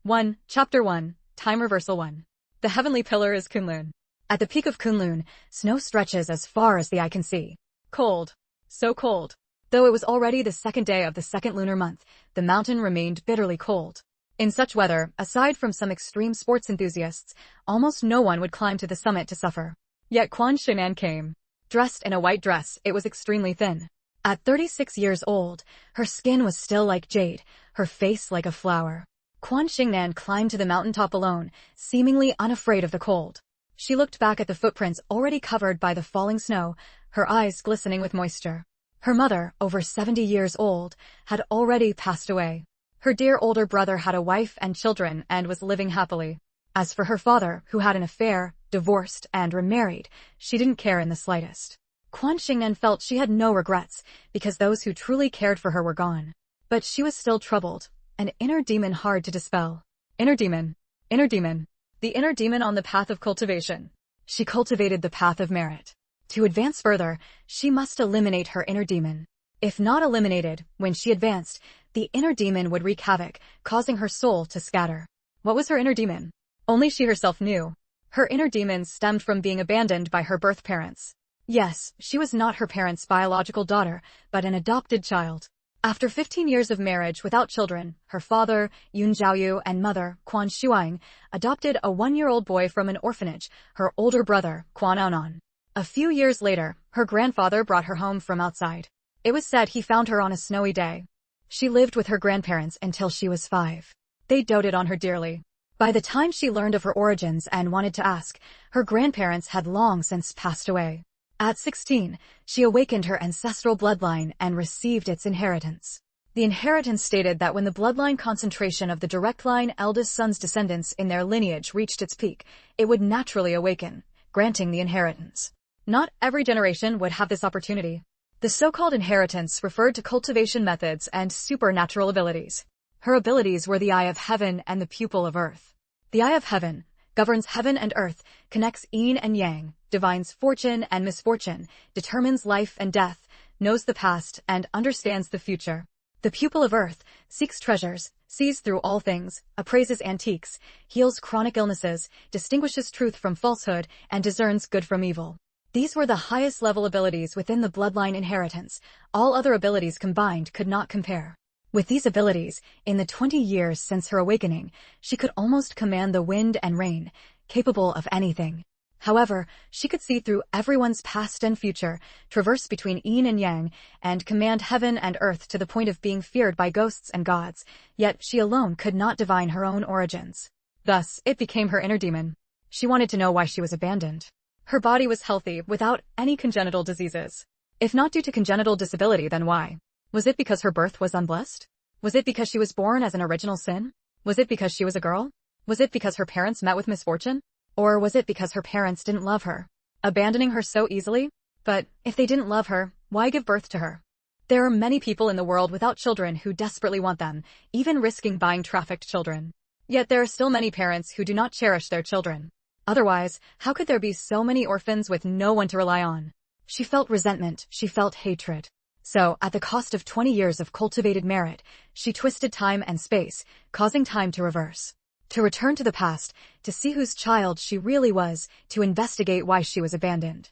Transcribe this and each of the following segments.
1. Chapter 1, Time Reversal 1. The heavenly pillar is Kunlun. At the peak of Kunlun, snow stretches as far as the eye can see. Cold. So cold. Though it was already the second day of the second lunar month, the mountain remained bitterly cold. In such weather, aside from some extreme sports enthusiasts, almost no one would climb to the summit to suffer. Yet Quan Shengnan came. Dressed in a white dress, it was extremely thin. At 36 years old, her skin was still like jade, her face like a flower. Quan Shengnan climbed to the mountaintop alone, seemingly unafraid of the cold. She looked back at the footprints already covered by the falling snow, her eyes glistening with moisture. Her mother, over 70 years old, had already passed away. Her dear older brother had a wife and children and was living happily. As for her father, who had an affair, divorced, and remarried, she didn't care in the slightest. Quan Shengnan felt she had no regrets, because those who truly cared for her were gone. But she was still troubled, an inner demon hard to dispel. Inner demon. Inner demon. The inner demon on the path of cultivation. She cultivated the path of merit. To advance further, she must eliminate her inner demon. If not eliminated, when she advanced, the inner demon would wreak havoc, causing her soul to scatter. What was her inner demon? Only she herself knew. Her inner demon stemmed from being abandoned by her birth parents. Yes, she was not her parents' biological daughter, but an adopted child. After 15 years of marriage without children, her father, Yun Zhaoyu, and mother, Quan Shuang, adopted a 1-year-old boy from an orphanage, her older brother, Quan Aonan. A few years later, her grandfather brought her home from outside. It was said he found her on a snowy day. She lived with her grandparents until she was 5. They doted on her dearly. By the time she learned of her origins and wanted to ask, her grandparents had long since passed away. At 16, she awakened her ancestral bloodline and received its inheritance. The inheritance stated that when the bloodline concentration of the direct line eldest son's descendants in their lineage reached its peak, it would naturally awaken, granting the inheritance. Not every generation would have this opportunity. The so-called inheritance referred to cultivation methods and supernatural abilities. Her abilities were the eye of heaven and the pupil of earth. The eye of heaven governs heaven and earth, connects yin and yang, divines fortune and misfortune, determines life and death, knows the past, and understands the future. The pupil of earth seeks treasures, sees through all things, appraises antiques, heals chronic illnesses, distinguishes truth from falsehood, and discerns good from evil. These were the highest level abilities within the bloodline inheritance. All other abilities combined could not compare. With these abilities, in the 20 years since her awakening, she could almost command the wind and rain, capable of anything. However, she could see through everyone's past and future, traverse between yin and yang, and command heaven and earth to the point of being feared by ghosts and gods, yet she alone could not divine her own origins. Thus, it became her inner demon. She wanted to know why she was abandoned. Her body was healthy, without any congenital diseases. If not due to congenital disability, then why? Was it because her birth was unblessed? Was it because she was born as an original sin? Was it because she was a girl? Was it because her parents met with misfortune? Or was it because her parents didn't love her, abandoning her so easily? But if they didn't love her, why give birth to her? There are many people in the world without children who desperately want them, even risking buying trafficked children. Yet there are still many parents who do not cherish their children. Otherwise, how could there be so many orphans with no one to rely on? She felt resentment, she felt hatred. So, at the cost of 20 years of cultivated merit, she twisted time and space, causing time to reverse. To return to the past, to see whose child she really was, to investigate why she was abandoned.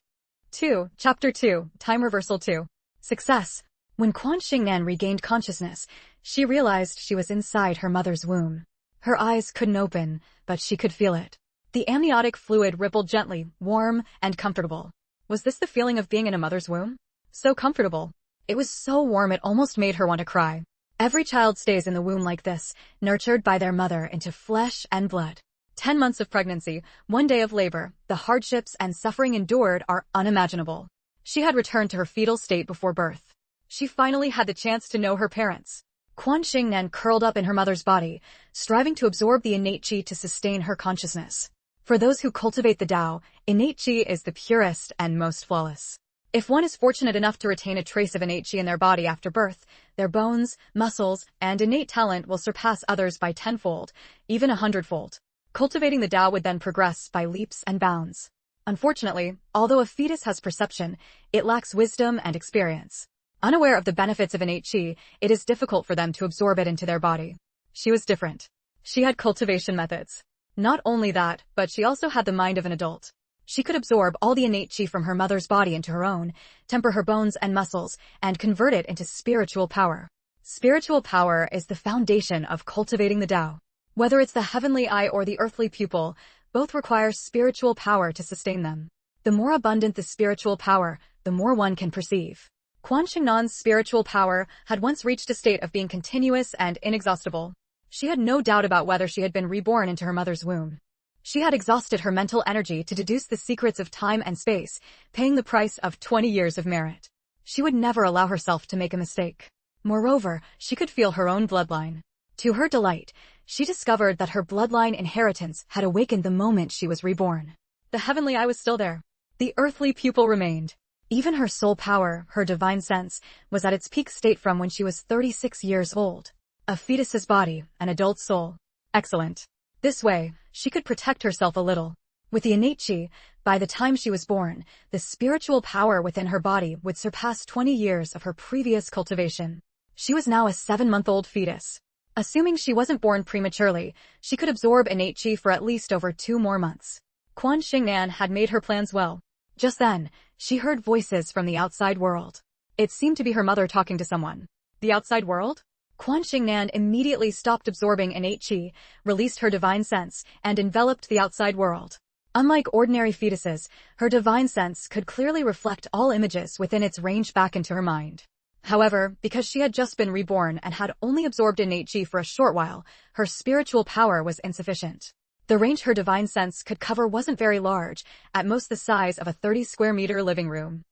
2. Chapter 2, Time Reversal 2. Success. When Quan Shengnan regained consciousness, she realized she was inside her mother's womb. Her eyes couldn't open, but she could feel it. The amniotic fluid rippled gently, warm, and comfortable. Was this the feeling of being in a mother's womb? So comfortable. It was so warm it almost made her want to cry. Every child stays in the womb like this, nurtured by their mother into flesh and blood. 10 months of pregnancy, 1 day of labor, the hardships and suffering endured are unimaginable. She had returned to her fetal state before birth. She finally had the chance to know her parents. Quan Shengnan curled up in her mother's body, striving to absorb the innate qi to sustain her consciousness. For those who cultivate the Tao, innate qi is the purest and most flawless. If one is fortunate enough to retain a trace of innate qi in their body after birth, their bones, muscles, and innate talent will surpass others by 10-fold, even 100-fold. Cultivating the Tao would then progress by leaps and bounds. Unfortunately, although a fetus has perception, it lacks wisdom and experience. Unaware of the benefits of innate qi, it is difficult for them to absorb it into their body. She was different. She had cultivation methods. Not only that, but she also had the mind of an adult. She could absorb all the innate chi from her mother's body into her own, temper her bones and muscles, and convert it into spiritual power. Spiritual power is the foundation of cultivating the Tao. Whether it's the heavenly eye or the earthly pupil, both require spiritual power to sustain them. The more abundant the spiritual power, the more one can perceive. Quan Shengnan's spiritual power had once reached a state of being continuous and inexhaustible. She had no doubt about whether she had been reborn into her mother's womb. She had exhausted her mental energy to deduce the secrets of time and space, paying the price of 20 years of merit. She would never allow herself to make a mistake. Moreover, she could feel her own bloodline. To her delight, she discovered that her bloodline inheritance had awakened the moment she was reborn. The heavenly eye was still there. The earthly pupil remained. Even her soul power, her divine sense, was at its peak state from when she was 36 years old. A fetus's body, an adult soul. Excellent. This way, she could protect herself a little. With the innate chi, by the time she was born, the spiritual power within her body would surpass 20 years of her previous cultivation. She was now a 7-month-old fetus. Assuming she wasn't born prematurely, she could absorb innate chi for at least over 2 more months. Quan Shengnan had made her plans well. Just then, she heard voices from the outside world. It seemed to be her mother talking to someone. The outside world? Quan Shengnan immediately stopped absorbing innate chi, released her divine sense, and enveloped the outside world. Unlike ordinary fetuses, her divine sense could clearly reflect all images within its range back into her mind. However, because she had just been reborn and had only absorbed innate chi for a short while, her spiritual power was insufficient. The range her divine sense could cover wasn't very large, at most the size of a 30-square-meter living room.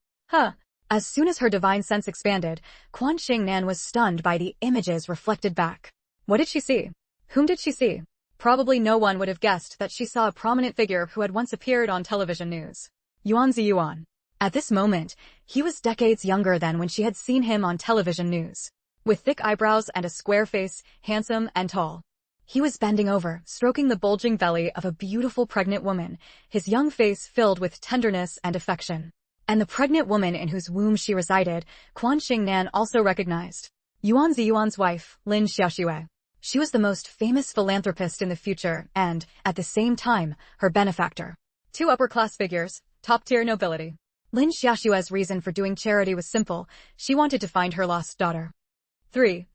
As soon as her divine sense expanded, Quan Shengnan was stunned by the images reflected back. What did she see? Whom did she see? Probably no one would have guessed that she saw a prominent figure who had once appeared on television news. Yuan. At this moment, he was decades younger than when she had seen him on television news. With thick eyebrows and a square face, handsome and tall. He was bending over, stroking the bulging belly of a beautiful pregnant woman, his young face filled with tenderness and affection. And the pregnant woman in whose womb she resided, Quan Shengnan also recognized. Yuan's wife, Lin Xiaoxue. She was the most famous philanthropist in the future and, at the same time, her benefactor. 2 upper-class figures, top-tier nobility. Lin Xiaoxue's reason for doing charity was simple. She wanted to find her lost daughter.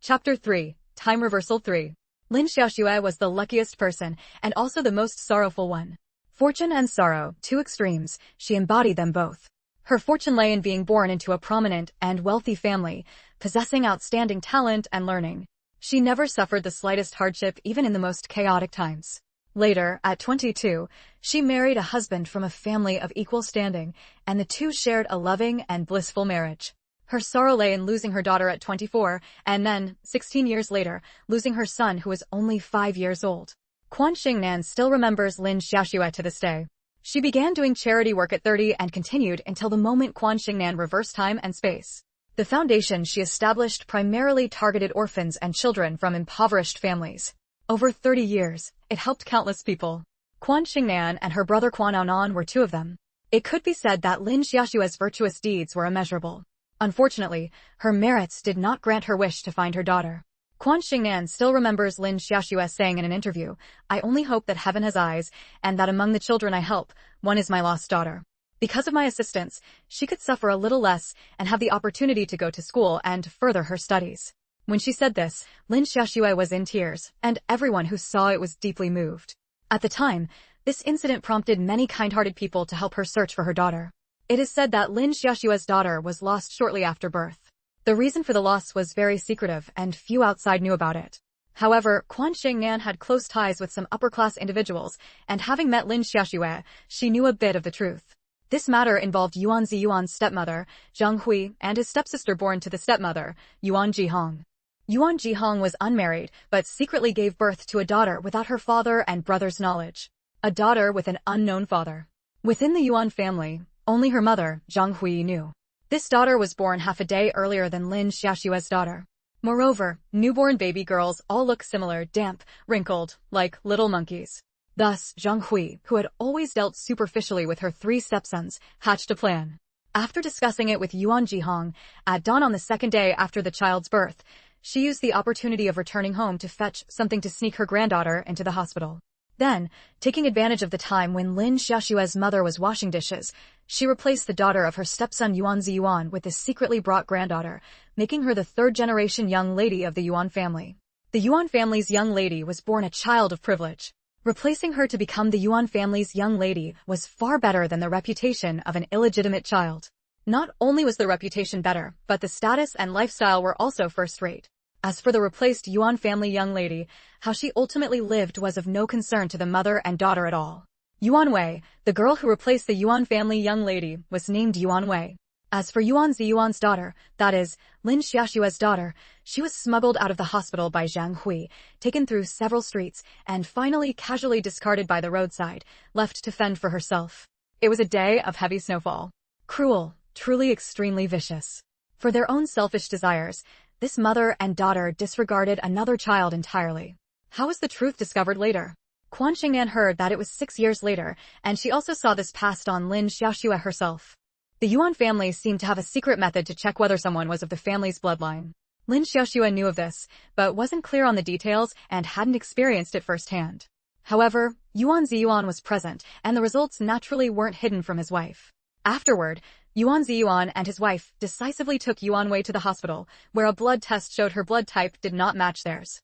Chapter 3, Time Reversal 3. Lin Xiaoxue was the luckiest person, and also the most sorrowful one. Fortune and sorrow, 2 extremes, she embodied them both. Her fortune lay in being born into a prominent and wealthy family, possessing outstanding talent and learning. She never suffered the slightest hardship even in the most chaotic times. Later, at 22, she married a husband from a family of equal standing, and the two shared a loving and blissful marriage. Her sorrow lay in losing her daughter at 24, and then, 16 years later, losing her son who was only 5 years old. Quan Shengnan still remembers Lin Xiaoxue to this day. She began doing charity work at 30 and continued until the moment Quan Shengnan reversed time and space. The foundation she established primarily targeted orphans and children from impoverished families. Over 30 years, it helped countless people. Quan Shengnan and her brother Quan Aonan were 2 of them. It could be said that Lin Xiaoxue's virtuous deeds were immeasurable. Unfortunately, her merits did not grant her wish to find her daughter. Quan Shengnan still remembers Lin Xiaoxue saying in an interview, "I only hope that heaven has eyes, and that among the children I help, one is my lost daughter. Because of my assistance, she could suffer a little less and have the opportunity to go to school and further her studies." When she said this, Lin Xiaoxue was in tears, and everyone who saw it was deeply moved. At the time, this incident prompted many kind-hearted people to help her search for her daughter. It is said that Lin Xiaoxue's daughter was lost shortly after birth. The reason for the loss was very secretive, and few outside knew about it. However, Quan Shengnan had close ties with some upper-class individuals, and having met Lin Xiaoxue, she knew a bit of the truth. This matter involved Yuan's stepmother, Zhang Hui, and his stepsister born to the stepmother, Yuan Jihong. Yuan Jihong was unmarried, but secretly gave birth to a daughter without her father and brother's knowledge. A daughter with an unknown father. Within the Yuan family, only her mother, Zhang Hui, knew. This daughter was born half a day earlier than Lin Xiaoxue's daughter. Moreover, newborn baby girls all look similar, damp, wrinkled, like little monkeys. Thus, Zhang Hui, who had always dealt superficially with her 3 stepsons, hatched a plan. After discussing it with Yuan Jihong, at dawn on the 2nd day after the child's birth, she used the opportunity of returning home to fetch something to sneak her granddaughter into the hospital. Then, taking advantage of the time when Lin Xiaoxue's mother was washing dishes, she replaced the daughter of her stepson Yuan Ziyuan with the secretly brought granddaughter, making her the third-generation young lady of the Yuan family. The Yuan family's young lady was born a child of privilege. Replacing her to become the Yuan family's young lady was far better than the reputation of an illegitimate child. Not only was the reputation better, but the status and lifestyle were also first-rate. As for the replaced Yuan family young lady, how she ultimately lived was of no concern to the mother and daughter at all. Yuan Wei, the girl who replaced the Yuan family young lady, was named Yuan Wei. As for Yuan Ziyuan's daughter, that is, Lin Xiaoxue's daughter, she was smuggled out of the hospital by Zhang Hui, taken through several streets, and finally casually discarded by the roadside, left to fend for herself. It was a day of heavy snowfall. Cruel, truly extremely vicious. For their own selfish desires, this mother and daughter disregarded another child entirely. How was the truth discovered later? Quan Shengnan heard that it was 6 years later, and she also saw this passed on Lin Xiaoxue herself. The Yuan family seemed to have a secret method to check whether someone was of the family's bloodline. Lin Xiaoxue knew of this, but wasn't clear on the details and hadn't experienced it firsthand. However, Yuan Ziyuan was present, and the results naturally weren't hidden from his wife. Afterward, Yuan Ziyuan and his wife decisively took Yuan Wei to the hospital, where a blood test showed her blood type did not match theirs.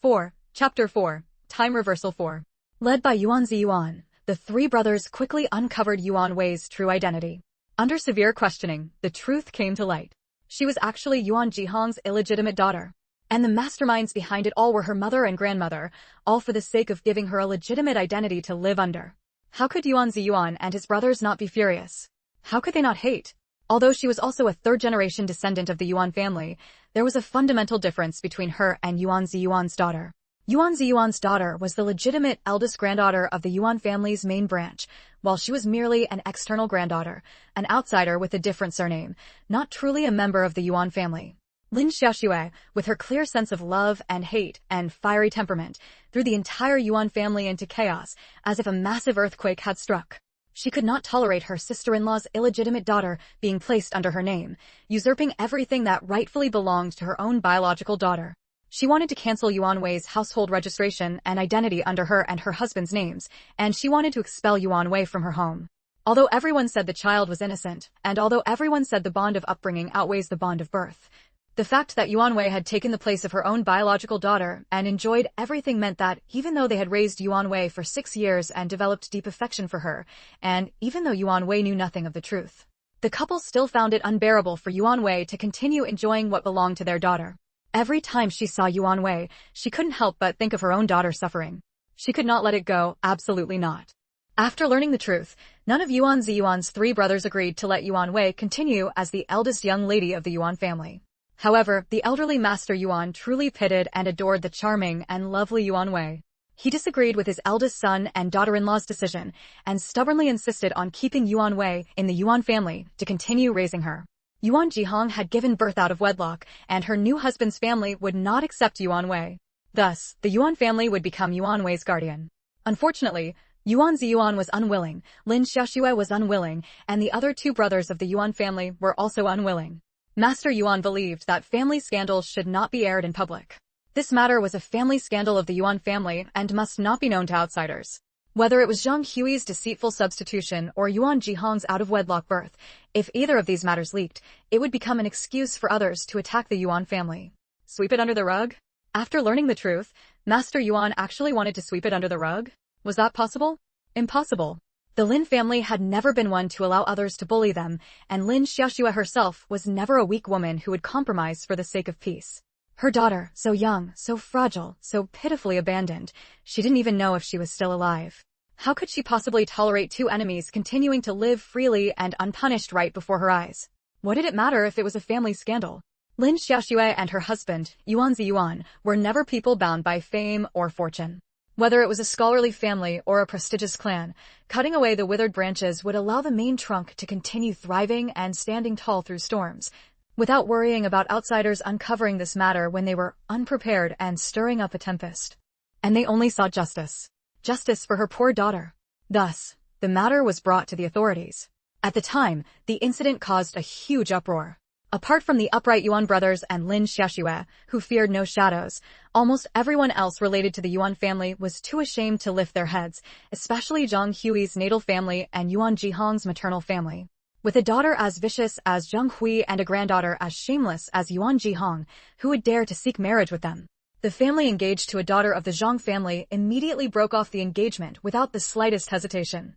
4. Chapter 4. Time Reversal 4. Led by Yuan Ziyuan, the three brothers quickly uncovered Yuan Wei's true identity. Under severe questioning, the truth came to light. She was actually Yuan Jihong's illegitimate daughter. And the masterminds behind it all were her mother and grandmother, all for the sake of giving her a legitimate identity to live under. How could Yuan Ziyuan and his brothers not be furious? How could they not hate? Although she was also a third-generation descendant of the Yuan family, there was a fundamental difference between her and Yuan Ziyuan's daughter. Yuan Ziyuan's daughter was the legitimate eldest granddaughter of the Yuan family's main branch, while she was merely an external granddaughter, an outsider with a different surname, not truly a member of the Yuan family. Lin Xiaoxue, with her clear sense of love and hate and fiery temperament, threw the entire Yuan family into chaos, as if a massive earthquake had struck. She could not tolerate her sister-in-law's illegitimate daughter being placed under her name, usurping everything that rightfully belonged to her own biological daughter. She wanted to cancel Yuan Wei's household registration and identity under her and her husband's names, and she wanted to expel Yuan Wei from her home. Although everyone said the child was innocent, and although everyone said the bond of upbringing outweighs the bond of birth, the fact that Yuan Wei had taken the place of her own biological daughter and enjoyed everything meant that, even though they had raised Yuan Wei for 6 years and developed deep affection for her, and even though Yuan Wei knew nothing of the truth, the couple still found it unbearable for Yuan Wei to continue enjoying what belonged to their daughter. Every time she saw Yuan Wei, she couldn't help but think of her own daughter suffering. She could not let it go, absolutely not. After learning the truth, none of Yuan Ziyuan's 3 brothers agreed to let Yuan Wei continue as the eldest young lady of the Yuan family. However, the elderly Master Yuan truly pitied and adored the charming and lovely Yuan Wei. He disagreed with his eldest son and daughter-in-law's decision, and stubbornly insisted on keeping Yuan Wei in the Yuan family to continue raising her. Yuan Jihong had given birth out of wedlock, and her new husband's family would not accept Yuan Wei. Thus, the Yuan family would become Yuan Wei's guardian. Unfortunately, Yuan Ziyuan was unwilling, Lin Xiaoxue was unwilling, and the other 2 brothers of the Yuan family were also unwilling. Master Yuan believed that family scandals should not be aired in public. This matter was a family scandal of the Yuan family and must not be known to outsiders. Whether it was Zhang Hui's deceitful substitution or Yuan Jihong's out-of-wedlock birth, if either of these matters leaked, it would become an excuse for others to attack the Yuan family. Sweep it under the rug? After learning the truth, Master Yuan actually wanted to sweep it under the rug? Was that possible? Impossible. The Lin family had never been one to allow others to bully them, and Lin Xiaoxue herself was never a weak woman who would compromise for the sake of peace. Her daughter, so young, so fragile, so pitifully abandoned, she didn't even know if she was still alive. How could she possibly tolerate 2 enemies continuing to live freely and unpunished right before her eyes? What did it matter if it was a family scandal? Lin Xiaoxue and her husband, Yuan Ziyuan, were never people bound by fame or fortune. Whether it was a scholarly family or a prestigious clan, cutting away the withered branches would allow the main trunk to continue thriving and standing tall through storms, without worrying about outsiders uncovering this matter when they were unprepared and stirring up a tempest. And they only sought justice. Justice for her poor daughter. Thus, the matter was brought to the authorities. At the time, the incident caused a huge uproar. Apart from the upright Yuan brothers and Lin Xiaoxue, who feared no shadows, almost everyone else related to the Yuan family was too ashamed to lift their heads, especially Zhang Hui's natal family and Yuan Jihong's maternal family. With a daughter as vicious as Zhang Hui and a granddaughter as shameless as Yuan Jihong, who would dare to seek marriage with them? The family engaged to a daughter of the Zhang family immediately broke off the engagement without the slightest hesitation.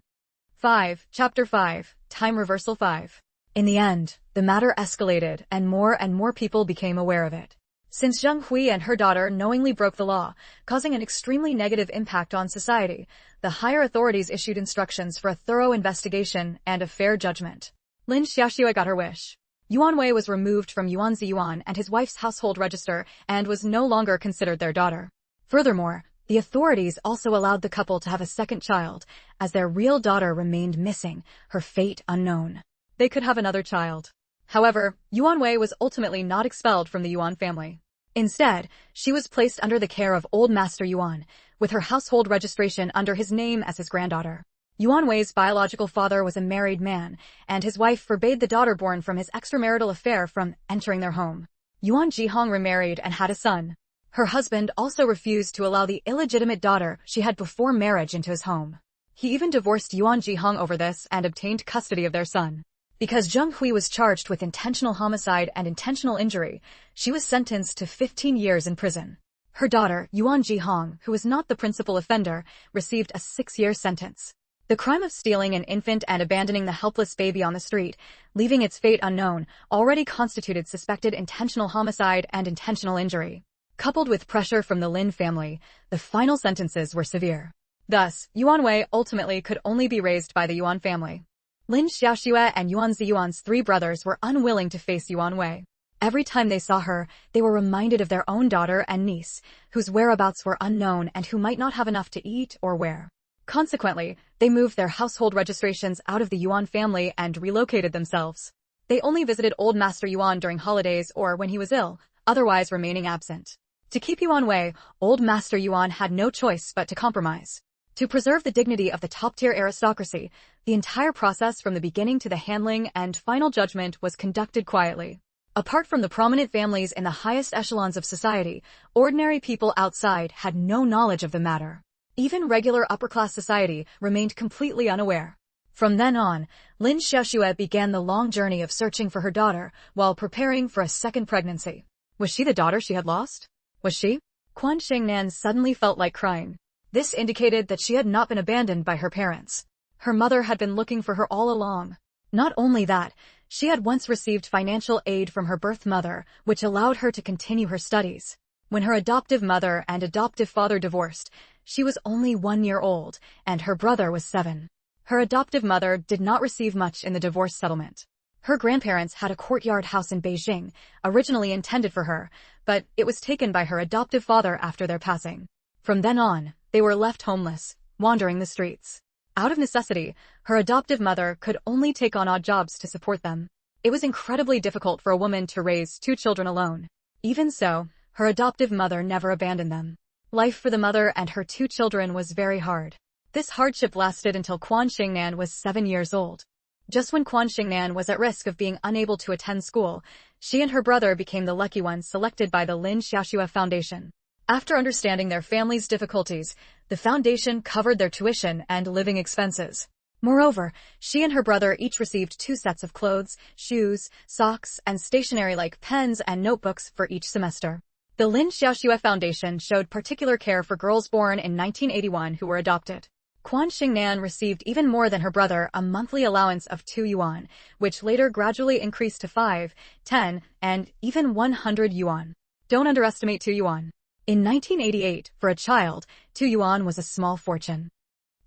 5. Chapter 5. Time Reversal 5. In the end, the matter escalated and more people became aware of it. Since Zhang Hui and her daughter knowingly broke the law, causing an extremely negative impact on society, the higher authorities issued instructions for a thorough investigation and a fair judgment. Lin Xiaoxue got her wish. Yuan Wei was removed from Yuan Ziyuan and his wife's household register and was no longer considered their daughter. Furthermore, the authorities also allowed the couple to have a second child, as their real daughter remained missing, her fate unknown. They could have another child. However, Yuan Wei was ultimately not expelled from the Yuan family. Instead, she was placed under the care of old Master Yuan, with her household registration under his name as his granddaughter. Yuan Wei's biological father was a married man, and his wife forbade the daughter born from his extramarital affair from entering their home. Yuan Jihong remarried and had a son. Her husband also refused to allow the illegitimate daughter she had before marriage into his home. He even divorced Yuan Jihong over this and obtained custody of their son. Because Zhang Hui was charged with intentional homicide and intentional injury, she was sentenced to 15 years in prison. Her daughter, Yuan Jihong, who was not the principal offender, received a 6-year sentence. The crime of stealing an infant and abandoning the helpless baby on the street, leaving its fate unknown, already constituted suspected intentional homicide and intentional injury. Coupled with pressure from the Lin family, the final sentences were severe. Thus, Yuan Wei ultimately could only be raised by the Yuan family. Lin Xiaoxue and Yuan Ziyuan's 3 brothers were unwilling to face Yuan Wei. Every time they saw her, they were reminded of their own daughter and niece, whose whereabouts were unknown and who might not have enough to eat or wear. Consequently, they moved their household registrations out of the Yuan family and relocated themselves. They only visited old Master Yuan during holidays or when he was ill, otherwise remaining absent. To keep Yuan Wei, old Master Yuan had no choice but to compromise. To preserve the dignity of the top-tier aristocracy, the entire process from the beginning to the handling and final judgment was conducted quietly. Apart from the prominent families in the highest echelons of society, ordinary people outside had no knowledge of the matter. Even regular upper-class society remained completely unaware. From then on, Lin Xiaoxue began the long journey of searching for her daughter while preparing for a second pregnancy. Was she the daughter she had lost? Was she? Quan Shengnan suddenly felt like crying. This indicated that she had not been abandoned by her parents. Her mother had been looking for her all along. Not only that, she had once received financial aid from her birth mother, which allowed her to continue her studies. When her adoptive mother and adoptive father divorced, she was only 1 year old, and her brother was 7. Her adoptive mother did not receive much in the divorce settlement. Her grandparents had a courtyard house in Beijing, originally intended for her, but it was taken by her adoptive father after their passing. From then on, they were left homeless, wandering the streets. Out of necessity, her adoptive mother could only take on odd jobs to support them. It was incredibly difficult for a woman to raise 2 children alone. Even so, her adoptive mother never abandoned them. Life for the mother and her 2 children was very hard. This hardship lasted until Quan Shengnan was 7 years old. Just when Quan Shengnan was at risk of being unable to attend school, she and her brother became the lucky ones selected by the Lin Xiaoxue Foundation. After understanding their family's difficulties, the foundation covered their tuition and living expenses. Moreover, she and her brother each received 2 sets of clothes, shoes, socks, and stationery like pens and notebooks for each semester. The Lin Xiaoxue Foundation showed particular care for girls born in 1981 who were adopted. Quan Shengnan received even more than her brother, a monthly allowance of 2 yuan, which later gradually increased to 5, 10, and even 100 yuan. Don't underestimate 2 yuan. In 1988, for a child, 2 yuan was a small fortune.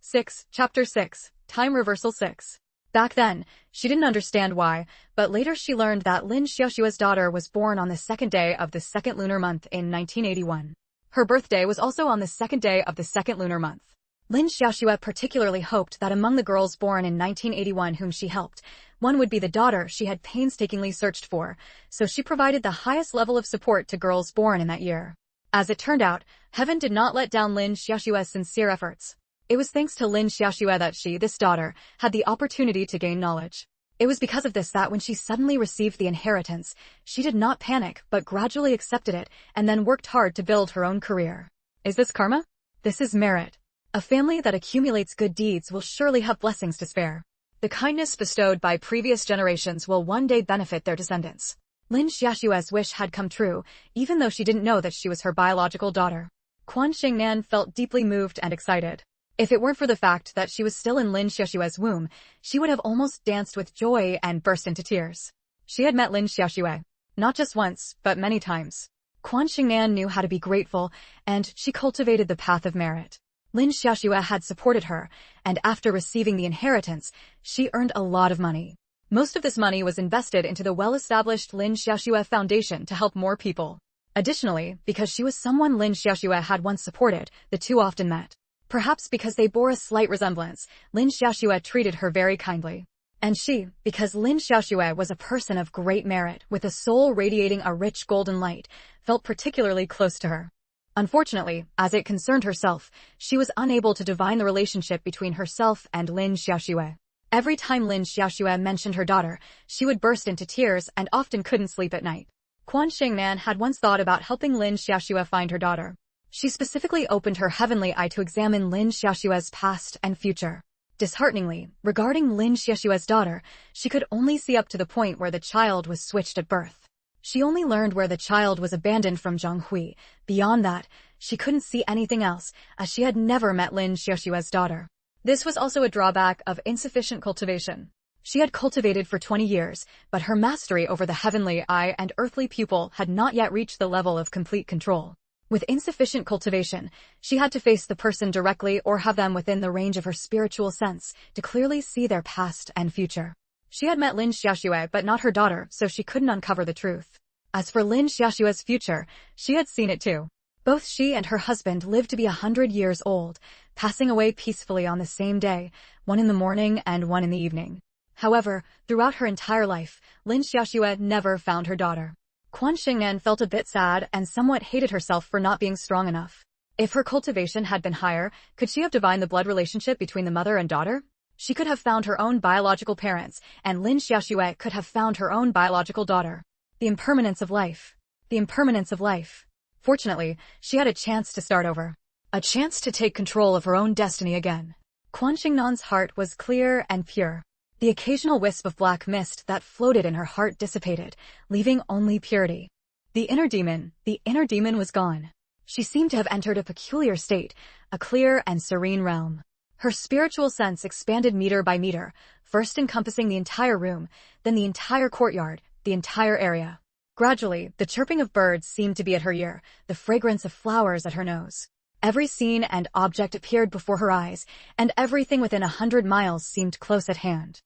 6. Chapter 6. Time Reversal 6. Back then, she didn't understand why, but later she learned that Lin Xiaoxue's daughter was born on the 2nd day of the 2nd lunar month in 1981. Her birthday was also on the 2nd day of the 2nd lunar month. Lin Xiaoxue particularly hoped that among the girls born in 1981 whom she helped, one would be the daughter she had painstakingly searched for, so she provided the highest level of support to girls born in that year. As it turned out, heaven did not let down Lin Xiaoxue's sincere efforts. It was thanks to Lin Xiaoxue that she, this daughter, had the opportunity to gain knowledge. It was because of this that when she suddenly received the inheritance, she did not panic but gradually accepted it and then worked hard to build her own career. Is this karma? This is merit. A family that accumulates good deeds will surely have blessings to spare. The kindness bestowed by previous generations will one day benefit their descendants. Lin Xiaoxue's wish had come true, even though she didn't know that she was her biological daughter. Quan Shengnan felt deeply moved and excited. If it weren't for the fact that she was still in Lin Xiaoxue's womb, she would have almost danced with joy and burst into tears. She had met Lin Xiaoxue. Not just once, but many times. Quan Shengnan knew how to be grateful, and she cultivated the path of merit. Lin Xiaoxue had supported her, and after receiving the inheritance, she earned a lot of money. Most of this money was invested into the well-established Lin Xiaoxue Foundation to help more people. Additionally, because she was someone Lin Xiaoxue had once supported, the two often met. Perhaps because they bore a slight resemblance, Lin Xiaoxue treated her very kindly. And she, because Lin Xiaoxue was a person of great merit with a soul radiating a rich golden light, felt particularly close to her. Unfortunately, as it concerned herself, she was unable to divine the relationship between herself and Lin Xiaoxue. Every time Lin Xiaoxue mentioned her daughter, she would burst into tears and often couldn't sleep at night. Quan Shengnan had once thought about helping Lin Xiaoxue find her daughter. She specifically opened her heavenly eye to examine Lin Xiaoxue's past and future. Dishearteningly, regarding Lin Xiaoxue's daughter, she could only see up to the point where the child was switched at birth. She only learned where the child was abandoned from Zhonghui. Beyond that, she couldn't see anything else, as she had never met Lin Xiaoxue's daughter. This was also a drawback of insufficient cultivation. She had cultivated for 20 years, but her mastery over the heavenly eye and earthly pupil had not yet reached the level of complete control. With insufficient cultivation, she had to face the person directly or have them within the range of her spiritual sense to clearly see their past and future. She had met Lin Xiaoxue but not her daughter, so she couldn't uncover the truth. As for Lin Xiaoxue's future, she had seen it too. Both she and her husband lived to be 100 years old, passing away peacefully on the same day, one in the morning and one in the evening. However, throughout her entire life, Lin Xiaoxue never found her daughter. Quan Shengnan felt a bit sad and somewhat hated herself for not being strong enough. If her cultivation had been higher, could she have divined the blood relationship between the mother and daughter? She could have found her own biological parents, and Lin Xiaoxue could have found her own biological daughter. The impermanence of life. The impermanence of life. Fortunately, she had a chance to start over. A chance to take control of her own destiny again. Quan Shengnan's heart was clear and pure. The occasional wisp of black mist that floated in her heart dissipated, leaving only purity. The inner demon was gone. She seemed to have entered a peculiar state, a clear and serene realm. Her spiritual sense expanded meter by meter, first encompassing the entire room, then the entire courtyard, the entire area. Gradually, the chirping of birds seemed to be at her ear, the fragrance of flowers at her nose. Every scene and object appeared before her eyes, and everything within 100 miles seemed close at hand.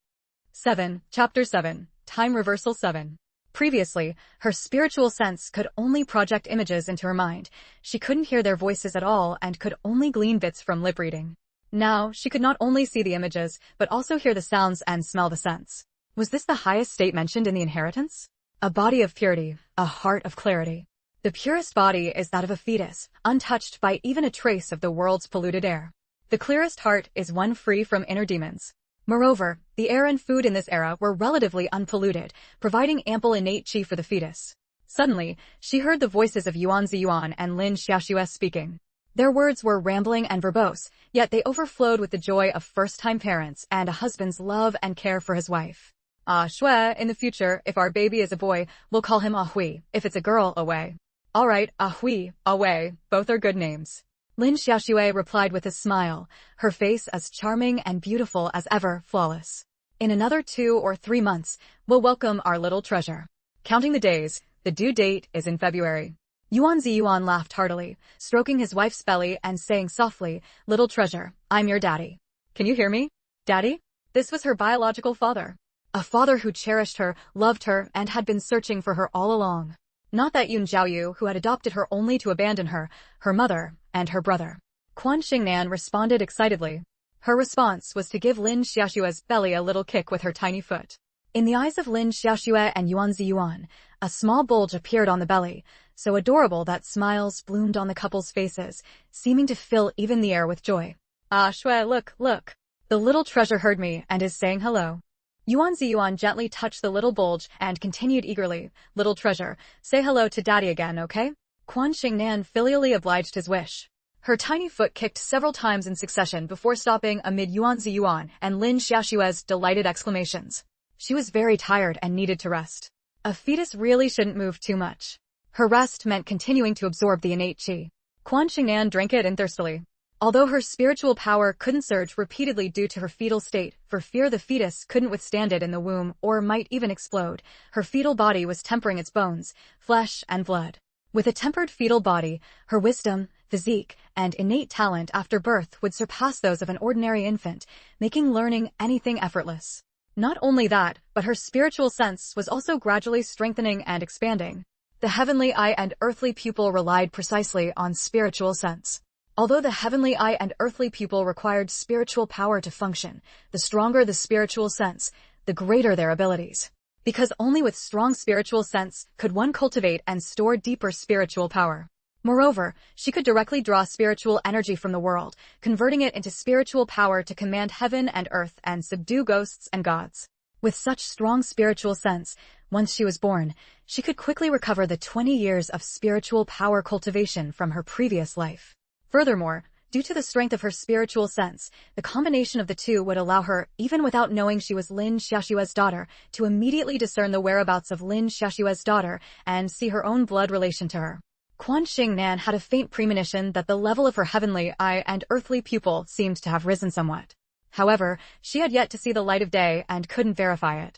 7. Chapter 7. Time Reversal 7. Previously, her spiritual sense could only project images into her mind. She couldn't hear their voices at all and could only glean bits from lip reading. Now, she could not only see the images, but also hear the sounds and smell the scents. Was this the highest state mentioned in the inheritance? A body of purity, a heart of clarity. The purest body is that of a fetus, untouched by even a trace of the world's polluted air. The clearest heart is one free from inner demons. Moreover, the air and food in this era were relatively unpolluted, providing ample innate chi for the fetus. Suddenly, she heard the voices of Yuan Ziyuan and Lin Xiaoxue speaking. Their words were rambling and verbose, yet they overflowed with the joy of first-time parents and a husband's love and care for his wife. Ah Shui, in the future, if our baby is a boy, we'll call him Ah Hui, if it's a girl, Awei. Alright, Ah Hui, Awei, both are good names. Lin Xiaoxue replied with a smile, her face as charming and beautiful as ever, flawless. In another 2 or 3 months, we'll welcome our little treasure. Counting the days, the due date is in February. Yuan Ziyuan laughed heartily, stroking his wife's belly and saying softly, "Little treasure, I'm your daddy. Can you hear me? Daddy?" This was her biological father. A father who cherished her, loved her, and had been searching for her all along. Not that Yun Zhaoyu who had adopted her only to abandon her, her mother, and her brother. Quan Shengnan responded excitedly. Her response was to give Lin Xiaoxue's belly a little kick with her tiny foot. In the eyes of Lin Xiaoxue and Yuan Ziyuan, a small bulge appeared on the belly, so adorable that smiles bloomed on the couple's faces, seeming to fill even the air with joy. Ah Shui, look, look. The little treasure heard me and is saying hello. Yuan Ziyuan gently touched the little bulge and continued eagerly, "Little treasure, say hello to daddy again, okay?" Quan Shengnan filially obliged his wish. Her tiny foot kicked several times in succession before stopping amid Yuan Ziyuan and Lin Xiaoxue's delighted exclamations. She was very tired and needed to rest. A fetus really shouldn't move too much. Her rest meant continuing to absorb the innate qi. Quan Shengnan drank it in thirstily. Although her spiritual power couldn't surge repeatedly due to her fetal state, for fear the fetus couldn't withstand it in the womb or might even explode, her fetal body was tempering its bones, flesh, and blood. With a tempered fetal body, her wisdom, physique, and innate talent after birth would surpass those of an ordinary infant, making learning anything effortless. Not only that, but her spiritual sense was also gradually strengthening and expanding. The heavenly eye and earthly pupil relied precisely on spiritual sense. Although the heavenly eye and earthly pupil required spiritual power to function, the stronger the spiritual sense, the greater their abilities. Because only with strong spiritual sense could one cultivate and store deeper spiritual power. Moreover, she could directly draw spiritual energy from the world, converting it into spiritual power to command heaven and earth and subdue ghosts and gods. With such strong spiritual sense, once she was born, she could quickly recover the 20 years of spiritual power cultivation from her previous life. Furthermore, due to the strength of her spiritual sense, the combination of the two would allow her, even without knowing she was Lin Xiaoxue's daughter, to immediately discern the whereabouts of Lin Xiaoxue's daughter and see her own blood relation to her. Quan Shengnan had a faint premonition that the level of her heavenly eye and earthly pupil seemed to have risen somewhat. However, she had yet to see the light of day and couldn't verify it.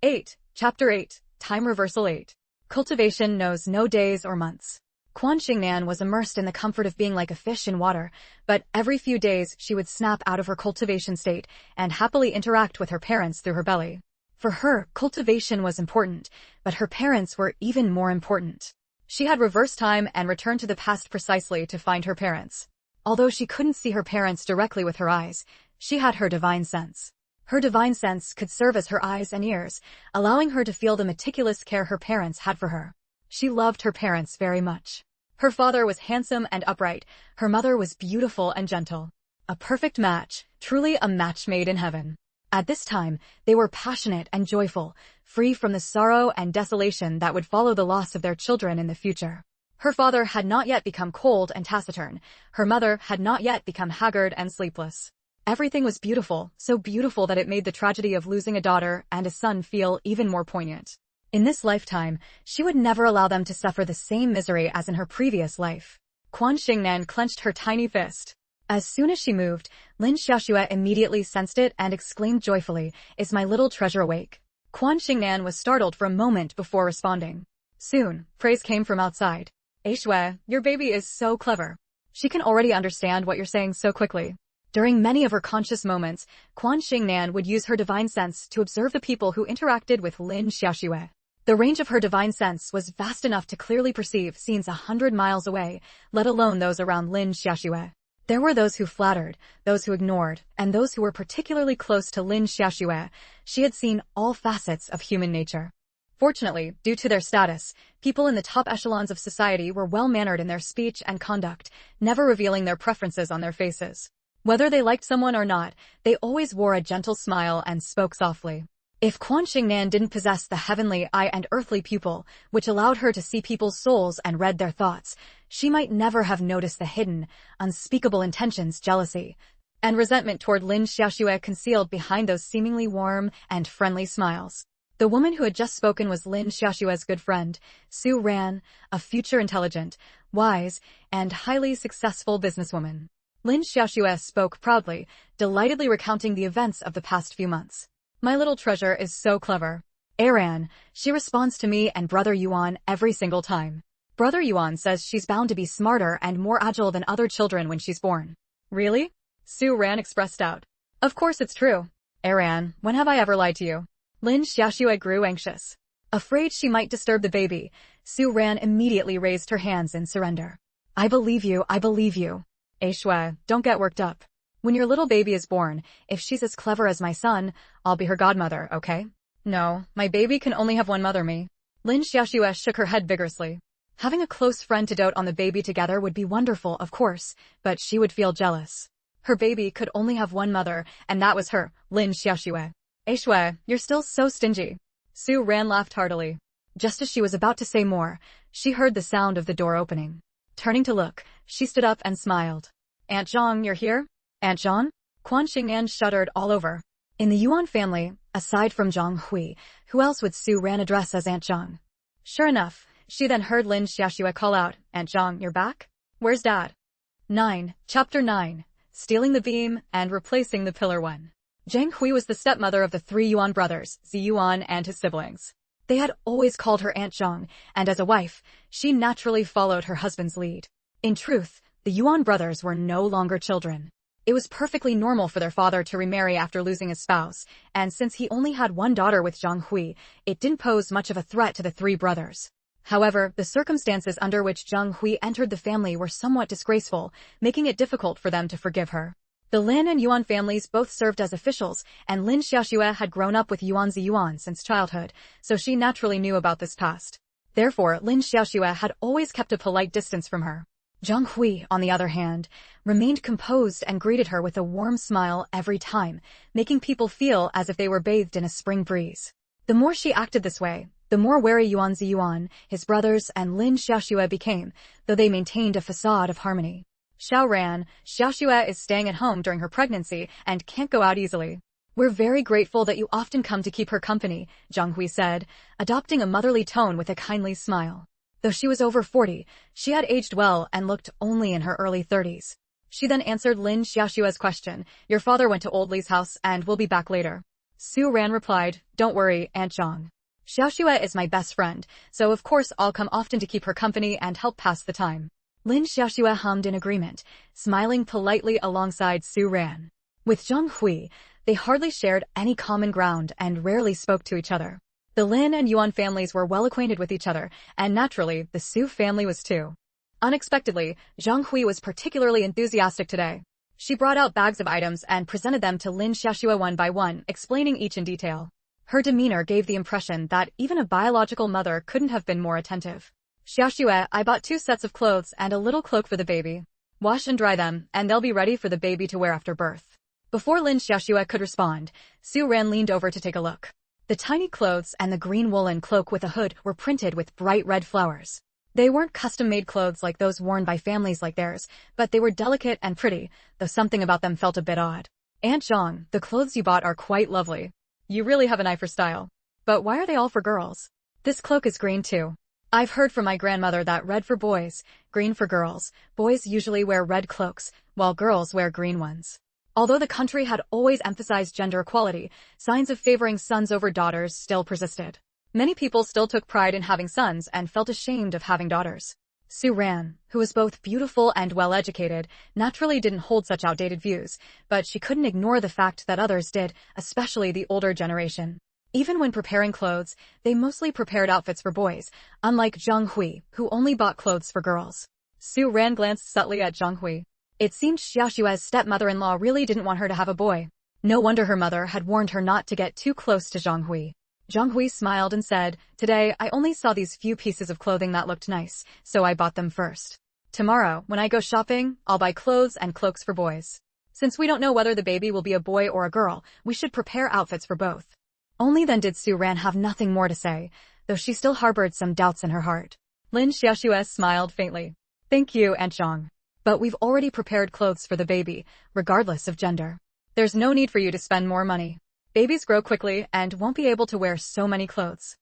8. Chapter 8. Time Reversal 8. Cultivation knows no days or months. Quan Shengnan was immersed in the comfort of being like a fish in water, but every few days she would snap out of her cultivation state and happily interact with her parents through her belly. For her, cultivation was important, but her parents were even more important. She had reversed time and returned to the past precisely to find her parents. Although she couldn't see her parents directly with her eyes, she had her divine sense. Her divine sense could serve as her eyes and ears, allowing her to feel the meticulous care her parents had for her. She loved her parents very much. Her father was handsome and upright, her mother was beautiful and gentle. A perfect match, truly a match made in heaven. At this time, they were passionate and joyful, free from the sorrow and desolation that would follow the loss of their children in the future. Her father had not yet become cold and taciturn. Her mother had not yet become haggard and sleepless. Everything was beautiful, so beautiful that it made the tragedy of losing a daughter and a son feel even more poignant. In this lifetime, she would never allow them to suffer the same misery as in her previous life. Quan Shengnan clenched her tiny fist. As soon as she moved, Lin Xiaoxue immediately sensed it and exclaimed joyfully, "Is my little treasure awake?" Quan Shengnan was startled for a moment before responding. Soon, praise came from outside. "Shui, your baby is so clever. She can already understand what you're saying so quickly." During many of her conscious moments, Quan Shengnan would use her divine sense to observe the people who interacted with Lin Xiaoxue. The range of her divine sense was vast enough to clearly perceive scenes 100 miles away, let alone those around Lin Xiaoxue. There were those who flattered, those who ignored, and those who were particularly close to Lin Xiaoxue. She had seen all facets of human nature. Fortunately, due to their status, people in the top echelons of society were well-mannered in their speech and conduct, never revealing their preferences on their faces. Whether they liked someone or not, they always wore a gentle smile and spoke softly. If Quan Shengnan didn't possess the heavenly eye and earthly pupil, which allowed her to see people's souls and read their thoughts, she might never have noticed the hidden, unspeakable intentions, jealousy, and resentment toward Lin Xiaoxue concealed behind those seemingly warm and friendly smiles. The woman who had just spoken was Lin Xiaoxue's good friend, Su Ran, a future intelligent, wise, and highly successful businesswoman. Lin Xiaoxue spoke proudly, delightedly recounting the events of the past few months. "My little treasure is so clever. Aran, she responds to me and Brother Yuan every single time. Brother Yuan says she's bound to be smarter and more agile than other children when she's born." "Really?" Su Ran expressed doubt. "Of course it's true. Aran, when have I ever lied to you?" Lin Xiaoxue grew anxious. Afraid she might disturb the baby, Su Ran immediately raised her hands in surrender. "I believe you, I believe you. Shui, don't get worked up. When your little baby is born, if she's as clever as my son, I'll be her godmother, okay?" "No, my baby can only have one mother, me." Lin Xiaoxue shook her head vigorously. Having a close friend to dote on the baby together would be wonderful, of course, but she would feel jealous. Her baby could only have one mother, and that was her, Lin Xiaoxue. Aishwe, you're still so stingy. Su Ran laughed heartily. Just as she was about to say more, she heard the sound of the door opening. Turning to look, she stood up and smiled. Aunt Zhang, you're here? Aunt Zhang? Quan Shengnan shuddered all over. In the Yuan family, aside from Zhang Hui, who else would Su Ran address as Aunt Zhang? Sure enough, she then heard Lin Xiaoxue call out, Aunt Zhang, you're back? Where's Dad? 9. Chapter 9. Stealing the Beam and Replacing the Pillar 1. Zhang Hui was the stepmother of the 3 Yuan brothers, Zi Yuan and his siblings. They had always called her Aunt Zhang, and as a wife, she naturally followed her husband's lead. In truth, the Yuan brothers were no longer children. It was perfectly normal for their father to remarry after losing his spouse, and since he only had one daughter with Zhang Hui, it didn't pose much of a threat to the 3 brothers. However, the circumstances under which Zhang Hui entered the family were somewhat disgraceful, making it difficult for them to forgive her. The Lin and Yuan families both served as officials, and Lin Xiaoxue had grown up with Yuan Zi Yuan since childhood, so she naturally knew about this past. Therefore, Lin Xiaoxue had always kept a polite distance from her. Zhang Hui, on the other hand, remained composed and greeted her with a warm smile every time, making people feel as if they were bathed in a spring breeze. The more she acted this way, the more wary Yuan Zi Yuan, his brothers, and Lin Xiaoxue became, though they maintained a facade of harmony. Xiao Ran, Xiaoxue is staying at home during her pregnancy and can't go out easily. We're very grateful that you often come to keep her company, Zhang Hui said, adopting a motherly tone with a kindly smile. Though she was over 40, she had aged well and looked only in her early 30s. She then answered Lin Xiaoxue's question, your father went to Old Li's house and will be back later. Su Ran replied, don't worry, Aunt Zhang. Xiaoxue is my best friend, so of course I'll come often to keep her company and help pass the time. Lin Xiaoxue hummed in agreement, smiling politely alongside Su Ran. With Zhang Hui, they hardly shared any common ground and rarely spoke to each other. The Lin and Yuan families were well acquainted with each other, and naturally, the Su family was too. Unexpectedly, Zhang Hui was particularly enthusiastic today. She brought out bags of items and presented them to Lin Xiaoxue one by one, explaining each in detail. Her demeanor gave the impression that even a biological mother couldn't have been more attentive. Xiaoxue, I bought 2 sets of clothes and a little cloak for the baby. Wash and dry them, and they'll be ready for the baby to wear after birth. Before Lin Xiaoxue could respond, Su Ran leaned over to take a look. The tiny clothes and the green woolen cloak with a hood were printed with bright red flowers. They weren't custom-made clothes like those worn by families like theirs, but they were delicate and pretty, though something about them felt a bit odd. Aunt Zhang, the clothes you bought are quite lovely. You really have an eye for style. But why are they all for girls? This cloak is green too. I've heard from my grandmother that red for boys, green for girls. Boys usually wear red cloaks, while girls wear green ones. Although the country had always emphasized gender equality, signs of favoring sons over daughters still persisted. Many people still took pride in having sons and felt ashamed of having daughters. Su Ran, who was both beautiful and well-educated, naturally didn't hold such outdated views, but she couldn't ignore the fact that others did, especially the older generation. Even when preparing clothes, they mostly prepared outfits for boys, unlike Zhang Hui, who only bought clothes for girls. Su Ran glanced subtly at Zhang Hui. It seemed Xiaoxue's stepmother-in-law really didn't want her to have a boy. No wonder her mother had warned her not to get too close to Zhang Hui. Zhang Hui smiled and said, today I only saw these few pieces of clothing that looked nice, so I bought them first. Tomorrow, when I go shopping, I'll buy clothes and cloaks for boys. Since we don't know whether the baby will be a boy or a girl, we should prepare outfits for both. Only then did Su Ran have nothing more to say, though she still harbored some doubts in her heart. Lin Xiaoxue smiled faintly. Thank you, Aunt Zhang. But we've already prepared clothes for the baby, regardless of gender. There's no need for you to spend more money. Babies grow quickly and won't be able to wear so many clothes.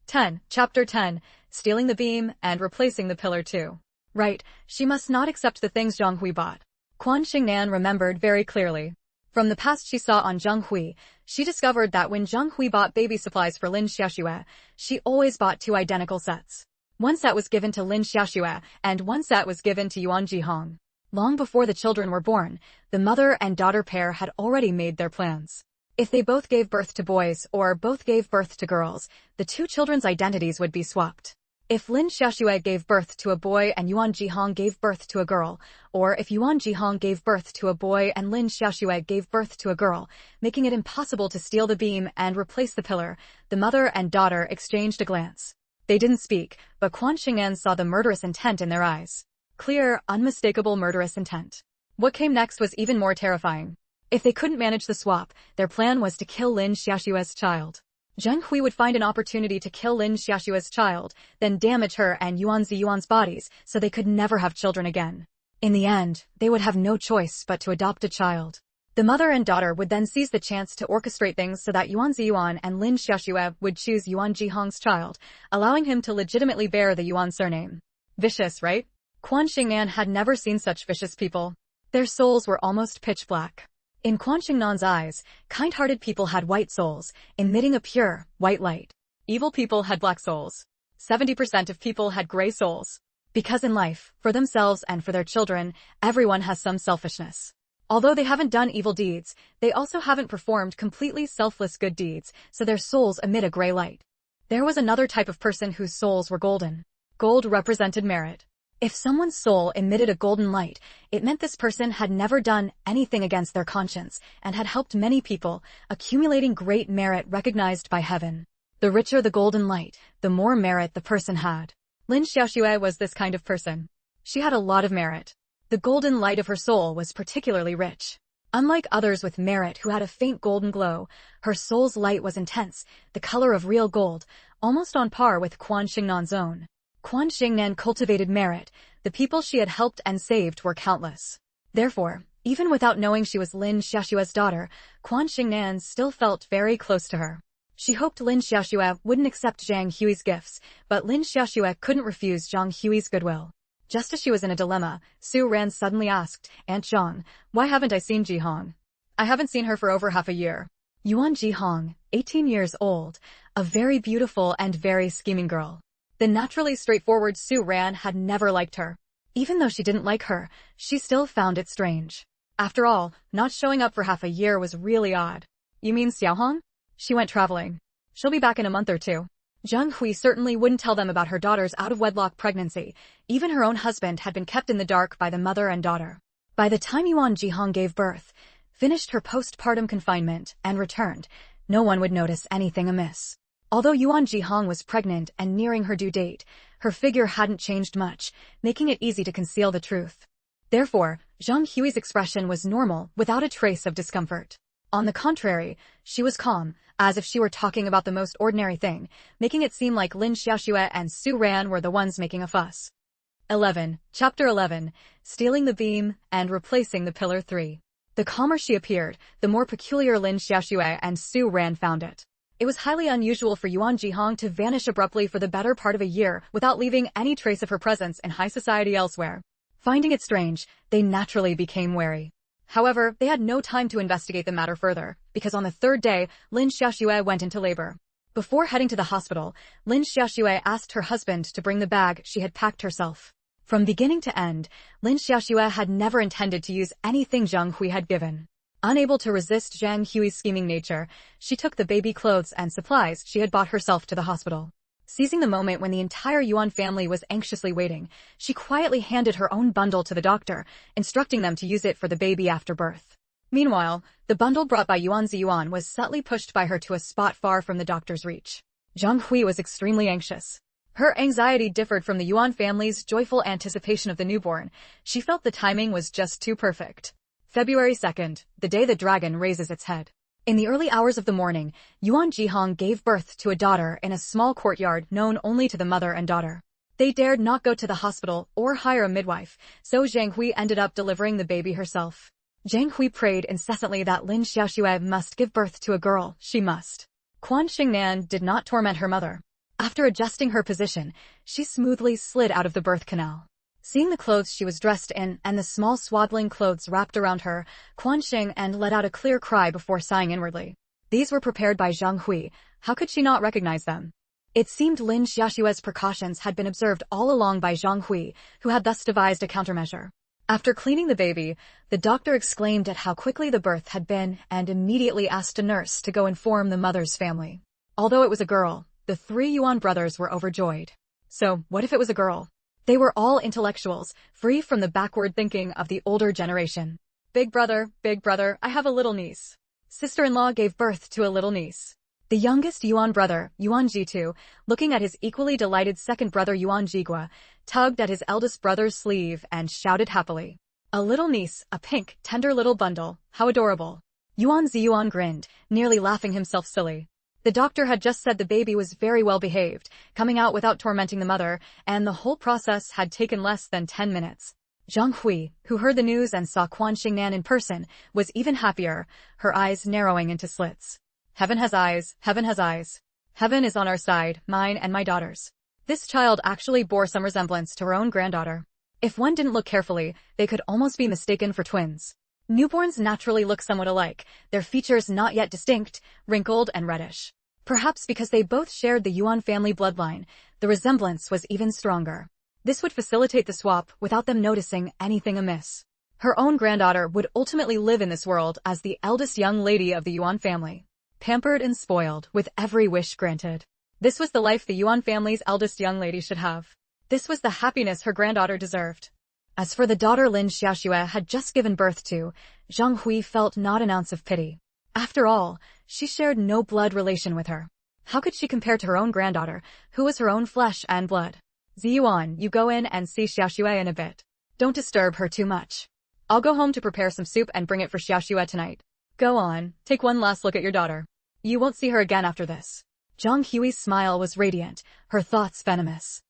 10. Chapter 10. Stealing the Beam and Replacing the Pillar 2. Right, she must not accept the things Zhang Hui bought. Quan Shengnan remembered very clearly. From the past she saw on Zhang Hui, she discovered that when Zhang Hui bought baby supplies for Lin Xiaoxue, she always bought 2 identical sets. One set was given to Lin Xiaoxue, and one set was given to Yuan Jihong. Long before the children were born, the mother and daughter pair had already made their plans. If they both gave birth to boys or both gave birth to girls, the 2 children's identities would be swapped. If Lin Xiaoxue gave birth to a boy and Yuan Jihong gave birth to a girl, or if Yuan Jihong gave birth to a boy and Lin Xiaoxue gave birth to a girl, making it impossible to steal the beam and replace the pillar, the mother and daughter exchanged a glance. They didn't speak, but Quan Shengnan saw the murderous intent in their eyes. Clear, unmistakable murderous intent. What came next was even more terrifying. If they couldn't manage the swap, their plan was to kill Lin Xiaoxue's child. Zheng Hui would find an opportunity to kill Lin Xiaoxue's child, then damage her and Yuan Ziyuan's bodies so they could never have children again. In the end, they would have no choice but to adopt a child. The mother and daughter would then seize the chance to orchestrate things so that Yuan Ziyuan and Lin Xiaoxue would choose Yuan Jihong's child, allowing him to legitimately bear the Yuan surname. Vicious, right? Quan Shengnan had never seen such vicious people. Their souls were almost pitch black. In Quan Shengnan's eyes, kind-hearted people had white souls, emitting a pure, white light. Evil people had black souls. 70% of people had gray souls. Because in life, for themselves and for their children, everyone has some selfishness. Although they haven't done evil deeds, they also haven't performed completely selfless good deeds, so their souls emit a gray light. There was another type of person whose souls were golden. Gold represented merit. If someone's soul emitted a golden light, it meant this person had never done anything against their conscience and had helped many people, accumulating great merit recognized by heaven. The richer the golden light, the more merit the person had. Lin Xiaoxue was this kind of person. She had a lot of merit. The golden light of her soul was particularly rich. Unlike others with merit who had a faint golden glow, her soul's light was intense, the color of real gold, almost on par with Quan Shengnan's own. Quan Shengnan cultivated merit. The people she had helped and saved were countless. Therefore, even without knowing she was Lin Xiaoxue's daughter, Quan Shengnan still felt very close to her. She hoped Lin Xiaoxue wouldn't accept Zhang Hui's gifts, but Lin Xiaoxue couldn't refuse Zhang Hui's goodwill. Just as she was in a dilemma, Su Ran suddenly asked, "Aunt Zhang, why haven't I seen Jihong?" "I haven't seen her for over half a year." Yuan Jihong, 18 years old, a very beautiful and very scheming girl. The naturally straightforward Su Ran had never liked her. Even though she didn't like her, she still found it strange. After all, not showing up for half a year was really odd. "You mean Xiaohong? She went traveling. She'll be back in a month or two." Zhang Hui certainly wouldn't tell them about her daughter's out-of-wedlock pregnancy. Even her own husband had been kept in the dark by the mother and daughter. By the time Yuan Jihong gave birth, finished her postpartum confinement, and returned, no one would notice anything amiss. Although Yuan Jihong was pregnant and nearing her due date, her figure hadn't changed much, making it easy to conceal the truth. Therefore, Zhang Hui's expression was normal, without a trace of discomfort. On the contrary, she was calm, as if she were talking about the most ordinary thing, making it seem like Lin Xiaoxue and Su Ran were the ones making a fuss. 11. Chapter 11. Stealing the Beam and Replacing the Pillar 3. The calmer she appeared, the more peculiar Lin Xiaoxue and Su Ran found it. It was highly unusual for Yuan Jihong to vanish abruptly for the better part of a year without leaving any trace of her presence in high society elsewhere. Finding it strange, they naturally became wary. However, they had no time to investigate the matter further, because on the third day, Lin Xiaoxue went into labor. Before heading to the hospital, Lin Xiaoxue asked her husband to bring the bag she had packed herself. From beginning to end, Lin Xiaoxue had never intended to use anything Zhang Hui had given. Unable to resist Zhang Hui's scheming nature, she took the baby clothes and supplies she had bought herself to the hospital. Seizing the moment when the entire Yuan family was anxiously waiting, she quietly handed her own bundle to the doctor, instructing them to use it for the baby after birth. Meanwhile, the bundle brought by Yuan Ziyuan was subtly pushed by her to a spot far from the doctor's reach. Zhang Hui was extremely anxious. Her anxiety differed from the Yuan family's joyful anticipation of the newborn. She felt the timing was just too perfect. February 2nd, the day the dragon raises its head. In the early hours of the morning, Yuan Jihong gave birth to a daughter in a small courtyard known only to the mother and daughter. They dared not go to the hospital or hire a midwife, so Zhang Hui ended up delivering the baby herself. Zhang Hui prayed incessantly that Lin Xiaoxue must give birth to a girl, she must. Quan Shengnan did not torment her mother. After adjusting her position, she smoothly slid out of the birth canal. Seeing the clothes she was dressed in and the small swaddling clothes wrapped around her, Quan Shengnan let out a clear cry before sighing inwardly. These were prepared by Zhang Hui. How could she not recognize them? It seemed Lin Xiaoxue's precautions had been observed all along by Zhang Hui, who had thus devised a countermeasure. After cleaning the baby, the doctor exclaimed at how quickly the birth had been and immediately asked a nurse to go inform the mother's family. Although it was a girl, the 3 Yuan brothers were overjoyed. So, what if it was a girl? They were all intellectuals, free from the backward thinking of the older generation. Big brother, I have a little niece. Sister-in-law gave birth to a little niece. The youngest Yuan brother, Yuan Jitu, looking at his equally delighted second brother Yuan Jigua, tugged at his eldest brother's sleeve and shouted happily. A little niece, a pink, tender little bundle. How adorable. Yuan Ziyuan grinned, nearly laughing himself silly. The doctor had just said the baby was very well behaved, coming out without tormenting the mother, and the whole process had taken less than 10 minutes. Zhang Hui, who heard the news and saw Quan Shengnan in person, was even happier, her eyes narrowing into slits. Heaven has eyes, heaven has eyes. Heaven is on our side, mine and my daughter's. This child actually bore some resemblance to her own granddaughter. If one didn't look carefully, they could almost be mistaken for twins. Newborns naturally look somewhat alike, their features not yet distinct, wrinkled and reddish. Perhaps because they both shared the Yuan family bloodline, the resemblance was even stronger. This would facilitate the swap without them noticing anything amiss. Her own granddaughter would ultimately live in this world as the eldest young lady of the Yuan family. Pampered and spoiled, with every wish granted. This was the life the Yuan family's eldest young lady should have. This was the happiness her granddaughter deserved. As for the daughter Lin Xiaoxue had just given birth to, Zhang Hui felt not an ounce of pity. After all, she shared no blood relation with her. How could she compare to her own granddaughter, who was her own flesh and blood? Ziyuan, you go in and see Xiaoxue in a bit. Don't disturb her too much. I'll go home to prepare some soup and bring it for Xiaoxue tonight. Go on, take one last look at your daughter. You won't see her again after this. Zhang Hui's smile was radiant, her thoughts venomous.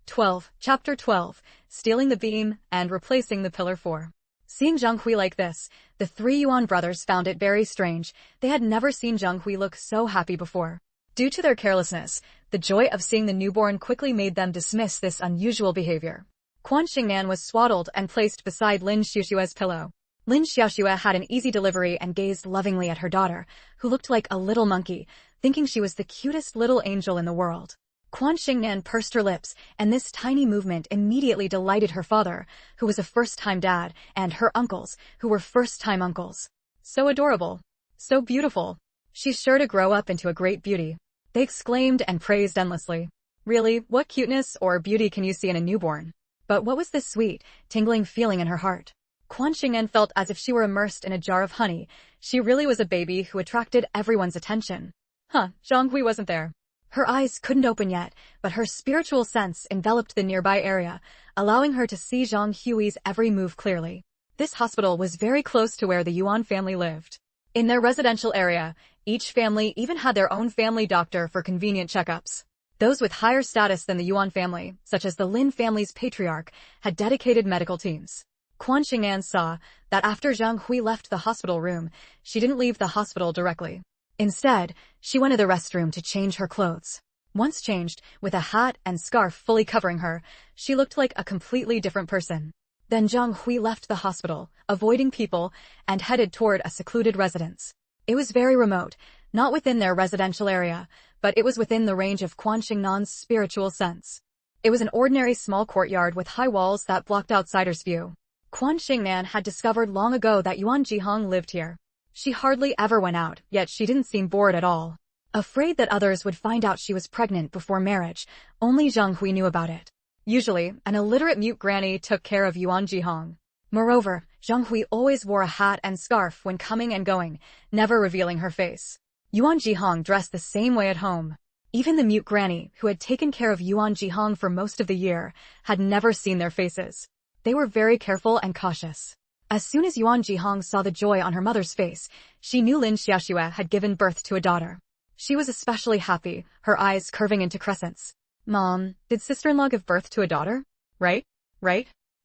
12. Chapter 12. Stealing the beam and replacing the pillar 4. Seeing Zhang Hui like this, the three Yuan brothers found it very strange. They had never seen Zhang Hui look so happy before. Due to their carelessness, the joy of seeing the newborn quickly made them dismiss this unusual behavior. Quan Shengnan was swaddled and placed beside Lin Xiaoxue's pillow. Lin Xiaoxue had an easy delivery and gazed lovingly at her daughter, who looked like a little monkey, thinking she was the cutest little angel in the world. Quan Shengnan pursed her lips, and this tiny movement immediately delighted her father, who was a first-time dad, and her uncles, who were first-time uncles. So adorable. So beautiful. She's sure to grow up into a great beauty. They exclaimed and praised endlessly. Really, what cuteness or beauty can you see in a newborn? But what was this sweet, tingling feeling in her heart? Quan Shengnan felt as if she were immersed in a jar of honey. She really was a baby who attracted everyone's attention. Zhang Hui wasn't there. Her eyes couldn't open yet, but her spiritual sense enveloped the nearby area, allowing her to see Zhang Hui's every move clearly. This hospital was very close to where the Yuan family lived. In their residential area, each family even had their own family doctor for convenient checkups. Those with higher status than the Yuan family, such as the Lin family's patriarch, had dedicated medical teams. Quan Shengnan saw that after Zhang Hui left the hospital room, she didn't leave the hospital directly. Instead, she went to the restroom to change her clothes. Once changed, with a hat and scarf fully covering her, she looked like a completely different person. Then Zhang Hui left the hospital, avoiding people, and headed toward a secluded residence. It was very remote, not within their residential area, but it was within the range of Quan Shengnan's spiritual sense. It was an ordinary small courtyard with high walls that blocked outsiders' view. Quan Shengnan had discovered long ago that Yuan Jihong lived here. She hardly ever went out, yet she didn't seem bored at all. Afraid that others would find out she was pregnant before marriage, only Zhang Hui knew about it. Usually, an illiterate mute granny took care of Yuan Jihong. Moreover, Zhang Hui always wore a hat and scarf when coming and going, never revealing her face. Yuan Jihong dressed the same way at home. Even the mute granny, who had taken care of Yuan Jihong for most of the year, had never seen their faces. They were very careful and cautious. As soon as Yuan Jihong saw the joy on her mother's face, she knew Lin Xiaoxue had given birth to a daughter. She was especially happy, her eyes curving into crescents. Mom, did sister-in-law give birth to a daughter? Right?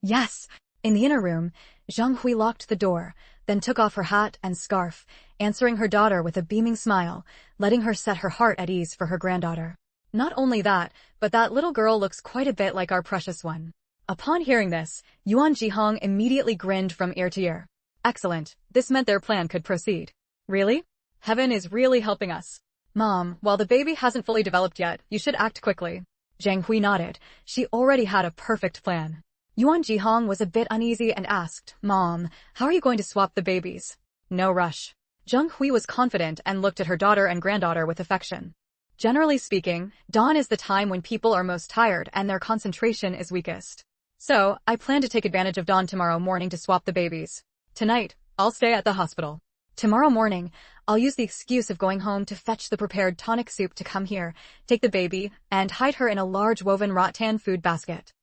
Yes. In the inner room, Zhang Hui locked the door, then took off her hat and scarf, answering her daughter with a beaming smile, letting her set her heart at ease for her granddaughter. Not only that, but that little girl looks quite a bit like our precious one. Upon hearing this, Yuan Jihong immediately grinned from ear to ear. Excellent, this meant their plan could proceed. Really? Heaven is really helping us. Mom, while the baby hasn't fully developed yet, you should act quickly. Zhang Hui nodded. She already had a perfect plan. Yuan Jihong was a bit uneasy and asked, Mom, how are you going to swap the babies? No rush. Zhang Hui was confident and looked at her daughter and granddaughter with affection. Generally speaking, dawn is the time when people are most tired and their concentration is weakest. So, I plan to take advantage of dawn tomorrow morning to swap the babies. Tonight, I'll stay at the hospital. Tomorrow morning, I'll use the excuse of going home to fetch the prepared tonic soup to come here, take the baby, and hide her in a large woven rattan food basket.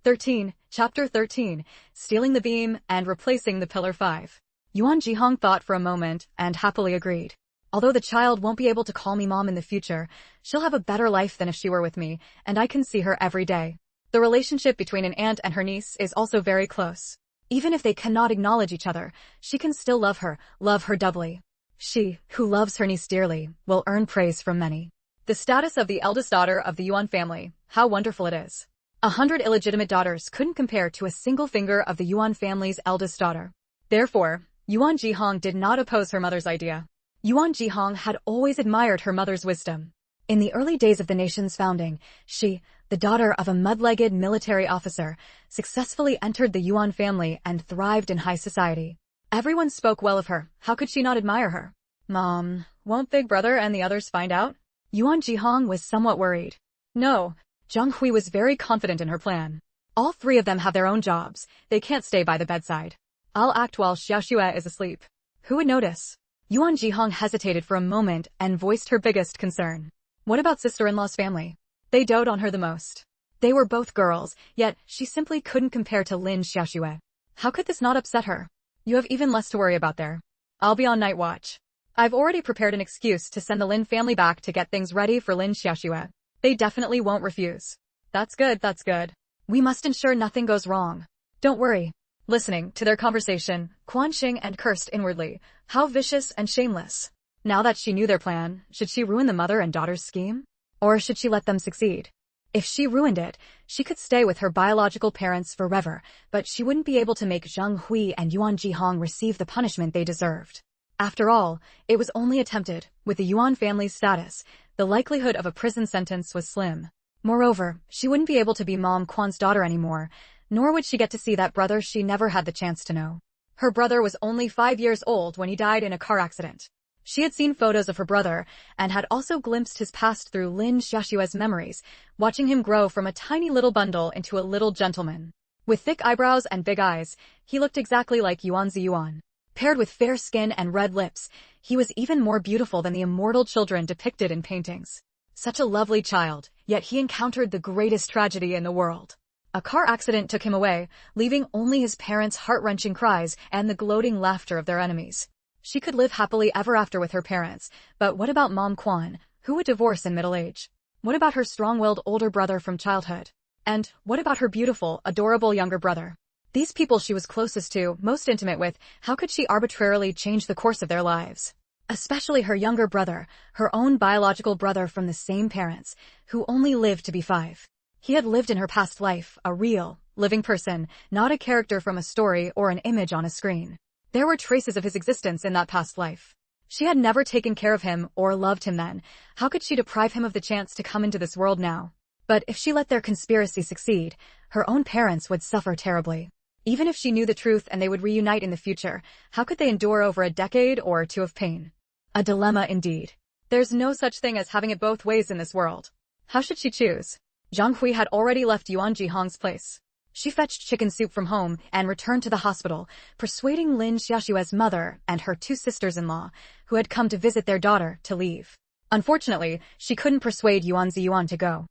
13. Chapter 13, Stealing the Beam and Replacing the Pillar 5. Yuan Jihong thought for a moment and happily agreed. Although the child won't be able to call me mom in the future, she'll have a better life than if she were with me, and I can see her every day. The relationship between an aunt and her niece is also very close. Even if they cannot acknowledge each other, she can still love her doubly. She, who loves her niece dearly, will earn praise from many. The status of the eldest daughter of the Yuan family, how wonderful it is. 100 illegitimate daughters couldn't compare to a single finger of the Yuan family's eldest daughter. Therefore, Yuan Jihong did not oppose her mother's idea. Yuan Jihong had always admired her mother's wisdom. In the early days of the nation's founding, she, the daughter of a mud-legged military officer, successfully entered the Yuan family and thrived in high society. Everyone spoke well of her. How could she not admire her? Mom, won't Big Brother and the others find out? Yuan Jihong was somewhat worried. No, Zhang Hui was very confident in her plan. All three of them have their own jobs. They can't stay by the bedside. I'll act while Xiaoxue is asleep. Who would notice? Yuan Jihong hesitated for a moment and voiced her biggest concern. What about sister-in-law's family? They dote on her the most. They were both girls, yet she simply couldn't compare to Lin Xiaoxue. How could this not upset her? You have even less to worry about there. I'll be on night watch. I've already prepared an excuse to send the Lin family back to get things ready for Lin Xiaoxue. They definitely won't refuse. That's good, that's good. We must ensure nothing goes wrong. Don't worry. Listening to their conversation, Quan Shengnan cursed inwardly. How vicious and shameless. Now that she knew their plan, should she ruin the mother and daughter's scheme? Or should she let them succeed? If she ruined it, she could stay with her biological parents forever, but she wouldn't be able to make Zhang Hui and Yuan Jihong receive the punishment they deserved. After all, it was only attempted. With the Yuan family's status, the likelihood of a prison sentence was slim. Moreover, she wouldn't be able to be Mom Quan's daughter anymore, nor would she get to see that brother she never had the chance to know. Her brother was only 5 years old when he died in a car accident. She had seen photos of her brother and had also glimpsed his past through Lin Xiaoxue's memories, watching him grow from a tiny little bundle into a little gentleman. With thick eyebrows and big eyes, he looked exactly like Yuan Ziyuan. Paired with fair skin and red lips, he was even more beautiful than the immortal children depicted in paintings. Such a lovely child, yet he encountered the greatest tragedy in the world. A car accident took him away, leaving only his parents' heart-wrenching cries and the gloating laughter of their enemies. She could live happily ever after with her parents, but what about Mom Quan, who would divorce in middle age? What about her strong-willed older brother from childhood? And what about her beautiful, adorable younger brother? These people she was closest to, most intimate with, how could she arbitrarily change the course of their lives? Especially her younger brother, her own biological brother from the same parents, who only lived to be 5. He had lived in her past life, a real, living person, not a character from a story or an image on a screen. There were traces of his existence in that past life. She had never taken care of him or loved him then. How could she deprive him of the chance to come into this world now? But if she let their conspiracy succeed, her own parents would suffer terribly. Even if she knew the truth and they would reunite in the future, how could they endure over a decade or two of pain? A dilemma indeed. There's no such thing as having it both ways in this world. How should she choose? Zhang Hui had already left Yuan Jihong's place. She fetched chicken soup from home and returned to the hospital, persuading Lin Xiaoxue's mother and her 2 sisters-in-law, who had come to visit their daughter, to leave. Unfortunately, she couldn't persuade Yuan Ziyuan to go.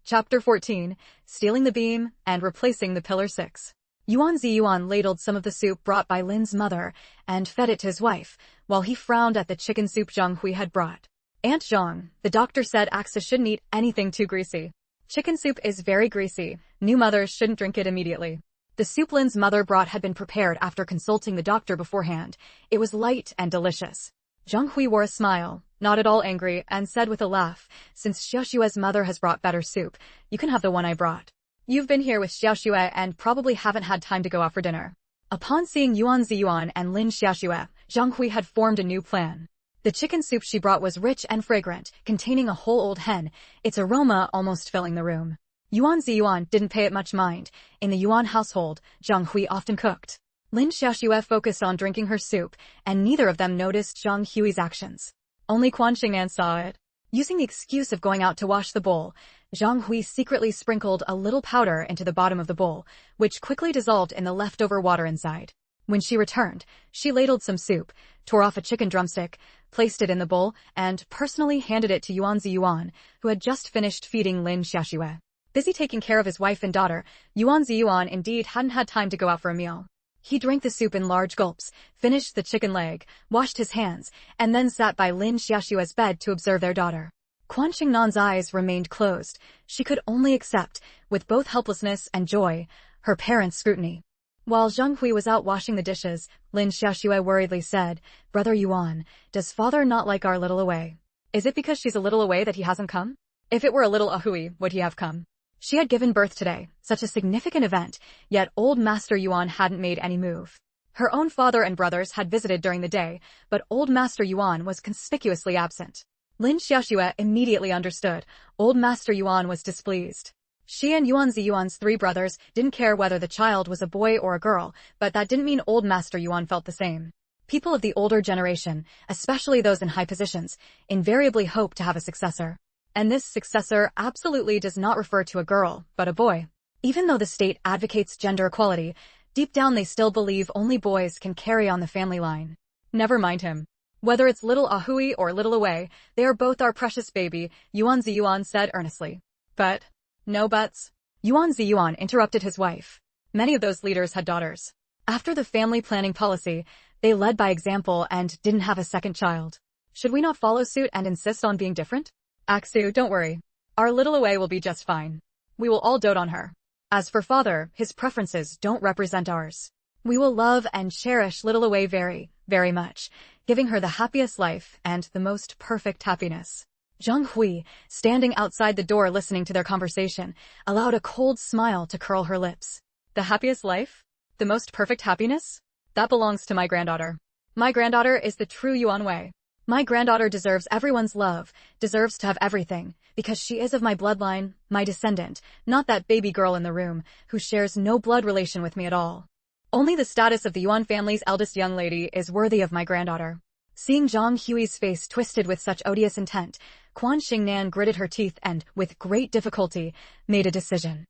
Chapter 14, Stealing the Beam and Replacing the Pillar 6. Yuan Ziyuan ladled some of the soup brought by Lin's mother and fed it to his wife, while he frowned at the chicken soup Zhang Hui had brought. Aunt Zhang, the doctor said Axa shouldn't eat anything too greasy. Chicken soup is very greasy. New mothers shouldn't drink it immediately. The soup Lin's mother brought had been prepared after consulting the doctor beforehand. It was light and delicious. Zhang Hui wore a smile, not at all angry, and said with a laugh, "Since Xiaoxue's mother has brought better soup, you can have the one I brought. You've been here with Xiaoxue and probably haven't had time to go out for dinner." Upon seeing Yuan Ziyuan and Lin Xiaoxue, Zhang Hui had formed a new plan. The chicken soup she brought was rich and fragrant, containing a whole old hen, its aroma almost filling the room. Yuan Ziyuan didn't pay it much mind. In the Yuan household, Zhang Hui often cooked. Lin Xiaoxue focused on drinking her soup, and neither of them noticed Zhang Hui's actions. Only Quan Shengnan saw it. Using the excuse of going out to wash the bowl, Zhang Hui secretly sprinkled a little powder into the bottom of the bowl, which quickly dissolved in the leftover water inside. When she returned, she ladled some soup, tore off a chicken drumstick, placed it in the bowl, and personally handed it to Yuan Ziyuan, who had just finished feeding Lin Xiaoxue. Busy taking care of his wife and daughter, Yuan Ziyuan indeed hadn't had time to go out for a meal. He drank the soup in large gulps, finished the chicken leg, washed his hands, and then sat by Lin Xiaoxue's bed to observe their daughter. Quan Shengnan's eyes remained closed. She could only accept, with both helplessness and joy, her parents' scrutiny. While Zheng Hui was out washing the dishes, Lin Xiaoxue worriedly said, "Brother Yuan, does father not like our little away? Is it because she's a little away that he hasn't come? If it were a little Ahui, would he have come?" She had given birth today, such a significant event, yet old Master Yuan hadn't made any move. Her own father and brothers had visited during the day, but old Master Yuan was conspicuously absent. Lin Xiaoxue immediately understood. Old Master Yuan was displeased. She and Yuan Ziyuan's 3 brothers didn't care whether the child was a boy or a girl, but that didn't mean old Master Yuan felt the same. People of the older generation, especially those in high positions, invariably hope to have a successor. And this successor absolutely does not refer to a girl, but a boy. Even though the state advocates gender equality, deep down they still believe only boys can carry on the family line. Never mind him. Whether it's little Ahui or little Away, they are both our precious baby, Yuan Ziyuan said earnestly. But, no buts. Yuan Ziyuan interrupted his wife. Many of those leaders had daughters. After the family planning policy, they led by example and didn't have a second child. Should we not follow suit and insist on being different? Aksu, don't worry. Our little Away will be just fine. We will all dote on her. As for father, his preferences don't represent ours. We will love and cherish little Away very, very much, giving her the happiest life and the most perfect happiness. Zheng Hui, standing outside the door listening to their conversation, allowed a cold smile to curl her lips. The happiest life? The most perfect happiness? That belongs to my granddaughter. My granddaughter is the true Yuan Wei. My granddaughter deserves everyone's love, deserves to have everything, because she is of my bloodline, my descendant, not that baby girl in the room, who shares no blood relation with me at all. Only the status of the Yuan family's eldest young lady is worthy of my granddaughter. Seeing Zhang Hui's face twisted with such odious intent, Quan Shengnan gritted her teeth and, with great difficulty, made a decision.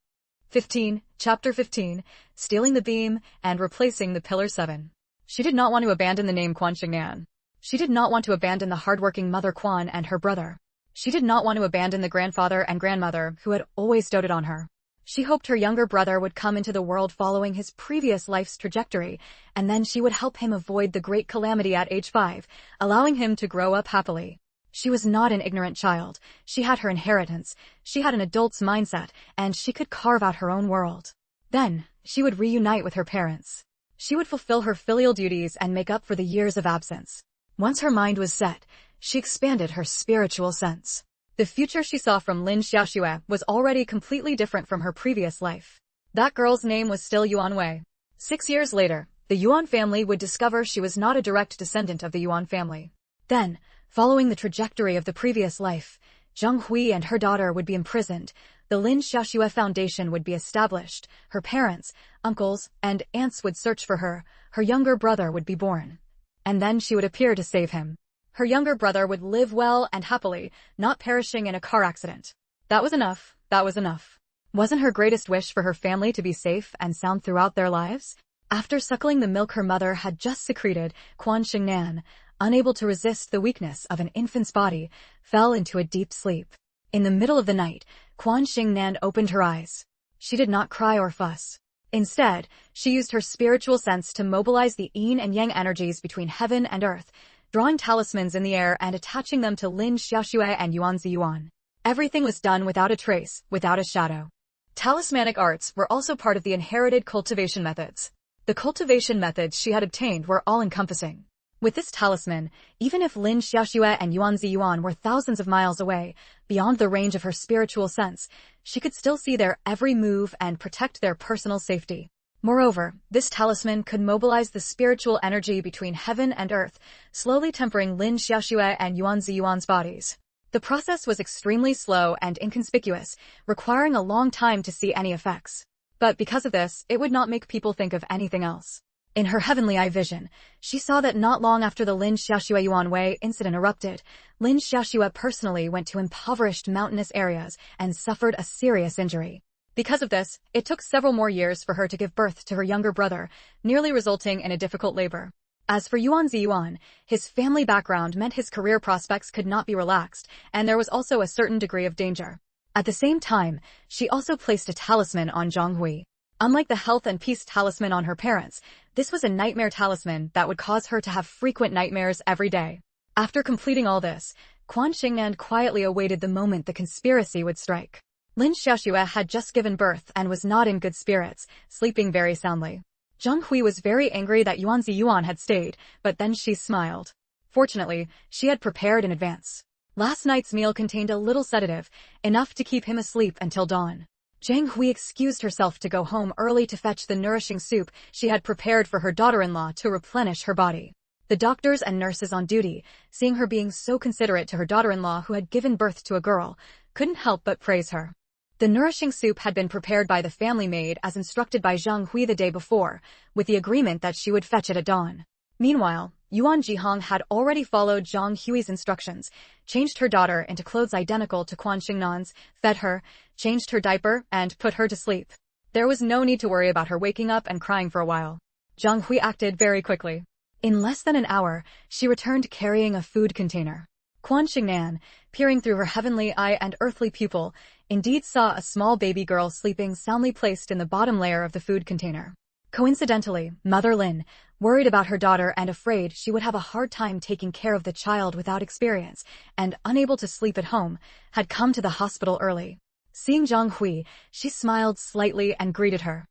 15. Chapter 15. Stealing the beam and replacing the Pillar 7. She did not want to abandon the name Quan Shengnan. She did not want to abandon the hardworking mother Quan and her brother. She did not want to abandon the grandfather and grandmother who had always doted on her. She hoped her younger brother would come into the world following his previous life's trajectory, and then she would help him avoid the great calamity at age 5, allowing him to grow up happily. She was not an ignorant child. She had her inheritance. She had an adult's mindset, and she could carve out her own world. Then, she would reunite with her parents. She would fulfill her filial duties and make up for the years of absence. Once her mind was set, she expanded her spiritual sense. The future she saw from Lin Xiaoxue was already completely different from her previous life. That girl's name was still Yuan Wei. 6 years later, the Yuan family would discover she was not a direct descendant of the Yuan family. Then, following the trajectory of the previous life, Zheng Hui and her daughter would be imprisoned, the Lin Xiaoxue Foundation would be established, her parents, uncles, and aunts would search for her, her younger brother would be born. And then she would appear to save him. Her younger brother would live well and happily, not perishing in a car accident. That was enough. That was enough. Wasn't her greatest wish for her family to be safe and sound throughout their lives? After suckling the milk her mother had just secreted, Quan Shengnan, unable to resist the weakness of an infant's body, fell into a deep sleep. In the middle of the night, Quan Shengnan opened her eyes. She did not cry or fuss. Instead, she used her spiritual sense to mobilize the yin and yang energies between heaven and earth, drawing talismans in the air and attaching them to Lin Xiaoxue and Yuan Ziyuan. Everything was done without a trace, without a shadow. Talismanic arts were also part of the inherited cultivation methods. The cultivation methods she had obtained were all-encompassing. With this talisman, even if Lin Xiaoxue and Yuan Ziyuan were thousands of miles away, beyond the range of her spiritual sense, she could still see their every move and protect their personal safety. Moreover, this talisman could mobilize the spiritual energy between heaven and earth, slowly tempering Lin Xiaoxue and Yuan Ziyuan's bodies. The process was extremely slow and inconspicuous, requiring a long time to see any effects. But because of this, it would not make people think of anything else. In her heavenly eye vision, she saw that not long after the Lin Xiaoxue Yuan Wei incident erupted, Lin Xiaoxue personally went to impoverished mountainous areas and suffered a serious injury. Because of this, it took several more years for her to give birth to her younger brother, nearly resulting in a difficult labor. As for Yuan Ziyuan, his family background meant his career prospects could not be relaxed, and there was also a certain degree of danger. At the same time, she also placed a talisman on Zhang Hui. Unlike the health and peace talisman on her parents, this was a nightmare talisman that would cause her to have frequent nightmares every day. After completing all this, Quan Shengnan quietly awaited the moment the conspiracy would strike. Lin Xiaoxue had just given birth and was not in good spirits, sleeping very soundly. Zhang Hui was very angry that Yuan Ziyuan had stayed, but then she smiled. Fortunately, she had prepared in advance. Last night's meal contained a little sedative, enough to keep him asleep until dawn. Zhang Hui excused herself to go home early to fetch the nourishing soup she had prepared for her daughter-in-law to replenish her body. The doctors and nurses on duty, seeing her being so considerate to her daughter-in-law who had given birth to a girl, couldn't help but praise her. The nourishing soup had been prepared by the family maid as instructed by Zhang Hui the day before, with the agreement that she would fetch it at dawn. Meanwhile, Yuan Jihong had already followed Zhang Hui's instructions, changed her daughter into clothes identical to Quan Shengnan's, fed her, changed her diaper, and put her to sleep. There was no need to worry about her waking up and crying for a while. Zhang Hui acted very quickly. In less than an hour, she returned carrying a food container. Quan Shengnan, peering through her heavenly eye and earthly pupil, indeed saw a small baby girl sleeping soundly placed in the bottom layer of the food container. Coincidentally, Mother Lin, worried about her daughter and afraid she would have a hard time taking care of the child without experience and unable to sleep at home, had come to the hospital early. Seeing Zhang Hui, she smiled slightly and greeted her.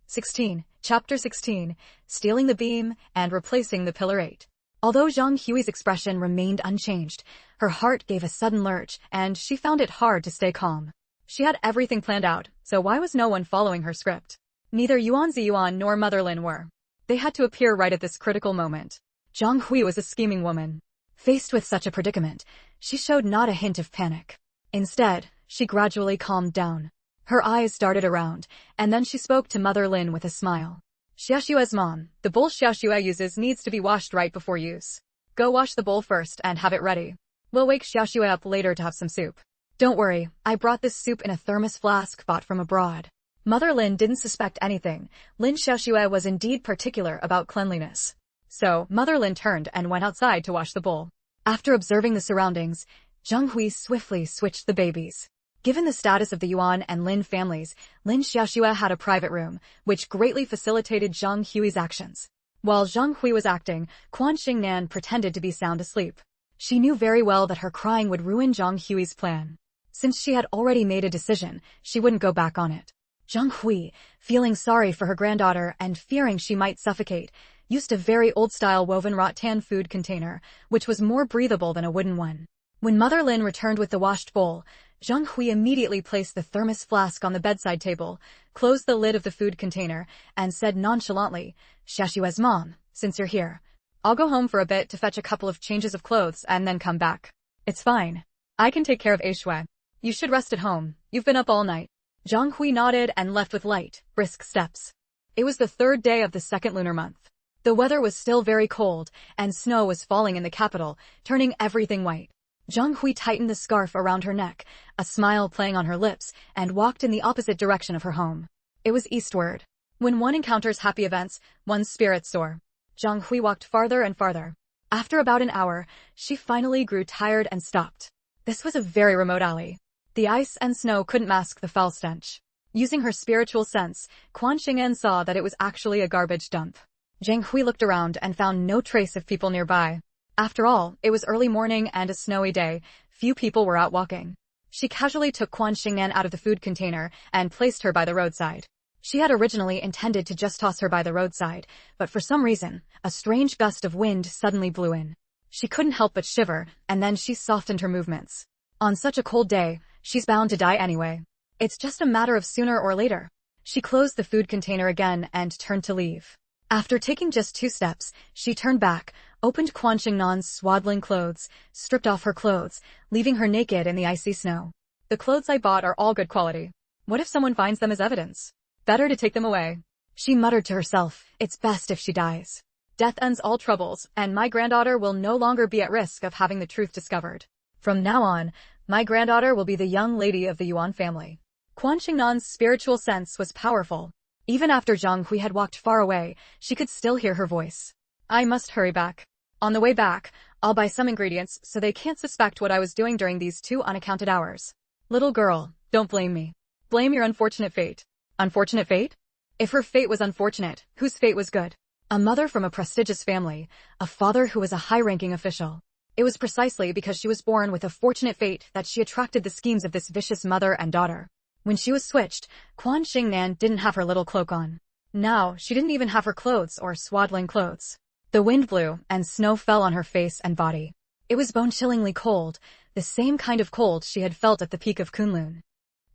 16. Chapter 16. Stealing the beam and replacing the Pillar 8. Although Zhang Hui's expression remained unchanged, her heart gave a sudden lurch and she found it hard to stay calm. She had everything planned out, so why was no one following her script? Neither Yuan Ziyuan nor Mother Lin were. They had to appear right at this critical moment. Zhang Hui was a scheming woman. Faced with such a predicament, she showed not a hint of panic. Instead, she gradually calmed down. Her eyes darted around, and then she spoke to Mother Lin with a smile. Xiaoxue's mom, the bowl Xiaoxue uses needs to be washed right before use. Go wash the bowl first and have it ready. We'll wake Xiaoxue up later to have some soup. Don't worry, I brought this soup in a thermos flask bought from abroad. Mother Lin didn't suspect anything. Lin Xiaoxue was indeed particular about cleanliness. So, Mother Lin turned and went outside to wash the bowl. After observing the surroundings, Zhang Hui swiftly switched the babies. Given the status of the Yuan and Lin families, Lin Xiaoxue had a private room, which greatly facilitated Zhang Hui's actions. While Zhang Hui was acting, Quan Shengnan pretended to be sound asleep. She knew very well that her crying would ruin Zhang Hui's plan. Since she had already made a decision, she wouldn't go back on it. Zhang Hui, feeling sorry for her granddaughter and fearing she might suffocate, used a very old-style woven rattan food container, which was more breathable than a wooden one. When Mother Lin returned with the washed bowl, Zhang Hui immediately placed the thermos flask on the bedside table, closed the lid of the food container, and said nonchalantly, "Xiaoxue's mom, since you're here, I'll go home for a bit to fetch a couple of changes of clothes and then come back. It's fine. I can take care of Aishui. You should rest at home. You've been up all night." Zhang Hui nodded and left with light, brisk steps. It was the third day of the second lunar month. The weather was still very cold, and snow was falling in the capital, turning everything white. Zhang Hui tightened the scarf around her neck, a smile playing on her lips, and walked in the opposite direction of her home. It was eastward. When one encounters happy events, one's spirits soar. Zhang Hui walked farther and farther. After about an hour, she finally grew tired and stopped. This was a very remote alley. The ice and snow couldn't mask the foul stench. Using her spiritual sense, Quan Shengnan saw that it was actually a garbage dump. Zhang Hui looked around and found no trace of people nearby. After all, it was early morning and a snowy day. Few people were out walking. She casually took Quan Shengnan out of the food container and placed her by the roadside. She had originally intended to just toss her by the roadside, but for some reason, a strange gust of wind suddenly blew in. She couldn't help but shiver, and then she softened her movements. On such a cold day, she's bound to die anyway. It's just a matter of sooner or later. She closed the food container again and turned to leave. After taking just 2 steps, she turned back, opened Quan Shengnan's swaddling clothes, stripped off her clothes, leaving her naked in the icy snow. The clothes I bought are all good quality. What if someone finds them as evidence? Better to take them away. She muttered to herself, it's best if she dies. Death ends all troubles, and my granddaughter will no longer be at risk of having the truth discovered. From now on, my granddaughter will be the young lady of the Yuan family. Quan Shengnan's spiritual sense was powerful. Even after Zhang Hui had walked far away, she could still hear her voice. I must hurry back. On the way back, I'll buy some ingredients so they can't suspect what I was doing during these 2 unaccounted hours. Little girl, Don't blame me. Blame your unfortunate fate. Unfortunate fate? If her fate was unfortunate, whose fate was good? A mother from a prestigious family, a father who was a high-ranking official. It was precisely because she was born with a fortunate fate that she attracted the schemes of this vicious mother and daughter. When she was switched, Quan Shengnan didn't have her little cloak on. Now, she didn't even have her clothes or swaddling clothes. The wind blew, and snow fell on her face and body. It was bone-chillingly cold, the same kind of cold she had felt at the peak of Kunlun.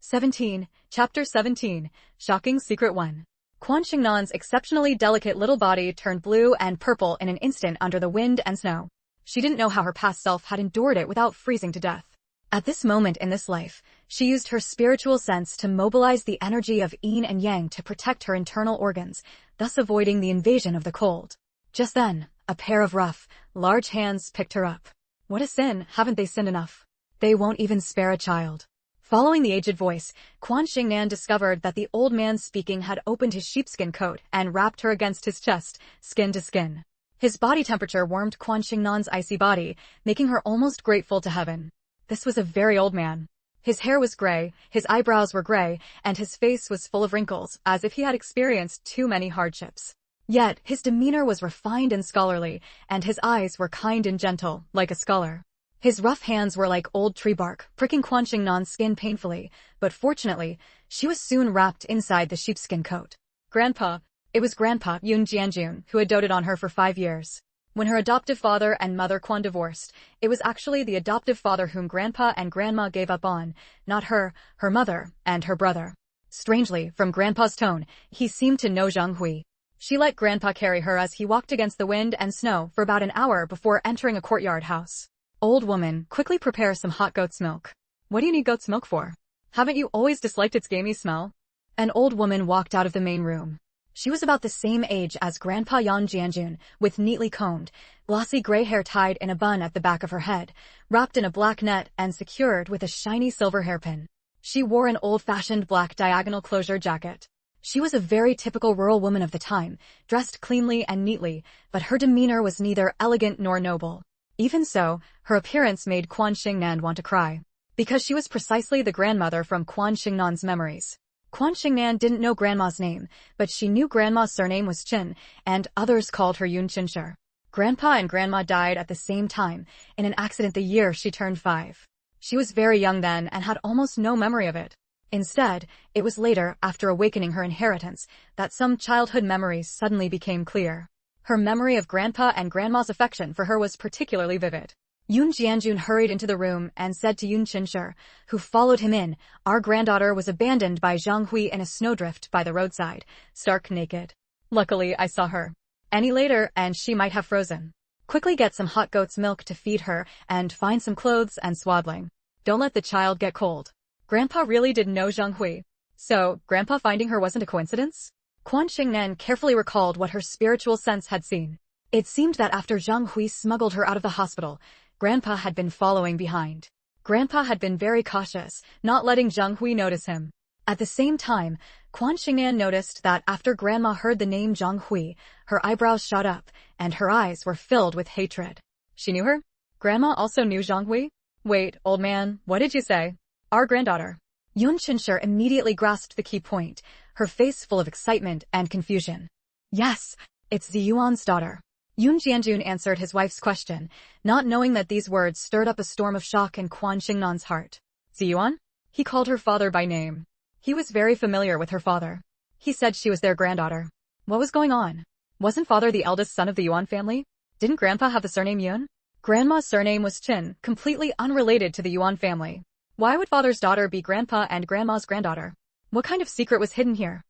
17. Chapter 17. Shocking Secret 1. Quan Shengnan's exceptionally delicate little body turned blue and purple in an instant under the wind and snow. She didn't know how her past self had endured it without freezing to death. At this moment in this life, she used her spiritual sense to mobilize the energy of yin and yang to protect her internal organs, thus avoiding the invasion of the cold. Just then, a pair of rough, large hands picked her up. What a sin, haven't they sinned enough? They won't even spare a child. Following the aged voice, Quan Shengnan discovered that the old man speaking had opened his sheepskin coat and wrapped her against his chest, skin to skin. His body temperature warmed Quan Shengnan's icy body, making her almost grateful to heaven. This was a very old man. His hair was gray, his eyebrows were gray, and his face was full of wrinkles, as if he had experienced too many hardships. Yet, his demeanor was refined and scholarly, and his eyes were kind and gentle, like a scholar. His rough hands were like old tree bark, pricking Quan Shengnan's skin painfully, but fortunately, she was soon wrapped inside the sheepskin coat. Grandpa. It was Grandpa Yun Jianjun who had doted on her for 5 years. When her adoptive father and mother Quan divorced, it was actually the adoptive father whom Grandpa and Grandma gave up on, not her, her mother, and her brother. Strangely, from Grandpa's tone, he seemed to know Zhang Hui. She let Grandpa carry her as he walked against the wind and snow for about an hour before entering a courtyard house. Old woman, quickly prepare some hot goat's milk. What do you need goat's milk for? Haven't you always disliked its gamey smell? An old woman walked out of the main room. She was about the same age as Grandpa Yan Jianjun, with neatly combed, glossy gray hair tied in a bun at the back of her head, wrapped in a black net and secured with a shiny silver hairpin. She wore an old-fashioned black diagonal closure jacket. She was a very typical rural woman of the time, dressed cleanly and neatly, but her demeanor was neither elegant nor noble. Even so, her appearance made Quan Shengnan want to cry. Because she was precisely the grandmother from Quan Shengnan's memories. Quan Shengnan didn't know Grandma's name, but she knew Grandma's surname was Qin, and others called her Yun Qinsher. Grandpa and Grandma died at the same time, in an accident the year she turned 5. She was very young then and had almost no memory of it. Instead, it was later, after awakening her inheritance, that some childhood memories suddenly became clear. Her memory of Grandpa and Grandma's affection for her was particularly vivid. Yun Jianjun hurried into the room and said to Yun Qinsher, who followed him in, "Our granddaughter was abandoned by Zhang Hui in a snowdrift by the roadside, stark naked. Luckily, I saw her. Any later, and she might have frozen. Quickly get some hot goat's milk to feed her, and find some clothes and swaddling. Don't let the child get cold." Grandpa really did know Zhang Hui. So, Grandpa finding her wasn't a coincidence? Quan Shengnan carefully recalled what her spiritual sense had seen. It seemed that after Zhang Hui smuggled her out of the hospital, Grandpa had been following behind. Grandpa had been very cautious, not letting Zhang Hui notice him. At the same time, Quan Shengnan noticed that after Grandma heard the name Zhang Hui, her eyebrows shot up, and her eyes were filled with hatred. She knew her? Grandma also knew Zhang Hui? Wait, old man, what did you say? Our granddaughter. Yun Qinsher immediately grasped the key point, her face full of excitement and confusion. Yes, it's Ziyuan's daughter. Yun Jianjun answered his wife's question, not knowing that these words stirred up a storm of shock in Quan Shengnan's heart. Ziyuan? He called her father by name. He was very familiar with her father. He said she was their granddaughter. What was going on? Wasn't father the eldest son of the Yuan family? Didn't Grandpa have the surname Yun? Grandma's surname was Qin, completely unrelated to the Yuan family. Why would father's daughter be Grandpa and Grandma's granddaughter? What kind of secret was hidden here?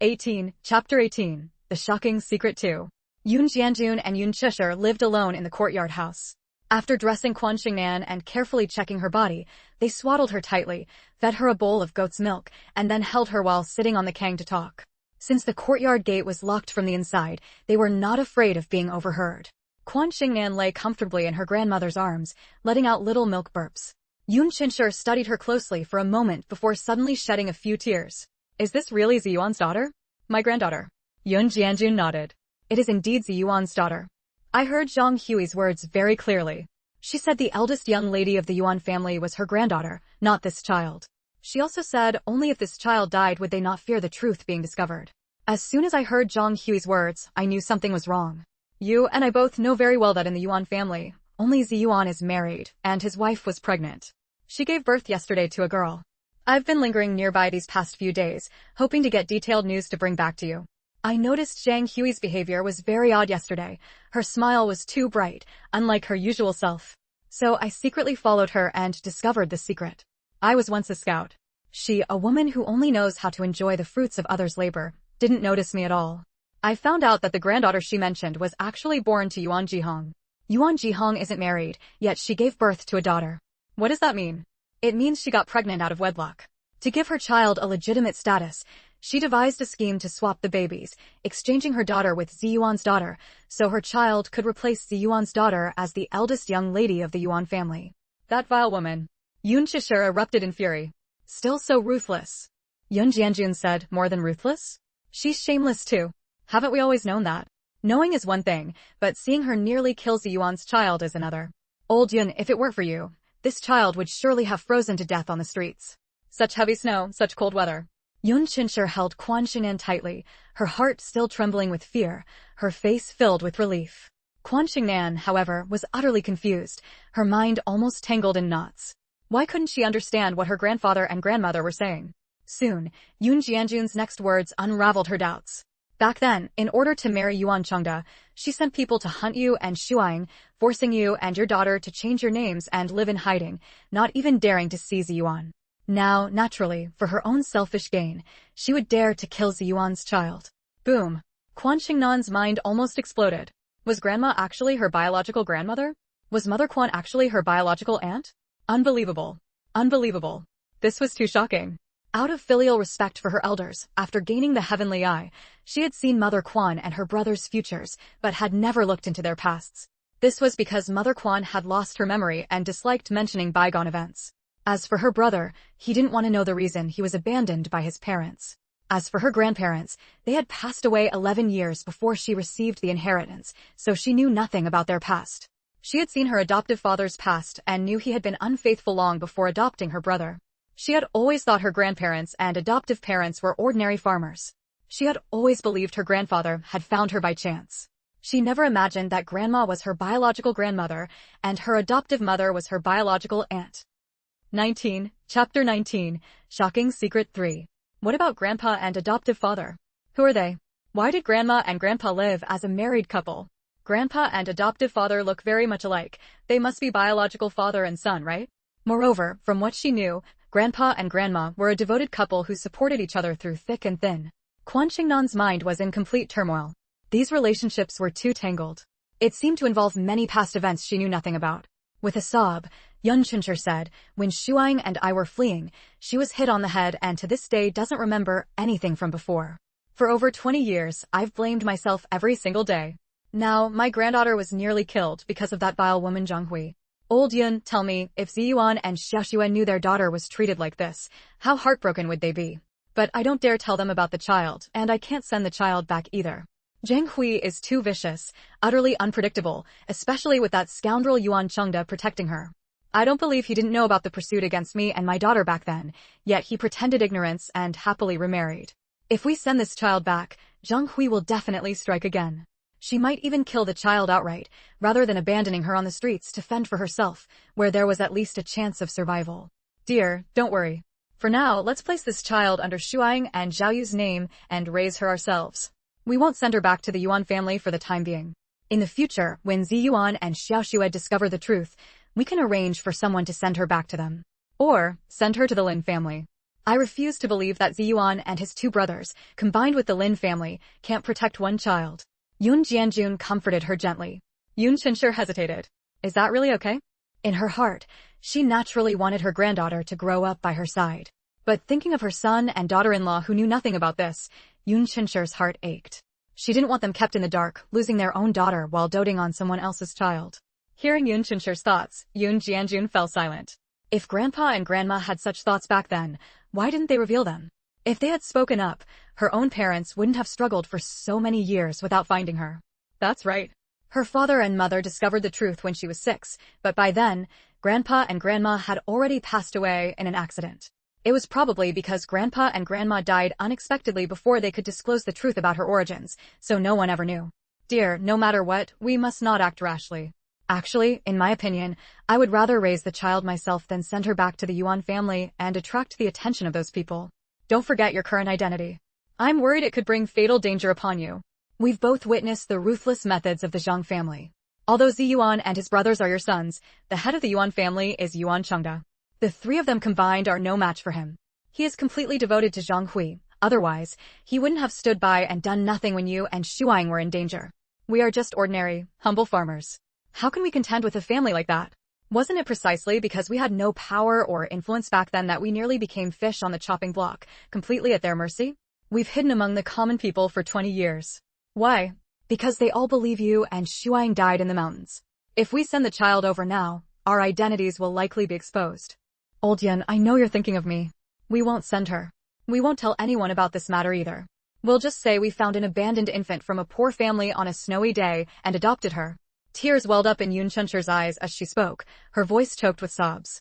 18. Chapter 18. The Shocking Secret 2. Yun Jianjun and Yun Qinsher lived alone in the courtyard house. After dressing Quan Shengnan and carefully checking her body, they swaddled her tightly, fed her a bowl of goat's milk, and then held her while sitting on the kang to talk. Since the courtyard gate was locked from the inside, they were not afraid of being overheard. Quan Shengnan lay comfortably in her grandmother's arms, letting out little milk burps. Yun Qinsher studied her closely for a moment before suddenly shedding a few tears. Is this really Ziyuan's daughter? My granddaughter. Yun Jianjun nodded. It is indeed Ziyuan's daughter. I heard Zhang Hui's words very clearly. She said the eldest young lady of the Yuan family was her granddaughter, not this child. She also said only if this child died would they not fear the truth being discovered. As soon as I heard Zhang Hui's words, I knew something was wrong. You and I both know very well that in the Yuan family, only Ziyuan is married, and his wife was pregnant. She gave birth yesterday to a girl. I've been lingering nearby these past few days, hoping to get detailed news to bring back to you. I noticed Zhang Hui's behavior was very odd yesterday. Her smile was too bright, unlike her usual self. So I secretly followed her and discovered the secret. I was once a scout. She, a woman who only knows how to enjoy the fruits of others' labor, didn't notice me at all. I found out that the granddaughter she mentioned was actually born to Yuan Jihong. Yuan Jihong isn't married, yet she gave birth to a daughter. What does that mean? It means she got pregnant out of wedlock. To give her child a legitimate status, she devised a scheme to swap the babies, exchanging her daughter with Ziyuan's daughter, so her child could replace Ziyuan's daughter as the eldest young lady of the Yuan family. That vile woman. Yun Chisher erupted in fury. Still so ruthless. Yun Jianjun said, more than ruthless? She's shameless too. Haven't we always known that? Knowing is one thing, but seeing her nearly kill Ziyuan's child is another. Old Yun, if it weren't for you, this child would surely have frozen to death on the streets. Such heavy snow, such cold weather. Yun Chincher held Quan Shengnan tightly, her heart still trembling with fear, her face filled with relief. Quan Shengnan, however, was utterly confused, her mind almost tangled in knots. Why couldn't she understand what her grandfather and grandmother were saying? Soon, Yun Jianjun's next words unraveled her doubts. Back then, in order to marry Yuan Chengda, she sent people to hunt you and Shuang, forcing you and your daughter to change your names and live in hiding, not even daring to see Ziyuan. Now, naturally, for her own selfish gain, she would dare to kill Ziyuan's child. Boom! Quan Shengnan's mind almost exploded. Was Grandma actually her biological grandmother? Was Mother Quan actually her biological aunt? Unbelievable. Unbelievable. This was too shocking. Out of filial respect for her elders, after gaining the heavenly eye, she had seen Mother Quan and her brother's futures, but had never looked into their pasts. This was because Mother Quan had lost her memory and disliked mentioning bygone events. As for her brother, he didn't want to know the reason he was abandoned by his parents. As for her grandparents, they had passed away 11 years before she received the inheritance, so she knew nothing about their past. She had seen her adoptive father's past and knew he had been unfaithful long before adopting her brother. She had always thought her grandparents and adoptive parents were ordinary farmers. She had always believed her grandfather had found her by chance. She never imagined that Grandma was her biological grandmother and her adoptive mother was her biological aunt. Chapter 19, Shocking Secret 3. What about Grandpa and adoptive father? Who are they? Why did Grandma and Grandpa live as a married couple? Grandpa and adoptive father look very much alike. They must be biological father and son, right? Moreover, from what she knew, Grandpa and Grandma were a devoted couple who supported each other through thick and thin. Quan Shengnan's mind was in complete turmoil. These relationships were too tangled. It seemed to involve many past events she knew nothing about. With a sob, Yun Chincher said, when Shuang and I were fleeing, she was hit on the head and to this day doesn't remember anything from before. For over 20 years, I've blamed myself every single day. Now, my granddaughter was nearly killed because of that vile woman Zhang Hui. Old Yun, tell me, if Ziyuan and Xiaoxuan knew their daughter was treated like this, how heartbroken would they be? But I don't dare tell them about the child, and I can't send the child back either. Zhang Hui is too vicious, utterly unpredictable, especially with that scoundrel Yuan Chengda protecting her. I don't believe he didn't know about the pursuit against me and my daughter back then, yet he pretended ignorance and happily remarried. If we send this child back, Zhang Hui will definitely strike again. She might even kill the child outright, rather than abandoning her on the streets to fend for herself, where there was at least a chance of survival. Dear, don't worry. For now, let's place this child under Shuang and Zhaoyu's name and raise her ourselves. We won't send her back to the Yuan family for the time being. In the future, when Ziyuan and Xiaoxue discover the truth, we can arrange for someone to send her back to them. Or, send her to the Lin family. I refuse to believe that Ziyuan and his two brothers, combined with the Lin family, can't protect one child. Yun Jianjun comforted her gently. Yun Chincher hesitated. Is that really okay? In her heart, she naturally wanted her granddaughter to grow up by her side. But thinking of her son and daughter-in-law who knew nothing about this, Yun Chincher's heart ached. She didn't want them kept in the dark, losing their own daughter while doting on someone else's child. Hearing Yun Chincher's thoughts, Yun Jianjun fell silent. If Grandpa and Grandma had such thoughts back then, why didn't they reveal them? If they had spoken up, her own parents wouldn't have struggled for so many years without finding her. That's right. Her father and mother discovered the truth when she was 6, but by then, Grandpa and Grandma had already passed away in an accident. It was probably because Grandpa and Grandma died unexpectedly before they could disclose the truth about her origins, so no one ever knew. Dear, no matter what, we must not act rashly. Actually, in my opinion, I would rather raise the child myself than send her back to the Yuan family and attract the attention of those people. Don't forget your current identity. I'm worried it could bring fatal danger upon you. We've both witnessed the ruthless methods of the Zhang family. Although Zi Yuan and his brothers are your sons, the head of the Yuan family is Yuan Chengda. The three of them combined are no match for him. He is completely devoted to Zhang Hui, otherwise, he wouldn't have stood by and done nothing when you and Shuang were in danger. We are just ordinary, humble farmers. How can we contend with a family like that? Wasn't it precisely because we had no power or influence back then that we nearly became fish on the chopping block, completely at their mercy? We've hidden among the common people for 20 years. Why? Because they all believe you and Shuang died in the mountains. If we send the child over now, our identities will likely be exposed. Old Yan, I know you're thinking of me. We won't send her. We won't tell anyone about this matter either. We'll just say we found an abandoned infant from a poor family on a snowy day and adopted her. Tears welled up in Yun Chuncher's eyes as she spoke, her voice choked with sobs.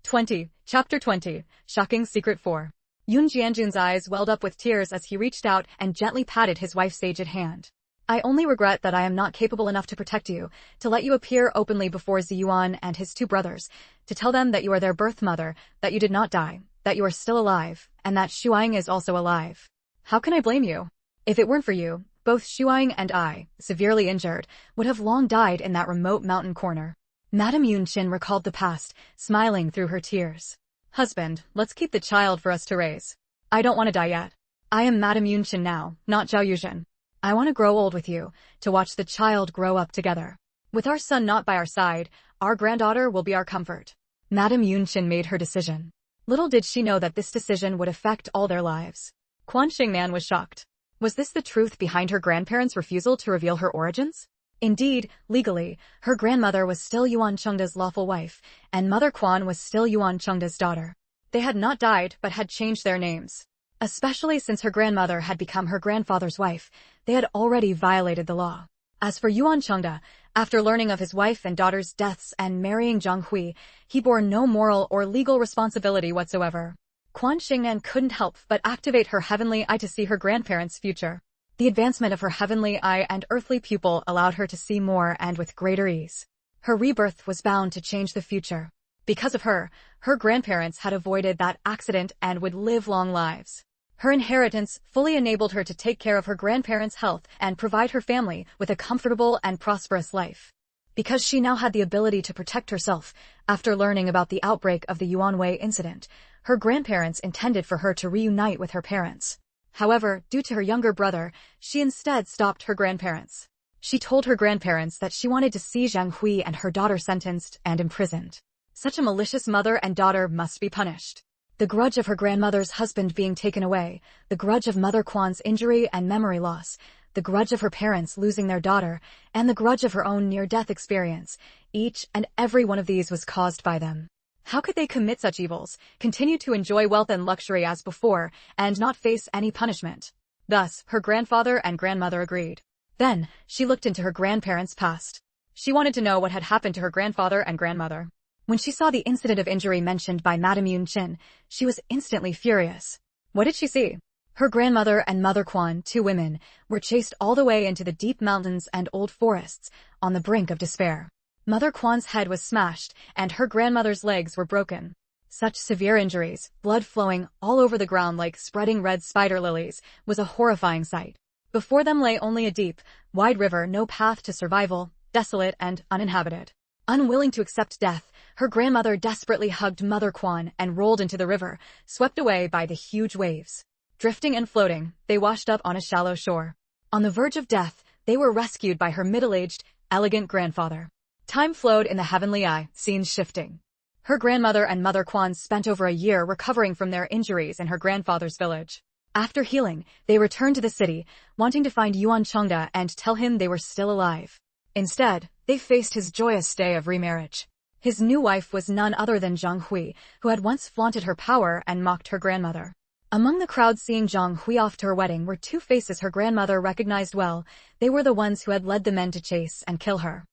Chapter 20, Shocking Secret 4. Yun Jianjun's eyes welled up with tears as he reached out and gently patted his wife's aged hand. I only regret that I am not capable enough to protect you, to let you appear openly before Zi Yuan and his two brothers, to tell them that you are their birth mother, that you did not die, that you are still alive, and that Shuang is also alive. How can I blame you? If it weren't for you, both Shuang and I, severely injured, would have long died in that remote mountain corner. Madame Yunqin recalled the past, smiling through her tears. Husband, let's keep the child for us to raise. I don't want to die yet. I am Madame Yunqin now, not Zhao Yuzhen. I want to grow old with you, to watch the child grow up together. With our son not by our side, our granddaughter will be our comfort. Madame Yunqin made her decision. Little did she know that this decision would affect all their lives. Quan Shengnan was shocked. Was this the truth behind her grandparents' refusal to reveal her origins? Indeed, legally, her grandmother was still Yuan Chengda's lawful wife, and Mother Quan was still Yuan Chengda's daughter. They had not died but had changed their names. Especially since her grandmother had become her grandfather's wife, they had already violated the law. As for Yuan Chengda, after learning of his wife and daughter's deaths and marrying Zhang Hui, he bore no moral or legal responsibility whatsoever. Quan Shengnan couldn't help but activate her heavenly eye to see her grandparents' future. The advancement of her heavenly eye and earthly pupil allowed her to see more and with greater ease. Her rebirth was bound to change the future. Because of her, her grandparents had avoided that accident and would live long lives. Her inheritance fully enabled her to take care of her grandparents' health and provide her family with a comfortable and prosperous life. Because she now had the ability to protect herself, after learning about the outbreak of the Yuanwei incident, her grandparents intended for her to reunite with her parents. However, due to her younger brother, she instead stopped her grandparents. She told her grandparents that she wanted to see Zhang Hui and her daughter sentenced and imprisoned. Such a malicious mother and daughter must be punished. The grudge of her grandmother's husband being taken away, the grudge of Mother Quan's injury and memory loss, the grudge of her parents losing their daughter, and the grudge of her own near-death experience, each and every one of these was caused by them. How could they commit such evils, continue to enjoy wealth and luxury as before, and not face any punishment? Thus, her grandfather and grandmother agreed. Then, she looked into her grandparents' past. She wanted to know what had happened to her grandfather and grandmother. When she saw the incident of injury mentioned by Madame Yunqin, she was instantly furious. What did she see? Her grandmother and Mother Quan, two women, were chased all the way into the deep mountains and old forests, on the brink of despair. Mother Quan's head was smashed, and her grandmother's legs were broken. Such severe injuries, blood flowing all over the ground like spreading red spider lilies, was a horrifying sight. Before them lay only a deep, wide river, no path to survival, desolate and uninhabited. Unwilling to accept death, her grandmother desperately hugged Mother Quan and rolled into the river, swept away by the huge waves. Drifting and floating, they washed up on a shallow shore. On the verge of death, they were rescued by her middle-aged, elegant grandfather. Time flowed in the heavenly eye, scenes shifting. Her grandmother and Mother Quan spent over a year recovering from their injuries in her grandfather's village. After healing, they returned to the city, wanting to find Yuan Chengda and tell him they were still alive. Instead, they faced his joyous day of remarriage. His new wife was none other than Zhang Hui, who had once flaunted her power and mocked her grandmother. Among the crowd seeing Zhang Hui off to her wedding were two faces her grandmother recognized well. They were the ones who had led the men to chase and kill her.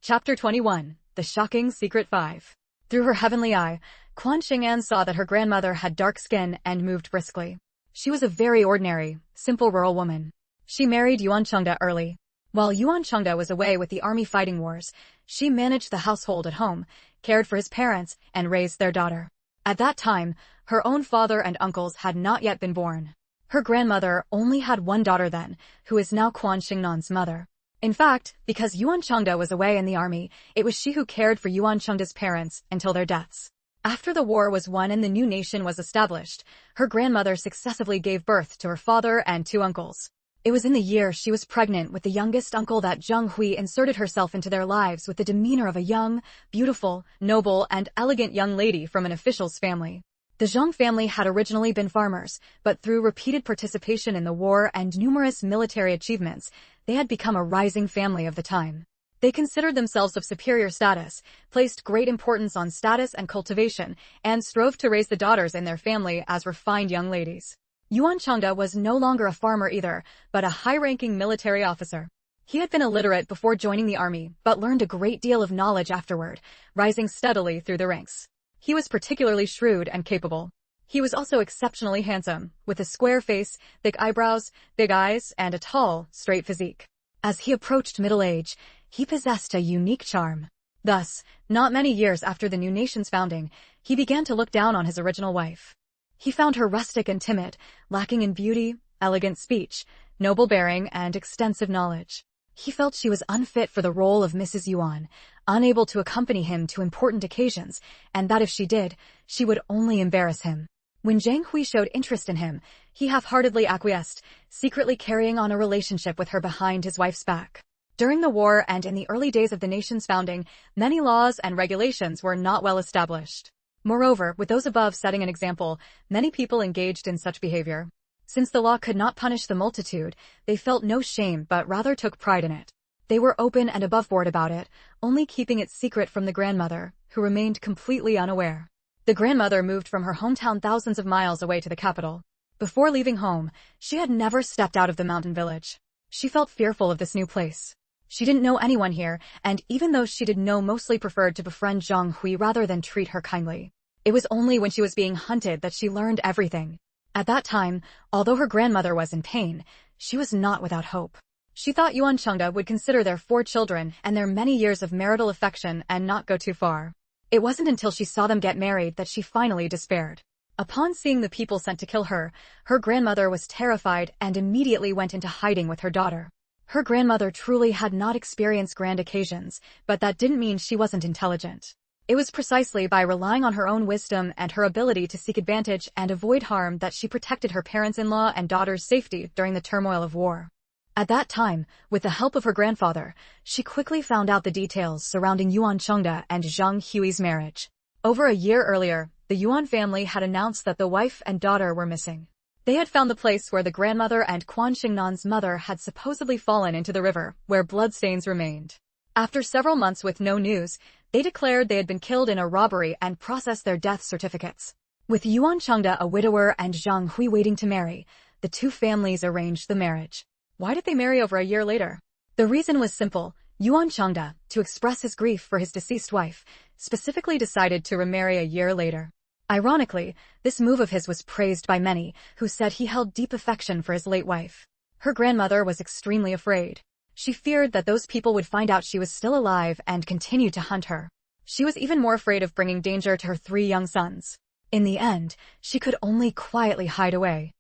Chapter 21, The Shocking Secret 5. Through her heavenly eye, Quan Shengnan saw that her grandmother had dark skin and moved briskly. She was a very ordinary, simple rural woman. She married Yuan Chengda early. While Yuan Chengda was away with the army fighting wars, she managed the household at home, cared for his parents, and raised their daughter. At that time, her own father and uncles had not yet been born. Her grandmother only had one daughter then, who is now Quan Shengnan's mother. In fact, because Yuan Chengda was away in the army, it was she who cared for Yuan Chengda's parents until their deaths. After the war was won and the new nation was established, her grandmother successively gave birth to her father and two uncles. It was in the year she was pregnant with the youngest uncle that Zheng Hui inserted herself into their lives with the demeanor of a young, beautiful, noble, and elegant young lady from an official's family. The Zheng family had originally been farmers, but through repeated participation in the war and numerous military achievements, they had become a rising family of the time. They considered themselves of superior status, placed great importance on status and cultivation, and strove to raise the daughters in their family as refined young ladies. Yuan Chengda was no longer a farmer either, but a high-ranking military officer. He had been illiterate before joining the army, but learned a great deal of knowledge afterward, rising steadily through the ranks. He was particularly shrewd and capable. He was also exceptionally handsome, with a square face, thick eyebrows, big eyes, and a tall, straight physique. As he approached middle age, he possessed a unique charm. Thus, not many years after the new nation's founding, he began to look down on his original wife. He found her rustic and timid, lacking in beauty, elegant speech, noble bearing, and extensive knowledge. He felt she was unfit for the role of Mrs. Yuan, unable to accompany him to important occasions, and that if she did, she would only embarrass him. When Zheng Hui showed interest in him, he half-heartedly acquiesced, secretly carrying on a relationship with her behind his wife's back. During the war and in the early days of the nation's founding, many laws and regulations were not well established. Moreover, with those above setting an example, many people engaged in such behavior. Since the law could not punish the multitude, they felt no shame but rather took pride in it. They were open and aboveboard about it, only keeping it secret from the grandmother, who remained completely unaware. The grandmother moved from her hometown thousands of miles away to the capital. Before leaving home, she had never stepped out of the mountain village. She felt fearful of this new place. She didn't know anyone here, and even though she did know, mostly preferred to befriend Zheng Hui rather than treat her kindly. It was only when she was being hunted that she learned everything. At that time, although her grandmother was in pain, she was not without hope. She thought Yuan Chengda would consider their 4 children and their many years of marital affection and not go too far. It wasn't until she saw them get married that she finally despaired. Upon seeing the people sent to kill her, her grandmother was terrified and immediately went into hiding with her daughter. Her grandmother truly had not experienced grand occasions, but that didn't mean she wasn't intelligent. It was precisely by relying on her own wisdom and her ability to seek advantage and avoid harm that she protected her parents-in-law and daughter's safety during the turmoil of war. At that time, with the help of her grandfather, she quickly found out the details surrounding Yuan Chengda and Zheng Hui's marriage. Over a year earlier, the Yuan family had announced that the wife and daughter were missing. They had found the place where the grandmother and Quan Shengnan's mother had supposedly fallen into the river, where bloodstains remained. After several months with no news, they declared they had been killed in a robbery and processed their death certificates. With Yuan Chengda a widower and Zheng Hui waiting to marry, the two families arranged the marriage. Why did they marry over a year later? The reason was simple. Yuan Chengda, to express his grief for his deceased wife, specifically decided to remarry a year later. Ironically, this move of his was praised by many, who said he held deep affection for his late wife. Her grandmother was extremely afraid. She feared that those people would find out she was still alive and continue to hunt her. She was even more afraid of bringing danger to her 3 young sons. In the end, she could only quietly hide away.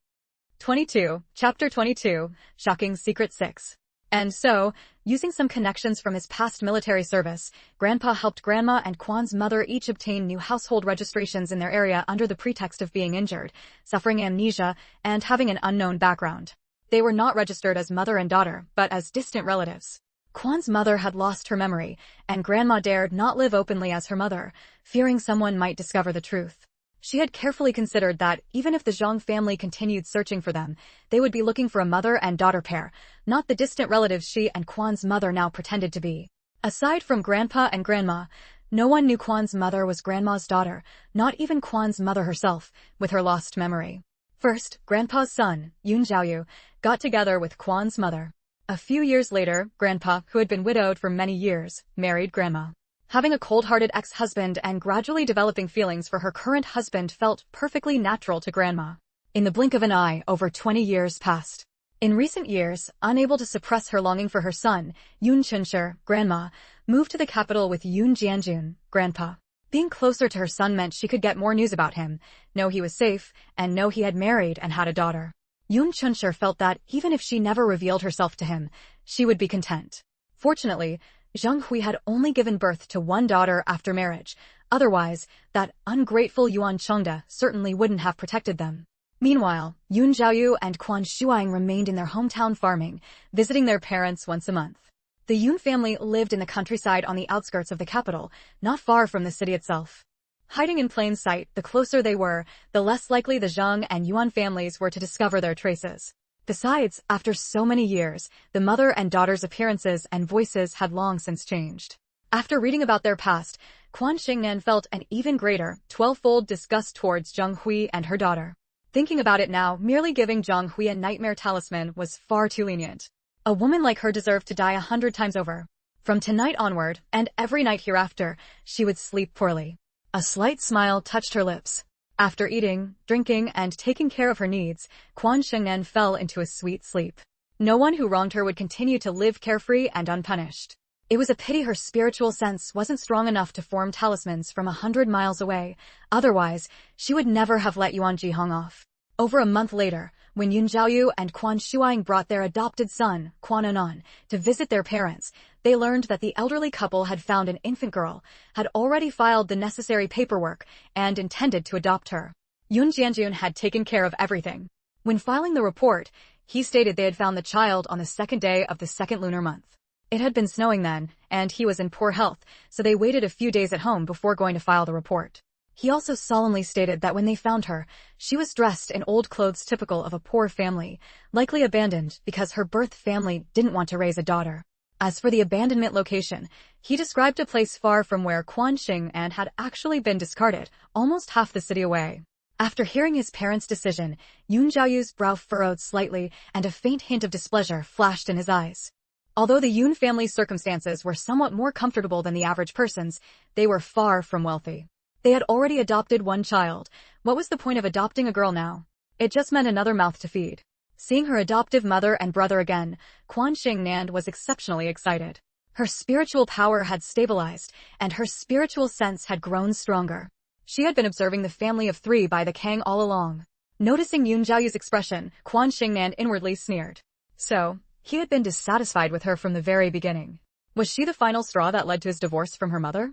22. Chapter 22. Shocking Secret 6. And so, using some connections from his past military service, Grandpa helped Grandma and Quan's mother each obtain new household registrations in their area under the pretext of being injured, suffering amnesia, and having an unknown background. They were not registered as mother and daughter, but as distant relatives. Quan's mother had lost her memory, and Grandma dared not live openly as her mother, fearing someone might discover the truth. She had carefully considered that, even if the Zhang family continued searching for them, they would be looking for a mother and daughter pair, not the distant relatives she and Quan's mother now pretended to be. Aside from Grandpa and Grandma, no one knew Quan's mother was Grandma's daughter, not even Quan's mother herself, with her lost memory. First, Grandpa's son, Yun Zhaoyu, got together with Quan's mother. A few years later, Grandpa, who had been widowed for many years, married Grandma. Having a cold-hearted ex-husband and gradually developing feelings for her current husband felt perfectly natural to Grandma. In the blink of an eye, over 20 years passed. In recent years, unable to suppress her longing for her son, Yoon Chuncher, Grandma, moved to the capital with Yoon Jianjun, Grandpa. Being closer to her son meant she could get more news about him, know he was safe, and know he had married and had a daughter. Yoon Chuncher felt that, even if she never revealed herself to him, she would be content. Fortunately, Zhang Hui had only given birth to one daughter after marriage. Otherwise, that ungrateful Yuan Chengda certainly wouldn't have protected them. Meanwhile, Yun Zhaoyu and Quan Shuang remained in their hometown farming, visiting their parents once a month. The Yun family lived in the countryside on the outskirts of the capital, not far from the city itself. Hiding in plain sight, the closer they were, the less likely the Zhang and Yuan families were to discover their traces. Besides, after so many years, the mother and daughter's appearances and voices had long since changed. After reading about their past, Quan Shengnan felt an even greater, 12-fold disgust towards Zhang Hui and her daughter. Thinking about it now, merely giving Zhang Hui a nightmare talisman was far too lenient. A woman like her deserved to die 100 times over. From tonight onward, and every night hereafter, she would sleep poorly. A slight smile touched her lips. After eating, drinking, and taking care of her needs, Quan Shengnan fell into a sweet sleep. No one who wronged her would continue to live carefree and unpunished. It was a pity her spiritual sense wasn't strong enough to form talismans from 100 miles away. Otherwise, she would never have let Yuan Jihong off. Over a month later, when Yun Zhaoyu and Quan Shuang brought their adopted son, Quan Anan, to visit their parents, they learned that the elderly couple had found an infant girl, had already filed the necessary paperwork, and intended to adopt her. Yun Jianjun had taken care of everything. When filing the report, he stated they had found the child on the second day of the second lunar month. It had been snowing then, and he was in poor health, so they waited a few days at home before going to file the report. He also solemnly stated that when they found her, she was dressed in old clothes typical of a poor family, likely abandoned because her birth family didn't want to raise a daughter. As for the abandonment location, he described a place far from where Quan Shengnan had actually been discarded, almost half the city away. After hearing his parents' decision, Yun Zhaoyu's brow furrowed slightly and a faint hint of displeasure flashed in his eyes. Although the Yun family's circumstances were somewhat more comfortable than the average person's, they were far from wealthy. They had already adopted one child. What was the point of adopting a girl now? It just meant another mouth to feed. Seeing her adoptive mother and brother again, Quan Shengnan was exceptionally excited. Her spiritual power had stabilized, and her spiritual sense had grown stronger. She had been observing the family of three by the Kang all along. Noticing Yun Zhaoyu's expression, Quan Shengnan inwardly sneered. So, he had been dissatisfied with her from the very beginning. Was she the final straw that led to his divorce from her mother?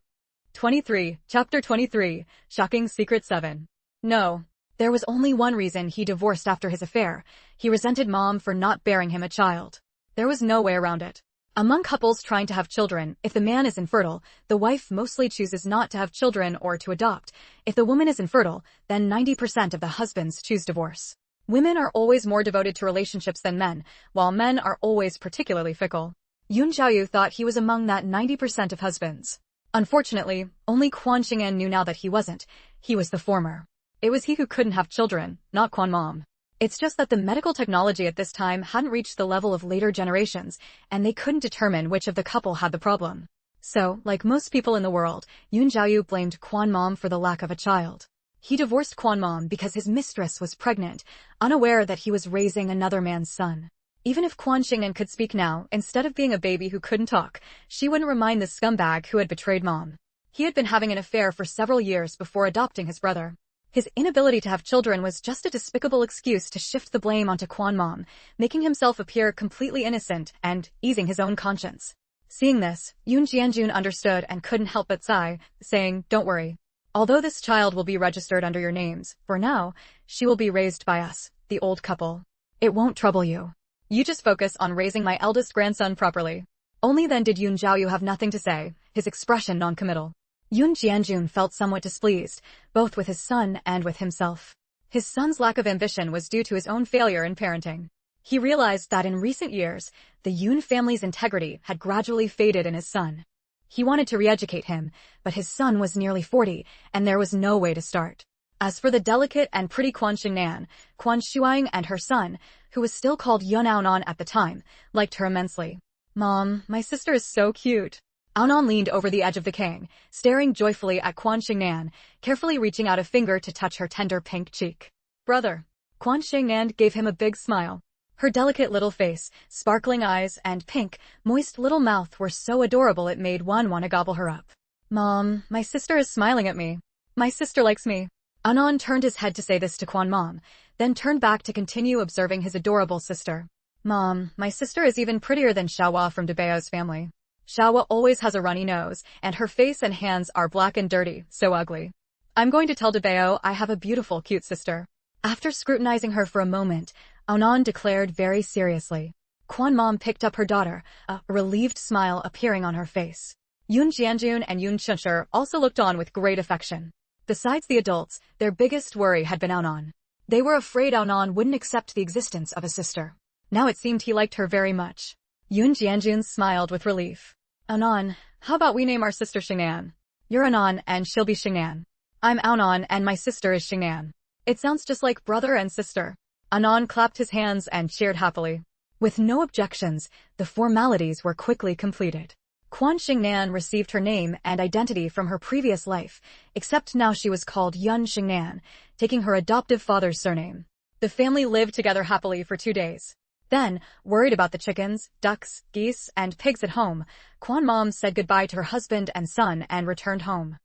Chapter 23, Shocking Secret 7. No. There was only one reason he divorced after his affair. He resented Mom for not bearing him a child. There was no way around it. Among couples trying to have children, if the man is infertile, the wife mostly chooses not to have children or to adopt. If the woman is infertile, then 90% of the husbands choose divorce. Women are always more devoted to relationships than men, while men are always particularly fickle. Yun Zhaoyu thought he was among that 90% of husbands. Unfortunately, only Quan Shengnan knew now that he wasn't. He was the former. It was he who couldn't have children, not Quan Mom. It's just that the medical technology at this time hadn't reached the level of later generations, and they couldn't determine which of the couple had the problem. So, like most people in the world, Yun Zhaoyu blamed Quan Mom for the lack of a child. He divorced Quan Mom because his mistress was pregnant, unaware that he was raising another man's son. Even if Quan Shengnan could speak now, instead of being a baby who couldn't talk, she wouldn't remind the scumbag who had betrayed Mom. He had been having an affair for several years before adopting his brother. His inability to have children was just a despicable excuse to shift the blame onto Quan Mom, making himself appear completely innocent and easing his own conscience. Seeing this, Yun Jianjun understood and couldn't help but sigh, saying, "Don't worry. Although this child will be registered under your names, for now, she will be raised by us, the old couple. It won't trouble you. You just focus on raising my eldest grandson properly." Only then did Yun Zhaoyu have nothing to say, his expression non-committal. Yun Jianjun felt somewhat displeased, both with his son and with himself. His son's lack of ambition was due to his own failure in parenting. He realized that in recent years, the Yun family's integrity had gradually faded in his son. He wanted to re-educate him, but his son was nearly 40, and there was no way to start. As for the delicate and pretty Quan Shengnan, Quan Shuang and her son, who was still called Yun Aonan at the time, liked her immensely. "Mom, my sister is so cute." Aonan leaned over the edge of the king, staring joyfully at Quan Shengnan, carefully reaching out a finger to touch her tender pink cheek. Brother. Quan Shengnan gave him a big smile. Her delicate little face, sparkling eyes, and pink, moist little mouth were so adorable it made one want to gobble her up. Mom, my sister is smiling at me. My sister likes me. Aonan turned his head to say this to Quan Mom, then turned back to continue observing his adorable sister. Mom, my sister is even prettier than Xiaohua from Debao's family. Xiaohua always has a runny nose, and her face and hands are black and dirty, so ugly. I'm going to tell Debao I have a beautiful, cute sister. After scrutinizing her for a moment, Aonan declared very seriously. Quan Mom picked up her daughter, a relieved smile appearing on her face. Yun Jianjun and Yun Chunshi also looked on with great affection. Besides the adults, their biggest worry had been Aonan. They were afraid Aonan wouldn't accept the existence of a sister. Now it seemed he liked her very much. Yun Jianjun smiled with relief. Aonan, how about we name our sister Shengnan? You're Aonan and she'll be Shengnan. I'm Aonan and my sister is Shengnan. It sounds just like brother and sister. Aonan clapped his hands and cheered happily. With no objections, the formalities were quickly completed. Quan Shengnan received her name and identity from her previous life, except now she was called Yun Shengnan, taking her adoptive father's surname. The family lived together happily for 2 days. Then, worried about the chickens, ducks, geese, and pigs at home, Quan Mom said goodbye to her husband and son and returned home.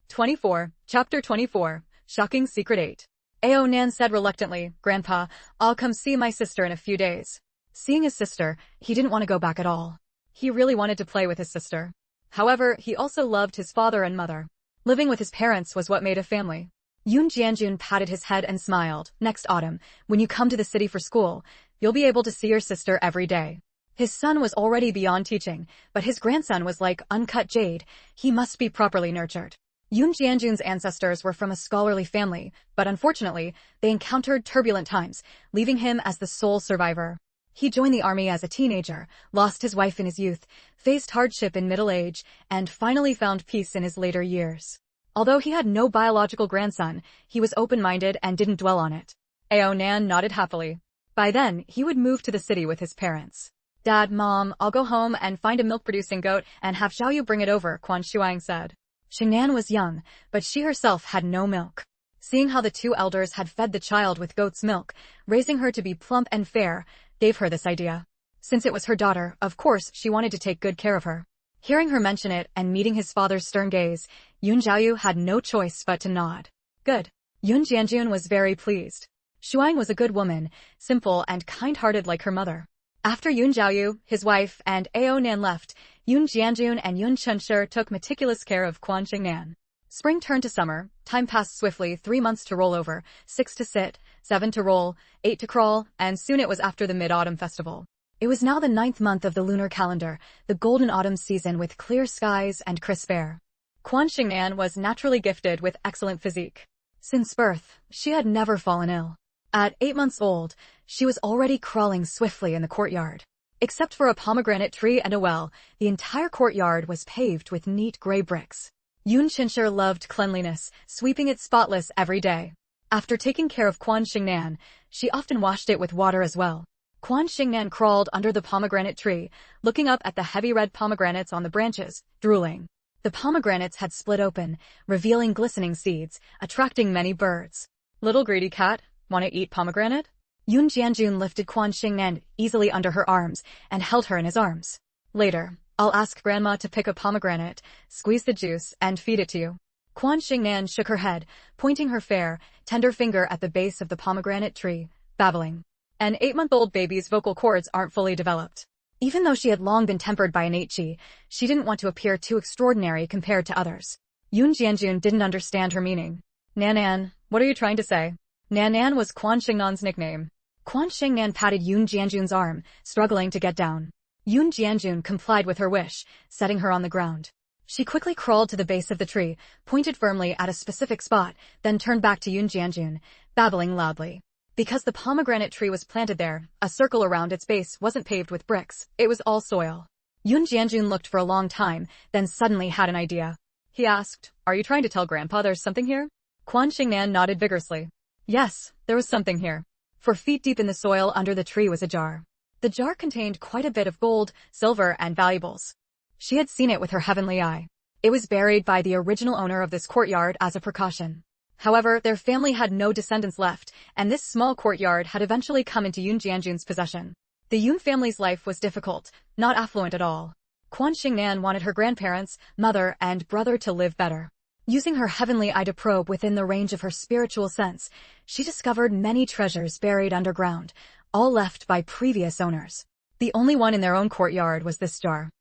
24. Chapter 24. Shocking Secret 8. Aonan said reluctantly, Grandpa, I'll come see my sister in a few days. Seeing his sister, he didn't want to go back at all. He really wanted to play with his sister. However, he also loved his father and mother. Living with his parents was what made a family. Yun Jianjun patted his head and smiled. Next autumn, when you come to the city for school, you'll be able to see your sister every day. His son was already beyond teaching, but his grandson was like uncut jade. He must be properly nurtured. Yun Jianjun's ancestors were from a scholarly family, but unfortunately, they encountered turbulent times, leaving him as the sole survivor. He joined the army as a teenager, lost his wife in his youth, faced hardship in middle age, and finally found peace in his later years. Although he had no biological grandson, he was open-minded and didn't dwell on it. Aonan nodded happily. By then, he would move to the city with his parents. Dad, Mom, I'll go home and find a milk-producing goat and have Xiaoyu bring it over, Quan Shuang said. Shengnan was young, but she herself had no milk. Seeing how the two elders had fed the child with goat's milk, raising her to be plump and fair, gave her this idea. Since it was her daughter, of course she wanted to take good care of her. Hearing her mention it and meeting his father's stern gaze, Yun Jiaoyu had no choice but to nod. Good. Yun Jianjun was very pleased. Shuang was a good woman, simple and kind-hearted like her mother. After Yun Jiaoyu, his wife, and Aonan left, Yun Jianjun and Yun Chunshi took meticulous care of Quan Shengnan. Spring turned to summer, time passed swiftly, 3 months to roll over, 6 to sit, 7 to roll, 8 to crawl, and soon it was after the Mid-Autumn Festival. It was now the 9th month of the lunar calendar, the golden autumn season with clear skies and crisp air. Quan Shengnan was naturally gifted with excellent physique. Since birth, she had never fallen ill. At 8 months old, she was already crawling swiftly in the courtyard. Except for a pomegranate tree and a well, the entire courtyard was paved with neat gray bricks. Yun Chunshi loved cleanliness, sweeping it spotless every day. After taking care of Quan Shengnan, she often washed it with water as well. Quan Shengnan crawled under the pomegranate tree, looking up at the heavy red pomegranates on the branches, drooling. The pomegranates had split open, revealing glistening seeds, attracting many birds. Little greedy cat, want to eat pomegranate? Yun Jianjun lifted Quan Shengnan easily under her arms and held her in his arms. Later, I'll ask Grandma to pick a pomegranate, squeeze the juice, and feed it to you. Quan Shengnan shook her head, pointing her fair, tender finger at the base of the pomegranate tree, babbling. An 8-month-old baby's vocal cords aren't fully developed. Even though she had long been tempered by innate chi, she didn't want to appear too extraordinary compared to others. Yun Jianjun didn't understand her meaning. Nanan, what are you trying to say? Nanan was Quan Shengnan's nickname. Quan Shengnan patted Yun Jianjun's arm, struggling to get down. Yun Jianjun complied with her wish, setting her on the ground. She quickly crawled to the base of the tree, pointed firmly at a specific spot, then turned back to Yun Jianjun, babbling loudly. Because the pomegranate tree was planted there, a circle around its base wasn't paved with bricks, it was all soil. Yun Jianjun looked for a long time, then suddenly had an idea. He asked, are you trying to tell Grandpa there's something here? Quan Shengnan nodded vigorously. Yes, there was something here. 4 feet deep in the soil under the tree was a jar. The jar contained quite a bit of gold, silver, and valuables. She had seen it with her heavenly eye. It was buried by the original owner of this courtyard as a precaution. However, their family had no descendants left, and this small courtyard had eventually come into Yun Jianjun's possession. The Yun family's life was difficult, not affluent at all. Quan Shengnan wanted her grandparents, mother, and brother to live better. Using her heavenly eye to probe within the range of her spiritual sense, she discovered many treasures buried underground, all left by previous owners. The only one in their own courtyard was this jar.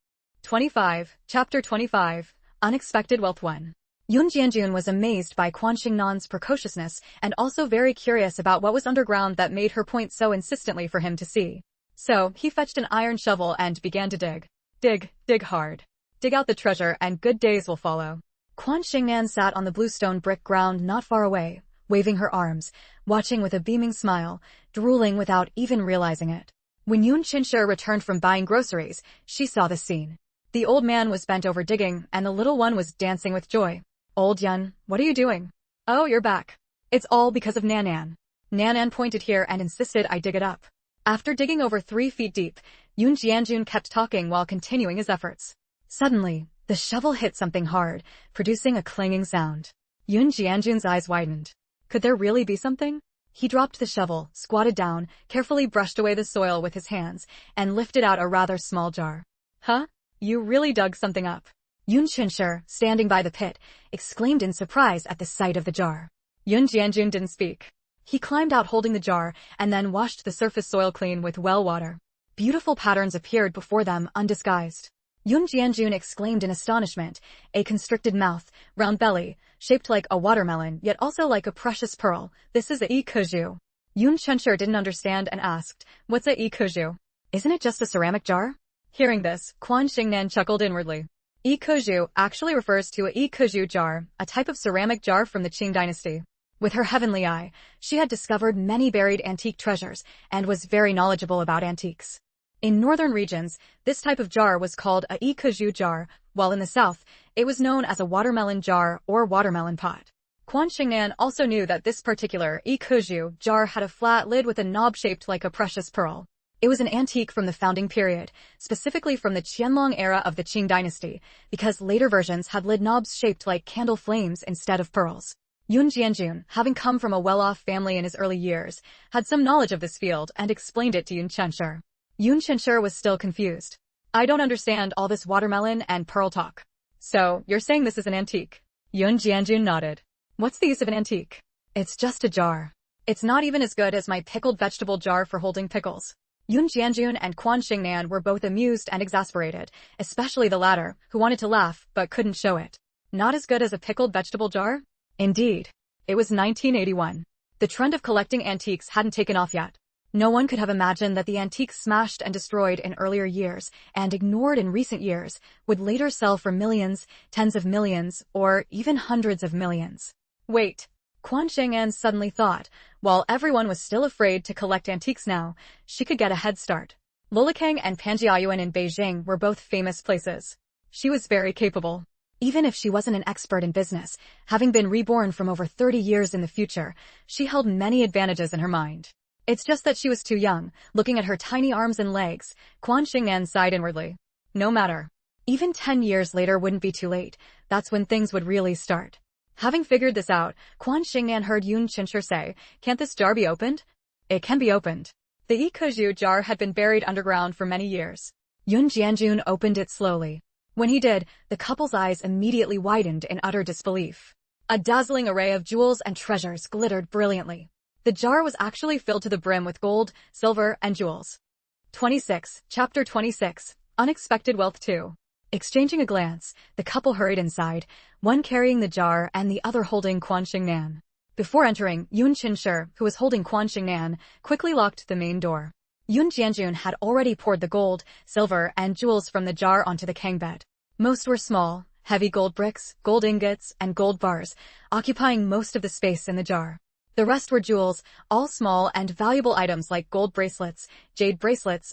25. Chapter 25. Unexpected Wealth 1. Yun Jianjun was amazed by Quan Shengnan's precociousness and also very curious about what was underground that made her point so insistently for him to see. So, he fetched an iron shovel and began to dig. Dig hard. Dig out the treasure and good days will follow. Quan Shengnan sat on the bluestone brick ground not far away, waving her arms, watching with a beaming smile, drooling without even realizing it. When Yun Qinshe returned from buying groceries, she saw the scene. The old man was bent over digging, and the little one was dancing with joy. Old Yun, what are you doing? Oh, you're back. It's all because of Nanan. Nanan pointed here and insisted I dig it up. After digging over 3 feet deep, Yun Jianjun kept talking while continuing his efforts. Suddenly, the shovel hit something hard, producing a clanging sound. Yun Jianjun's eyes widened. Could there really be something? He dropped the shovel, squatted down, carefully brushed away the soil with his hands, and lifted out a rather small jar. Huh? You really dug something up. Yun Qinshe, standing by the pit, exclaimed in surprise at the sight of the jar. Yun Jianjun didn't speak. He climbed out holding the jar and then washed the surface soil clean with well water. Beautiful patterns appeared before them undisguised. Yun Jianjun exclaimed in astonishment, a constricted mouth, round belly, shaped like a watermelon yet also like a precious pearl. This is a ikuju. Yun Qinshe didn't understand and asked, what's a ikuju? Isn't it just a ceramic jar? Hearing this, Quan Shengnan chuckled inwardly. Ikuju actually refers to a ikuju jar, a type of ceramic jar from the Qing dynasty. With her heavenly eye, she had discovered many buried antique treasures and was very knowledgeable about antiques. In northern regions, this type of jar was called a ikuju jar, while in the south, it was known as a watermelon jar or watermelon pot. Quan Shengnan also knew that this particular ikuju jar had a flat lid with a knob shaped like a precious pearl. It was an antique from the founding period, specifically from the Qianlong era of the Qing dynasty, because later versions had lid knobs shaped like candle flames instead of pearls. Yun Jianjun, having come from a well-off family in his early years, had some knowledge of this field and explained it to Yun Qinshe. Yun Qinshe was still confused. I don't understand all this watermelon and pearl talk. So, you're saying this is an antique? Yun Jianjun nodded. What's the use of an antique? It's just a jar. It's not even as good as my pickled vegetable jar for holding pickles. Yun Jianjun and Quan Shengnan were both amused and exasperated, especially the latter, who wanted to laugh but couldn't show it. Not as good as a pickled vegetable jar? Indeed. It was 1981. The trend of collecting antiques hadn't taken off yet. No one could have imagined that the antiques smashed and destroyed in earlier years and ignored in recent years would later sell for millions, tens of millions, or even hundreds of millions. Wait. Quan Shengnan suddenly thought, while everyone was still afraid to collect antiques now, she could get a head start. Lulikang and Panjiayuan in Beijing were both famous places. She was very capable. Even if she wasn't an expert in business, having been reborn from over 30 years in the future, she held many advantages in her mind. It's just that she was too young. Looking at her tiny arms and legs, Quan Shengnan sighed inwardly. No matter. Even 10 years later wouldn't be too late. That's when things would really start. Having figured this out, Quan Shengnan heard Yun Qinshe say, can't this jar be opened? It can be opened. The ikuju jar had been buried underground for many years. Yun Jianjun opened it slowly. When he did, the couple's eyes immediately widened in utter disbelief. A dazzling array of jewels and treasures glittered brilliantly. The jar was actually filled to the brim with gold, silver, and jewels. 26. Chapter 26. Unexpected Wealth 2. Exchanging a glance, the couple hurried inside, one carrying the jar and the other holding Quan Shengnan. Before entering, Yun Qinshe, who was holding Quan Shengnan, quickly locked the main door. Yun Jianjun had already poured the gold, silver, and jewels from the jar onto the kang bed. Most were small, heavy gold bricks, gold ingots, and gold bars, occupying most of the space in the jar. The rest were jewels, all small and valuable items like gold bracelets,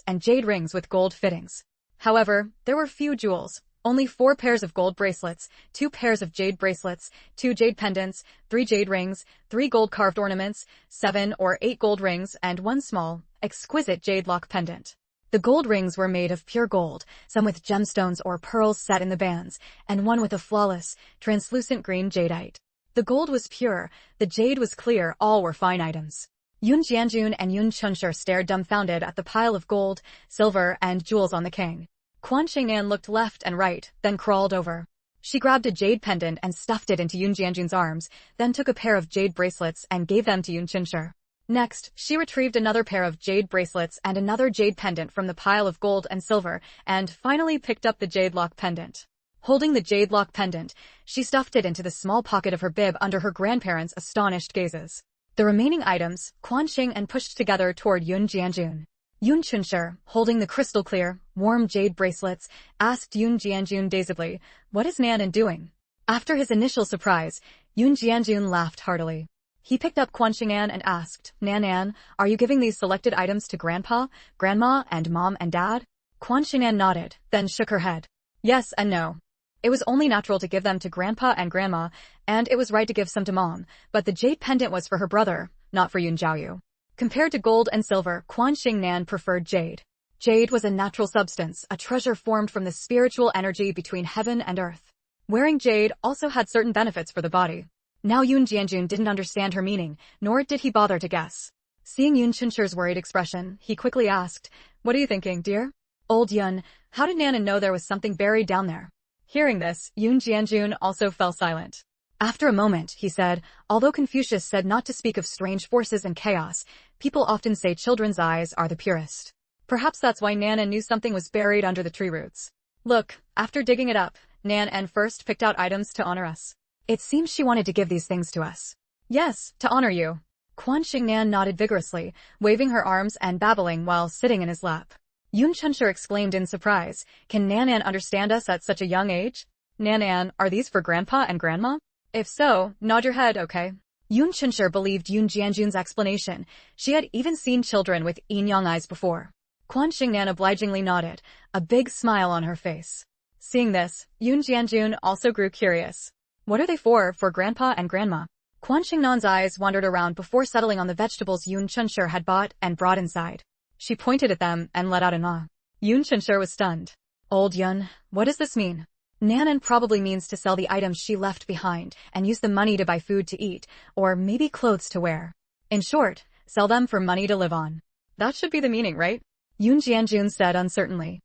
and jade rings with gold fittings. However, there were few jewels, only 4 pairs of gold bracelets, 2 pairs of jade bracelets, 2 jade pendants, 3 jade rings, 3 gold carved ornaments, 7 or 8 gold rings, and 1 small, exquisite jade lock pendant. The gold rings were made of pure gold, some with gemstones or pearls set in the bands, and one with a flawless, translucent green jadeite. The gold was pure, the jade was clear, all were fine items. Yun Jianjun and Yun Chunshur stared dumbfounded at the pile of gold, silver, and jewels on the king. Quan Shengnan looked left and right, then crawled over. She grabbed a jade pendant and stuffed it into Yun Jianjun's arms, then took a pair of jade bracelets and gave them to Yun Chunshur. Next, she retrieved another pair of jade bracelets and another jade pendant from the pile of gold and silver, and finally picked up the jade lock pendant. Holding the jade lock pendant, she stuffed it into the small pocket of her bib under her grandparents' astonished gazes. The remaining items, Quan Shengnan pushed together toward Yun Jianjun. Yun Chunshur, holding the crystal-clear, warm jade bracelets, asked Yun Jianjun dazedly, "What is Nanan doing?" After his initial surprise, Yun Jianjun laughed heartily. He picked up Quan Shengnan and asked, "Nanan, are you giving these selected items to Grandpa, Grandma, and Mom and Dad?" Quan Shengnan nodded, then shook her head. Yes and no. It was only natural to give them to Grandpa and Grandma, and it was right to give some to Mom, but the jade pendant was for her brother, not for Yun Jiaoyu. Compared to gold and silver, Quan Shengnan preferred jade. Jade was a natural substance, a treasure formed from the spiritual energy between heaven and earth. Wearing jade also had certain benefits for the body. Now Yun Jianjun didn't understand her meaning, nor did he bother to guess. Seeing Yun Chunshur's worried expression, he quickly asked, "What are you thinking, dear?" "Old Yun, how did Nanan know there was something buried down there?" Hearing this, Yun Jianjun also fell silent. After a moment, he said, "Although Confucius said not to speak of strange forces and chaos, people often say children's eyes are the purest. Perhaps that's why Nanan knew something was buried under the tree roots. Look, after digging it up, Nanan first picked out items to honor us. It seems she wanted to give these things to us." "Yes, to honor you." Quan Shengnan nodded vigorously, waving her arms and babbling while sitting in his lap. Yun Chunshur exclaimed in surprise, "Can Nanan understand us at such a young age?" "Nanan, are these for Grandpa and Grandma? If so, nod your head, okay?" Yun Chunshur believed Yun Jianjun's explanation. She had even seen children with yin-yang eyes before. Quan Shengnan obligingly nodded, a big smile on her face. Seeing this, Yun Jianjun also grew curious. "What are they for Grandpa and Grandma?" Quan Shengnan's eyes wandered around before settling on the vegetables Yun Chunshur had bought and brought inside. She pointed at them and let out an ah. Yun Chunshur was stunned. "Old Yun, what does this mean?" Nanan probably means to sell the items she left behind and use the money to buy food to eat, or maybe clothes to wear. In short, sell them for money to live on. That should be the meaning, right? Yun Jianjun said uncertainly.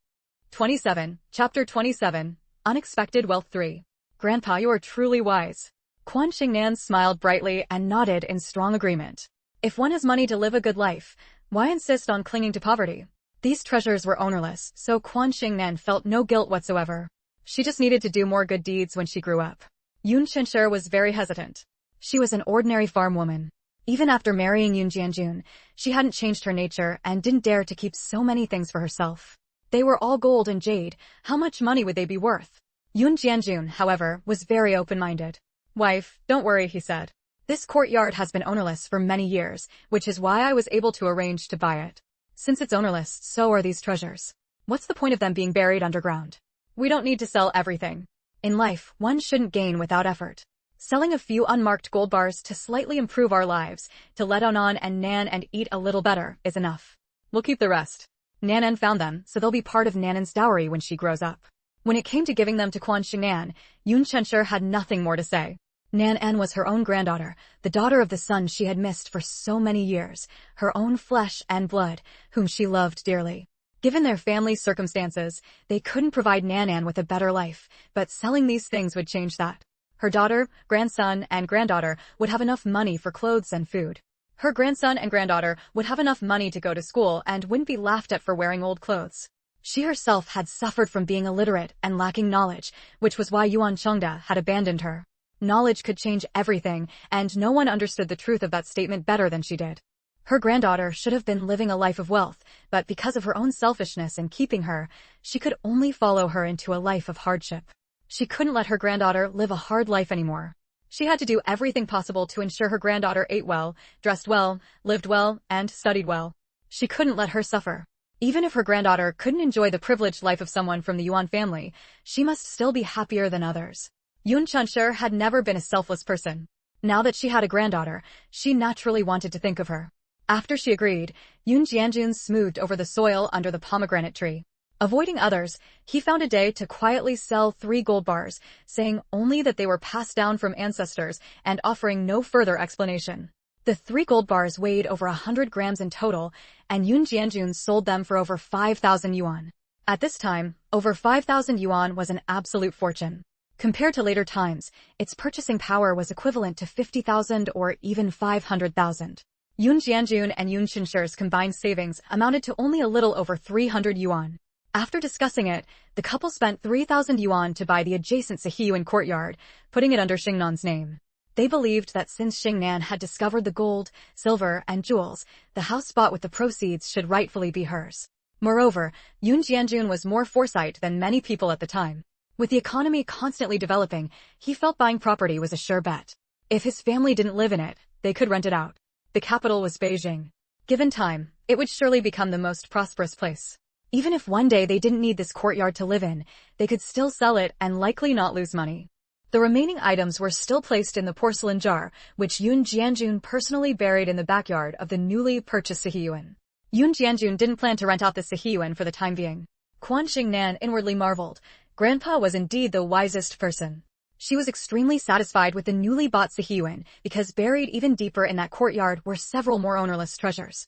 27, Chapter 27, Unexpected Wealth 3. "Grandpa, you are truly wise." Quan Shengnan smiled brightly and nodded in strong agreement. If one has money to live a good life, why insist on clinging to poverty? These treasures were ownerless, so Quan Shengnan felt no guilt whatsoever. She just needed to do more good deeds when she grew up. Yun Chunshur was very hesitant. She was an ordinary farm woman. Even after marrying Yun Jianjun, she hadn't changed her nature and didn't dare to keep so many things for herself. They were all gold and jade. How much money would they be worth? Yun Jianjun, however, was very open-minded. "Wife, don't worry," he said. "This courtyard has been ownerless for many years, which is why I was able to arrange to buy it. Since it's ownerless, so are these treasures. What's the point of them being buried underground? We don't need to sell everything. In life, one shouldn't gain without effort. Selling a few unmarked gold bars to slightly improve our lives, to let on and Nan and eat a little better, is enough. We'll keep the rest." Nanan found them, so they'll be part of Nanan's dowry when she grows up. When it came to giving them to Quan Shengnan, Yun Chunshur had nothing more to say. Nanan was her own granddaughter, the daughter of the son she had missed for so many years, her own flesh and blood, whom she loved dearly. Given their family circumstances, they couldn't provide Nanan with a better life, but selling these things would change that. Her daughter, grandson, and granddaughter would have enough money for clothes and food. Her grandson and granddaughter would have enough money to go to school and wouldn't be laughed at for wearing old clothes. She herself had suffered from being illiterate and lacking knowledge, which was why Yuan Chengda had abandoned her. Knowledge could change everything, and no one understood the truth of that statement better than she did. Her granddaughter should have been living a life of wealth, but because of her own selfishness in keeping her, she could only follow her into a life of hardship. She couldn't let her granddaughter live a hard life anymore. She had to do everything possible to ensure her granddaughter ate well, dressed well, lived well, and studied well. She couldn't let her suffer. Even if her granddaughter couldn't enjoy the privileged life of someone from the Yuan family, she must still be happier than others. Yun Chunshur had never been a selfless person. Now that she had a granddaughter, she naturally wanted to think of her. After she agreed, Yun Jianjun smoothed over the soil under the pomegranate tree. Avoiding others, he found a day to quietly sell 3 gold bars, saying only that they were passed down from ancestors and offering no further explanation. The 3 gold bars weighed over 100 grams in total, and Yun Jianjun sold them for over 5,000 yuan. At this time, over 5,000 yuan was an absolute fortune. Compared to later times, its purchasing power was equivalent to 50,000 or even 500,000. Yun Jianjun and Yun Qinshi's combined savings amounted to only a little over 300 yuan. After discussing it, the couple spent 3,000 yuan to buy the adjacent Sihiyuan courtyard, putting it under Shengnan's name. They believed that since Shengnan had discovered the gold, silver, and jewels, the house bought with the proceeds should rightfully be hers. Moreover, Yun Jianjun was more foresight than many people at the time. With the economy constantly developing, he felt buying property was a sure bet. If his family didn't live in it, they could rent it out. The capital was Beijing. Given time, it would surely become the most prosperous place. Even if one day they didn't need this courtyard to live in, they could still sell it and likely not lose money. The remaining items were still placed in the porcelain jar, which Yun Jianjun personally buried in the backyard of the newly purchased Sihiyuan. Yun Jianjun didn't plan to rent out the Sihiyuan for the time being. Quan Shengnan inwardly marveled. Grandpa was indeed the wisest person. She was extremely satisfied with the newly bought Sihiyuan because buried even deeper in that courtyard were several more ownerless treasures.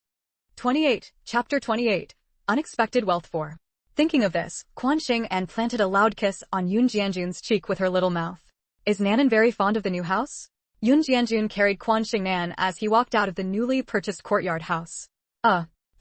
28. Chapter 28. Unexpected Wealth 4. Thinking of this, Quan Shengnan planted a loud kiss on Yun Jianjun's cheek with her little mouth. Is Nanan very fond of the new house? Yun Jianjun carried Quan Shengnan as he walked out of the newly purchased courtyard house.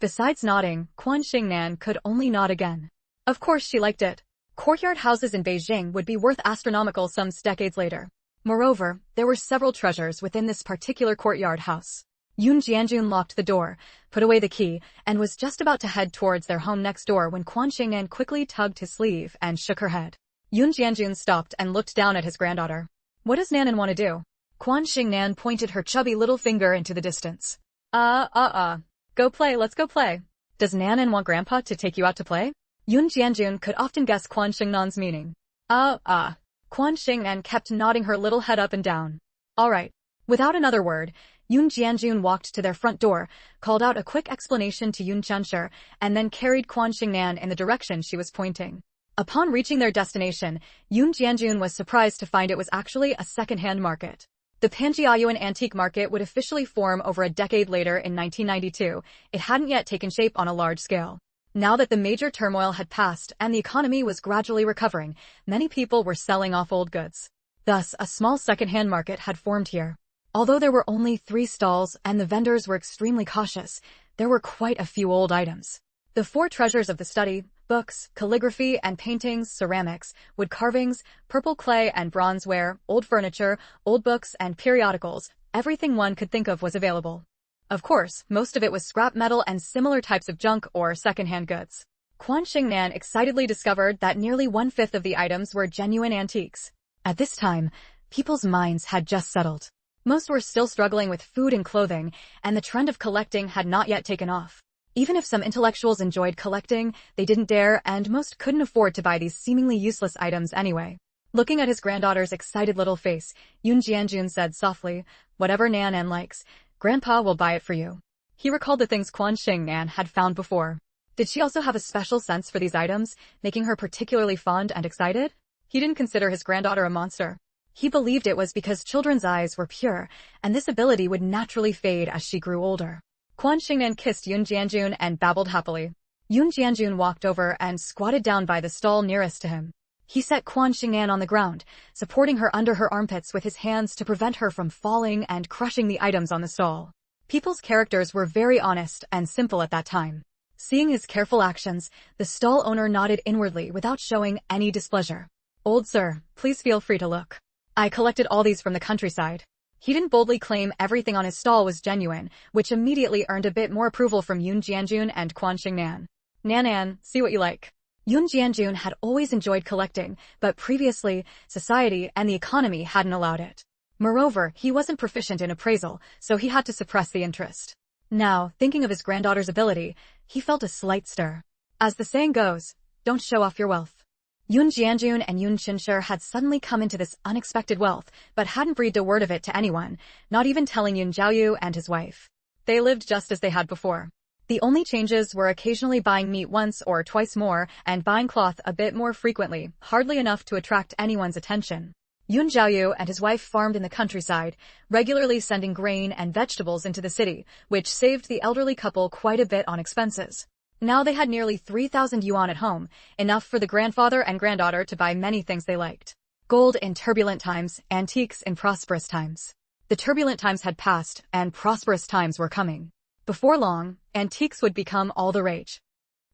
Besides nodding, Quan Shengnan could only nod again. Of course she liked it. Courtyard houses in Beijing would be worth astronomical sums decades later. Moreover, there were several treasures within this particular courtyard house. Yun Jianjun locked the door, put away the key, and was just about to head towards their home next door when Quan Shengnan quickly tugged his sleeve and shook her head. Yun Jianjun stopped and looked down at his granddaughter. What does Nanan want to do? Quan Shengnan pointed her chubby little finger into the distance. Go play, let's go play. Does Nanan want Grandpa to take you out to play? Yun Jianjun could often guess Quan Shengnan's meaning. Quan Shengnan kept nodding her little head up and down. All right. Without another word, Yun Jianjun walked to their front door, called out a quick explanation to Yun Qinshi, and then carried Quan Shengnan in the direction she was pointing. Upon reaching their destination, Yun Jianjun was surprised to find it was actually a second-hand market. The Panjiayuan antique market would officially form over a decade later in 1992. It hadn't yet taken shape on a large scale. Now that the major turmoil had passed and the economy was gradually recovering, many people were selling off old goods. Thus, a small second-hand market had formed here. Although there were only 3 stalls and the vendors were extremely cautious, there were quite a few old items. The 4 treasures of the study, books, calligraphy and paintings, ceramics, wood carvings, purple clay and bronzeware, old furniture, old books and periodicals, everything one could think of was available. Of course, most of it was scrap metal and similar types of junk or second-hand goods. Quan Shengnan excitedly discovered that nearly 1/5 of the items were genuine antiques. At this time, people's minds had just settled. Most were still struggling with food and clothing, and the trend of collecting had not yet taken off. Even if some intellectuals enjoyed collecting, they didn't dare, and most couldn't afford to buy these seemingly useless items anyway. Looking at his granddaughter's excited little face, Yun Jianjun said softly, "Whatever Nanan likes, Grandpa will buy it for you." He recalled the things Quan Shengnan had found before. Did she also have a special sense for these items, making her particularly fond and excited? He didn't consider his granddaughter a monster. He believed it was because children's eyes were pure, and this ability would naturally fade as she grew older. Quan Shengnan kissed Yun Jianjun and babbled happily. Yun Jianjun walked over and squatted down by the stall nearest to him. He set Quan Shengnan on the ground, supporting her under her armpits with his hands to prevent her from falling and crushing the items on the stall. People's characters were very honest and simple at that time. Seeing his careful actions, the stall owner nodded inwardly without showing any displeasure. "Old sir, please feel free to look. I collected all these from the countryside." He didn't boldly claim everything on his stall was genuine, which immediately earned a bit more approval from Yun Jianjun and Quan Shengnan. "Nanan, see what you like." Yun Jianjun had always enjoyed collecting, but previously, society and the economy hadn't allowed it. Moreover, he wasn't proficient in appraisal, so he had to suppress the interest. Now, thinking of his granddaughter's ability, he felt a slight stir. As the saying goes, don't show off your wealth. Yun Jianjun and Yun Qinshi had suddenly come into this unexpected wealth, but hadn't breathed a word of it to anyone, not even telling Yun Jiaoyu and his wife. They lived just as they had before. The only changes were occasionally buying meat once or twice more and buying cloth a bit more frequently, hardly enough to attract anyone's attention. Yun Jiaoyu and his wife farmed in the countryside, regularly sending grain and vegetables into the city, which saved the elderly couple quite a bit on expenses. Now they had nearly 3,000 yuan at home, enough for the grandfather and granddaughter to buy many things they liked. Gold in turbulent times, antiques in prosperous times. The turbulent times had passed, and prosperous times were coming. Before long, antiques would become all the rage.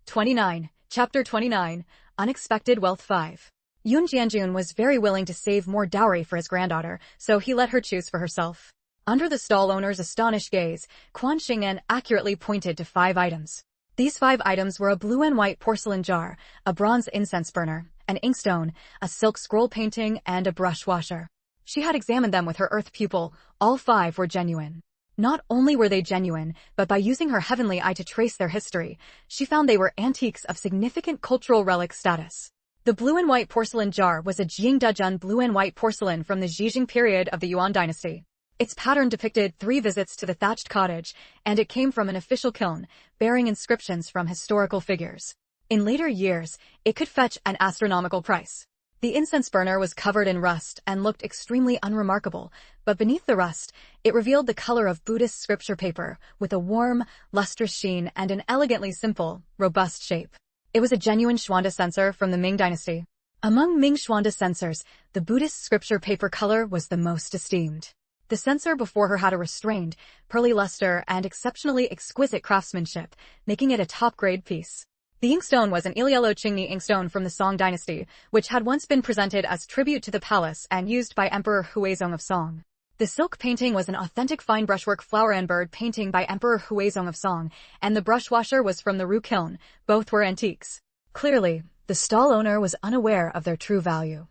29. Chapter 29. Unexpected Wealth 5. Yun Jianjun was very willing to save more dowry for his granddaughter, so he let her choose for herself. Under the stall owner's astonished gaze, Quan Shengnan accurately pointed to 5 items. These 5 items were a blue and white porcelain jar, a bronze incense burner, an inkstone, a silk scroll painting, and a brush washer. She had examined them with her earth pupil. All 5 were genuine. Not only were they genuine, but by using her heavenly eye to trace their history, she found they were antiques of significant cultural relic status. The blue and white porcelain jar was a Jingdezhen blue and white porcelain from the Zhijing period of the Yuan dynasty. Its pattern depicted 3 visits to the thatched cottage, and it came from an official kiln, bearing inscriptions from historical figures. In later years, it could fetch an astronomical price. The incense burner was covered in rust and looked extremely unremarkable, but beneath the rust, it revealed the color of Buddhist scripture paper, with a warm, lustrous sheen and an elegantly simple, robust shape. It was a genuine Xuande censer from the Ming dynasty. Among Ming Xuande censers, the Buddhist scripture paper color was the most esteemed. The censer before her had a restrained, pearly luster and exceptionally exquisite craftsmanship, making it a top-grade piece. The inkstone was an Ilielo Qingni inkstone from the Song dynasty, which had once been presented as tribute to the palace and used by Emperor Huizong of Song. The silk painting was an authentic fine brushwork flower and bird painting by Emperor Huizong of Song, and the brush washer was from the Ru kiln. Both were antiques. Clearly, the stall owner was unaware of their true value.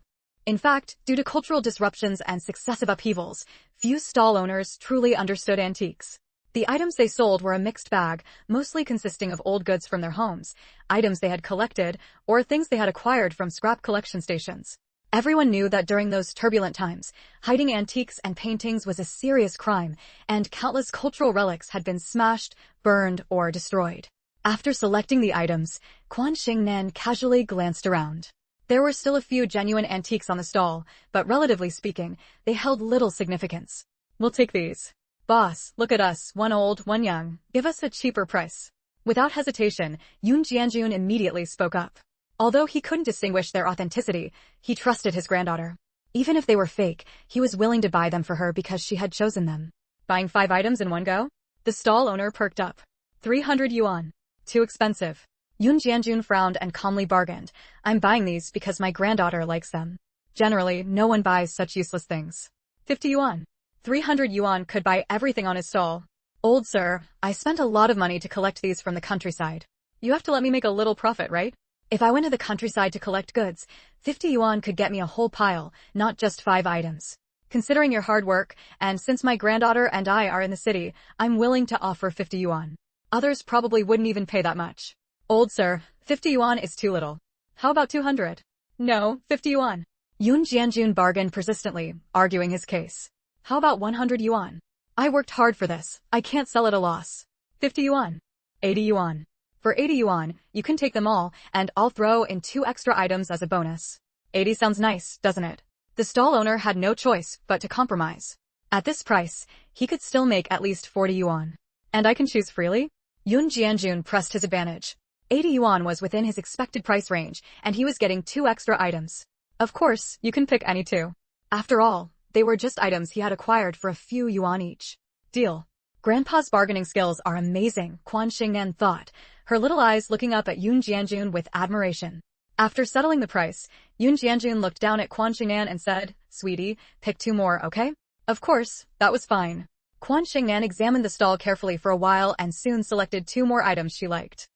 In fact, due to cultural disruptions and successive upheavals, few stall owners truly understood antiques. The items they sold were a mixed bag, mostly consisting of old goods from their homes, items they had collected, or things they had acquired from scrap collection stations. Everyone knew that during those turbulent times, hiding antiques and paintings was a serious crime, and countless cultural relics had been smashed, burned, or destroyed. After selecting the items, Quan Shengnan casually glanced around. There were still a few genuine antiques on the stall, but relatively speaking, they held little significance. "We'll take these. Boss, look at us, one old, one young. Give us a cheaper price." Without hesitation, Yun Jianjun immediately spoke up. Although he couldn't distinguish their authenticity, he trusted his granddaughter. Even if they were fake, he was willing to buy them for her because she had chosen them. Buying 5 items in one go? The stall owner perked up. 300 yuan. Too expensive. Yun Jianjun frowned and calmly bargained. "I'm buying these because my granddaughter likes them. Generally, no one buys such useless things. 50 yuan. 300 yuan could buy everything on his stall. Old sir, I spent a lot of money to collect these from the countryside. You have to let me make a little profit, right? If I went to the countryside to collect goods, 50 yuan could get me a whole pile, not just 5 items. Considering your hard work, and since my granddaughter and I are in the city, I'm willing to offer 50 yuan. Others probably wouldn't even pay that much." "Old sir, 50 yuan is too little. How about 200? "No, 50 yuan. Yun Jianjun bargained persistently, arguing his case. "How about 100 yuan? I worked hard for this. I can't sell at a loss. 50 yuan. 80 yuan. For 80 yuan, you can take them all, and I'll throw in 2 extra items as a bonus. 80 sounds nice, doesn't it?" The stall owner had no choice but to compromise. At this price, he could still make at least 40 yuan. "And I can choose freely?" Yun Jianjun pressed his advantage. 80 yuan was within his expected price range, and he was getting 2 extra items. Of course, you can pick any 2. After all, they were just items he had acquired for a few yuan each. Deal. Grandpa's bargaining skills are amazing, Quan Shengnan thought, her little eyes looking up at Yun Jianjun with admiration. After settling the price, Yun Jianjun looked down at Quan Shengnan and said, "Sweetie, pick 2 more, okay?" Of course, that was fine. Quan Shengnan examined the stall carefully for a while and soon selected 2 more items she liked.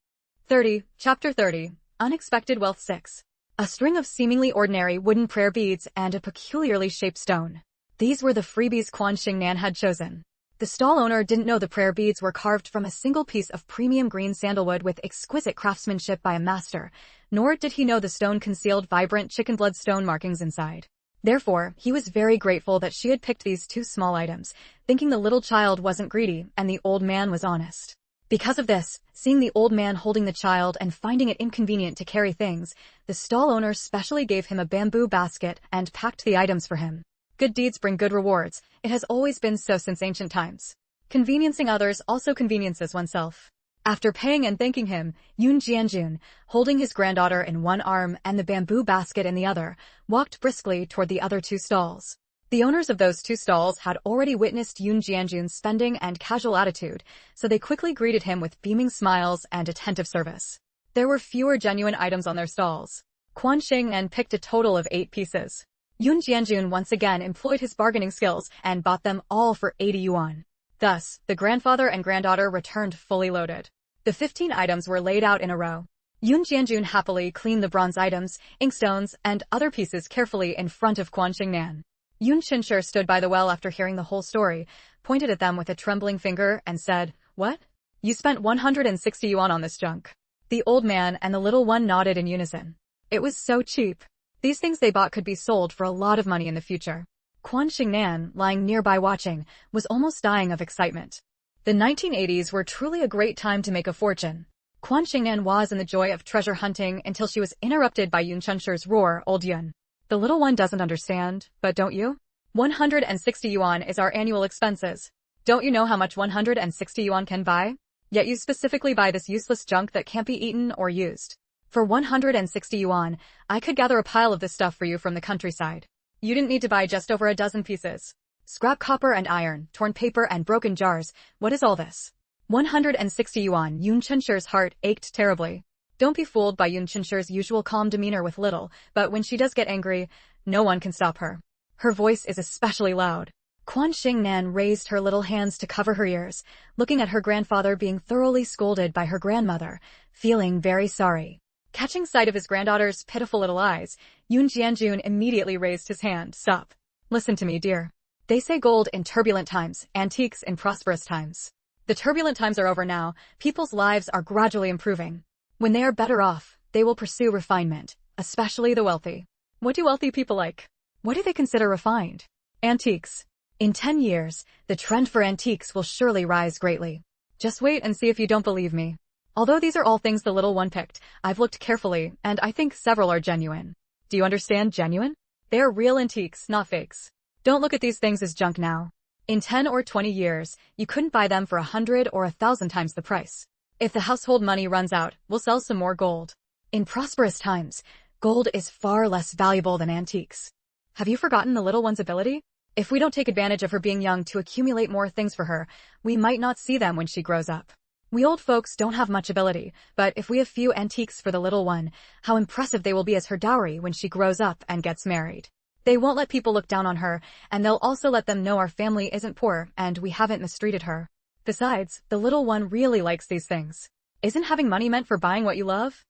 30. Chapter 30. Unexpected Wealth 6. A string of seemingly ordinary wooden prayer beads and a peculiarly shaped stone. These were the freebies Quan Shengnan had chosen. The stall owner didn't know the prayer beads were carved from a single piece of premium green sandalwood with exquisite craftsmanship by a master, nor did he know the stone concealed vibrant chicken blood stone markings inside. Therefore, he was very grateful that she had picked these two small items, thinking the little child wasn't greedy and the old man was honest. Because of this, seeing the old man holding the child and finding it inconvenient to carry things, the stall owner specially gave him a bamboo basket and packed the items for him. Good deeds bring good rewards. It has always been so since ancient times. Conveniencing others also conveniences oneself. After paying and thanking him, Yoon Jianjun, holding his granddaughter in one arm and the bamboo basket in the other, walked briskly toward the other two stalls. The owners of those two stalls had already witnessed Yoon Jianjun's spending and casual attitude, so they quickly greeted him with beaming smiles and attentive service. There were fewer genuine items on their stalls. Quan Shengnan picked a total of 8 pieces. Yoon Jianjun once again employed his bargaining skills and bought them all for 80 yuan. Thus, the grandfather and granddaughter returned fully loaded. The 15 items were laid out in a row. Yoon Jianjun happily cleaned the bronze items, inkstones, and other pieces carefully in front of Quan Shengnan. Yoon Chinshur stood by the well after hearing the whole story, pointed at them with a trembling finger, and said, "What? You spent 160 yuan on this junk." The old man and the little one nodded in unison. It was so cheap. These things they bought could be sold for a lot of money in the future. Quan Shengnan, lying nearby watching, was almost dying of excitement. The 1980s were truly a great time to make a fortune. Quan Shengnan was in the joy of treasure hunting until she was interrupted by Yoon Chinshur's roar, "Old Yun. The little one doesn't understand, but don't you? 160 yuan is our annual expenses. Don't you know how much 160 yuan can buy? Yet you specifically buy this useless junk that can't be eaten or used. For 160 yuan, I could gather a pile of this stuff for you from the countryside. You didn't need to buy just over a dozen pieces. Scrap copper and iron, torn paper and broken jars. What is all this?" 160 yuan. Yoon Chinshur's heart ached terribly. Don't be fooled by Yoon Chinshur's usual calm demeanor with little, but when she does get angry, no one can stop her. Her voice is especially loud. Quan Shengnan raised her little hands to cover her ears, looking at her grandfather being thoroughly scolded by her grandmother, feeling very sorry. Catching sight of his granddaughter's pitiful little eyes, Yoon Jianjun immediately raised his hand. "Stop. Listen to me, dear. They say gold in turbulent times, antiques in prosperous times. The turbulent times are over now. People's lives are gradually improving. When they are better off, they will pursue refinement, especially the wealthy." What do wealthy people like? What do they consider refined? Antiques. In 10 years, the trend for antiques will surely rise greatly. Just wait and see if you don't believe me. Although these are all things the little one picked, I've looked carefully, and I think several are genuine. Do you understand genuine? They are real antiques, not fakes. Don't look at these things as junk now. In 10 or 20 years, you couldn't buy them for 100 or 1,000 times the price. If the household money runs out, we'll sell some more gold. In prosperous times, gold is far less valuable than antiques. Have you forgotten the little one's ability? If we don't take advantage of her being young to accumulate more things for her, we might not see them when she grows up. We old folks don't have much ability, but if we have few antiques for the little one, how impressive they will be as her dowry when she grows up and gets married. They won't let people look down on her, and they'll also let them know our family isn't poor and we haven't mistreated her. Besides, the little one really likes these things. Isn't having money meant for buying what you love?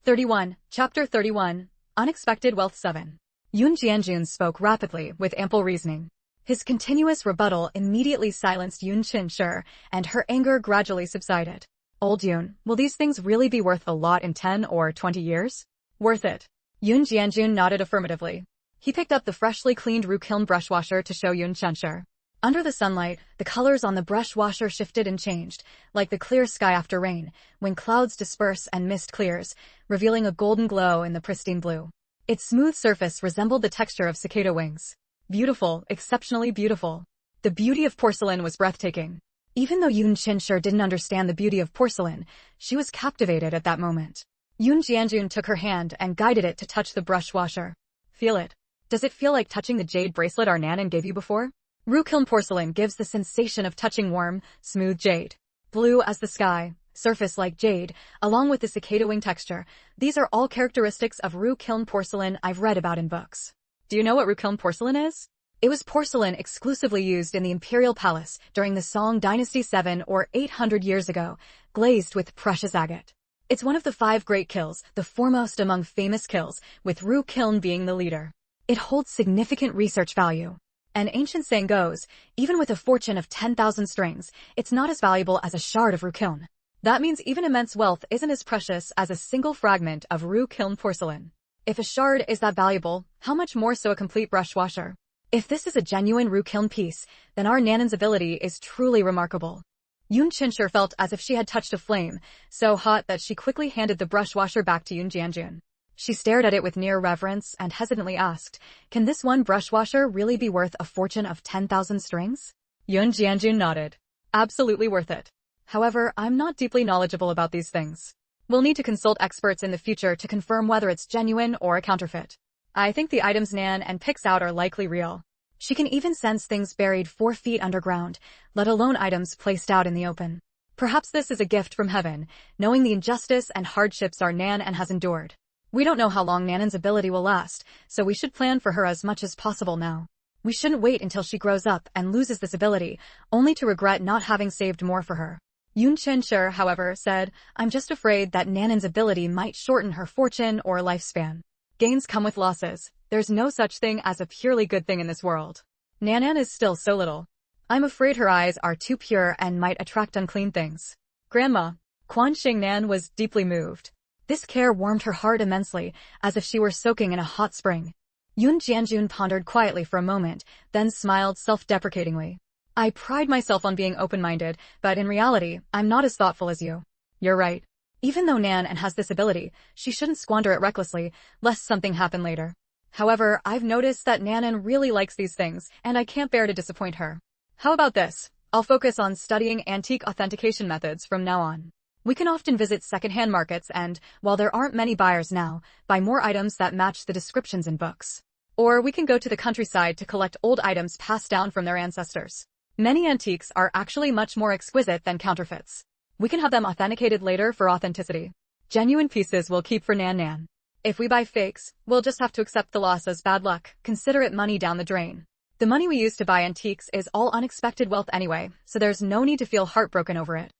31. Chapter 31. Unexpected Wealth 7. Yoon Jianjun spoke rapidly, with ample reasoning. His continuous rebuttal immediately silenced Yoon Chinshur, and her anger gradually subsided. "Old Yoon, will these things really be worth a lot in 10 or 20 years? Worth it." Yoon Jianjun nodded affirmatively. He picked up the freshly cleaned Rukiln brush washer to show Yoon Chinshur. Under the sunlight, the colors on the brush washer shifted and changed, like the clear sky after rain, when clouds disperse and mist clears, revealing a golden glow in the pristine blue. Its smooth surface resembled the texture of cicada wings. Beautiful, exceptionally beautiful. The beauty of porcelain was breathtaking. Even though Yoon Chinshur didn't understand the beauty of porcelain, she was captivated at that moment. Yoon Jianjun took her hand and guided it to touch the brush washer. "Feel it. Does it feel like touching the jade bracelet our Nanan gave you before?" Rukiln porcelain gives the sensation of touching warm, smooth jade. Blue as the sky, surface like jade, along with the cicada wing texture, these are all characteristics of Rukiln porcelain I've read about in books. Do you know what Rukiln porcelain is? It was porcelain exclusively used in the imperial palace during the Song Dynasty 7 or 800 years ago, glazed with precious agate. It's one of the 5 great kilns, the foremost among famous kilns, with Rukiln being the leader. It holds significant research value. An ancient saying goes, even with a fortune of 10,000 strings, it's not as valuable as a shard of Rukiln. That means even immense wealth isn't as precious as a single fragment of Rukiln porcelain. If a shard is that valuable, how much more so a complete brush washer? If this is a genuine Ru kiln piece, then our Nanan's ability is truly remarkable. Yun Chinshur felt as if she had touched a flame, so hot that she quickly handed the brush washer back to Yun Jianjun. She stared at it with near reverence and hesitantly asked, "Can this one brush washer really be worth a fortune of 10,000 strings?" Yun Jianjun nodded. "Absolutely worth it. However, I'm not deeply knowledgeable about these things. We'll need to consult experts in the future to confirm whether it's genuine or a counterfeit. I think the items Nan and picks out are likely real. She can even sense things buried 4 feet underground, let alone items placed out in the open. Perhaps this is a gift from heaven, knowing the injustice and hardships our Nan and has endured. We don't know how long Nanan's ability will last, so we should plan for her as much as possible now. We shouldn't wait until she grows up and loses this ability, only to regret not having saved more for her." Yun Chinshur, however, said, "I'm just afraid that Nanan's ability might shorten her fortune or lifespan. Gains come with losses. There's no such thing as a purely good thing in this world. Nanan is still so little. I'm afraid her eyes are too pure and might attract unclean things." Grandma. Quan Shengnan was deeply moved. This care warmed her heart immensely, as if she were soaking in a hot spring. Yun Jianjun pondered quietly for a moment, then smiled self-deprecatingly. "I pride myself on being open-minded, but in reality, I'm not as thoughtful as you. You're right. Even though Nan has this ability, she shouldn't squander it recklessly, lest something happen later. However, I've noticed that Nanan really likes these things, and I can't bear to disappoint her. How about this? I'll focus on studying antique authentication methods from now on. We can often visit second-hand markets and, while there aren't many buyers now, buy more items that match the descriptions in books. Or we can go to the countryside to collect old items passed down from their ancestors. Many antiques are actually much more exquisite than counterfeits. We can have them authenticated later for authenticity. Genuine pieces we'll keep for Nan. If we buy fakes, we'll just have to accept the loss as bad luck, consider it money down the drain. The money we use to buy antiques is all unexpected wealth anyway, so there's no need to feel heartbroken over it."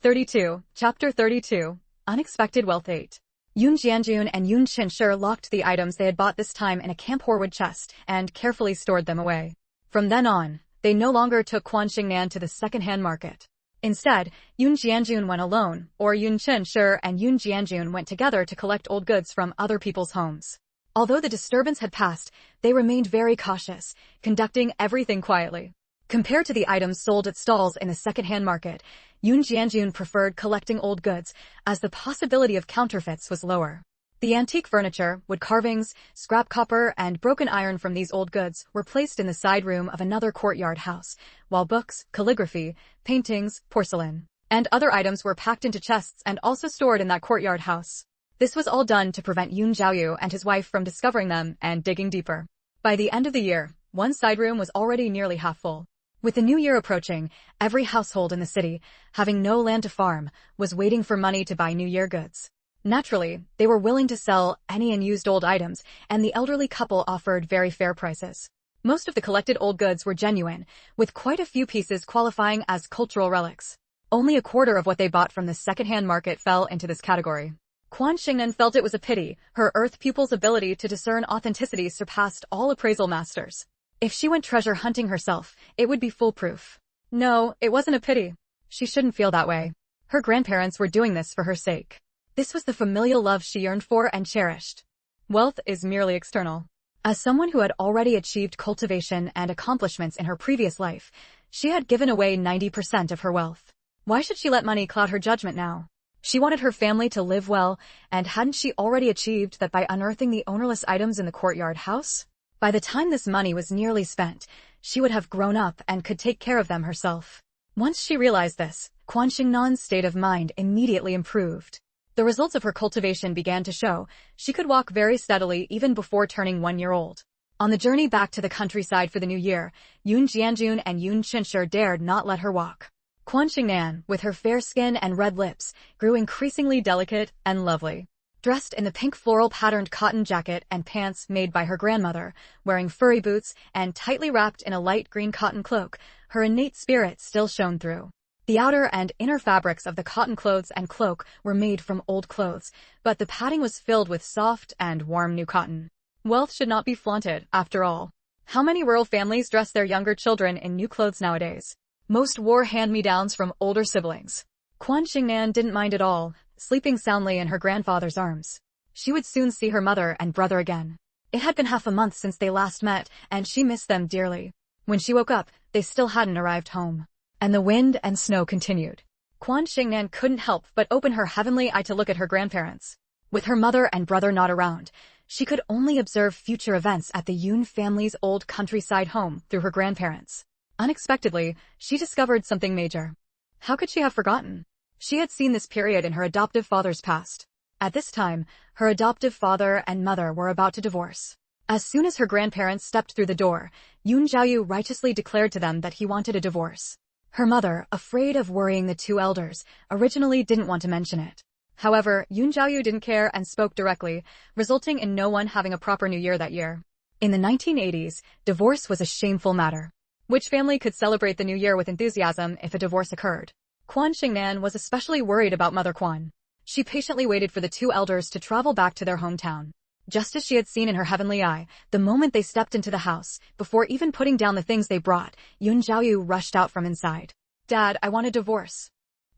32. Chapter 32. Unexpected Wealth 8. Yun Jianjun and Yun Chinshur locked the items they had bought this time in a Camp Horwood chest and carefully stored them away. From then on, they no longer took Quan Shengnan to the second-hand market. Instead, Yun Jianjun went alone, or Yun Chinshur and Yun Jianjun went together to collect old goods from other people's homes. Although the disturbance had passed, they remained very cautious, conducting everything quietly. Compared to the items sold at stalls in the second-hand market, Yun Jianjun preferred collecting old goods, as the possibility of counterfeits was lower. The antique furniture, wood carvings, scrap copper, and broken iron from these old goods were placed in the side room of another courtyard house, while books, calligraphy, paintings, porcelain, and other items were packed into chests and also stored in that courtyard house. This was all done to prevent Yun Zhaoyu and his wife from discovering them and digging deeper. By the end of the year, one side room was already nearly half full. With the new year approaching, every household in the city, having no land to farm, was waiting for money to buy New Year goods. Naturally, they were willing to sell any unused old items, and the elderly couple offered very fair prices. Most of the collected old goods were genuine, with quite a few pieces qualifying as cultural relics. Only a quarter of what they bought from the second-hand market fell into this category. Quan Shengnan felt it was a pity. Her earth pupil's ability to discern authenticity surpassed all appraisal masters. If she went treasure hunting herself, it would be foolproof. No, it wasn't a pity. She shouldn't feel that way. Her grandparents were doing this for her sake. This was the familial love she yearned for and cherished. Wealth is merely external. As someone who had already achieved cultivation and accomplishments in her previous life, she had given away 90% of her wealth. Why should she let money cloud her judgment now? She wanted her family to live well, and hadn't she already achieved that by unearthing the ownerless items in the courtyard house? By the time this money was nearly spent, she would have grown up and could take care of them herself. Once she realized this, Quan Shengnan's state of mind immediately improved. The results of her cultivation began to show. She could walk very steadily even before turning 1 year old. On the journey back to the countryside for the new year, Yun Jianjun and Yun Chinshur dared not let her walk. Quan Shengnan, with her fair skin and red lips, grew increasingly delicate and lovely. Dressed in the pink floral-patterned cotton jacket and pants made by her grandmother, wearing furry boots and tightly wrapped in a light green cotton cloak, her innate spirit still shone through. The outer and inner fabrics of the cotton clothes and cloak were made from old clothes, but the padding was filled with soft and warm new cotton. Wealth should not be flaunted, after all. How many rural families dress their younger children in new clothes nowadays? Most wore hand-me-downs from older siblings. Quan Shengnan didn't mind at all, sleeping soundly in her grandfather's arms. She would soon see her mother and brother again. It had been half a month since they last met, and she missed them dearly. When she woke up, they still hadn't arrived home. And the wind and snow continued. Quan Shengnan couldn't help but open her heavenly eye to look at her grandparents. With her mother and brother not around, she could only observe future events at the Yun family's old countryside home through her grandparents. Unexpectedly, she discovered something major. How could she have forgotten? She had seen this period in her adoptive father's past. At this time, her adoptive father and mother were about to divorce. As soon as her grandparents stepped through the door, Yun Jiaoyu righteously declared to them that he wanted a divorce. Her mother, afraid of worrying the two elders, originally didn't want to mention it. However, Yun Jiaoyu didn't care and spoke directly, resulting in no one having a proper New Year that year. In the 1980s, divorce was a shameful matter. Which family could celebrate the New Year with enthusiasm if a divorce occurred? Quan Shengnan was especially worried about Mother Quan. She patiently waited for the two elders to travel back to their hometown. Just as she had seen in her heavenly eye, the moment they stepped into the house, before even putting down the things they brought, Yun Jiaoyu rushed out from inside. Dad, I want a divorce.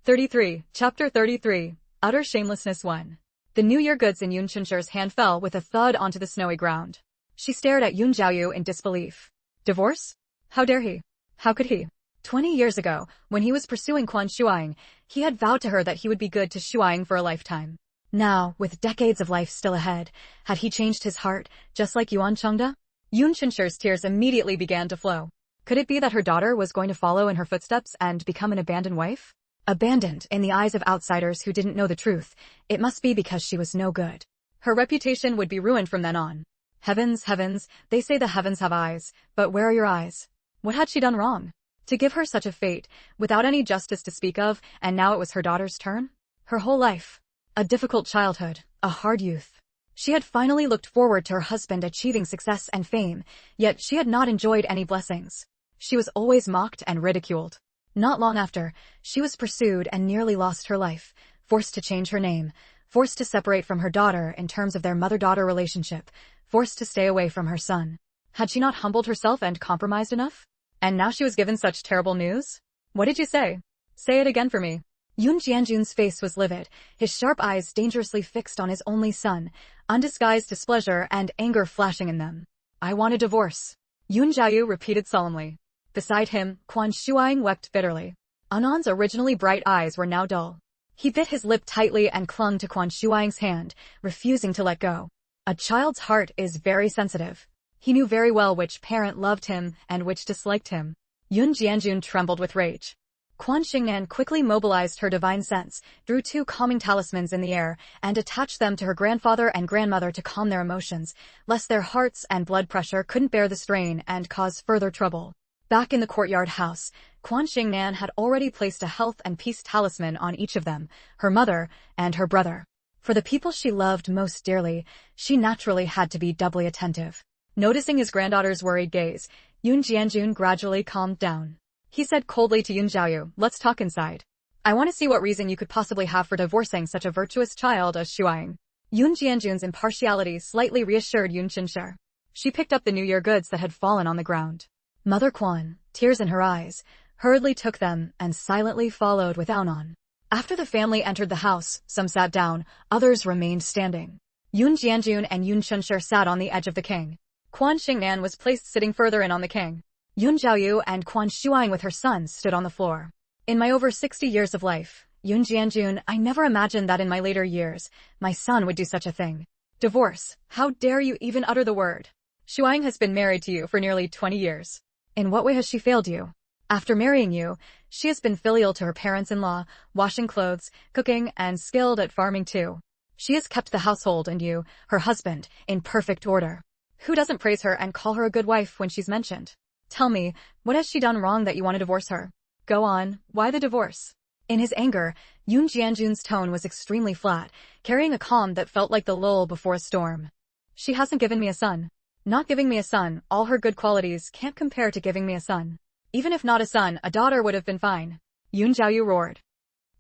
33. Chapter 33. Utter Shamelessness 1. The New Year goods in Yun Chunsher's hand fell with a thud onto the snowy ground. She stared at Yun Jiaoyu in disbelief. Divorce? How dare he? How could he? 20 years ago, when he was pursuing Quan Shuang, he had vowed to her that he would be good to Shuang for a lifetime. Now, with decades of life still ahead, had he changed his heart, just like Yuan Chengda? Yun Chunsher's tears immediately began to flow. Could it be that her daughter was going to follow in her footsteps and become an abandoned wife? Abandoned in the eyes of outsiders who didn't know the truth, it must be because she was no good. Her reputation would be ruined from then on. Heavens, heavens, they say the heavens have eyes, but where are your eyes? What had she done wrong? To give her such a fate, without any justice to speak of, and now it was her daughter's turn? Her whole life. A difficult childhood, a hard youth. She had finally looked forward to her husband achieving success and fame, yet she had not enjoyed any blessings. She was always mocked and ridiculed. Not long after, she was pursued and nearly lost her life, forced to change her name, forced to separate from her daughter in terms of their mother-daughter relationship, forced to stay away from her son. Had she not humbled herself and compromised enough? And now she was given such terrible news? What did you say? Say it again for me. Yun Jianjun's face was livid, his sharp eyes dangerously fixed on his only son, undisguised displeasure and anger flashing in them. I want a divorce. Yun Jiaoyu repeated solemnly. Beside him, Quan Shuang wept bitterly. Anan's originally bright eyes were now dull. He bit his lip tightly and clung to Quan Shuang's hand, refusing to let go. A child's heart is very sensitive. He knew very well which parent loved him and which disliked him. Yun Jianjun trembled with rage. Quan Shengnan quickly mobilized her divine sense, drew two calming talismans in the air, and attached them to her grandfather and grandmother to calm their emotions, lest their hearts and blood pressure couldn't bear the strain and cause further trouble. Back in the courtyard house, Quan Shengnan had already placed a health and peace talisman on each of them, her mother and her brother. For the people she loved most dearly, she naturally had to be doubly attentive. Noticing his granddaughter's worried gaze, Yun Jianjun gradually calmed down. He said coldly to Yun Jiaoyu, let's talk inside. I want to see what reason you could possibly have for divorcing such a virtuous child as Shuang. Yun Jianjun's impartiality slightly reassured Yun Chunsher. She picked up the New Year goods that had fallen on the ground. Mother Quan, tears in her eyes, hurriedly took them and silently followed with Anan. After the family entered the house, some sat down, others remained standing. Yun Jianjun and Yun Chunsher sat on the edge of the king. Quan Shengnan was placed sitting further in on the king. Yun Jiaoyu and Quan Shuang with her son stood on the floor. In my over 60 years of life, Yun Jianjun, I never imagined that in my later years, my son would do such a thing. Divorce, how dare you even utter the word? Shuang has been married to you for nearly 20 years. In what way has she failed you? After marrying you, she has been filial to her parents-in-law, washing clothes, cooking, and skilled at farming too. She has kept the household and you, her husband, in perfect order. Who doesn't praise her and call her a good wife when she's mentioned? Tell me, what has she done wrong that you want to divorce her? Go on, why the divorce? In his anger, Yun Jianjun's tone was extremely flat, carrying a calm that felt like the lull before a storm. She hasn't given me a son. Not giving me a son, all her good qualities can't compare to giving me a son. Even if not a son, a daughter would have been fine. Yun Jiaoyu roared.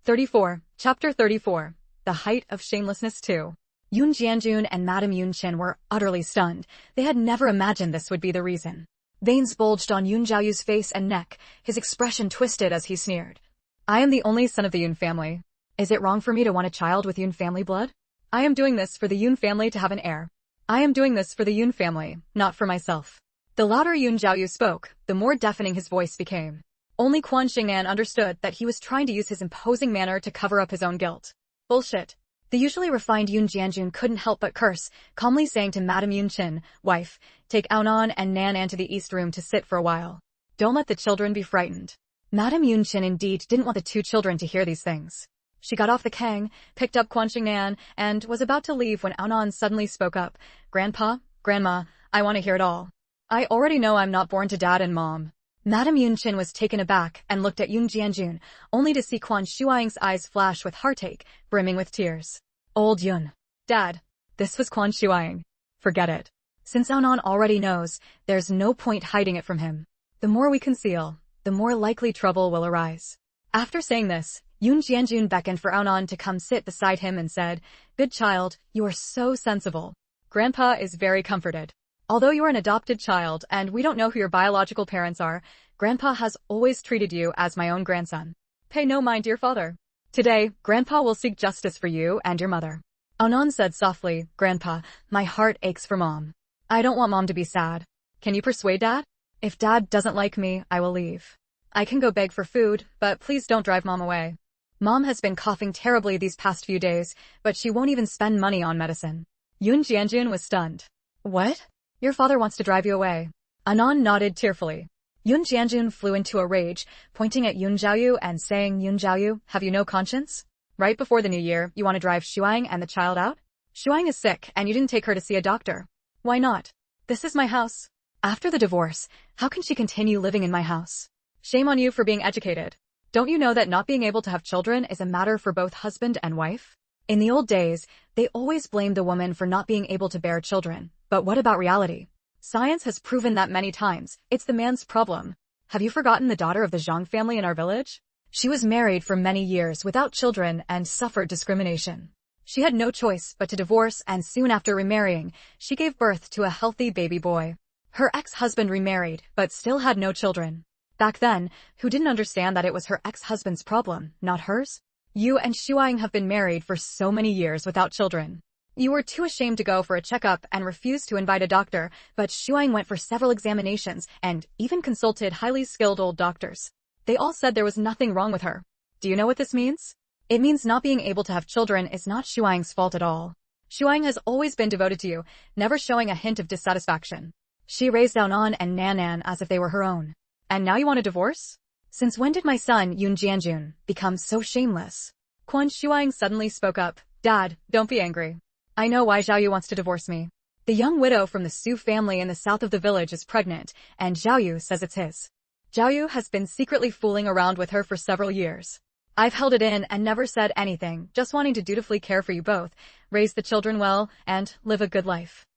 34. Chapter 34. The Height of Shamelessness 2. Yun Jianjun and Madame Yun Qin were utterly stunned. They had never imagined this would be the reason. Veins bulged on Yun Jiaoyu's face and neck, his expression twisted as he sneered. I am the only son of the Yun family. Is it wrong for me to want a child with Yun family blood? I am doing this for the Yun family to have an heir. I am doing this for the Yun family, not for myself. The louder Yun Zhaoyu spoke, the more deafening his voice became. Only Quan Shengnan understood that he was trying to use his imposing manner to cover up his own guilt. Bullshit. The usually refined Yun Jianjun couldn't help but curse, calmly saying to Madame Yun Qin, wife, take Aonan and Nan An to the east room to sit for a while. Don't let the children be frightened. Madame Yun Qin indeed didn't want the two children to hear these things. She got off the kang, picked up Quan Shengnan, and was about to leave when Aonan suddenly spoke up. Grandpa, Grandma, I want to hear it all. I already know I'm not born to Dad and Mom. Madame Yun Qin was taken aback and looked at Yun Jianjun, only to see Quan Shuang's eyes flash with heartache, brimming with tears. Old Yun. Dad. This was Quan Shuang. Forget it. Since Aonan already knows, there's no point hiding it from him. The more we conceal, the more likely trouble will arise. After saying this, Yun Jianjun beckoned for Aonan to come sit beside him and said, Good child, you are so sensible. Grandpa is very comforted. Although you are an adopted child and we don't know who your biological parents are, Grandpa has always treated you as my own grandson. Pay no mind to your father. Today, Grandpa will seek justice for you and your mother. Aonan said softly, Grandpa, my heart aches for Mom. I don't want Mom to be sad. Can you persuade Dad? If Dad doesn't like me, I will leave. I can go beg for food, but please don't drive Mom away. Mom has been coughing terribly these past few days, but she won't even spend money on medicine. Yun Jianjun was stunned. What? Your father wants to drive you away. Aonan nodded tearfully. Yun Jianjun flew into a rage, pointing at Yun Zhaoyu and saying, Yun Zhaoyu, have you no conscience? Right before the new year, you want to drive Shuang and the child out? Shuang is sick and you didn't take her to see a doctor. Why not? This is my house. After the divorce, how can she continue living in my house? Shame on you for being educated. Don't you know that not being able to have children is a matter for both husband and wife? In the old days, they always blamed the woman for not being able to bear children. But what about reality? Science has proven that many times. It's the man's problem. Have you forgotten the daughter of the Zhang family in our village? She was married for many years without children and suffered discrimination. She had no choice but to divorce, and soon after remarrying, she gave birth to a healthy baby boy. Her ex-husband remarried, but still had no children. Back then, who didn't understand that it was her ex-husband's problem, not hers? You and Shuang have been married for so many years without children. You were too ashamed to go for a checkup and refused to invite a doctor, but Shuang went for several examinations and even consulted highly skilled old doctors. They all said there was nothing wrong with her. Do you know what this means? It means not being able to have children is not Shuang's fault at all. Shuang has always been devoted to you, never showing a hint of dissatisfaction. She raised Aonan and Nan An as if they were her own. And now you want a divorce? Since when did my son, Yun Jianjun, become so shameless? Quan Shuang suddenly spoke up. Dad, don't be angry. I know why Zhaoyu wants to divorce me. The young widow from the Su family in the south of the village is pregnant, and Zhaoyu says it's his. Zhaoyu has been secretly fooling around with her for several years. I've held it in and never said anything, just wanting to dutifully care for you both, raise the children well, and live a good life.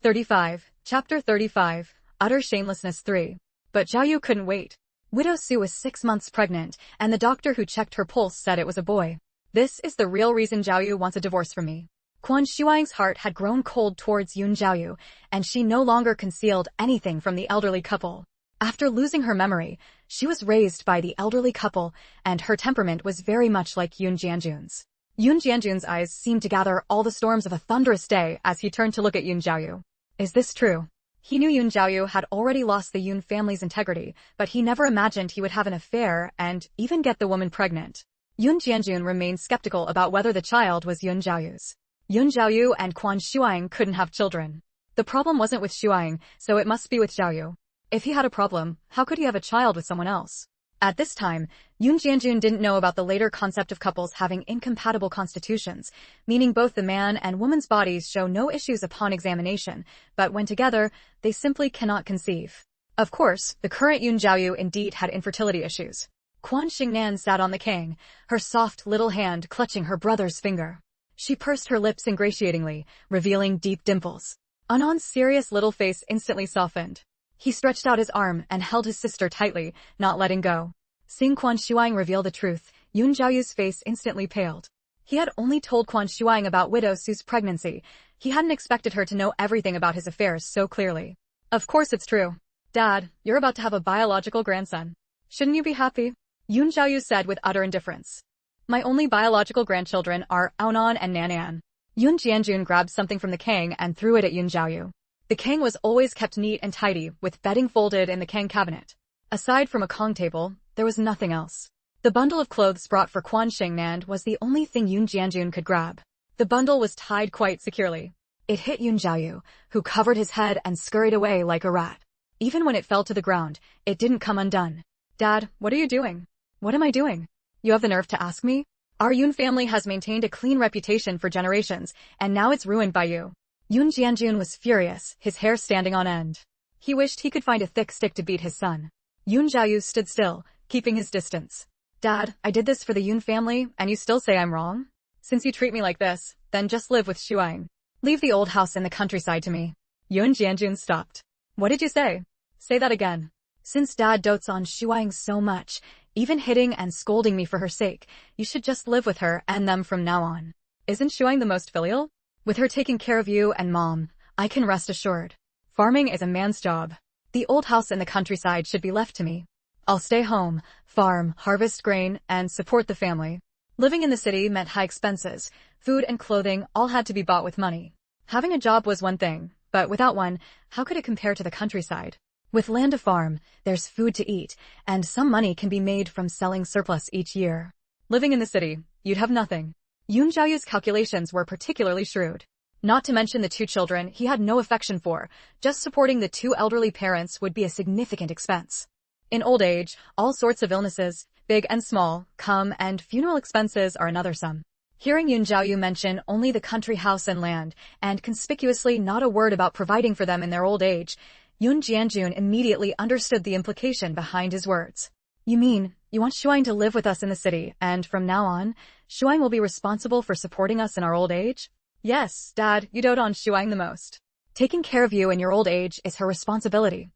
35. Chapter 35. Utter Shamelessness 3. But Zhaoyu couldn't wait. Widow Su was 6 months pregnant, and the doctor who checked her pulse said it was a boy. This is the real reason Zhaoyu wants a divorce from me. Quan Shuang's heart had grown cold towards Yun Zhaoyu, and she no longer concealed anything from the elderly couple. After losing her memory, she was raised by the elderly couple, and her temperament was very much like Yun Jianjun's. Yun Jianjun's eyes seemed to gather all the storms of a thunderous day as he turned to look at Yun Zhaoyu. Is this true? He knew Yun Zhaoyu had already lost the Yun family's integrity, but he never imagined he would have an affair and even get the woman pregnant. Yun Jianjun remained skeptical about whether the child was Yun Zhaoyu's. Yun Zhaoyu and Quan Shuang couldn't have children. The problem wasn't with Shuang, so it must be with Zhaoyu. If he had a problem, how could he have a child with someone else? At this time, Yun Jianjun didn't know about the later concept of couples having incompatible constitutions, meaning both the man and woman's bodies show no issues upon examination, but when together, they simply cannot conceive. Of course, the current Yun Zhaoyu indeed had infertility issues. Quan Shengnan sat on the king, her soft little hand clutching her brother's finger. She pursed her lips ingratiatingly, revealing deep dimples. Anan's serious little face instantly softened. He stretched out his arm and held his sister tightly, not letting go. Seeing Quan Shuang reveal the truth, Yun Zhaoyu's face instantly paled. He had only told Quan Shuang about Widow Su's pregnancy. He hadn't expected her to know everything about his affairs so clearly. Of course it's true. Dad, you're about to have a biological grandson. Shouldn't you be happy? Yun Zhaoyu said with utter indifference. My only biological grandchildren are Aonan and Nan An. Yun Jianjun grabbed something from the kang and threw it at Yun Zhaoyu. The kang was always kept neat and tidy, with bedding folded in the kang cabinet. Aside from a kong table, there was nothing else. The bundle of clothes brought for Quan Shengnan was the only thing Yun Jianjun could grab. The bundle was tied quite securely. It hit Yun Zhaoyu, who covered his head and scurried away like a rat. Even when it fell to the ground, it didn't come undone. Dad, what are you doing? What am I doing? You have the nerve to ask me? Our Yun family has maintained a clean reputation for generations, and now it's ruined by you. Yun Jianjun was furious, his hair standing on end. He wished he could find a thick stick to beat his son. Yun Zhaoyu stood still, keeping his distance. Dad, I did this for the Yun family, and you still say I'm wrong? Since you treat me like this, then just live with Shuang. Leave the old house in the countryside to me. Yun Jianjun stopped. What did you say? Say that again. Since Dad dotes on Shuang so much, even hitting and scolding me for her sake, you should just live with her and them from now on. Isn't Shuang the most filial? With her taking care of you and Mom, I can rest assured. Farming is a man's job. The old house in the countryside should be left to me. I'll stay home, farm, harvest grain, and support the family. Living in the city meant high expenses. Food and clothing all had to be bought with money. Having a job was one thing, but without one, how could it compare to the countryside? With land to farm, there's food to eat, and some money can be made from selling surplus each year. Living in the city, you'd have nothing. Yun Zhaoyu's calculations were particularly shrewd. Not to mention the two children he had no affection for, just supporting the two elderly parents would be a significant expense. In old age, all sorts of illnesses, big and small, come, and funeral expenses are another sum. Hearing Yun Zhaoyu mention only the country house and land, and conspicuously not a word about providing for them in their old age, Yun Jianjun immediately understood the implication behind his words. You mean, you want Shuang to live with us in the city, and from now on, Shuang will be responsible for supporting us in our old age? Yes, Dad, you dote on Shuang the most. Taking care of you in your old age is her responsibility.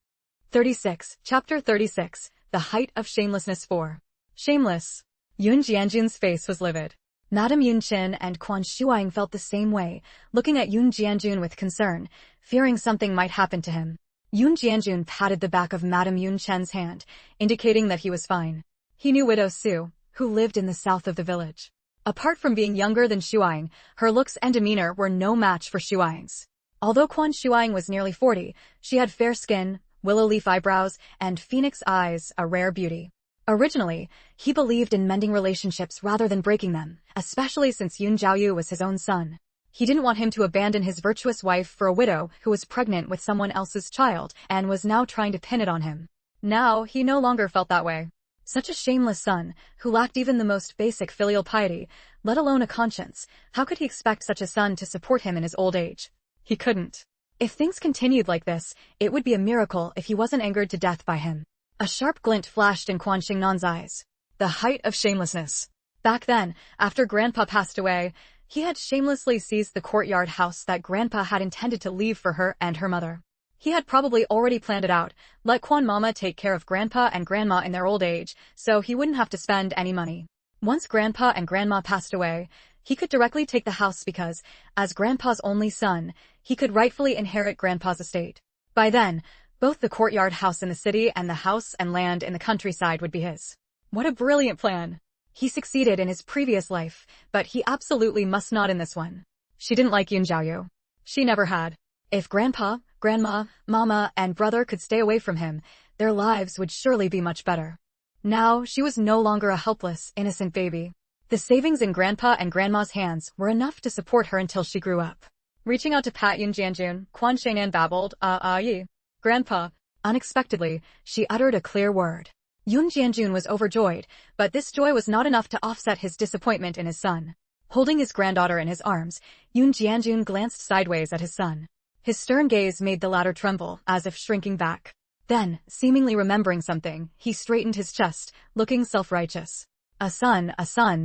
36, Chapter 36, The Height of Shamelessness 4. Shameless. Yun Jianjun's face was livid. Madame Yun Qin and Quan Shuang felt the same way, looking at Yun Jianjun with concern, fearing something might happen to him. Yun Jianjun patted the back of Madame Yun Chen's hand, indicating that he was fine. He knew Widow Su, who lived in the south of the village. Apart from being younger than Shuang, her looks and demeanor were no match for Shuang's. Although Quan Shuang was nearly 40, she had fair skin, willow leaf eyebrows, and phoenix eyes, a rare beauty. Originally, he believed in mending relationships rather than breaking them, especially since Yun Zhaoyu was his own son. He didn't want him to abandon his virtuous wife for a widow who was pregnant with someone else's child and was now trying to pin it on him. Now, he no longer felt that way. Such a shameless son, who lacked even the most basic filial piety, let alone a conscience, how could he expect such a son to support him in his old age? He couldn't. If things continued like this, it would be a miracle if he wasn't angered to death by him. A sharp glint flashed in Quan Shengnan's eyes. The height of shamelessness. Back then, after Grandpa passed away, he had shamelessly seized the courtyard house that Grandpa had intended to leave for her and her mother. He had probably already planned it out, let Quan Mama take care of Grandpa and Grandma in their old age, so he wouldn't have to spend any money. Once Grandpa and Grandma passed away, he could directly take the house because, as Grandpa's only son, he could rightfully inherit Grandpa's estate. By then, both the courtyard house in the city and the house and land in the countryside would be his. What a brilliant plan! He succeeded in his previous life, but he absolutely must not in this one. She didn't like Yun Zhaoyu. She never had. If Grandpa, Grandma, Mama, and brother could stay away from him, their lives would surely be much better. Now, she was no longer a helpless, innocent baby. The savings in Grandpa and Grandma's hands were enough to support her until she grew up. Reaching out to pat Yun Jianjun, Quan Shengnan babbled, yi. Grandpa. Unexpectedly, she uttered a clear word. Yun Jianjun was overjoyed, but this joy was not enough to offset his disappointment in his son. Holding his granddaughter in his arms, Yun Jianjun glanced sideways at his son. His stern gaze made the latter tremble, as if shrinking back. Then, seemingly remembering something, he straightened his chest, looking self-righteous. A son,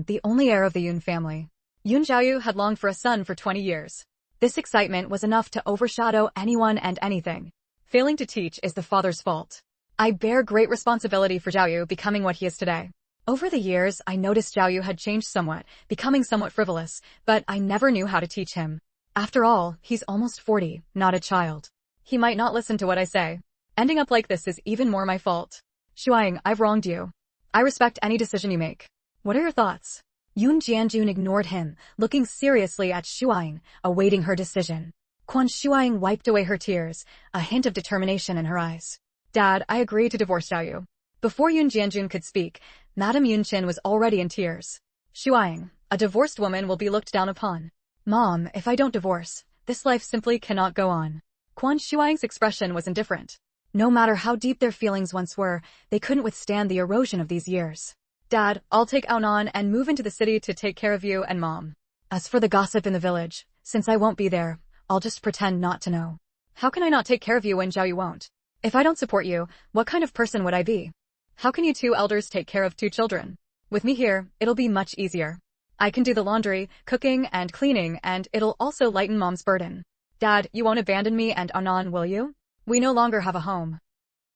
the only heir of the Yun family. Yun Zhaoyu had longed for a son for 20 years. This excitement was enough to overshadow anyone and anything. Failing to teach is the father's fault. I bear great responsibility for Zhaoyu becoming what he is today. Over the years, I noticed Zhaoyu had changed somewhat, becoming somewhat frivolous, but I never knew how to teach him. After all, he's almost 40, not a child. He might not listen to what I say. Ending up like this is even more my fault. Shuang, I've wronged you. I respect any decision you make. What are your thoughts? Yun Jianjun ignored him, looking seriously at Shuang, awaiting her decision. Quan Shuang wiped away her tears, a hint of determination in her eyes. Dad, I agree to divorce Xiaoyu. Before Yun Jianjun could speak, Madame Yunchin was already in tears. Shuang, a divorced woman will be looked down upon. Mom, if I don't divorce, this life simply cannot go on. Quan Shuang's expression was indifferent. No matter how deep their feelings once were, they couldn't withstand the erosion of these years. Dad, I'll take Aonan and move into the city to take care of you and Mom. As for the gossip in the village, since I won't be there, I'll just pretend not to know. How can I not take care of you when Xiaoyu won't? If I don't support you, what kind of person would I be? How can you two elders take care of 2 children? With me here, it'll be much easier. I can do the laundry, cooking, and cleaning, and it'll also lighten Mom's burden. Dad, you won't abandon me and Anan, will you? We no longer have a home.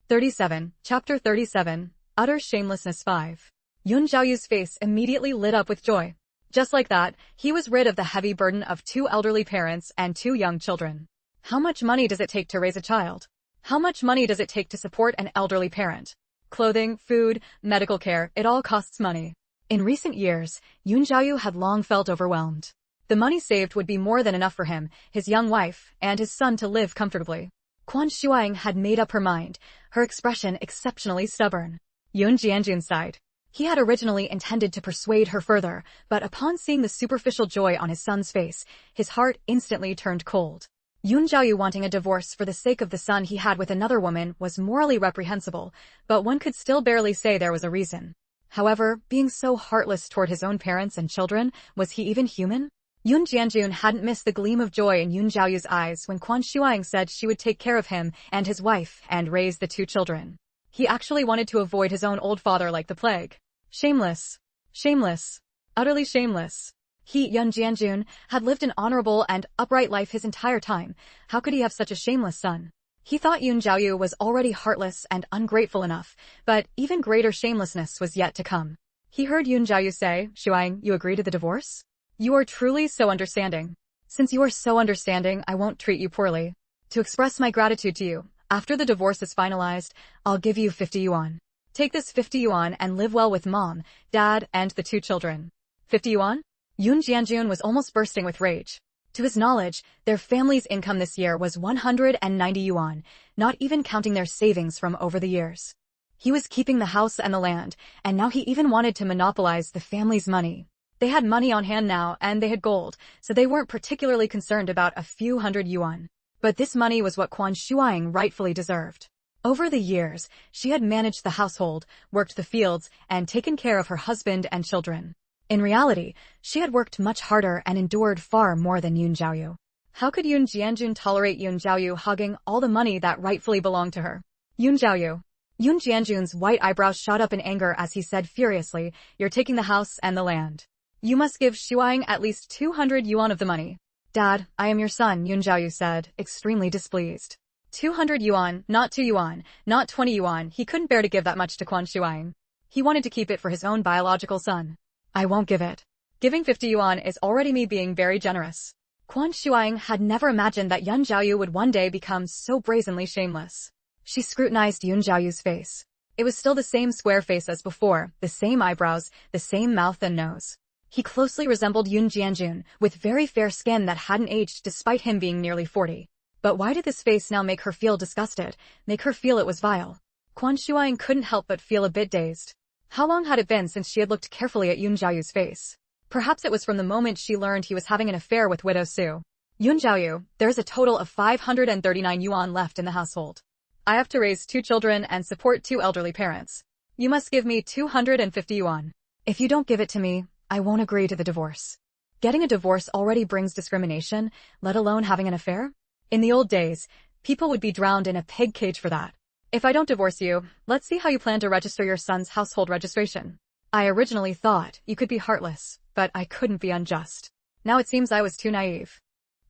37, Chapter 37, Utter Shamelessness 5. Yun Xiaoyu's face immediately lit up with joy. Just like that, he was rid of the heavy burden of 2 elderly parents and 2 young children. How much money does it take to raise a child? How much money does it take to support an elderly parent? Clothing, food, medical care, it all costs money. In recent years, Yun Xiaoyu had long felt overwhelmed. The money saved would be more than enough for him, his young wife, and his son to live comfortably. Quan Shuang had made up her mind, her expression exceptionally stubborn. Yun Jianjun sighed. He had originally intended to persuade her further, but upon seeing the superficial joy on his son's face, his heart instantly turned cold. Yun Xiaoyu wanting a divorce for the sake of the son he had with another woman was morally reprehensible, but one could still barely say there was a reason. However, being so heartless toward his own parents and children, was he even human? Yun Jianjun hadn't missed the gleam of joy in Yun Xiaoyu's eyes when Quan Shuang said she would take care of him and his wife and raise the 2 children. He actually wanted to avoid his own old father like the plague. Shameless. Shameless. Utterly shameless. He, Yun Jianjun, had lived an honorable and upright life his entire time. How could he have such a shameless son? He thought Yun Xiaoyu was already heartless and ungrateful enough, but even greater shamelessness was yet to come. He heard Yun Xiaoyu say, Shuang, you agree to the divorce? You are truly so understanding. Since you are so understanding, I won't treat you poorly. To express my gratitude to you, after the divorce is finalized, I'll give you 50 yuan. Take this 50 yuan and live well with Mom, Dad, and the 2 children. 50 yuan? Yun Jianjun was almost bursting with rage. To his knowledge, their family's income this year was 190 yuan, not even counting their savings from over the years. He was keeping the house and the land, and now he even wanted to monopolize the family's money. They had money on hand now, and they had gold, so they weren't particularly concerned about a few hundred yuan. But this money was what Quan Shuang rightfully deserved. Over the years, she had managed the household, worked the fields, and taken care of her husband and children. In reality, she had worked much harder and endured far more than Yun Xiaoyu. How could Yun Jianjun tolerate Yun Xiaoyu hogging all the money that rightfully belonged to her? Yun Xiaoyu. Yun Jianjun's white eyebrows shot up in anger as he said furiously, You're taking the house and the land. You must give Shuang at least 200 yuan of the money. Dad, I am your son, Yun Xiaoyu said, extremely displeased. 200 yuan, not 2 yuan, not 20 yuan, he couldn't bear to give that much to Quan Shuang. He wanted to keep it for his own biological son. I won't give it. Giving 50 yuan is already me being very generous. Quan Shuang had never imagined that Yun Xiaoyu would one day become so brazenly shameless. She scrutinized Yun Xiaoyu's face. It was still the same square face as before, the same eyebrows, the same mouth and nose. He closely resembled Yun Jianjun, with very fair skin that hadn't aged despite him being nearly 40. But why did this face now make her feel disgusted, make her feel it was vile? Quan Shuang couldn't help but feel a bit dazed. How long had it been since she had looked carefully at Yun Xiaoyu's face? Perhaps it was from the moment she learned he was having an affair with Widow Su. Yun Xiaoyu, there's a total of 539 yuan left in the household. I have to raise 2 children and support 2 elderly parents. You must give me 250 yuan. If you don't give it to me, I won't agree to the divorce. Getting a divorce already brings discrimination, let alone having an affair? In the old days, people would be drowned in a pig cage for that. If I don't divorce you, let's see how you plan to register your son's household registration. I originally thought you could be heartless, but I couldn't be unjust. Now it seems I was too naive.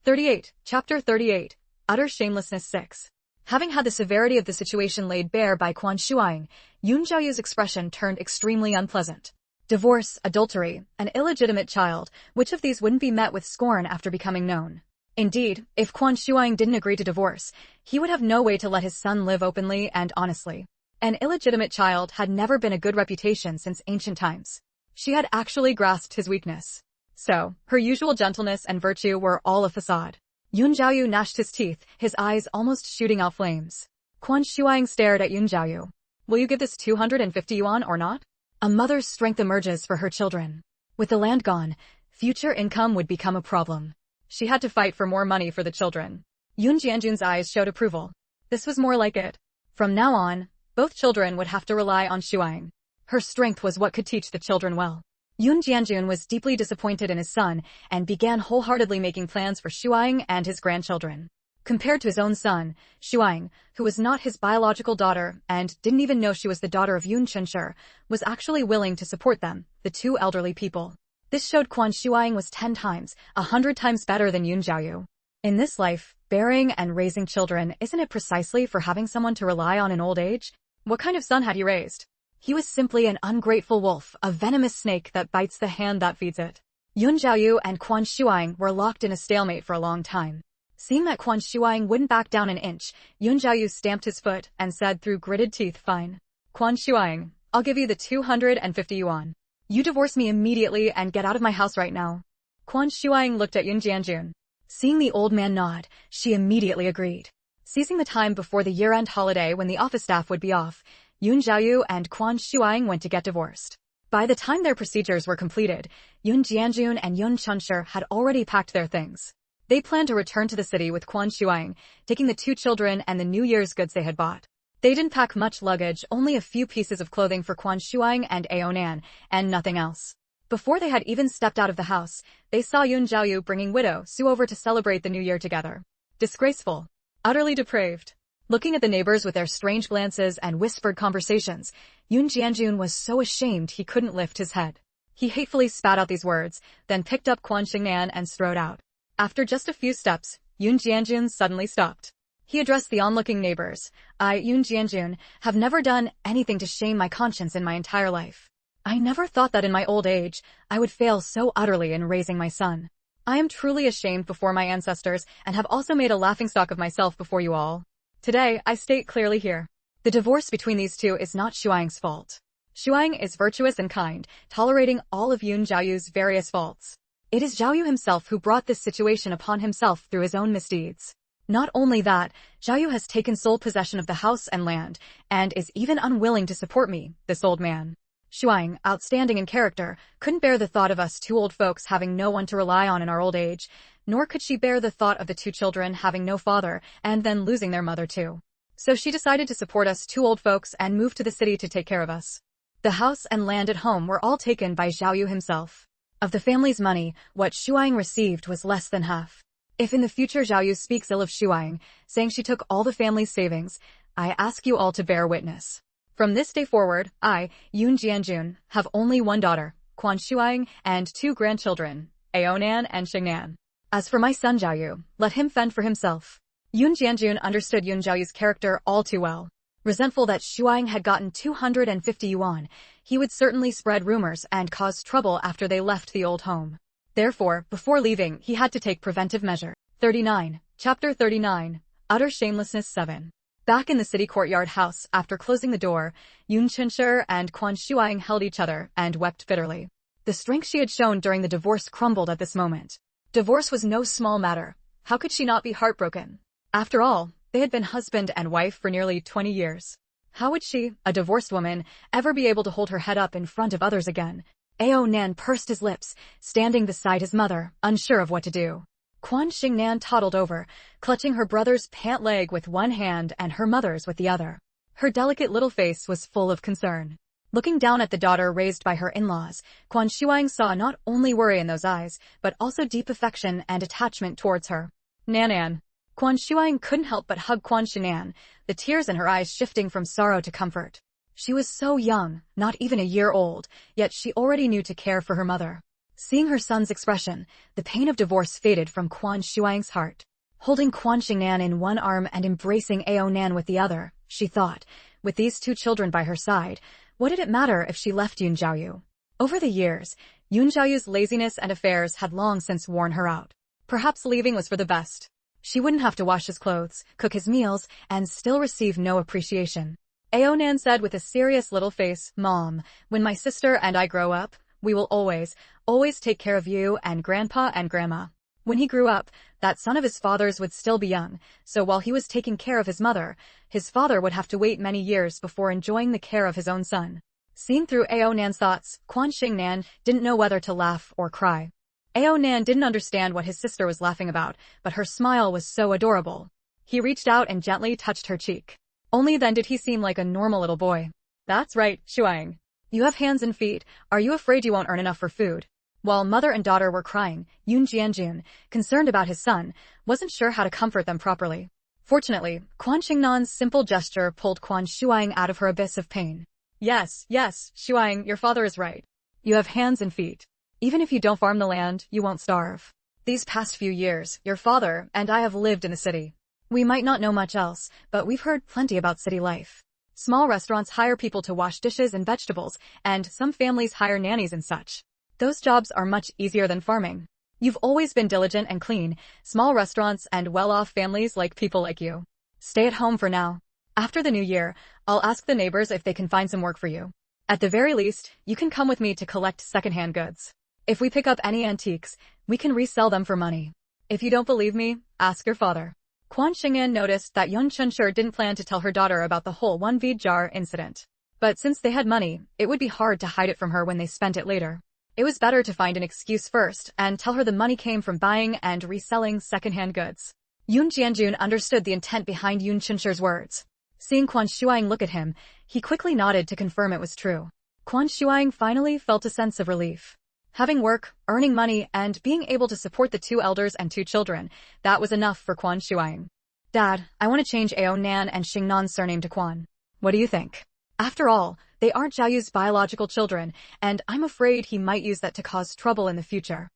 38, Chapter 38, Utter Shamelessness 6. Having had the severity of the situation laid bare by Quan Shuang, Yun Xiaoyu's expression turned extremely unpleasant. Divorce, adultery, an illegitimate child, which of these wouldn't be met with scorn after becoming known? Indeed, if Quan Shuang didn't agree to divorce, he would have no way to let his son live openly and honestly. An illegitimate child had never been a good reputation since ancient times. She had actually grasped his weakness. So, her usual gentleness and virtue were all a facade. Yun Jiaoyu gnashed his teeth, his eyes almost shooting out flames. Quan Shuang stared at Yun Jiaoyu. Will you give this 250 yuan or not? A mother's strength emerges for her children. With the land gone, future income would become a problem. She had to fight for more money for the children. Yun Jianjun's eyes showed approval. This was more like it. From now on, both children would have to rely on Shuang. Her strength was what could teach the children well. Yun Jianjun was deeply disappointed in his son and began wholeheartedly making plans for Shuang and his grandchildren. Compared to his own son, Shuang, who was not his biological daughter and didn't even know she was the daughter of Yun Chenshi, was actually willing to support them, the two elderly people. This showed Quan Shuang was 10 times, 100 times better than Yun Jiaoyu. In this life, bearing and raising children, isn't it precisely for having someone to rely on in old age? What kind of son had he raised? He was simply an ungrateful wolf, a venomous snake that bites the hand that feeds it. Yun Jiaoyu and Quan Shuang were locked in a stalemate for a long time. Seeing that Quan Shuang wouldn't back down an inch, Yun Jiaoyu stamped his foot and said through gritted teeth, "Fine. Quan Shuang, I'll give you the 250 yuan. You divorce me immediately and get out of my house right now." Quan Shuang looked at Yun Jianjun. Seeing the old man nod, she immediately agreed. Seizing the time before the year-end holiday when the office staff would be off, Yun Jiaoyu and Quan Shuang went to get divorced. By the time their procedures were completed, Yun Jianjun and Yun Chenshi had already packed their things. They planned to return to the city with Quan Shuang, taking the two children and the New Year's goods they had bought. They didn't pack much luggage, only a few pieces of clothing for Quan Shuang and Aonan, and nothing else. Before they had even stepped out of the house, they saw Yun Jiaoyu bringing widow Su over to celebrate the New Year together. Disgraceful. Utterly depraved. Looking at the neighbors with their strange glances and whispered conversations, Yun Jianjun was so ashamed he couldn't lift his head. He hatefully spat out these words, then picked up Quan Shengnan and strode out. After just a few steps, Yun Jianjun suddenly stopped. He addressed the onlooking neighbors. "I, Yun Jianjun, have never done anything to shame my conscience in my entire life. I never thought that in my old age, I would fail so utterly in raising my son. I am truly ashamed before my ancestors and have also made a laughingstock of myself before you all. Today, I state clearly here. The divorce between these two is not Shuang's fault. Shuang is virtuous and kind, tolerating all of Yun Jiaoyu's various faults. It is Jiaoyu himself who brought this situation upon himself through his own misdeeds. Not only that, Jiaoyu has taken sole possession of the house and land, and is even unwilling to support me, this old man. Shuang, outstanding in character, couldn't bear the thought of us two old folks having no one to rely on in our old age, nor could she bear the thought of the two children having no father and then losing their mother too. So she decided to support us two old folks and move to the city to take care of us. The house and land at home were all taken by Jiaoyu himself. Of the family's money, what Shuang received was less than half. If in the future Jiaoyu speaks ill of Shuang, saying she took all the family's savings, I ask you all to bear witness. From this day forward, I, Yun Jianjun, have only one daughter, Quan Shuang, and 2 grandchildren, Aonan and Shengnan. As for my son Jiaoyu, let him fend for himself." Yun Jianjun understood Yun Jiaoyu's character all too well. Resentful that Shuang had gotten 250 yuan, he would certainly spread rumors and cause trouble after they left the old home. Therefore, before leaving, he had to take preventive measure. 39. Chapter 39. Utter Shamelessness 7. Back in the city courtyard house, after closing the door, Yun Chenshi and Quan Shuang held each other and wept bitterly. The strength she had shown during the divorce crumbled at this moment. Divorce was no small matter. How could she not be heartbroken? After all, they had been husband and wife for nearly 20 years. How would she, a divorced woman, ever be able to hold her head up in front of others again? Aonan pursed his lips, standing beside his mother, unsure of what to do. Quan Shengnan toddled over, clutching her brother's pant leg with one hand and her mother's with the other. Her delicate little face was full of concern. Looking down at the daughter raised by her in-laws, Quan Shuang saw not only worry in those eyes, but also deep affection and attachment towards her. "Nanan." Quan Shuang couldn't help but hug Quan Shengnan, the tears in her eyes shifting from sorrow to comfort. She was so young, not even a year old, yet she already knew to care for her mother. Seeing her son's expression, the pain of divorce faded from Quan Shuang's heart. Holding Quan Shengnan in one arm and embracing Aonan with the other, she thought, with these 2 children by her side, what did it matter if she left Yun Jiaoyu? Over the years, Yun Jiaoyu's laziness and affairs had long since worn her out. Perhaps leaving was for the best. She wouldn't have to wash his clothes, cook his meals, and still receive no appreciation. Aonan said with a serious little face, "Mom, when my sister and I grow up, We will always take care of you and Grandpa and Grandma. When he grew up, that son of his father's would still be young, so while he was taking care of his mother, his father would have to wait many years before enjoying the care of his own son. Seeing through Ao Nan's thoughts, Quan Shengnan didn't know whether to laugh or cry. Ao Nan didn't understand what his sister was laughing about, but her smile was so adorable. He reached out and gently touched her cheek. Only then did he seem like a normal little boy. That's right, Shuang. You have hands and feet. Are you afraid you won't earn enough for food? While mother and daughter were crying, Yun Jianjun, concerned about his son, wasn't sure how to comfort them properly. Fortunately, Quan Shengnan's simple gesture pulled Quan Shuang out of her abyss of pain. Yes, Shuang, your father is right. You have hands and feet. Even if you don't farm the land, you won't starve. These past few years, your father and I have lived in the city. We might not know much else, but we've heard plenty about city life. Small restaurants hire people to wash dishes and vegetables, and some families hire nannies and such. Those jobs are much easier than farming. You've always been diligent and clean. Small restaurants and well-off families like people like you. Stay at home for now. After the new year, I'll ask the neighbors if they can find some work for you. At the very least, you can come with me to collect second-hand goods. If we pick up any antiques, we can resell them for money. If you don't believe me, ask your father. Quan Shengnan noticed that Yun Chunshur didn't plan to tell her daughter about the whole one bead jar incident. But since they had money, it would be hard to hide it from her when they spent it later. It was better to find an excuse first and tell her the money came from buying and reselling second-hand goods. Yun Jianjun understood the intent behind Yun Chunshur's words. Seeing Quan Shuang look at him, he quickly nodded to confirm it was true. Quan Shuang finally felt a sense of relief. Having work, earning money, and being able to support the 2 elders and 2 children, that was enough for Quan Shuang. Dad, I want to change Ao Nan and Xingnan's surname to Quan. What do you think? After all, they aren't Jiayu's biological children, and I'm afraid he might use that to cause trouble in the future.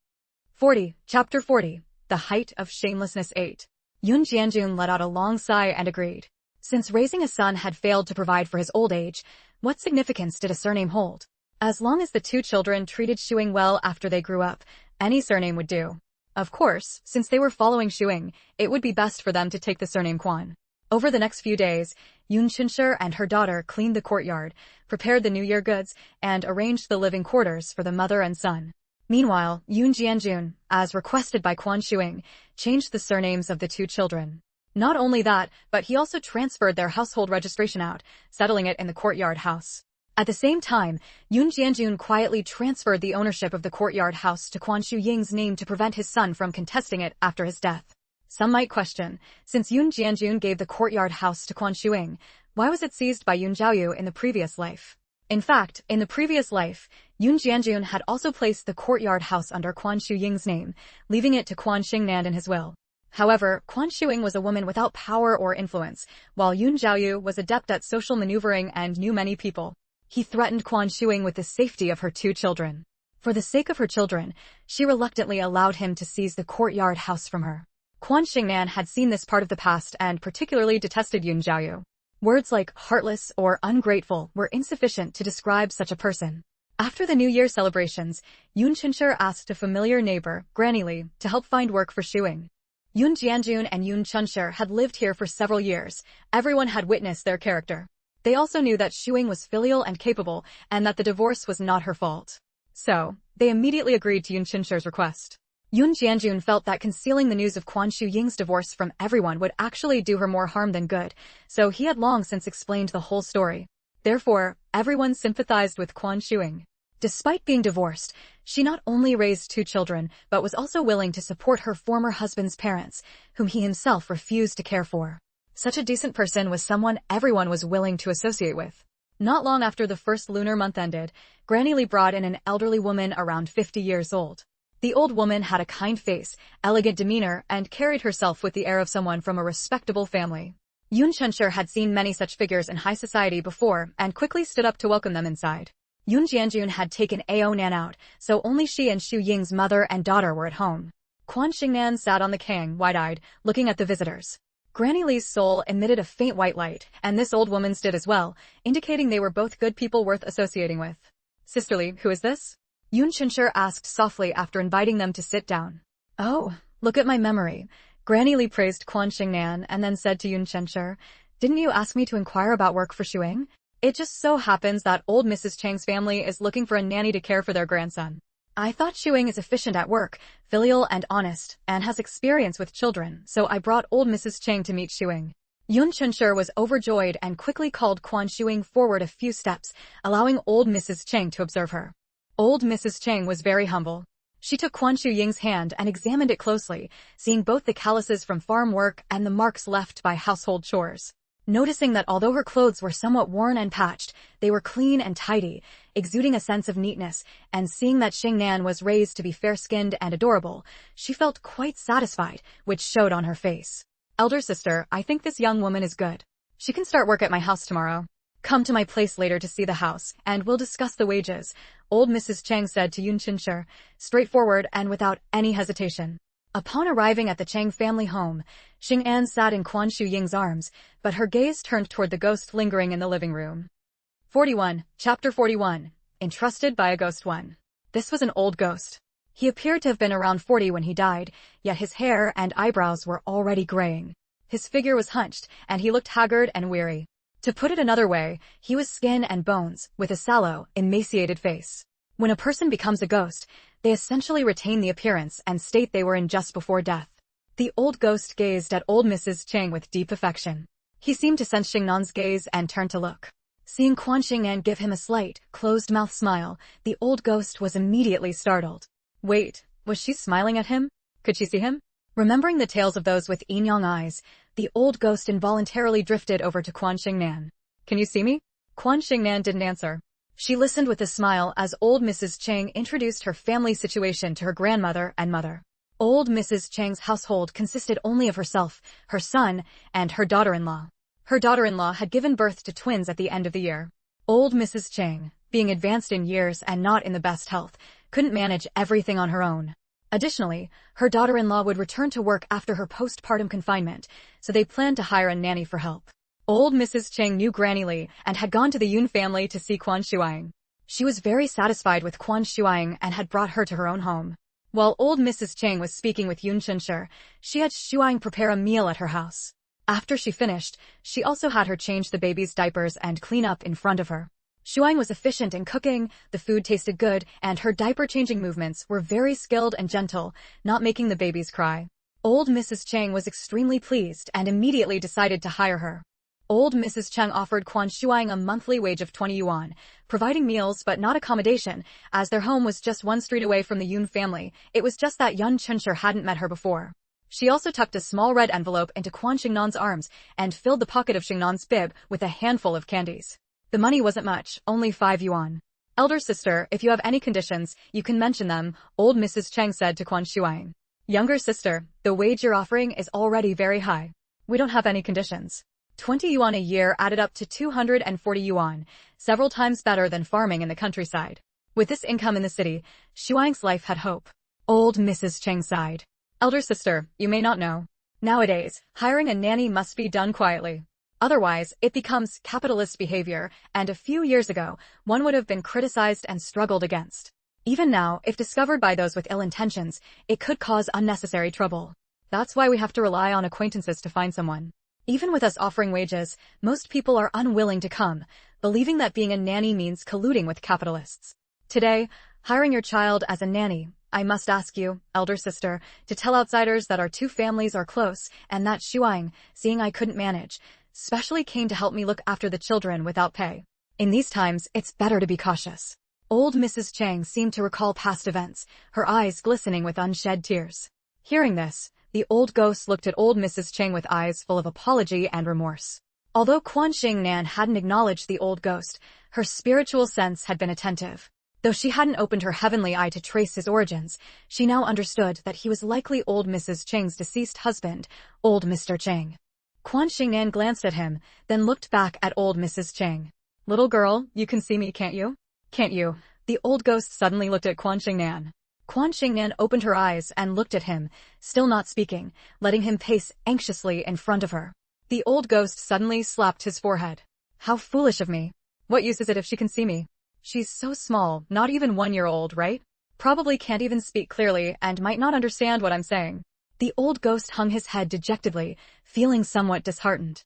Chapter 40, The Height of Shamelessness 8. Yun Jianjun let out a long sigh and agreed. Since raising a son had failed to provide for his old age, what significance did a surname hold? As long as the 2 children treated Shuing well after they grew up, any surname would do. Of course, since they were following Shuing, it would be best for them to take the surname Quan. Over the next few days, Yun Chunshur and her daughter cleaned the courtyard, prepared the New Year goods, and arranged the living quarters for the mother and son. Meanwhile, Yun Jianjun, as requested by Quan Shuing, changed the surnames of the 2 children. Not only that, but he also transferred their household registration out, settling it in the courtyard house. At the same time, Yun Jianjun quietly transferred the ownership of the courtyard house to Quan Shuying's name to prevent his son from contesting it after his death. Some might question, since Yun Jianjun gave the courtyard house to Quan Shuying, why was it seized by Yun Jiaoyu in the previous life? In fact, in the previous life, Yun Jianjun had also placed the courtyard house under Quan Shuying's name, leaving it to Quan Shengnan in his will. However, Quan Shuying was a woman without power or influence, while Yun Jiaoyu was adept at social maneuvering and knew many people. He threatened Quan Shuying with the safety of her 2 children. For the sake of her children, she reluctantly allowed him to seize the courtyard house from her. Quan Shengnan had seen this part of the past and particularly detested Yun Jiaoyu. Words like heartless or ungrateful were insufficient to describe such a person. After the New Year celebrations, Yun Chunshur asked a familiar neighbor, Granny Li, to help find work for Shuing. Yun Jianjun and Yun Chunshur had lived here for several years. Everyone had witnessed their character. They also knew that Shuing was filial and capable, and that the divorce was not her fault. So, they immediately agreed to Yun Chunshur's request. Yun Jianjun felt that concealing the news of Quan Shuying's divorce from everyone would actually do her more harm than good, so he had long since explained the whole story. Therefore, everyone sympathized with Quan Shuying. Despite being divorced, she not only raised 2 children, but was also willing to support her former husband's parents, whom he himself refused to care for. Such a decent person was someone everyone was willing to associate with. Not long after the first lunar month ended, Granny Li brought in an elderly woman around 50 years old. The old woman had a kind face, elegant demeanor, and carried herself with the air of someone from a respectable family. Yun Chunshur had seen many such figures in high society before and quickly stood up to welcome them inside. Yun Jianjun had taken Ao Nan out, so only she and Shu Ying's mother and daughter were at home. Quan Shengnan sat on the kang, wide-eyed, looking at the visitors. Granny Li's soul emitted a faint white light, and this old woman's did as well, indicating they were both good people worth associating with. Sister Li, who is this? Yun Chunshur asked softly after inviting them to sit down. Oh, look at my memory. Granny Li praised Quan Shengnan and then said to Yun Chunshur, didn't you ask me to inquire about work for Shuing? It just so happens that old Mrs. Chang's family is looking for a nanny to care for their grandson. I thought Shuang is efficient at work, filial and honest, and has experience with children, so I brought old Mrs. Chang to meet Shuang. Yun Chunshur was overjoyed and quickly called Quan Shuang forward a few steps, allowing old Mrs. Chang to observe her. Old Mrs. Chang was very humble. She took Quan Shuying's hand and examined it closely, seeing both the calluses from farm work and the marks left by household chores. Noticing that although her clothes were somewhat worn and patched, they were clean and tidy, exuding a sense of neatness, and seeing that Shengnan was raised to be fair-skinned and adorable, she felt quite satisfied, which showed on her face. Elder sister, I think this young woman is good. She can start work at my house tomorrow. Come to my place later to see the house, and we'll discuss the wages, old Mrs. Chang said to Yun Chinshur, straightforward and without any hesitation. Upon arriving at the Chang family home, Xing'an sat in Quan Shuying's arms, but her gaze turned toward the ghost lingering in the living room. 41. Chapter 41. Entrusted by a Ghost 1. This was an old ghost. He appeared to have been around 40 when he died, yet his hair and eyebrows were already graying. His figure was hunched, and he looked haggard and weary. To put it another way, he was skin and bones, with a sallow, emaciated face. When a person becomes a ghost, they essentially retain the appearance and state they were in just before death. The old ghost gazed at old Mrs. Chang with deep affection. He seemed to sense Xingnan's gaze and turned to look. Seeing Quan Shengnan give him a slight, closed-mouth smile, the old ghost was immediately startled. Wait, was she smiling at him? Could she see him? Remembering the tales of those with yin-yang eyes, the old ghost involuntarily drifted over to Quan Shengnan. Can you see me? Quan Shengnan didn't answer. She listened with a smile as old Mrs. Chang introduced her family situation to her grandmother and mother. Old Mrs. Chang's household consisted only of herself, her son, and her daughter-in-law. Her daughter-in-law had given birth to twins at the end of the year. Old Mrs. Chang, being advanced in years and not in the best health, couldn't manage everything on her own. Additionally, her daughter-in-law would return to work after her postpartum confinement, so they planned to hire a nanny for help. Old Mrs. Chang knew Granny Li and had gone to the Yun family to see Quan Shuang. She was very satisfied with Quan Shuang and had brought her to her own home. While old Mrs. Chang was speaking with Yun Chinshur, she had Shuang prepare a meal at her house. After she finished, she also had her change the baby's diapers and clean up in front of her. Shuang was efficient in cooking, the food tasted good, and her diaper-changing movements were very skilled and gentle, not making the babies cry. Old Mrs. Chang was extremely pleased and immediately decided to hire her. Old Mrs. Chang offered Quan Shuang a monthly wage of 20 yuan, providing meals but not accommodation, as their home was just one street away from the Yun family. It was just that Yun Chinshur hadn't met her before. She also tucked a small red envelope into Quan Shengnan's arms and filled the pocket of Shengnan's bib with a handful of candies. The money wasn't much, only 5 yuan. Elder sister, if you have any conditions, you can mention them, old Mrs. Chang said to Quan Shuang. Younger sister, the wage you're offering is already very high. We don't have any conditions. 20 yuan a year added up to 240 yuan, several times better than farming in the countryside. With this income in the city, Shuang's life had hope. Old Mrs. Chang sighed. Elder sister, you may not know. Nowadays, hiring a nanny must be done quietly. Otherwise, it becomes capitalist behavior, and a few years ago, one would have been criticized and struggled against. Even now, if discovered by those with ill intentions, it could cause unnecessary trouble. That's why we have to rely on acquaintances to find someone. Even with us offering wages, most people are unwilling to come, believing that being a nanny means colluding with capitalists. Today, hiring your child as a nanny, I must ask you, elder sister, to tell outsiders that our two families are close, and that Shuang, seeing I couldn't manage, specially came to help me look after the children without pay. In these times, it's better to be cautious. Old Mrs. Chang seemed to recall past events, her eyes glistening with unshed tears. Hearing this, the old ghost looked at old Mrs. Chang with eyes full of apology and remorse. Although Quan Shengnan hadn't acknowledged the old ghost, her spiritual sense had been attentive. Though she hadn't opened her heavenly eye to trace his origins, she now understood that he was likely old Mrs. Chang's deceased husband, old Mr. Chang. Quan Shengnan glanced at him, then looked back at old Mrs. Chang. Little girl, you can see me, can't you? Can't you? The old ghost suddenly looked at Quan Shengnan. Quan Shengnan opened her eyes and looked at him, still not speaking, letting him pace anxiously in front of her. The old ghost suddenly slapped his forehead. How foolish of me. What use is it if she can see me? She's so small, not even 1 year old, right? Probably can't even speak clearly and might not understand what I'm saying. The old ghost hung his head dejectedly, feeling somewhat disheartened.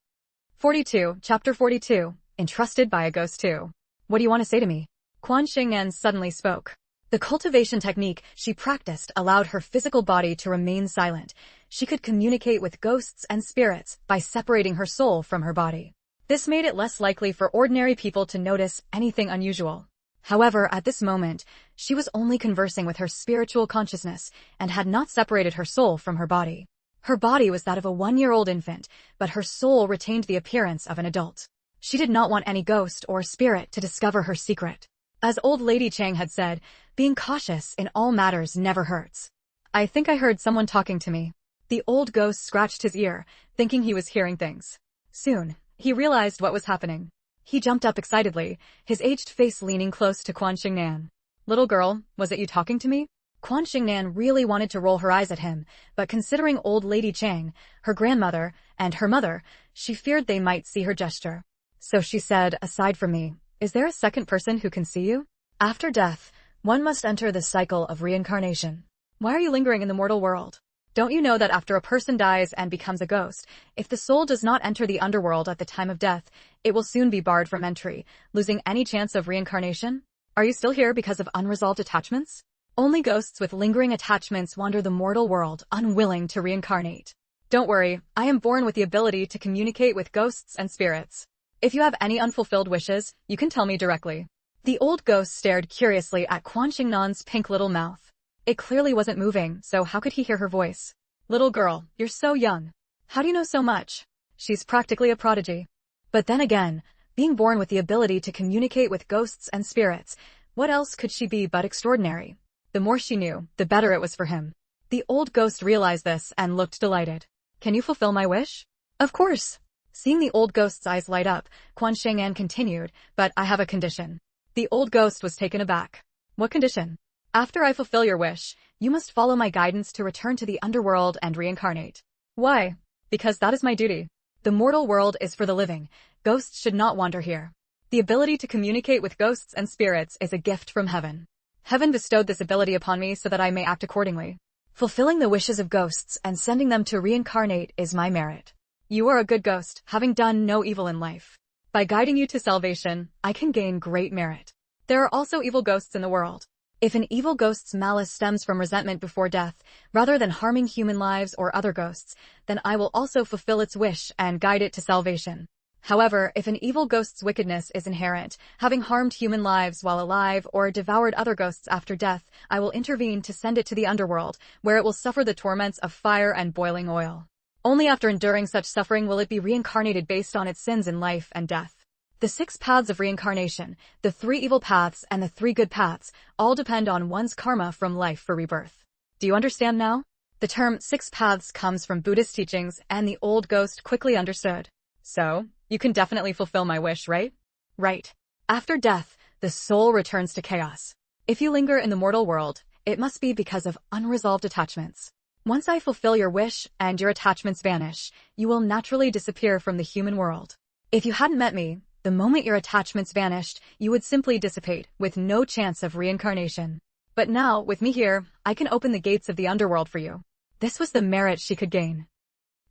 42, Chapter 42, entrusted by a ghost too. What do you want to say to me? Quan Shengnan suddenly spoke. The cultivation technique she practiced allowed her physical body to remain silent. She could communicate with ghosts and spirits by separating her soul from her body. This made it less likely for ordinary people to notice anything unusual. However, at this moment, she was only conversing with her spiritual consciousness and had not separated her soul from her body. Her body was that of a 1-year-old infant, but her soul retained the appearance of an adult. She did not want any ghost or spirit to discover her secret. As old Lady Chang had said, being cautious in all matters never hurts. I think I heard someone talking to me. The old ghost scratched his ear, thinking he was hearing things. Soon, he realized what was happening. He jumped up excitedly, his aged face leaning close to Quan Shengnan. Little girl, was it you talking to me? Quan Shengnan really wanted to roll her eyes at him, but considering old Lady Chang, her grandmother, and her mother, she feared they might see her gesture. So she said, aside from me, is there a second person who can see you? After death, one must enter the cycle of reincarnation. Why are you lingering in the mortal world? Don't you know that after a person dies and becomes a ghost, if the soul does not enter the underworld at the time of death, it will soon be barred from entry, losing any chance of reincarnation? Are you still here because of unresolved attachments? Only ghosts with lingering attachments wander the mortal world, unwilling to reincarnate. Don't worry, I am born with the ability to communicate with ghosts and spirits. If you have any unfulfilled wishes, you can tell me directly. The old ghost stared curiously at Quan Shengnan's pink little mouth. It clearly wasn't moving, so how could he hear her voice? Little girl, you're so young. How do you know so much? She's practically a prodigy. But then again, being born with the ability to communicate with ghosts and spirits, what else could she be but extraordinary? The more she knew, the better it was for him. The old ghost realized this and looked delighted. Can you fulfill my wish? Of course. Seeing the old ghost's eyes light up, Quan Shengnan continued, but I have a condition. The old ghost was taken aback. What condition? After I fulfill your wish, you must follow my guidance to return to the underworld and reincarnate. Why? Because that is my duty. The mortal world is for the living. Ghosts should not wander here. The ability to communicate with ghosts and spirits is a gift from heaven. Heaven bestowed this ability upon me so that I may act accordingly. Fulfilling the wishes of ghosts and sending them to reincarnate is my merit. You are a good ghost, having done no evil in life. By guiding you to salvation, I can gain great merit. There are also evil ghosts in the world. If an evil ghost's malice stems from resentment before death, rather than harming human lives or other ghosts, then I will also fulfill its wish and guide it to salvation. However, if an evil ghost's wickedness is inherent, having harmed human lives while alive or devoured other ghosts after death, I will intervene to send it to the underworld, where it will suffer the torments of fire and boiling oil. Only after enduring such suffering will it be reincarnated based on its sins in life and death. The 6 paths of reincarnation, the 3 evil paths and the 3 good paths, all depend on one's karma from life for rebirth. Do you understand now? The term 6 paths comes from Buddhist teachings, and the old ghost quickly understood. So, you can definitely fulfill my wish, right? Right. After death, the soul returns to chaos. If you linger in the mortal world, it must be because of unresolved attachments. Once I fulfill your wish and your attachments vanish, you will naturally disappear from the human world. If you hadn't met me, the moment your attachments vanished, you would simply dissipate, with no chance of reincarnation. But now, with me here, I can open the gates of the underworld for you. This was the merit she could gain.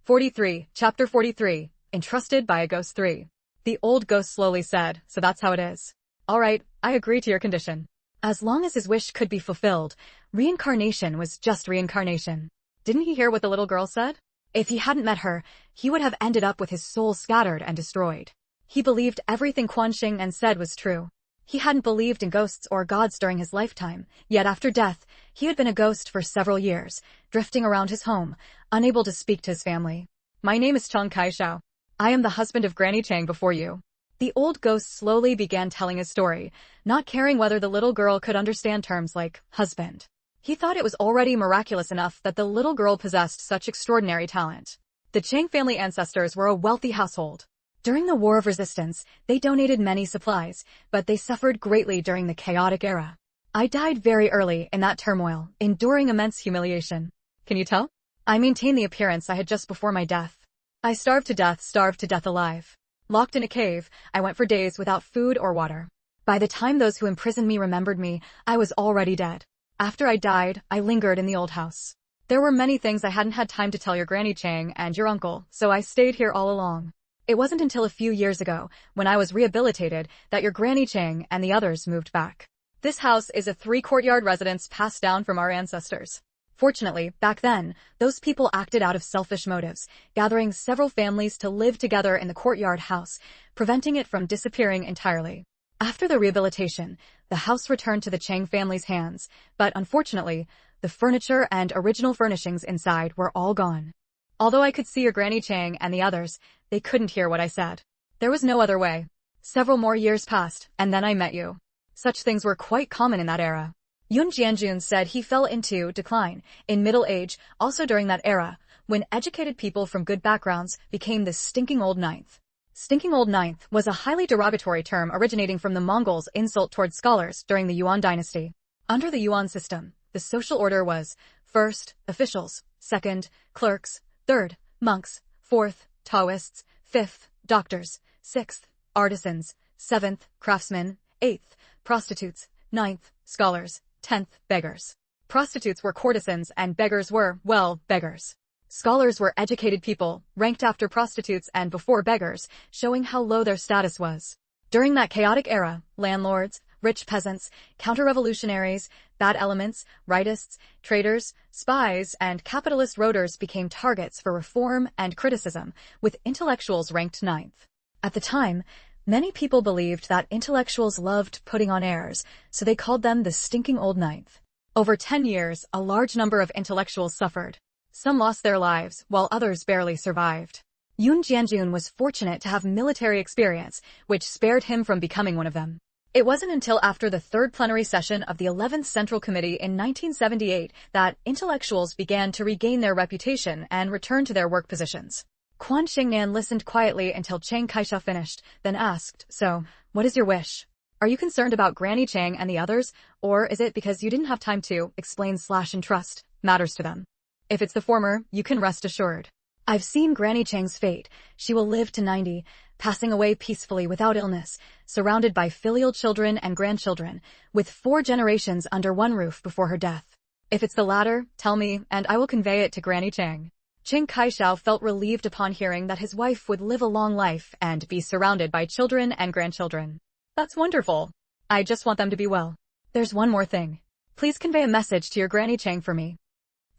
43, Chapter 43, Entrusted by a Ghost 3. The old ghost slowly said, so that's how it is. All right, I agree to your condition. As long as his wish could be fulfilled, reincarnation was just reincarnation. Didn't he hear what the little girl said? If he hadn't met her, he would have ended up with his soul scattered and destroyed. He believed everything Quan Shengnan said was true. He hadn't believed in ghosts or gods during his lifetime, yet after death, he had been a ghost for several years, drifting around his home, unable to speak to his family. My name is Chang Kai-shao. I am the husband of Granny Chang before you. The old ghost slowly began telling his story, not caring whether the little girl could understand terms like husband. He thought it was already miraculous enough that the little girl possessed such extraordinary talent. The Chang family ancestors were a wealthy household. During the War of Resistance, they donated many supplies, but they suffered greatly during the chaotic era. I died very early in that turmoil, enduring immense humiliation. Can you tell? I maintained the appearance I had just before my death. I starved to death alive. Locked in a cave, I went for days without food or water. By the time those who imprisoned me remembered me, I was already dead. After I died, I lingered in the old house. There were many things I hadn't had time to tell your Granny Chang and your uncle, so I stayed here all along. It wasn't until a few years ago, when I was rehabilitated, that your Granny Chang and the others moved back. This house is a 3-courtyard residence passed down from our ancestors. Fortunately, back then, those people acted out of selfish motives, gathering several families to live together in the courtyard house, preventing it from disappearing entirely. After the rehabilitation, the house returned to the Chang family's hands, but unfortunately, the furniture and original furnishings inside were all gone. Although I could see your Granny Chang and the others, they couldn't hear what I said. There was no other way. Several more years passed, and then I met you. Such things were quite common in that era. Yun Jianjun said he fell into decline in middle age also during that era, when educated people from good backgrounds became the stinking old ninth. Stinking old ninth was a highly derogatory term originating from the Mongols' insult towards scholars during the Yuan dynasty. Under the Yuan system, the social order was first, officials, second, clerks, third, monks, fourth, Taoists, fifth, doctors, sixth, artisans, seventh, craftsmen, eighth, prostitutes, ninth, scholars, 10th, beggars. Prostitutes were courtesans and beggars were, well, beggars. Scholars were educated people, ranked after prostitutes and before beggars, showing how low their status was. During that chaotic era, landlords, rich peasants, counter-revolutionaries, bad elements, rightists, traitors, spies, and capitalist roaders became targets for reform and criticism, with intellectuals ranked ninth. At the time, many people believed that intellectuals loved putting on airs, so they called them the stinking old ninth. Over 10 years, a large number of intellectuals suffered. Some lost their lives, while others barely survived. Yun Jianjun was fortunate to have military experience, which spared him from becoming one of them. It wasn't until after the third plenary session of the 11th Central Committee in 1978 that intellectuals began to regain their reputation and return to their work positions. Quan Shengnan listened quietly until Chiang Kai-shek finished, then asked, "So, what is your wish? Are you concerned about Granny Chang and the others, or is it because you didn't have time to explain/entrust matters to them? If it's the former, you can rest assured. I've seen Granny Chang's fate. She will live to 90, passing away peacefully without illness, surrounded by filial children and grandchildren, with 4 generations under one roof before her death. If it's the latter, tell me, and I will convey it to Granny Chang." Chiang Kai-shek felt relieved upon hearing that his wife would live a long life and be surrounded by children and grandchildren. That's wonderful. I just want them to be well. There's one more thing. Please convey a message to your Granny Chang for me.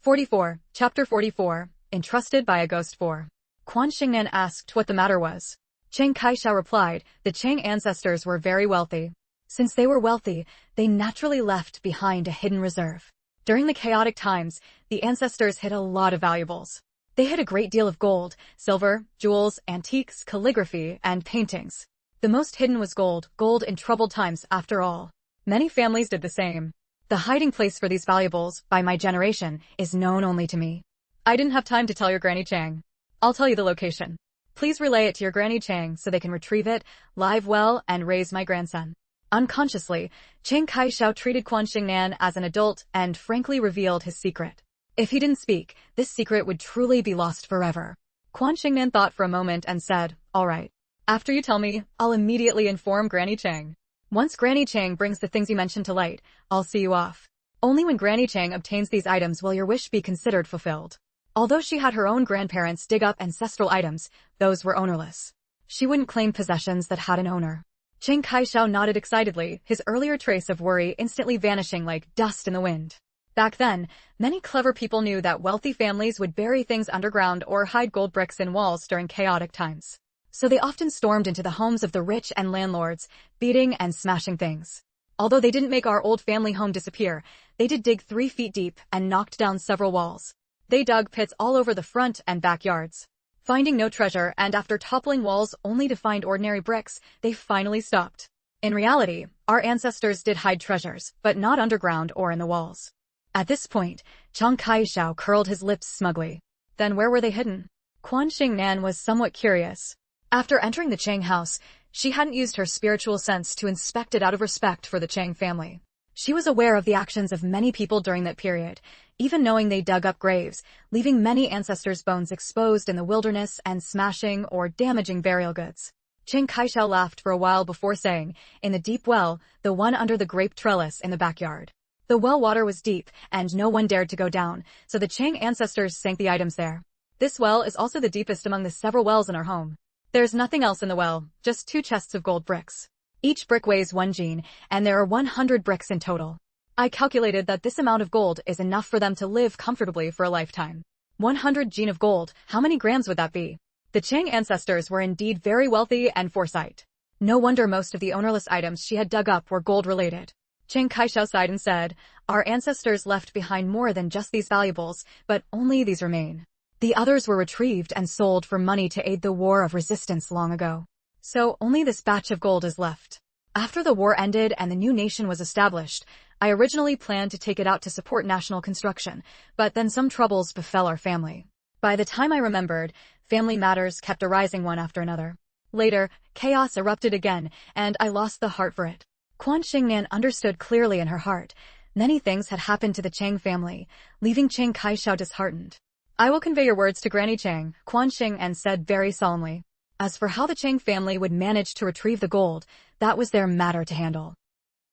44, Chapter 44, Entrusted by a Ghost 4. Quan Shengnan asked what the matter was. Chiang Kai-shek replied, the Chang ancestors were very wealthy. Since they were wealthy, they naturally left behind a hidden reserve. During the chaotic times, the ancestors hid a lot of valuables. They hid a great deal of gold, silver, jewels, antiques, calligraphy, and paintings. The most hidden was gold in troubled times after all. Many families did the same. The hiding place for these valuables, by my generation, is known only to me. I didn't have time to tell your Granny Chang. I'll tell you the location. Please relay it to your Granny Chang so they can retrieve it, live well, and raise my grandson. Unconsciously, Chiang Kai-shek treated Quan Shengnan as an adult and frankly revealed his secret. If he didn't speak, this secret would truly be lost forever. Quan Shengnan thought for a moment and said, "All right. After you tell me, I'll immediately inform Granny Chang. Once Granny Chang brings the things you mentioned to light, I'll see you off. Only when Granny Chang obtains these items will your wish be considered fulfilled." Although she had her own grandparents dig up ancestral items, those were ownerless. She wouldn't claim possessions that had an owner. Chiang Kai-shek nodded excitedly, his earlier trace of worry instantly vanishing like dust in the wind. Back then, many clever people knew that wealthy families would bury things underground or hide gold bricks in walls during chaotic times. So they often stormed into the homes of the rich and landlords, beating and smashing things. Although they didn't make our old family home disappear, they did dig 3 feet deep and knocked down several walls. They dug pits all over the front and backyards. Finding no treasure and after toppling walls only to find ordinary bricks, they finally stopped. In reality, our ancestors did hide treasures, but not underground or in the walls. At this point, Chiang Kai-shek curled his lips smugly. Then where were they hidden? Quan Shengnan was somewhat curious. After entering the Chang house, she hadn't used her spiritual sense to inspect it out of respect for the Chang family. She was aware of the actions of many people during that period, even knowing they dug up graves, leaving many ancestors' bones exposed in the wilderness and smashing or damaging burial goods. Chiang Kai-shek laughed for a while before saying, "In the deep well, the one under the grape trellis in the backyard." The well water was deep, and no one dared to go down, so the Chang ancestors sank the items there. This well is also the deepest among the several wells in our home. There's nothing else in the well, just 2 chests of gold bricks. Each brick weighs 1 gene, and there are 100 bricks in total. I calculated that this amount of gold is enough for them to live comfortably for a lifetime. 100 gene of gold, how many grams would that be? The Chang ancestors were indeed very wealthy and foresight. No wonder most of the ownerless items she had dug up were gold-related. Chiang Kai-shao sighed and said, "Our ancestors left behind more than just these valuables, but only these remain. The others were retrieved and sold for money to aid the war of resistance long ago. So only this batch of gold is left. After the war ended and the new nation was established, I originally planned to take it out to support national construction, but then some troubles befell our family. By the time I remembered, family matters kept arising one after another. Later, chaos erupted again, and I lost the heart for it." Quan Shengnan understood clearly in her heart. Many things had happened to the Chang family, leaving Chiang Kai-shao disheartened. "I will convey your words to Granny Chang," Quan Shengnan said very solemnly. As for how the Chang family would manage to retrieve the gold, that was their matter to handle.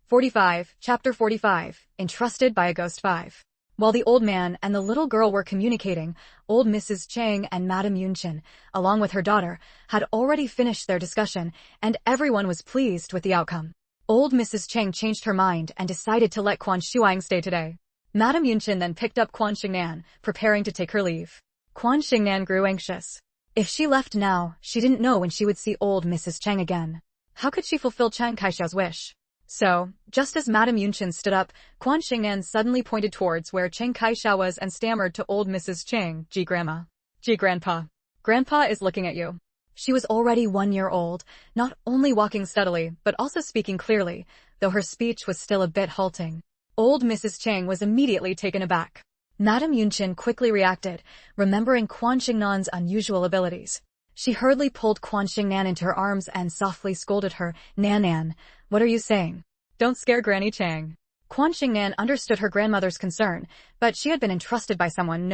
45, Chapter 45, Entrusted by a Ghost 5. While the old man and the little girl were communicating, old Mrs. Chang and Madame Yunshin, along with her daughter, had already finished their discussion, and everyone was pleased with the outcome. Old Mrs. Chang changed her mind and decided to let Quan Shuang stay today. Madame Yunshin then picked up Quan Shengnan, preparing to take her leave. Quan Shengnan grew anxious. If she left now, she didn't know when she would see old Mrs. Chang again. How could she fulfill Chiang Kai-shao's wish? So, just as Madame Yunshin stood up, Quan Shengnan suddenly pointed towards where Chiang Kai-shao was and stammered to old Mrs. Chang, "Gee grandma. Gee grandpa. Grandpa is looking at you." She was already 1 year old, not only walking steadily, but also speaking clearly, though her speech was still a bit halting. Old Mrs. Chang was immediately taken aback. Madame Yunshin quickly reacted, remembering Quan Shengnan's unusual abilities. She hurriedly pulled Quan Shengnan into her arms and softly scolded her, "Nan, what are you saying? Don't scare Granny Chang." Quan Shengnan understood her grandmother's concern, but she had been entrusted by someone,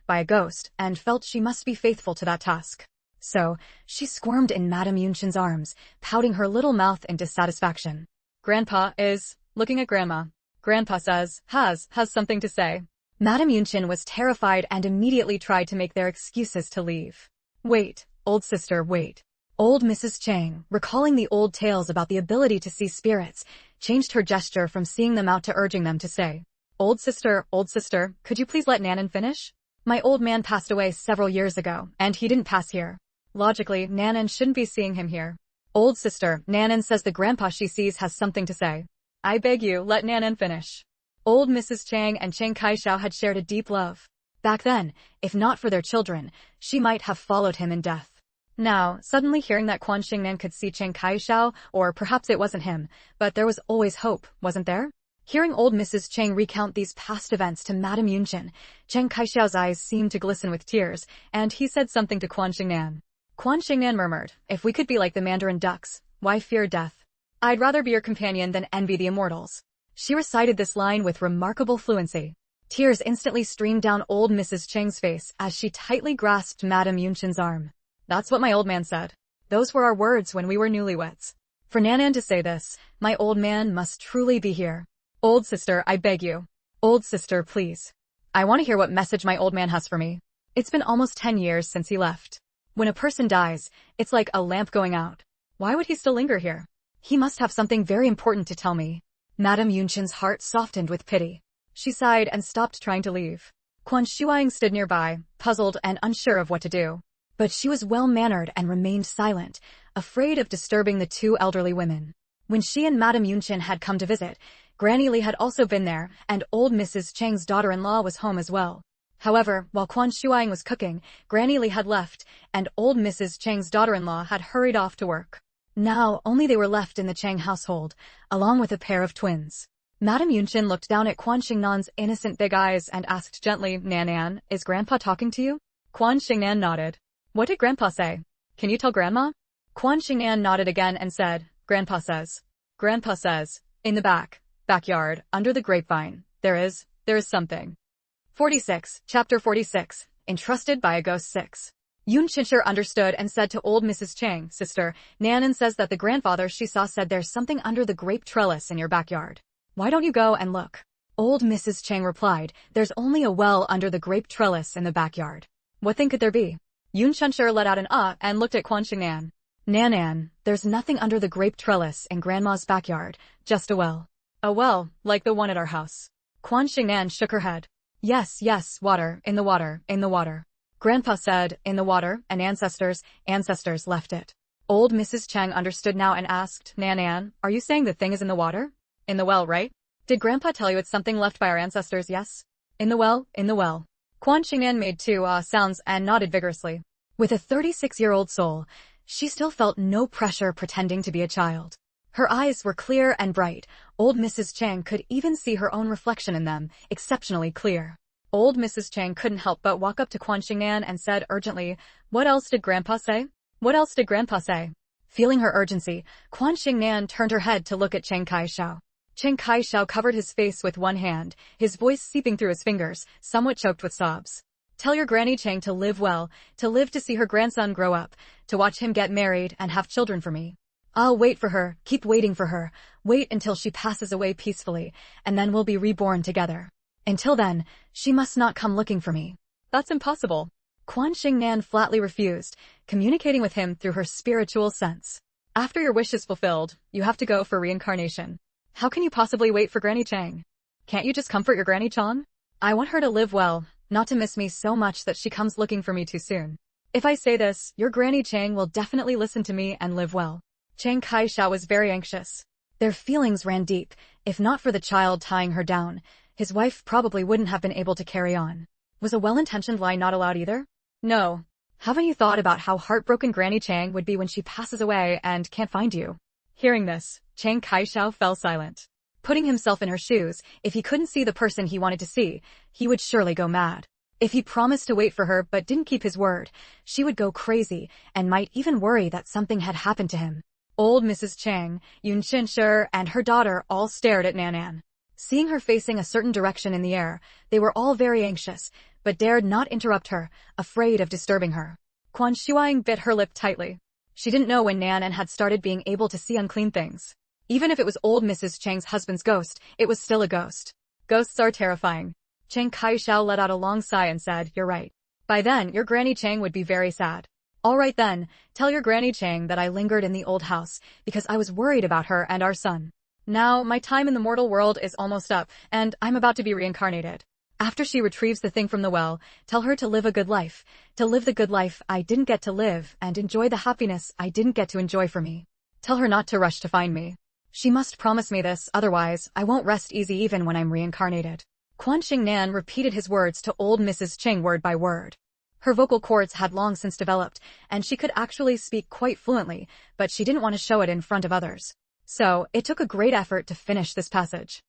by a ghost, and felt she must be faithful to that task. So, she squirmed in Madame Yunshin's arms, pouting her little mouth in dissatisfaction. "Grandpa is looking at Grandma. Grandpa says, has something to say." Madame Yunshin was terrified and immediately tried to make their excuses to leave. "Wait, old sister, wait." Old Mrs. Chang, recalling the old tales about the ability to see spirits, changed her gesture from seeing them out to urging them to say, old sister, could you please let Nanan finish? My old man passed away several years ago, and he didn't pass here. Logically, Nanan shouldn't be seeing him here. Old sister, Nanan says the grandpa she sees has something to say. I beg you, let Nanan finish." Old Mrs. Chang and Chiang Kai-shao had shared a deep love. Back then, if not for their children, she might have followed him in death. Now, suddenly hearing that Quan Shengnan could see Chiang Kai-shao, or perhaps it wasn't him, but there was always hope, wasn't there? Hearing old Mrs. Chang recount these past events to Madame Yunshin, Chiang Kai-shao's eyes seemed to glisten with tears, and he said something to Quan Shengnan. Quan Shengnan murmured, "If we could be like the mandarin ducks, why fear death? I'd rather be your companion than envy the immortals." She recited this line with remarkable fluency. Tears instantly streamed down old Mrs. Chang's face as she tightly grasped Madame Yunshin's arm. "That's what my old man said. Those were our words when we were newlyweds. For Nanan to say this, my old man must truly be here. Old sister, I beg you. Old sister, please. I want to hear what message my old man has for me. It's been almost 10 years since he left. When a person dies, it's like a lamp going out. Why would he still linger here? He must have something very important to tell me." Madame Yunshin's heart softened with pity. She sighed and stopped trying to leave. Quan Shuang stood nearby, puzzled and unsure of what to do. But she was well-mannered and remained silent, afraid of disturbing the 2 elderly women. When she and Madame Yunshin had come to visit, Granny Li had also been there, and old Mrs. Chang's daughter-in-law was home as well. However, while Quan Shuang was cooking, Granny Li had left, and old Mrs. Chang's daughter-in-law had hurried off to work. Now, only they were left in the Chang household, along with a pair of twins. Madame Yunshin looked down at Quan Shengnan's innocent big eyes and asked gently, "Nanan, is Grandpa talking to you?" Quan Shengnan nodded. "What did Grandpa say? Can you tell Grandma?" Quan Shengnan nodded again and said, Grandpa says, in the backyard, under the grapevine, there is something." 46, Chapter 46, Entrusted by a Ghost 6. Yun Chincher understood and said to old Mrs. Chang, "Sister, Nanan says that the grandfather she saw said there's something under the grape trellis in your backyard. Why don't you go and look?" Old Mrs. Chang replied, "There's only a well under the grape trellis in the backyard. What thing could there be?" Yun Shensher let out an and looked at Quan Shengnan. Nan, there's nothing under the grape trellis in Grandma's backyard, just a well. A well, like the one at our house. Quan Shengnan shook her head. Yes, water, in the water, in the water. Grandpa said, in the water, and ancestors left it. Old Mrs. Cheng understood now and asked, Nan, are you saying the thing is in the water? In the well, right? Did Grandpa tell you it's something left by our ancestors, yes? In the well, in the well. Quan Shengnan made two sounds and nodded vigorously. With a 36-year-old soul, she still felt no pressure pretending to be a child. Her eyes were clear and bright. Old Mrs. Cheng could even see her own reflection in them, exceptionally clear. Old Mrs. Cheng couldn't help but walk up to Quan Shengnan and said urgently, What else did Grandpa say? What else did Grandpa say? Feeling her urgency, Quan Shengnan turned her head to look at Chiang Kai-shao. Chiang Kai-shao covered his face with one hand, his voice seeping through his fingers, somewhat choked with sobs. Tell your Granny Chang to live well, to live to see her grandson grow up, to watch him get married and have children for me. I'll wait for her, keep waiting for her, wait until she passes away peacefully, and then we'll be reborn together. Until then, she must not come looking for me. That's impossible. Quan Shengnan flatly refused, communicating with him through her spiritual sense. After your wish is fulfilled, you have to go for reincarnation. How can you possibly wait for Granny Chang? Can't you just comfort your Granny Chang? I want her to live well, not to miss me so much that she comes looking for me too soon. If I say this, your Granny Chang will definitely listen to me and live well. Chiang Kai-shao was very anxious. Their feelings ran deep. If not for the child tying her down, his wife probably wouldn't have been able to carry on. Was a well-intentioned lie not allowed either? No. Haven't you thought about how heartbroken Granny Chang would be when she passes away and can't find you? Hearing this, Chiang Kai-shao fell silent. Putting himself in her shoes, if he couldn't see the person he wanted to see, he would surely go mad. If he promised to wait for her but didn't keep his word, she would go crazy and might even worry that something had happened to him. Old Mrs. Chang, Yun Shinsher, and her daughter all stared at Nan. Seeing her facing a certain direction in the air, they were all very anxious, but dared not interrupt her, afraid of disturbing her. Quan Shuang bit her lip tightly. She didn't know when Nan had started being able to see unclean things. Even if it was old Mrs. Chang's husband's ghost, it was still a ghost. Ghosts are terrifying. Chiang Kai-shao let out a long sigh and said, You're right. By then, your Granny Chang would be very sad. All right then, tell your Granny Chang that I lingered in the old house, because I was worried about her and our son. Now, my time in the mortal world is almost up, and I'm about to be reincarnated. After she retrieves the thing from the well, tell her to live a good life. To live the good life I didn't get to live, and enjoy the happiness I didn't get to enjoy for me. Tell her not to rush to find me. She must promise me this, otherwise I won't rest easy even when I'm reincarnated. Quan Shengnan repeated his words to old Mrs. Cheng word by word. Her vocal cords had long since developed, and she could actually speak quite fluently, but she didn't want to show it in front of others. So, it took a great effort to finish this passage.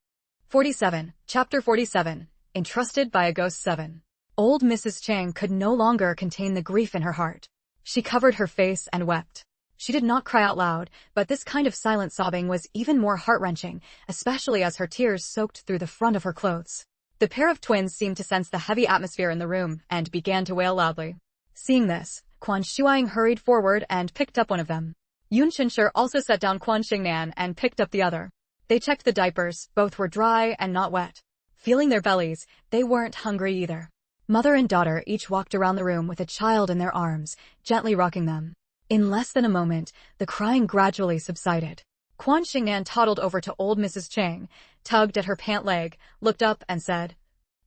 47. Chapter 47. Entrusted by a Ghost 7. Old Mrs. Chang could no longer contain the grief in her heart. She covered her face and wept. She did not cry out loud, but this kind of silent sobbing was even more heart-wrenching, especially as her tears soaked through the front of her clothes. The pair of twins seemed to sense the heavy atmosphere in the room and began to wail loudly. Seeing this, Quan Shuang hurried forward and picked up one of them. Yun Shinsher also set down Quan Shengnan and picked up the other. They checked the diapers, both were dry and not wet. Feeling their bellies, they weren't hungry either. Mother and daughter each walked around the room with a child in their arms, gently rocking them. In less than a moment, the crying gradually subsided. Quan Shengnan toddled over to old Mrs. Chang, tugged at her pant leg, looked up and said,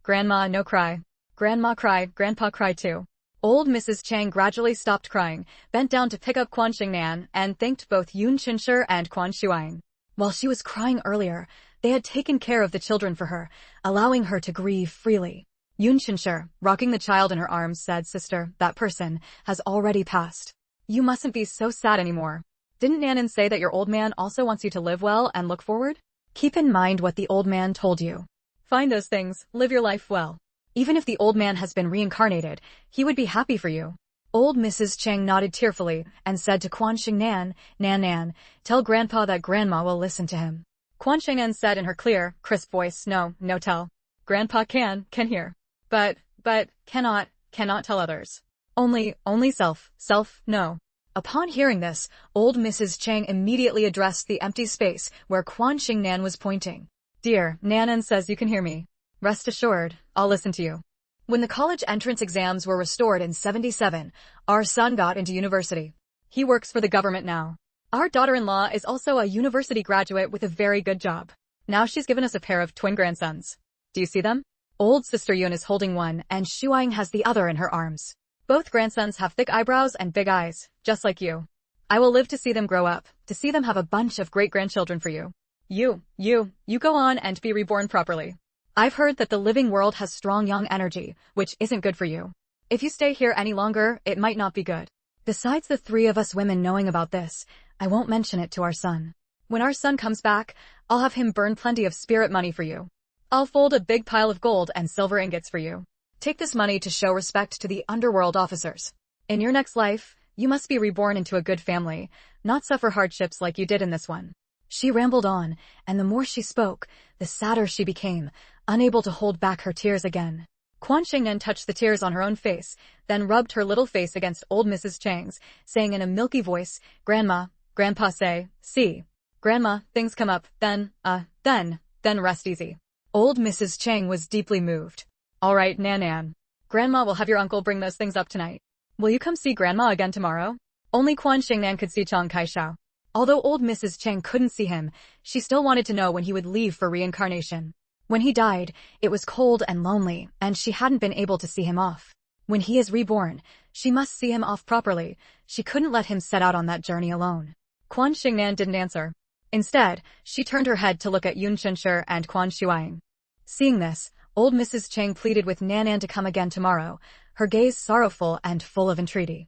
Grandma, no cry. Grandma cry, Grandpa cry too. Old Mrs. Chang gradually stopped crying, bent down to pick up Quan Shengnan, and thanked both Yun Shinsher and Quan Shuang. While she was crying earlier, they had taken care of the children for her, allowing her to grieve freely. Yun Shinsher, rocking the child in her arms, said, Sister, that person has already passed. You mustn't be so sad anymore. Didn't Nanan say that your old man also wants you to live well and look forward? Keep in mind what the old man told you. Find those things, live your life well. Even if the old man has been reincarnated, he would be happy for you. Old Mrs. Chang nodded tearfully and said to Quan Shengnan, Nan, tell Grandpa that Grandma will listen to him. Quan Shengnan said in her clear, crisp voice, No, tell. Grandpa can hear. But, cannot tell others. Only self, no. Upon hearing this, old Mrs. Chang immediately addressed the empty space where Quan Shengnan was pointing. Dear, Nanan says you can hear me. Rest assured, I'll listen to you. When the college entrance exams were restored in 77, our son got into university. He works for the government now. Our daughter-in-law is also a university graduate with a very good job. Now she's given us a pair of twin grandsons. Do you see them? Old sister Yun is holding one and Shuang has the other in her arms. Both grandsons have thick eyebrows and big eyes, just like you. I will live to see them grow up, to see them have a bunch of great-grandchildren for you. You go on and be reborn properly. I've heard that the living world has strong yang energy, which isn't good for you. If you stay here any longer, it might not be good. Besides the three of us women knowing about this, I won't mention it to our son. When our son comes back, I'll have him burn plenty of spirit money for you. I'll fold a big pile of gold and silver ingots for you. Take this money to show respect to the underworld officers. In your next life, you must be reborn into a good family, not suffer hardships like you did in this one. She rambled on, and the more she spoke, the sadder she became, unable to hold back her tears again. Quan Shengnan touched the tears on her own face, then rubbed her little face against old Mrs. Chang's, saying in a milky voice, "Grandma, Grandpa say, see. Grandma, things come up, then rest easy." Old Mrs. Chang was deeply moved. "All right, Nan. Grandma will have your uncle bring those things up tonight. Will you come see Grandma again tomorrow?" Only Quan Shengnan could see Chang Kai-shao. Although old Mrs. Chang couldn't see him, she still wanted to know when he would leave for reincarnation. When he died, it was cold and lonely, and she hadn't been able to see him off. When he is reborn, she must see him off properly. She couldn't let him set out on that journey alone. Quan Shengnan didn't answer. Instead, she turned her head to look at Yun Chenshi and Quan Shuang. Seeing this, old Mrs. Chang pleaded with Nanan to come again tomorrow, her gaze sorrowful and full of entreaty.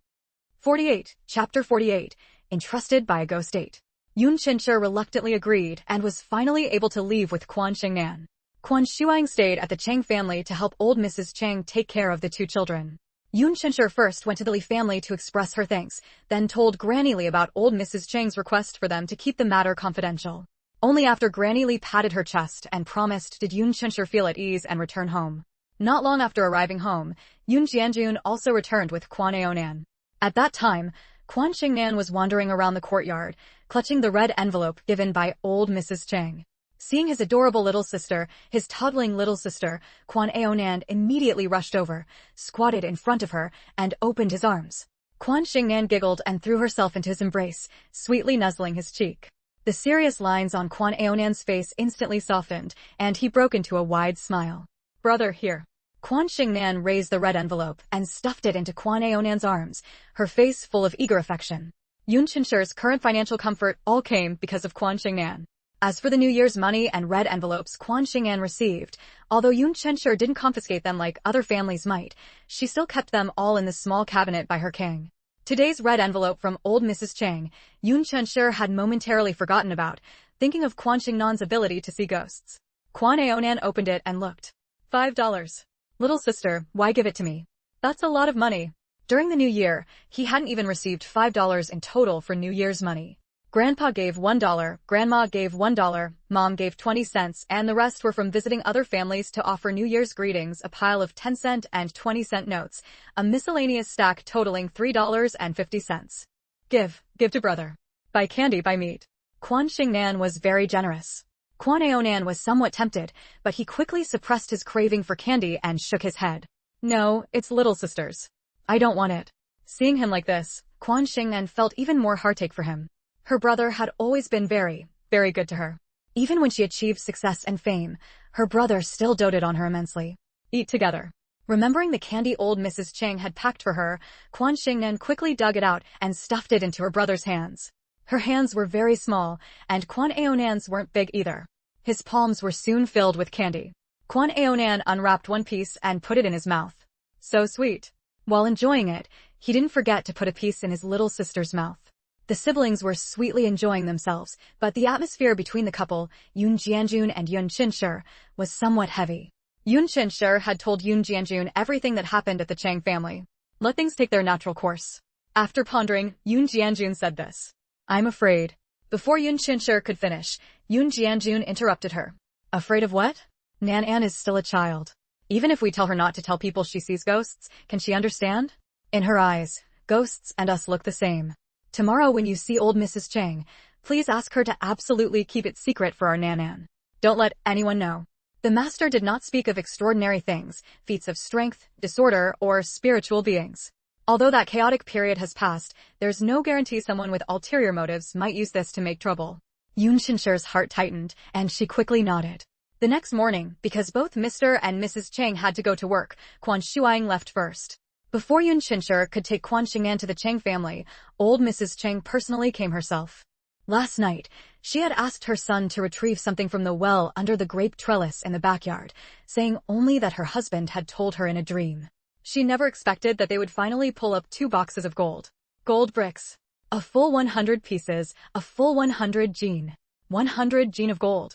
48, Chapter 48, Entrusted by a Ghost 8. Yun Chenshi reluctantly agreed and was finally able to leave with Quan Shengnan. Quan Shuang stayed at the Chang family to help old Mrs. Chang take care of the two children. Yun Chenshi first went to the Li family to express her thanks, then told Granny Li about old Mrs. Chang's request for them to keep the matter confidential. Only after Granny Li patted her chest and promised did Yun Chenshi feel at ease and return home. Not long after arriving home, Yun Jianjun also returned with Quan Aonan. At that time, Quan Shengnan was wandering around the courtyard, clutching the red envelope given by old Mrs. Chang. Seeing his adorable little sister, his toddling little sister, Quan Aonan immediately rushed over, squatted in front of her, and opened his arms. Quan Shengnan giggled and threw herself into his embrace, sweetly nuzzling his cheek. The serious lines on Quan Aonan's face instantly softened, and he broke into a wide smile. "Brother, here." Quan Shengnan raised the red envelope and stuffed it into Quan Aonan's arms, her face full of eager affection. Yun Chenshi's current financial comfort all came because of Quan Shengnan. As for the New Year's money and red envelopes Quan Shengnan received, although Yun Chenshi didn't confiscate them like other families might, she still kept them all in the small cabinet by her king. Today's red envelope from old Mrs. Chang, Yun Chenshi had momentarily forgotten about, thinking of Quan Shengnan's ability to see ghosts. Quan Aonan opened it and looked. $5. "Little sister, why give it to me? That's a lot of money." During the new year, he hadn't even received $5 in total for New Year's money. Grandpa gave $1, Grandma gave $1, Mom gave 20 cents, and the rest were from visiting other families to offer New Year's greetings, a pile of 10-cent and 20-cent notes, a miscellaneous stack totaling $3.50. Give to brother. Buy candy, buy meat. Quan Shengnan was very generous. Quan Aonan was somewhat tempted, but he quickly suppressed his craving for candy and shook his head. "No, it's little sister's. I don't want it." Seeing him like this, Quan Shengnan felt even more heartache for him. Her brother had always been very, very good to her. Even when she achieved success and fame, her brother still doted on her immensely. "Eat together." Remembering the candy old Mrs. Chang had packed for her, Quan Shengnan quickly dug it out and stuffed it into her brother's hands. Her hands were very small, and Quan Aonan's weren't big either. His palms were soon filled with candy. Quan Aonan unwrapped one piece and put it in his mouth. So sweet. While enjoying it, he didn't forget to put a piece in his little sister's mouth. The siblings were sweetly enjoying themselves, but the atmosphere between the couple, Yun Jianjun and Yun Chenshi, was somewhat heavy. Yun Chenshi had told Yun Jianjun everything that happened at the Chang family. Let things take their natural course. After pondering, Yun Jianjun said this. "I'm afraid." Before Yun Chenshi could finish, Yun Jianjun interrupted her. "Afraid of what? Nan is still a child. Even if we tell her not to tell people she sees ghosts, can she understand? In her eyes, ghosts and us look the same. Tomorrow when you see old Mrs. Chang, please ask her to absolutely keep it secret for our Nanan. Don't let anyone know." The master did not speak of extraordinary things, feats of strength, disorder, or spiritual beings. Although that chaotic period has passed, there's no guarantee someone with ulterior motives might use this to make trouble. Yun Qinshi's heart tightened, and she quickly nodded. The next morning, because both Mr. and Mrs. Chang had to go to work, Quan Shuang left first. Before Yun Qinshi could take Quan Shengnan to the Chang family, old Mrs. Chang personally came herself. Last night, she had asked her son to retrieve something from the well under the grape trellis in the backyard, saying only that her husband had told her in a dream. She never expected that they would finally pull up 2 boxes of gold. Gold bricks. A full 100 pieces, a full 100 jin. 100 jin of gold.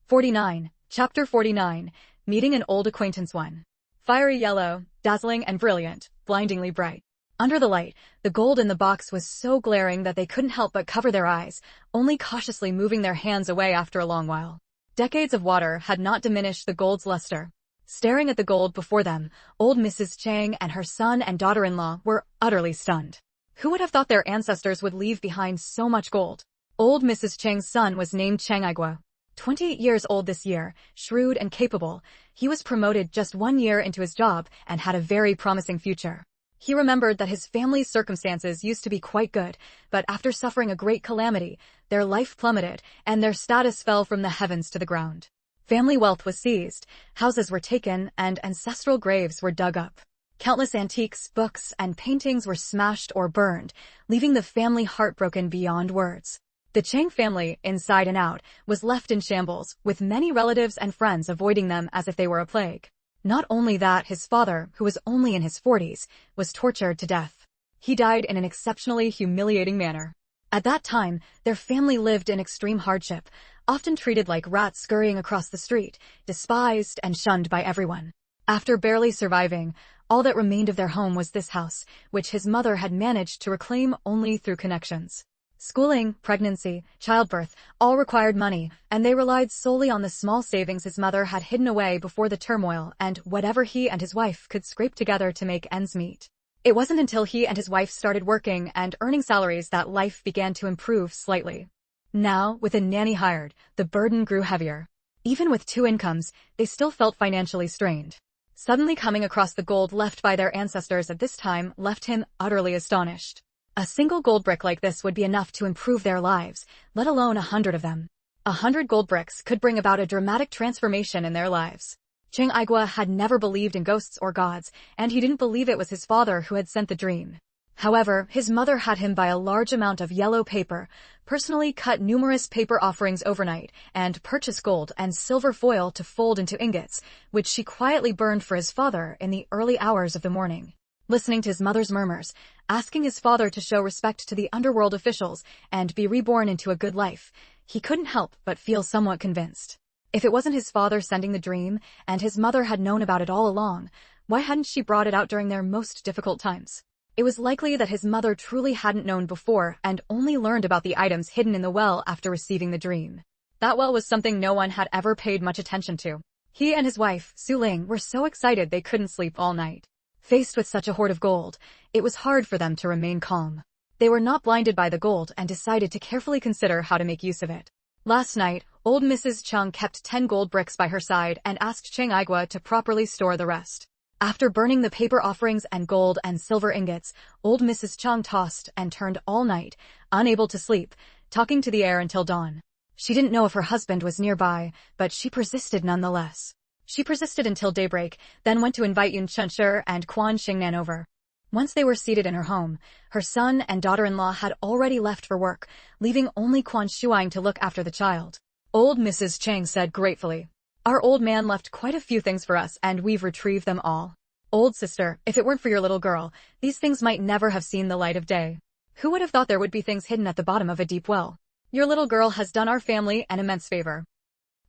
49. Chapter 49. Meeting an old acquaintance 1. Fiery yellow, dazzling and brilliant, blindingly bright. Under the light, the gold in the box was so glaring that they couldn't help but cover their eyes, only cautiously moving their hands away after a long while. Decades of water had not diminished the gold's luster. Staring at the gold before them, old Mrs. Chang and her son and daughter-in-law were utterly stunned. Who would have thought their ancestors would leave behind so much gold? Old Mrs. Chang's son was named Chang Aigua. 28 years old this year, shrewd and capable, he was promoted just 1 year into his job and had a very promising future. He remembered that his family's circumstances used to be quite good, but after suffering a great calamity, their life plummeted and their status fell from the heavens to the ground. Family wealth was seized, houses were taken, and ancestral graves were dug up. Countless antiques, books, and paintings were smashed or burned, leaving the family heartbroken beyond words. The Chang family, inside and out, was left in shambles, with many relatives and friends avoiding them as if they were a plague. Not only that, his father, who was only in his 40s, was tortured to death. He died in an exceptionally humiliating manner. At that time, their family lived in extreme hardship, often treated like rats scurrying across the street, despised and shunned by everyone. After barely surviving, all that remained of their home was this house, which his mother had managed to reclaim only through connections. Schooling, pregnancy, childbirth, all required money, and they relied solely on the small savings his mother had hidden away before the turmoil and whatever he and his wife could scrape together to make ends meet. It wasn't until he and his wife started working and earning salaries that life began to improve slightly. Now, with a nanny hired, the burden grew heavier. Even with 2 incomes, they still felt financially strained. Suddenly coming across the gold left by their ancestors at this time left him utterly astonished. A single gold brick like this would be enough to improve their lives, let alone 100 of them. 100 gold bricks could bring about a dramatic transformation in their lives. Chang Aigua had never believed in ghosts or gods, and he didn't believe it was his father who had sent the dream. However, his mother had him buy a large amount of yellow paper, personally cut numerous paper offerings overnight, and purchase gold and silver foil to fold into ingots, which she quietly burned for his father in the early hours of the morning. Listening to his mother's murmurs, asking his father to show respect to the underworld officials and be reborn into a good life, he couldn't help but feel somewhat convinced. If it wasn't his father sending the dream, and his mother had known about it all along, why hadn't she brought it out during their most difficult times? It was likely that his mother truly hadn't known before and only learned about the items hidden in the well after receiving the dream. That well was something no one had ever paid much attention to. He and his wife, Su Ling, were so excited they couldn't sleep all night. Faced with such a hoard of gold, it was hard for them to remain calm. They were not blinded by the gold and decided to carefully consider how to make use of it. Last night, old Mrs. Chung kept 10 gold bricks by her side and asked Chang Aigua to properly store the rest. After burning the paper offerings and gold and silver ingots, old Mrs. Chung tossed and turned all night, unable to sleep, talking to the air until dawn. She didn't know if her husband was nearby, but she persisted nonetheless. She persisted until daybreak, then went to invite Yun Qinshi and Quan Shengnan over. Once they were seated in her home, her son and daughter-in-law had already left for work, leaving only Quan Shuang to look after the child. Old Mrs. Chang said gratefully, "Our old man left quite a few things for us and we've retrieved them all. Old sister, if it weren't for your little girl, these things might never have seen the light of day. Who would have thought there would be things hidden at the bottom of a deep well? Your little girl has done our family an immense favor."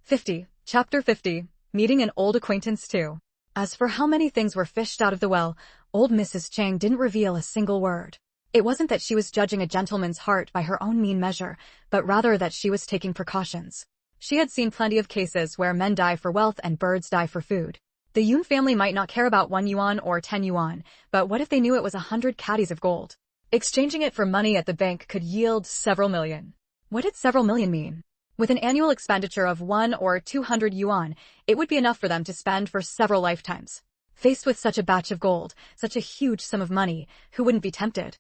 50. Chapter 50. Meeting an old acquaintance too. As for how many things were fished out of the well, old Mrs. Chang didn't reveal a single word. It wasn't that she was judging a gentleman's heart by her own mean measure, but rather that she was taking precautions. She had seen plenty of cases where men die for wealth and birds die for food. The Yun family might not care about 1 yuan or 10 yuan, but what if they knew it was 100 caddies of gold? Exchanging it for money at the bank could yield several million. What did several million mean? With an annual expenditure of 1 or 200 yuan, it would be enough for them to spend for several lifetimes. Faced with such a batch of gold, such a huge sum of money, who wouldn't be tempted?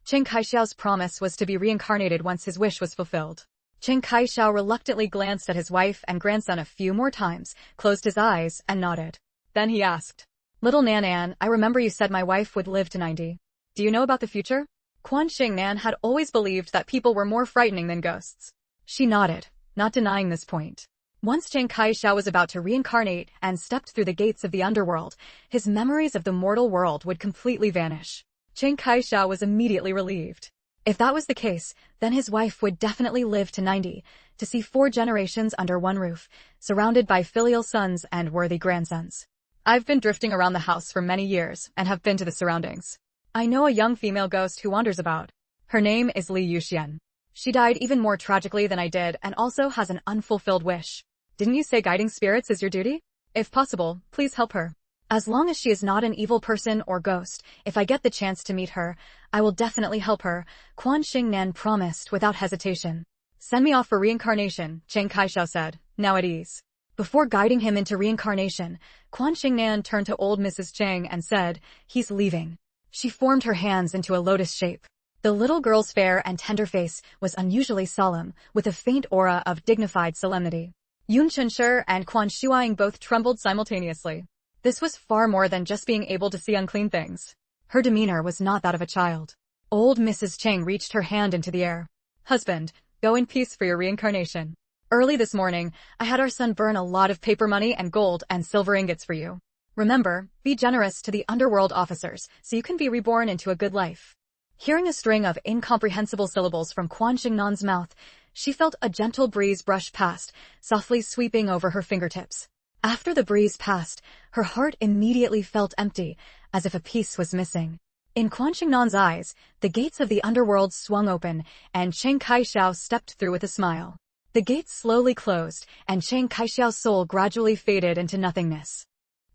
Chen Kaixiao's promise was to be reincarnated once his wish was fulfilled. Chen Kaixiao reluctantly glanced at his wife and grandson a few more times, closed his eyes, and nodded. Then he asked, "Little Nan, I remember you said my wife would live to 90. Do you know about the future?" Quan Shengnan had always believed that people were more frightening than ghosts. She nodded, not denying this point. Once Chen Kaixiao was about to reincarnate and stepped through the gates of the underworld, his memories of the mortal world would completely vanish. Chen Kaixiao was immediately relieved. If that was the case, then his wife would definitely live to 90, to see 4 generations under one roof, surrounded by filial sons and worthy grandsons. I've been drifting around the house for many years and have been to the surroundings. I know a young female ghost who wanders about. Her name is Li Yuxian. She died even more tragically than I did and also has an unfulfilled wish. Didn't you say guiding spirits is your duty? If possible, please help her. As long as she is not an evil person or ghost, if I get the chance to meet her, I will definitely help her, Quan Shengnan promised without hesitation. Send me off for reincarnation, Chen Kaixiao said, now at ease. Before guiding him into reincarnation, Quan Shengnan turned to old Mrs. Chang and said, "He's leaving." She formed her hands into a lotus shape. The little girl's fair and tender face was unusually solemn, with a faint aura of dignified solemnity. Yun Chenshi and Quan Shuang both trembled simultaneously. This was far more than just being able to see unclean things. Her demeanor was not that of a child. Old Mrs. Chang reached her hand into the air. "Husband, go in peace for your reincarnation. Early this morning, I had our son burn a lot of paper money and gold and silver ingots for you. Remember, be generous to the underworld officers so you can be reborn into a good life." Hearing a string of incomprehensible syllables from Quan Shengnan's mouth, she felt a gentle breeze brush past, softly sweeping over her fingertips. After the breeze passed, her heart immediately felt empty, as if a piece was missing. In Quan Shengnan's eyes, the gates of the underworld swung open, and Chen Kaixiao stepped through with a smile. The gates slowly closed, and Chen Kaixiao's soul gradually faded into nothingness.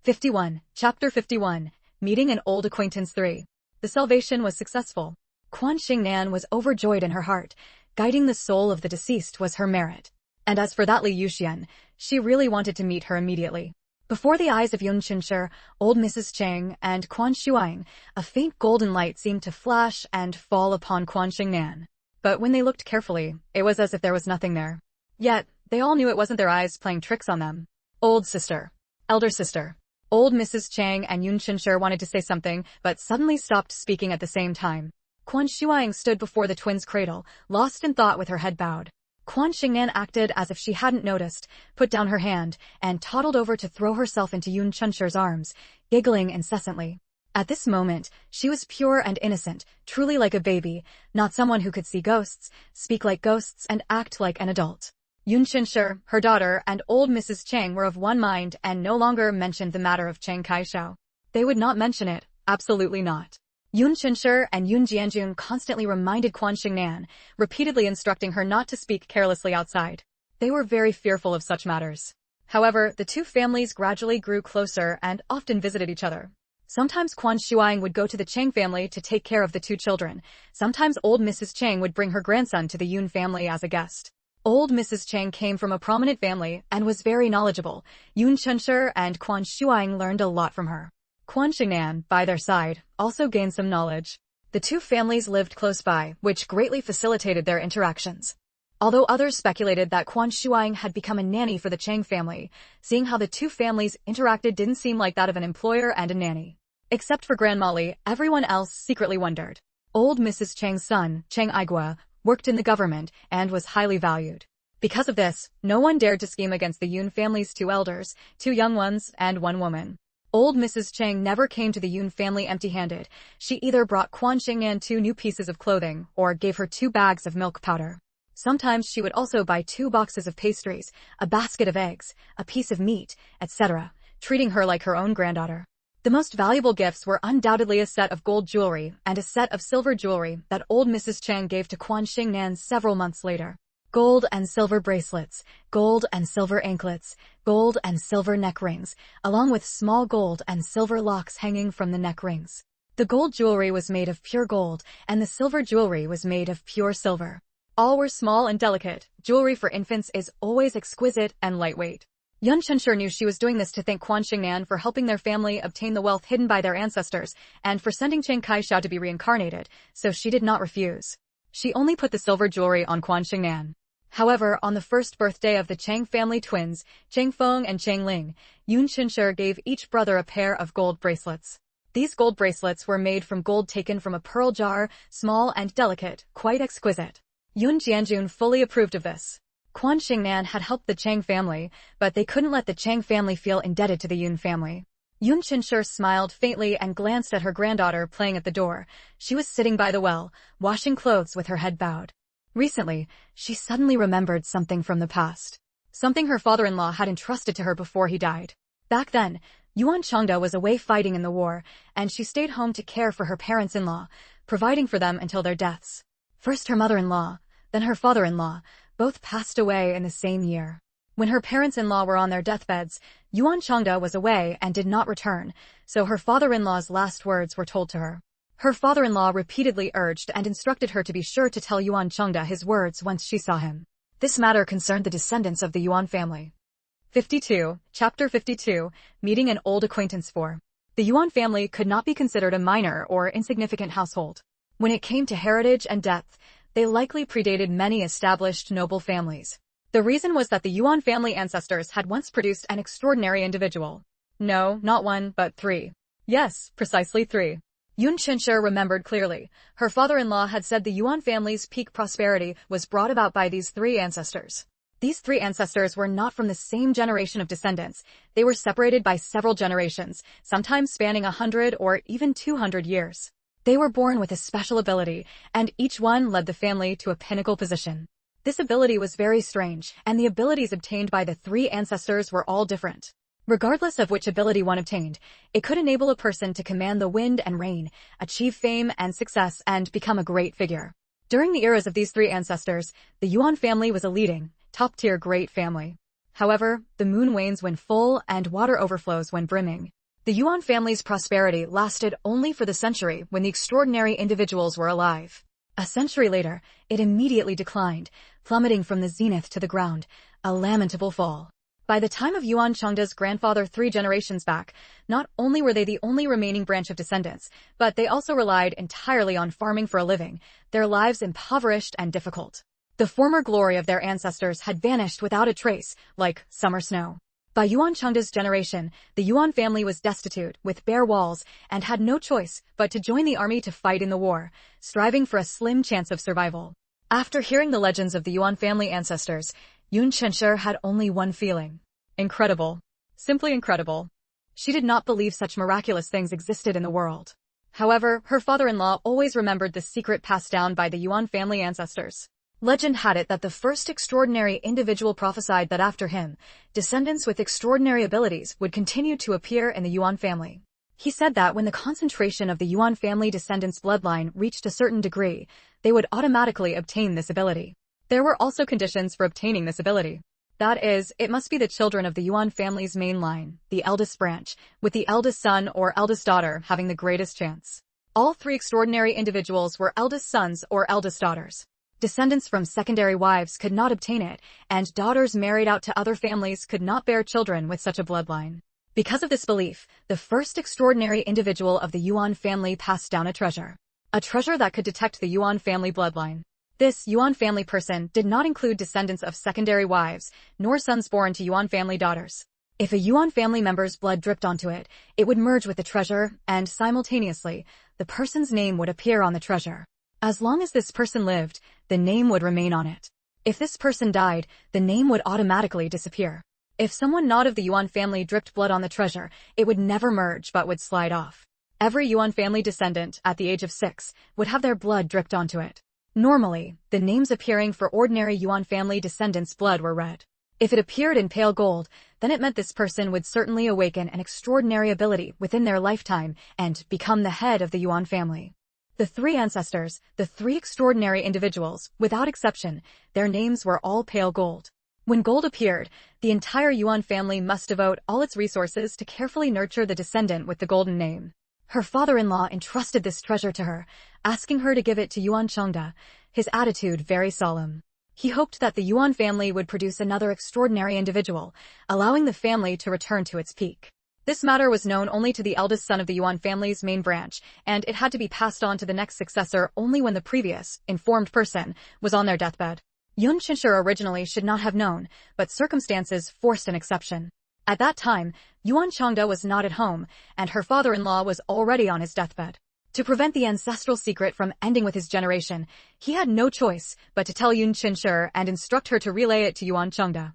51. Chapter 51. Meeting an Old Acquaintance 3. The salvation was successful. Quan Shengnan was overjoyed in her heart. Guiding the soul of the deceased was her merit. And as for that Li Yuxian, she really wanted to meet her immediately. Before the eyes of Yun Chenshi, old Mrs. Chang, and Quan Shuang, a faint golden light seemed to flash and fall upon Quan Shengnan. But when they looked carefully, it was as if there was nothing there. Yet, they all knew it wasn't their eyes playing tricks on them. Old sister. Elder sister. Old Mrs. Chang and Yun Chenshi wanted to say something, but suddenly stopped speaking at the same time. Quan Shuang stood before the twins' cradle, lost in thought with her head bowed. Quan Shengnan acted as if she hadn't noticed, put down her hand, and toddled over to throw herself into Yun Chenshi's arms, giggling incessantly. At this moment, she was pure and innocent, truly like a baby, not someone who could see ghosts, speak like ghosts, and act like an adult. Yun Chenshi, her daughter, and old Mrs. Chang were of one mind and no longer mentioned the matter of Chen Kaixiao. They would not mention it, absolutely not. Yun Chenshi and Yun Jianjun constantly reminded Quan Shengnan, repeatedly instructing her not to speak carelessly outside. They were very fearful of such matters. However, the two families gradually grew closer and often visited each other. Sometimes Quan Shuang would go to the Chang family to take care of the two children. Sometimes old Mrs. Chang would bring her grandson to the Yun family as a guest. Old Mrs. Chang came from a prominent family and was very knowledgeable. Yun Chenshi and Quan Shuang learned a lot from her. Quan Shengnan, by their side, also gained some knowledge. The two families lived close by, which greatly facilitated their interactions. Although others speculated that Quan Shuang had become a nanny for the Chang family, seeing how the two families interacted didn't seem like that of an employer and a nanny. Except for Grandma Li, everyone else secretly wondered. Old Mrs. Chang's son, Chang Aigua, worked in the government and was highly valued. Because of this, no one dared to scheme against the Yun family's two elders, two young ones, and one woman. Old Mrs. Chang never came to the Yun family empty-handed. She either brought Quan Shengnan 2 new pieces of clothing or gave her 2 bags of milk powder. Sometimes she would also buy 2 boxes of pastries, a basket of eggs, a piece of meat, etc., treating her like her own granddaughter. The most valuable gifts were undoubtedly a set of gold jewelry and a set of silver jewelry that old Mrs. Chang gave to Quan Shengnan several months later. Gold and silver bracelets, gold and silver anklets, gold and silver neck rings, along with small gold and silver locks hanging from the neck rings. The gold jewelry was made of pure gold, and the silver jewelry was made of pure silver. All were small and delicate. Jewelry for infants is always exquisite and lightweight. Yun Chenshur knew she was doing this to thank Quan Shengnan for helping their family obtain the wealth hidden by their ancestors, and for sending Chiang Kai-shao to be reincarnated, so she did not refuse. She only put the silver jewelry on Quan Shengnan. However, on the first birthday of the Chang family twins, Chang Feng and Chang Ling, Yun Chenshur gave each brother a pair of gold bracelets. These gold bracelets were made from gold taken from a pearl jar, small and delicate, quite exquisite. Yun Jianjun fully approved of this. Quan Shengnan had helped the Chang family, but they couldn't let the Chang family feel indebted to the Yun family. Yun Chenshur smiled faintly and glanced at her granddaughter playing at the door. She was sitting by the well, washing clothes with her head bowed. Recently, she suddenly remembered something from the past. Something her father-in-law had entrusted to her before he died. Back then, Yuan Changda was away fighting in the war, and she stayed home to care for her parents-in-law, providing for them until their deaths. First her mother-in-law, then her father-in-law, both passed away in the same year. When her parents-in-law were on their deathbeds, Yuan Changda was away and did not return, so her father-in-law's last words were told to her. Her father-in-law repeatedly urged and instructed her to be sure to tell Yuan Changda his words once she saw him. This matter concerned the descendants of the Yuan family. 52. Chapter 52. Meeting an old acquaintance for. The Yuan family could not be considered a minor or insignificant household. When it came to heritage and depth, they likely predated many established noble families. The reason was that the Yuan family ancestors had once produced an extraordinary individual. No, not one, but three. Yes, precisely three. Yun Chenshur remembered clearly. Her father-in-law had said the Yuan family's peak prosperity was brought about by these three ancestors. These three ancestors were not from the same generation of descendants. They were separated by several generations, sometimes spanning 100 or even 200 years. They were born with a special ability, and each one led the family to a pinnacle position. This ability was very strange, and the abilities obtained by the three ancestors were all different. Regardless of which ability one obtained, it could enable a person to command the wind and rain, achieve fame and success, and become a great figure. During the eras of these three ancestors, the Yuan family was a leading, top-tier great family. However, the moon wanes when full and water overflows when brimming. The Yuan family's prosperity lasted only for the century when the extraordinary individuals were alive. A century later, it immediately declined, plummeting from the zenith to the ground, a lamentable fall. By the time of Yuan Changda's grandfather 3 generations back, not only were they the only remaining branch of descendants, but they also relied entirely on farming for a living, their lives impoverished and difficult. The former glory of their ancestors had vanished without a trace, like summer snow. By Yuan Changda's generation, the Yuan family was destitute, with bare walls, and had no choice but to join the army to fight in the war, striving for a slim chance of survival. After hearing the legends of the Yuan family ancestors, Yun Chenshur had only one feeling. Incredible. Simply incredible. She did not believe such miraculous things existed in the world. However, her father-in-law always remembered the secret passed down by the Yuan family ancestors. Legend had it that the first extraordinary individual prophesied that after him, descendants with extraordinary abilities would continue to appear in the Yuan family. He said that when the concentration of the Yuan family descendants' bloodline reached a certain degree, they would automatically obtain this ability. There were also conditions for obtaining this ability. That is, it must be the children of the Yuan family's main line, the eldest branch, with the eldest son or eldest daughter having the greatest chance. All three extraordinary individuals were eldest sons or eldest daughters. Descendants from secondary wives could not obtain it, and daughters married out to other families could not bear children with such a bloodline. Because of this belief, the first extraordinary individual of the Yuan family passed down a treasure. A treasure that could detect the Yuan family bloodline. This Yuan family person did not include descendants of secondary wives, nor sons born to Yuan family daughters. If a Yuan family member's blood dripped onto it, it would merge with the treasure, and simultaneously, the person's name would appear on the treasure. As long as this person lived, the name would remain on it. If this person died, the name would automatically disappear. If someone not of the Yuan family dripped blood on the treasure, it would never merge but would slide off. Every Yuan family descendant, at the age of 6, would have their blood dripped onto it. Normally, the names appearing for ordinary Yuan family descendants' blood were red. If it appeared in pale gold, then it meant this person would certainly awaken an extraordinary ability within their lifetime and become the head of the Yuan family. The three ancestors, the three extraordinary individuals, without exception, their names were all pale gold. When gold appeared, the entire Yuan family must devote all its resources to carefully nurture the descendant with the golden name. Her father-in-law entrusted this treasure to her, asking her to give it to Yuan Changda. his attitude very solemn. He hoped that the Yuan family would produce another extraordinary individual, allowing the family to return to its peak. This matter was known only to the eldest son of the Yuan family's main branch, and it had to be passed on to the next successor only when the previous, informed person, was on their deathbed. Yun Qinshe originally should not have known, but circumstances forced an exception. At that time, Yuan Changde was not at home, and her father-in-law was already on his deathbed. To prevent the ancestral secret from ending with his generation, he had no choice but to tell Yun Qinshe and instruct her to relay it to Yuan Changde.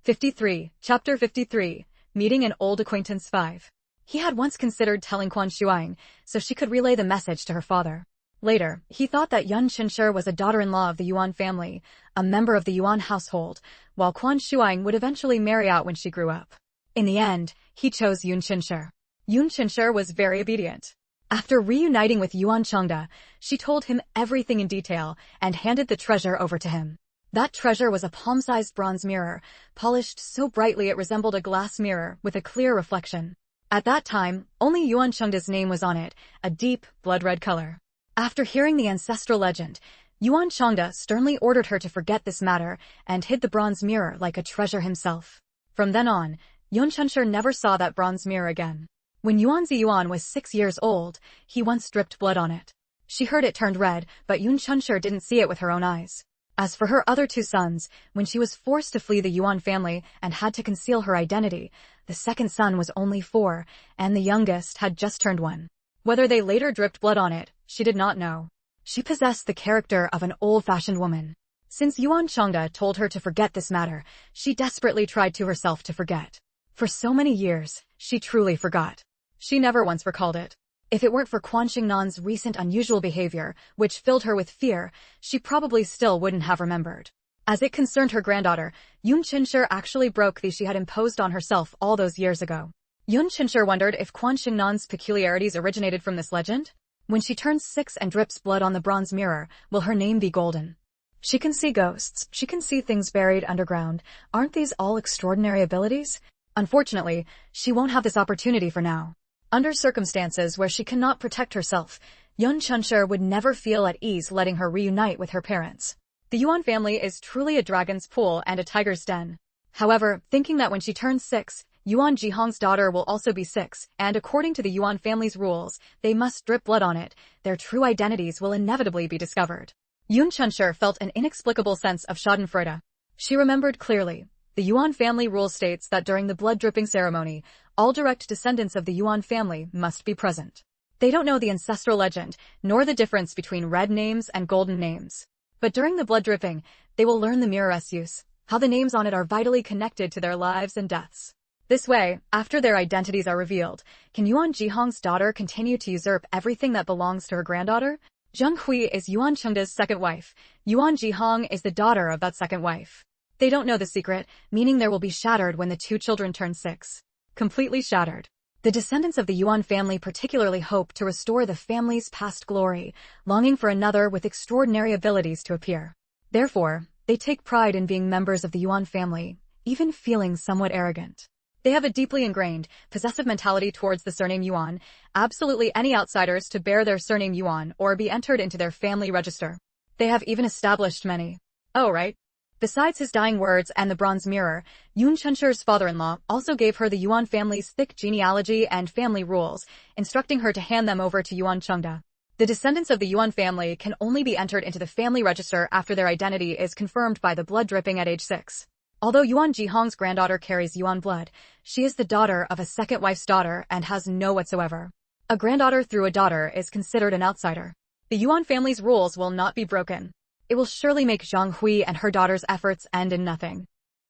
53. Chapter 53. Meeting an Old Acquaintance 5. He had once considered telling Quan Shengnan so she could relay the message to her father. Later, he thought that Yun Qinshe was a daughter-in-law of the Yuan family, a member of the Yuan household, while Quan Shengnan would eventually marry out when she grew up. In the end, he chose Yun Qinshe. Yun Qinshe was very obedient. After reuniting with Yuan Changde, she told him everything in detail and handed the treasure over to him. That treasure was a palm-sized bronze mirror, polished so brightly it resembled a glass mirror with a clear reflection. At that time, only Yuan Chengde's name was on it, a deep, blood-red color. After hearing the ancestral legend, Yuan Changde sternly ordered her to forget this matter and hid the bronze mirror like a treasure himself. From then on, Yun Qinshe never saw that bronze mirror again. When Yuan Ziyuan was 6 years old, he once dripped blood on it. She heard it turned red, but Yun Qinshe didn't see it with her own eyes. As for her other 2 sons, when she was forced to flee the Yuan family and had to conceal her identity, the second son was only 4, and the youngest had just turned 1. Whether they later dripped blood on it, she did not know. She possessed the character of an old-fashioned woman. Since Yuan Changde told her to forget this matter, she desperately tried to herself to forget. For so many years, she truly forgot. She never once recalled it. If it weren't for Quan Shengnan's recent unusual behavior, which filled her with fear, she probably still wouldn't have remembered. As it concerned her granddaughter, Yun Qinshe actually broke the she had imposed on herself all those years ago. Yun Qinshe wondered if Quan Shengnan's peculiarities originated from this legend. When she turns 6 and drips blood on the bronze mirror, will her name be golden? She can see ghosts, she can see things buried underground. Aren't these all extraordinary abilities? Unfortunately, she won't have this opportunity for now. Under circumstances where she cannot protect herself, Yun Qinshe would never feel at ease letting her reunite with her parents. The Yuan family is truly a dragon's pool and a tiger's den. However, thinking that when she turns 6, Yuan Jihong's daughter will also be 6, and according to the Yuan family's rules, they must drip blood on it, their true identities will inevitably be discovered. Yun Qinshe felt an inexplicable sense of schadenfreude. She remembered clearly. The Yuan family rule states that during the blood-dripping ceremony, all direct descendants of the Yuan family must be present. They don't know the ancestral legend, nor the difference between red names and golden names. But during the blood dripping, they will learn the mirror's use, how the names on it are vitally connected to their lives and deaths. This way, after their identities are revealed, can Yuan Jihong's daughter continue to usurp everything that belongs to her granddaughter? Zheng Hui is Yuan Chengde's second wife. Yuan Jihong is the daughter of that second wife. They don't know the secret, meaning there will be shattered when the 2 children turn 6. Completely shattered. The descendants of the Yuan family particularly hope to restore the family's past glory, longing for another with extraordinary abilities to appear. Therefore, they take pride in being members of the Yuan family, even feeling somewhat arrogant. They have a deeply ingrained, possessive mentality towards the surname Yuan, absolutely any outsiders to bear their surname Yuan or be entered into their family register. They have even established many. Oh, right. Besides his dying words and the bronze mirror, Yun Qinshe's father-in-law also gave her the Yuan family's thick genealogy and family rules, instructing her to hand them over to Yuan Changde. The descendants of the Yuan family can only be entered into the family register after their identity is confirmed by the blood dripping at age 6. Although Yuan Jihong's granddaughter carries Yuan blood, she is the daughter of a second wife's daughter and has no whatsoever. A granddaughter through a daughter is considered an outsider. The Yuan family's rules will not be broken. It will surely make Zhang Hui and her daughter's efforts end in nothing.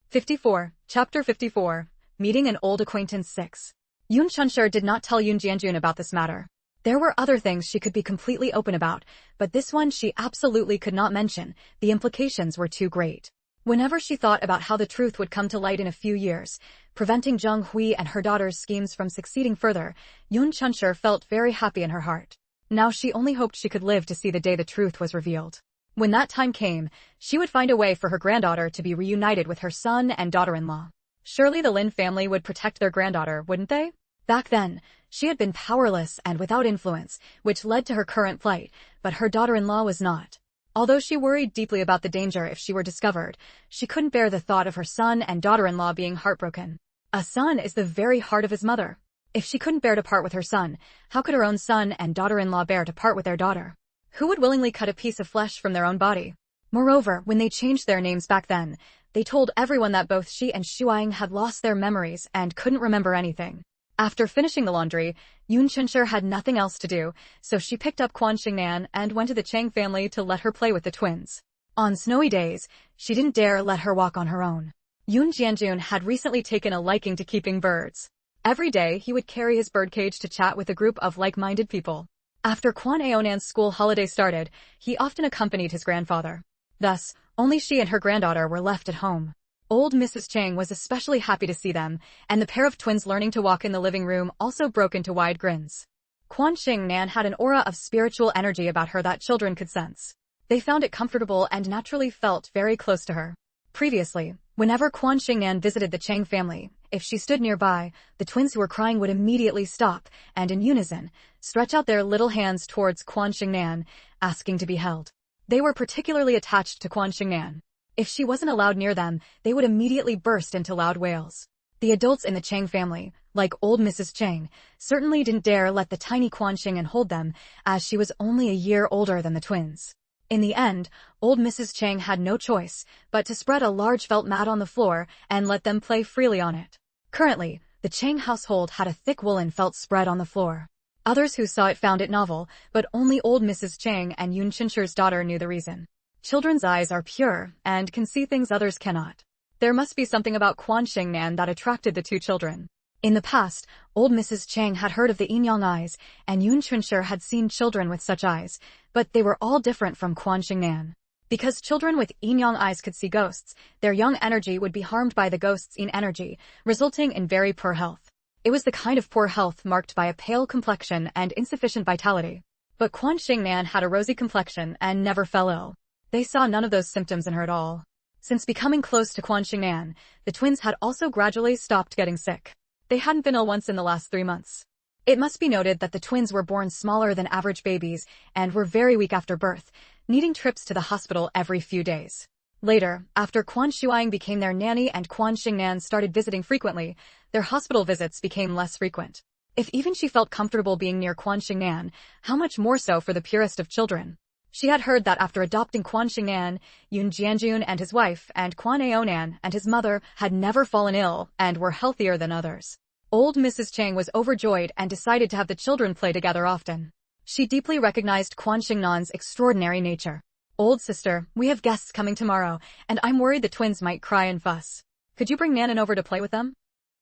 54. Chapter 54. Meeting an Old Acquaintance 6. Yun Qinshe did not tell Yun Jianjun about this matter. There were other things she could be completely open about, but this one she absolutely could not mention. The implications were too great. Whenever she thought about how the truth would come to light in a few years, preventing Zhang Hui and her daughter's schemes from succeeding further, Yun Qinshe felt very happy in her heart. Now she only hoped she could live to see the day the truth was revealed. When that time came, she would find a way for her granddaughter to be reunited with her son and daughter-in-law. Surely the Lin family would protect their granddaughter, wouldn't they? Back then, she had been powerless and without influence, which led to her current plight, but her daughter-in-law was not. Although she worried deeply about the danger if she were discovered, she couldn't bear the thought of her son and daughter-in-law being heartbroken. A son is the very heart of his mother. If she couldn't bear to part with her son, how could her own son and daughter-in-law bear to part with their daughter? Who would willingly cut a piece of flesh from their own body? Moreover, when they changed their names back then, they told everyone that both she and Shuang had lost their memories and couldn't remember anything. After finishing the laundry, Yun Chenshi had nothing else to do, so she picked up Quan Shengnan and went to the Chang family to let her play with the twins. On snowy days, she didn't dare let her walk on her own. Yun Jianjun had recently taken a liking to keeping birds. Every day, he would carry his birdcage to chat with a group of like-minded people. After Quan Aonan's school holiday started, he often accompanied his grandfather. Thus, only she and her granddaughter were left at home. Old Mrs. Chang was especially happy to see them, and the pair of twins learning to walk in the living room also broke into wide grins. Quan Shengnan had an aura of spiritual energy about her that children could sense. They found it comfortable and naturally felt very close to her. Previously, whenever Quan Shengnan visited the Chang family, if she stood nearby, the twins who were crying would immediately stop and, in unison, stretch out their little hands towards Quan Shengnan, asking to be held. They were particularly attached to Quan Shengnan. If she wasn't allowed near them, they would immediately burst into loud wails. The adults in the Chang family, like old Mrs. Chang, certainly didn't dare let the tiny Quan Shengnan hold them, as she was only a year older than the twins. In the end, old Mrs. Chang had no choice but to spread a large felt mat on the floor and let them play freely on it. Currently, the Chang household had a thick woolen felt spread on the floor. Others who saw it found it novel, but only old Mrs. Chang and Yun Chenchi's daughter knew the reason. Children's eyes are pure and can see things others cannot. There must be something about Quan Shengnan that attracted the two children. In the past, old Mrs. Chang had heard of the yin-yang eyes, and Yun Chenchi had seen children with such eyes, but they were all different from Quan Shengnan. Because children with yin-yang eyes could see ghosts, their young energy would be harmed by the ghost's yin energy, resulting in very poor health. It was the kind of poor health marked by a pale complexion and insufficient vitality. But Quan Shengnan had a rosy complexion and never fell ill. They saw none of those symptoms in her at all. Since becoming close to Quan Shengnan, the twins had also gradually stopped getting sick. They hadn't been ill once in the last 3 months. It must be noted that the twins were born smaller than average babies and were very weak after birth, needing trips to the hospital every few days. Later, after Quan Shuang became their nanny and Quan Shengnan started visiting frequently, their hospital visits became less frequent. If even she felt comfortable being near Quan Shengnan, how much more so for the purest of children? She had heard that after adopting Quan Shengnan, Yun Jianjun and his wife and Quan Aonan and his mother had never fallen ill and were healthier than others. Old Mrs. Chang was overjoyed and decided to have the children play together often. She deeply recognized Quan Shengnan's extraordinary nature. Old sister, we have guests coming tomorrow, and I'm worried the twins might cry and fuss. Could you bring Nanan over to play with them?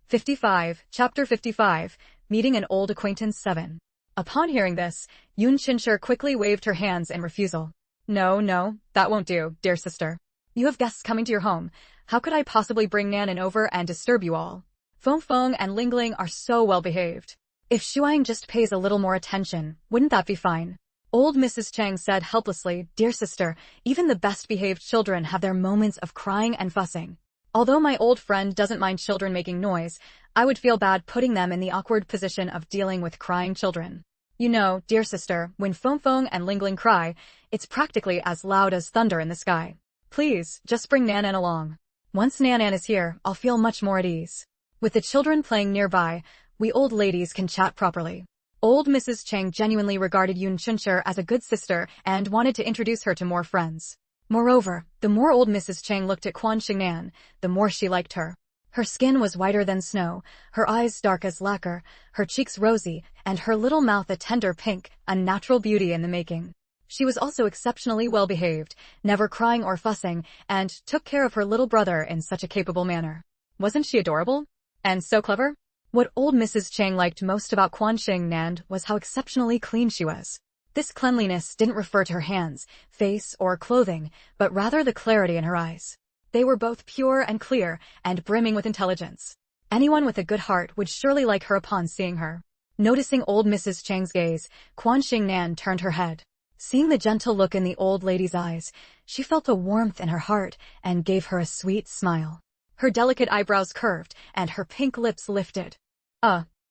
55, Chapter 55, Meeting an Old Acquaintance 7. Upon hearing this, Yun Chenchi quickly waved her hands in refusal. No, that won't do, dear sister. You have guests coming to your home. How could I possibly bring Nanan over and disturb you all? Feng and Lingling are so well behaved. If Shuang just pays a little more attention, wouldn't that be fine? Old Mrs. Chang said helplessly, Dear sister, even the best-behaved children have their moments of crying and fussing. Although my old friend doesn't mind children making noise, I would feel bad putting them in the awkward position of dealing with crying children. You know, dear sister, when Feng and Lingling cry, it's practically as loud as thunder in the sky. Please, just bring Nanan along. Once Nanan is here, I'll feel much more at ease. With the children playing nearby, we old ladies can chat properly. Old Mrs. Chang genuinely regarded Yun Chenchi as a good sister and wanted to introduce her to more friends. Moreover, the more old Mrs. Chang looked at Quan Shengnan, the more she liked her. Her skin was whiter than snow, her eyes dark as lacquer, her cheeks rosy, and her little mouth a tender pink, a natural beauty in the making. She was also exceptionally well behaved, never crying or fussing, and took care of her little brother in such a capable manner. Wasn't she adorable? And so clever? What old Mrs. Chang liked most about Quan Shengnan was how exceptionally clean she was. This cleanliness didn't refer to her hands, face, or clothing, but rather the clarity in her eyes. They were both pure and clear, and brimming with intelligence. Anyone with a good heart would surely like her upon seeing her. Noticing old Mrs. Chang's gaze, Quan Shengnan turned her head. Seeing the gentle look in the old lady's eyes, she felt a warmth in her heart and gave her a sweet smile. Her delicate eyebrows curved, and her pink lips lifted.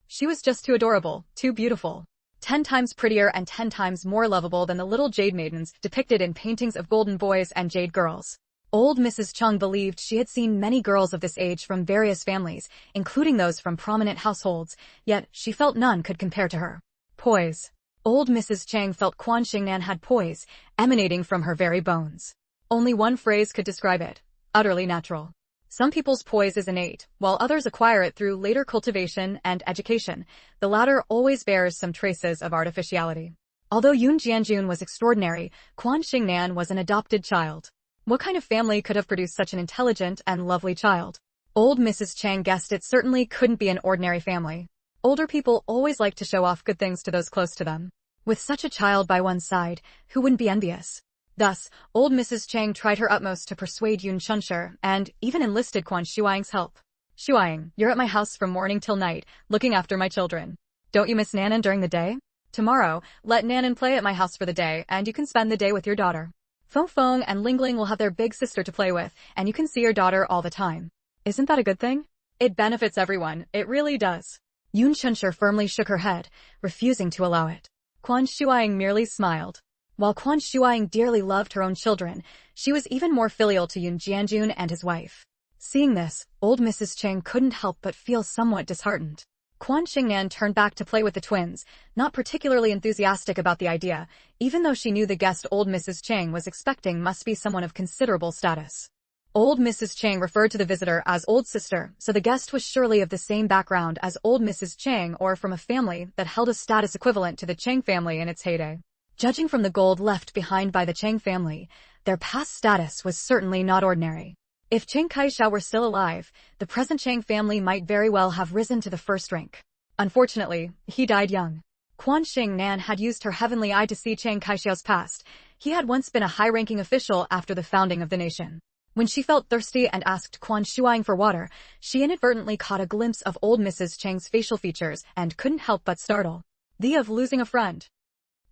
She was just too adorable, too beautiful. 10 times prettier and 10 times more lovable than the little jade maidens depicted in paintings of golden boys and jade girls. Old Mrs. Chung believed she had seen many girls of this age from various families, including those from prominent households, yet she felt none could compare to her. Poise. Old Mrs. Chang felt Quan Shengnan had poise, emanating from her very bones. Only one phrase could describe it: utterly natural. Some people's poise is innate, while others acquire it through later cultivation and education. The latter always bears some traces of artificiality. Although Yun Jianjun was extraordinary, Quan Shengnan was an adopted child. What kind of family could have produced such an intelligent and lovely child? Old Mrs. Chang guessed it certainly couldn't be an ordinary family. Older people always like to show off good things to those close to them. With such a child by one's side, who wouldn't be envious? Thus, old Mrs. Chang tried her utmost to persuade Yun Chunsher and even enlisted Quan Shuaying's help. Shuaying, you're at my house from morning till night, looking after my children. Don't you miss Nanan during the day? Tomorrow, let Nanan play at my house for the day, and you can spend the day with your daughter. Feng Feng and Lingling will have their big sister to play with, and you can see your daughter all the time. Isn't that a good thing? It benefits everyone, it really does. Yun Chunsher firmly shook her head, refusing to allow it. Quan Shuaying merely smiled. While Quan Shuaying dearly loved her own children, she was even more filial to Yun Jianjun and his wife. Seeing this, old Mrs. Chang couldn't help but feel somewhat disheartened. Quan Shengnan turned back to play with the twins, not particularly enthusiastic about the idea, even though she knew the guest old Mrs. Chang was expecting must be someone of considerable status. Old Mrs. Chang referred to the visitor as old sister, so the guest was surely of the same background as old Mrs. Chang or from a family that held a status equivalent to the Chang family in its heyday. Judging from the gold left behind by the Chang family, their past status was certainly not ordinary. If Chang Kaishao were still alive, the present Chang family might very well have risen to the first rank. Unfortunately, he died young. Quan Shengnan had used her heavenly eye to see Chang Kaishao's past. He had once been a high-ranking official after the founding of the nation. When she felt thirsty and asked Quan Shuaying for water, she inadvertently caught a glimpse of old Mrs. Chang's facial features and couldn't help but startle. The of losing a friend.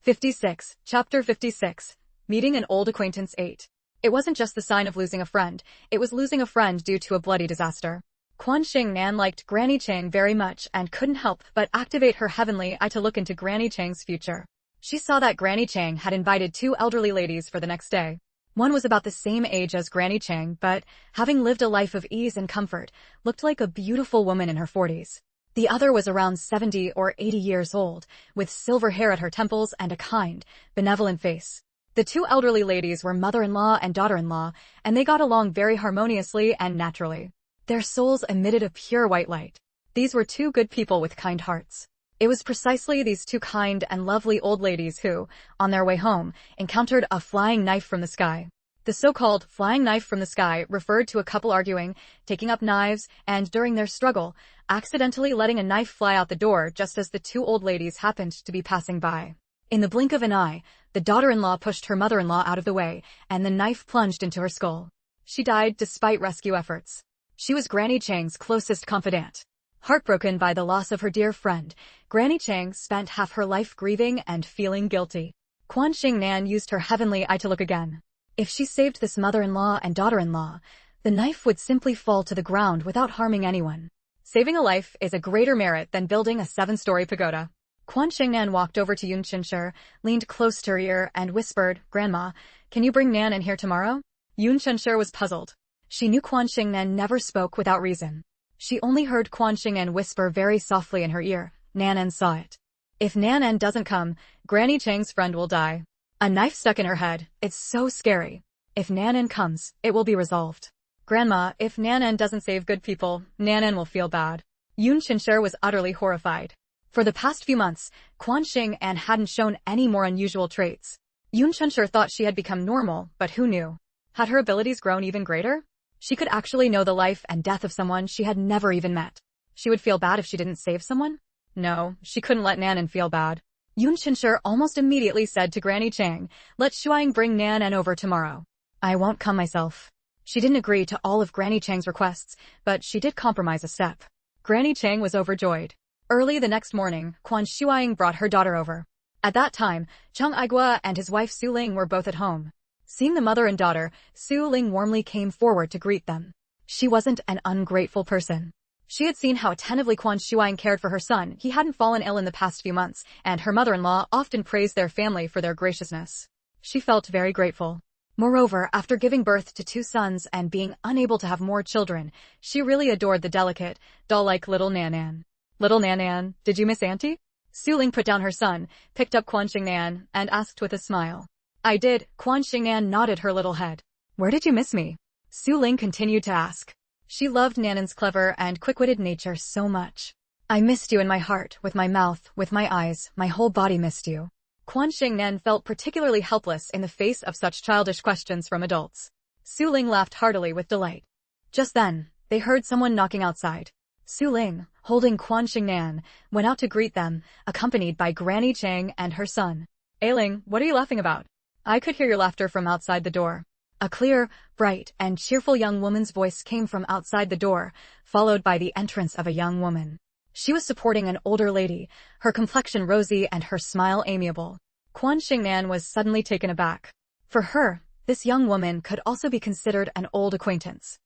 56, Chapter 56. Meeting an old acquaintance 8. It wasn't just the sign of losing a friend, it was losing a friend due to a bloody disaster. Quan Shengnan liked Granny Chang very much and couldn't help but activate her heavenly eye to look into Granny Chang's future. She saw that Granny Chang had invited 2 elderly ladies for the next day. One was about the same age as Granny Chang, but, having lived a life of ease and comfort, looked like a beautiful woman in her 40s. The other was around 70 or 80 years old, with silver hair at her temples and a kind, benevolent face. The 2 elderly ladies were mother-in-law and daughter-in-law, and they got along very harmoniously and naturally. Their souls emitted a pure white light. These were 2 good people with kind hearts. It was precisely these 2 kind and lovely old ladies who, on their way home, encountered a flying knife from the sky. The so-called flying knife from the sky referred to a couple arguing, taking up knives, and during their struggle, accidentally letting a knife fly out the door just as the 2 old ladies happened to be passing by. In the blink of an eye, the daughter-in-law pushed her mother-in-law out of the way, and the knife plunged into her skull. She died despite rescue efforts. She was Granny Chang's closest confidant. Heartbroken by the loss of her dear friend, Granny Chang spent half her life grieving and feeling guilty. Quan Shengnan used her heavenly eye to look again. If she saved this mother-in-law and daughter-in-law, the knife would simply fall to the ground without harming anyone. Saving a life is a greater merit than building a 7-story pagoda. Quan Shengnan walked over to Yun Chunsher, leaned close to her ear, and whispered, "Grandma, can you bring Nan in here tomorrow?" Yun Chunsher was puzzled. She knew Quan Shengnan never spoke without reason. She only heard Quan Shengnan whisper very softly in her ear. Nanan saw it. If Nanan doesn't come, Granny Chang's friend will die. A knife stuck in her head. It's so scary. If Nanan comes, it will be resolved. Grandma, if Nanan doesn't save good people, Nanan will feel bad. Yun Chunsher was utterly horrified. For the past few months, Quan Shengnan hadn't shown any more unusual traits. Yun Chunsher thought she had become normal, but who knew? Had her abilities grown even greater? She could actually know the life and death of someone she had never even met. She would feel bad if she didn't save someone? No, she couldn't let Nanan feel bad. Yun Chunsher almost immediately said to Granny Chang, "Let Shuaying bring Nanan over tomorrow." "I won't come myself." She didn't agree to all of Granny Chang's requests, but she did compromise a step. Granny Chang was overjoyed. Early the next morning, Quan Shuaying brought her daughter over. At that time, Cheng Aigua and his wife Su Ling were both at home. Seeing the mother and daughter, Su Ling warmly came forward to greet them. She wasn't an ungrateful person. She had seen how attentively Quan Shengnan cared for her son. He hadn't fallen ill in the past few months, and her mother-in-law often praised their family for their graciousness. She felt very grateful. Moreover, after giving birth to 2 sons and being unable to have more children, she really adored the delicate, doll-like little Nan. Little Nan, did you miss Auntie? Su Ling put down her son, picked up Quan Shengnan, and asked with a smile. I did. Quan Shengnan nodded her little head. Where did you miss me? Su Ling continued to ask. She loved Nanan's clever and quick-witted nature so much. I missed you in my heart, with my mouth, with my eyes, my whole body missed you. Quan Shengnan felt particularly helpless in the face of such childish questions from adults. Su Ling laughed heartily with delight. Just then, they heard someone knocking outside. Su Ling, holding Quan Shengnan, went out to greet them, accompanied by Granny Chang and her son. Ailing, what are you laughing about? I could hear your laughter from outside the door. A clear, bright, and cheerful young woman's voice came from outside the door, followed by the entrance of a young woman. She was supporting an older lady, her complexion rosy and her smile amiable. Quan Shengnan was suddenly taken aback. For her, this young woman could also be considered an old acquaintance.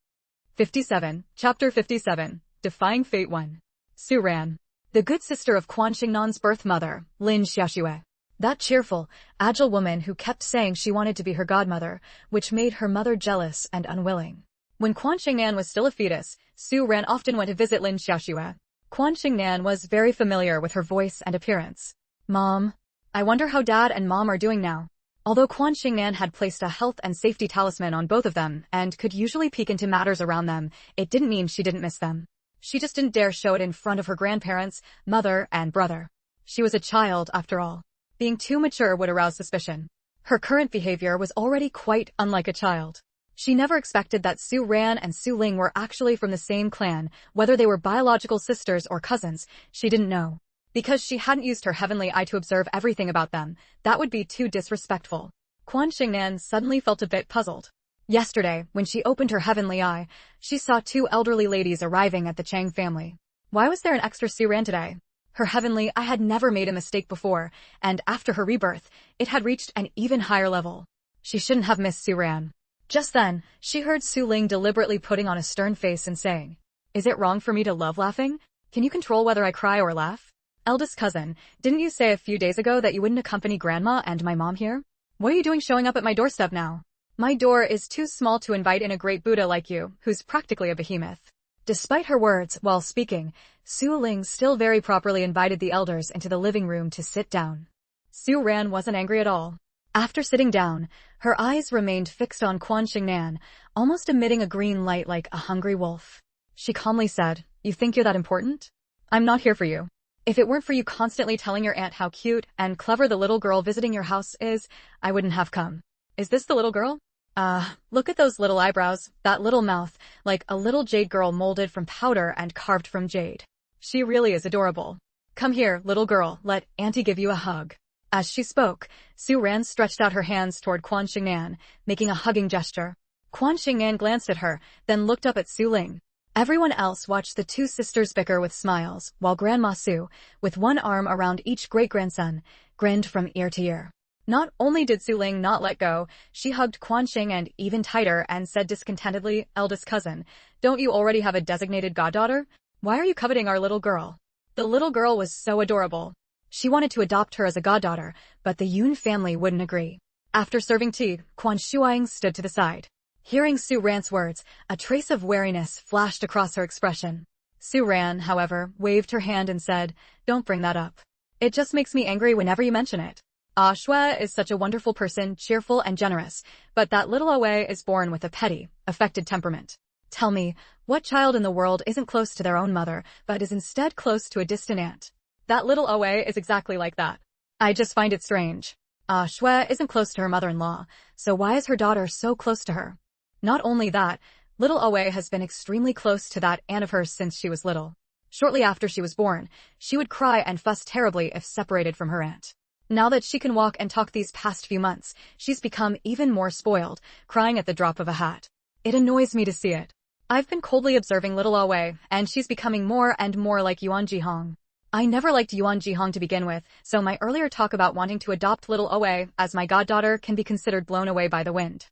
57, Chapter 57, Defying Fate 1. Su Ran. The good sister of Quan Shengnan's birth mother, Lin Xiaoxue. That cheerful, agile woman who kept saying she wanted to be her godmother, which made her mother jealous and unwilling. When Quan Shengnan was still a fetus, Su Ran often went to visit Lin Xiaoxue. Quan Shengnan was very familiar with her voice and appearance. Mom. I wonder how Dad and Mom are doing now. Although Quan Shengnan had placed a health and safety talisman on both of them and could usually peek into matters around them, it didn't mean she didn't miss them. She just didn't dare show it in front of her grandparents, mother, and brother. She was a child, after all. Being too mature would arouse suspicion. Her current behavior was already quite unlike a child. She never expected that Su Ran and Su Ling were actually from the same clan, whether they were biological sisters or cousins, she didn't know. Because she hadn't used her heavenly eye to observe everything about them, that would be too disrespectful. Quan Shengnan suddenly felt a bit puzzled. Yesterday, when she opened her heavenly eye, she saw 2 elderly ladies arriving at the Chang family. Why was there an extra Su Ran today? Her heavenly eye had never made a mistake before, and after her rebirth, it had reached an even higher level. She shouldn't have missed Su Ran. Just then, she heard Su Ling deliberately putting on a stern face and saying, Is it wrong for me to love laughing? Can you control whether I cry or laugh? Eldest cousin, didn't you say a few days ago that you wouldn't accompany Grandma and my mom here? What are you doing showing up at my doorstep now? My door is too small to invite in a great Buddha like you, who's practically a behemoth. Despite her words, while speaking, Su Ling still very properly invited the elders into the living room to sit down. Su Ran wasn't angry at all. After sitting down, her eyes remained fixed on Quan Shengnan, almost emitting a green light like a hungry wolf. She calmly said, You think you're that important? I'm not here for you. If it weren't for you constantly telling your aunt how cute and clever the little girl visiting your house is, I wouldn't have come. Is this the little girl? Look at those little eyebrows, that little mouth, like a little jade girl molded from powder and carved from jade. She really is adorable. Come here, little girl, let Auntie give you a hug. As she spoke, Su Ran stretched out her hands toward Quan Shengnan, making a hugging gesture. Quan Shengnan glanced at her, then looked up at Su Ling. Everyone else watched the 2 sisters bicker with smiles, while Grandma Su, with one arm around each great-grandson, grinned from ear to ear. Not only did Su Ling not let go, she hugged Quan Shengnan even tighter and said discontentedly, Eldest cousin, don't you already have a designated goddaughter? Why are you coveting our little girl? The little girl was so adorable. She wanted to adopt her as a goddaughter, but the Yun family wouldn't agree. After serving tea, Quan Shuang stood to the side. Hearing Su Ran's words, a trace of wariness flashed across her expression. Su Ran, however, waved her hand and said, Don't bring that up. It just makes me angry whenever you mention it. Ah Shue is such a wonderful person, cheerful and generous, but that little Awei is born with a petty, affected temperament. Tell me, what child in the world isn't close to their own mother, but is instead close to a distant aunt? That little Awei is exactly like that. I just find it strange. Ah Shue isn't close to her mother-in-law, so why is her daughter so close to her? Not only that, little Awei has been extremely close to that aunt of hers since she was little. Shortly after she was born, she would cry and fuss terribly if separated from her aunt. Now that she can walk and talk these past few months, she's become even more spoiled, crying at the drop of a hat. It annoys me to see it. I've been coldly observing little Awei, and she's becoming more and more like Yuan Jihong. I never liked Yuan Jihong to begin with, so my earlier talk about wanting to adopt little Awei as my goddaughter can be considered blown away by the wind.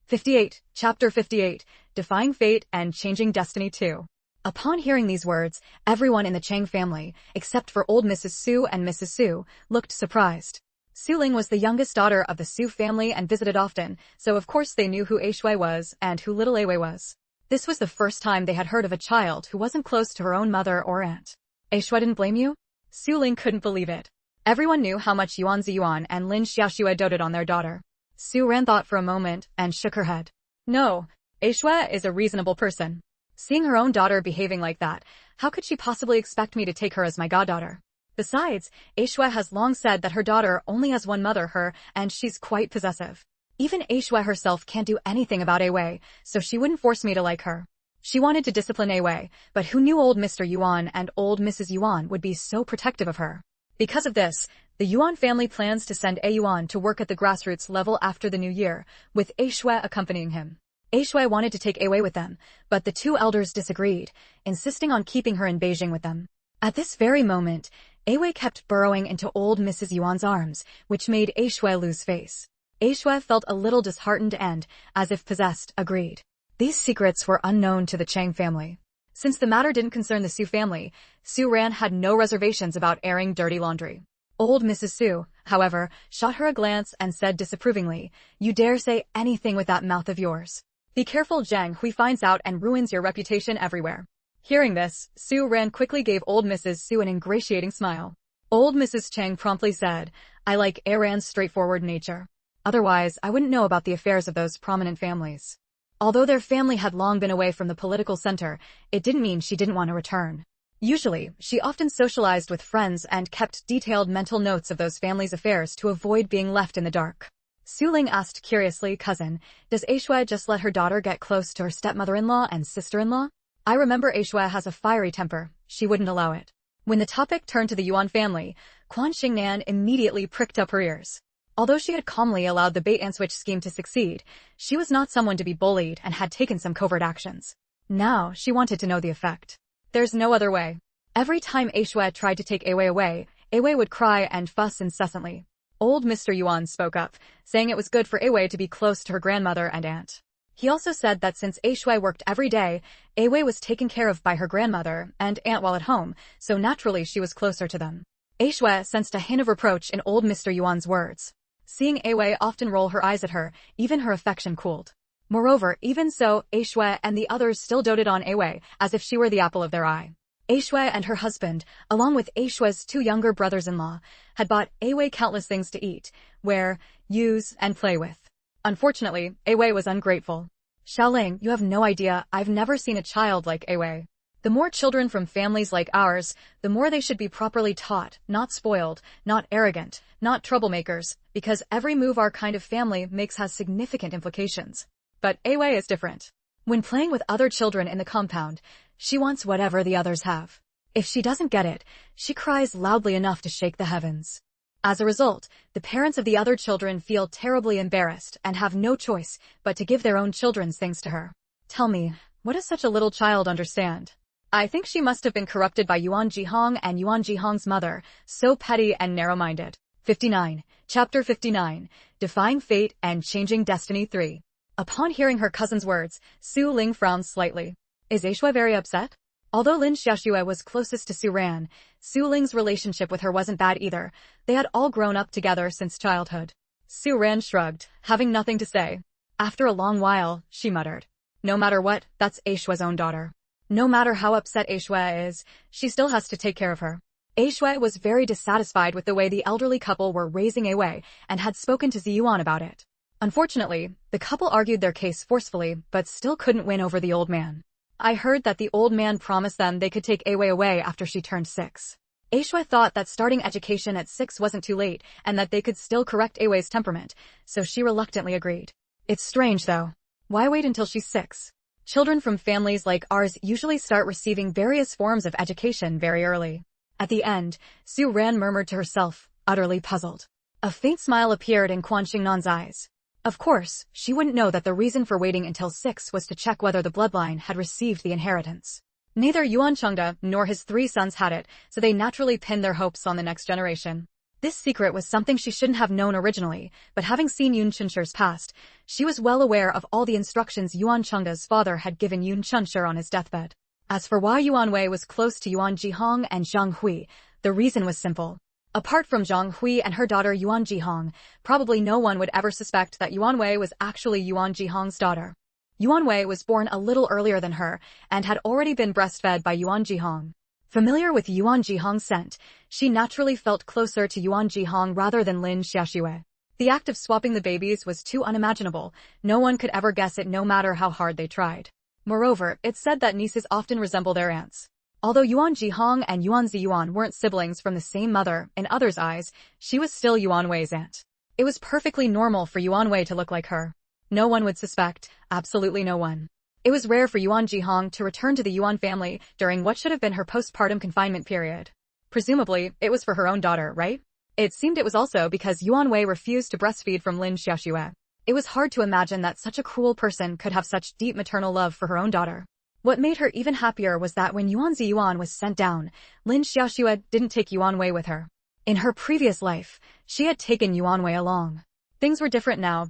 58, Chapter 58, Defying Fate and Changing Destiny 2. Upon hearing these words, everyone in the Chang family, except for old Mrs. Su and Mrs. Su, looked surprised. Su Ling was the youngest daughter of the Su family and visited often, so of course they knew who Aishui was and who little Awei was. This was the first time they had heard of a child who wasn't close to her own mother or aunt. Aishui didn't blame you? Su Ling couldn't believe it. Everyone knew how much Yuan Ziyuan and Lin Xiaoxue doted on their daughter. Su Ran thought for a moment and shook her head. No, Aishui is a reasonable person. Seeing her own daughter behaving like that, how could she possibly expect me to take her as my goddaughter? Besides, Aishui has long said that her daughter only has one mother, her, and she's quite possessive. Even Aishui herself can't do anything about Awei, so she wouldn't force me to like her. She wanted to discipline Awei, but who knew old Mr. Yuan and old Mrs. Yuan would be so protective of her? Because of this, the Yuan family plans to send A Yuan to work at the grassroots level after the new year, with Aishui accompanying him. Aishui wanted to take Awei with them, but the two elders disagreed, insisting on keeping her in Beijing with them. At this very moment, Awei kept burrowing into old Mrs. Yuan's arms, which made Aishui lose face. Aishui felt a little disheartened and, as if possessed, agreed. These secrets were unknown to the Chang family. Since the matter didn't concern the Su family, Su Ran had no reservations about airing dirty laundry. Old Mrs. Su, however, shot her a glance and said disapprovingly, "You dare say anything with that mouth of yours. Be careful Zhang Hui finds out and ruins your reputation everywhere." Hearing this, Su Ran quickly gave old Mrs. Su an ingratiating smile. Old Mrs. Chang promptly said, "I like A Ran's straightforward nature. Otherwise, I wouldn't know about the affairs of those prominent families." Although their family had long been away from the political center, it didn't mean she didn't want to return. Usually, she often socialized with friends and kept detailed mental notes of those families' affairs to avoid being left in the dark. Su Ling asked curiously, "Cousin, does Aishui just let her daughter get close to her stepmother-in-law and sister-in-law? I remember Aishui has a fiery temper. She wouldn't allow it." When the topic turned to the Yuan family, Quan Shengnan immediately pricked up her ears. Although she had calmly allowed the bait-and-switch scheme to succeed, she was not someone to be bullied and had taken some covert actions. Now, she wanted to know the effect. There's no other way. Every time Aishui tried to take Awei away, Awei would cry and fuss incessantly. Old Mr. Yuan spoke up, saying it was good for Awei to be close to her grandmother and aunt. He also said that since Aishui worked every day, Awei was taken care of by her grandmother and aunt while at home, so naturally she was closer to them. Aishui sensed a hint of reproach in old Mr. Yuan's words. Seeing Awei often roll her eyes at her, even her affection cooled. Moreover, even so, Aishui and the others still doted on Awei, as if she were the apple of their eye. Aishui and her husband, along with Aishui's two younger brothers-in-law, had bought Awei countless things to eat, wear, use, and play with. Unfortunately, Awei was ungrateful. "Xiaoling, you have no idea, I've never seen a child like Awei. The more children from families like ours, the more they should be properly taught, not spoiled, not arrogant, not troublemakers, because every move our kind of family makes has significant implications. But Awei is different. When playing with other children in the compound, she wants whatever the others have. If she doesn't get it, she cries loudly enough to shake the heavens. As a result, the parents of the other children feel terribly embarrassed and have no choice but to give their own children's things to her. Tell me, what does such a little child understand? I think she must have been corrupted by Yuan Jihong and Yuan Jihong's mother, so petty and narrow-minded." 59. Chapter 59. Defying Fate and Changing Destiny 3. Upon hearing her cousin's words, Su Ling frowned slightly. Is Aishui very upset? Although Lin Xiaoxue was closest to Su Ran, Su Ling's relationship with her wasn't bad either. They had all grown up together since childhood. Su Ran shrugged, having nothing to say. After a long while, she muttered, "No matter what, that's Aishui's own daughter. No matter how upset Aishui is, she still has to take care of her." Aishui was very dissatisfied with the way the elderly couple were raising Awei and had spoken to Ziyuan about it. Unfortunately, the couple argued their case forcefully but still couldn't win over the old man. "I heard that the old man promised them they could take Awei away after she turned 6. Aishui thought that starting education at 6 wasn't too late and that they could still correct Awei's temperament, so she reluctantly agreed. It's strange though. Why wait until she's 6? Children from families like ours usually start receiving various forms of education very early." At the end, Su Ran murmured to herself, utterly puzzled. A faint smile appeared in Quan Shengnan's eyes. Of course, she wouldn't know that the reason for waiting until 6 was to check whether the bloodline had received the inheritance. Neither Yuan Chengda nor his 3 sons had it, so they naturally pinned their hopes on the next generation. This secret was something she shouldn't have known originally, but having seen Yun Chunsher's past, she was well aware of all the instructions Yuan Chengda's father had given Yun Chunsher on his deathbed. As for why Yuan Wei was close to Yuan Jihong and Zhang Hui, the reason was simple. Apart from Zhang Hui and her daughter Yuan Jihong, probably no one would ever suspect that Yuan Wei was actually Yuan Jihong's daughter. Yuan Wei was born a little earlier than her and had already been breastfed by Yuan Jihong. Familiar with Yuan Jihong's scent, she naturally felt closer to Yuan Jihong rather than Lin Xiaoxue. The act of swapping the babies was too unimaginable. No one could ever guess it no matter how hard they tried. Moreover, it's said that nieces often resemble their aunts. Although Yuan Jihong and Yuan Ziyuan weren't siblings from the same mother, in others' eyes, she was still Yuan Wei's aunt. It was perfectly normal for Yuan Wei to look like her. No one would suspect, absolutely no one. It was rare for Yuan Jihong to return to the Yuan family during what should have been her postpartum confinement period. Presumably, it was for her own daughter, right? It seemed it was also because Yuan Wei refused to breastfeed from Lin Xiaoxue. It was hard to imagine that such a cruel person could have such deep maternal love for her own daughter. What made her even happier was that when Yuan Ziyuan was sent down, Lin Xiaoxue didn't take Yuan Wei with her. In her previous life, she had taken Yuan Wei along. Things were different now,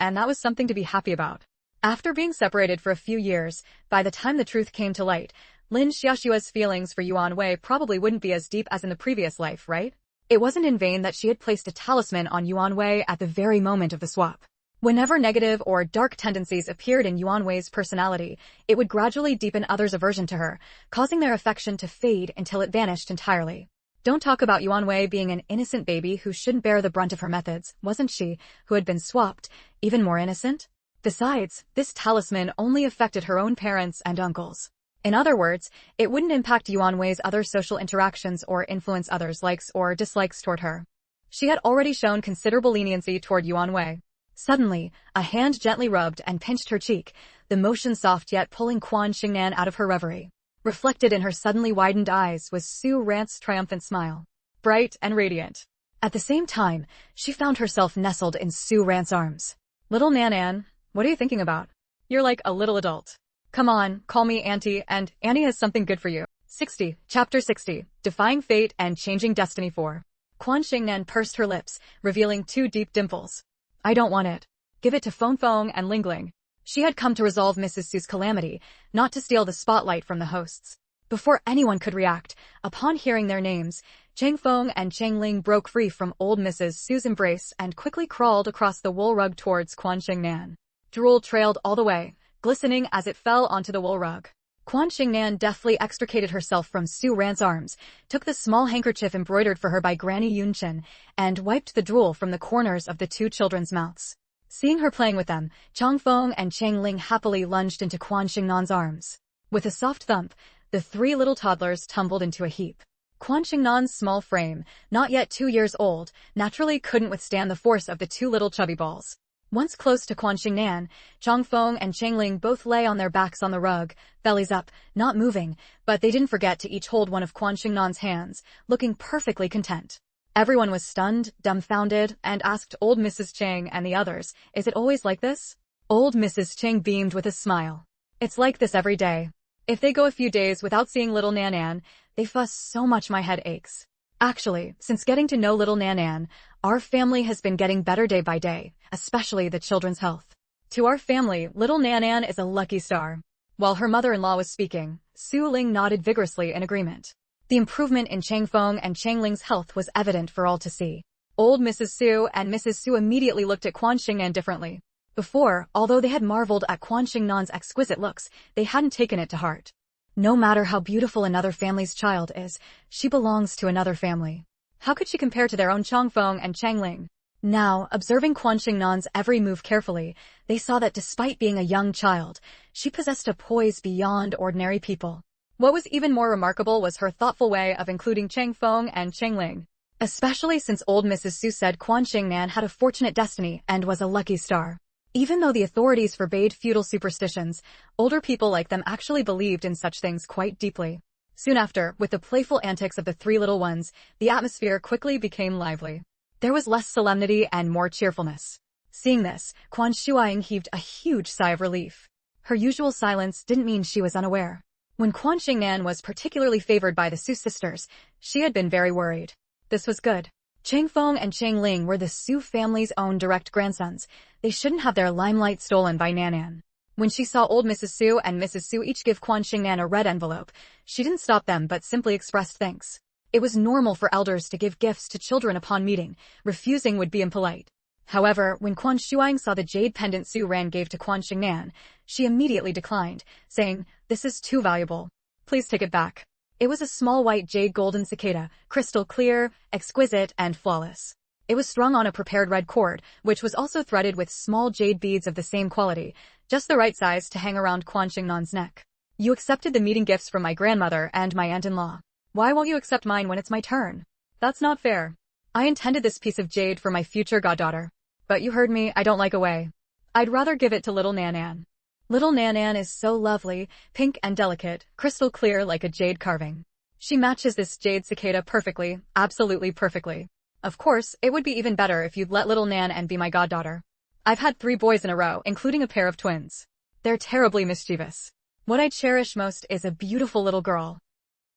and that was something to be happy about. After being separated for a few years, by the time the truth came to light, Lin Xiaoxue's feelings for Yuan Wei probably wouldn't be as deep as in the previous life, right? It wasn't in vain that she had placed a talisman on Yuan Wei at the very moment of the swap. Whenever negative or dark tendencies appeared in Yuan Wei's personality, it would gradually deepen others' aversion to her, causing their affection to fade until it vanished entirely. Don't talk about Yuan Wei being an innocent baby who shouldn't bear the brunt of her methods, wasn't she, who had been swapped, even more innocent? Besides, this talisman only affected her own parents and uncles. In other words, it wouldn't impact Yuan Wei's other social interactions or influence others' likes or dislikes toward her. She had already shown considerable leniency toward Yuan Wei. Suddenly, a hand gently rubbed and pinched her cheek, the motion soft yet pulling Quan Shengnan out of her reverie. Reflected in her suddenly widened eyes was Su Rant's triumphant smile. Bright and radiant. At the same time, she found herself nestled in Su Rant's arms. Little Nan, what are you thinking about? You're like a little adult. Come on, call me Auntie, and Annie has something good for you. 60, Chapter 60, Defying Fate and Changing Destiny 4. Quan Shengnan pursed her lips, revealing two deep dimples. I don't want it. Give it to Feng Feng and Ling Ling. She had come to resolve Mrs. Su's calamity, not to steal the spotlight from the hosts. Before anyone could react, upon hearing their names, Chang Feng and Chang Ling broke free from old Mrs. Su's embrace and quickly crawled across the wool rug towards Quan Shengnan. Drool trailed all the way, glistening as it fell onto the wool rug. Quan Shengnan deftly extricated herself from Su Rant's arms, took the small handkerchief embroidered for her by Granny Yunchen, and wiped the drool from the corners of the two children's mouths. Seeing her playing with them, Chang Feng and Chang Ling happily lunged into Quan Shengnan's arms. With a soft thump, the three little toddlers tumbled into a heap. Quan Shengnan's small frame, not yet 2 years old, naturally couldn't withstand the force of the two little chubby balls. Once close to Quan Shengnan, Chang Feng and Chang Ling both lay on their backs on the rug, bellies up, not moving, but they didn't forget to each hold one of Quan Shengnan's hands, looking perfectly content. Everyone was stunned, dumbfounded, and asked old Mrs. Chang and the others, is it always like this? Old Mrs. Chang beamed with a smile. It's like this every day. If they go a few days without seeing little Nan, they fuss so much my head aches. Actually, since getting to know little Nan, our family has been getting better day by day, especially the children's health. To our family, little Nan is a lucky star. While her mother-in-law was speaking, Su Ling nodded vigorously in agreement. The improvement in Chang Feng and Chang Ling's health was evident for all to see. Old Mrs. Su and Mrs. Su immediately looked at Quan Shengnan differently. Before, although they had marveled at Quan Shengnan's exquisite looks, they hadn't taken it to heart. No matter how beautiful another family's child is, she belongs to another family. How could she compare to their own Chang Feng and Chang Ling? Now, observing Quan Shengnan's every move carefully, they saw that despite being a young child, she possessed a poise beyond ordinary people. What was even more remarkable was her thoughtful way of including Chang Feng and Chang Ling. Especially since old Mrs. Su said Quan Shengnan had a fortunate destiny and was a lucky star. Even though the authorities forbade feudal superstitions, older people like them actually believed in such things quite deeply. Soon after, with the playful antics of the three little ones, the atmosphere quickly became lively. There was less solemnity and more cheerfulness. Seeing this, Quan Shuaing heaved a huge sigh of relief. Her usual silence didn't mean she was unaware. When Quan Shengnan was particularly favored by the Su sisters, she had been very worried. This was good. Chang Feng and Chang Ling were the Su family's own direct grandsons. They shouldn't have their limelight stolen by Nan. When she saw old Mrs. Su and Mrs. Su each give Quan Shengnan a red envelope, she didn't stop them but simply expressed thanks. It was normal for elders to give gifts to children upon meeting. Refusing would be impolite. However, when Quan Shuang saw the jade pendant Su Ran gave to Quan Shengnan, she immediately declined, saying, "This is too valuable. Please take it back." It was a small white jade golden cicada, crystal clear, exquisite, and flawless. It was strung on a prepared red cord, which was also threaded with small jade beads of the same quality, just the right size to hang around Quan Shengnan's neck. "You accepted the meeting gifts from my grandmother and my aunt-in-law. Why won't you accept mine when it's my turn? That's not fair. I intended this piece of jade for my future goddaughter. But you heard me, I don't like away. I'd rather give it to little Nan-An. Little Nan-An is so lovely, pink and delicate, crystal clear like a jade carving. She matches this jade cicada perfectly, absolutely perfectly. Of course, it would be even better if you'd let little Nan-An be my goddaughter. I've had 3 boys in a row, including a pair of twins. They're terribly mischievous. What I cherish most is a beautiful little girl."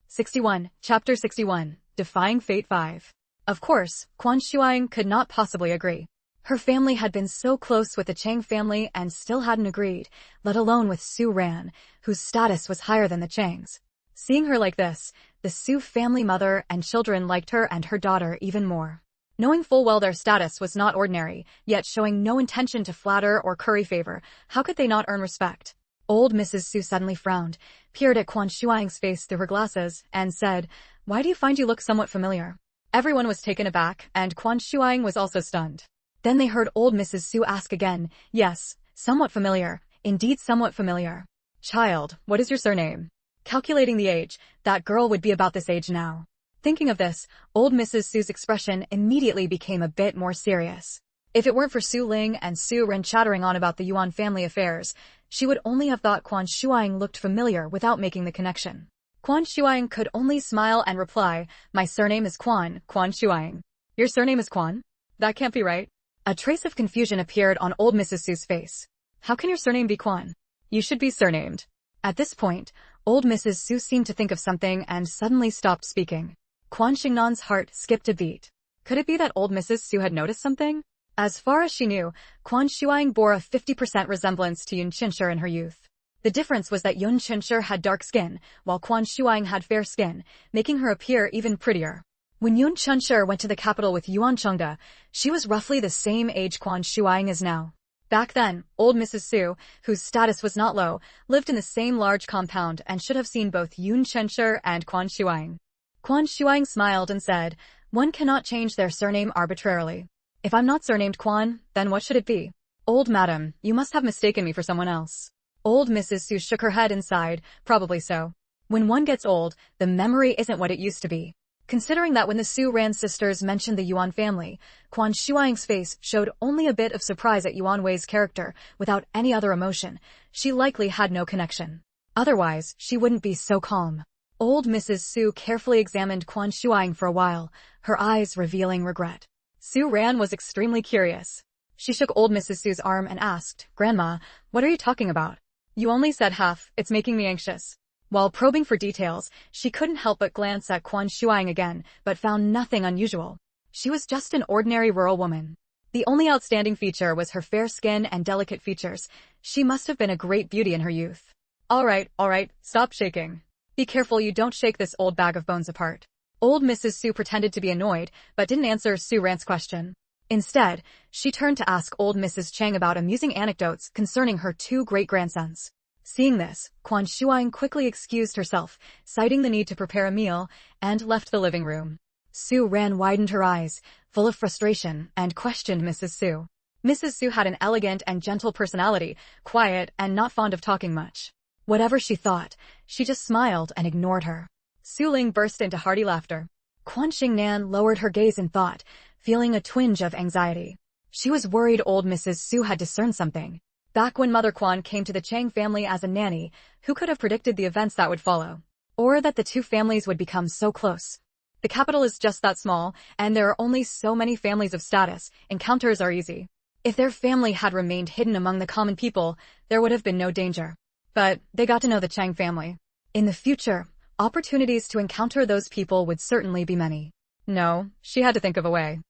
61. Chapter 61. Defying Fate 5. Of course, Quan Shuang could not possibly agree. Her family had been so close with the Chang family and still hadn't agreed, let alone with Su Ran, whose status was higher than the Changs. Seeing her like this, the Su family mother and children liked her and her daughter even more. Knowing full well their status was not ordinary, yet showing no intention to flatter or curry favor, how could they not earn respect? Old Mrs. Su suddenly frowned, peered at Quan Shuang's face through her glasses, and said, "Why do you find you look somewhat familiar?" Everyone was taken aback, and Quan Shuang was also stunned. Then they heard old Mrs. Su ask again, "Yes, somewhat familiar, indeed somewhat familiar. Child, what is your surname?" Calculating the age, that girl would be about this age now. Thinking of this, old Mrs. Su's expression immediately became a bit more serious. If it weren't for Su Ling and Su Ren chattering on about the Yuan family affairs, she would only have thought Quan Shuang looked familiar without making the connection. Quan Shuang could only smile and reply, "My surname is Quan Shuang." "Your surname is Quan? That can't be right." A trace of confusion appeared on old Mrs. Su's face. "How can your surname be Quan? You should be surnamed." At this point, old Mrs. Su seemed to think of something and suddenly stopped speaking. Quan Shengnan's heart skipped a beat. Could it be that old Mrs. Su had noticed something? As far as she knew, Quan Shuang bore a 50% resemblance to Yun Qinshi in her youth. The difference was that Yun Qinshi had dark skin, while Quan Shuang had fair skin, making her appear even prettier. When Yun Qinshi went to the capital with Yuan Chengda, she was roughly the same age Quan Shuang is now. Back then, old Mrs. Su, whose status was not low, lived in the same large compound and should have seen both Yun Qinshi and Quan Shuang. Quan Shuang smiled and said, "One cannot change their surname arbitrarily. If I'm not surnamed Quan, then what should it be?" "Old madam, you must have mistaken me for someone else." Old Mrs. Su shook her head and sighed, "Probably so. When one gets old, the memory isn't what it used to be." Considering that when the Su Ran sisters mentioned the Yuan family, Quan Shuang's face showed only a bit of surprise at Yuan Wei's character, without any other emotion, she likely had no connection. Otherwise, she wouldn't be so calm. Old Mrs. Su carefully examined Quan Shuang for a while, her eyes revealing regret. Su Ran was extremely curious. She shook old Mrs. Su's arm and asked, "Grandma, what are you talking about? You only said half, it's making me anxious." While probing for details, she couldn't help but glance at Quan Shuang again, but found nothing unusual. She was just an ordinary rural woman. The only outstanding feature was her fair skin and delicate features. She must have been a great beauty in her youth. All right, stop shaking. Be careful you don't shake this old bag of bones apart." Old Mrs. Su pretended to be annoyed, but didn't answer Su Ran's question. Instead, she turned to ask old Mrs. Chang about amusing anecdotes concerning her 2 great-grandsons. Seeing this, Quan Shuang quickly excused herself, citing the need to prepare a meal, and left the living room. Su Ran widened her eyes, full of frustration, and questioned Mrs. Su. Mrs. Su had an elegant and gentle personality, quiet and not fond of talking much. Whatever she thought, she just smiled and ignored her. Su Ling burst into hearty laughter. Quan Shengnan lowered her gaze in thought, feeling a twinge of anxiety. She was worried old Mrs. Su had discerned something. Back when Mother Quan came to the Chang family as a nanny, who could have predicted the events that would follow? Or that the 2 families would become so close? The capital is just that small, and there are only so many families of status. Encounters are easy. If their family had remained hidden among the common people, there would have been no danger. But they got to know the Chang family. In the future, opportunities to encounter those people would certainly be many. No, she had to think of a way.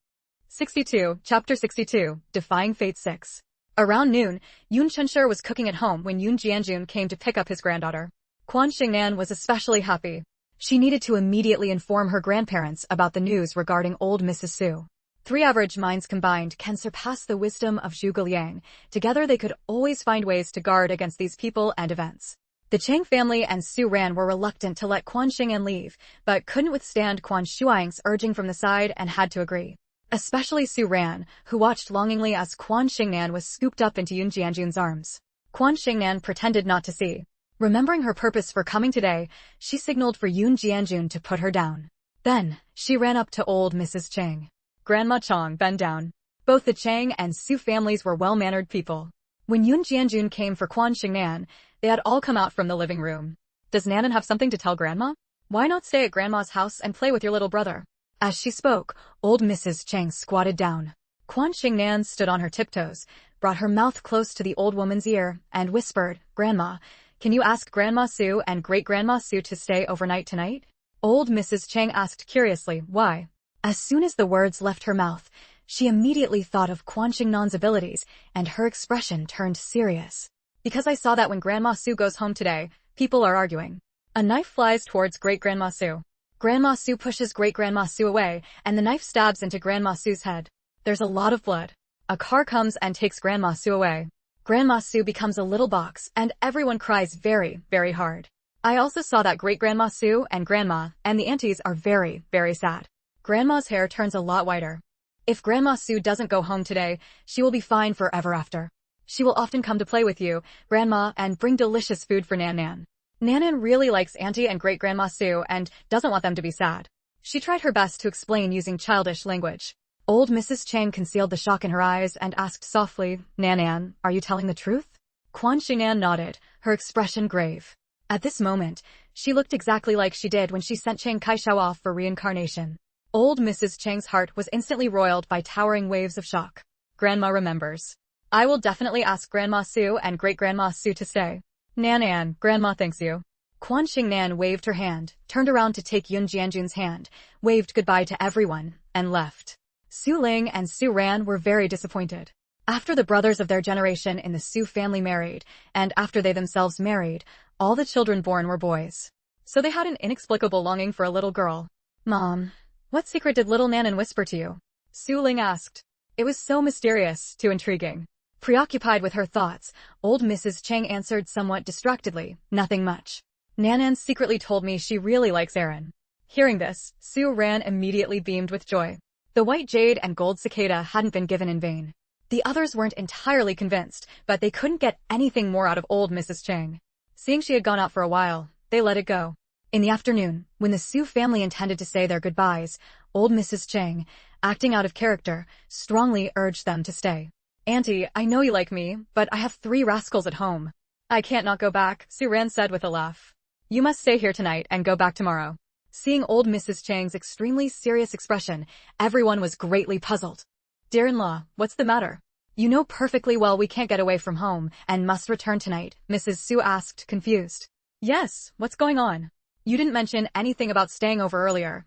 62, Chapter 62, Defying Fate 6. Around noon, Yun Chenshur was cooking at home when Yun Jianjun came to pick up his granddaughter. Quan Shengnan was especially happy. She needed to immediately inform her grandparents about the news regarding old Mrs. Su. 3 average minds combined can surpass the wisdom of Zhuge Liang. Together they could always find ways to guard against these people and events. The Chang family and Su Ran were reluctant to let Quan Shengnan leave, but couldn't withstand Quan Shuang's urging from the side and had to agree. Especially Su Ran, who watched longingly as Quan Shengnan was scooped up into Yun Jianjun's arms. Quan Shengnan pretended not to see. Remembering her purpose for coming today, she signaled for Yun Jianjun to put her down. Then, she ran up to old Mrs. Chang. Grandma Chang, bend down. Both the Chang and Su families were well-mannered people. When Yun Jianjun came for Quan Shengnan, they had all come out from the living room. Does Nanan have something to tell Grandma? Why not stay at Grandma's house and play with your little brother? As she spoke, old Mrs. Chang squatted down. Quan Shengnan stood on her tiptoes, brought her mouth close to the old woman's ear, and whispered, Grandma, can you ask Grandma Su and Great-Grandma Su to stay overnight tonight? Old Mrs. Chang asked curiously, why? As soon as the words left her mouth, she immediately thought of Quan Shengnan's abilities, and her expression turned serious. Because I saw that when Grandma Su goes home today, people are arguing. A knife flies towards Great-Grandma Su. Grandma Su pushes Great-Grandma Su away, and the knife stabs into Grandma Su's head. There's a lot of blood. A car comes and takes Grandma Su away. Grandma Su becomes a little box, and everyone cries very, very hard. I also saw that Great-Grandma Su and Grandma and the aunties are very, very sad. Grandma's hair turns a lot whiter. If Grandma Su doesn't go home today, she will be fine forever after. She will often come to play with you, Grandma, and bring delicious food for Nan. Nanan really likes Auntie and Great-Grandma Su and doesn't want them to be sad. She tried her best to explain using childish language. Old Mrs. Chang concealed the shock in her eyes and asked softly, Nanan, are you telling the truth? Quan Shengnan nodded, her expression grave. At this moment, she looked exactly like she did when she sent Chiang Kai-shao off for reincarnation. Old Mrs. Chang's heart was instantly roiled by towering waves of shock. Grandma remembers. I will definitely ask Grandma Su and Great-Grandma Su to stay. Nanan, Grandma thanks you. Quan Shengnan waved her hand, turned around to take Yun Jianjun's hand, waved goodbye to everyone, and left. Su Ling and Su Ran were very disappointed. After the brothers of their generation in the Su family married, and after they themselves married, all the children born were boys. So they had an inexplicable longing for a little girl. Mom, what secret did little Nanan whisper to you? Su Ling asked. It was so mysterious, too intriguing. Preoccupied with her thoughts, old Mrs. Chang answered somewhat distractedly, nothing much. Nanan secretly told me she really likes Aaron. Hearing this, Su Ran immediately beamed with joy. The white jade and gold cicada hadn't been given in vain. The others weren't entirely convinced, but they couldn't get anything more out of old Mrs. Chang. Seeing she had gone out for a while, they let it go. In the afternoon, when the Su family intended to say their goodbyes, old Mrs. Chang, acting out of character, strongly urged them to stay. Auntie, I know you like me, but I have 3 rascals at home. I can't not go back, Su Ran said with a laugh. You must stay here tonight and go back tomorrow. Seeing old Mrs. Chang's extremely serious expression, everyone was greatly puzzled. Dear-in-law, what's the matter? You know perfectly well we can't get away from home and must return tonight, Mrs. Su asked, confused. Yes, what's going on? You didn't mention anything about staying over earlier.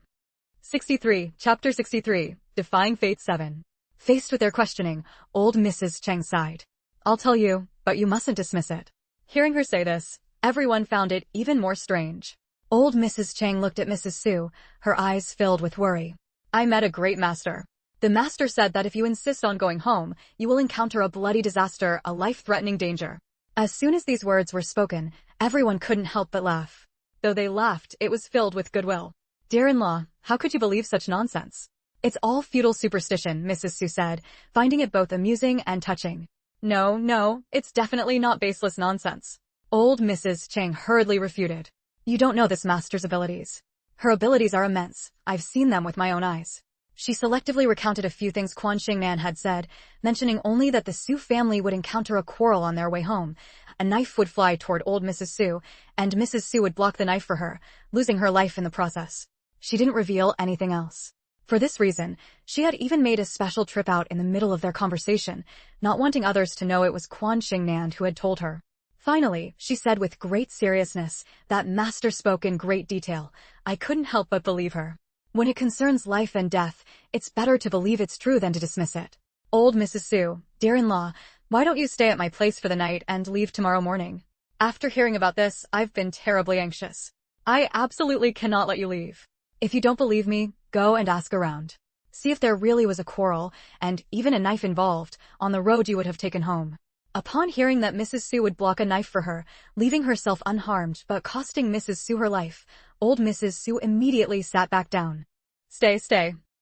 63, Chapter 63, Defying Fate 7. Faced with their questioning, old Mrs. Chang sighed. I'll tell you, but you mustn't dismiss it. Hearing her say this, everyone found it even more strange. Old Mrs. Chang looked at Mrs. Su, her eyes filled with worry. I met a great master. The master said that if you insist on going home, you will encounter a bloody disaster, a life-threatening danger. As soon as these words were spoken, everyone couldn't help but laugh. Though they laughed, it was filled with goodwill. Dear-in-law, how could you believe such nonsense? It's all feudal superstition, Mrs. Su said, finding it both amusing and touching. No, it's definitely not baseless nonsense. Old Mrs. Chang hurriedly refuted. You don't know this master's abilities. Her abilities are immense. I've seen them with my own eyes. She selectively recounted a few things Quan Shengnan had said, mentioning only that the Su family would encounter a quarrel on their way home. A knife would fly toward old Mrs. Su, and Mrs. Su would block the knife for her, losing her life in the process. She didn't reveal anything else. For this reason, she had even made a special trip out in the middle of their conversation, not wanting others to know it was Quan Shengnan who had told her. Finally, she said with great seriousness, that master spoke in great detail. I couldn't help but believe her. When it concerns life and death, it's better to believe it's true than to dismiss it. Old Mrs. Su, dear-in-law, Why don't you stay at my place for the night and leave tomorrow morning? After hearing about this, I've been terribly anxious. I absolutely cannot let you leave. If you don't believe me, go and ask around. See if there really was a quarrel, and even a knife involved, on the road you would have taken home. Upon hearing that Mrs. Su would block a knife for her, leaving herself unharmed but costing Mrs. Su her life, old Mrs. Su immediately sat back down. Stay.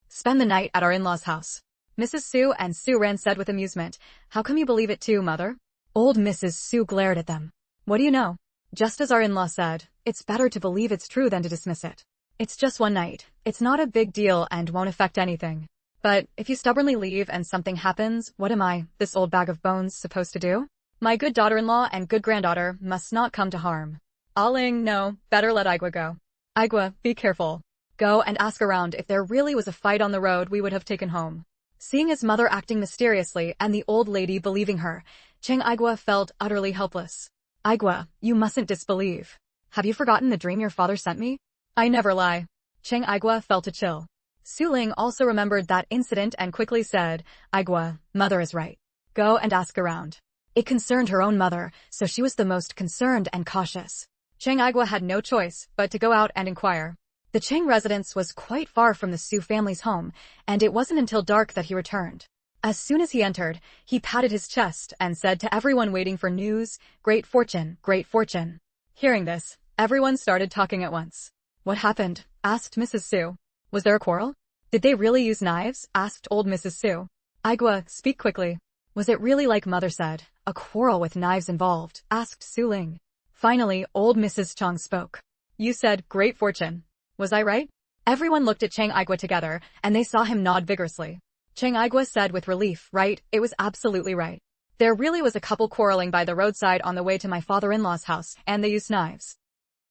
Spend the night at our in-laws' house. Mrs. Su and Su Ran said with amusement. How come you believe it too, mother? Old Mrs. Su glared at them. What do you know? Just as our in-law said, it's better to believe it's true than to dismiss it. It's just one night. It's not a big deal and won't affect anything. But if you stubbornly leave and something happens, what am I, this old bag of bones, supposed to do? My good daughter-in-law and good granddaughter must not come to harm. Aling, no, better let Igwa go. Igwa, be careful. Go and ask around if there really was a fight on the road we would have taken home. Seeing his mother acting mysteriously and the old lady believing her, Cheng Igwa felt utterly helpless. Igwa, you mustn't disbelieve. Have you forgotten the dream your father sent me? I never lie. Cheng Igwa felt a chill. Su Ling also remembered that incident and quickly said, Igwa, mother is right. Go and ask around. It concerned her own mother, so she was the most concerned and cautious. Cheng Igwa had no choice but to go out and inquire. The Cheng residence was quite far from the Su family's home, and it wasn't until dark that he returned. As soon as he entered, he patted his chest and said to everyone waiting for news, Great fortune, great fortune. Hearing this, everyone started talking at once. What happened? Asked Mrs. Su. Was there a quarrel? Did they really use knives? Asked old Mrs. Su. Igwa, speak quickly. Was it really like mother said, a quarrel with knives involved? Asked Su Ling. Finally, old Mrs. Chang spoke. You said, great fortune. Was I right? Everyone looked at Cheng Igwa together, and they saw him nod vigorously. Cheng Igwa said with relief, right, it was absolutely right. There really was a couple quarreling by the roadside on the way to my father-in-law's house, and they used knives.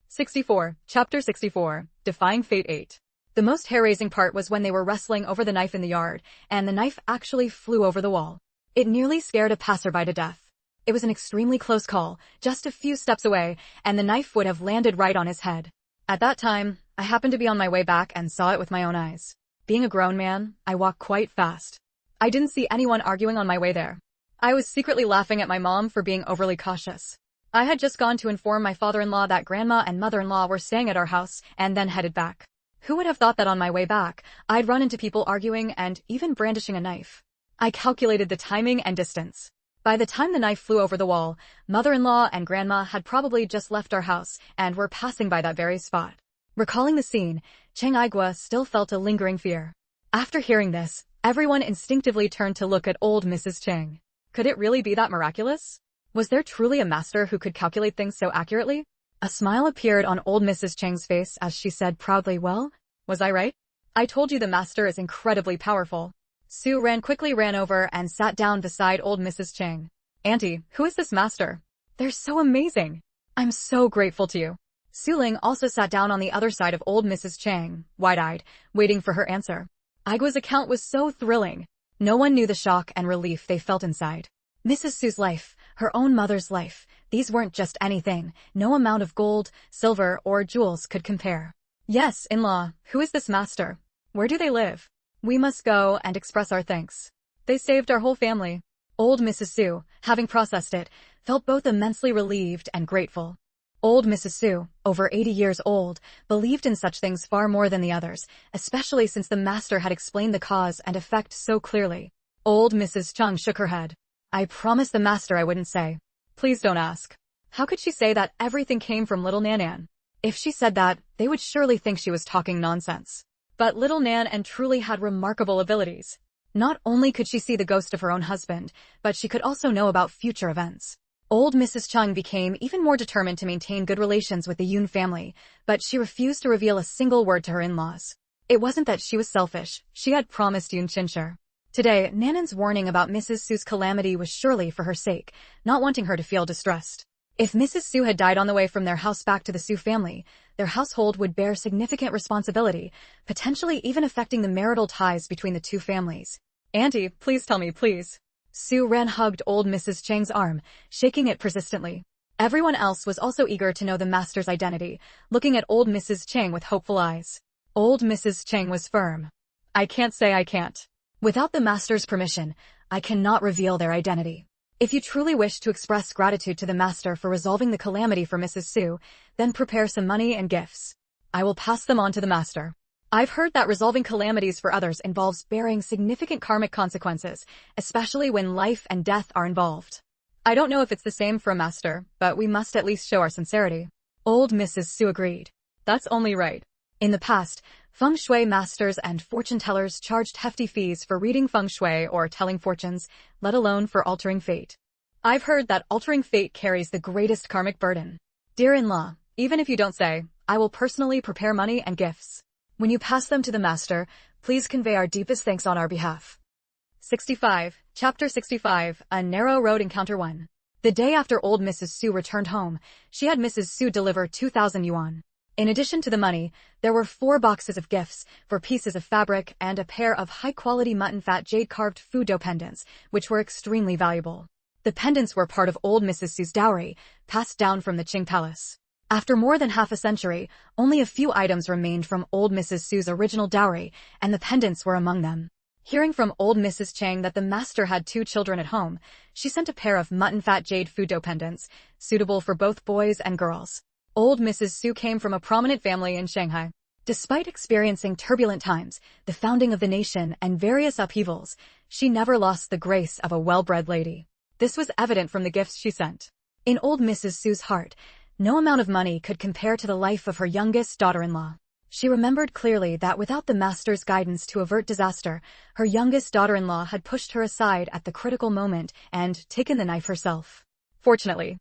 64. Chapter 64. Defying Fate 8. The most hair-raising part was when they were wrestling over the knife in the yard, and the knife actually flew over the wall. It nearly scared a passerby to death. It was an extremely close call, just a few steps away, and the knife would have landed right on his head. At that time, I happened to be on my way back and saw it with my own eyes. Being a grown man, I walk quite fast. I didn't see anyone arguing on my way there. I was secretly laughing at my mom for being overly cautious. I had just gone to inform my father-in-law that grandma and mother-in-law were staying at our house and then headed back. Who would have thought that on my way back, I'd run into people arguing and even brandishing a knife? I calculated the timing and distance. By the time the knife flew over the wall, mother-in-law and grandma had probably just left our house and were passing by that very spot. Recalling the scene, Cheng Igwa still felt a lingering fear. After hearing this, everyone instinctively turned to look at old Mrs. Cheng. Could it really be that miraculous? Was there truly a master who could calculate things so accurately? A smile appeared on old Mrs. Cheng's face as she said proudly, well, was I right? I told you the master is incredibly powerful. Su Ran quickly ran over and sat down beside old Mrs. Cheng. Auntie, who is this master? They're so amazing. I'm so grateful to you. Su Ling also sat down on the other side of old Mrs. Cheng, wide-eyed, waiting for her answer. Igwa's account was so thrilling. No one knew the shock and relief they felt inside. Mrs. Su's life, her own mother's life, these weren't just anything. No amount of gold, silver, or jewels could compare. Yes, in-law, who is this master? Where do they live? We must go and express our thanks. They saved our whole family. Old Mrs. Su, having processed it, felt both immensely relieved and grateful. Old Mrs. Su, over 80 years old, believed in such things far more than the others, especially since the master had explained the cause and effect so clearly. Old Mrs. Chung shook her head. I promised the master I wouldn't say. Please don't ask. How could she say that everything came from little Nan? If she said that, they would surely think she was talking nonsense. But little Nan truly had remarkable abilities. Not only could she see the ghost of her own husband, but she could also know about future events. Old Mrs. Chung became even more determined to maintain good relations with the Yun family, but she refused to reveal a single word to her in-laws. It wasn't that she was selfish, she had promised Yun Chincher. Today, Nanan's warning about Mrs. Su's calamity was surely for her sake, not wanting her to feel distressed. If Mrs. Su had died on the way from their house back to the Su family, their household would bear significant responsibility, potentially even affecting the marital ties between the two families. Auntie, please tell me, please. Su Ran hugged old Mrs. Cheng's arm, shaking it persistently. Everyone else was also eager to know the master's identity, looking at old Mrs. Cheng with hopeful eyes. Old Mrs. Cheng was firm. I can't say I can't. Without the master's permission, I cannot reveal their identity. If you truly wish to express gratitude to the master for resolving the calamity for Mrs. Su, then prepare some money and gifts. I will pass them on to the master. I've heard that resolving calamities for others involves bearing significant karmic consequences, especially when life and death are involved. I don't know if it's the same for a master, but we must at least show our sincerity. Old Mrs. Su agreed. That's only right. In the past, feng shui masters and fortune tellers charged hefty fees for reading feng shui or telling fortunes, let alone for altering fate. I've heard that altering fate carries the greatest karmic burden. Dear in-law, even if you don't say, I will personally prepare money and gifts. When you pass them to the master, please convey our deepest thanks on our behalf. 65. Chapter 65, A Narrow Road Encounter 1. The day after old Mrs. Su returned home, she had Mrs. Su deliver 2,000 yuan. In addition to the money, there were 4 boxes of gifts for pieces of fabric and a pair of high-quality mutton fat jade-carved fudo pendants, which were extremely valuable. The pendants were part of old Mrs. Su's dowry, passed down from the Qing Palace. After more than half a century, only a few items remained from old Mrs. Su's original dowry, and the pendants were among them. Hearing from old Mrs. Chang that the master had 2 children at home, she sent a pair of mutton fat jade fudo pendants, suitable for both boys and girls. Old Mrs. Su came from a prominent family in Shanghai. Despite experiencing turbulent times, the founding of the nation, and various upheavals, she never lost the grace of a well-bred lady. This was evident from the gifts she sent. In old Mrs. Su's heart, no amount of money could compare to the life of her youngest daughter-in-law. She remembered clearly that without the master's guidance to avert disaster, her youngest daughter-in-law had pushed her aside at the critical moment and taken the knife herself. Fortunately,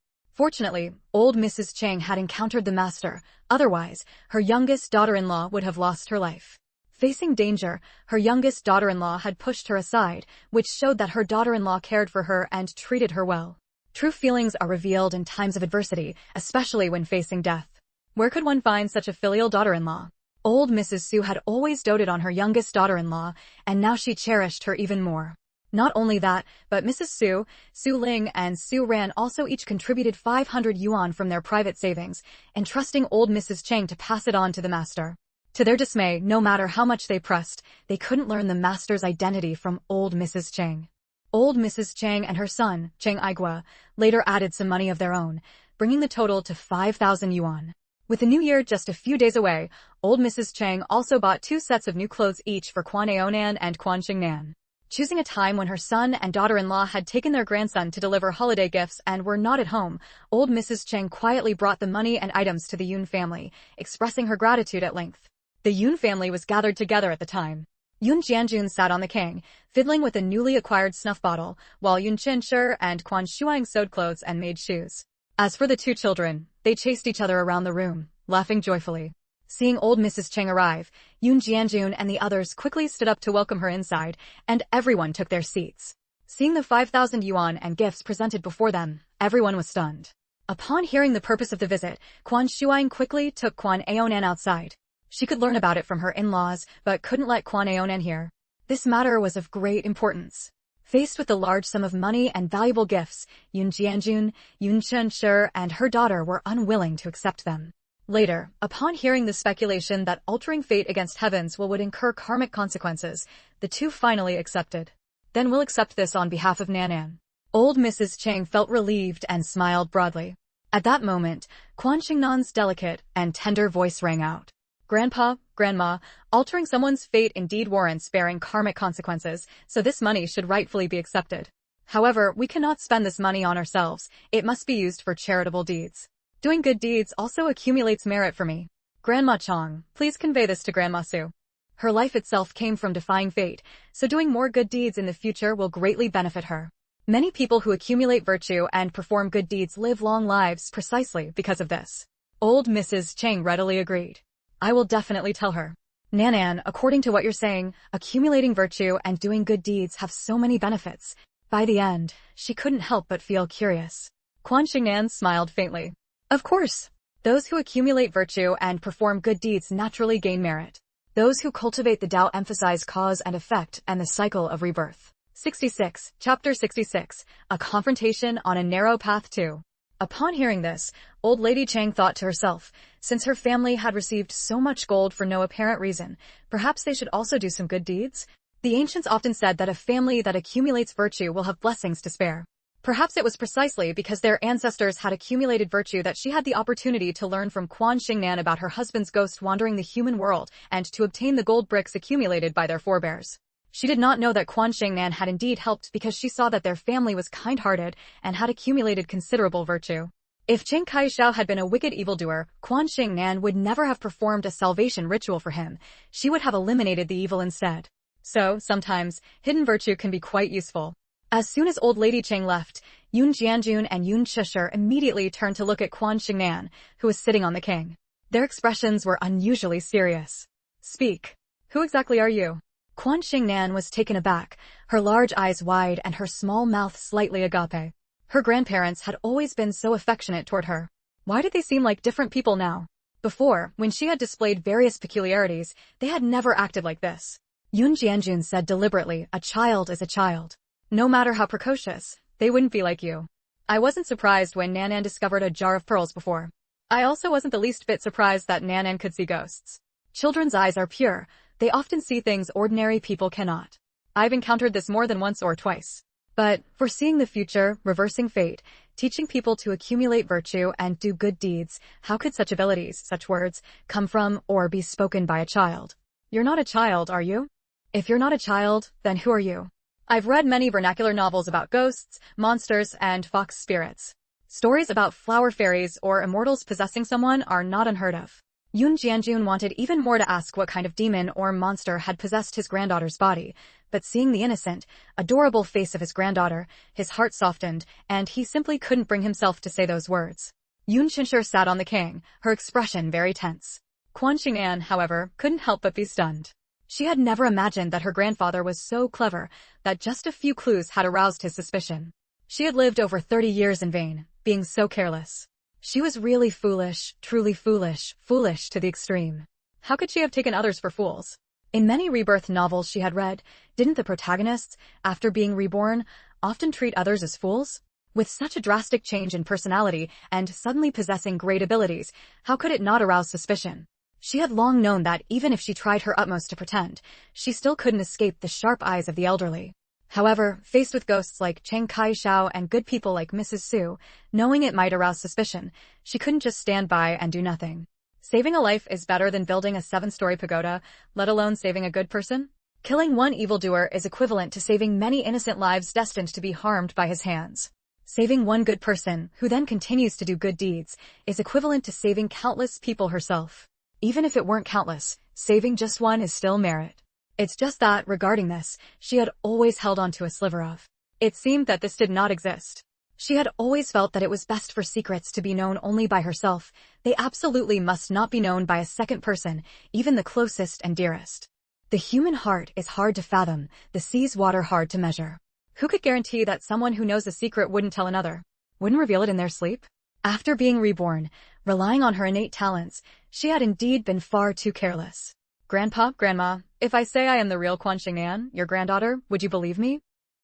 old Mrs. Chang had encountered the master, otherwise, her youngest daughter-in-law would have lost her life. Facing danger, her youngest daughter-in-law had pushed her aside, which showed that her daughter-in-law cared for her and treated her well. True feelings are revealed in times of adversity, especially when facing death. Where could one find such a filial daughter-in-law? Old Mrs. Su had always doted on her youngest daughter-in-law, and now she cherished her even more. Not only that, but Mrs. Su, Su Ling, and Su Ran also each contributed 500 yuan from their private savings, entrusting old Mrs. Chang to pass it on to the master. To their dismay, no matter how much they pressed, they couldn't learn the master's identity from old Mrs. Chang. Old Mrs. Chang and her son, Chang Aigua, later added some money of their own, bringing the total to 5,000 yuan. With the new year just a few days away, old Mrs. Chang also bought 2 sets of new clothes each for Quan Shengnan and Quan Shengnan. Choosing a time when her son and daughter-in-law had taken their grandson to deliver holiday gifts and were not at home, old Mrs. Chang quietly brought the money and items to the Yun family, expressing her gratitude at length. The Yun family was gathered together at the time. Yun Jianjun sat on the king, fiddling with a newly acquired snuff bottle, while Yun Qianshi and Quan Shuang sewed clothes and made shoes. As for the 2 children, they chased each other around the room, laughing joyfully. Seeing old Mrs. Chang arrive, Yun Jianjun and the others quickly stood up to welcome her inside, and everyone took their seats. Seeing the 5,000 yuan and gifts presented before them, everyone was stunned. Upon hearing the purpose of the visit, Quan Shuang quickly took Quan Aonan outside. She could learn about it from her in-laws, but couldn't let Quan Aonan hear. This matter was of great importance. Faced with the large sum of money and valuable gifts, Yun Jianjun, Yun Qianshi, and her daughter were unwilling to accept them. Later, upon hearing the speculation that altering fate against heavens would incur karmic consequences, the 2 finally accepted. Then we'll accept this on behalf of Nanan. Old Mrs. Chang felt relieved and smiled broadly. At that moment, Quan Shengnan's delicate and tender voice rang out. Grandpa, Grandma, altering someone's fate indeed warrants bearing karmic consequences, so this money should rightfully be accepted. However, we cannot spend this money on ourselves, it must be used for charitable deeds. Doing good deeds also accumulates merit for me. Grandma Chong, please convey this to Grandma Su. Her life itself came from defying fate, so doing more good deeds in the future will greatly benefit her. Many people who accumulate virtue and perform good deeds live long lives precisely because of this. Old Mrs. Chang readily agreed. I will definitely tell her. Nanan, according to what you're saying, accumulating virtue and doing good deeds have so many benefits. By the end, she couldn't help but feel curious. Quan Shengnan smiled faintly. Of course. Those who accumulate virtue and perform good deeds naturally gain merit. Those who cultivate the Tao emphasize cause and effect and the cycle of rebirth. 66. Chapter 66. A Confrontation on a Narrow Path 2. Upon hearing this, old Lady Chang thought to herself, since her family had received so much gold for no apparent reason, perhaps they should also do some good deeds? The ancients often said that a family that accumulates virtue will have blessings to spare. Perhaps it was precisely because their ancestors had accumulated virtue that she had the opportunity to learn from Quan Shengnan about her husband's ghost wandering the human world and to obtain the gold bricks accumulated by their forebears. She did not know that Quan Shengnan had indeed helped because she saw that their family was kind-hearted and had accumulated considerable virtue. If Chen Kaishao had been a wicked evildoer, Quan Shengnan would never have performed a salvation ritual for him. She would have eliminated the evil instead. So, sometimes, hidden virtue can be quite useful. As soon as old lady Cheng left, Yun Jianjun and Yun Chisher immediately turned to look at Quan Shengnan, who was sitting on the king. Their expressions were unusually serious. Speak. Who exactly are you? Quan Shengnan was taken aback, her large eyes wide and her small mouth slightly agape. Her grandparents had always been so affectionate toward her. Why did they seem like different people now? Before, when she had displayed various peculiarities, they had never acted like this. Yun Jianjun said deliberately, a child is a child. No matter how precocious, they wouldn't be like you. I wasn't surprised when Nanan discovered a jar of pearls before. I also wasn't the least bit surprised that Nanan could see ghosts. Children's eyes are pure. They often see things ordinary people cannot. I've encountered this more than once or twice. But, foreseeing the future, reversing fate, teaching people to accumulate virtue and do good deeds, how could such abilities, such words, come from or be spoken by a child? You're not a child, are you? If you're not a child, then who are you? I've read many vernacular novels about ghosts, monsters, and fox spirits. Stories about flower fairies or immortals possessing someone are not unheard of. Yun Jianjun wanted even more to ask what kind of demon or monster had possessed his granddaughter's body, but seeing the innocent, adorable face of his granddaughter, his heart softened, and he simply couldn't bring himself to say those words. Yun Chinshur sat on the king, her expression very tense. Quan Shengnan, however, couldn't help but be stunned. She had never imagined that her grandfather was so clever that just a few clues had aroused his suspicion. She had lived over 30 years in vain, being so careless. She was really foolish, truly foolish, foolish to the extreme. How could she have taken others for fools? In many rebirth novels she had read, didn't the protagonists, after being reborn, often treat others as fools? With such a drastic change in personality and suddenly possessing great abilities, how could it not arouse suspicion? She had long known that even if she tried her utmost to pretend, she still couldn't escape the sharp eyes of the elderly. However, faced with ghosts like Cheng Kai-shao and good people like Mrs. Su, knowing it might arouse suspicion, she couldn't just stand by and do nothing. Saving a life is better than building a 7-story pagoda, let alone saving a good person. Killing one evildoer is equivalent to saving many innocent lives destined to be harmed by his hands. Saving one good person, who then continues to do good deeds, is equivalent to saving countless people herself. Even if it weren't countless, saving just one is still merit. It's just that, regarding this, she had always held on to a sliver of. It seemed that this did not exist. She had always felt that it was best for secrets to be known only by herself. They absolutely must not be known by a second person, even the closest and dearest. The human heart is hard to fathom, the sea's water hard to measure. Who could guarantee that someone who knows a secret wouldn't tell another? Wouldn't reveal it in their sleep? After being reborn, relying on her innate talents, she had indeed been far too careless. Grandpa, Grandma, if I say I am the real Quan Shengnan, your granddaughter, would you believe me?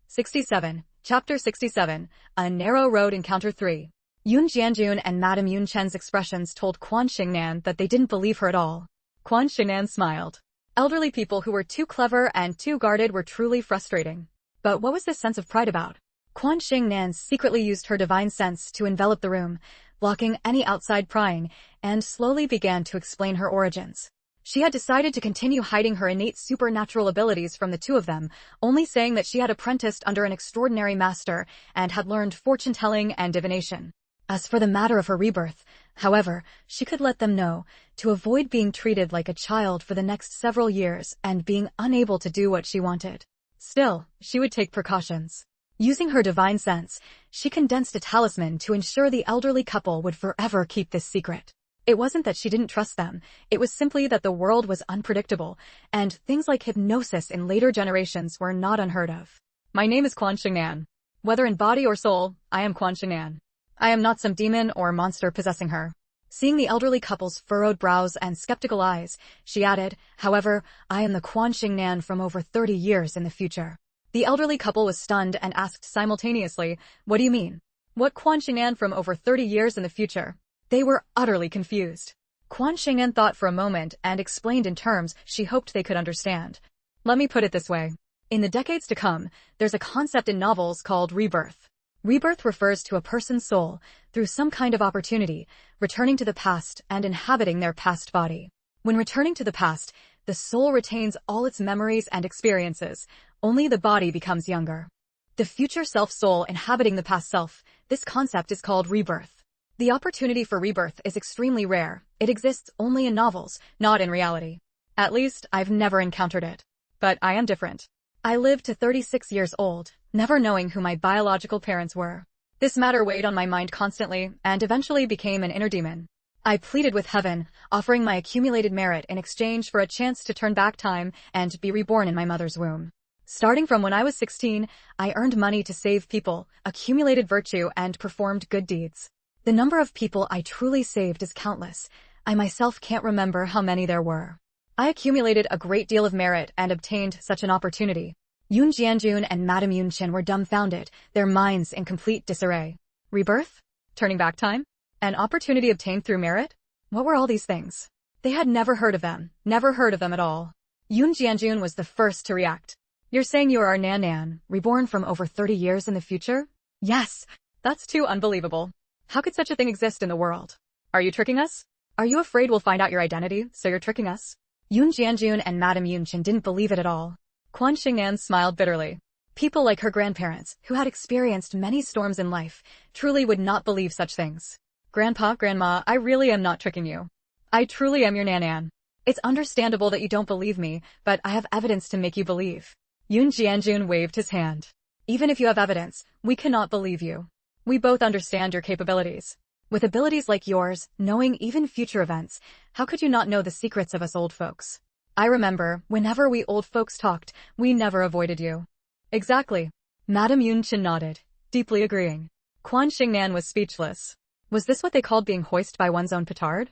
67. Chapter 67. A Narrow Road Encounter 3. Yun Jianjun and Madame Yun Chen's expressions told Quan Shengnan that they didn't believe her at all. Quan Shengnan smiled. Elderly people who were too clever and too guarded were truly frustrating. But what was this sense of pride about? Quan Shengnan secretly used her divine sense to envelop the room, blocking any outside prying, and slowly began to explain her origins. She had decided to continue hiding her innate supernatural abilities from the two of them, only saying that she had apprenticed under an extraordinary master and had learned fortune-telling and divination. As for the matter of her rebirth, however, she could let them know, to avoid being treated like a child for the next several years and being unable to do what she wanted. Still, she would take precautions. Using her divine sense, she condensed a talisman to ensure the elderly couple would forever keep this secret. It wasn't that she didn't trust them, it was simply that the world was unpredictable, and things like hypnosis in later generations were not unheard of. My name is Quan Shengnan. Whether in body or soul, I am Quan Shengnan. I am not some demon or monster possessing her. Seeing the elderly couple's furrowed brows and skeptical eyes, she added, however, I am the Quan Shengnan from over 30 years in the future. The elderly couple was stunned and asked simultaneously, what do you mean? What Quan Shengnan from over 30 years in the future? They were utterly confused. Quan Shengnan thought for a moment and explained in terms she hoped they could understand. Let me put it this way. In the decades to come, there's a concept in novels called rebirth. Rebirth refers to a person's soul, through some kind of opportunity, returning to the past and inhabiting their past body. When returning to the past, the soul retains all its memories and experiences, only the body becomes younger. The future self-soul inhabiting the past self, this concept is called rebirth. The opportunity for rebirth is extremely rare. It exists only in novels, not in reality. At least, I've never encountered it. But I am different. I lived to 36 years old, never knowing who my biological parents were. This matter weighed on my mind constantly, and eventually became an inner demon. I pleaded with heaven, offering my accumulated merit in exchange for a chance to turn back time and be reborn in my mother's womb. Starting from when I was 16, I earned money to save people, accumulated virtue, and performed good deeds. The number of people I truly saved is countless. I myself can't remember how many there were. I accumulated a great deal of merit and obtained such an opportunity. Yoon Jianjun and Madame Yoon-chin were dumbfounded, their minds in complete disarray. Rebirth? Turning back time? An opportunity obtained through merit? What were all these things? They had never heard of them at all. Yoon Jianjun was the first to react. You're saying you are our Nan, reborn from over 30 years in the future? Yes. That's too unbelievable. How could such a thing exist in the world? Are you tricking us? Are you afraid we'll find out your identity, so you're tricking us? Yoon Jianjun and Madame Yoon-chin didn't believe it at all. Quan Shengnan smiled bitterly. People like her grandparents, who had experienced many storms in life, truly would not believe such things. Grandpa, Grandma, I really am not tricking you. I truly am your Nan. It's understandable that you don't believe me, but I have evidence to make you believe. Yoon Jianjun waved his hand. Even if you have evidence, we cannot believe you. We both understand your capabilities. With abilities like yours, knowing even future events, how could you not know the secrets of us old folks? I remember, whenever we old folks talked, we never avoided you. Exactly. Madame Yoon-chin nodded, deeply agreeing. Quan Shengnan was speechless. Was this what they called being hoisted by one's own petard?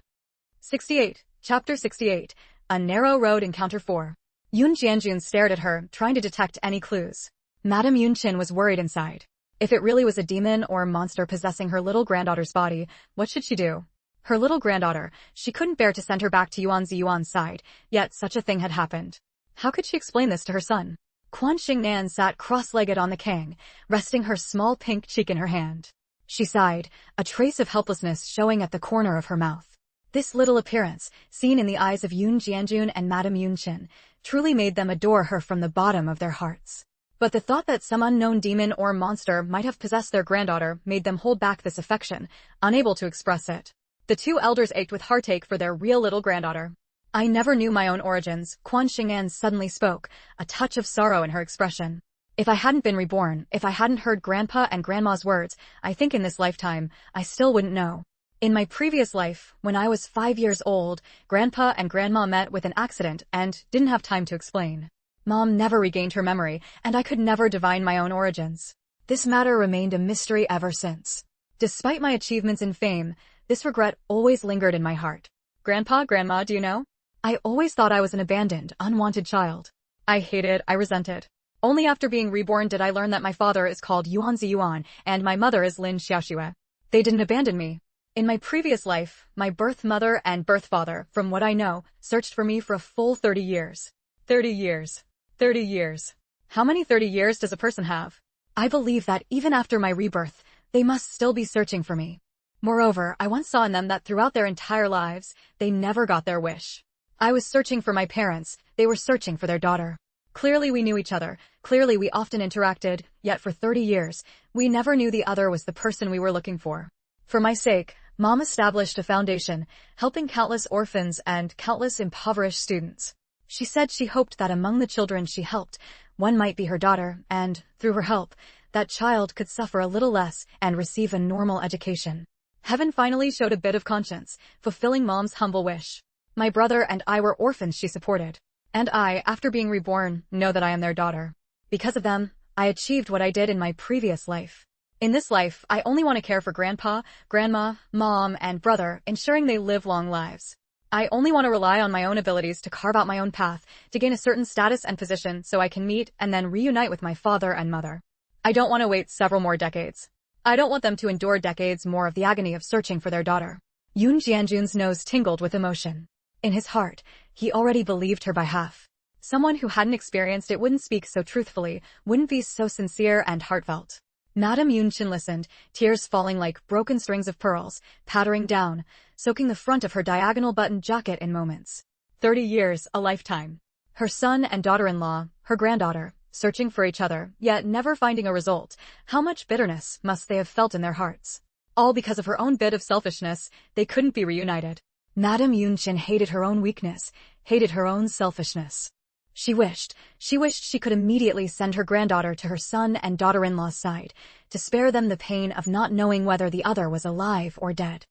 68. Chapter 68. A Narrow Road Encounter 4. Yoon Jianjun stared at her, trying to detect any clues. Madame Yoon-chin was worried inside. If it really was a demon or monster possessing her little granddaughter's body, what should she do? Her little granddaughter, she couldn't bear to send her back to Yuan's side, yet such a thing had happened. How could she explain this to her son? Quan Shengnan sat cross-legged on the kang, resting her small pink cheek in her hand. She sighed, a trace of helplessness showing at the corner of her mouth. This little appearance, seen in the eyes of Yoon Jianjun and Madame Yoon-chin, truly made them adore her from the bottom of their hearts. But the thought that some unknown demon or monster might have possessed their granddaughter made them hold back this affection, unable to express it. The two elders ached with heartache for their real little granddaughter. I never knew my own origins, Quan Shengnan suddenly spoke, a touch of sorrow in her expression. If I hadn't been reborn, if I hadn't heard Grandpa and Grandma's words, I think in this lifetime, I still wouldn't know. In my previous life, when I was 5 years old, Grandpa and Grandma met with an accident and didn't have time to explain. Mom never regained her memory, and I could never divine my own origins. This matter remained a mystery ever since. Despite my achievements and fame, this regret always lingered in my heart. Grandpa, Grandma, do you know? I always thought I was an abandoned, unwanted child. I hated, I resented. Only after being reborn did I learn that my father is called Yuan and my mother is Lin Xiaoxue. They didn't abandon me. In my previous life, my birth mother and birth father, from what I know, searched for me for a full 30 years. 30 years. 30 years. How many 30 years does a person have? I believe that even after my rebirth, they must still be searching for me. Moreover, I once saw in them that throughout their entire lives, they never got their wish. I was searching for my parents, they were searching for their daughter. Clearly we knew each other, clearly we often interacted, yet for 30 years, we never knew the other was the person we were looking for. For my sake, Mom established a foundation, helping countless orphans and countless impoverished students. She said she hoped that among the children she helped, one might be her daughter, and, through her help, that child could suffer a little less and receive a normal education. Heaven finally showed a bit of conscience, fulfilling Mom's humble wish. My brother and I were orphans she supported. And I, after being reborn, know that I am their daughter. Because of them, I achieved what I did in my previous life. In this life, I only want to care for Grandpa, Grandma, Mom, and brother, ensuring they live long lives. I only want to rely on my own abilities to carve out my own path, to gain a certain status and position so I can meet and then reunite with my father and mother. I don't want to wait several more decades. I don't want them to endure decades more of the agony of searching for their daughter. Yoon Jianjun's nose tingled with emotion. In his heart, he already believed her by half. Someone who hadn't experienced it wouldn't speak so truthfully, wouldn't be so sincere and heartfelt. Madame Yunshin listened, tears falling like broken strings of pearls, pattering down, soaking the front of her diagonal button jacket in moments. 30 years, a lifetime. Her son and daughter-in-law, her granddaughter, searching for each other, yet never finding a result. How much bitterness must they have felt in their hearts? All because of her own bit of selfishness, they couldn't be reunited. Madame Yunshin hated her own weakness, hated her own selfishness. She wished she could immediately send her granddaughter to her son and daughter-in-law's side, to spare them the pain of not knowing whether the other was alive or dead.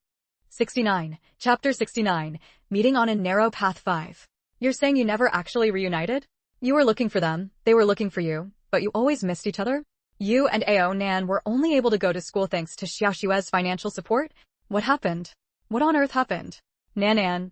69. Chapter 69. Meeting on a Narrow Path 5. You're saying you never actually reunited? You were looking for them, they were looking for you, but you always missed each other? You and Ao Nan were only able to go to school thanks to Xiaoxue's financial support? What happened? What on earth happened? Nan,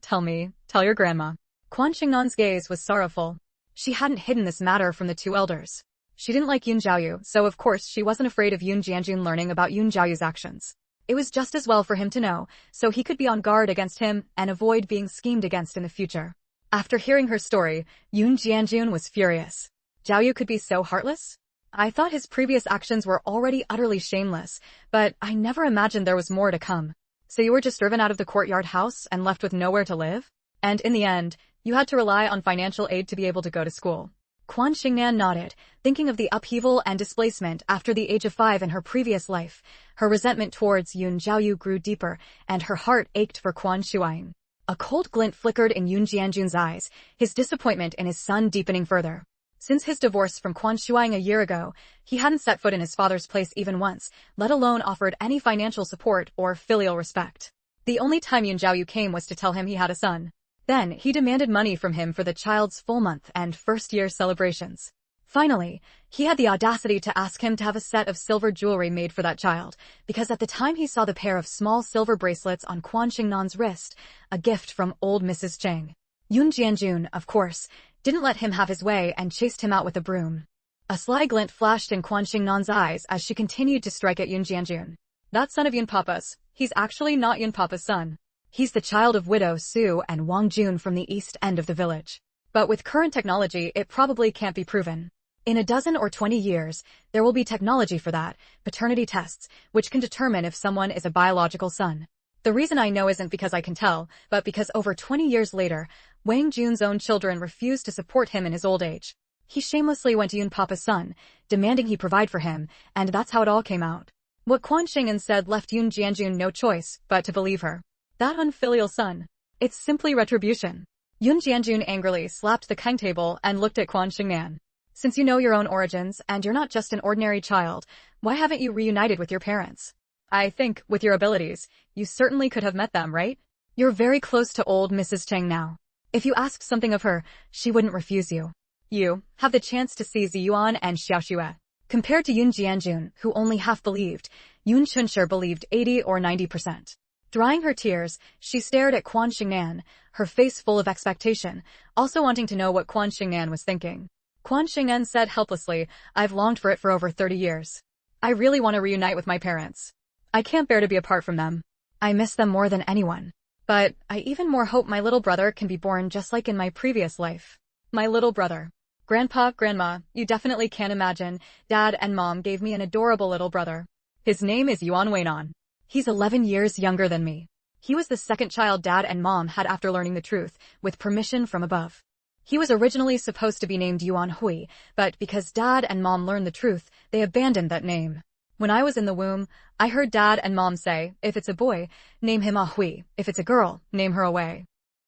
tell your grandma. Quan Shengnan's gaze was sorrowful. She hadn't hidden this matter from the two elders. She didn't like Yun Jiaoyu, so of course she wasn't afraid of Yun Jianjun learning about Yun Jiaoyu's actions. It was just as well for him to know, so he could be on guard against him and avoid being schemed against in the future. After hearing her story, Yun Jianjun was furious. Jiaoyu could be so heartless? I thought his previous actions were already utterly shameless, but I never imagined there was more to come. So you were just driven out of the courtyard house and left with nowhere to live? And in the end, you had to rely on financial aid to be able to go to school. Quan Shengnan nodded, thinking of the upheaval and displacement after the age of 5 in her previous life. Her resentment towards Yun Jiaoyu grew deeper, and her heart ached for Quan Shuang. A cold glint flickered in Yun Jianjun's eyes, his disappointment in his son deepening further. Since his divorce from Quan Shuang a year ago, he hadn't set foot in his father's place even once, let alone offered any financial support or filial respect. The only time Yun Jiaoyu came was to tell him he had a son. Then, he demanded money from him for the child's full month and first-year celebrations. Finally, he had the audacity to ask him to have a set of silver jewelry made for that child, because at the time he saw the pair of small silver bracelets on Quan Shengnan's wrist, a gift from old Mrs. Cheng. Yun Jianjun, of course, didn't let him have his way and chased him out with a broom. A sly glint flashed in Quan Shengnan's eyes as she continued to strike at Yun Jianjun. That son of Yun Papa's, he's actually not Yun Papa's son. He's the child of widow Su and Wang Jun from the east end of the village. But with current technology, it probably can't be proven. In a dozen or 20 years, there will be technology for that, paternity tests, which can determine if someone is a biological son. The reason I know isn't because I can tell, but because over 20 years later, Wang Jun's own children refused to support him in his old age. He shamelessly went to Yun Papa's son, demanding he provide for him, and that's how it all came out. What Quan Shengnan said left Yun Jianjun no choice but to believe her. That unfilial son. It's simply retribution. Yun Jianjun angrily slapped the keng table and looked at Quan Shengnan. Since you know your own origins and you're not just an ordinary child, why haven't you reunited with your parents? I think, with your abilities, you certainly could have met them, right? You're very close to old Mrs. Cheng now. If you asked something of her, she wouldn't refuse you. You have the chance to see Ziyuan and Xiaoxue. Compared to Yun Jianjun, who only half believed, Yun Chunsher believed 80 or 90%. Drying her tears, she stared at Quan Shengnan, her face full of expectation, also wanting to know what Quan Shengnan was thinking. Quan Shengnan said helplessly, I've longed for it for over 30 years. I really want to reunite with my parents. I can't bear to be apart from them. I miss them more than anyone. But I even more hope my little brother can be born just like in my previous life. My little brother. Grandpa, Grandma, you definitely can't imagine, Dad and Mom gave me an adorable little brother. His name is Yuan Weinan. He's 11 years younger than me. He was the second child Dad and Mom had after learning the truth, with permission from above. He was originally supposed to be named Yuan Hui, but because Dad and Mom learned the truth, they abandoned that name. When I was in the womb, I heard Dad and Mom say, if it's a boy, name him Ah Hui, if it's a girl, name her Away.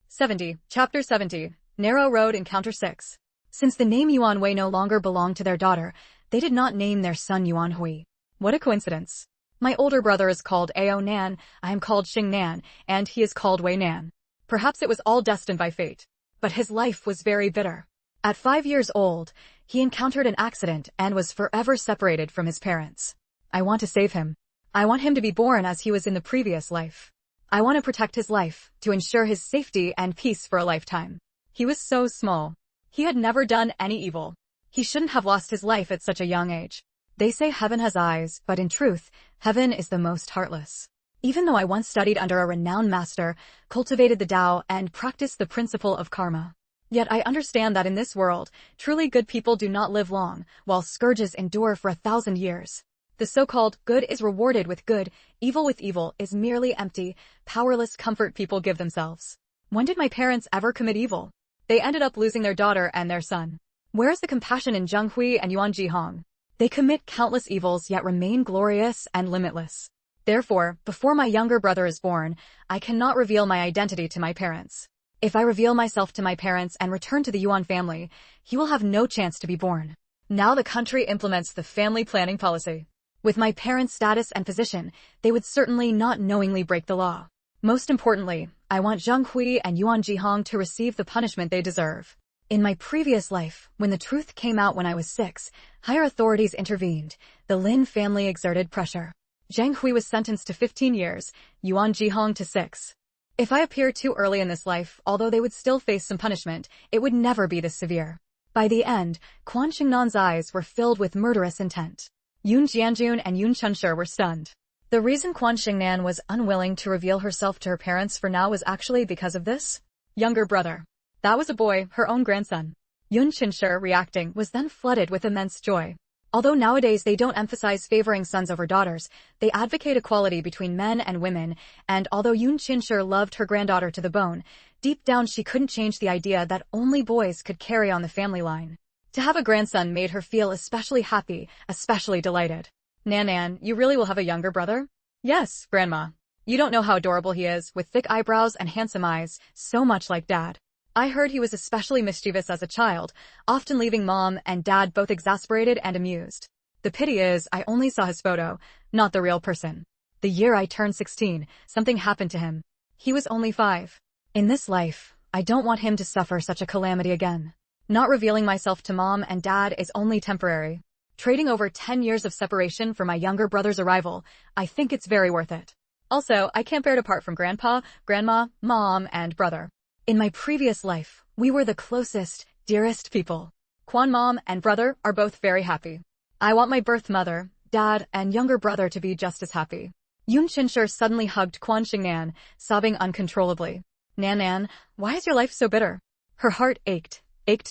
70. Chapter 70. Narrow Road Encounter 6. Since the name Yuan Wei no longer belonged to their daughter, they did not name their son Yuan Hui. What a coincidence. My older brother is called Ao Nan, I am called Xing Nan, and he is called Wei Nan. Perhaps it was all destined by fate. But his life was very bitter. At 5 years old, he encountered an accident and was forever separated from his parents. I want to save him. I want him to be born as he was in the previous life. I want to protect his life, to ensure his safety and peace for a lifetime. He was so small. He had never done any evil. He shouldn't have lost his life at such a young age. They say heaven has eyes, but in truth, heaven is the most heartless. Even though I once studied under a renowned master, cultivated the Tao, and practiced the principle of karma, yet I understand that in this world, truly good people do not live long, while scourges endure for 1,000 years. The so-called good is rewarded with good, evil with evil is merely empty, powerless comfort people give themselves. When did my parents ever commit evil? They ended up losing their daughter and their son. Where is the compassion in Zhenghui and Yuan Jihong? They commit countless evils yet remain glorious and limitless. Therefore, before my younger brother is born, I cannot reveal my identity to my parents. If I reveal myself to my parents and return to the Yuan family, he will have no chance to be born. Now the country implements the family planning policy. With my parents' status and position, they would certainly not knowingly break the law. Most importantly, I want Zhenghui and Yuan Jihong to receive the punishment they deserve. In my previous life, when the truth came out when I was 6, higher authorities intervened. The Lin family exerted pressure. Zhenghui was sentenced to 15 years, Yuan Jihong to 6. If I appear too early in this life, although they would still face some punishment, it would never be this severe. By the end, Quan Shengnan's eyes were filled with murderous intent. Yun Jianjun and Yun Chunshi were stunned. The reason Quan Shengnan was unwilling to reveal herself to her parents for now was actually because of this younger brother. That was a boy, her own grandson. Yun Chunshi, reacting, was then flooded with immense joy. Although nowadays they don't emphasize favoring sons over daughters, they advocate equality between men and women, and although Yun Chunshi loved her granddaughter to the bone, deep down she couldn't change the idea that only boys could carry on the family line. To have a grandson made her feel especially happy, especially delighted. Nan, you really will have a younger brother? Yes, Grandma. You don't know how adorable he is, with thick eyebrows and handsome eyes, so much like Dad. I heard he was especially mischievous as a child, often leaving Mom and Dad both exasperated and amused. The pity is, I only saw his photo, not the real person. The year I turned 16, something happened to him. He was only 5. In this life, I don't want him to suffer such a calamity again. Not revealing myself to Mom and Dad is only temporary. Trading over 10 years of separation for my younger brother's arrival, I think it's very worth it. Also, I can't bear to part from Grandpa, Grandma, Mom, and brother. In my previous life, we were the closest, dearest people. Quan Mom and brother are both very happy. I want my birth mother, Dad, and younger brother to be just as happy. Yun Chunshi suddenly hugged Quan Shengnan, sobbing uncontrollably. Nan, why is your life so bitter? Her heart ached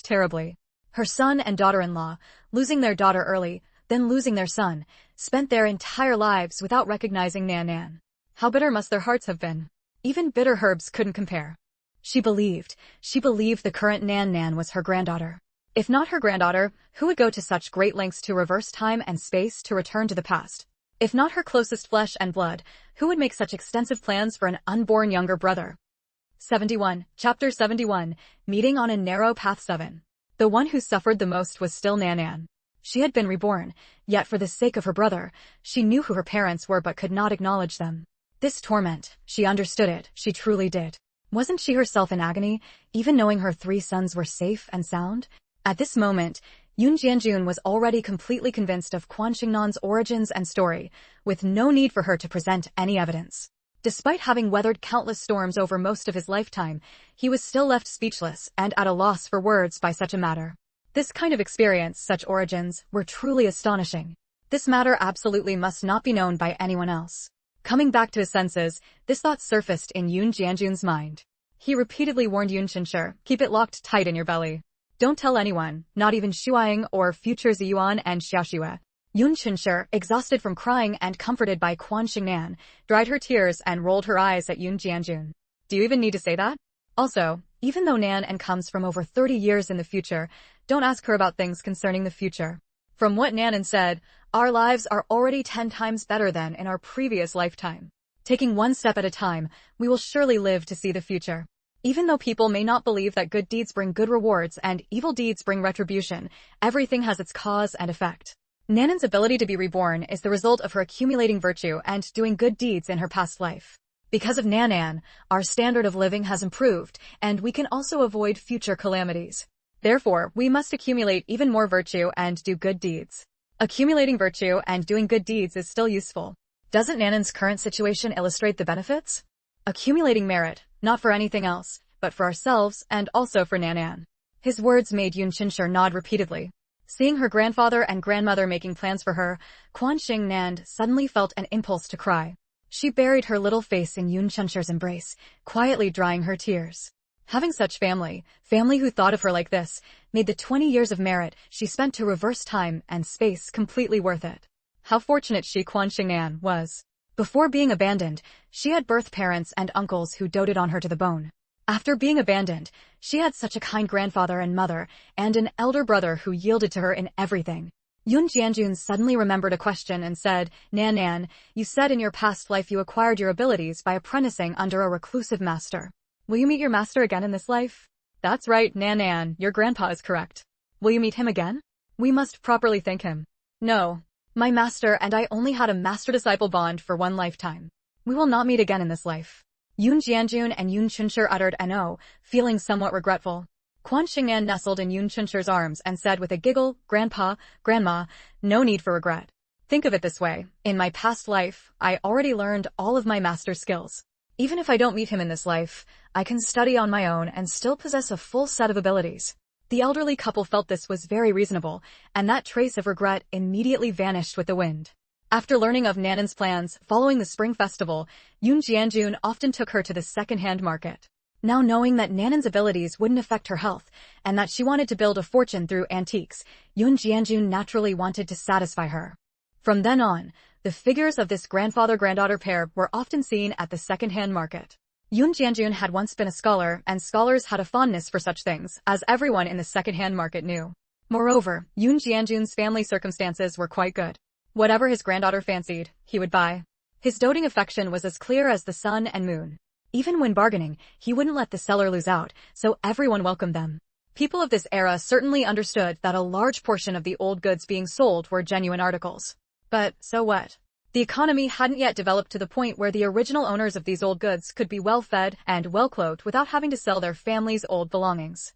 terribly. Her son and daughter-in-law, losing their daughter early, then losing their son, spent their entire lives without recognizing Nan. How bitter must their hearts have been? Even bitter herbs couldn't compare. She believed the current Nan was her granddaughter. If not her granddaughter, who would go to such great lengths to reverse time and space to return to the past? If not her closest flesh and blood, who would make such extensive plans for an unborn younger brother? 71. Chapter 71. Meeting on a Narrow Path 7. The one who suffered the most was still Nan. She had been reborn, yet for the sake of her brother, she knew who her parents were but could not acknowledge them. This torment, she understood it, she truly did. Wasn't she herself in agony, even knowing her 3 sons were safe and sound? At this moment, Yun Jianjun was already completely convinced of Quan Shengnan's origins and story, with no need for her to present any evidence. Despite having weathered countless storms over most of his lifetime, he was still left speechless and at a loss for words by such a matter. This kind of experience, such origins, were truly astonishing. This matter absolutely must not be known by anyone else. Coming back to his senses, this thought surfaced in Yun Jianjun's mind. He repeatedly warned Yun Chunshi, keep it locked tight in your belly. Don't tell anyone, not even Shuang or future Ziyuan and Xiaoxue. Yun Chunshi, exhausted from crying and comforted by Quan Shengnan, dried her tears and rolled her eyes at Yun Jianjun. Do you even need to say that? Also, even though Nan comes from over 30 years in the future, don't ask her about things concerning the future. From what Nan said, our lives are already 10 times better than in our previous lifetime. Taking one step at a time, we will surely live to see the future. Even though people may not believe that good deeds bring good rewards and evil deeds bring retribution, everything has its cause and effect. Nan's ability to be reborn is the result of her accumulating virtue and doing good deeds in her past life. Because of Nan, our standard of living has improved, and we can also avoid future calamities. Therefore, we must accumulate even more virtue and do good deeds. Accumulating virtue and doing good deeds is still useful. Doesn't Nan's current situation illustrate the benefits? Accumulating merit, not for anything else, but for ourselves and also for Nan. His words made Yun Chunshi nod repeatedly. Seeing her grandfather and grandmother making plans for her, Quan Shengnan suddenly felt an impulse to cry. She buried her little face in Yun Chunshi's embrace, quietly drying her tears. Having such family who thought of her like this, made the 20 years of merit she spent to reverse time and space completely worth it. How fortunate she, Quan Shengnan, was. Before being abandoned, she had birth parents and uncles who doted on her to the bone. After being abandoned, she had such a kind grandfather and mother, and an elder brother who yielded to her in everything. Yun Jianjun suddenly remembered a question and said, Nan Nan, you said in your past life you acquired your abilities by apprenticing under a reclusive master. Will you meet your master again in this life? That's right, Nan Nan, your grandpa is correct. Will you meet him again? We must properly thank him. No. My master and I only had a master-disciple bond for one lifetime. We will not meet again in this life. Yun Jianjun and Yun Chunshi uttered an "oh," feeling somewhat regretful. Quan Shengnan nestled in Yun Chunshi's arms and said with a giggle, Grandpa, Grandma, no need for regret. Think of it this way, in my past life, I already learned all of my master's skills. Even if I don't meet him in this life, I can study on my own and still possess a full set of abilities. The elderly couple felt this was very reasonable, and that trace of regret immediately vanished with the wind. After learning of Nanan's plans following the spring festival, Yun Jianjun often took her to the second-hand market. Now knowing that Nanan's abilities wouldn't affect her health, and that she wanted to build a fortune through antiques, Yun Jianjun naturally wanted to satisfy her. From then on, the figures of this grandfather-granddaughter pair were often seen at the second-hand market. Yun Jianjun had once been a scholar, and scholars had a fondness for such things, as everyone in the second-hand market knew. Moreover, Yun Jianjun's family circumstances were quite good. Whatever his granddaughter fancied, he would buy. His doting affection was as clear as the sun and moon. Even when bargaining, he wouldn't let the seller lose out, so everyone welcomed them. People of this era certainly understood that a large portion of the old goods being sold were genuine articles. But, so what? The economy hadn't yet developed to the point where the original owners of these old goods could be well-fed and well-clothed without having to sell their family's old belongings.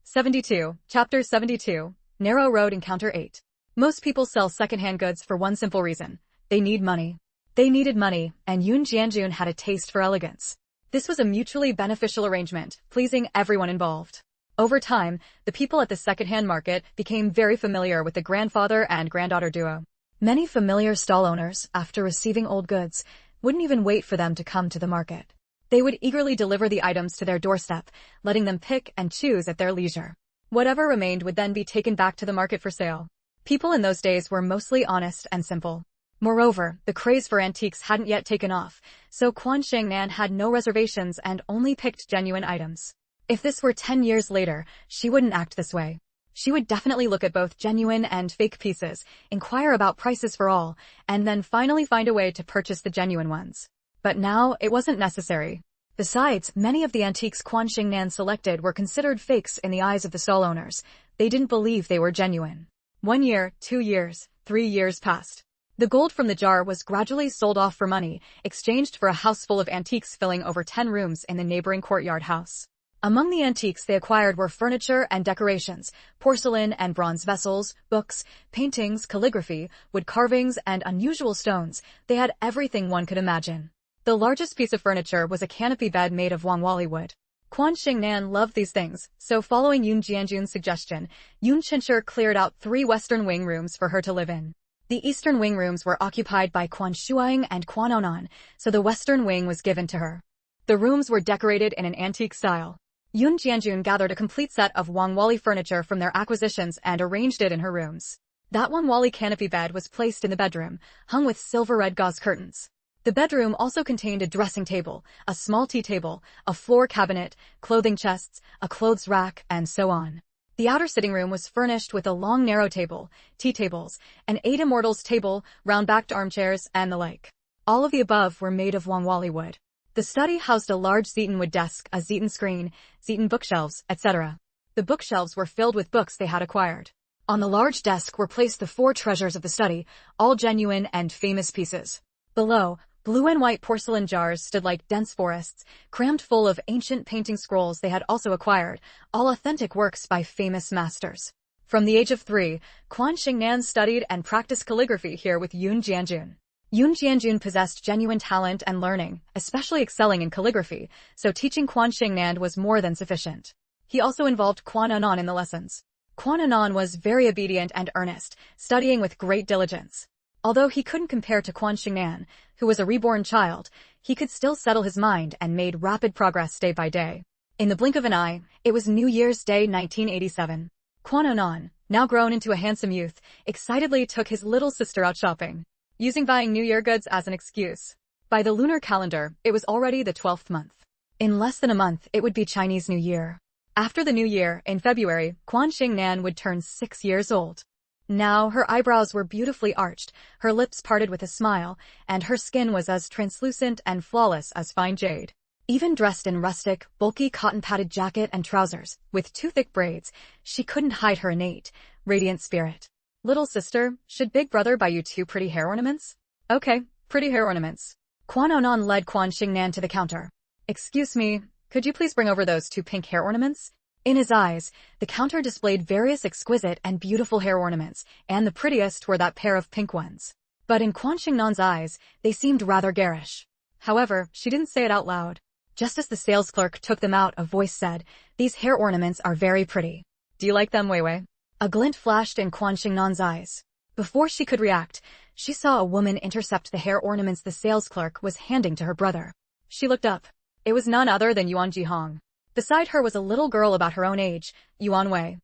72. Chapter 72. Narrow Road Encounter 8. Most people sell second-hand goods for one simple reason. They need money. They needed money, and Yun Jianjun had a taste for elegance. This was a mutually beneficial arrangement, pleasing everyone involved. Over time, the people at the second-hand market became very familiar with the grandfather and granddaughter duo. Many familiar stall owners, after receiving old goods, wouldn't even wait for them to come to the market. They would eagerly deliver the items to their doorstep, letting them pick and choose at their leisure. Whatever remained would then be taken back to the market for sale. People in those days were mostly honest and simple. Moreover, the craze for antiques hadn't yet taken off, so Quan Shengnan had no reservations and only picked genuine items. If this were 10 years later, she wouldn't act this way. She would definitely look at both genuine and fake pieces, inquire about prices for all, and then finally find a way to purchase the genuine ones. But now, it wasn't necessary. Besides, many of the antiques Quan Shengnan selected were considered fakes in the eyes of the stall owners. They didn't believe they were genuine. 1 year, 2 years, 3 years passed. The gold from the jar was gradually sold off for money, exchanged for a house full of antiques filling over 10 rooms in the neighboring courtyard house. Among the antiques they acquired were furniture and decorations, porcelain and bronze vessels, books, paintings, calligraphy, wood carvings, and unusual stones. They had everything one could imagine. The largest piece of furniture was a canopy bed made of wangwali wood. Quan Shengnan loved these things, so following Yun Jianjun's suggestion, Yun Chunshi cleared out 3 western wing rooms for her to live in. The eastern wing rooms were occupied by Quan Shuang and Quan Onan, so the western wing was given to her. The rooms were decorated in an antique style. Yun Jianjun gathered a complete set of wangwali furniture from their acquisitions and arranged it in her rooms. That wangwali canopy bed was placed in the bedroom, hung with silver red gauze curtains. The bedroom also contained a dressing table, a small tea table, a floor cabinet, clothing chests, a clothes rack, and so on. The outer sitting room was furnished with a long narrow table, tea tables, an 8 immortals table, round-backed armchairs, and the like. All of the above were made of wangwali wood. The study housed a large zetan wood desk, a zetan screen, zetan bookshelves, etc. The bookshelves were filled with books they had acquired. On the large desk were placed the 4 treasures of the study, all genuine and famous pieces. Below, blue and white porcelain jars stood like dense forests, crammed full of ancient painting scrolls they had also acquired, all authentic works by famous masters. From the age of 3, Quan Shengnan studied and practiced calligraphy here with Yun Jianjun. Yun Jianjun possessed genuine talent and learning, especially excelling in calligraphy, so teaching Quan Shengnan was more than sufficient. He also involved Quan Onan in the lessons. Quan Onan was very obedient and earnest, studying with great diligence. Although he couldn't compare to Quan Shengnan, who was a reborn child, he could still settle his mind and made rapid progress day by day. In the blink of an eye, it was New Year's Day 1987. Quan Onan, now grown into a handsome youth, excitedly took his little sister out shopping. using buying New Year goods as an excuse. By the lunar calendar, it was already the 12th month. In less than a month, it would be Chinese New Year. After the New Year, in February, Quan Shengnan would turn 6 years old. Now, her eyebrows were beautifully arched, her lips parted with a smile, and her skin was as translucent and flawless as fine jade. Even dressed in rustic, bulky cotton-padded jacket and trousers, with 2 thick braids, she couldn't hide her innate, radiant spirit. Little sister, should Big Brother buy you 2 pretty hair ornaments? Okay, pretty hair ornaments. Quan Onan led Quan Shengnan to the counter. Excuse me, could you please bring over those 2 pink hair ornaments? In his eyes, the counter displayed various exquisite and beautiful hair ornaments, and the prettiest were that pair of pink ones. But in Quan Shengnan's eyes, they seemed rather garish. However, she didn't say it out loud. Just as the sales clerk took them out, a voice said, "These hair ornaments are very pretty. Do you like them, Wei Wei?" A glint flashed in Quan Shengnan's eyes. Before she could react, she saw a woman intercept the hair ornaments the sales clerk was handing to her brother. She looked up. It was none other than Yuan Jihong. Beside her was a little girl about her own age, Yuan Wei.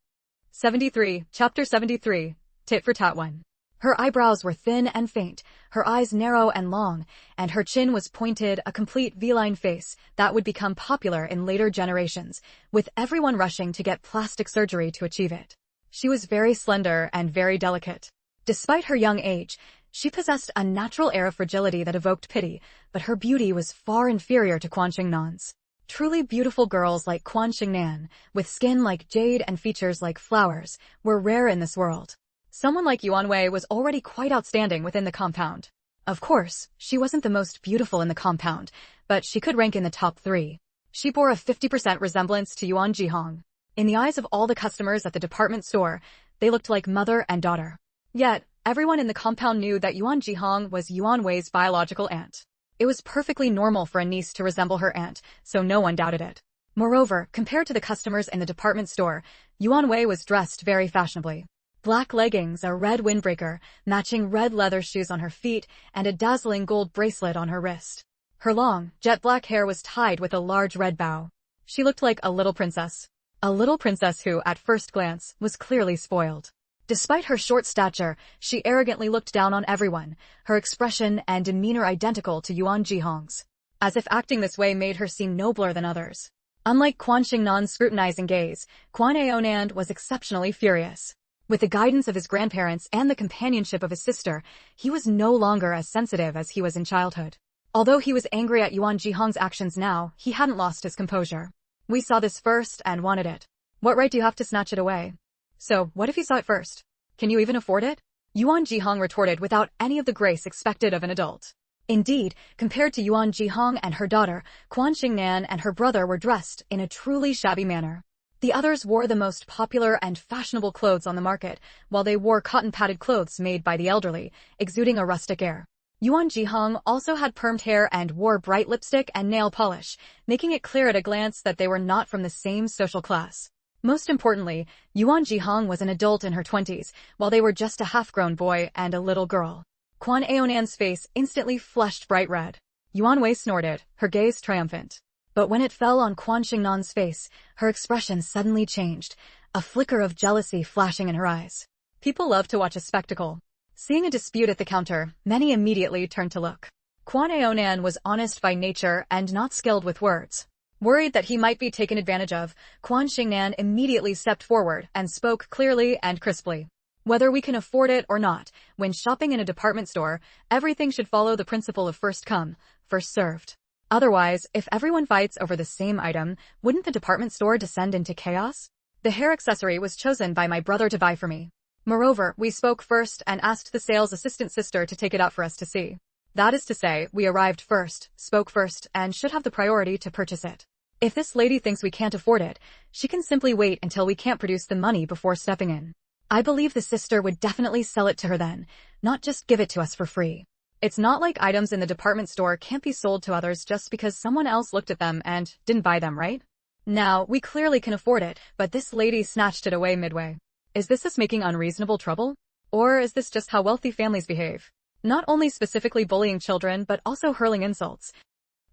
73, Chapter 73, Tit for Tat 1. Her eyebrows were thin and faint, her eyes narrow and long, and her chin was pointed, a complete V-line face that would become popular in later generations, with everyone rushing to get plastic surgery to achieve it. She was very slender and very delicate. Despite her young age, she possessed a natural air of fragility that evoked pity, but her beauty was far inferior to Quan Shengnan's. Truly beautiful girls like Quan Shengnan, with skin like jade and features like flowers, were rare in this world. Someone like Yuan Wei was already quite outstanding within the compound. Of course, she wasn't the most beautiful in the compound, but she could rank in the top 3. She bore a 50% resemblance to Yuan Jihong. In the eyes of all the customers at the department store, they looked like mother and daughter. Yet, everyone in the compound knew that Yuan Jihong was Yuan Wei's biological aunt. It was perfectly normal for a niece to resemble her aunt, so no one doubted it. Moreover, compared to the customers in the department store, Yuan Wei was dressed very fashionably. Black leggings, a red windbreaker, matching red leather shoes on her feet, and a dazzling gold bracelet on her wrist. Her long, jet black hair was tied with a large red bow. She looked like a little princess. A little princess who, at first glance, was clearly spoiled. Despite her short stature, she arrogantly looked down on everyone, her expression and demeanor identical to Yuan Jihong's. As if acting this way made her seem nobler than others. Unlike Quan Shengnan's scrutinizing gaze, Quan Aonan was exceptionally furious. With the guidance of his grandparents and the companionship of his sister, he was no longer as sensitive as he was in childhood. Although he was angry at Yuan Jihong's actions now, he hadn't lost his composure. We saw this first and wanted it. What right do you have to snatch it away? So, what if you saw it first? Can you even afford it? Yuan Jihong retorted without any of the grace expected of an adult. Indeed, compared to Yuan Jihong and her daughter, Quan Shengnan and her brother were dressed in a truly shabby manner. The others wore the most popular and fashionable clothes on the market, while they wore cotton-padded clothes made by the elderly, exuding a rustic air. Yuan Jihong also had permed hair and wore bright lipstick and nail polish, making it clear at a glance that they were not from the same social class. Most importantly, Yuan Jihong was an adult in her 20s, while they were just a half-grown boy and a little girl. Quan Aonan's face instantly flushed bright red. Yuan Wei snorted, her gaze triumphant. But when it fell on Quan Shengnan's face, her expression suddenly changed, a flicker of jealousy flashing in her eyes. People love to watch a spectacle. Seeing a dispute at the counter, many immediately turned to look. Quan Aonan was honest by nature and not skilled with words. Worried that he might be taken advantage of, Quan Shengnan immediately stepped forward and spoke clearly and crisply. Whether we can afford it or not, when shopping in a department store, everything should follow the principle of first come, first served. Otherwise, if everyone fights over the same item, wouldn't the department store descend into chaos? The hair accessory was chosen by my brother to buy for me. Moreover, we spoke first and asked the sales assistant sister to take it out for us to see. That is to say, we arrived first, spoke first, and should have the priority to purchase it. If this lady thinks we can't afford it, she can simply wait until we can't produce the money before stepping in. I believe the sister would definitely sell it to her then, not just give it to us for free. It's not like items in the department store can't be sold to others just because someone else looked at them and didn't buy them, right? Now, we clearly can afford it, but this lady snatched it away midway. Is this us making unreasonable trouble? Or is this just how wealthy families behave? Not only specifically bullying children, but also hurling insults.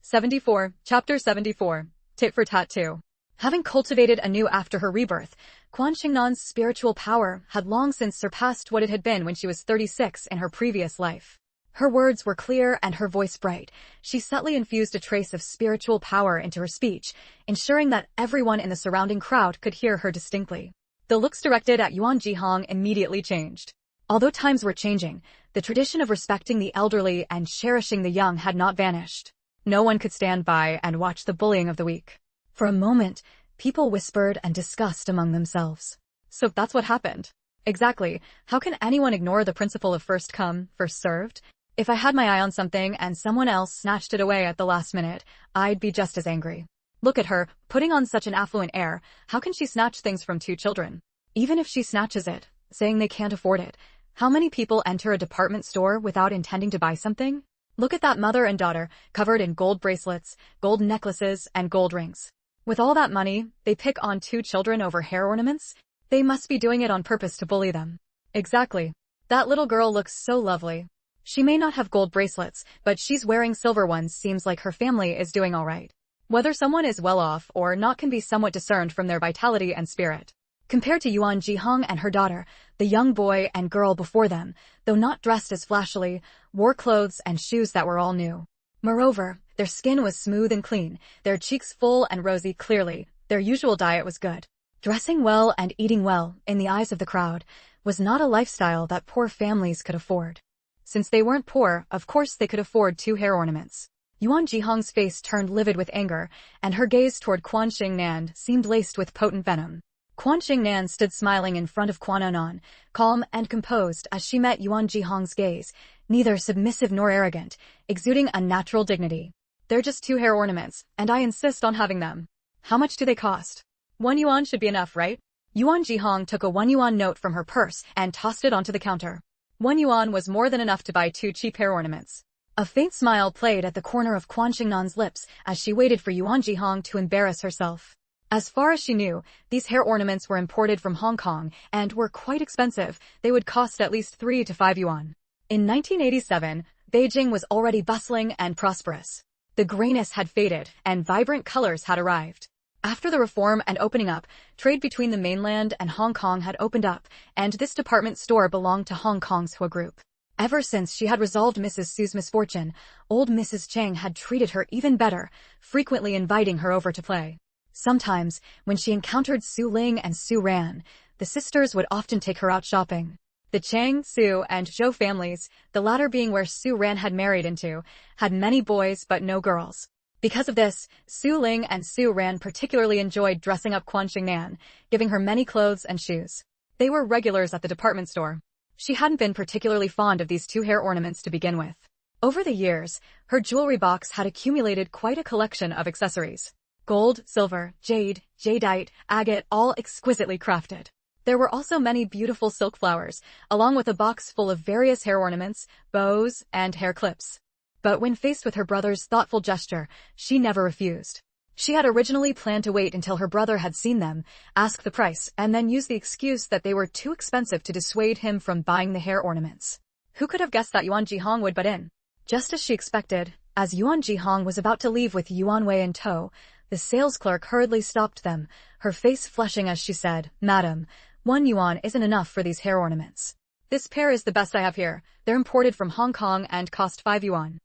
74, Chapter 74, Tit for Tat 2. Having cultivated anew after her rebirth, Quan Shengnan's spiritual power had long since surpassed what it had been when she was 36 in her previous life. Her words were clear and her voice bright. She subtly infused a trace of spiritual power into her speech, ensuring that everyone in the surrounding crowd could hear her distinctly. The looks directed at Yuan Jihong immediately changed. Although times were changing, the tradition of respecting the elderly and cherishing the young had not vanished. No one could stand by and watch the bullying of the weak. For a moment, people whispered and discussed among themselves. So that's what happened. Exactly. How can anyone ignore the principle of first come, first served? If I had my eye on something and someone else snatched it away at the last minute, I'd be just as angry. Look at her, putting on such an affluent air. How can she snatch things from two children? Even if she snatches it, saying they can't afford it, how many people enter a department store without intending to buy something? Look at that mother and daughter, covered in gold bracelets, gold necklaces, and gold rings. With all that money, they pick on two children over hair ornaments? They must be doing it on purpose to bully them. Exactly. That little girl looks so lovely. She may not have gold bracelets, but she's wearing silver ones. Seems like her family is doing all right. Whether someone is well off or not can be somewhat discerned from their vitality and spirit. Compared to Yuan Jihong and her daughter, the young boy and girl before them, though not dressed as flashily, wore clothes and shoes that were all new. Moreover, their skin was smooth and clean, their cheeks full and rosy. Clearly, their usual diet was good. Dressing well and eating well, in the eyes of the crowd, was not a lifestyle that poor families could afford. Since they weren't poor, of course they could afford two hair ornaments. Yuan Jihong's face turned livid with anger, and her gaze toward Quan Shengnan seemed laced with potent venom. Quan Shengnan stood smiling in front of Quan Shengnan, calm and composed as she met Yuan Jihong's gaze, neither submissive nor arrogant, exuding a natural dignity. They're just two hair ornaments, and I insist on having them. How much do they cost? 1 yuan should be enough, right? Yuan Jihong took a 1 yuan note from her purse and tossed it onto the counter. 1 yuan was more than enough to buy 2 cheap hair ornaments. A faint smile played at the corner of Quan Shengnan's lips as she waited for Yuan Jihong to embarrass herself. As far as she knew, these hair ornaments were imported from Hong Kong and were quite expensive. They would cost at least 3 to 5 yuan. In 1987, Beijing was already bustling and prosperous. The grayness had faded and vibrant colors had arrived. After the reform and opening up, trade between the mainland and Hong Kong had opened up, and this department store belonged to Hong Kong's Hua Group. Ever since she had resolved Mrs. Su's misfortune, old Mrs. Cheng had treated her even better, frequently inviting her over to play. Sometimes, when she encountered Su Ling and Su Ran, the sisters would often take her out shopping. The Cheng, Su, and Zhou families, the latter being where Su Ran had married into, had many boys but no girls. Because of this, Su Ling and Su Ran particularly enjoyed dressing up Quan Shengnan, giving her many clothes and shoes. They were regulars at the department store. She hadn't been particularly fond of these 2 hair ornaments to begin with. Over the years, her jewelry box had accumulated quite a collection of accessories. Gold, silver, jade, jadeite, agate, all exquisitely crafted. There were also many beautiful silk flowers, along with a box full of various hair ornaments, bows, and hair clips. But when faced with her brother's thoughtful gesture, she never refused. She had originally planned to wait until her brother had seen them, ask the price, and then use the excuse that they were too expensive to dissuade him from buying the hair ornaments. Who could have guessed that Yuan Jihong would butt in? Just as she expected, as Yuan Jihong was about to leave with Yuan Wei in tow, the sales clerk hurriedly stopped them, her face flushing as she said, "Madam, 1 yuan isn't enough for these hair ornaments. This pair is the best I have here. They're imported from Hong Kong and cost 5 yuan.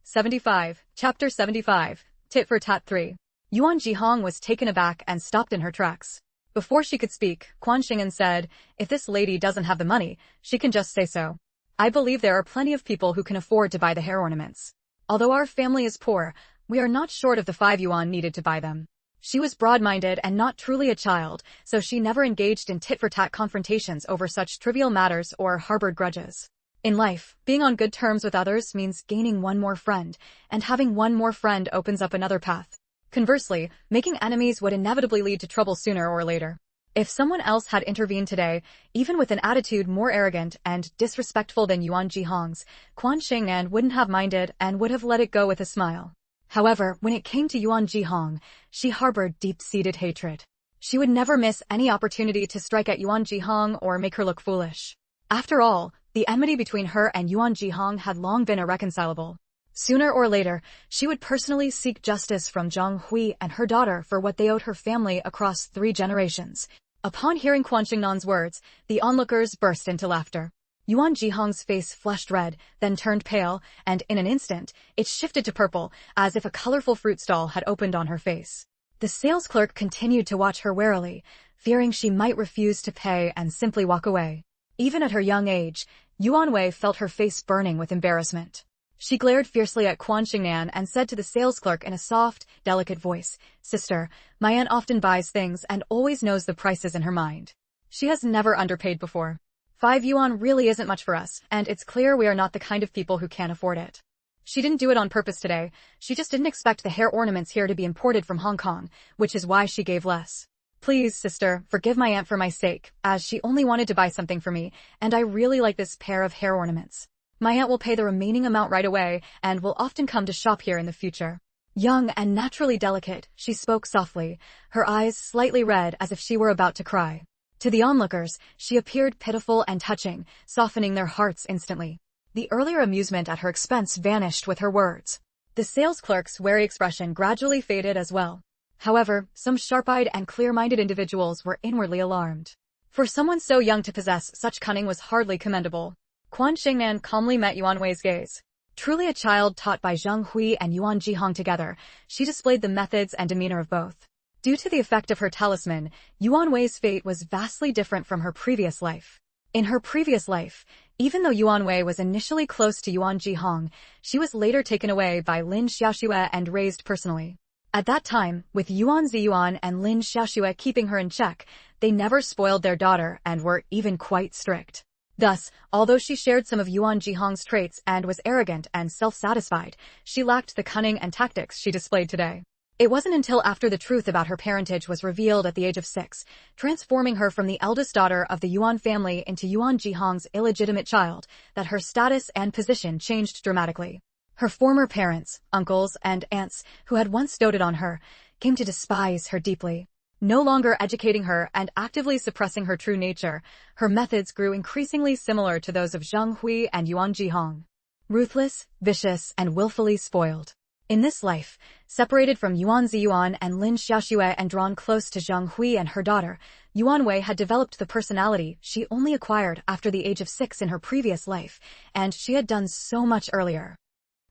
75. Chapter 75. Tit for Tat 3. Yuan Jihong was taken aback and stopped in her tracks. Before she could speak, Quan Shengnan said, "If this lady doesn't have the money, she can just say so. I believe there are plenty of people who can afford to buy the hair ornaments. Although our family is poor, we are not short of the 5 yuan needed to buy them." She was broad-minded and not truly a child, so she never engaged in tit-for-tat confrontations over such trivial matters or harbored grudges. In life, being on good terms with others means gaining one more friend, and having one more friend opens up another path. Conversely, making enemies would inevitably lead to trouble sooner or later. If someone else had intervened today, even with an attitude more arrogant and disrespectful than Yuan Jihong's, Quan Shengnan wouldn't have minded and would have let it go with a smile. However, when it came to Yuan Jihong, she harbored deep-seated hatred. She would never miss any opportunity to strike at Yuan Jihong or make her look foolish. After all, the enmity between her and Yuan Jihong had long been irreconcilable. Sooner or later, she would personally seek justice from Zhang Hui and her daughter for what they owed her family across 3 generations. Upon hearing Quan Shengnan's words, the onlookers burst into laughter. Yuan Jihong's face flushed red, then turned pale, and in an instant, it shifted to purple, as if a colorful fruit stall had opened on her face. The sales clerk continued to watch her warily, fearing she might refuse to pay and simply walk away. Even at her young age, Yuan Wei felt her face burning with embarrassment. She glared fiercely at Quan Shengnan and said to the sales clerk in a soft, delicate voice, "Sister, my aunt often buys things and always knows the prices in her mind. She has never underpaid before. 5 yuan really isn't much for us, and it's clear we are not the kind of people who can't afford it. She didn't do it on purpose today, she just didn't expect the hair ornaments here to be imported from Hong Kong, which is why she gave less. Please, sister, forgive my aunt for my sake, as she only wanted to buy something for me, and I really like this pair of hair ornaments. My aunt will pay the remaining amount right away, and will often come to shop here in the future." Young and naturally delicate, she spoke softly, her eyes slightly red as if she were about to cry. To the onlookers, she appeared pitiful and touching, softening their hearts instantly. The earlier amusement at her expense vanished with her words. The sales clerk's wary expression gradually faded as well. However, some sharp-eyed and clear-minded individuals were inwardly alarmed. For someone so young to possess such cunning was hardly commendable. Quan Shengnan calmly met Yuan Wei's gaze. Truly a child taught by Zheng Hui and Yuan Jihong together, she displayed the methods and demeanor of both. Due to the effect of her talisman, Yuan Wei's fate was vastly different from her previous life. In her previous life, even though Yuan Wei was initially close to Yuan Jihong, she was later taken away by Lin Xiaoxue and raised personally. At that time, with Yuan Ziyuan and Lin Xiaoxue keeping her in check, they never spoiled their daughter and were even quite strict. Thus, although she shared some of Yuan Jihong's traits and was arrogant and self-satisfied, she lacked the cunning and tactics she displayed today. It wasn't until after the truth about her parentage was revealed at the age of 6, transforming her from the eldest daughter of the Yuan family into Yuan Jihong's illegitimate child, that her status and position changed dramatically. Her former parents, uncles, and aunts, who had once doted on her, came to despise her deeply. No longer educating her and actively suppressing her true nature, her methods grew increasingly similar to those of Zheng Hui and Yuan Jihong. Ruthless, vicious, and willfully spoiled. In this life, separated from Yuan Ziyuan and Lin Xiaoxue and drawn close to Zheng Hui and her daughter, Yuan Wei had developed the personality she only acquired after the age of 6 in her previous life, and she had done so much earlier.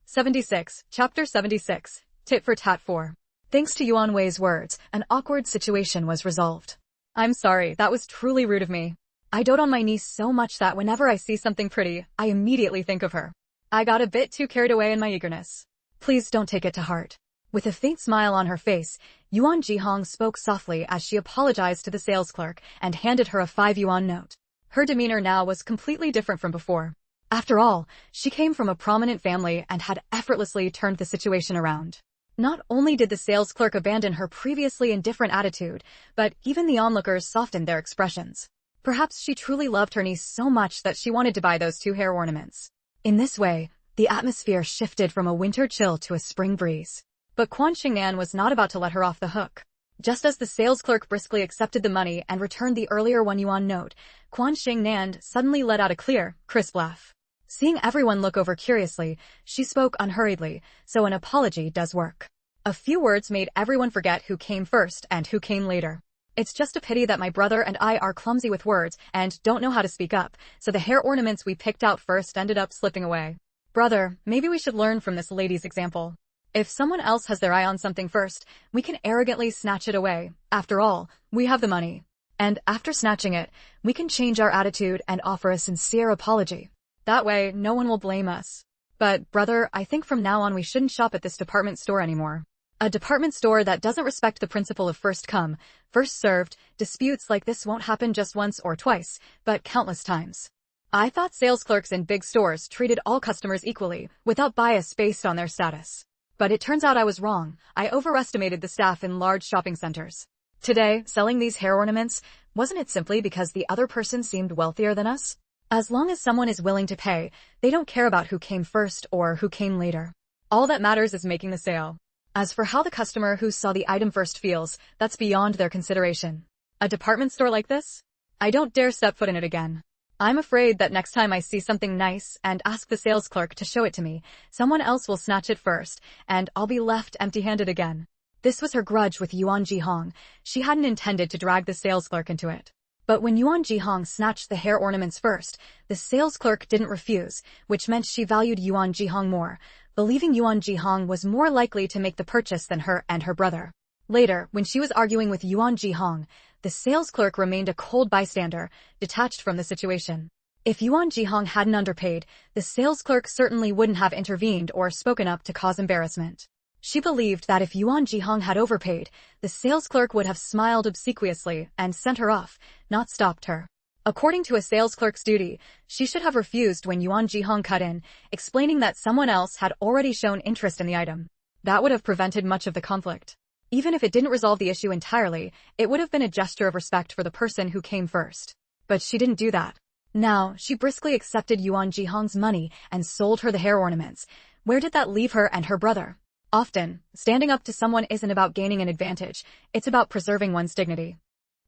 76, Chapter 76, Tit for Tat 4. Thanks to Yuan Wei's words, an awkward situation was resolved. "I'm sorry, that was truly rude of me. I dote on my niece so much that whenever I see something pretty, I immediately think of her. I got a bit too carried away in my eagerness. Please don't take it to heart." With a faint smile on her face, Yuan Jihong spoke softly as she apologized to the sales clerk and handed her a 5 yuan note. Her demeanor now was completely different from before. After all, she came from a prominent family and had effortlessly turned the situation around. Not only did the sales clerk abandon her previously indifferent attitude, but even the onlookers softened their expressions. Perhaps she truly loved her niece so much that she wanted to buy those 2 hair ornaments. In this way, the atmosphere shifted from a winter chill to a spring breeze. But Quan Shengnan was not about to let her off the hook. Just as the sales clerk briskly accepted the money and returned the earlier 1 yuan note, Quan Shengnan suddenly let out a clear, crisp laugh. Seeing everyone look over curiously, she spoke unhurriedly, so an apology does work. A few words made everyone forget who came first and who came later. It's just a pity that my brother and I are clumsy with words and don't know how to speak up, so the hair ornaments we picked out first ended up slipping away. Brother, maybe we should learn from this lady's example. If someone else has their eye on something first, we can arrogantly snatch it away. After all, we have the money. And after snatching it, we can change our attitude and offer a sincere apology. That way, no one will blame us. But, brother, I think from now on we shouldn't shop at this department store anymore. A department store that doesn't respect the principle of first come, first served. Disputes like this won't happen just once or twice, but countless times. I thought sales clerks in big stores treated all customers equally, without bias based on their status. But it turns out I was wrong. I overestimated the staff in large shopping centers. Today, selling these hair ornaments, wasn't it simply because the other person seemed wealthier than us? As long as someone is willing to pay, they don't care about who came first or who came later. All that matters is making the sale. As for how the customer who saw the item first feels, that's beyond their consideration. A department store like this? I don't dare step foot in it again. I'm afraid that next time I see something nice and ask the sales clerk to show it to me, someone else will snatch it first, and I'll be left empty-handed again. This was her grudge with Yuan Jihong. She hadn't intended to drag the sales clerk into it. But when Yuan Jihong snatched the hair ornaments first, the sales clerk didn't refuse, which meant she valued Yuan Jihong more, believing Yuan Jihong was more likely to make the purchase than her and her brother. Later, when she was arguing with Yuan Jihong, the sales clerk remained a cold bystander, detached from the situation. If Yuan Jihong hadn't underpaid, the sales clerk certainly wouldn't have intervened or spoken up to cause embarrassment. She believed that if Yuan Jihong had overpaid, the sales clerk would have smiled obsequiously and sent her off, not stopped her. According to a sales clerk's duty, she should have refused when Yuan Jihong cut in, explaining that someone else had already shown interest in the item. That would have prevented much of the conflict. Even if it didn't resolve the issue entirely, it would have been a gesture of respect for the person who came first. But she didn't do that. Now, she briskly accepted Yuan Jihong's money and sold her the hair ornaments. Where did that leave her and her brother? Often, standing up to someone isn't about gaining an advantage, it's about preserving one's dignity.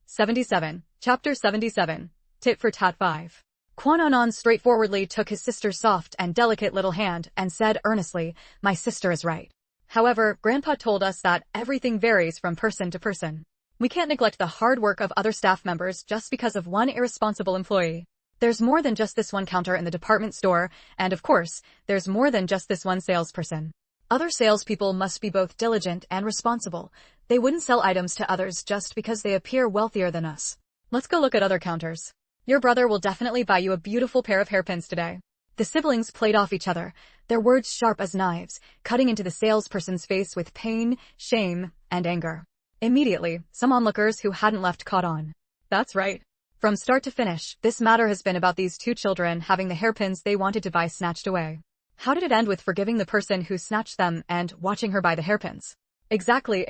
77. Chapter 77. Tit for Tat 5. Quan Shengnan straightforwardly took his sister's soft and delicate little hand and said earnestly, "My sister is right. However, Grandpa told us that everything varies from person to person. We can't neglect the hard work of other staff members just because of one irresponsible employee. There's more than just this one counter in the department store, and of course, there's more than just this one salesperson. Other salespeople must be both diligent and responsible. They wouldn't sell items to others just because they appear wealthier than us. Let's go look at other counters. Your brother will definitely buy you a beautiful pair of hairpins today." The siblings played off each other, their words sharp as knives, cutting into the salesperson's face with pain, shame, and anger. Immediately, some onlookers who hadn't left caught on. That's right. From start to finish, this matter has been about these two children having the hairpins they wanted to buy snatched away. How did it end with forgiving the person who snatched them and watching her buy the hairpins? Exactly.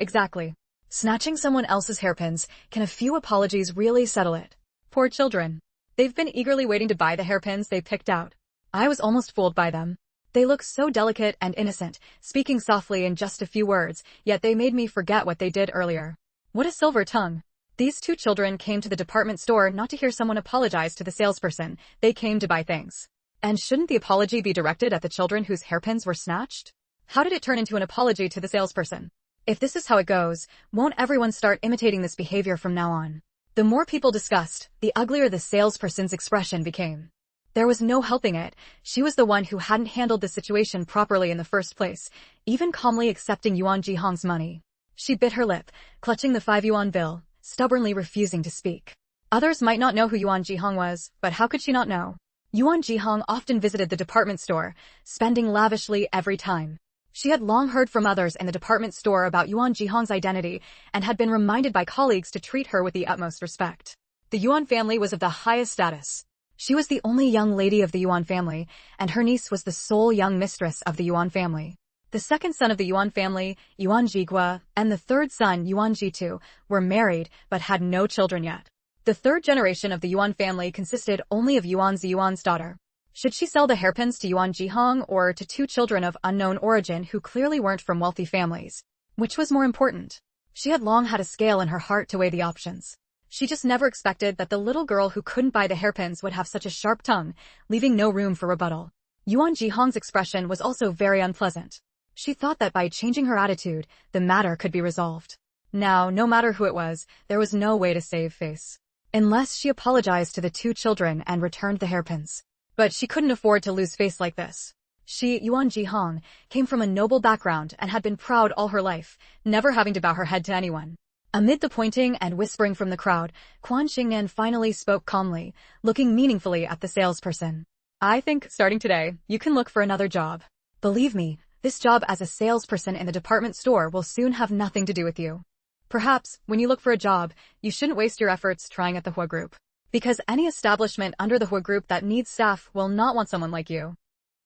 Snatching someone else's hairpins, can a few apologies really settle it? Poor children. They've been eagerly waiting to buy the hairpins they picked out. I was almost fooled by them. They look so delicate and innocent, speaking softly in just a few words, yet they made me forget what they did earlier. What a silver tongue. These two children came to the department store not to hear someone apologize to the salesperson, they came to buy things. And shouldn't the apology be directed at the children whose hairpins were snatched? How did it turn into an apology to the salesperson? If this is how it goes, won't everyone start imitating this behavior from now on? The more people discussed, the uglier the salesperson's expression became. There was no helping it. She was the one who hadn't handled the situation properly in the first place, even calmly accepting Yuan Jihong's money. She bit her lip, clutching the 5 yuan bill, stubbornly refusing to speak. Others might not know who Yuan Jihong was, but how could she not know? Yuan Jihong often visited the department store, spending lavishly every time. She had long heard from others in the department store about Yuan Jihong's identity and had been reminded by colleagues to treat her with the utmost respect. The Yuan family was of the highest status. She was the only young lady of the Yuan family, and her niece was the sole young mistress of the Yuan family. The second son of the Yuan family, Yuan Jigua, and the third son, Yuan Jitu, were married but had no children yet. The third generation of the Yuan family consisted only of Yuan's daughter. Should she sell the hairpins to Yuan Jihong or to two children of unknown origin who clearly weren't from wealthy families? Which was more important? She had long had a scale in her heart to weigh the options. She just never expected that the little girl who couldn't buy the hairpins would have such a sharp tongue, leaving no room for rebuttal. Yuan Jihong's expression was also very unpleasant. She thought that by changing her attitude, the matter could be resolved. Now, no matter who it was, there was no way to save face. Unless she apologized to the two children and returned the hairpins. But she couldn't afford to lose face like this. She, Yuan Jihong, came from a noble background and had been proud all her life, never having to bow her head to anyone. Amid the pointing and whispering from the crowd, Quan Shengnan finally spoke calmly, looking meaningfully at the salesperson. "I think, starting today, you can look for another job. Believe me, this job as a salesperson in the department store will soon have nothing to do with you. Perhaps, when you look for a job, you shouldn't waste your efforts trying at the Hua Group. Because any establishment under the Hua Group that needs staff will not want someone like you."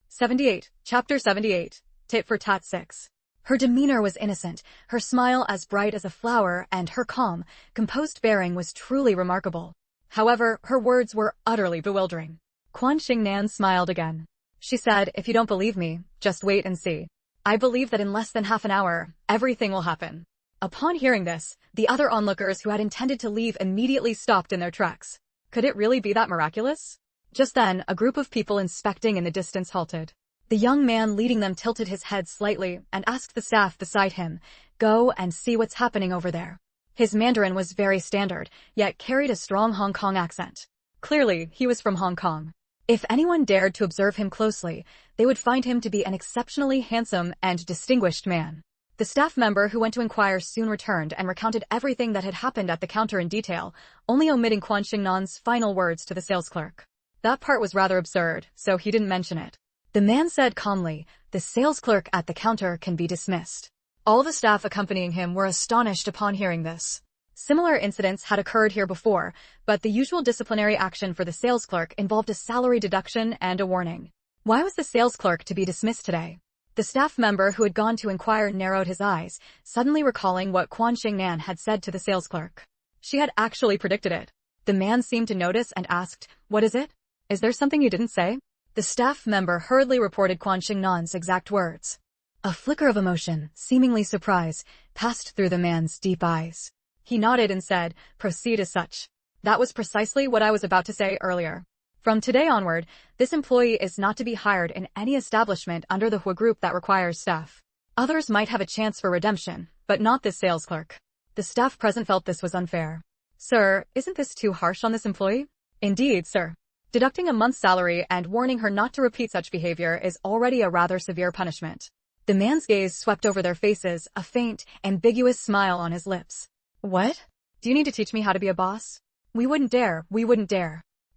78. Chapter 78. Tit for Tat 6. Her demeanor was innocent, her smile as bright as a flower, and her calm, composed bearing was truly remarkable. However, her words were utterly bewildering. Quan Shengnan smiled again. She said, "If you don't believe me, just wait and see. I believe that in less than half an hour, everything will happen." Upon hearing this, the other onlookers who had intended to leave immediately stopped in their tracks. Could it really be that miraculous? Just then, a group of people inspecting in the distance halted. The young man leading them tilted his head slightly and asked the staff beside him, "Go and see what's happening over there." His Mandarin was very standard, yet carried a strong Hong Kong accent. Clearly, he was from Hong Kong. If anyone dared to observe him closely, they would find him to be an exceptionally handsome and distinguished man. The staff member who went to inquire soon returned and recounted everything that had happened at the counter in detail, only omitting Quan Shengnan's final words to the sales clerk. That part was rather absurd, so he didn't mention it. The man said calmly, "The sales clerk at the counter can be dismissed." All the staff accompanying him were astonished upon hearing this. Similar incidents had occurred here before, but the usual disciplinary action for the sales clerk involved a salary deduction and a warning. Why was the sales clerk to be dismissed today? The staff member who had gone to inquire narrowed his eyes, suddenly recalling what Quan Shengnan had said to the sales clerk. She had actually predicted it. The man seemed to notice and asked, "What is it? Is there something you didn't say?" The staff member hurriedly reported Quan Shengnan's exact words. A flicker of emotion, seemingly surprise, passed through the man's deep eyes. He nodded and said, "Proceed as such." That was precisely what I was about to say earlier. From today onward, this employee is not to be hired in any establishment under the Hua group that requires staff. Others might have a chance for redemption, but not this sales clerk. The staff present felt this was unfair. "Sir, isn't this too harsh on this employee?" "Indeed, sir. Deducting a month's salary and warning her not to repeat such behavior is already a rather severe punishment." The man's gaze swept over their faces, a faint, ambiguous smile on his lips. "What? Do you need to teach me how to be a boss?" We wouldn't dare.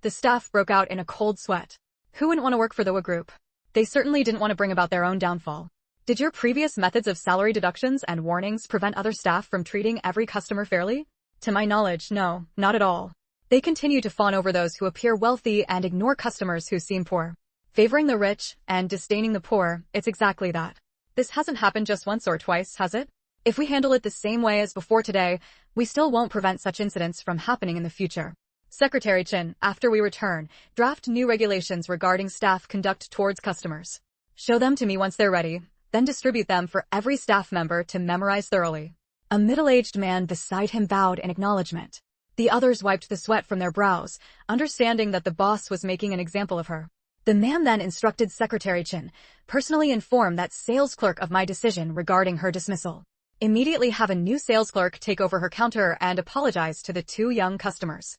The staff broke out in a cold sweat. Who wouldn't want to work for the Hua group? They certainly didn't want to bring about their own downfall. Did your previous methods of salary deductions and warnings prevent other staff from treating every customer fairly? To my knowledge, no, not at all. They continue to fawn over those who appear wealthy and ignore customers who seem poor. Favoring the rich and disdaining the poor, it's exactly that. This hasn't happened just once or twice, has it? If we handle it the same way as before today, we still won't prevent such incidents from happening in the future. Secretary Chen, after we return, draft new regulations regarding staff conduct towards customers. Show them to me once they're ready, then distribute them for every staff member to memorize thoroughly. A middle-aged man beside him bowed in acknowledgement. The others wiped the sweat from their brows, understanding that the boss was making an example of her. The man then instructed Secretary Chen, "Personally inform that sales clerk of my decision regarding her dismissal. Immediately have a new sales clerk take over her counter and apologize to the two young customers."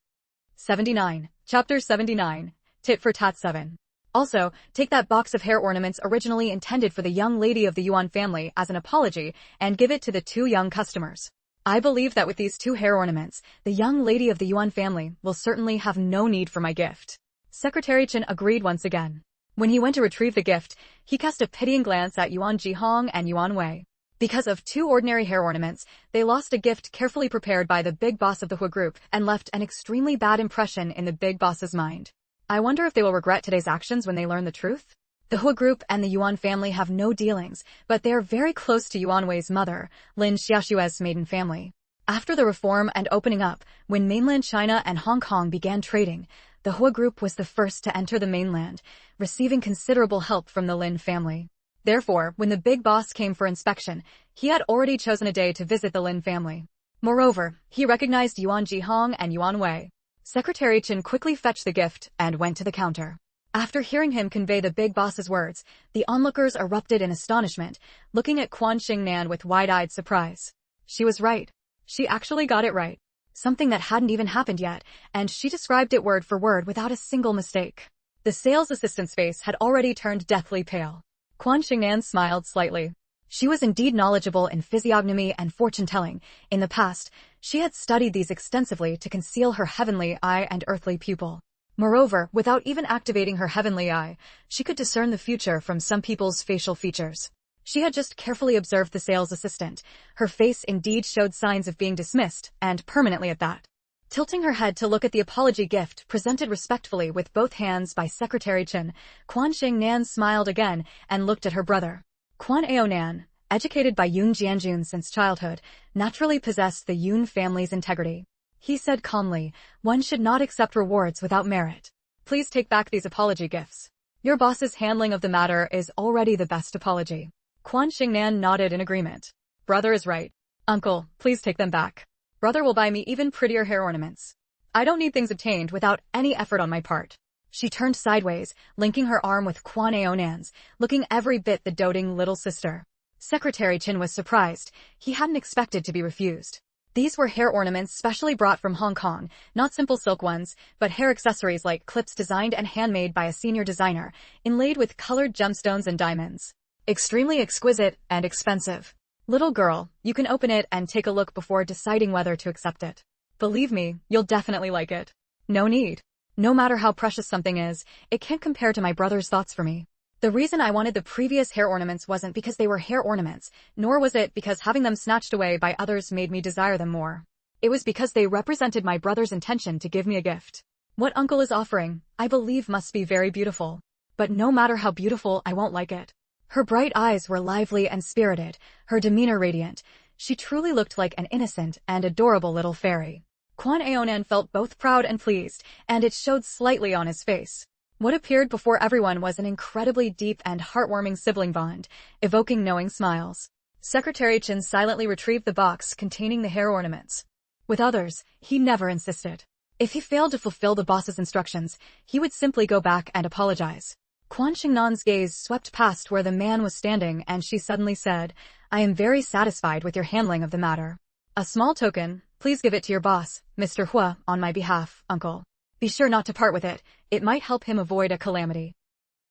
79. Chapter 79. Tit for Tat 7. Also, take that box of hair ornaments originally intended for the young lady of the Yuan family as an apology and give it to the two young customers. I believe that with these two hair ornaments, the young lady of the Yuan family will certainly have no need for my gift. Secretary Chen agreed once again. When he went to retrieve the gift, he cast a pitying glance at Yuan Jihong and Yuan Wei. Because of two ordinary hair ornaments, they lost a gift carefully prepared by the big boss of the Hua group and left an extremely bad impression in the big boss's mind. I wonder if they will regret today's actions when they learn the truth? The Hua group and the Yuan family have no dealings, but they are very close to Yuan Wei's mother, Lin Xiaoshue's maiden family. After the reform and opening up, when mainland China and Hong Kong began trading, the Hua group was the first to enter the mainland, receiving considerable help from the Lin family. Therefore, when the big boss came for inspection, he had already chosen a day to visit the Lin family. Moreover, he recognized Yuan Jihong and Yuan Wei. Secretary Chen quickly fetched the gift and went to the counter. After hearing him convey the big boss's words, the onlookers erupted in astonishment, looking at Quan Shengnan with wide-eyed surprise. She was right. She actually got it right. Something that hadn't even happened yet, and she described it word for word without a single mistake. The sales assistant's face had already turned deathly pale. Quan Shengnan smiled slightly. She was indeed knowledgeable in physiognomy and fortune-telling. In the past, she had studied these extensively to conceal her heavenly eye and earthly pupil. Moreover, without even activating her heavenly eye, she could discern the future from some people's facial features. She had just carefully observed the sales assistant. Her face indeed showed signs of being dismissed, and permanently at that. Tilting her head to look at the apology gift presented respectfully with both hands by Secretary Chen, Quan Shengnan smiled again and looked at her brother. Quan Aonan, educated by Yun Jianjun since childhood, naturally possessed the Yun family's integrity. He said calmly, "One should not accept rewards without merit. Please take back these apology gifts. Your boss's handling of the matter is already the best apology." Quan Shengnan nodded in agreement. "Brother is right. Uncle, please take them back. Brother will buy me even prettier hair ornaments. I don't need things obtained without any effort on my part." She turned sideways, linking her arm with Quan Aonan's, looking every bit the doting little sister. Secretary Chen was surprised. He hadn't expected to be refused. These were hair ornaments specially brought from Hong Kong, not simple silk ones, but hair accessories like clips designed and handmade by a senior designer, inlaid with colored gemstones and diamonds. Extremely exquisite and expensive. Little girl, you can open it and take a look before deciding whether to accept it. Believe me, you'll definitely like it. No need. No matter how precious something is, it can't compare to my brother's thoughts for me. The reason I wanted the previous hair ornaments wasn't because they were hair ornaments, nor was it because having them snatched away by others made me desire them more. It was because they represented my brother's intention to give me a gift. What uncle is offering, I believe must be very beautiful. But no matter how beautiful, I won't like it. Her bright eyes were lively and spirited, her demeanor radiant. She truly looked like an innocent and adorable little fairy. Quan Shengnan felt both proud and pleased, and it showed slightly on his face. What appeared before everyone was an incredibly deep and heartwarming sibling bond, evoking knowing smiles. Secretary Chen silently retrieved the box containing the hair ornaments. With others, he never insisted. If he failed to fulfill the boss's instructions, he would simply go back and apologize. Quan Shengnan's gaze swept past where the man was standing and she suddenly said, "I am very satisfied with your handling of the matter. A small token, please give it to your boss, Mr. Hua, on my behalf, uncle. Be sure not to part with it, it might help him avoid a calamity."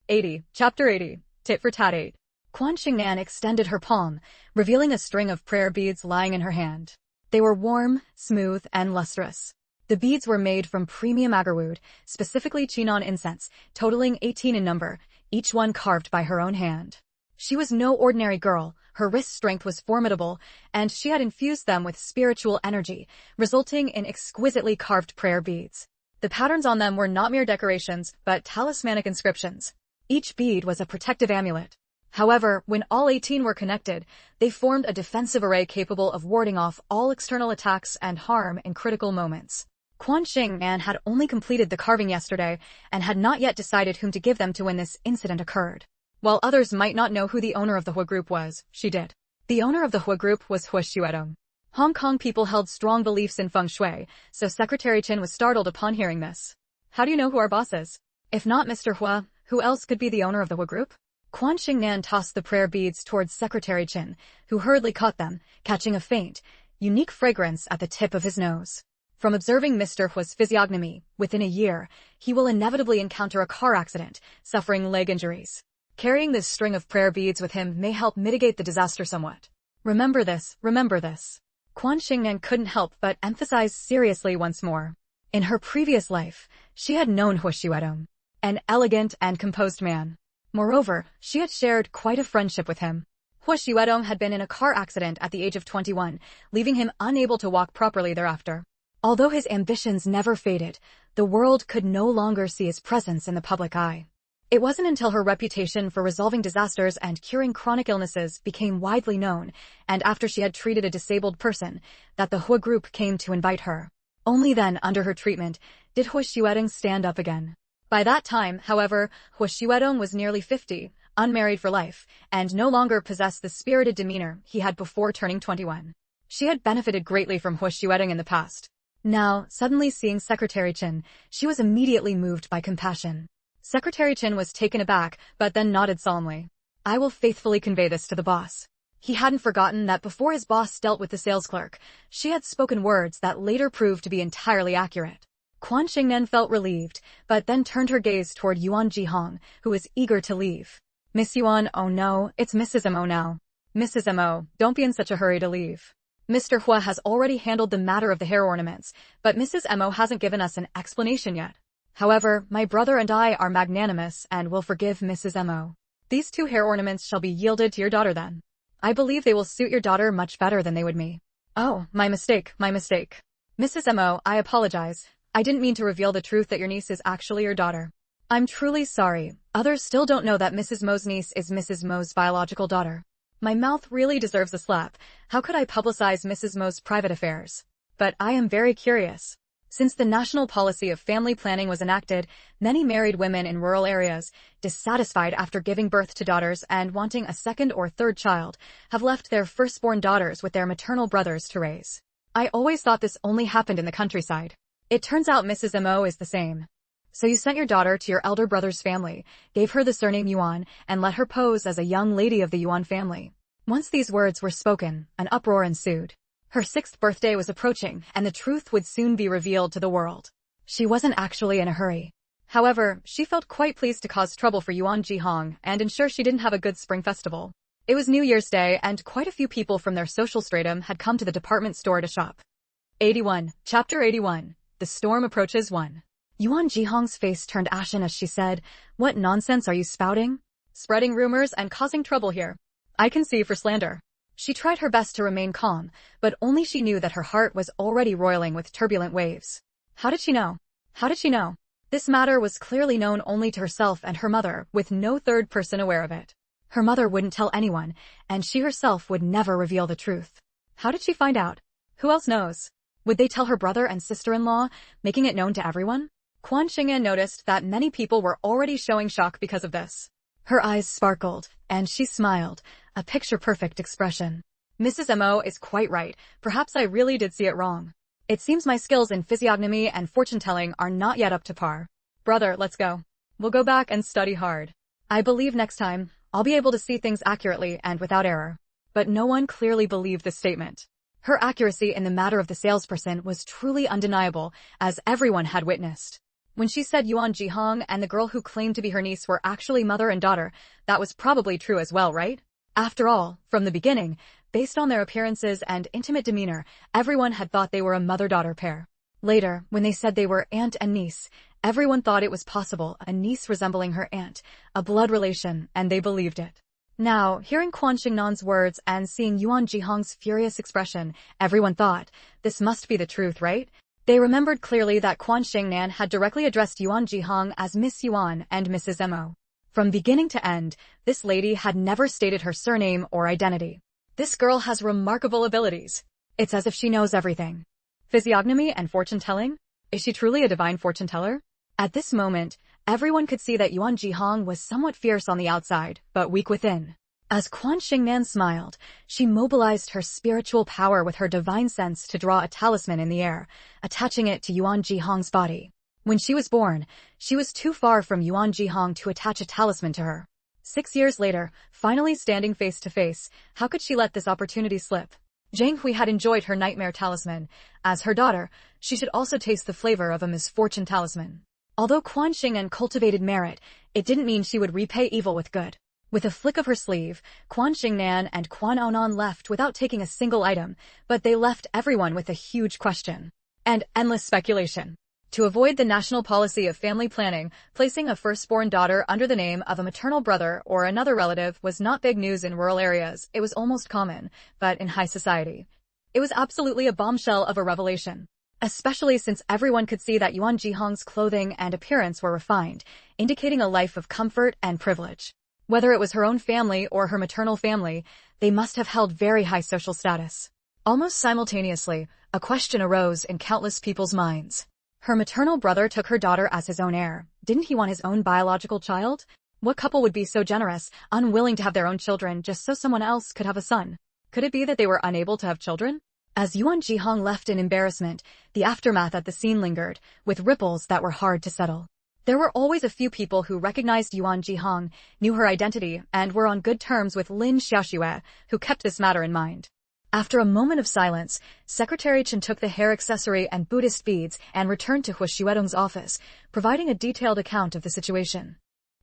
80. Chapter 80. Tit for Tat 8. Quan Shengnan extended her palm, revealing a string of prayer beads lying in her hand. They were warm, smooth, and lustrous. The beads were made from premium agarwood, specifically Chinon incense, totaling 18 in number, each one carved by her own hand. She was no ordinary girl, her wrist strength was formidable, and she had infused them with spiritual energy, resulting in exquisitely carved prayer beads. The patterns on them were not mere decorations, but talismanic inscriptions. Each bead was a protective amulet. However, when all 18 were connected, they formed a defensive array capable of warding off all external attacks and harm in critical moments. Quan Shengnan had only completed the carving yesterday and had not yet decided whom to give them to when this incident occurred. While others might not know who the owner of the Hua Group was, she did. The owner of the Hua Group was Hua Xuedong. Hong Kong people held strong beliefs in feng shui, so Secretary Chen was startled upon hearing this. "How do you know who our boss is? If not Mr. Hua, who else could be the owner of the Hua Group?" Quan Shengnan tossed the prayer beads towards Secretary Chen, who hurriedly caught them, catching a faint, unique fragrance at the tip of his nose. From observing Mr. Hua's physiognomy, within a year, he will inevitably encounter a car accident, suffering leg injuries. Carrying this string of prayer beads with him may help mitigate the disaster somewhat. Remember this, remember this. Quan Shengnan couldn't help but emphasize seriously once more. In her previous life, she had known Hua Xuedong, an elegant and composed man. Moreover, she had shared quite a friendship with him. Hua Xuedong had been in a car accident at the age of 21, leaving him unable to walk properly thereafter. Although his ambitions never faded, the world could no longer see his presence in the public eye. It wasn't until her reputation for resolving disasters and curing chronic illnesses became widely known, and after she had treated a disabled person, that the Hua Group came to invite her. Only then, under her treatment, did Hua Xuedong stand up again. By that time, however, Hua Xuedong was nearly 50, unmarried for life, and no longer possessed the spirited demeanor he had before turning 21. She had benefited greatly from Hua Xuedong in the past. Now, suddenly seeing Secretary Chen, she was immediately moved by compassion. Secretary Chen was taken aback, but then nodded solemnly. "I will faithfully convey this to the boss." He hadn't forgotten that before his boss dealt with the sales clerk, she had spoken words that later proved to be entirely accurate. Quan Shengnan felt relieved, but then turned her gaze toward Yuan Jihong, who was eager to leave. "Miss Yuan, oh no, it's Mrs. Mo now. Mrs. Mo, don't be in such a hurry to leave. Mr. Hua has already handled the matter of the hair ornaments, but Mrs. Mo hasn't given us an explanation yet. However, my brother and I are magnanimous and will forgive Mrs. Mo. These 2 hair ornaments shall be yielded to your daughter then. I believe they will suit your daughter much better than they would me." "Oh, my mistake, my mistake. Mrs. Mo, I apologize. I didn't mean to reveal the truth that your niece is actually your daughter. I'm truly sorry. Others still don't know that Mrs. Mo's niece is Mrs. Mo's biological daughter. My mouth really deserves a slap. How could I publicize Mrs. Mo's private affairs? But I am very curious. Since the national policy of family planning was enacted, many married women in rural areas, dissatisfied after giving birth to daughters and wanting a second or third child, have left their firstborn daughters with their maternal brothers to raise. I always thought this only happened in the countryside. It turns out Mrs. Mo is the same. So you sent your daughter to your elder brother's family, gave her the surname Yuan, and let her pose as a young lady of the Yuan family." Once these words were spoken, an uproar ensued. Her 6th birthday was approaching, and the truth would soon be revealed to the world. She wasn't actually in a hurry. However, she felt quite pleased to cause trouble for Yuan Jihong and ensure she didn't have a good spring festival. It was New Year's Day, and quite a few people from their social stratum had come to the department store to shop. 81. Chapter 81. The Storm Approaches 1. Yuan Jihong's face turned ashen as she said, "What nonsense are you spouting? Spreading rumors and causing trouble here. I can see for slander." She tried her best to remain calm, but only she knew that her heart was already roiling with turbulent waves. How did she know? How did she know? This matter was clearly known only to herself and her mother, with no third person aware of it. Her mother wouldn't tell anyone, and she herself would never reveal the truth. How did she find out? Who else knows? Would they tell her brother and sister-in-law, making it known to everyone? Quan Shengnan noticed that many people were already showing shock because of this. Her eyes sparkled, and she smiled, a picture-perfect expression. Mrs. Mo is quite right. Perhaps I really did see it wrong. It seems my skills in physiognomy and fortune-telling are not yet up to par. Brother, let's go. We'll go back and study hard. I believe next time, I'll be able to see things accurately and without error. But no one clearly believed this statement. Her accuracy in the matter of the salesperson was truly undeniable, as everyone had witnessed. When she said Yuan Jihong and the girl who claimed to be her niece were actually mother and daughter, that was probably true as well, right? After all, from the beginning, based on their appearances and intimate demeanor, everyone had thought they were a mother-daughter pair. Later, when they said they were aunt and niece, everyone thought it was possible, a niece resembling her aunt, a blood relation, and they believed it. Now, hearing Quan Shengnan's words and seeing Yuan Jihong's furious expression, everyone thought, this must be the truth, right? They remembered clearly that Quan Shengnan had directly addressed Yuan Jihong as Miss Yuan and Mrs. Mo. From beginning to end, this lady had never stated her surname or identity. This girl has remarkable abilities. It's as if she knows everything. Physiognomy and fortune-telling? Is she truly a divine fortune-teller? At this moment, everyone could see that Yuan Jihong was somewhat fierce on the outside, but weak within. As Quan Shengnan smiled, she mobilized her spiritual power with her divine sense to draw a talisman in the air, attaching it to Yuan Jihong's body. When she was born, she was too far from Yuan Jihong to attach a talisman to her. 6 years later, finally standing face to face, how could she let this opportunity slip? Zhang Hui had enjoyed her nightmare talisman. As her daughter, she should also taste the flavor of a misfortune talisman. Although Quan Shengnan cultivated merit, it didn't mean she would repay evil with good. With a flick of her sleeve, Quan Shengnan and Quan Aonan left without taking a single item, but they left everyone with a huge question and endless speculation. To avoid the national policy of family planning, placing a firstborn daughter under the name of a maternal brother or another relative was not big news in rural areas. It was almost common, but in high society, it was absolutely a bombshell of a revelation. Especially since everyone could see that Yuan Jihong's clothing and appearance were refined, indicating a life of comfort and privilege. Whether it was her own family or her maternal family, they must have held very high social status. Almost simultaneously, a question arose in countless people's minds. Her maternal brother took her daughter as his own heir. Didn't he want his own biological child? What couple would be so generous, unwilling to have their own children just so someone else could have a son? Could it be that they were unable to have children? As Yuan Jihong left in embarrassment, the aftermath at the scene lingered, with ripples that were hard to settle. There were always a few people who recognized Yuan Jihong, knew her identity, and were on good terms with Lin Xiaoxue, who kept this matter in mind. After a moment of silence, Secretary Chen took the hair accessory and Buddhist beads and returned to Hu Xuedong's office, providing a detailed account of the situation.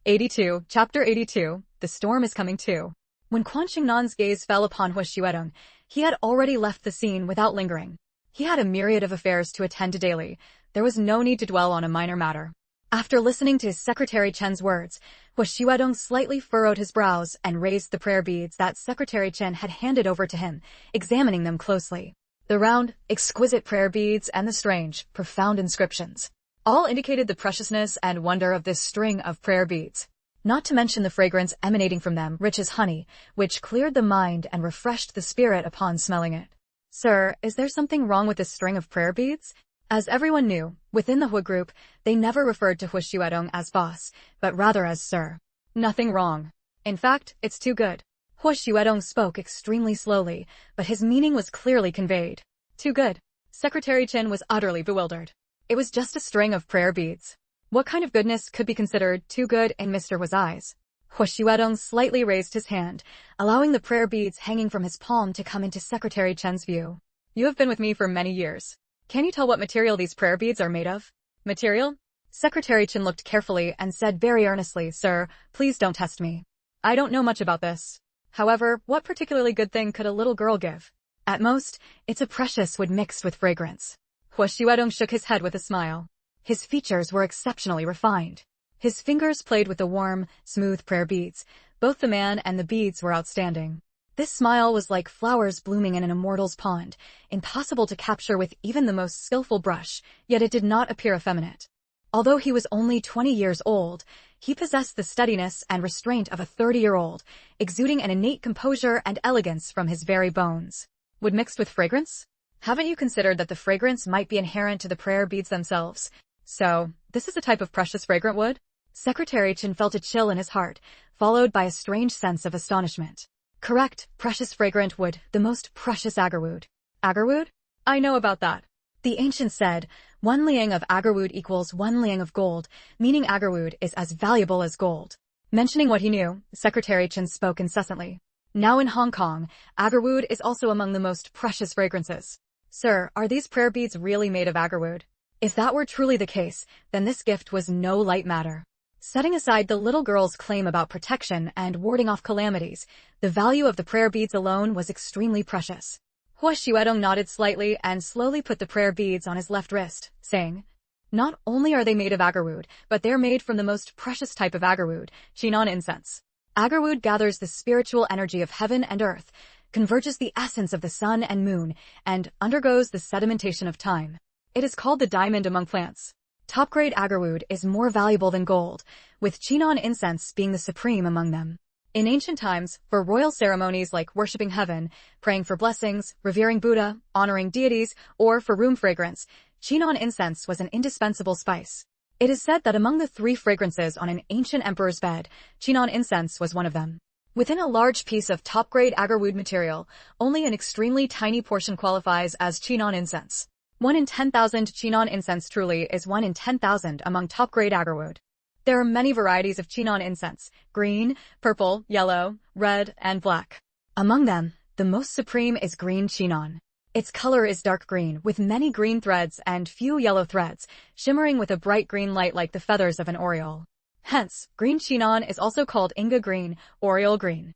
82. Chapter 82. The Storm is Coming Too. When Quan Shengnan's gaze fell upon Hu Xuedong, he had already left the scene without lingering. He had a myriad of affairs to attend to daily. There was no need to dwell on a minor matter. After listening to Secretary Chen's words, Hu Xuedong slightly furrowed his brows and raised the prayer beads that Secretary Chen had handed over to him, examining them closely. The round, exquisite prayer beads and the strange, profound inscriptions all indicated the preciousness and wonder of this string of prayer beads. Not to mention the fragrance emanating from them, rich as honey, which cleared the mind and refreshed the spirit upon smelling it. "Sir, is there something wrong with this string of prayer beads?" As everyone knew, within the Hu group, they never referred to Hu Xuedong as boss, but rather as sir. "Nothing wrong. In fact, it's too good." Hu Xuedong spoke extremely slowly, but his meaning was clearly conveyed. Too good. Secretary Chen was utterly bewildered. It was just a string of prayer beads. What kind of goodness could be considered too good in Mr. Hu's eyes? Hu Xuedong slightly raised his hand, allowing the prayer beads hanging from his palm to come into Secretary Chen's view. You have been with me for many years. Can you tell what material these prayer beads are made of? Material? Secretary Chen looked carefully and said very earnestly, Sir, please don't test me. I don't know much about this. However, what particularly good thing could a little girl give? At most, it's a precious wood mixed with fragrance. Hua Xuedong shook his head with a smile. His features were exceptionally refined. His fingers played with the warm, smooth prayer beads. Both the man and the beads were outstanding. This smile was like flowers blooming in an immortal's pond, impossible to capture with even the most skillful brush, yet it did not appear effeminate. Although he was only 20 years old, he possessed the steadiness and restraint of a 30-year-old, exuding an innate composure and elegance from his very bones. Wood mixed with fragrance? Haven't you considered that the fragrance might be inherent to the prayer beads themselves? So, this is a type of precious fragrant wood? Secretary Chen felt a chill in his heart, followed by a strange sense of astonishment. Correct, precious fragrant wood, the most precious agarwood. Agarwood? I know about that. The ancient said, 1 liang of agarwood equals 1 liang of gold, meaning agarwood is as valuable as gold. Mentioning what he knew, Secretary Chen spoke incessantly. Now in Hong Kong, agarwood is also among the most precious fragrances. Sir, are these prayer beads really made of agarwood? If that were truly the case, then this gift was no light matter. Setting aside the little girl's claim about protection and warding off calamities, the value of the prayer beads alone was extremely precious. Hua Xuedong nodded slightly and slowly put the prayer beads on his left wrist, saying, Not only are they made of agarwood, but they're made from the most precious type of agarwood, Chinon incense. Agarwood gathers the spiritual energy of heaven and earth, converges the essence of the sun and moon, and undergoes the sedimentation of time. It is called the diamond among plants. Top-grade agarwood is more valuable than gold, with Chinon incense being the supreme among them. In ancient times, for royal ceremonies like worshipping heaven, praying for blessings, revering Buddha, honoring deities, or for room fragrance, Chinon incense was an indispensable spice. It is said that among the 3 fragrances on an ancient emperor's bed, Chinon incense was one of them. Within a large piece of top-grade agarwood material, only an extremely tiny portion qualifies as Chinon incense. 1 in 10,000 Chinon incense truly is 1 in 10,000 among top-grade agarwood. There are many varieties of Chinon incense, green, purple, yellow, red, and black. Among them, the most supreme is green Chinon. Its color is dark green, with many green threads and few yellow threads, shimmering with a bright green light like the feathers of an oriole. Hence, green Chinon is also called Inga green, oriole green.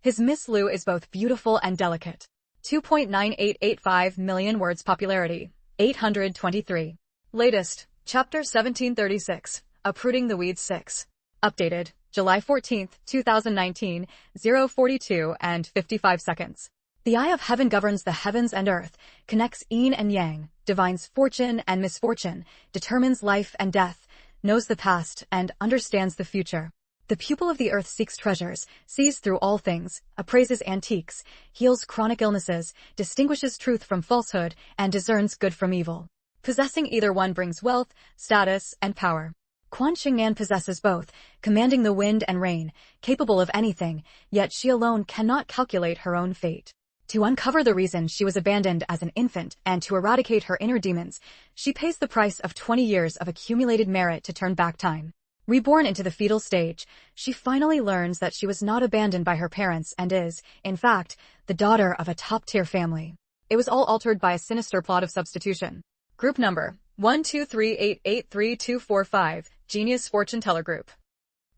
His Miss Lu is both beautiful and delicate. 2.9885 million words popularity. 823. Latest, Chapter 1736, Uprooting the Weeds 6. Updated, July 14, 2019, 0:42 and 55 seconds. The eye of heaven governs the heavens and earth, connects yin and yang, divines fortune and misfortune, determines life and death, knows the past, and understands the future. The pupil of the earth seeks treasures, sees through all things, appraises antiques, heals chronic illnesses, distinguishes truth from falsehood, and discerns good from evil. Possessing either one brings wealth, status, and power. Quan Shengnan possesses both, commanding the wind and rain, capable of anything, yet she alone cannot calculate her own fate. To uncover the reason she was abandoned as an infant and to eradicate her inner demons, she pays the price of 20 years of accumulated merit to turn back time. Reborn into the fetal stage, she finally learns that she was not abandoned by her parents and is, in fact, the daughter of a top-tier family. It was all altered by a sinister plot of substitution. Group number, 123883245, Genius Fortune Teller Group.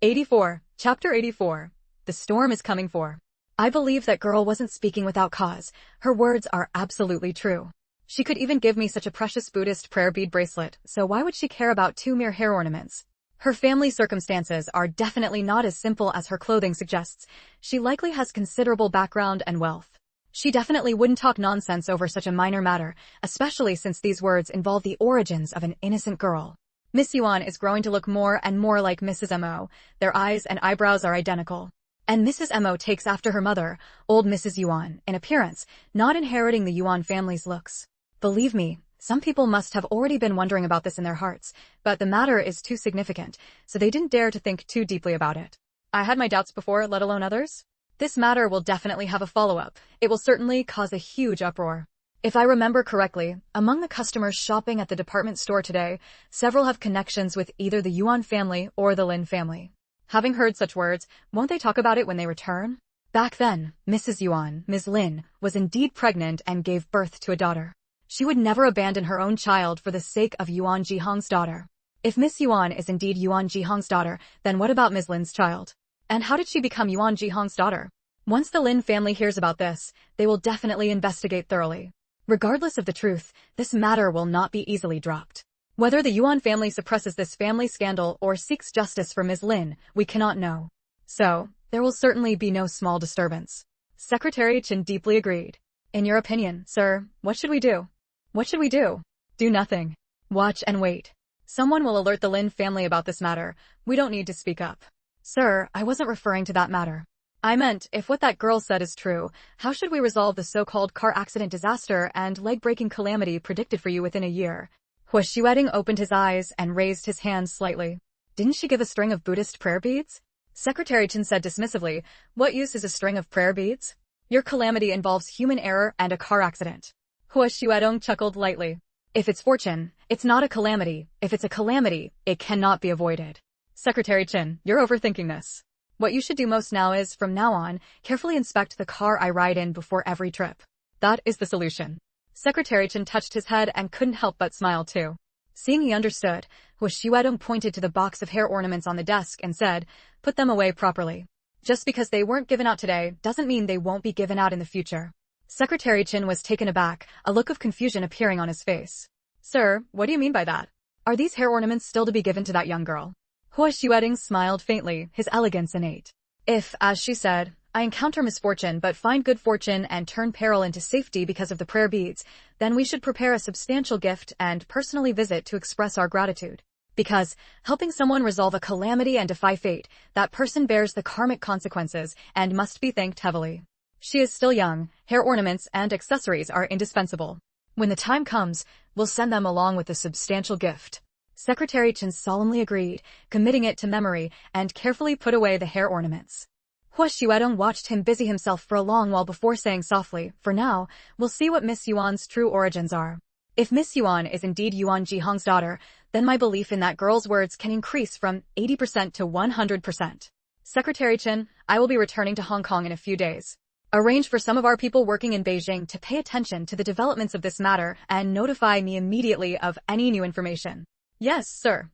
84, Chapter 84. The storm is coming for. I believe that girl wasn't speaking without cause. Her words are absolutely true. She could even give me such a precious Buddhist prayer bead bracelet, so why would she care about 2 mere hair ornaments? Her family circumstances are definitely not as simple as her clothing suggests. She likely has considerable background and wealth. She definitely wouldn't talk nonsense over such a minor matter, especially since these words involve the origins of an innocent girl. Miss Yuan is growing to look more and more like Mrs. Mo. Their eyes and eyebrows are identical. And Mrs. Mo takes after her mother, old Mrs. Yuan, in appearance, not inheriting the Yuan family's looks. Believe me, some people must have already been wondering about this in their hearts, but the matter is too significant, so they didn't dare to think too deeply about it. I had my doubts before, let alone others. This matter will definitely have a follow-up. It will certainly cause a huge uproar. If I remember correctly, among the customers shopping at the department store today, several have connections with either the Yuan family or the Lin family. Having heard such words, won't they talk about it when they return? Back then, Mrs. Yuan, Ms. Lin, was indeed pregnant and gave birth to a daughter. She would never abandon her own child for the sake of Yuan Jihong's daughter. If Miss Yuan is indeed Yuan Jihong's daughter, then what about Ms. Lin's child? And how did she become Yuan Jihong's daughter? Once the Lin family hears about this, they will definitely investigate thoroughly. Regardless of the truth, this matter will not be easily dropped. Whether the Yuan family suppresses this family scandal or seeks justice for Ms. Lin, we cannot know. So, there will certainly be no small disturbance. Secretary Chen deeply agreed. In your opinion, sir, what should we do? What should we do? Do nothing. Watch and wait. Someone will alert the Lin family about this matter. We don't need to speak up. Sir, I wasn't referring to that matter. I meant, if what that girl said is true, how should we resolve the so-called car accident disaster and leg-breaking calamity predicted for you within a year? Hua Xuedong opened his eyes and raised his hands slightly. Didn't she give a string of Buddhist prayer beads? Secretary Chen said dismissively, what use is a string of prayer beads? Your calamity involves human error and a car accident. Hua Xuedong chuckled lightly. If it's fortune, it's not a calamity. If it's a calamity, it cannot be avoided. Secretary Chen, you're overthinking this. What you should do most now is, from now on, carefully inspect the car I ride in before every trip. That is the solution. Secretary Chen touched his head and couldn't help but smile too. Seeing he understood, Hua Xuedong pointed to the box of hair ornaments on the desk and said, put them away properly. Just because they weren't given out today doesn't mean they won't be given out in the future. Secretary Chen was taken aback, a look of confusion appearing on his face. Sir, what do you mean by that? Are these hair ornaments still to be given to that young girl? Hua Xuedong smiled faintly, his elegance innate. If, as she said, I encounter misfortune but find good fortune and turn peril into safety because of the prayer beads, then we should prepare a substantial gift and personally visit to express our gratitude. Because, helping someone resolve a calamity and defy fate, that person bears the karmic consequences and must be thanked heavily. She is still young, hair ornaments and accessories are indispensable. When the time comes, we'll send them along with a substantial gift. Secretary Chen solemnly agreed, committing it to memory, and carefully put away the hair ornaments. Hua Xuedong watched him busy himself for a long while before saying softly, for now, we'll see what Miss Yuan's true origins are. If Miss Yuan is indeed Yuan Jihong's daughter, then my belief in that girl's words can increase from 80% to 100%. Secretary Chen, I will be returning to Hong Kong in a few days. Arrange for some of our people working in Beijing to pay attention to the developments of this matter and notify me immediately of any new information. Yes, sir.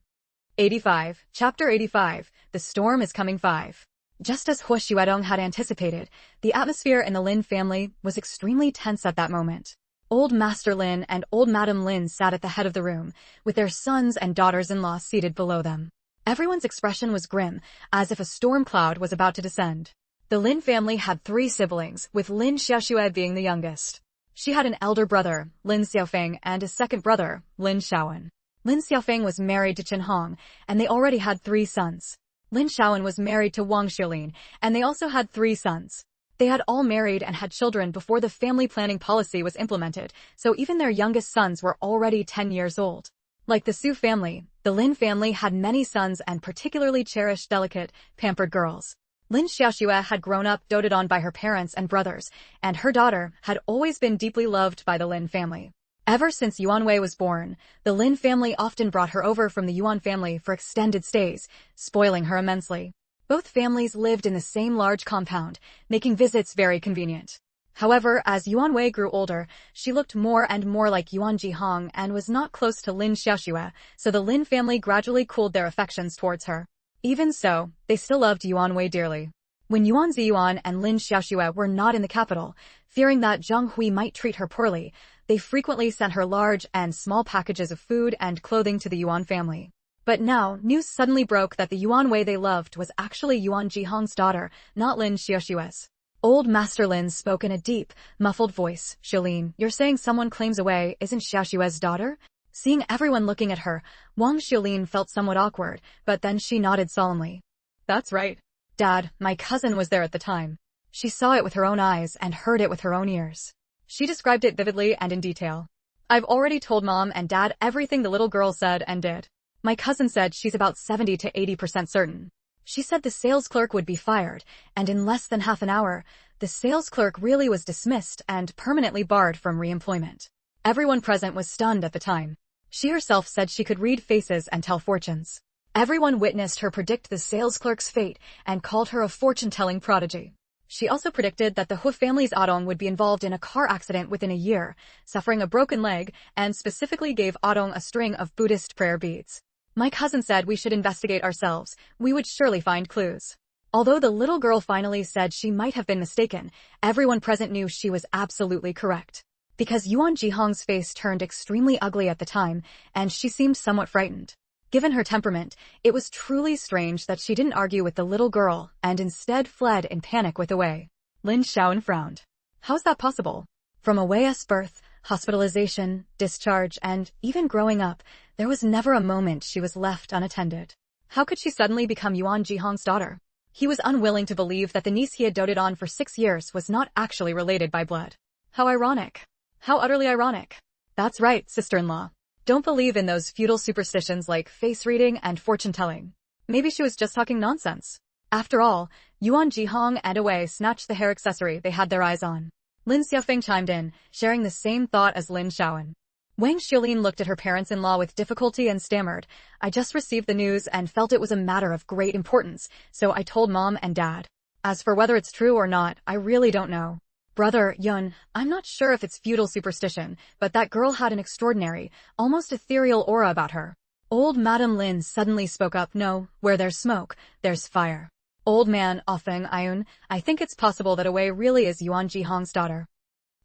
85. Chapter 85. The Storm is Coming 5. Just as Hua Xuedong had anticipated, the atmosphere in the Lin family was extremely tense at that moment. Old Master Lin and Old Madam Lin sat at the head of the room, with their sons and daughters-in-law seated below them. Everyone's expression was grim, as if a storm cloud was about to descend. The Lin family had 3 siblings, with Lin Xiaoxue being the youngest. She had an elder brother, Lin Xiaofeng, and a second brother, Lin Xiaowen. Lin Xiaofeng was married to Chen Hong, and they already had 3 sons. Lin Xiaowen was married to Wang Xiulin, and they also had 3 sons. They had all married and had children before the family planning policy was implemented, so even their youngest sons were already 10 years old. Like the Su family, the Lin family had many sons and particularly cherished delicate, pampered girls. Lin Xiaoxue had grown up doted on by her parents and brothers, and her daughter had always been deeply loved by the Lin family. Ever since Yuan Wei was born, the Lin family often brought her over from the Yuan family for extended stays, spoiling her immensely. Both families lived in the same large compound, making visits very convenient. However, as Yuan Wei grew older, she looked more and more like Yuan Jihong and was not close to Lin Xiaoxue, so the Lin family gradually cooled their affections towards her. Even so, they still loved Yuan Wei dearly. When Yuan Ziyuan and Lin Xiaoxue were not in the capital, fearing that Zhang Hui might treat her poorly, they frequently sent her large and small packages of food and clothing to the Yuan family. But now, news suddenly broke that the Yuan Wei they loved was actually Yuan Jihong's daughter, not Lin Xiaoxue's. Old Master Lin spoke in a deep, muffled voice. Xiulin, you're saying someone claims Wei isn't Xiaoxue's daughter? Seeing everyone looking at her, Wang Xiulin felt somewhat awkward, but then she nodded solemnly. That's right. Dad, my cousin was there at the time. She saw it with her own eyes and heard it with her own ears. She described it vividly and in detail. I've already told Mom and Dad everything the little girl said and did. My cousin said she's about 70 to 80% certain. She said the sales clerk would be fired, and in less than half an hour, the sales clerk really was dismissed and permanently barred from re-employment. Everyone present was stunned at the time. She herself said she could read faces and tell fortunes. Everyone witnessed her predict the sales clerk's fate and called her a fortune-telling prodigy. She also predicted that the Hu family's Adong would be involved in a car accident within a year, suffering a broken leg, and specifically gave Adong a string of Buddhist prayer beads. My cousin said we should investigate ourselves. We would surely find clues. Although the little girl finally said she might have been mistaken, everyone present knew she was absolutely correct. Because Yuan Jihong's face turned extremely ugly at the time, and she seemed somewhat frightened. Given her temperament, it was truly strange that she didn't argue with the little girl and instead fled in panic with Away. Lin Xiaoan frowned. How's that possible? From Away's birth, hospitalization, discharge, and even growing up, there was never a moment she was left unattended. How could she suddenly become Yuan Jihong's daughter? He was unwilling to believe that the niece he had doted on for 6 years was not actually related by blood. How ironic. How utterly ironic. That's right, sister-in-law. Don't believe in those feudal superstitions like face reading and fortune-telling. Maybe she was just talking nonsense. After all, Yuan Jihong and Away snatched the hair accessory they had their eyes on. Lin Xiaofeng chimed in, sharing the same thought as Lin Xiaoan. Wang Xiaolin looked at her parents-in-law with difficulty and stammered, I just received the news and felt it was a matter of great importance, so I told Mom and Dad. As for whether it's true or not, I really don't know. Brother, Yun, I'm not sure if it's feudal superstition, but that girl had an extraordinary, almost ethereal aura about her. Old Madam Lin suddenly spoke up, no, where there's smoke, there's fire. Old man, Ofeng Ayun, I think it's possible that Away really is Yuan Jihong's daughter.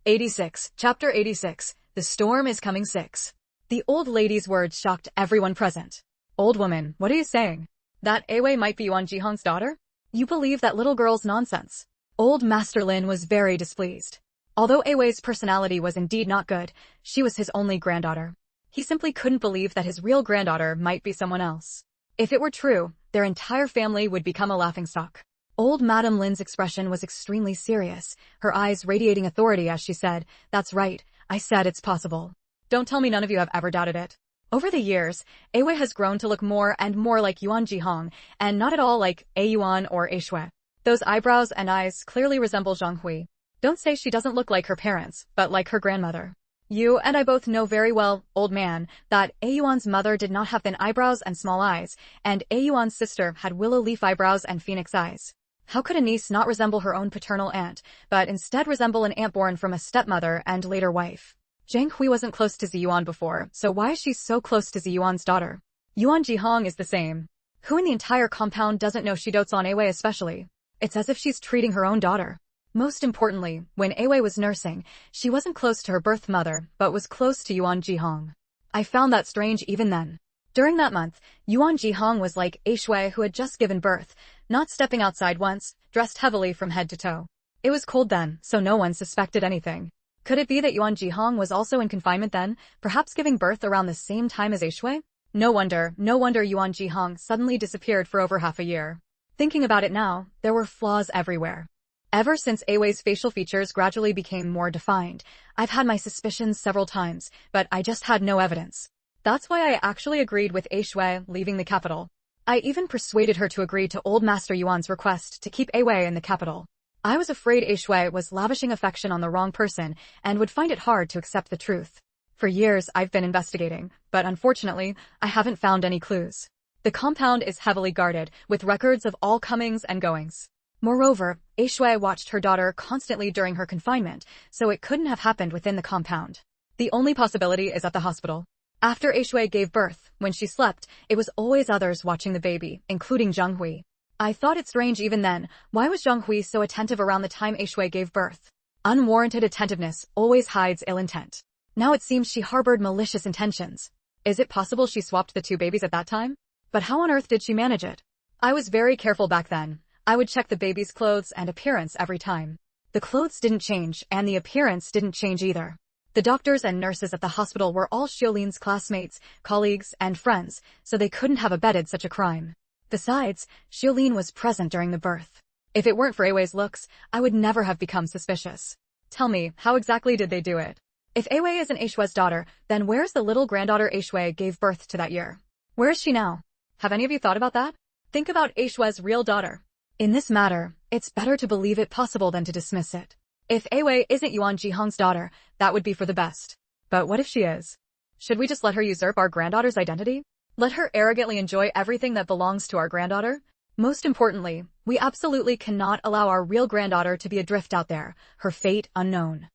86. Chapter 86. The storm is coming 6. The old lady's words shocked everyone present. Old woman, what are you saying? That Away might be Yuan Jihong's daughter? You believe that little girl's nonsense. Old Master Lin was very displeased. Although Away's personality was indeed not good, she was his only granddaughter. He simply couldn't believe that his real granddaughter might be someone else. If it were true, their entire family would become a laughingstock. Old Madam Lin's expression was extremely serious, her eyes radiating authority as she said, That's right, I said it's possible. Don't tell me none of you have ever doubted it. Over the years, Away has grown to look more and more like Yuan Jihong, and not at all like A Yuan or A Shui. Those eyebrows and eyes clearly resemble Zhang Hui. Don't say she doesn't look like her parents, but like her grandmother. You and I both know very well, old man, that A Yuan's mother did not have thin eyebrows and small eyes, and A Yuan's sister had willow leaf eyebrows and phoenix eyes. How could a niece not resemble her own paternal aunt, but instead resemble an aunt born from a stepmother and later wife? Zhang Hui wasn't close to Ziyuan before, so why is she so close to Ziyuan's daughter? Yuan Jihong is the same. Who in the entire compound doesn't know she dotes on Away especially? It's as if she's treating her own daughter. Most importantly, when Away was nursing, she wasn't close to her birth mother, but was close to Yuan Jihong. I found that strange even then. During that month, Yuan Jihong was like A Shui who had just given birth, not stepping outside once, dressed heavily from head to toe. It was cold then, so no one suspected anything. Could it be that Yuan Jihong was also in confinement then, perhaps giving birth around the same time as A Shui? No wonder Yuan Jihong suddenly disappeared for over half a year. Thinking about it now, there were flaws everywhere. Ever since Away's facial features gradually became more defined, I've had my suspicions several times, but I just had no evidence. That's why I actually agreed with A Shui leaving the capital. I even persuaded her to agree to Old Master Yuan's request to keep Away in the capital. I was afraid A Shui was lavishing affection on the wrong person and would find it hard to accept the truth. For years I've been investigating, but unfortunately, I haven't found any clues. The compound is heavily guarded, with records of all comings and goings. Moreover, A Shui watched her daughter constantly during her confinement, so it couldn't have happened within the compound. The only possibility is at the hospital. After A Shui gave birth, when she slept, it was always others watching the baby, including Zhang Hui. I thought it strange even then, why was Zhang Hui so attentive around the time A Shui gave birth? Unwarranted attentiveness always hides ill intent. Now it seems she harbored malicious intentions. Is it possible she swapped the two babies at that time? But how on earth did she manage it? I was very careful back then. I would check the baby's clothes and appearance every time. The clothes didn't change, and the appearance didn't change either. The doctors and nurses at the hospital were all Xiulin's classmates, colleagues, and friends, so they couldn't have abetted such a crime. Besides, Xiulin was present during the birth. If it weren't for Away's looks, I would never have become suspicious. Tell me, how exactly did they do it? If Away isn't A Shui's daughter, then where's the little granddaughter A Shui gave birth to that year? Where is she now? Have any of you thought about that? Think about A Shui's real daughter. In this matter, it's better to believe it possible than to dismiss it. If Away isn't Yuan Jihong's daughter, that would be for the best. But what if she is? Should we just let her usurp our granddaughter's identity? Let her arrogantly enjoy everything that belongs to our granddaughter? Most importantly, We absolutely cannot allow our real granddaughter to be adrift out there, her fate unknown.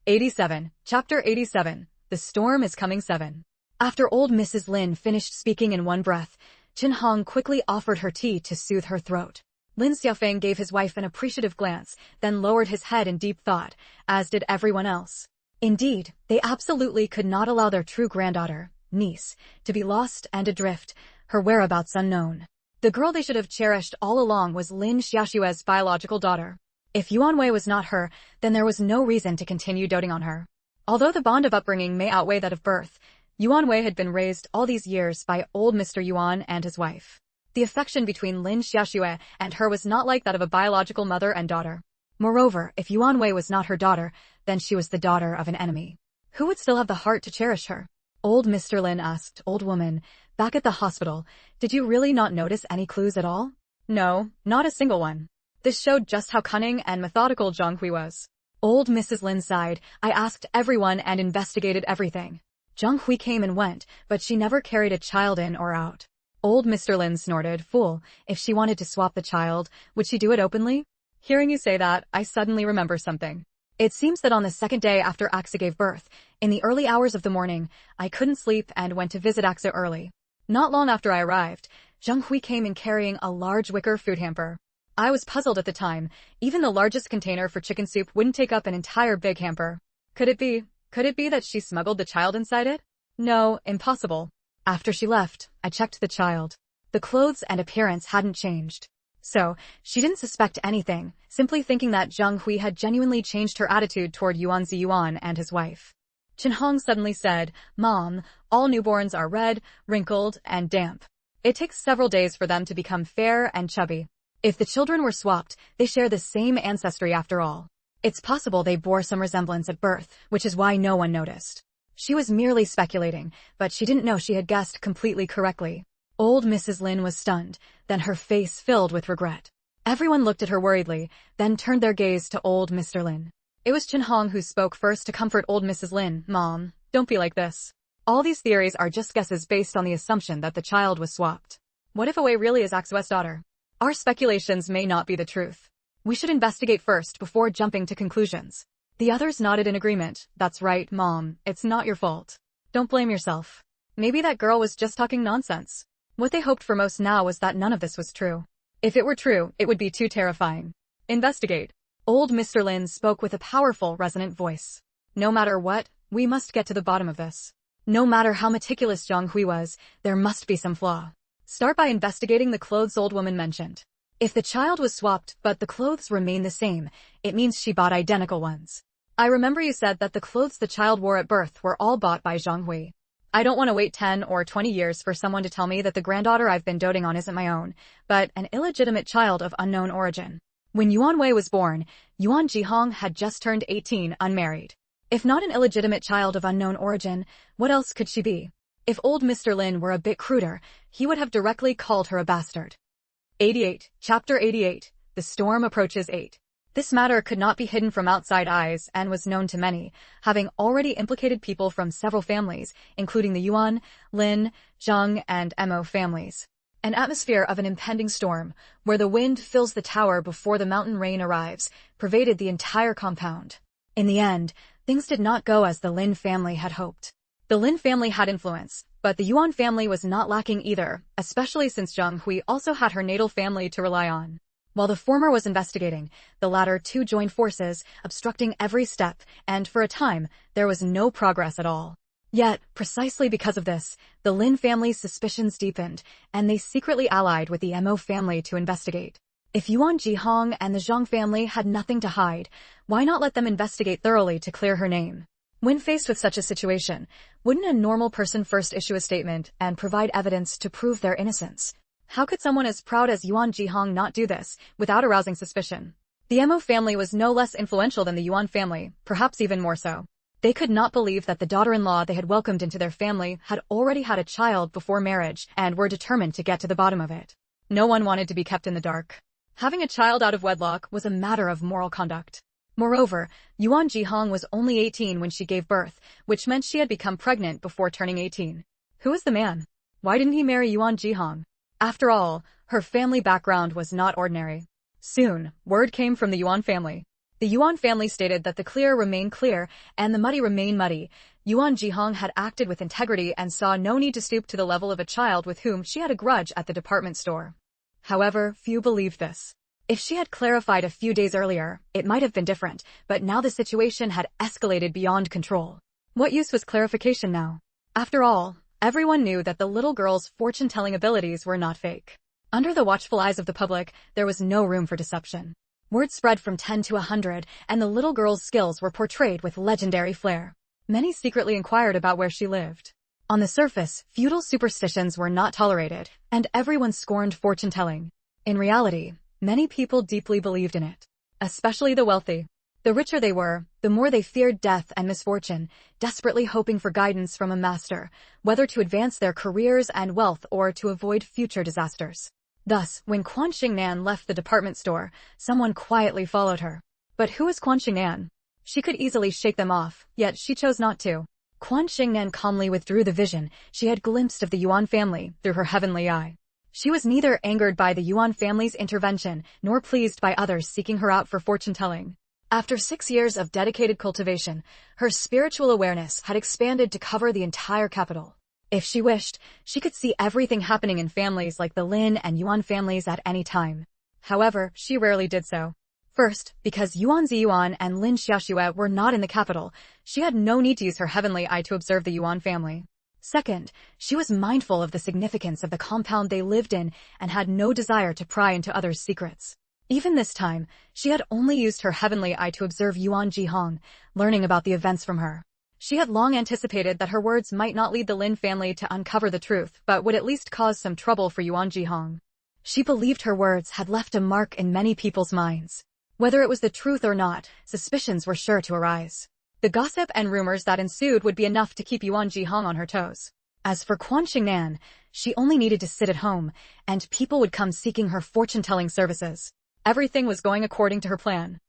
87. Chapter 87. The Storm is Coming 7. After old Mrs. Lin finished speaking in one breath, Chin Hong quickly offered her tea to soothe her throat. Lin Xiaofeng gave his wife an appreciative glance, then lowered his head in deep thought, as did everyone else. Indeed, they absolutely could not allow their true granddaughter, niece, to be lost and adrift, her whereabouts unknown. The girl they should have cherished all along was Lin Xiaoshue's biological daughter. If Yuan Wei was not her, then there was no reason to continue doting on her. Although the bond of upbringing may outweigh that of birth, Yuan Wei had been raised all these years by old Mr. Yuan and his wife. The affection between Lin Xiaoshue and her was not like that of a biological mother and daughter. Moreover, if Yuan Wei was not her daughter, then she was the daughter of an enemy. Who would still have the heart to cherish her? Old Mr. Lin asked, "Old woman, back at the hospital, did you really not notice any clues at all?" "No, not a single one." This showed just how cunning and methodical Zhang Hui was. Old Mrs. Lin sighed. "I asked everyone and investigated everything. Zhang Hui came and went, but she never carried a child in or out." Old Mr. Lin snorted. "Fool, if she wanted to swap the child, would she do it openly?" Hearing you say that, I suddenly remember something. It seems that on the second day after Axa gave birth, in the early hours of the morning, I couldn't sleep and went to visit Axa early. Not long after I arrived, Zhang Hui came in carrying a large wicker food hamper. I was puzzled at the time. Even the largest container for chicken soup wouldn't take up an entire big hamper. Could it be that she smuggled the child inside it? No, impossible. After she left, I checked the child. The clothes and appearance hadn't changed. So, she didn't suspect anything, simply thinking that Zhang Hui had genuinely changed her attitude toward Yuan Ziyuan and his wife. Chen Hong suddenly said, "Mom, all newborns are red, wrinkled, and damp. It takes several days for them to become fair and chubby. If the children were swapped, they share the same ancestry after all. It's possible they bore some resemblance at birth, which is why no one noticed." She was merely speculating, but she didn't know she had guessed completely correctly. Old Mrs. Lin was stunned, then her face filled with regret. Everyone looked at her worriedly, then turned their gaze to old Mr. Lin. It was Chen Hong who spoke first to comfort old Mrs. Lin. "Mom, don't be like this. All these theories are just guesses based on the assumption that the child was swapped. What if Awei really is Axue's daughter? Our speculations may not be the truth. We should investigate first before jumping to conclusions." The others nodded in agreement. "That's right, Mom. It's not your fault. Don't blame yourself. Maybe that girl was just talking nonsense." What they hoped for most now was that none of this was true. If it were true, it would be too terrifying. "Investigate." Old Mr. Lin spoke with a powerful, resonant voice. "No matter what, we must get to the bottom of this. No matter how meticulous Zhang Hui was, there must be some flaw. Start by investigating the clothes old woman mentioned. If the child was swapped but the clothes remain the same, it means she bought identical ones. I remember you said that the clothes the child wore at birth were all bought by Zhang Hui. I don't want to wait 10 or 20 years for someone to tell me that the granddaughter I've been doting on isn't my own, but an illegitimate child of unknown origin. When Yuan Wei was born, Yuan Jihong had just turned 18 unmarried. If not an illegitimate child of unknown origin, what else could she be? If old Mr. Lin were a bit cruder, he would have directly called her a bastard." 88. Chapter 88. The Storm Approaches 8. This matter could not be hidden from outside eyes and was known to many, having already implicated people from several families, including the Yuan, Lin, Zheng, and Mo families. An atmosphere of an impending storm, where the wind fills the tower before the mountain rain arrives, pervaded the entire compound. In the end, things did not go as the Lin family had hoped. The Lin family had influence, but the Yuan family was not lacking either, especially since Zhang Hui also had her natal family to rely on. While the former was investigating, the latter too joined forces, obstructing every step, and for a time, there was no progress at all. Yet, precisely because of this, the Lin family's suspicions deepened, and they secretly allied with the Mo family to investigate. If Yuan Jihong and the Zhang family had nothing to hide, why not let them investigate thoroughly to clear her name? When faced with such a situation, wouldn't a normal person first issue a statement and provide evidence to prove their innocence? How could someone as proud as Yuan Jihong not do this, without arousing suspicion? The Mo family was no less influential than the Yuan family, perhaps even more so. They could not believe that the daughter-in-law they had welcomed into their family had already had a child before marriage and were determined to get to the bottom of it. No one wanted to be kept in the dark. Having a child out of wedlock was a matter of moral conduct. Moreover, Yuan Jihong was only 18 when she gave birth, which meant she had become pregnant before turning 18. Who was the man? Why didn't he marry Yuan Jihong? After all, her family background was not ordinary. Soon, word came from the Yuan family. The Yuan family stated that the clear remain clear and the muddy remain muddy. Yuan Jihong had acted with integrity and saw no need to stoop to the level of a child with whom she had a grudge at the department store. However, few believed this. If she had clarified a few days earlier, it might have been different, but now the situation had escalated beyond control. What use was clarification now? After all, everyone knew that the little girl's fortune-telling abilities were not fake. Under the watchful eyes of the public, there was no room for deception. Word spread from 10 to 100, and the little girl's skills were portrayed with legendary flair. Many secretly inquired about where she lived. On the surface, feudal superstitions were not tolerated, and everyone scorned fortune-telling. In reality, many people deeply believed in it, especially the wealthy. The richer they were, the more they feared death and misfortune, desperately hoping for guidance from a master, whether to advance their careers and wealth or to avoid future disasters. Thus, when Quan Shengnan left the department store, someone quietly followed her. But who was Quan Shengnan? She could easily shake them off, yet she chose not to. Quan Shengnan calmly withdrew the vision she had glimpsed of the Yuan family through her heavenly eye. She was neither angered by the Yuan family's intervention nor pleased by others seeking her out for fortune-telling. After 6 years of dedicated cultivation, her spiritual awareness had expanded to cover the entire capital. If she wished, she could see everything happening in families like the Lin and Yuan families at any time. However, she rarely did so. First, because Yuan Ziyuan and Lin Xiaoxue were not in the capital, she had no need to use her heavenly eye to observe the Yuan family. Second, she was mindful of the significance of the compound they lived in and had no desire to pry into others' secrets. Even this time, she had only used her heavenly eye to observe Yuan Jihong, learning about the events from her. She had long anticipated that her words might not lead the Lin family to uncover the truth, but would at least cause some trouble for Yuan Jihong. She believed her words had left a mark in many people's minds. Whether it was the truth or not, suspicions were sure to arise. The gossip and rumors that ensued would be enough to keep Yuan Jihong on her toes. As for Quan Shengnan, she only needed to sit at home, and people would come seeking her fortune-telling services. Everything was going according to her plan.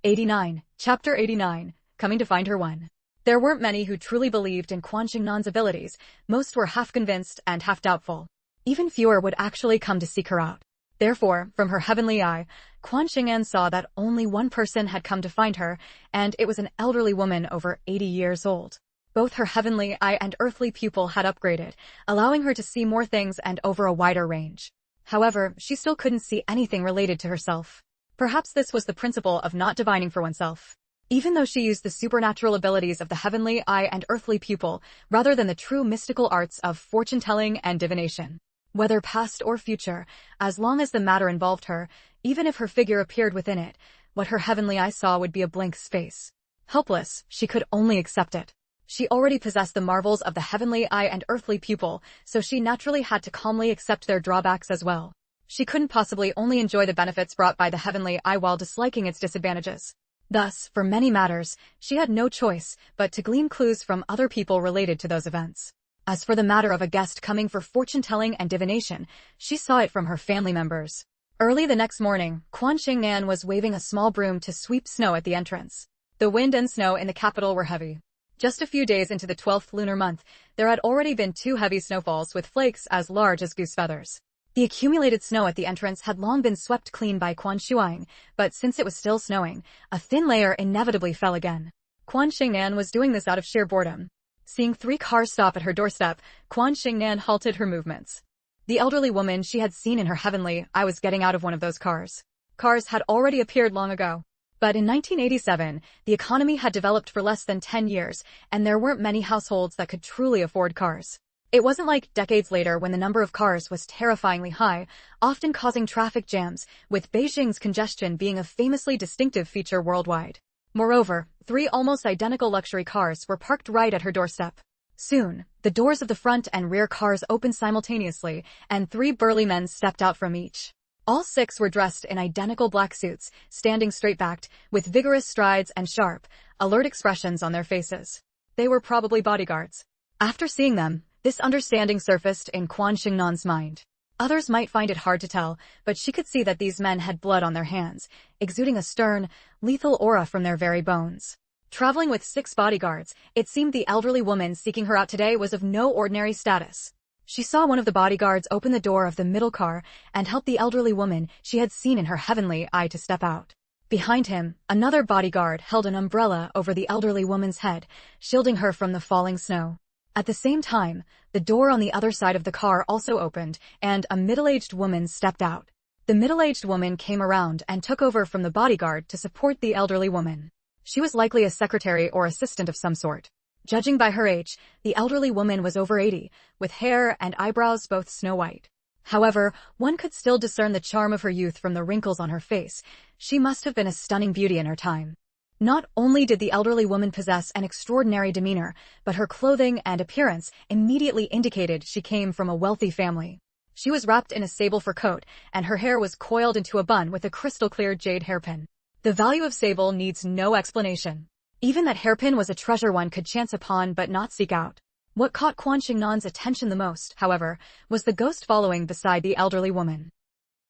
89. Chapter 89. Coming to find her one. There weren't many who truly believed in Quan Shengnan's abilities. Most were half convinced and half doubtful. Even fewer would actually come to seek her out. Therefore, from her heavenly eye, Quan Shengnan saw that only one person had come to find her, and it was an elderly woman over 80 years old. Both her heavenly eye and earthly pupil had upgraded, allowing her to see more things and over a wider range. However, she still couldn't see anything related to herself. Perhaps this was the principle of not divining for oneself. Even though she used the supernatural abilities of the heavenly eye and earthly pupil, rather than the true mystical arts of fortune-telling and divination. Whether past or future, as long as the matter involved her, even if her figure appeared within it, what her heavenly eye saw would be a blank space. Helpless, she could only accept it. She already possessed the marvels of the heavenly eye and earthly pupil, so she naturally had to calmly accept their drawbacks as well. She couldn't possibly only enjoy the benefits brought by the heavenly eye while disliking its disadvantages. Thus, for many matters, she had no choice but to glean clues from other people related to those events. As for the matter of a guest coming for fortune-telling and divination, she saw it from her family members. Early the next morning, Quan Shengnan was waving a small broom to sweep snow at the entrance. The wind and snow in the capital were heavy. Just a few days into the 12th lunar month, there had already been 2 heavy snowfalls with flakes as large as goose feathers. The accumulated snow at the entrance had long been swept clean by Quan Shuang, but since it was still snowing, a thin layer inevitably fell again. Quan Shengnan was doing this out of sheer boredom. Seeing 3 cars stop at her doorstep, Quan Shengnan halted her movements. The elderly woman she had seen in her heavenly eye was getting out of one of those cars. Cars had already appeared long ago. But in 1987, the economy had developed for less than 10 years, and there weren't many households that could truly afford cars. It wasn't like decades later when the number of cars was terrifyingly high, often causing traffic jams, with Beijing's congestion being a famously distinctive feature worldwide. Moreover, 3 almost identical luxury cars were parked right at her doorstep. Soon, the doors of the front and rear cars opened simultaneously, and 3 burly men stepped out from each. All 6 were dressed in identical black suits, standing straight-backed, with vigorous strides and sharp, alert expressions on their faces. They were probably bodyguards. After seeing them, this understanding surfaced in Quan Shengnan's mind. Others might find it hard to tell, but she could see that these men had blood on their hands, exuding a stern, lethal aura from their very bones. Traveling with 6 bodyguards, it seemed the elderly woman seeking her out today was of no ordinary status. She saw one of the bodyguards open the door of the middle car and help the elderly woman she had seen in her heavenly eye to step out. Behind him, another bodyguard held an umbrella over the elderly woman's head, shielding her from the falling snow. At the same time, the door on the other side of the car also opened, and a middle-aged woman stepped out. The middle-aged woman came around and took over from the bodyguard to support the elderly woman. She was likely a secretary or assistant of some sort. Judging by her age, the elderly woman was over 80, with hair and eyebrows both snow-white. However, one could still discern the charm of her youth from the wrinkles on her face. She must have been a stunning beauty in her time. Not only did the elderly woman possess an extraordinary demeanor, but her clothing and appearance immediately indicated she came from a wealthy family. She was wrapped in a sable fur coat, and her hair was coiled into a bun with a crystal-clear jade hairpin. The value of sable needs no explanation. Even that hairpin was a treasure one could chance upon but not seek out. What caught Quan Shengnan's attention the most, however, was the ghost following beside the elderly woman.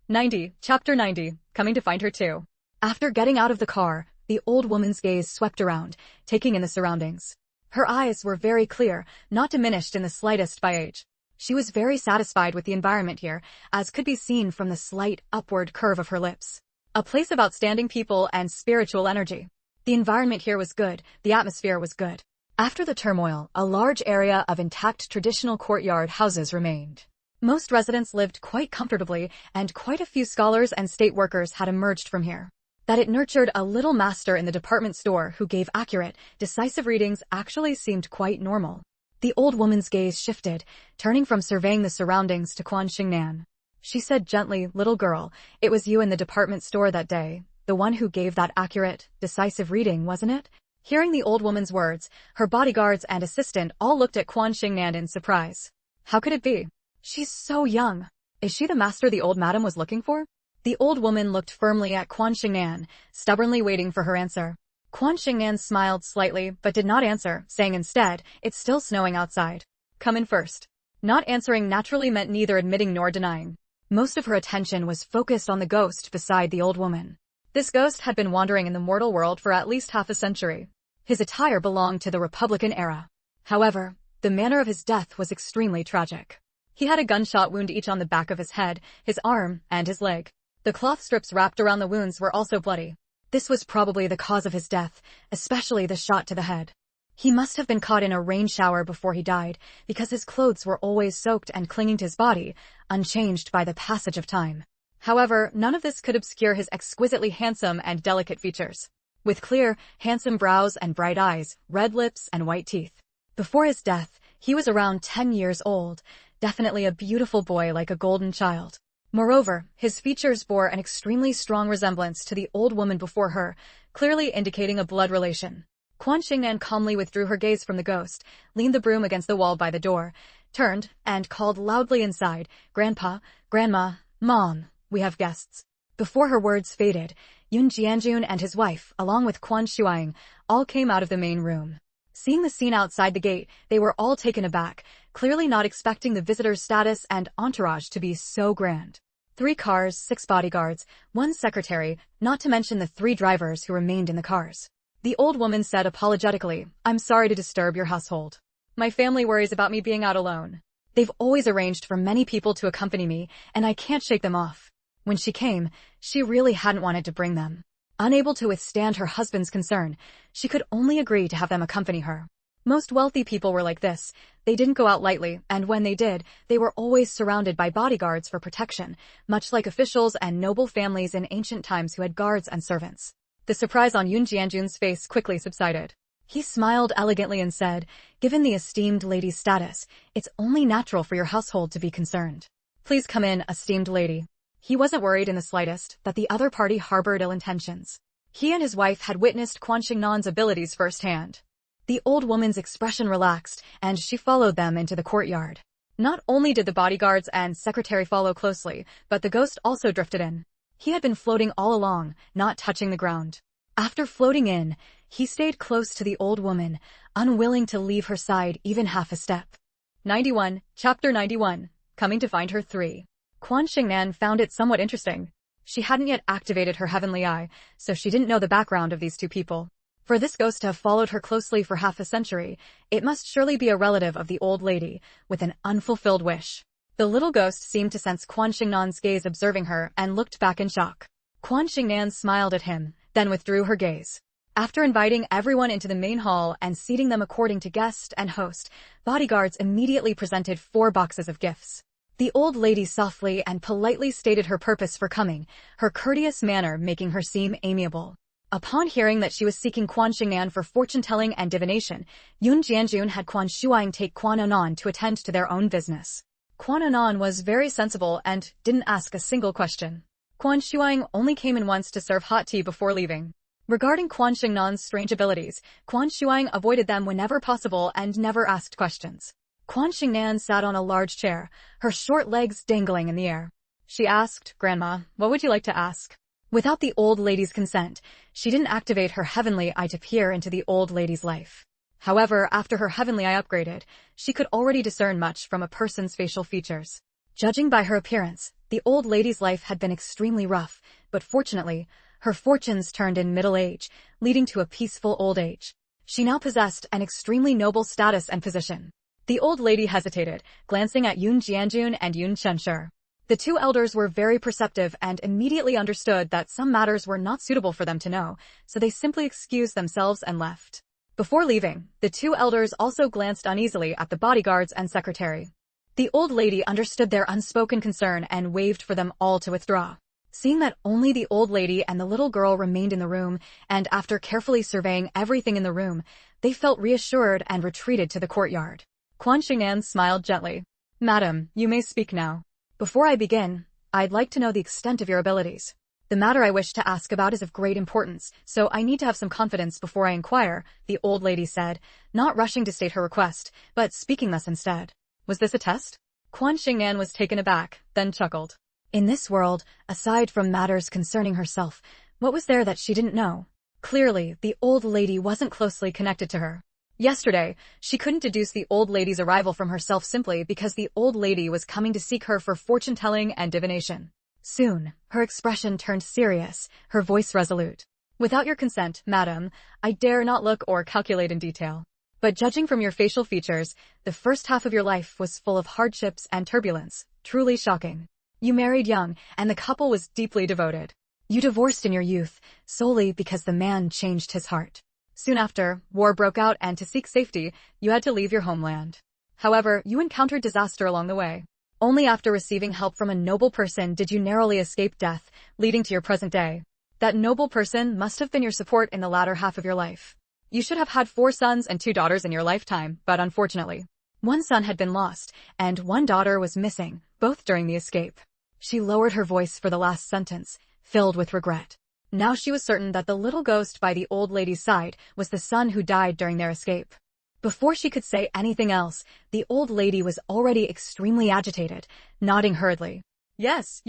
90. Chapter 90. Coming to find her too. After getting out of the car, the old woman's gaze swept around, taking in the surroundings. Her eyes were very clear, not diminished in the slightest by age. She was very satisfied with the environment here, as could be seen from the slight upward curve of her lips. A place of outstanding people and spiritual energy. The environment here was good, the atmosphere was good. After the turmoil, a large area of intact traditional courtyard houses remained. Most residents lived quite comfortably, and quite a few scholars and state workers had emerged from here. That it nurtured a little master in the department store who gave accurate, decisive readings actually seemed quite normal. The old woman's gaze shifted, turning from surveying the surroundings to Quan Shengnan. She said gently, "Little girl, it was you in the department store that day. The one who gave that accurate, decisive reading, wasn't it?" Hearing the old woman's words, her bodyguards and assistant all looked at Quan Shengnan in surprise. How could it be? She's so young. Is she the master the old madam was looking for? The old woman looked firmly at Quan Shengnan, stubbornly waiting for her answer. Quan Shengnan smiled slightly but did not answer, saying instead, "It's still snowing outside. Come in first." Not answering naturally meant neither admitting nor denying. Most of her attention was focused on the ghost beside the old woman. This ghost had been wandering in the mortal world for at least half a century. His attire belonged to the Republican era. However, the manner of his death was extremely tragic. He had a gunshot wound each on the back of his head, his arm, and his leg. The cloth strips wrapped around the wounds were also bloody. This was probably the cause of his death, especially the shot to the head. He must have been caught in a rain shower before he died, because his clothes were always soaked and clinging to his body, unchanged by the passage of time. However, none of this could obscure his exquisitely handsome and delicate features. With clear, handsome brows and bright eyes, red lips and white teeth. Before his death, he was around 10 years old, definitely a beautiful boy like a golden child. Moreover, his features bore an extremely strong resemblance to the old woman before her, clearly indicating a blood relation. Quan Shengnan calmly withdrew her gaze from the ghost, leaned the broom against the wall by the door, turned, and called loudly inside, "Grandpa, Grandma, Mom, we have guests." Before her words faded, Yun Jianjun and his wife, along with Quan Shuang, all came out of the main room. Seeing the scene outside the gate, they were all taken aback, clearly not expecting the visitor's status and entourage to be so grand. 3 cars, 6 bodyguards, 1 secretary, not to mention the 3 drivers who remained in the cars. The old woman said apologetically, "I'm sorry to disturb your household. My family worries about me being out alone. They've always arranged for many people to accompany me, and I can't shake them off." When she came, she really hadn't wanted to bring them. Unable to withstand her husband's concern, she could only agree to have them accompany her. Most wealthy people were like this. They didn't go out lightly, and when they did, they were always surrounded by bodyguards for protection, much like officials and noble families in ancient times who had guards and servants. The surprise on Yun Jianjun's face quickly subsided. He smiled elegantly and said, "Given the esteemed lady's status, it's only natural for your household to be concerned. Please come in, esteemed lady." He wasn't worried in the slightest that the other party harbored ill intentions. He and his wife had witnessed Quan Shengnan's abilities firsthand. The old woman's expression relaxed, and she followed them into the courtyard. Not only did the bodyguards and secretary follow closely, but the ghost also drifted in. He had been floating all along, not touching the ground. After floating in, he stayed close to the old woman, unwilling to leave her side even half a step. 91. Chapter 91. Coming to find her 3. Quan Shengnan found it somewhat interesting. She hadn't yet activated her heavenly eye, so she didn't know the background of these 2 people. For this ghost to have followed her closely for half a century, it must surely be a relative of the old lady, with an unfulfilled wish. The little ghost seemed to sense Quan Shengnan's gaze observing her and looked back in shock. Quan Shengnan smiled at him, then withdrew her gaze. After inviting everyone into the main hall and seating them according to guest and host, bodyguards immediately presented 4 boxes of gifts. The old lady softly and politely stated her purpose for coming, her courteous manner making her seem amiable. Upon hearing that she was seeking Quan Shengnan for fortune-telling and divination, Yun Jianjun had Quan Shuang take Quan Anan to attend to their own business. Quan Anan was very sensible and didn't ask a single question. Quan Shuang only came in once to serve hot tea before leaving. Regarding Quan Shengnan's strange abilities, Quan Shuang avoided them whenever possible and never asked questions. Quan Shengnan sat on a large chair, her short legs dangling in the air. She asked, "Grandma, what would you like to ask?" Without the old lady's consent, she didn't activate her heavenly eye to peer into the old lady's life. However, after her heavenly eye upgraded, she could already discern much from a person's facial features. Judging by her appearance, the old lady's life had been extremely rough, but fortunately, her fortunes turned in middle age, leading to a peaceful old age. She now possessed an extremely noble status and position. The old lady hesitated, glancing at Yun Jianjun and Yun Chenshi. The 2 elders were very perceptive and immediately understood that some matters were not suitable for them to know, so they simply excused themselves and left. Before leaving, the 2 elders also glanced uneasily at the bodyguards and secretary. The old lady understood their unspoken concern and waved for them all to withdraw. Seeing that only the old lady and the little girl remained in the room, and after carefully surveying everything in the room, they felt reassured and retreated to the courtyard. Quan Shengnan smiled gently. "Madam, you may speak now. Before I begin, I'd like to know the extent of your abilities. The matter I wish to ask about is of great importance, so I need to have some confidence before I inquire," the old lady said, not rushing to state her request, but speaking thus instead. Was this a test? Quan Shengnan was taken aback, then chuckled. In this world, aside from matters concerning herself, what was there that she didn't know? Clearly, the old lady wasn't closely connected to her. Yesterday, she couldn't deduce the old lady's arrival from herself simply because the old lady was coming to seek her for fortune-telling and divination. Soon, her expression turned serious, her voice resolute. "Without your consent, madam, I dare not look or calculate in detail. But judging from your facial features, the first half of your life was full of hardships and turbulence, truly shocking. You married young, and the couple was deeply devoted. You divorced in your youth, solely because the man changed his heart. Soon after, war broke out and to seek safety, you had to leave your homeland. However, you encountered disaster along the way. Only after receiving help from a noble person did you narrowly escape death, leading to your present day. That noble person must have been your support in the latter half of your life. You should have had 4 sons and 2 daughters in your lifetime, but unfortunately, 1 son had been lost, and 1 daughter was missing, both during the escape." She lowered her voice for the last sentence, filled with regret. Now she was certain that the little ghost by the old lady's side was the son who died during their escape. Before she could say anything else, the old lady was already extremely agitated, nodding hurriedly. Yes,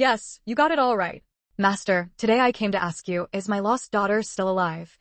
you got it all right. Master, today I came to ask you, is my lost daughter still alive?"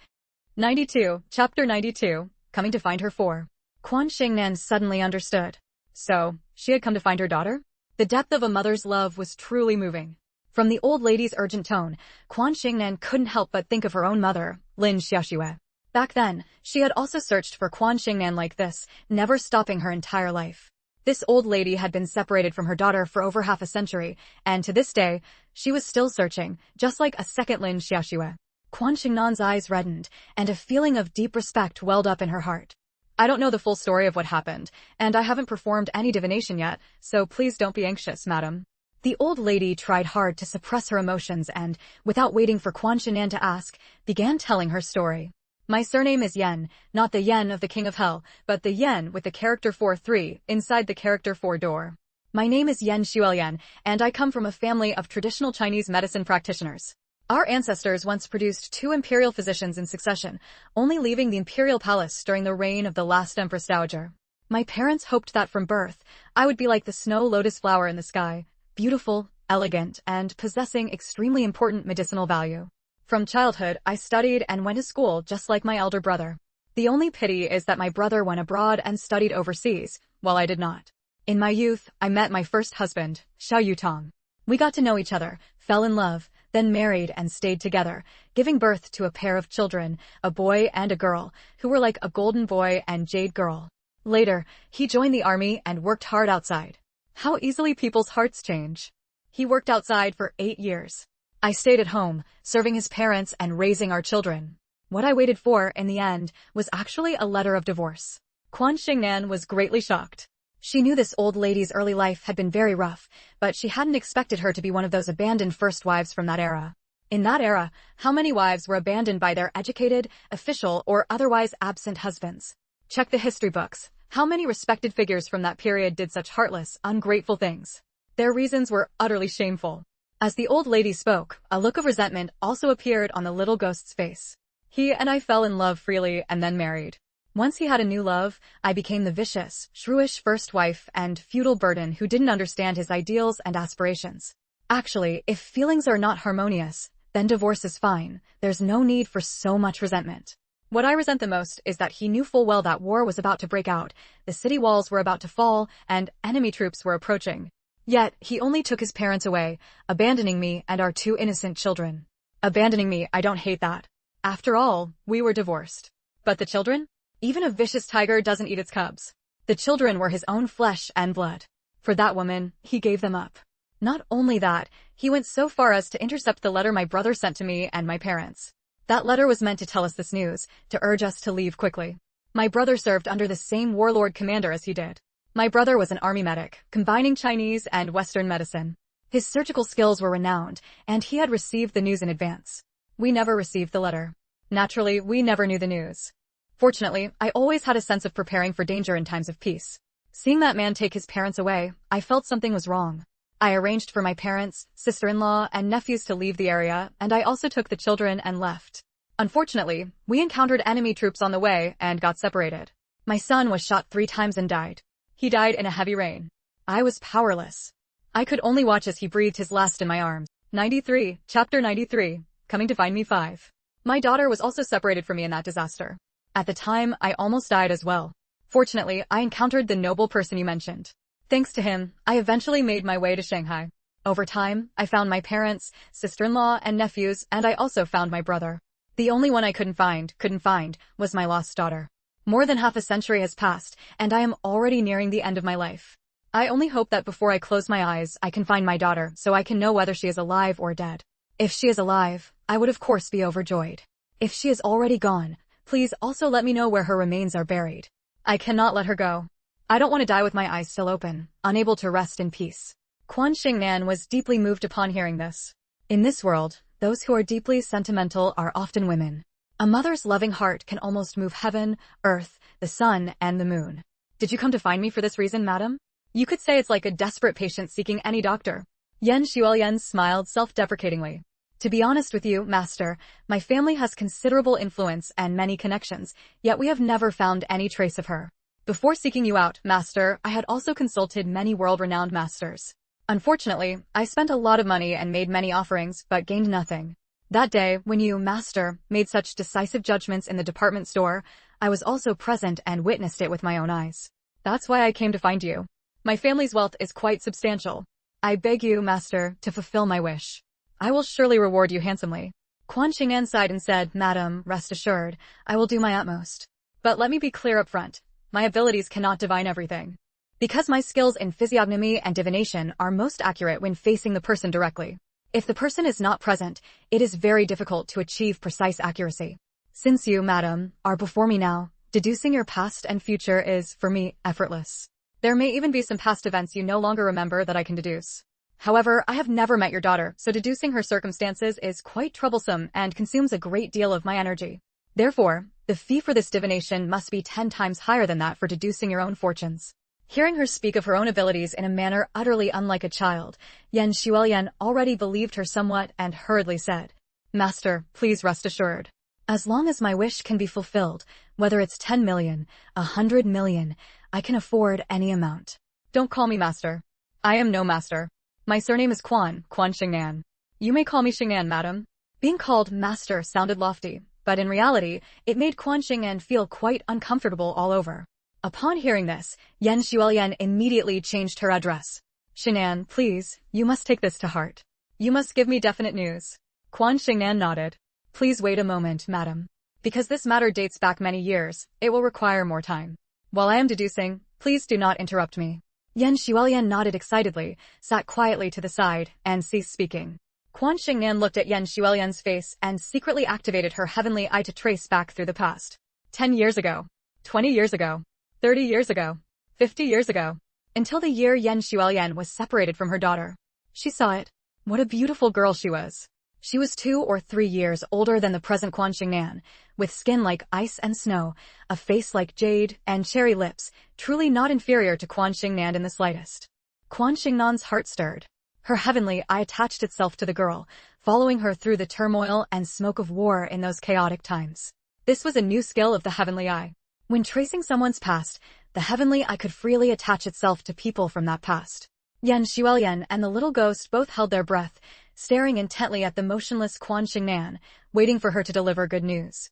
92, Chapter 92, Coming to Find Her 4. Quan Shengnan suddenly understood. So, she had come to find her daughter? The depth of a mother's love was truly moving. From the old lady's urgent tone, Quan Shengnan couldn't help but think of her own mother, Lin Xiaoxue. Back then, she had also searched for Quan Shengnan like this, never stopping her entire life. This old lady had been separated from her daughter for over half a century, and to this day, she was still searching, just like a second Lin Xiaoxue. Quan Shengnan's eyes reddened, and a feeling of deep respect welled up in her heart. "I don't know the full story of what happened, and I haven't performed any divination yet, so please don't be anxious, madam." The old lady tried hard to suppress her emotions and, without waiting for Quan Shengnan to ask, began telling her story. "My surname is Yen, not the Yen of the King of Hell, but the Yen with the character 4-3 inside the character 4 door. My name is Yen Xuelian, and I come from a family of traditional Chinese medicine practitioners. Our ancestors once produced 2 imperial physicians in succession, only leaving the imperial palace during the reign of the last Empress Dowager. My parents hoped that from birth, I would be like the snow lotus flower in the sky, beautiful, elegant, and possessing extremely important medicinal value. From childhood, I studied and went to school just like my elder brother. The only pity is that my brother went abroad and studied overseas, while I did not. In my youth, I met my first husband, Xiao Yutong. We got to know each other, fell in love, then married and stayed together, giving birth to a pair of children, a boy and a girl, who were like a golden boy and jade girl. Later, he joined the army and worked hard outside. How easily people's hearts change. He worked outside for 8 years. I stayed at home, serving his parents and raising our children. What I waited for, in the end, was actually a letter of divorce. Quan Shengnan was greatly shocked. She knew this old lady's early life had been very rough, but she hadn't expected her to be one of those abandoned first wives from that era. In that era, how many wives were abandoned by their educated, official, or otherwise absent husbands? Check the history books. How many respected figures from that period did such heartless, ungrateful things? Their reasons were utterly shameful. As the old lady spoke, a look of resentment also appeared on the little ghost's face. He and I fell in love freely and then married. Once he had a new love, I became the vicious, shrewish first wife and feudal burden who didn't understand his ideals and aspirations. Actually, if feelings are not harmonious, then divorce is fine. There's no need for so much resentment. What I resent the most is that he knew full well that war was about to break out, the city walls were about to fall, and enemy troops were approaching. Yet, he only took his parents away, abandoning me and our 2 innocent children. Abandoning me, I don't hate that. After all, we were divorced. But the children? Even a vicious tiger doesn't eat its cubs. The children were his own flesh and blood. For that woman, he gave them up. Not only that, he went so far as to intercept the letter my brother sent to me and my parents. That letter was meant to tell us this news, to urge us to leave quickly. My brother served under the same warlord commander as he did. My brother was an army medic, combining Chinese and Western medicine. His surgical skills were renowned, and he had received the news in advance. We never received the letter. Naturally, we never knew the news. Fortunately, I always had a sense of preparing for danger in times of peace. Seeing that man take his parents away, I felt something was wrong. I arranged for my parents, sister-in-law, and nephews to leave the area, and I also took the children and left. Unfortunately, we encountered enemy troops on the way and got separated. My son was shot 3 times and died. He died in a heavy rain. I was powerless. I could only watch as he breathed his last in my arms. 93, Chapter 93, Coming to Find Me 5. My daughter was also separated from me in that disaster. At the time, I almost died as well. Fortunately, I encountered the noble person you mentioned. Thanks to him, I eventually made my way to Shanghai. Over time, I found my parents, sister-in-law, and nephews, and I also found my brother. The only one I couldn't find, was my lost daughter. More than half a century has passed, and I am already nearing the end of my life. I only hope that before I close my eyes, I can find my daughter so I can know whether she is alive or dead. If she is alive, I would of course be overjoyed. If she is already gone, please also let me know where her remains are buried. I cannot let her go. I don't want to die with my eyes still open, unable to rest in peace. Quan Shengnan was deeply moved upon hearing this. In this world, those who are deeply sentimental are often women. A mother's loving heart can almost move heaven, earth, the sun, and the moon. Did you come to find me for this reason, madam? You could say it's like a desperate patient seeking any doctor. Yan Xuelian smiled self-deprecatingly. To be honest with you, master, my family has considerable influence and many connections, yet we have never found any trace of her. Before seeking you out, master, I had also consulted many world-renowned masters. Unfortunately, I spent a lot of money and made many offerings, but gained nothing. That day, when you, master, made such decisive judgments in the department store, I was also present and witnessed it with my own eyes. That's why I came to find you. My family's wealth is quite substantial. I beg you, master, to fulfill my wish. I will surely reward you handsomely. Quan Shengnan sighed and said, Madam, rest assured, I will do my utmost. But let me be clear up front. My abilities cannot divine everything. Because my skills in physiognomy and divination are most accurate when facing the person directly. If the person is not present, it is very difficult to achieve precise accuracy. Since you, madam, are before me now, deducing your past and future is, for me, effortless. There may even be some past events you no longer remember that I can deduce. However, I have never met your daughter, so deducing her circumstances is quite troublesome and consumes a great deal of my energy. Therefore, the fee for this divination must be 10 times higher than that for deducing your own fortunes. Hearing her speak of her own abilities in a manner utterly unlike a child, Yan Xuelian already believed her somewhat and hurriedly said, Master, please rest assured. As long as my wish can be fulfilled, whether it's 10 million, 100 million, I can afford any amount. Don't call me master. I am no master. My surname is Quan Shengnan. You may call me Shengnan, madam. Being called master sounded lofty, but in reality, it made Quan Shengnan feel quite uncomfortable all over. Upon hearing this, Yan Xuelian immediately changed her address. Shengnan, please, you must take this to heart. You must give me definite news. Quan Shengnan nodded. Please wait a moment, madam. Because this matter dates back many years, it will require more time. While I am deducing, please do not interrupt me. Yan Xuelian nodded excitedly, sat quietly to the side, and ceased speaking. Quan Shengnan looked at Yan Xuelian's face and secretly activated her heavenly eye to trace back through the past. 10 years ago. 20 years ago. 30 years ago. 50 years ago. Until the year Yan Xuelian was separated from her daughter. She saw it. What a beautiful girl she was. She was 2 or 3 years older than the present Quan Shengnan, with skin like ice and snow, a face like jade, and cherry lips, truly not inferior to Quan Shengnan in the slightest. Quan Shengnan's heart stirred. Her heavenly eye attached itself to the girl, following her through the turmoil and smoke of war in those chaotic times. This was a new skill of the heavenly eye. When tracing someone's past, the heavenly eye could freely attach itself to people from that past. Yan Xuelian and the little ghost both held their breath, staring intently at the motionless Quan Shengnan, waiting for her to deliver good news.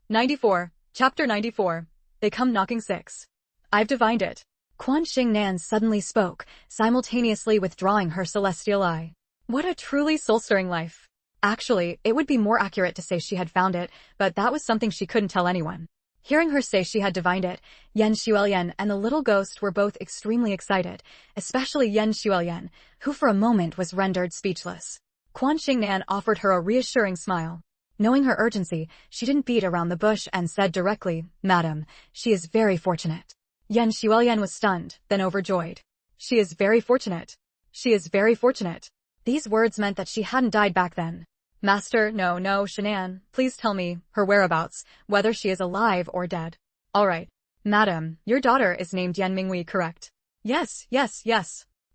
94. Chapter 94. They come knocking 6. I've divined it. Quan Shengnan suddenly spoke, simultaneously withdrawing her celestial eye. What a truly soul-stirring life. Actually, it would be more accurate to say she had found it, but that was something she couldn't tell anyone. Hearing her say she had divined it, Yan Xuelian and the little ghost were both extremely excited, especially Yan Xuelian, who for a moment was rendered speechless. Quan Shengnan offered her a reassuring smile. Knowing her urgency, she didn't beat around the bush and said directly, Madam, she is very fortunate. Yan Xuelian was stunned, then overjoyed. She is very fortunate. She is very fortunate. These words meant that she hadn't died back then. Master, no, Shengnan, please tell me her whereabouts, whether she is alive or dead. All right. Madam, your daughter is named Yan Mingwei, correct? Yes.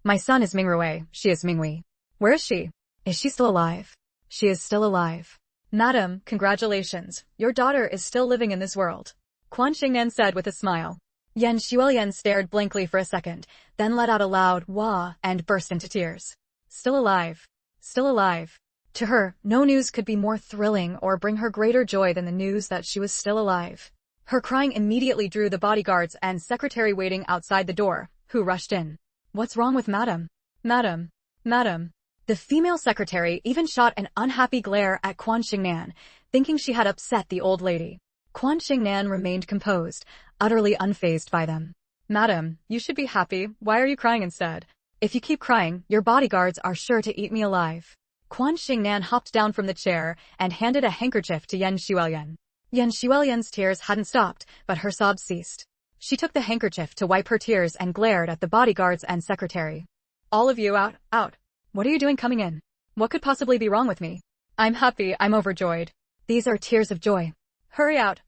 My son is Mingrui, she is Mingwei. Where is she? Is she still alive? She is still alive. Madam, congratulations, your daughter is still living in this world. Quan Shengnan said with a smile. Yan Xuelian stared blankly for a second, then let out a loud wah and burst into tears. Still alive. Still alive. To her, no news could be more thrilling or bring her greater joy than the news that she was still alive. Her crying immediately drew the bodyguards and secretary waiting outside the door, who rushed in. What's wrong with Madam? Madam. The female secretary even shot an unhappy glare at Quan Shengnan, thinking she had upset the old lady. Quan Shengnan remained composed, utterly unfazed by them. Madam, you should be happy, why are you crying instead? If you keep crying, your bodyguards are sure to eat me alive. Quan Shengnan hopped down from the chair and handed a handkerchief to Yan Xuelian. Yan Xuelian's tears hadn't stopped, but her sobs ceased. She took the handkerchief to wipe her tears and glared at the bodyguards and secretary. All of you out. What are you doing coming in? What could possibly be wrong with me? I'm happy, I'm overjoyed. These are tears of joy. Hurry out.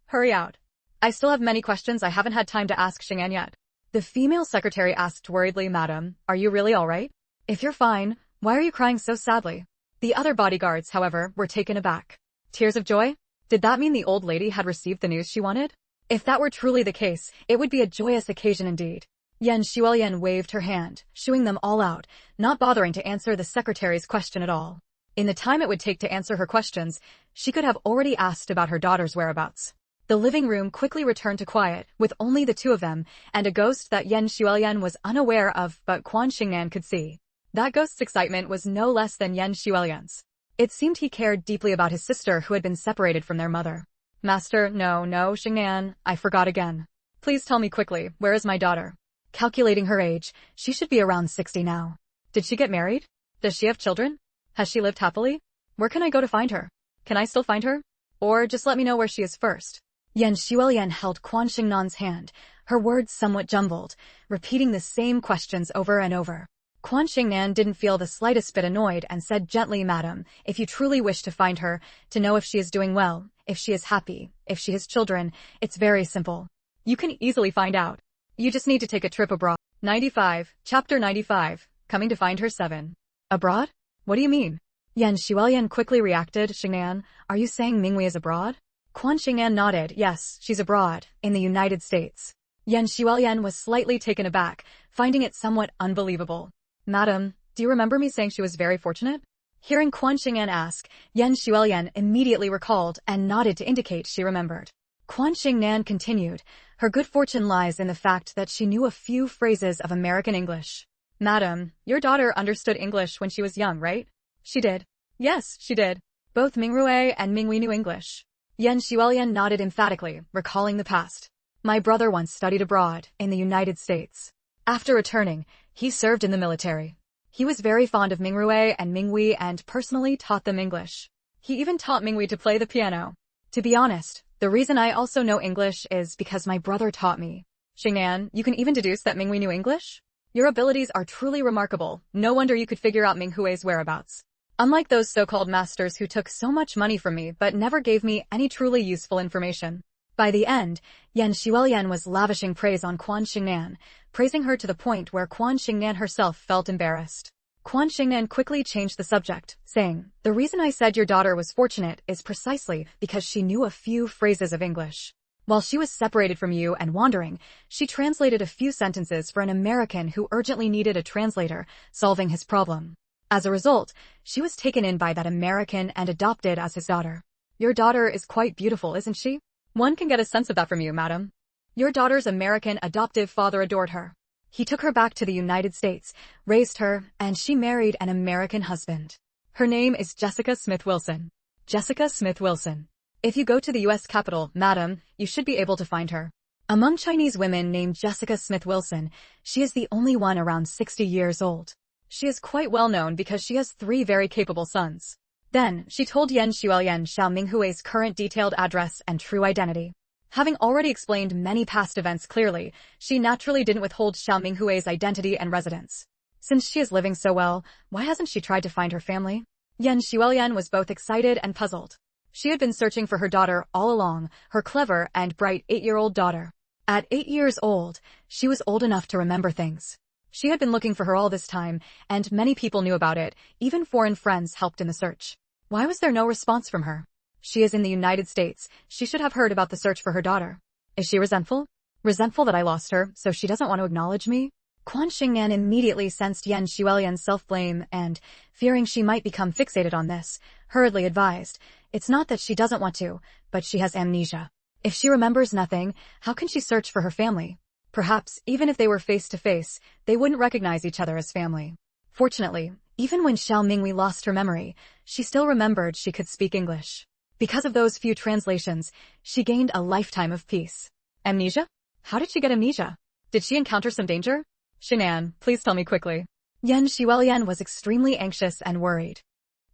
I still have many questions I haven't had time to ask Shengnan yet. The female secretary asked worriedly, Madam, are you really all right? If you're fine, why are you crying so sadly? The other bodyguards, however, were taken aback. Tears of joy? Did that mean the old lady had received the news she wanted? If that were truly the case, it would be a joyous occasion indeed. Yan Xuelian waved her hand, shooing them all out, not bothering to answer the secretary's question at all. In the time it would take to answer her questions, she could have already asked about her daughter's whereabouts. The living room quickly returned to quiet, with only the two of them, and a ghost that Yan Xuelian was unaware of but Quan Shengnan could see. That ghost's excitement was no less than Yan Xuelian's. It seemed he cared deeply about his sister who had been separated from their mother. Master, no, Shengnan, I forgot again. Please tell me quickly, where is my daughter? Calculating her age, she should be around 60 now. Did she get married? Does she have children? Has she lived happily? Where can I go to find her? Can I still find her? Or just let me know where she is first. Yan Xuelian held Quan Shengnan's hand, her words somewhat jumbled, repeating the same questions over and over. Quan Shengnan didn't feel the slightest bit annoyed and said gently, Madam, if you truly wish to find her, to know if she is doing well, if she is happy, if she has children, it's very simple. You can easily find out. You just need to take a trip abroad. 95. Chapter 95. Coming to find her 7. Abroad? What do you mean? Yan Xuelian quickly reacted. Shengnan, are you saying Mingwei is abroad? Quan Shengnan nodded. Yes, she's abroad, in the United States. Yan Xuelian was slightly taken aback, finding it somewhat unbelievable. Madam, do you remember me saying she was very fortunate? Hearing Quan Shengnan ask, Yan Xuelian immediately recalled and nodded to indicate she remembered. Quan Shengnan continued, her good fortune lies in the fact that she knew a few phrases of American English. Madam, your daughter understood English when she was young, right? She did. Yes, she did. Both Mingrue and Minghui knew English. Yan Xuelian nodded emphatically, recalling the past. My brother once studied abroad, in the United States. After returning, he served in the military. He was very fond of Mingrue and Minghui and personally taught them English. He even taught Minghui to play the piano. To be honest, the reason I also know English is because my brother taught me. Shengnan, you can even deduce that Minghui knew English? Your abilities are truly remarkable. No wonder you could figure out Minghui's whereabouts. Unlike those so-called masters who took so much money from me but never gave me any truly useful information. By the end, Yan Xuelian was lavishing praise on Quan Shengnan, praising her to the point where Quan Shengnan herself felt embarrassed. Quan Shengnan quickly changed the subject, saying, "The reason I said your daughter was fortunate is precisely because she knew a few phrases of English. While she was separated from you and wandering, she translated a few sentences for an American who urgently needed a translator, solving his problem. As a result, she was taken in by that American and adopted as his daughter. Your daughter is quite beautiful, isn't she? One can get a sense of that from you, madam. Your daughter's American adoptive father adored her. He took her back to the United States, raised her, and she married an American husband. Her name is Jessica Smith Wilson. Jessica Smith Wilson. If you go to the U.S. Capitol, madam, you should be able to find her. Among Chinese women named Jessica Smith Wilson, she is the only one around 60 years old. She is quite well known because she has 3 very capable sons." Then, she told Yan Xuelian Xiao Minghui's current detailed address and true identity. Having already explained many past events clearly, she naturally didn't withhold Xiao Minghui's identity and residence. Since she is living so well, why hasn't she tried to find her family? Yan Xuelian was both excited and puzzled. She had been searching for her daughter all along, her clever and bright 8-year-old daughter. At 8 years old, she was old enough to remember things. She had been looking for her all this time, and many people knew about it, even foreign friends helped in the search. Why was there no response from her? She is in the United States, she should have heard about the search for her daughter. Is she resentful? Resentful that I lost her, so she doesn't want to acknowledge me? Quan Shengnan immediately sensed Yan Xuelian's self-blame and, fearing she might become fixated on this, hurriedly advised, "It's not that she doesn't want to, but she has amnesia. If she remembers nothing, how can she search for her family? Perhaps, even if they were face-to-face, they wouldn't recognize each other as family." Fortunately, even when Xiao Minghui lost her memory, she still remembered she could speak English. Because of those few translations, she gained a lifetime of peace. Amnesia? How did she get amnesia? Did she encounter some danger? Shengnan, please tell me quickly. Yan Xuelian was extremely anxious and worried.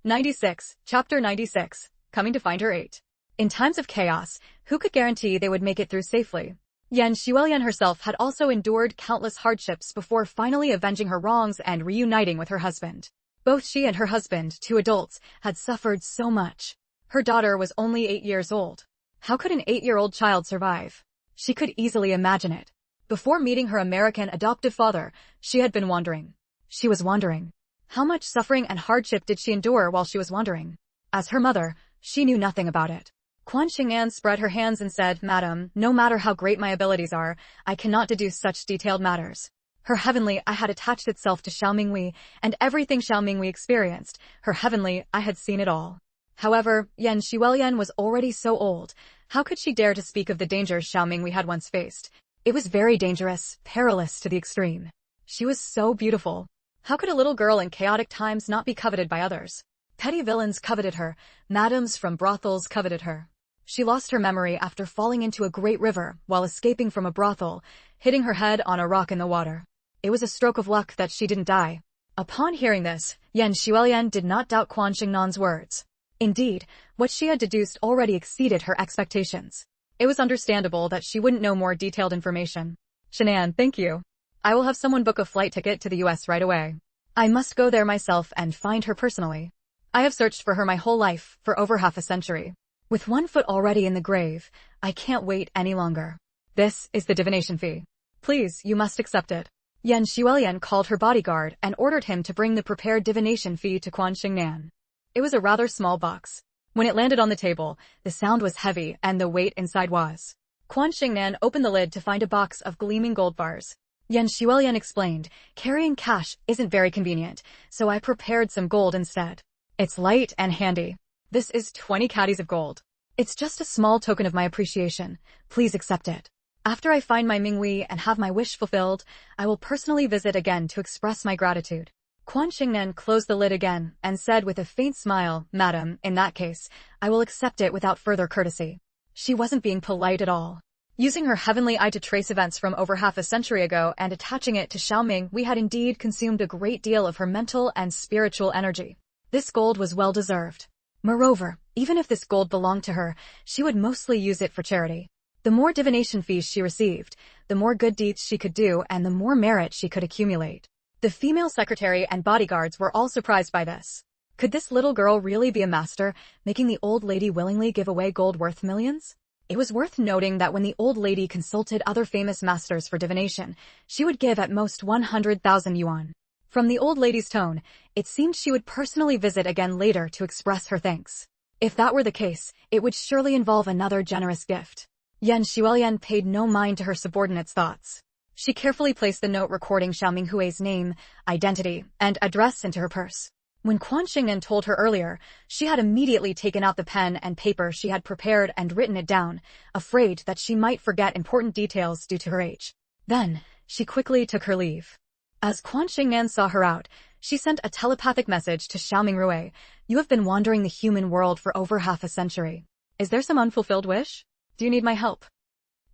96, Chapter 96, Coming to Find Her 8. In times of chaos, who could guarantee they would make it through safely? Yan Xuelian herself had also endured countless hardships before finally avenging her wrongs and reuniting with her husband. Both she and her husband, 2 adults, had suffered so much. Her daughter was only 8 years old. How could an 8-year-old child survive? She could easily imagine it. Before meeting her American adoptive father, she had been wandering. She was wandering. How much suffering and hardship did she endure while she was wandering? As her mother, she knew nothing about it. Quan Shengnan spread her hands and said, "Madam, no matter how great my abilities are, I cannot deduce such detailed matters. Her heavenly I had attached itself to Xiao Minghui, and everything Xiao Minghui experienced, her heavenly I had seen it all." However, Yan Xuelian was already so old. How could she dare to speak of the dangers Xiao Minghui had once faced? It was very dangerous, perilous to the extreme. She was so beautiful. How could a little girl in chaotic times not be coveted by others? Petty villains coveted her, madams from brothels coveted her. She lost her memory after falling into a great river while escaping from a brothel, hitting her head on a rock in the water. It was a stroke of luck that she didn't die. Upon hearing this, Yan Xuelian did not doubt Quan Shengnan's words. Indeed, what she had deduced already exceeded her expectations. It was understandable that she wouldn't know more detailed information. Shengnan, thank you. I will have someone book a flight ticket to the US right away. I must go there myself and find her personally. I have searched for her my whole life, for over half a century. With 1 foot already in the grave, I can't wait any longer. This is the divination fee. Please, you must accept it. Yan Xuelian called her bodyguard and ordered him to bring the prepared divination fee to Quan Shengnan. It was a rather small box. When it landed on the table, the sound was heavy and the weight inside was. Quan Shengnan opened the lid to find a box of gleaming gold bars. Yan Xuelian explained, "Carrying cash isn't very convenient, so I prepared some gold instead. It's light and handy. This is 20 caddies of gold. It's just a small token of my appreciation. Please accept it. After I find my Minghui and have my wish fulfilled, I will personally visit again to express my gratitude." Quan Shengnan closed the lid again and said with a faint smile, "Madam, in that case, I will accept it without further courtesy." She wasn't being polite at all. Using her heavenly eye to trace events from over half a century ago and attaching it to Xiaoming, we had indeed consumed a great deal of her mental and spiritual energy. This gold was well deserved. Moreover, even if this gold belonged to her, she would mostly use it for charity. The more divination fees she received, the more good deeds she could do and the more merit she could accumulate. The female secretary and bodyguards were all surprised by this. Could this little girl really be a master, making the old lady willingly give away gold worth millions? It was worth noting that when the old lady consulted other famous masters for divination, she would give at most 100,000 yuan. From the old lady's tone, it seemed she would personally visit again later to express her thanks. If that were the case, it would surely involve another generous gift. Yan Xuelian paid no mind to her subordinate's thoughts. She carefully placed the note recording Xiaoming Hui's name, identity, and address into her purse. When Quan Shengnan told her earlier, she had immediately taken out the pen and paper she had prepared and written it down, afraid that she might forget important details due to her age. Then, she quickly took her leave. As Quan Shengnan saw her out, she sent a telepathic message to Xiaoming Rui. "You have been wandering the human world for over half a century. Is there some unfulfilled wish? Do you need my help?"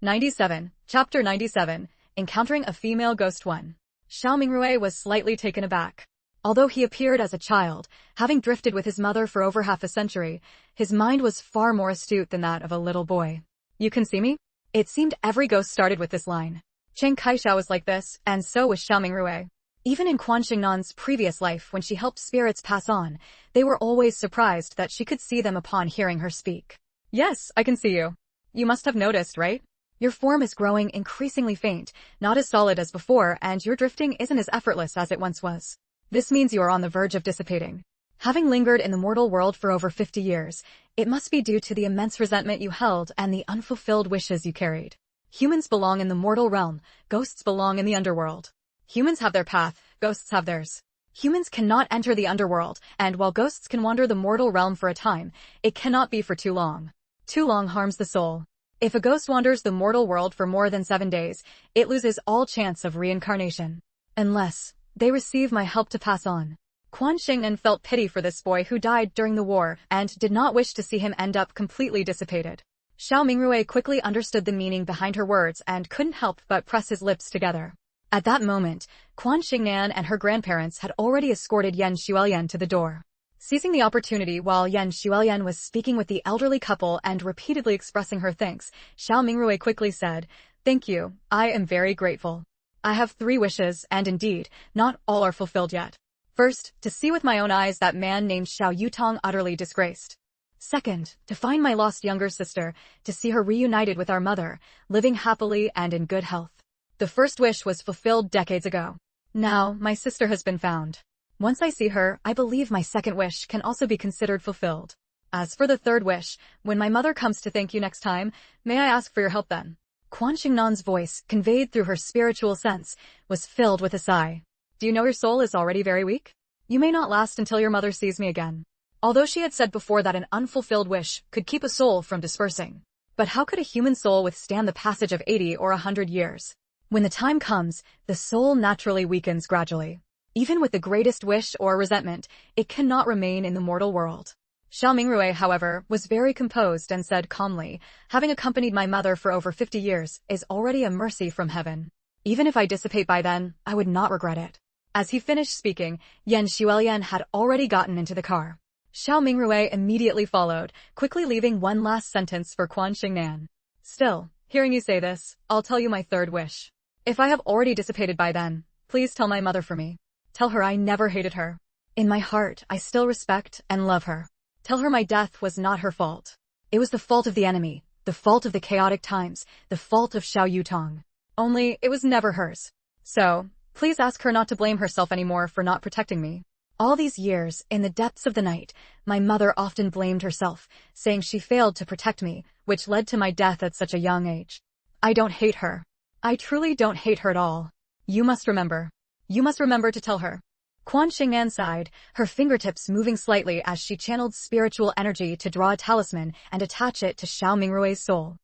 97. Chapter 97. Encountering a female ghost 1. Xiaoming Rui was slightly taken aback. Although he appeared as a child, having drifted with his mother for over half a century, his mind was far more astute than that of a little boy. "You can see me?" It seemed every ghost started with this line. Chiang Kai-shao was like this, and so was Xiaoming Rui. Even in Quan Shengnan's previous life when she helped spirits pass on, they were always surprised that she could see them upon hearing her speak. "Yes, I can see you. You must have noticed, right? Your form is growing increasingly faint, not as solid as before, and your drifting isn't as effortless as it once was. This means you are on the verge of dissipating. Having lingered in the mortal world for over 50 years, it must be due to the immense resentment you held and the unfulfilled wishes you carried. Humans belong in the mortal realm, ghosts belong in the underworld. Humans have their path, ghosts have theirs. Humans cannot enter the underworld, and while ghosts can wander the mortal realm for a time, it cannot be for too long. Too long harms the soul. If a ghost wanders the mortal world for more than 7 days, it loses all chance of reincarnation. Unless they receive my help to pass on." Quan Shengnan felt pity for this boy who died during the war and did not wish to see him end up completely dissipated. Xiaoming Rui quickly understood the meaning behind her words and couldn't help but press his lips together. At that moment, Quan Shengnan and her grandparents had already escorted Yan Xuelian to the door. Seizing the opportunity while Yan Xuelian was speaking with the elderly couple and repeatedly expressing her thanks, Xiaoming Rui quickly said, "Thank you, I am very grateful. I have 3 wishes, and indeed, not all are fulfilled yet. First, to see with my own eyes that man named Xiao Yutong utterly disgraced. Second, to find my lost younger sister, to see her reunited with our mother, living happily and in good health. The first wish was fulfilled decades ago. Now, my sister has been found. Once I see her, I believe my second wish can also be considered fulfilled. As for the third wish, when my mother comes to thank you next time, may I ask for your help then?" Quan Shengnan's voice, conveyed through her spiritual sense, was filled with a sigh. "Do you know your soul is already very weak? You may not last until your mother sees me again." Although she had said before that an unfulfilled wish could keep a soul from dispersing. But how could a human soul withstand the passage of 80 or 100 years? When the time comes, the soul naturally weakens gradually. Even with the greatest wish or resentment, it cannot remain in the mortal world. Xiaoming Rui, however, was very composed and said calmly, "Having accompanied my mother for over 50 years is already a mercy from heaven. Even if I dissipate by then, I would not regret it." As he finished speaking, Yan Xuelian had already gotten into the car. Xiaoming Rui immediately followed, quickly leaving one last sentence for Quan Shengnan. "Still, hearing you say this, I'll tell you my third wish. If I have already dissipated by then, please tell my mother for me. Tell her I never hated her. In my heart, I still respect and love her. Tell her my death was not her fault. It was the fault of the enemy, the fault of the chaotic times, the fault of Xiao Yutong. Only, it was never hers. So, please ask her not to blame herself anymore for not protecting me. All these years, in the depths of the night, my mother often blamed herself, saying she failed to protect me, which led to my death at such a young age. I don't hate her. I truly don't hate her at all. You must remember. You must remember to tell her." Quan Shengnan sighed, her fingertips moving slightly as she channeled spiritual energy to draw a talisman and attach it to Xiaoming Rui's soul.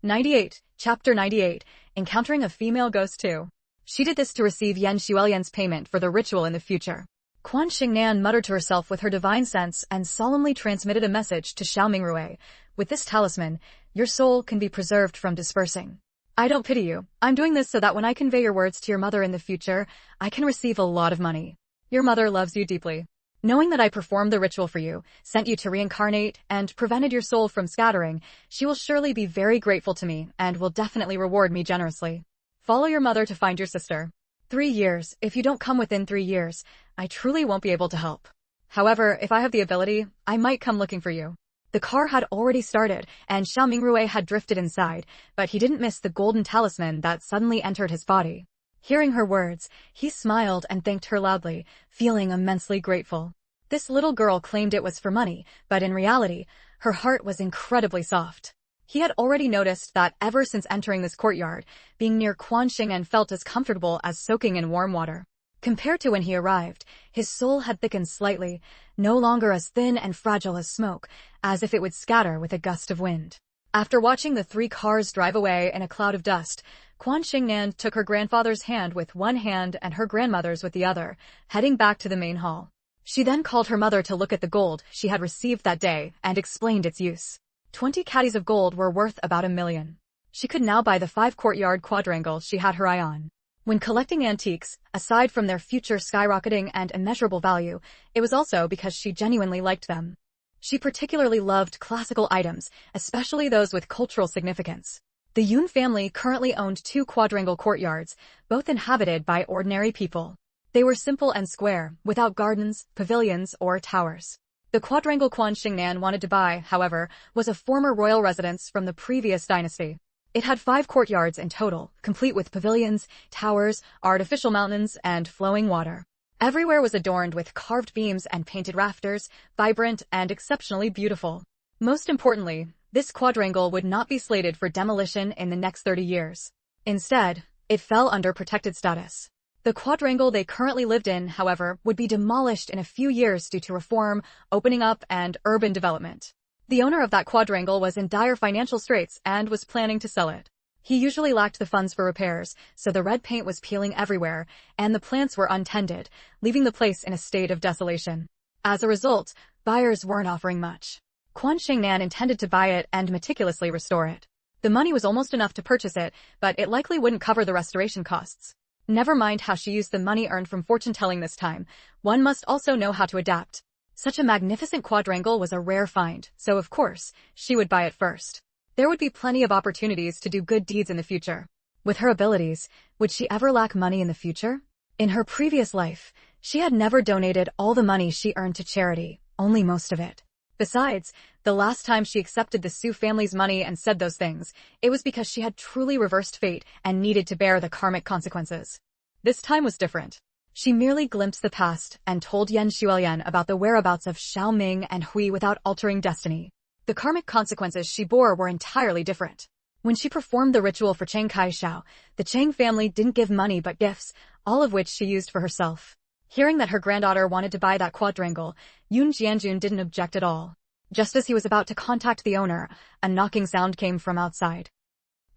98. Chapter 98. Encountering a female ghost 2. She did this to receive Yan Xuelian's payment for the ritual in the future. Quan Shengnan muttered to herself with her divine sense and solemnly transmitted a message to Xiao Mingrui. With this talisman, your soul can be preserved from dispersing. I don't pity you. I'm doing this so that when I convey your words to your mother in the future, I can receive a lot of money. Your mother loves you deeply. Knowing that I performed the ritual for you, sent you to reincarnate, and prevented your soul from scattering, she will surely be very grateful to me and will definitely reward me generously. Follow your mother to find your sister. 3 years. If you don't come within 3 years, I truly won't be able to help. However, if I have the ability, I might come looking for you. The car had already started, and Xiao Mingrui had drifted inside, but he didn't miss the golden talisman that suddenly entered his body. Hearing her words, he smiled and thanked her loudly, feeling immensely grateful. This little girl claimed it was for money, but in reality, her heart was incredibly soft. He had already noticed that ever since entering this courtyard, being near Quan Shengnan felt as comfortable as soaking in warm water. Compared to when he arrived, his soul had thickened slightly, no longer as thin and fragile as smoke, as if it would scatter with a gust of wind. After watching the 3 cars drive away in a cloud of dust, Quan Shengnan took her grandfather's hand with one hand and her grandmother's with the other, heading back to the main hall. She then called her mother to look at the gold she had received that day and explained its use. 20 caddies of gold were worth about 1 million. She could now buy the 5 courtyard quadrangle she had her eye on. When collecting antiques, aside from their future skyrocketing and immeasurable value, it was also because she genuinely liked them. She particularly loved classical items, especially those with cultural significance. The Yun family currently owned 2 quadrangle courtyards, both inhabited by ordinary people. They were simple and square, without gardens, pavilions, or towers. The quadrangle Quan Shengnan wanted to buy, however, was a former royal residence from the previous dynasty. It had 5 courtyards in total, complete with pavilions, towers, artificial mountains, and flowing water. Everywhere was adorned with carved beams and painted rafters, vibrant and exceptionally beautiful. Most importantly, this quadrangle would not be slated for demolition in the next 30 years. Instead, it fell under protected status. The quadrangle they currently lived in, however, would be demolished in a few years due to reform, opening up, and urban development. The owner of that quadrangle was in dire financial straits and was planning to sell it. He usually lacked the funds for repairs, so the red paint was peeling everywhere, and the plants were untended, leaving the place in a state of desolation. As a result, buyers weren't offering much. Quan Shengnan intended to buy it and meticulously restore it. The money was almost enough to purchase it, but it likely wouldn't cover the restoration costs. Never mind how she used the money earned from fortune-telling this time, one must also know how to adapt. Such a magnificent quadrangle was a rare find, so of course, she would buy it first. There would be plenty of opportunities to do good deeds in the future. With her abilities, would she ever lack money in the future? In her previous life, she had never donated all the money she earned to charity, only most of it. Besides, the last time she accepted the Su family's money and said those things, it was because she had truly reversed fate and needed to bear the karmic consequences. This time was different. She merely glimpsed the past and told Yan Xuelian about the whereabouts of Xiao Ming and Hui without altering destiny. The karmic consequences she bore were entirely different. When she performed the ritual for Chang Kai-Shao, the Chang family didn't give money but gifts, all of which she used for herself. Hearing that her granddaughter wanted to buy that quadrangle, Yun Jianjun didn't object at all. Just as he was about to contact the owner, a knocking sound came from outside.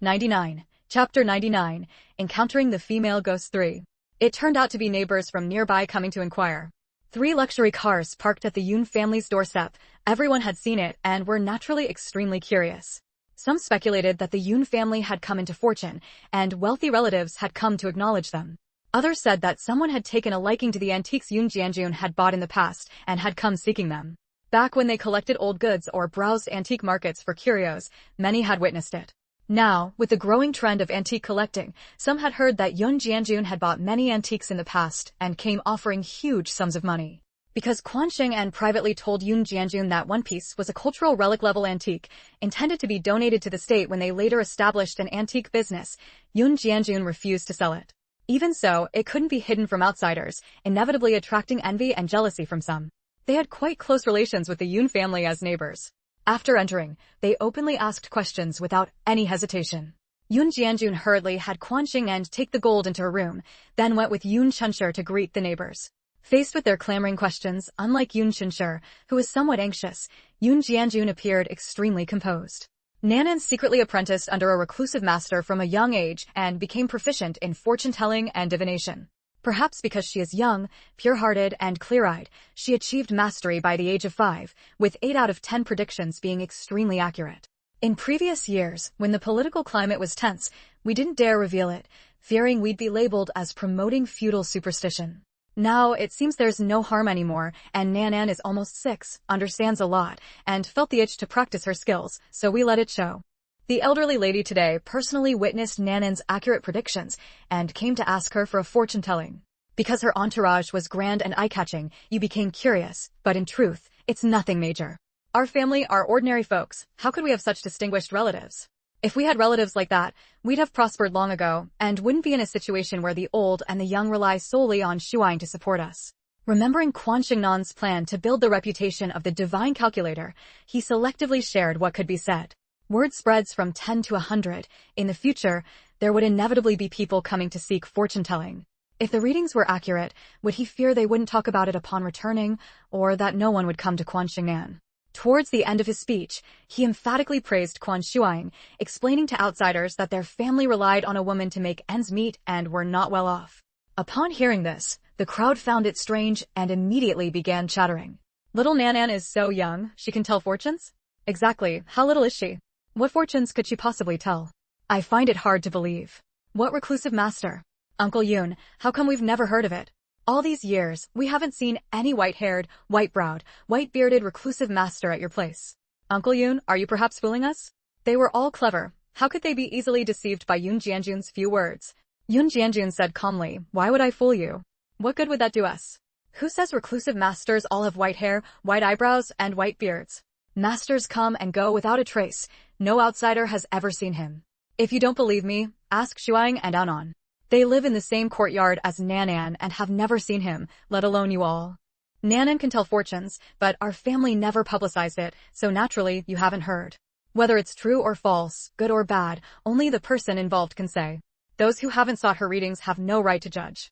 99. Chapter 99. Encountering the Female Ghost 3. It turned out to be neighbors from nearby coming to inquire. 3 luxury cars parked at the Yun family's doorstep. Everyone had seen it and were naturally extremely curious. Some speculated that the Yun family had come into fortune, and wealthy relatives had come to acknowledge them. Others said that someone had taken a liking to the antiques Yun Jianjun had bought in the past and had come seeking them. Back when they collected old goods or browsed antique markets for curios, many had witnessed it. Now, with the growing trend of antique collecting, some had heard that Yun Jianjun had bought many antiques in the past and came offering huge sums of money. Because Quan Shengnan privately told Yun Jianjun that one piece was a cultural relic-level antique, intended to be donated to the state when they later established an antique business, Yun Jianjun refused to sell it. Even so, it couldn't be hidden from outsiders, inevitably attracting envy and jealousy from some. They had quite close relations with the Yun family as neighbors. After entering, they openly asked questions without any hesitation. Yun Jianjun hurriedly had Quan Shengnan take the gold into her room, then went with Yun Chunshi to greet the neighbors. Faced with their clamoring questions, unlike Yun Chunshi, who was somewhat anxious, Yun Jianjun appeared extremely composed. Nanan secretly apprenticed under a reclusive master from a young age and became proficient in fortune-telling and divination. Perhaps because she is young, pure-hearted, and clear-eyed, she achieved mastery by the age of 5, with 8 out of 10 predictions being extremely accurate. In previous years, when the political climate was tense, we didn't dare reveal it, fearing we'd be labeled as promoting feudal superstition. Now, it seems there's no harm anymore, and Nan is almost 6, understands a lot, and felt the itch to practice her skills, so we let it show. The elderly lady today personally witnessed Nan's accurate predictions and came to ask her for a fortune-telling. Because her entourage was grand and eye-catching, you became curious, but in truth, it's nothing major. Our family are ordinary folks. How could we have such distinguished relatives? If we had relatives like that, we'd have prospered long ago and wouldn't be in a situation where the old and the young rely solely on Shuang to support us. Remembering Quan Shengnan's plan to build the reputation of the divine calculator, he selectively shared what could be said. Word spreads from 10 to 100. In the future, there would inevitably be people coming to seek fortune-telling. If the readings were accurate, would he fear they wouldn't talk about it upon returning, or that no one would come to Quan Shengnan? Towards the end of his speech, he emphatically praised Quan Shuang, explaining to outsiders that their family relied on a woman to make ends meet and were not well off. Upon hearing this, the crowd found it strange and immediately began chattering. Little Nan is so young, she can tell fortunes? Exactly, how little is she? What fortunes could she possibly tell? I find it hard to believe. What reclusive master? Uncle Yun, how come we've never heard of it? All these years, we haven't seen any white-haired, white-browed, white-bearded reclusive master at your place. Uncle Yun, are you perhaps fooling us? They were all clever. How could they be easily deceived by Yun Jianjun's few words? Yun Jianjun said calmly, why would I fool you? What good would that do us? Who says reclusive masters all have white hair, white eyebrows, and white beards? Masters come and go without a trace. No outsider has ever seen him. If you don't believe me, ask Shuang and Anon. They live in the same courtyard as Nan and have never seen him, let alone you all. Nan can tell fortunes, but our family never publicized it, so naturally you haven't heard. Whether it's true or false, good or bad, only the person involved can say. Those who haven't sought her readings have no right to judge.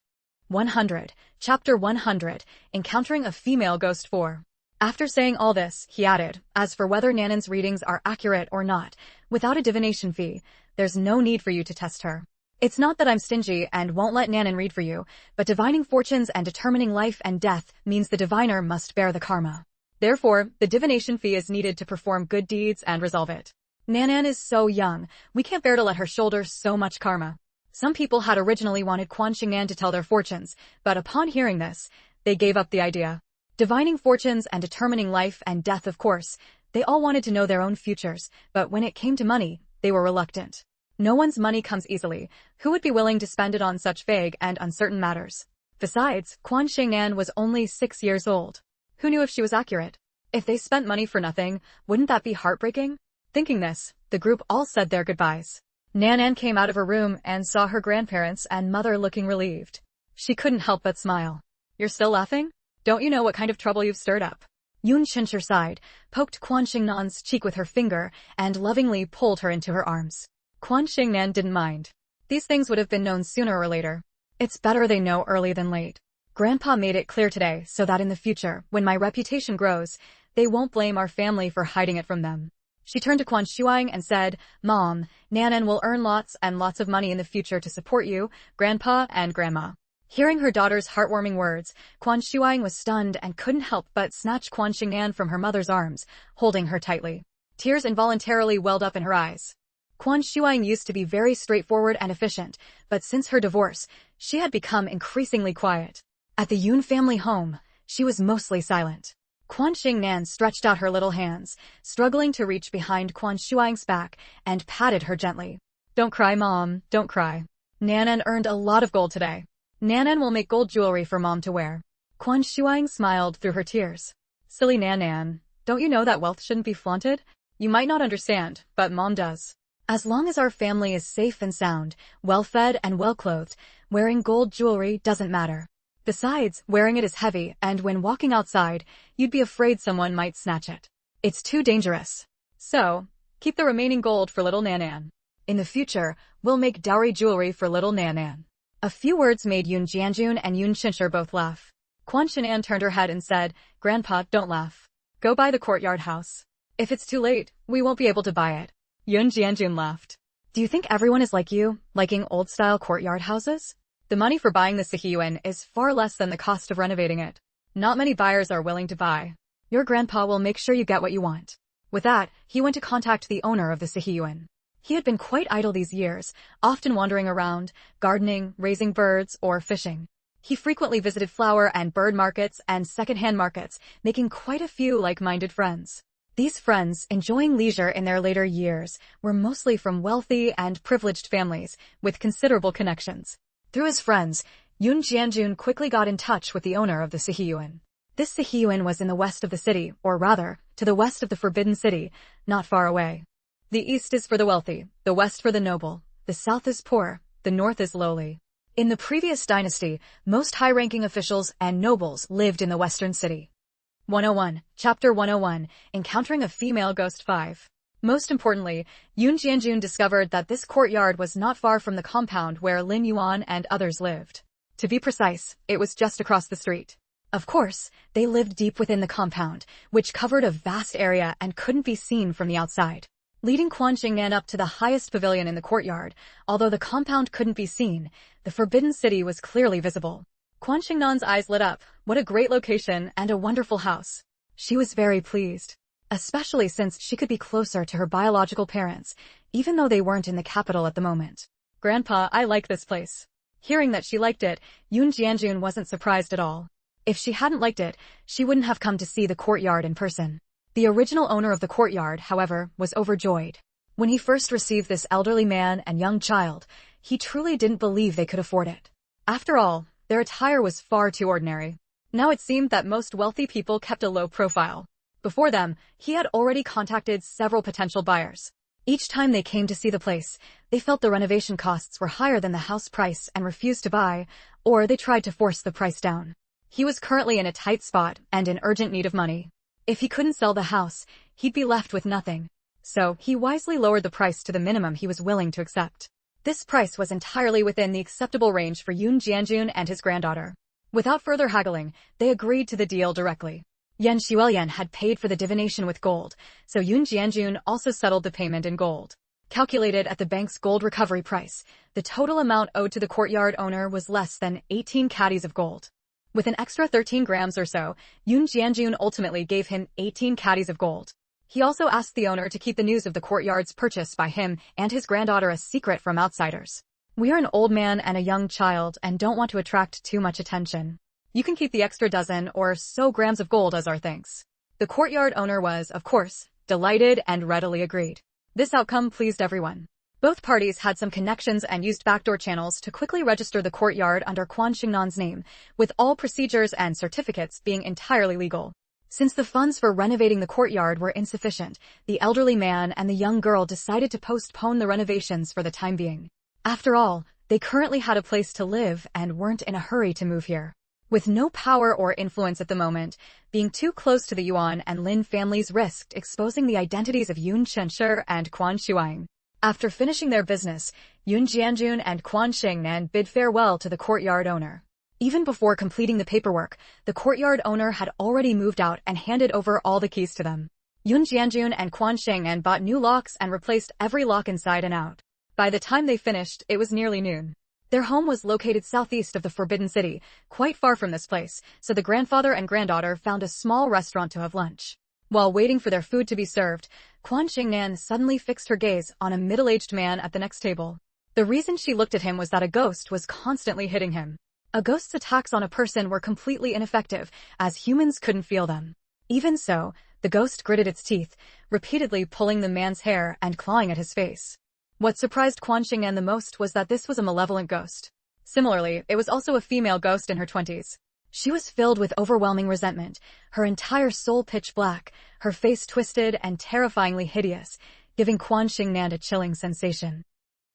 100. Chapter 100. Encountering a female ghost 4. After saying all this, he added, as for whether Nan's readings are accurate or not, without a divination fee, there's no need for you to test her. It's not that I'm stingy and won't let Nan read for you, but divining fortunes and determining life and death means the diviner must bear the karma. Therefore, the divination fee is needed to perform good deeds and resolve it. Nan is so young, we can't bear to let her shoulder so much karma. Some people had originally wanted Quan Shengnan to tell their fortunes, but upon hearing this, they gave up the idea. Divining fortunes and determining life and death, of course, they all wanted to know their own futures, but when it came to money, they were reluctant. No one's money comes easily. Who would be willing to spend it on such vague and uncertain matters? Besides, Quan Shengnan was only 6 years old. Who knew if she was accurate? If they spent money for nothing, wouldn't that be heartbreaking? Thinking this, the group all said their goodbyes. Nan came out of her room and saw her grandparents and mother looking relieved. She couldn't help but smile. You're still laughing? Don't you know what kind of trouble you've stirred up? Yun Qinsher sighed, poked Quan Shengnan's cheek with her finger, and lovingly pulled her into her arms. Quan Shengnan didn't mind. These things would have been known sooner or later. It's better they know early than late. Grandpa made it clear today so that in the future, when my reputation grows, they won't blame our family for hiding it from them. She turned to Quan Shuang and said, Mom, Nan will earn lots and lots of money in the future to support you, Grandpa and Grandma. Hearing her daughter's heartwarming words, Quan Shuang was stunned and couldn't help but snatch Quan Shengnan from her mother's arms, holding her tightly. Tears involuntarily welled up in her eyes. Quan Shuang used to be very straightforward and efficient, but since her divorce, she had become increasingly quiet. At the Yun family home, she was mostly silent. Quan Shengnan stretched out her little hands, struggling to reach behind Quan Shuang's back, and patted her gently. Don't cry, Mom, don't cry. Nan earned a lot of gold today. Nan will make gold jewelry for Mom to wear. Quan Shuang smiled through her tears. Silly Nan, don't you know that wealth shouldn't be flaunted? You might not understand, but Mom does. As long as our family is safe and sound, well-fed and well-clothed, wearing gold jewelry doesn't matter. Besides, wearing it is heavy, and when walking outside, you'd be afraid someone might snatch it. It's too dangerous. So, keep the remaining gold for little Nan. In the future, we'll make dowry jewelry for little Nan. A few words made Yun Jianjun and Yun Qinsher both laugh. Quan Shengnan turned her head and said, Grandpa, don't laugh. Go buy the courtyard house. If it's too late, we won't be able to buy it. Yun Jianjun laughed. Do you think everyone is like you, liking old-style courtyard houses? The money for buying the Sihiyuan is far less than the cost of renovating it. Not many buyers are willing to buy. Your grandpa will make sure you get what you want. With that, he went to contact the owner of the Sihiyuan. He had been quite idle these years, often wandering around, gardening, raising birds, or fishing. He frequently visited flower and bird markets and second-hand markets, making quite a few like-minded friends. These friends, enjoying leisure in their later years, were mostly from wealthy and privileged families, with considerable connections. Through his friends, Yun Jianjun quickly got in touch with the owner of the Sihiyuan. This Sihiyuan was in the west of the city, or rather, to the west of the Forbidden City, not far away. The east is for the wealthy, the west for the noble, the south is poor, the north is lowly. In the previous dynasty, most high-ranking officials and nobles lived in the western city. 101, Chapter 101, Encountering a Female Ghost 5. Most importantly, Yun Jianjun discovered that this courtyard was not far from the compound where Lin Yuan and others lived. To be precise, it was just across the street. Of course, they lived deep within the compound, which covered a vast area and couldn't be seen from the outside. Leading Quan Shengnan up to the highest pavilion in the courtyard, although the compound couldn't be seen, the Forbidden City was clearly visible. Quan Shengnan's eyes lit up. What a great location and a wonderful house. She was very pleased, especially since she could be closer to her biological parents, even though they weren't in the capital at the moment. Grandpa, I like this place. Hearing that she liked it, Yun Jianjun wasn't surprised at all. If she hadn't liked it, she wouldn't have come to see the courtyard in person. The original owner of the courtyard, however, was overjoyed. When he first received this elderly man and young child, he truly didn't believe they could afford it. After all, their attire was far too ordinary. Now it seemed that most wealthy people kept a low profile. Before them, he had already contacted several potential buyers. Each time they came to see the place, they felt the renovation costs were higher than the house price and refused to buy, or they tried to force the price down. He was currently in a tight spot and in urgent need of money. If he couldn't sell the house, he'd be left with nothing. So, he wisely lowered the price to the minimum he was willing to accept. This price was entirely within the acceptable range for Yun Jianjun and his granddaughter. Without further haggling, they agreed to the deal directly. Yan Xuelian had paid for the divination with gold, so Yun Jianjun also settled the payment in gold. Calculated at the bank's gold recovery price, the total amount owed to the courtyard owner was less than 18 caddies of gold. With an extra 13 grams or so, Yun Jianjun ultimately gave him 18 caddies of gold. He also asked the owner to keep the news of the courtyard's purchase by him and his granddaughter a secret from outsiders. We are an old man and a young child and don't want to attract too much attention. You can keep the extra dozen or so grams of gold as our thanks. The courtyard owner was, of course, delighted and readily agreed. This outcome pleased everyone. Both parties had some connections and used backdoor channels to quickly register the courtyard under Quan Shengnan's name, with all procedures and certificates being entirely legal. Since the funds for renovating the courtyard were insufficient, the elderly man and the young girl decided to postpone the renovations for the time being. After all, they currently had a place to live and weren't in a hurry to move here. With no power or influence at the moment, being too close to the Yuan and Lin families risked exposing the identities of Yun Chenshi and Quan Shuang. After finishing their business, Yun Jianjun and Quan Shengnan bid farewell to the courtyard owner. Even before completing the paperwork, the courtyard owner had already moved out and handed over all the keys to them. Yun Jianjun and Quan Shengnan bought new locks and replaced every lock inside and out. By the time they finished, it was nearly noon. Their home was located southeast of the Forbidden City, quite far from this place, so the grandfather and granddaughter found a small restaurant to have lunch. While waiting for their food to be served, Quan Shengnan suddenly fixed her gaze on a middle-aged man at the next table. The reason she looked at him was that a ghost was constantly hitting him. A ghost's attacks on a person were completely ineffective, as humans couldn't feel them. Even so, the ghost gritted its teeth, repeatedly pulling the man's hair and clawing at his face. What surprised Quan Shengnan the most was that this was a malevolent ghost. Similarly, it was also a female ghost in her 20s. She was filled with overwhelming resentment, her entire soul pitch black, her face twisted and terrifyingly hideous, giving Quan Shengnan a chilling sensation.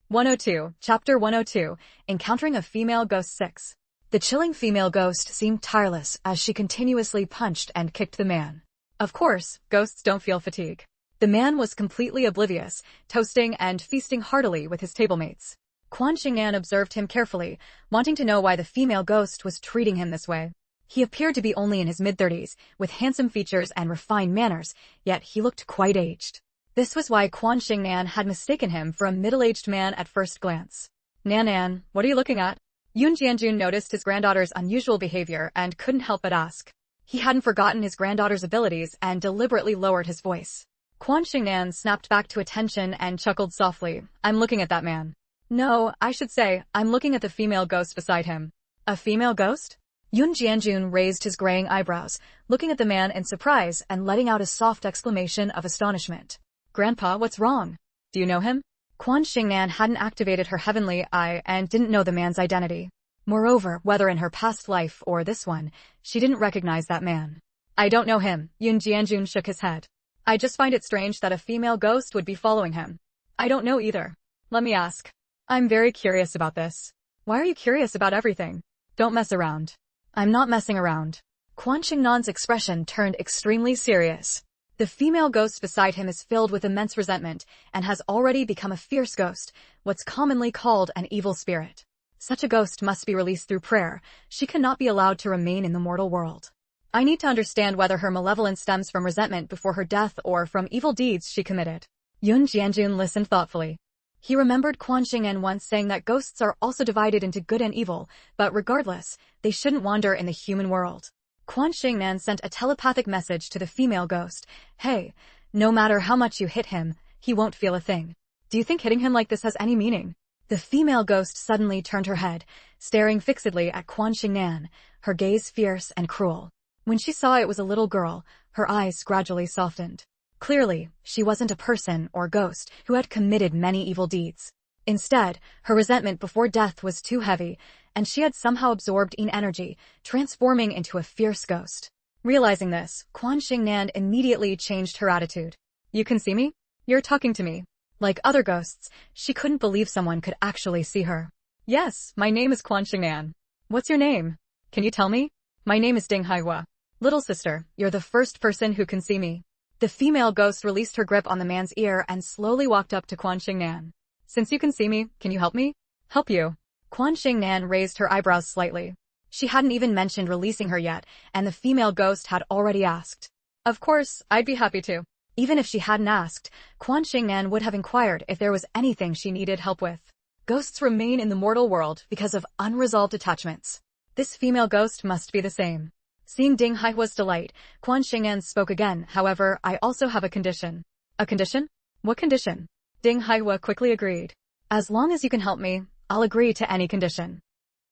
102, Chapter 102, Encountering a Female Ghost 6. The chilling female ghost seemed tireless as she continuously punched and kicked the man. Of course, ghosts don't feel fatigue. The man was completely oblivious, toasting and feasting heartily with his tablemates. Quan Shengnan observed him carefully, wanting to know why the female ghost was treating him this way. He appeared to be only in his mid-30s, with handsome features and refined manners, yet he looked quite aged. This was why Quan Shengnan had mistaken him for a middle-aged man at first glance. Nan, what are you looking at? Yoon Jianjun noticed his granddaughter's unusual behavior and couldn't help but ask. He hadn't forgotten his granddaughter's abilities and deliberately lowered his voice. Quan Shengnan snapped back to attention and chuckled softly. I'm looking at that man. No, I should say, I'm looking at the female ghost beside him. A female ghost? Yoon Jianjun raised his graying eyebrows, looking at the man in surprise and letting out a soft exclamation of astonishment. Grandpa, what's wrong? Do you know him? Quan Shengnan hadn't activated her heavenly eye and didn't know the man's identity. Moreover, whether in her past life or this one, she didn't recognize that man. I don't know him, Yoon Jianjun shook his head. I just find it strange that a female ghost would be following him. I don't know either. Let me ask. I'm very curious about this. Why are you curious about everything? Don't mess around. I'm not messing around. Quan Shengnan's expression turned extremely serious. The female ghost beside him is filled with immense resentment and has already become a fierce ghost, what's commonly called an evil spirit. Such a ghost must be released through prayer. She cannot be allowed to remain in the mortal world. I need to understand whether her malevolence stems from resentment before her death or from evil deeds she committed. Yoon Jianjun listened thoughtfully. He remembered Quan Shengnan once saying that ghosts are also divided into good and evil, but regardless, they shouldn't wander in the human world. Quan Shengnan sent a telepathic message to the female ghost. Hey, no matter how much you hit him, he won't feel a thing. Do you think hitting him like this has any meaning? The female ghost suddenly turned her head, staring fixedly at Quan Shengnan, her gaze fierce and cruel. When she saw it was a little girl, her eyes gradually softened. Clearly, she wasn't a person or ghost who had committed many evil deeds. Instead, her resentment before death was too heavy, and she had somehow absorbed Yin energy, transforming into a fierce ghost. Realizing this, Quan Shengnan immediately changed her attitude. You can see me? You're talking to me. Like other ghosts, she couldn't believe someone could actually see her. Yes, my name is Quan Shengnan. What's your name? Can you tell me? My name is Ding Haihua. Little sister, you're the first person who can see me. The female ghost released her grip on the man's ear and slowly walked up to Quan Shengnan. Since you can see me, can you help me? Help you? Quan Shengnan raised her eyebrows slightly. She hadn't even mentioned releasing her yet, and the female ghost had already asked. Of course, I'd be happy to. Even if she hadn't asked, Quan Shengnan would have inquired if there was anything she needed help with. Ghosts remain in the mortal world because of unresolved attachments. This female ghost must be the same. Seeing Ding Haihua's delight, Quan Shengnan spoke again. However, I also have a condition. A condition? What condition? Ding Haihua quickly agreed. As long as you can help me, I'll agree to any condition.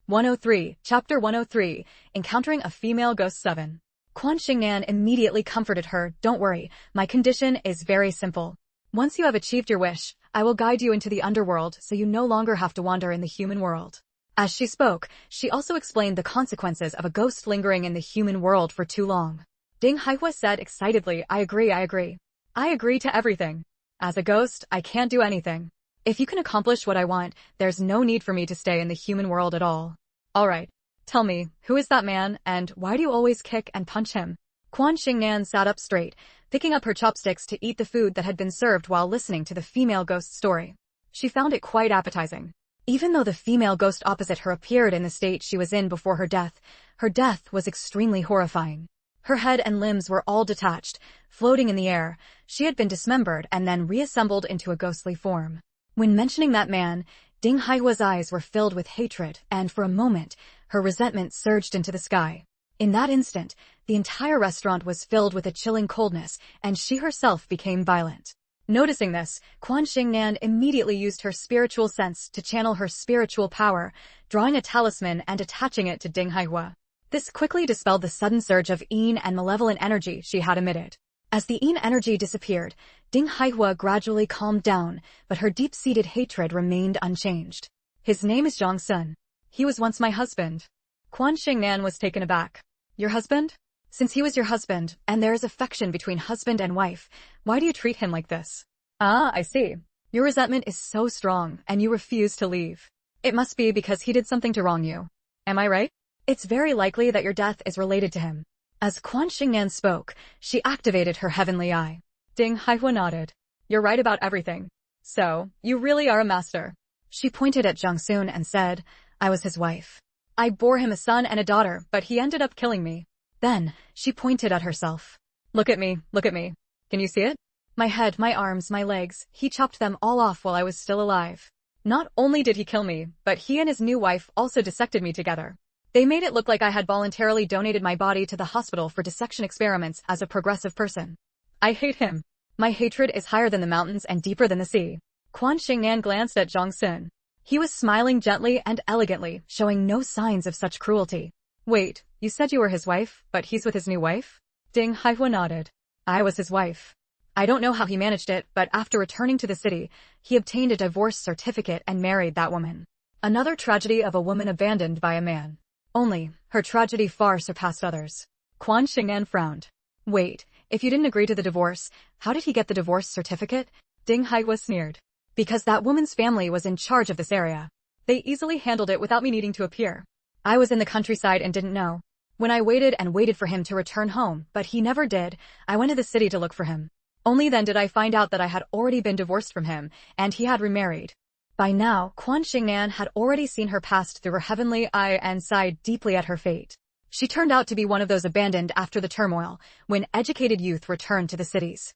103, Chapter 103, Encountering a Female Ghost 7. Quan Shengnan immediately comforted her. Don't worry, my condition is very simple. Once you have achieved your wish, I will guide you into the underworld so you no longer have to wander in the human world. As she spoke, she also explained the consequences of a ghost lingering in the human world for too long. Ding Haihua said excitedly, I agree. I agree to everything. As a ghost, I can't do anything. If you can accomplish what I want, there's no need for me to stay in the human world at all. Alright. Tell me, who is that man, and why do you always kick and punch him? Quan Shengnan sat up straight, picking up her chopsticks to eat the food that had been served while listening to the female ghost's story. She found it quite appetizing. Even though the female ghost opposite her appeared in the state she was in before her death was extremely horrifying. Her head and limbs were all detached, floating in the air. She had been dismembered and then reassembled into a ghostly form. When mentioning that man, Ding Haihua's eyes were filled with hatred, and for a moment, her resentment surged into the sky. In that instant, the entire restaurant was filled with a chilling coldness, and she herself became violent. Noticing this, Quan Shengnan immediately used her spiritual sense to channel her spiritual power, drawing a talisman and attaching it to Ding Haihua. This quickly dispelled the sudden surge of Yin and malevolent energy she had emitted. As the Yin energy disappeared, Ding Haihua gradually calmed down, but her deep-seated hatred remained unchanged. His name is Zhang Sun. He was once my husband. Quan Shengnan was taken aback. Your husband? Since he was your husband, and there is affection between husband and wife, why do you treat him like this? Ah, I see. Your resentment is so strong, and you refuse to leave. It must be because he did something to wrong you. Am I right? It's very likely that your death is related to him. As Quan Shengnan spoke, she activated her heavenly eye. Ding Haihua nodded. You're right about everything. So, you really are a master. She pointed at Zhang Sun and said, I was his wife. I bore him a son and a daughter, but he ended up killing me. Then, she pointed at herself. Look at me. Can you see it? My head, my arms, my legs, he chopped them all off while I was still alive. Not only did he kill me, but he and his new wife also dissected me together. They made it look like I had voluntarily donated my body to the hospital for dissection experiments as a progressive person. I hate him. My hatred is higher than the mountains and deeper than the sea. Quan Shengnan glanced at Zhang Sun. He was smiling gently and elegantly, showing no signs of such cruelty. Wait, you said you were his wife, but he's with his new wife? Ding Haihua nodded. I was his wife. I don't know how he managed it, but after returning to the city, he obtained a divorce certificate and married that woman. Another tragedy of a woman abandoned by a man. Only, her tragedy far surpassed others. Quan Shengnan frowned. Wait, if you didn't agree to the divorce, how did he get the divorce certificate? Ding Haihua sneered. Because that woman's family was in charge of this area. They easily handled it without me needing to appear. I was in the countryside and didn't know. When I waited and waited for him to return home, but he never did, I went to the city to look for him. Only then did I find out that I had already been divorced from him, and he had remarried. By now, Quan Shengnan had already seen her passed through her heavenly eye and sighed deeply at her fate. She turned out to be one of those abandoned after the turmoil, when educated youth returned to the cities.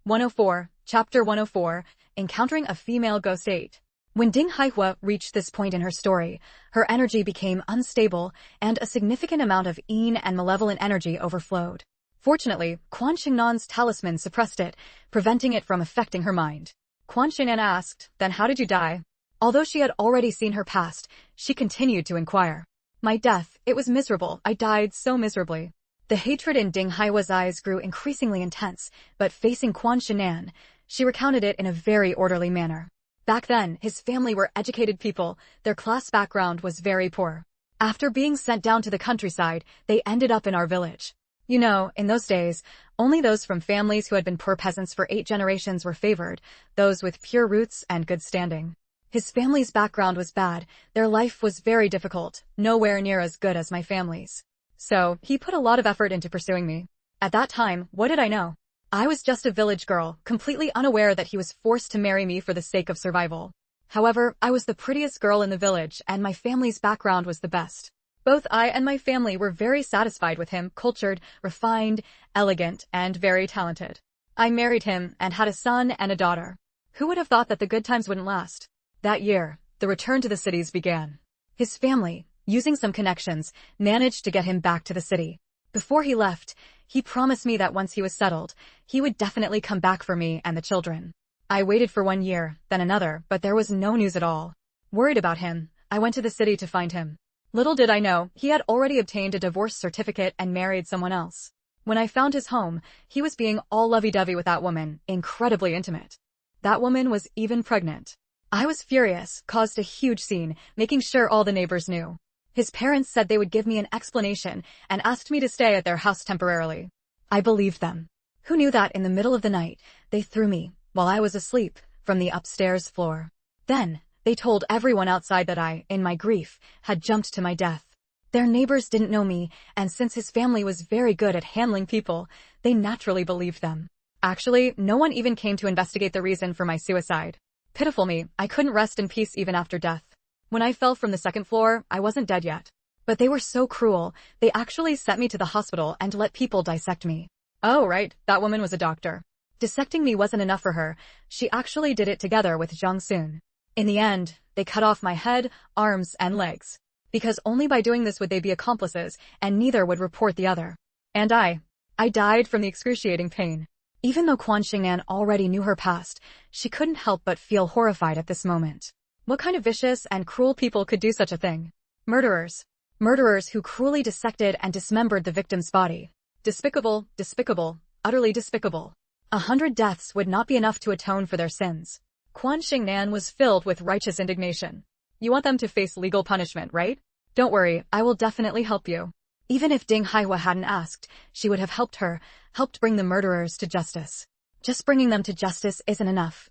104, Chapter 104, Encountering a Female Ghost 8. When Ding Haihua reached this point in her story, her energy became unstable, and a significant amount of yin and malevolent energy overflowed. Fortunately, Quan Shengnan's talisman suppressed it, preventing it from affecting her mind. Quan Shengnan asked, then how did you die? Although she had already seen her past, she continued to inquire. My death, it was miserable, I died so miserably. The hatred in Ding Haihua's eyes grew increasingly intense, but facing Quan Shengnan, she recounted it in a very orderly manner. Back then, his family were educated people, their class background was very poor. After being sent down to the countryside, they ended up in our village. You know, in those days, only those from families who had been poor peasants for 8 generations were favored, those with pure roots and good standing. His family's background was bad, their life was very difficult, nowhere near as good as my family's. So, he put a lot of effort into pursuing me. At that time, what did I know? I was just a village girl, completely unaware that he was forced to marry me for the sake of survival. However, I was the prettiest girl in the village and my family's background was the best. Both I and my family were very satisfied with him, cultured, refined, elegant, and very talented. I married him and had a son and a daughter. Who would have thought that the good times wouldn't last? That year, the return to the cities began. His family, using some connections, managed to get him back to the city. Before he left, he promised me that once he was settled, he would definitely come back for me and the children. I waited for 1 year, then another, but there was no news at all. Worried about him, I went to the city to find him. Little did I know, he had already obtained a divorce certificate and married someone else. When I found his home, he was being all lovey-dovey with that woman, incredibly intimate. That woman was even pregnant. I was furious, caused a huge scene, making sure all the neighbors knew. His parents said they would give me an explanation and asked me to stay at their house temporarily. I believed them. Who knew that in the middle of the night, they threw me, while I was asleep, from the upstairs floor. Then, they told everyone outside that I, in my grief, had jumped to my death. Their neighbors didn't know me, and since his family was very good at handling people, they naturally believed them. Actually, no one even came to investigate the reason for my suicide. Pitiful me, I couldn't rest in peace even after death. When I fell from the 2nd floor, I wasn't dead yet. But they were so cruel, they actually sent me to the hospital and let people dissect me. Oh right, that woman was a doctor. Dissecting me wasn't enough for her, she actually did it together with Zhang Sun. In the end, they cut off my head, arms, and legs. Because only by doing this would they be accomplices, and neither would report the other. And I died from the excruciating pain. Even though Quan Shengnan already knew her past, she couldn't help but feel horrified at this moment. What kind of vicious and cruel people could do such a thing? Murderers. Murderers who cruelly dissected and dismembered the victim's body. Despicable, despicable, utterly despicable. 100 deaths would not be enough to atone for their sins. Quan Shengnan was filled with righteous indignation. You want them to face legal punishment, right? Don't worry, I will definitely help you. Even if Ding Haihua hadn't asked, she would have helped bring the murderers to justice. Just bringing them to justice isn't enough.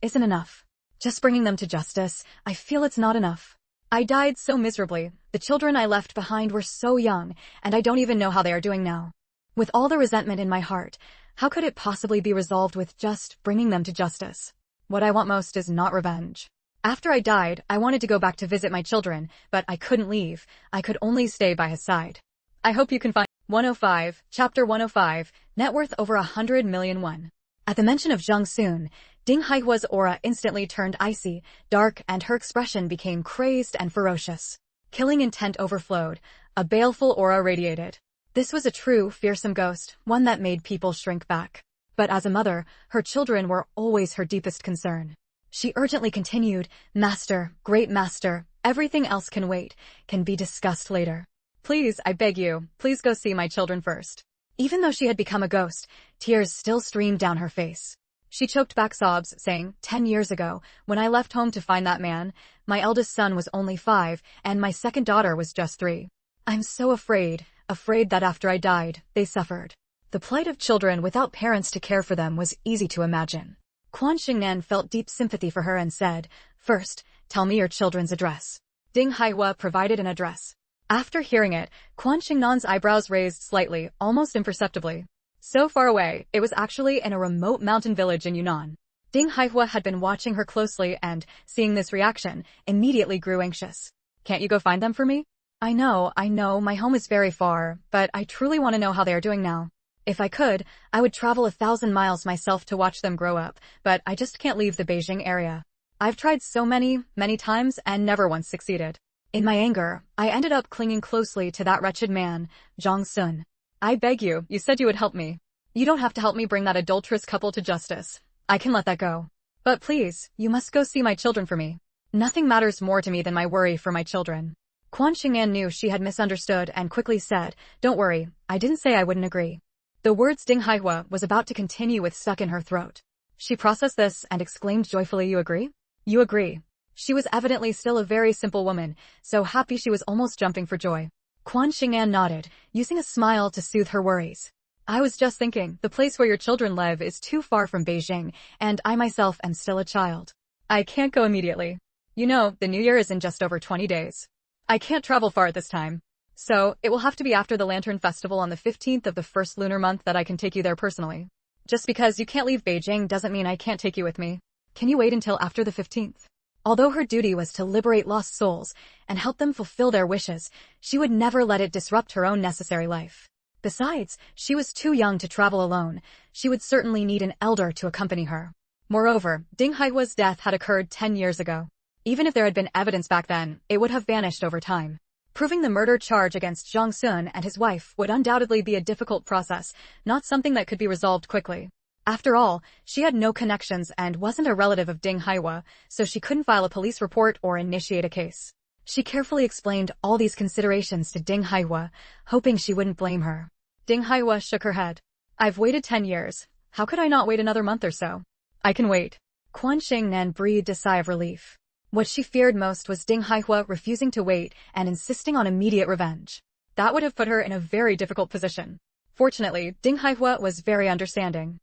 Just bringing them to justice, I feel it's not enough. I died so miserably, the children I left behind were so young, and I don't even know how they are doing now. With all the resentment in my heart, how could it possibly be resolved with just bringing them to justice? What I want most is not revenge. After I died, I wanted to go back to visit my children, but I couldn't leave, I could only stay by his side. I hope you can find 105, Chapter 105, Net worth over 100 million won. At the mention of Zhang Sun, Ding Haihua's aura instantly turned icy, dark, and her expression became crazed and ferocious. Killing intent overflowed. A baleful aura radiated. This was a true, fearsome ghost, one that made people shrink back. But as a mother, her children were always her deepest concern. She urgently continued, "Master, great master, everything else can wait, can be discussed later. Please, I beg you, please go see my children first." Even though she had become a ghost, tears still streamed down her face. She choked back sobs, saying, 10 years ago, when I left home to find that man, my eldest son was only 5, and my second daughter was just 3. I'm so afraid that after I died, they suffered. The plight of children without parents to care for them was easy to imagine. Quan Shengnan felt deep sympathy for her and said, "First, tell me your children's address." Ding Haihua provided an address. After hearing it, Quan Shengnan's eyebrows raised slightly, almost imperceptibly. So far away, it was actually in a remote mountain village in Yunnan. Ding Haihua had been watching her closely and, seeing this reaction, immediately grew anxious. "Can't you go find them for me?" I know, my home is very far, but I truly want to know how they are doing now. If I could, I would travel 1,000 miles myself to watch them grow up, but I just can't leave the Beijing area. I've tried so many times and never once succeeded. In my anger, I ended up clinging closely to that wretched man, Zhang Sun. I beg you, you said you would help me. You don't have to help me bring that adulterous couple to justice. I can let that go. But please, you must go see my children for me. Nothing matters more to me than my worry for my children. Quan Shengnan knew she had misunderstood and quickly said, "Don't worry, I didn't say I wouldn't agree." The words Ding Haihua was about to continue with stuck in her throat. She processed this and exclaimed joyfully, "You agree? You agree." She was evidently still a very simple woman, so happy she was almost jumping for joy. Quan Shengnan nodded, using a smile to soothe her worries. "I was just thinking, the place where your children live is too far from Beijing, and I myself am still a child. I can't go immediately. You know, the New Year is in just over 20 days. I can't travel far at this time. So, it will have to be after the Lantern Festival on the 15th of the first lunar month that I can take you there personally. Just because you can't leave Beijing doesn't mean I can't take you with me. Can you wait until after the 15th? Although her duty was to liberate lost souls and help them fulfill their wishes, she would never let it disrupt her own necessary life. Besides, she was too young to travel alone. She would certainly need an elder to accompany her. Moreover, Ding Haihua's death had occurred 10 years ago. Even if there had been evidence back then, it would have vanished over time. Proving the murder charge against Zhang Sun and his wife would undoubtedly be a difficult process, not something that could be resolved quickly. After all, she had no connections and wasn't a relative of Ding Haihua, so she couldn't file a police report or initiate a case. She carefully explained all these considerations to Ding Haihua, hoping she wouldn't blame her. Ding Haihua shook her head. "I've waited 10 years. How could I not wait another month or so? I can wait." Quan Shengnan breathed a sigh of relief. What she feared most was Ding Haihua refusing to wait and insisting on immediate revenge. That would have put her in a very difficult position. Fortunately, Ding Haihua was very understanding.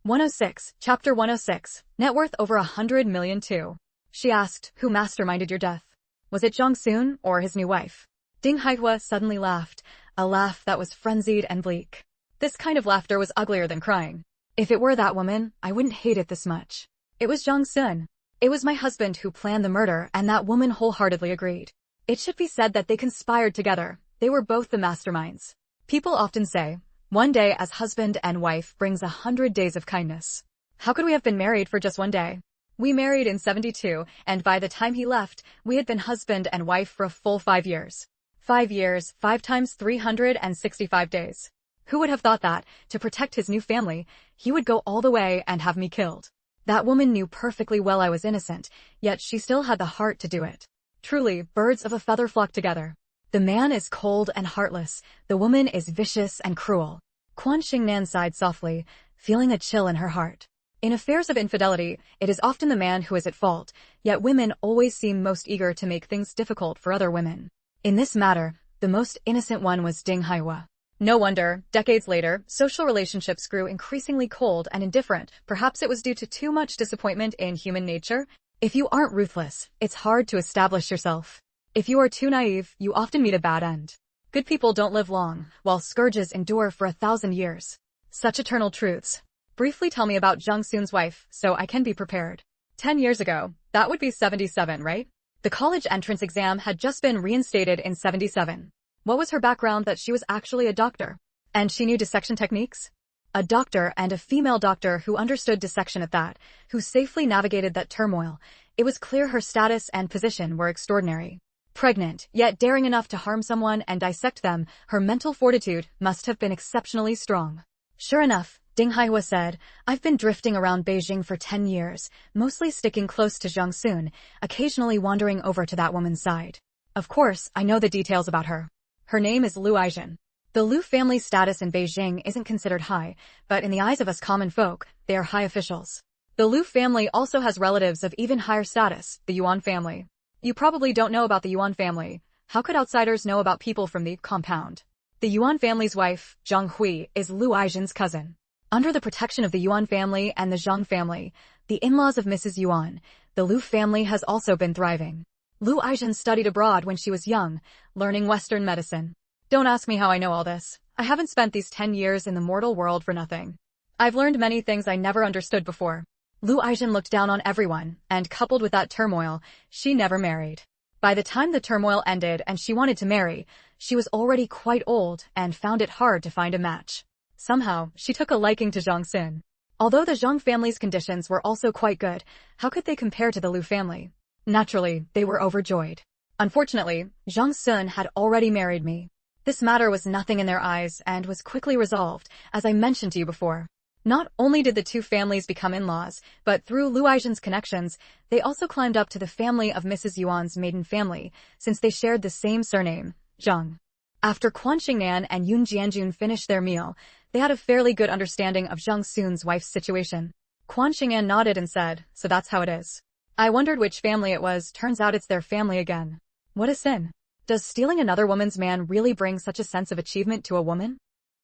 106, Chapter 106, Net worth over 100 million too. She asked, "Who masterminded your death? Was it Zhang Sun or his new wife?" Ding Haihua suddenly laughed, a laugh that was frenzied and bleak. This kind of laughter was uglier than crying. "If it were that woman, I wouldn't hate it this much. It was Zhang Sun. It was my husband who planned the murder, and that woman wholeheartedly agreed. It should be said that they conspired together. They were both the masterminds. People often say, one day as husband and wife brings 100 days of kindness. How could we have been married for just one day? We married in 72, and by the time he left, we had been husband and wife for a full 5 years. 5 years, 5 times 365 days. Who would have thought that, to protect his new family, he would go all the way and have me killed? That woman knew perfectly well I was innocent, yet she still had the heart to do it. Truly, birds of a feather flock together. The man is cold and heartless, the woman is vicious and cruel." Quan Shengnan sighed softly, feeling a chill in her heart. In affairs of infidelity, it is often the man who is at fault, yet women always seem most eager to make things difficult for other women. In this matter, the most innocent one was Ding Haihua. No wonder, decades later, social relationships grew increasingly cold and indifferent. Perhaps it was due to too much disappointment in human nature. If you aren't ruthless, it's hard to establish yourself. If you are too naive, you often meet a bad end. Good people don't live long, while scourges endure for 1,000 years. Such eternal truths. Briefly tell me about Zhang Sun's wife, so I can be prepared. 10 years ago, that would be 77, right? The college entrance exam had just been reinstated in 77. What was her background that she was actually a doctor? And she knew dissection techniques? A doctor and a female doctor who understood dissection at that, who safely navigated that turmoil. It was clear her status and position were extraordinary. Pregnant, yet daring enough to harm someone and dissect them, her mental fortitude must have been exceptionally strong. Sure enough, Ding Haihua said, I've been drifting around Beijing for 10 years, mostly sticking close to Jiangsun, occasionally wandering over to that woman's side. Of course, I know the details about her. Her name is Lu Aizhen. The Lu family status in Beijing isn't considered high, but in the eyes of us common folk, they are high officials. The Lu family also has relatives of even higher status, the Yuan family. You probably don't know about the Yuan family. How could outsiders know about people from the compound? The Yuan family's wife, Zhang Hui, is Lu Aizhen's cousin. Under the protection of the Yuan family and the Zhang family, the in-laws of Mrs. Yuan, the Lu family has also been thriving. Lu Aizhen studied abroad when she was young, learning Western medicine. Don't ask me how I know all this. I haven't spent these 10 years in the mortal world for nothing. I've learned many things I never understood before. Lu Aizhen looked down on everyone, and coupled with that turmoil, she never married. By the time the turmoil ended and she wanted to marry, she was already quite old and found it hard to find a match. Somehow, she took a liking to Zhang Sun. Although the Zhang family's conditions were also quite good, how could they compare to the Lu family? Naturally, they were overjoyed. Unfortunately, Zhang Sun had already married me. This matter was nothing in their eyes and was quickly resolved, as I mentioned to you before. Not only did the two families become in-laws, but through Lu Aizhen's connections, they also climbed up to the family of Mrs. Yuan's maiden family, since they shared the same surname, Zhang. After Quan Shengnan and Yun Jianjun finished their meal, they had a fairly good understanding of Zhang Sun's wife's situation. Quan Shengnan nodded and said, so that's how it is. I wondered which family it was, turns out it's their family again. What a sin. Does stealing another woman's man really bring such a sense of achievement to a woman?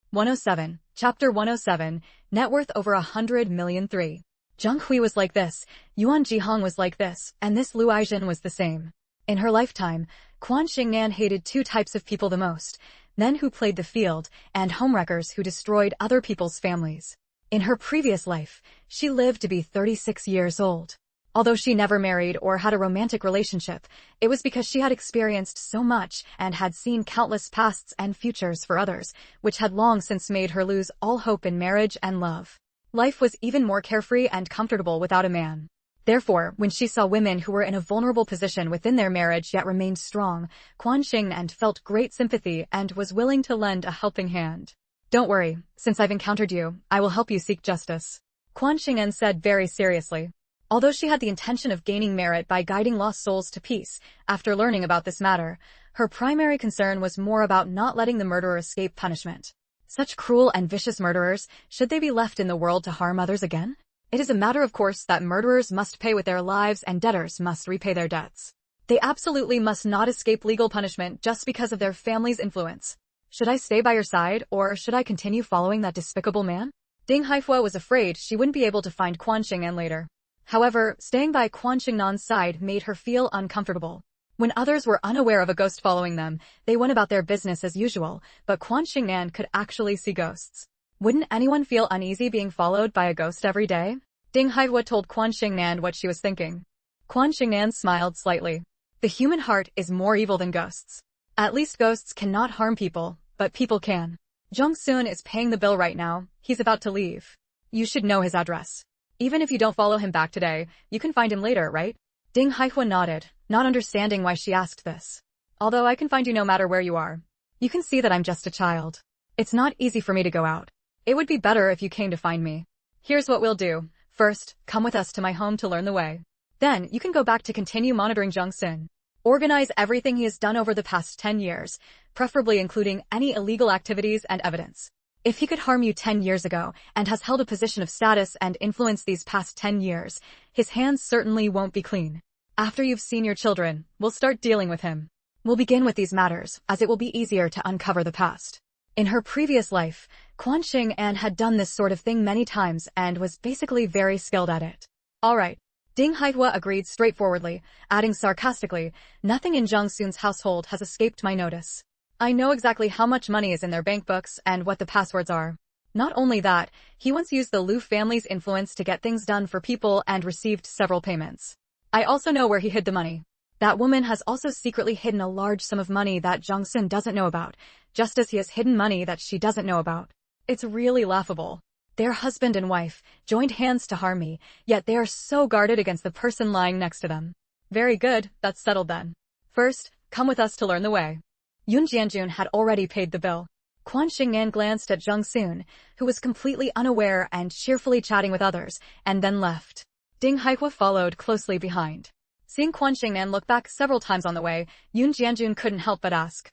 107. Chapter 107, Net worth over 100 million. 3. Zhang Hui was like this, Yuan Jihong was like this, and this Lu Aizhen was the same. In her lifetime, Quan Shengnan hated two types of people the most, men who played the field, and homewreckers who destroyed other people's families. In her previous life, she lived to be 36 years old. Although she never married or had a romantic relationship, it was because she had experienced so much and had seen countless pasts and futures for others, which had long since made her lose all hope in marriage and love. Life was even more carefree and comfortable without a man. Therefore, when she saw women who were in a vulnerable position within their marriage yet remained strong, Quan Shengnan felt great sympathy and was willing to lend a helping hand. Don't worry, since I've encountered you, I will help you seek justice. Quan Shengnan said very seriously. Although she had the intention of gaining merit by guiding lost souls to peace, after learning about this matter, her primary concern was more about not letting the murderer escape punishment. Such cruel and vicious murderers, should they be left in the world to harm others again? It is a matter of course that murderers must pay with their lives and debtors must repay their debts. They absolutely must not escape legal punishment just because of their family's influence. Should I stay by your side, or should I continue following that despicable man? Ding Haihua was afraid she wouldn't be able to find Quan Shengnan later. However, staying by Quan Shengnan's side made her feel uncomfortable. When others were unaware of a ghost following them, they went about their business as usual, but Quan Shengnan could actually see ghosts. Wouldn't anyone feel uneasy being followed by a ghost every day? Ding Haihua told Quan Shengnan what she was thinking. Quan Shengnan smiled slightly. The human heart is more evil than ghosts. At least ghosts cannot harm people, but people can. Zhang Sun is paying the bill right now, he's about to leave. You should know his address. Even if you don't follow him back today, you can find him later, right? Ding Haihua nodded, not understanding why she asked this. Although I can find you no matter where you are. You can see that I'm just a child. It's not easy for me to go out. It would be better if you came to find me. Here's what we'll do. First, come with us to my home to learn the way. Then, you can go back to continue monitoring Zhang Sun. Organize everything he has done over the past 10 years, preferably including any illegal activities and evidence. If he could harm you 10 years ago and has held a position of status and influence these past 10 years, his hands certainly won't be clean. After you've seen your children, we'll start dealing with him. We'll begin with these matters, as it will be easier to uncover the past. In her previous life, Quan Shengnan had done this sort of thing many times and was basically very skilled at it. All right. Ding Haihua agreed straightforwardly, adding sarcastically, nothing in Zhang Sun's household has escaped my notice. I know exactly how much money is in their bank books and what the passwords are. Not only that, he once used the Lu family's influence to get things done for people and received several payments. I also know where he hid the money. That woman has also secretly hidden a large sum of money that Zhang Sun doesn't know about, just as he has hidden money that she doesn't know about. It's really laughable. They're husband and wife, joined hands to harm me, yet they are so guarded against the person lying next to them. Very good, that's settled then. First, come with us to learn the way. Yun Jianjun had already paid the bill. Quan Shengnan glanced at Zhang Sun, who was completely unaware and cheerfully chatting with others, and then left. Ding Haihua followed closely behind. Seeing Quan Shengnan look back several times on the way, Yun Jianjun couldn't help but ask.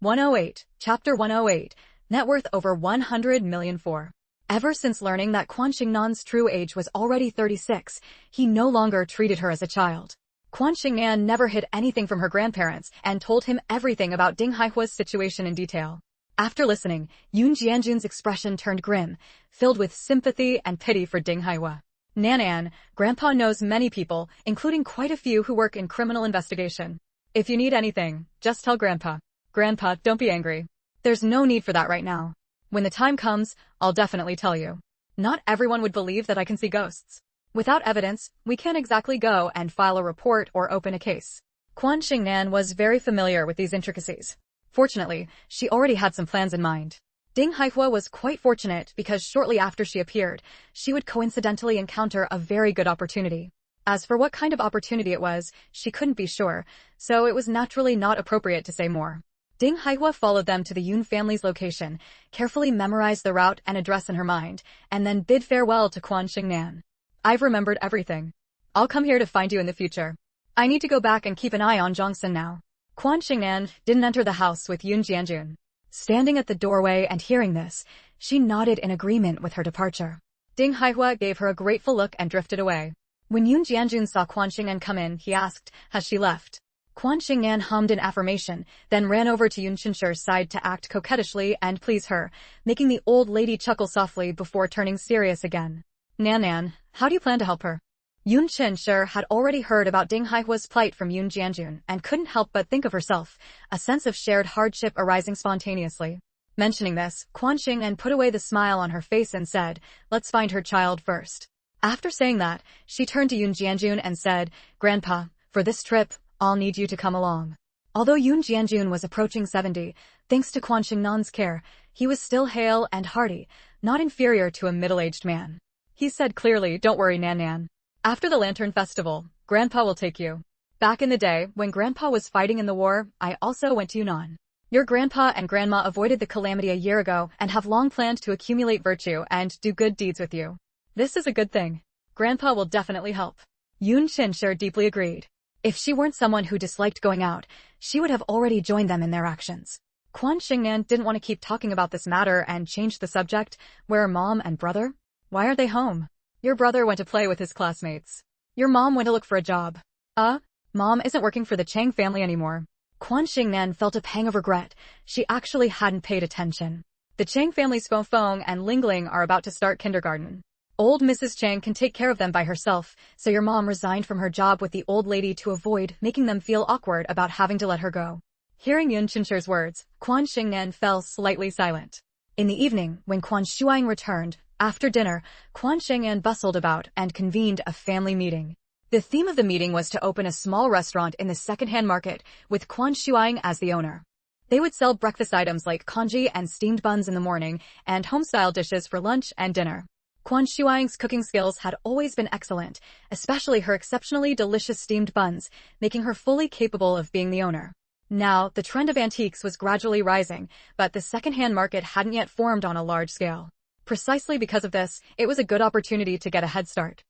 108, Chapter 108, Net worth over 100 million for. Ever since learning that Quan Shengnan's true age was already 36, he no longer treated her as a child. Quan Shengnan never hid anything from her grandparents and told him everything about Ding Haihua's situation in detail. After listening, Yun Jianjun's expression turned grim, filled with sympathy and pity for Ding Haihua. Nanan, Grandpa knows many people, including quite a few who work in criminal investigation. If you need anything, just tell Grandpa. Grandpa, don't be angry. There's no need for that right now. When the time comes, I'll definitely tell you. Not everyone would believe that I can see ghosts. Without evidence, we can't exactly go and file a report or open a case. Quan Shengnan was very familiar with these intricacies. Fortunately, she already had some plans in mind. Ding Haihua was quite fortunate because shortly after she appeared, she would coincidentally encounter a very good opportunity. As for what kind of opportunity it was, she couldn't be sure, so it was naturally not appropriate to say more. Ding Haihua followed them to the Yun family's location, carefully memorized the route and address in her mind, and then bid farewell to Quan Shengnan. I've remembered everything. I'll come here to find you in the future. I need to go back and keep an eye on Zhongsun now. Quan Shengnan didn't enter the house with Yun Jianjun. Standing at the doorway and hearing this, she nodded in agreement with her departure. Ding Haihua gave her a grateful look and drifted away. When Yun Jianjun saw Quan Shengnan come in, he asked, has she left? Quan Shengnan hummed in affirmation, then ran over to Yun Qinshi's side to act coquettishly and please her, making the old lady chuckle softly before turning serious again. Nanan, how do you plan to help her? Yun Qinshi had already heard about Ding Haihua's plight from Yun Jianjun and couldn't help but think of herself, a sense of shared hardship arising spontaneously. Mentioning this, Quan Shengnan put away the smile on her face and said, let's find her child first. After saying that, she turned to Yun Jianjun and said, Grandpa, for this trip, I'll need you to come along. Although Yun Jianjun was approaching 70, thanks to Quan Shengnan's care, he was still hale and hearty, not inferior to a middle-aged man. He said clearly, don't worry, Nanan. After the Lantern Festival, Grandpa will take you. Back in the day, when Grandpa was fighting in the war, I also went to Yunnan. Your grandpa and grandma avoided the calamity a year ago and have long planned to accumulate virtue and do good deeds with you. This is a good thing. Grandpa will definitely help. Yun Qinshi deeply agreed. If she weren't someone who disliked going out, she would have already joined them in their actions. Quan Shengnan didn't want to keep talking about this matter and changed the subject. Where are Mom and brother? Why are they home? Your brother went to play with his classmates. Your mom went to look for a job. Mom isn't working for the Chang family anymore. Quan Shengnan felt a pang of regret. She actually hadn't paid attention. The Chang family's Feng and Lingling are about to start kindergarten. Old Mrs. Chang can take care of them by herself, so your mom resigned from her job with the old lady to avoid making them feel awkward about having to let her go. Hearing Yun Qinshi's words, Quan Shengnan fell slightly silent. In the evening, when Quan Shuang returned, after dinner, Quan Shengnan bustled about and convened a family meeting. The theme of the meeting was to open a small restaurant in the second-hand market, with Quan Shuang as the owner. They would sell breakfast items like congee and steamed buns in the morning, and home-style dishes for lunch and dinner. Quan Shuang's cooking skills had always been excellent, especially her exceptionally delicious steamed buns, making her fully capable of being the owner. Now, the trend of antiques was gradually rising, but the second-hand market hadn't yet formed on a large scale. Precisely because of this, it was a good opportunity to get a head start.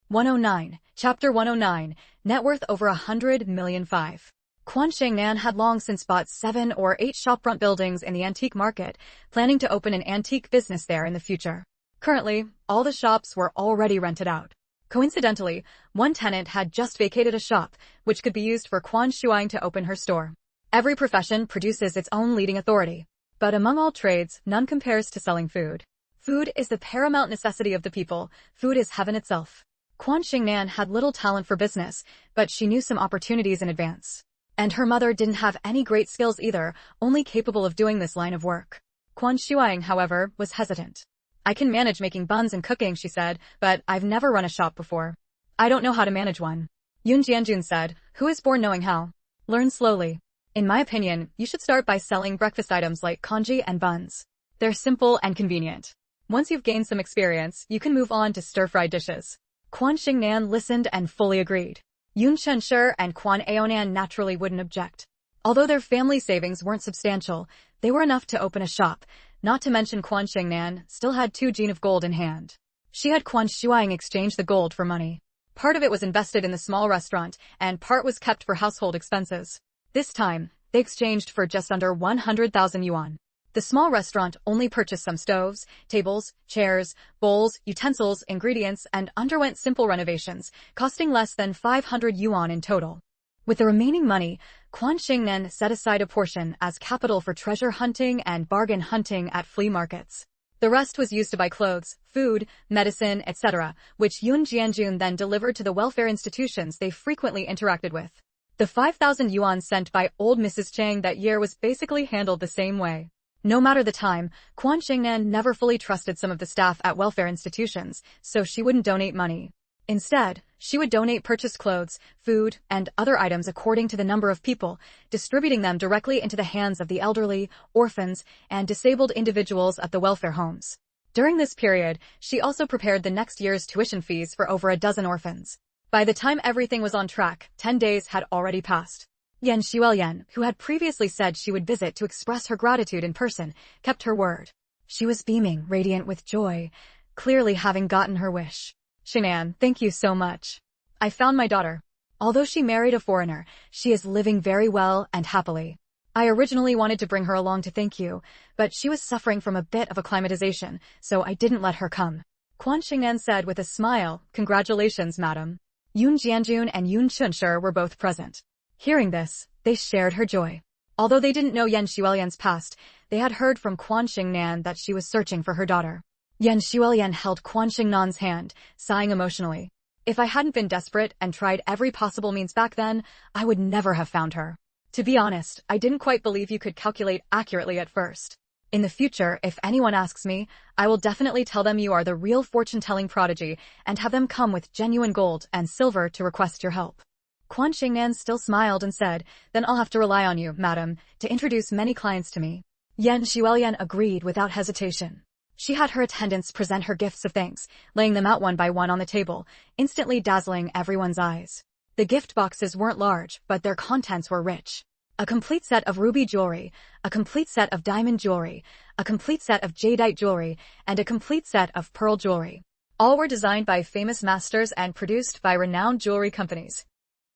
109, Chapter 109, Net worth over 100 million. Quan Shengnan had long since bought 7 or 8 shopfront buildings in the antique market, planning to open an antique business there in the future. Currently, all the shops were already rented out. Coincidentally, one tenant had just vacated a shop, which could be used for Quan Shuang to open her store. Every profession produces its own leading authority, but among all trades, none compares to selling food. Food is the paramount necessity of the people. Food is heaven itself. Quan Shengnan had little talent for business, but she knew some opportunities in advance. And her mother didn't have any great skills either, only capable of doing this line of work. Quan Shuang, however, was hesitant. I can manage making buns and cooking, she said, but I've never run a shop before. I don't know how to manage one. Yun Jianjun said, who is born knowing how? Learn slowly. In my opinion, you should start by selling breakfast items like congee and buns. They're simple and convenient. Once you've gained some experience, you can move on to stir-fried dishes. Quan Shengnan listened and fully agreed. Yun Chunshi and Quan Aonan naturally wouldn't object. Although their family savings weren't substantial, they were enough to open a shop, not to mention Quan Shengnan still had 2 jin of gold in hand. She had Quan Shuang exchange the gold for money. Part of it was invested in the small restaurant, and part was kept for household expenses. This time, they exchanged for just under 100,000 yuan. The small restaurant only purchased some stoves, tables, chairs, bowls, utensils, ingredients, and underwent simple renovations, costing less than 500 yuan in total. With the remaining money, Quan Shengnan set aside a portion as capital for treasure hunting and bargain hunting at flea markets. The rest was used to buy clothes, food, medicine, etc., which Yun Jianjun then delivered to the welfare institutions they frequently interacted with. The 5,000 yuan sent by old Mrs. Chang that year was basically handled the same way. No matter the time, Quan Shengnan never fully trusted some of the staff at welfare institutions, so she wouldn't donate money. Instead, she would donate purchased clothes, food, and other items according to the number of people, distributing them directly into the hands of the elderly, orphans, and disabled individuals at the welfare homes. During this period, she also prepared the next year's tuition fees for over a dozen orphans. By the time everything was on track, 10 days had already passed. Yan Xuelian, who had previously said she would visit to express her gratitude in person, kept her word. She was beaming, radiant with joy, clearly having gotten her wish. Shengnan, thank you so much. I found my daughter. Although she married a foreigner, she is living very well and happily. I originally wanted to bring her along to thank you, but she was suffering from a bit of acclimatization, so I didn't let her come. Quan Shengnan said with a smile, congratulations, madam. Yun Jianjun and Yun Chunshi were both present. Hearing this, they shared her joy. Although they didn't know Yan Xuelian's past, they had heard from Quan Shengnan that she was searching for her daughter. Yan Xuelian held Quan Shengnan's hand, sighing emotionally. If I hadn't been desperate and tried every possible means back then, I would never have found her. To be honest, I didn't quite believe you could calculate accurately at first. In the future, if anyone asks me, I will definitely tell them you are the real fortune-telling prodigy and have them come with genuine gold and silver to request your help. Quan Shengnan still smiled and said, then I'll have to rely on you, madam, to introduce many clients to me. Yan Xuelian agreed without hesitation. She had her attendants present her gifts of thanks, laying them out one by one on the table, instantly dazzling everyone's eyes. The gift boxes weren't large, but their contents were rich. A complete set of ruby jewelry, a complete set of diamond jewelry, a complete set of jadeite jewelry, and a complete set of pearl jewelry. All were designed by famous masters and produced by renowned jewelry companies.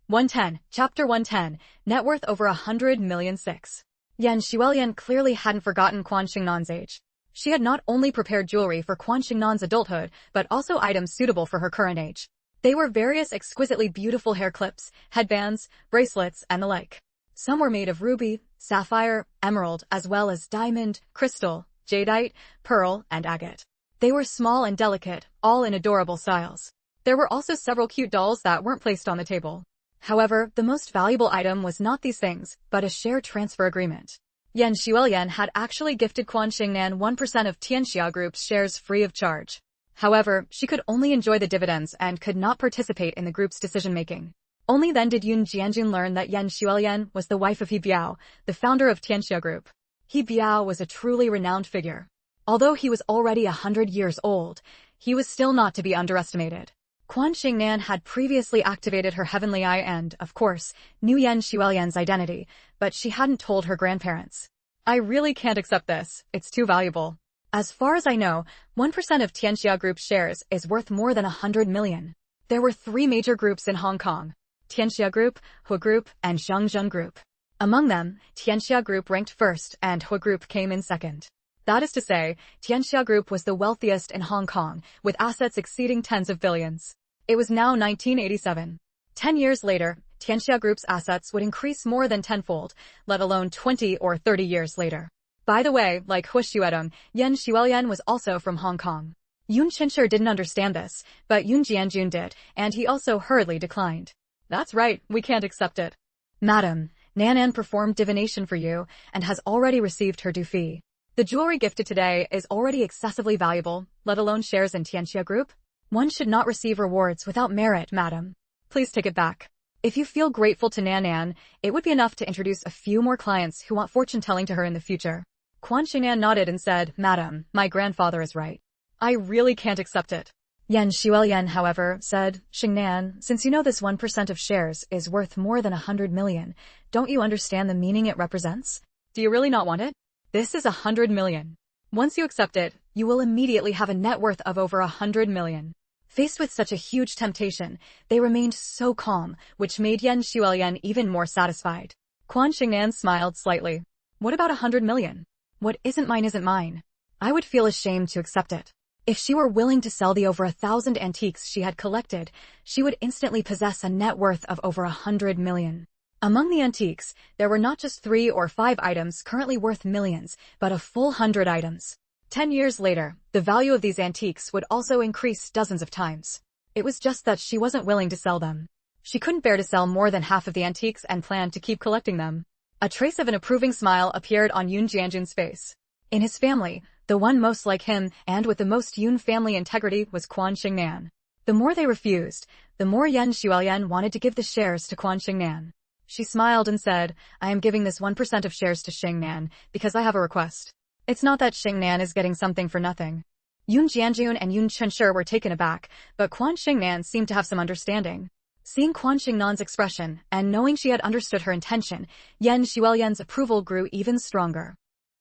110, Chapter 110, Net worth over 100 million. 6. Yan Xuelian clearly hadn't forgotten Quan Shengnan's age. She had not only prepared jewelry for Quan Shengnan's adulthood, but also items suitable for her current age. They were various exquisitely beautiful hair clips, headbands, bracelets, and the like. Some were made of ruby, sapphire, emerald, as well as diamond, crystal, jadeite, pearl, and agate. They were small and delicate, all in adorable styles. There were also several cute dolls that weren't placed on the table. However, the most valuable item was not these things, but a share transfer agreement. Yan Xuelian had actually gifted Quan Shengnan 1% of Tianxia Group's shares free of charge. However, she could only enjoy the dividends and could not participate in the group's decision-making. Only then did Yun Jianjun learn that Yan Xuelian was the wife of He Biao, the founder of Tianxia Group. He Biao was a truly renowned figure. Although he was already 100 years old, he was still not to be underestimated. Quan Shengnan had previously activated her heavenly eye and, of course, knew Yan Xuelian's identity, but she hadn't told her grandparents. I really can't accept this, it's too valuable. As far as I know, 1% of Tianxia Group's shares is worth more than 100 million. There were 3 major groups in Hong Kong: Tianxia Group, Hua Group, and Zhangzheng Group. Among them, Tianxia Group ranked first and Hua Group came in second. That is to say, Tianxia Group was the wealthiest in Hong Kong, with assets exceeding tens of billions. It was now 1987. 10 years later, Tianxia Group's assets would increase more than tenfold, let alone 20 or 30 years later. By the way, like Hua Xuedong, Yan Xuelian was also from Hong Kong. Yun Chunshi didn't understand this, but Yun Jianjun did, and he also hurriedly declined. That's right, we can't accept it. Madam, Nanan performed divination for you, and has already received her due fee. The jewelry gifted today is already excessively valuable, let alone shares in Tianxia Group. One should not receive rewards without merit, madam. Please take it back. If you feel grateful to Nanan, it would be enough to introduce a few more clients who want fortune-telling to her in the future. Quan Shengnan nodded and said, Madam, my grandfather is right. I really can't accept it. Yan Xuelian, however, said, Shengnan, since you know this 1% of shares is worth more than 100 million, don't you understand the meaning it represents? Do you really not want it? This is 100 million. Once you accept it, you will immediately have a net worth of over 100 million. Faced with such a huge temptation, they remained so calm, which made Yan Xuelian even more satisfied. Quan Shengnan smiled slightly. What about 100 million? What isn't mine isn't mine. I would feel ashamed to accept it. If she were willing to sell the over 1,000 antiques she had collected, she would instantly possess a net worth of over 100 million. Among the antiques, there were not just 3 or 5 items currently worth millions, but a full 100 items. 10 years later, the value of these antiques would also increase dozens of times. It was just that she wasn't willing to sell them. She couldn't bear to sell more than half of the antiques and planned to keep collecting them. A trace of an approving smile appeared on Yun Jianjun's face. In his family, the one most like him and with the most Yun family integrity was Quan Shengnan. The more they refused, the more Yan Xuelian wanted to give the shares to Quan Shengnan. She smiled and said, I am giving this 1% of shares to Shengnan because I have a request. It's not that Shengnan is getting something for nothing. Yun Jianjun and Yun Chenshi were taken aback, but Quan Shengnan seemed to have some understanding. Seeing Quan Shengnan's expression and knowing she had understood her intention, Yan Xuelian's approval grew even stronger.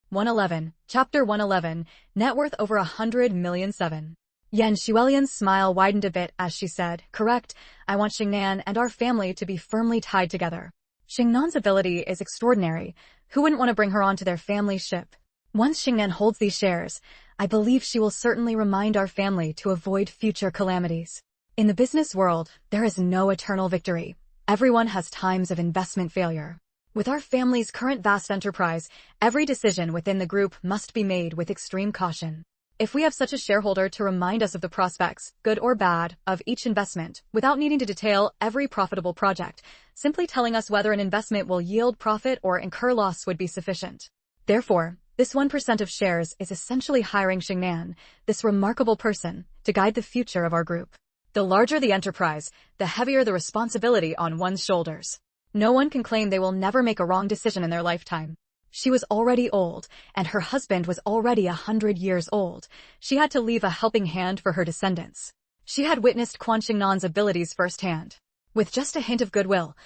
111, Chapter 111, Net worth over 100 million 7. Yan Xuelian's smile widened a bit as she said, Correct, I want Shengnan and our family to be firmly tied together. Shengnan's ability is extraordinary. Who wouldn't want to bring her onto their family ship? Once Shengnan holds these shares, I believe she will certainly remind our family to avoid future calamities. In the business world, there is no eternal victory. Everyone has times of investment failure. With our family's current vast enterprise, every decision within the group must be made with extreme caution. If we have such a shareholder to remind us of the prospects, good or bad, of each investment, without needing to detail every profitable project, simply telling us whether an investment will yield profit or incur loss would be sufficient. Therefore, this 1% of shares is essentially hiring Shengnan, this remarkable person, to guide the future of our group. The larger the enterprise, the heavier the responsibility on one's shoulders. No one can claim they will never make a wrong decision in their lifetime. She was already old, and her husband was already 100 years old. She had to leave a helping hand for her descendants. She had witnessed Quan Shengnan's abilities firsthand. With just a hint of goodwill,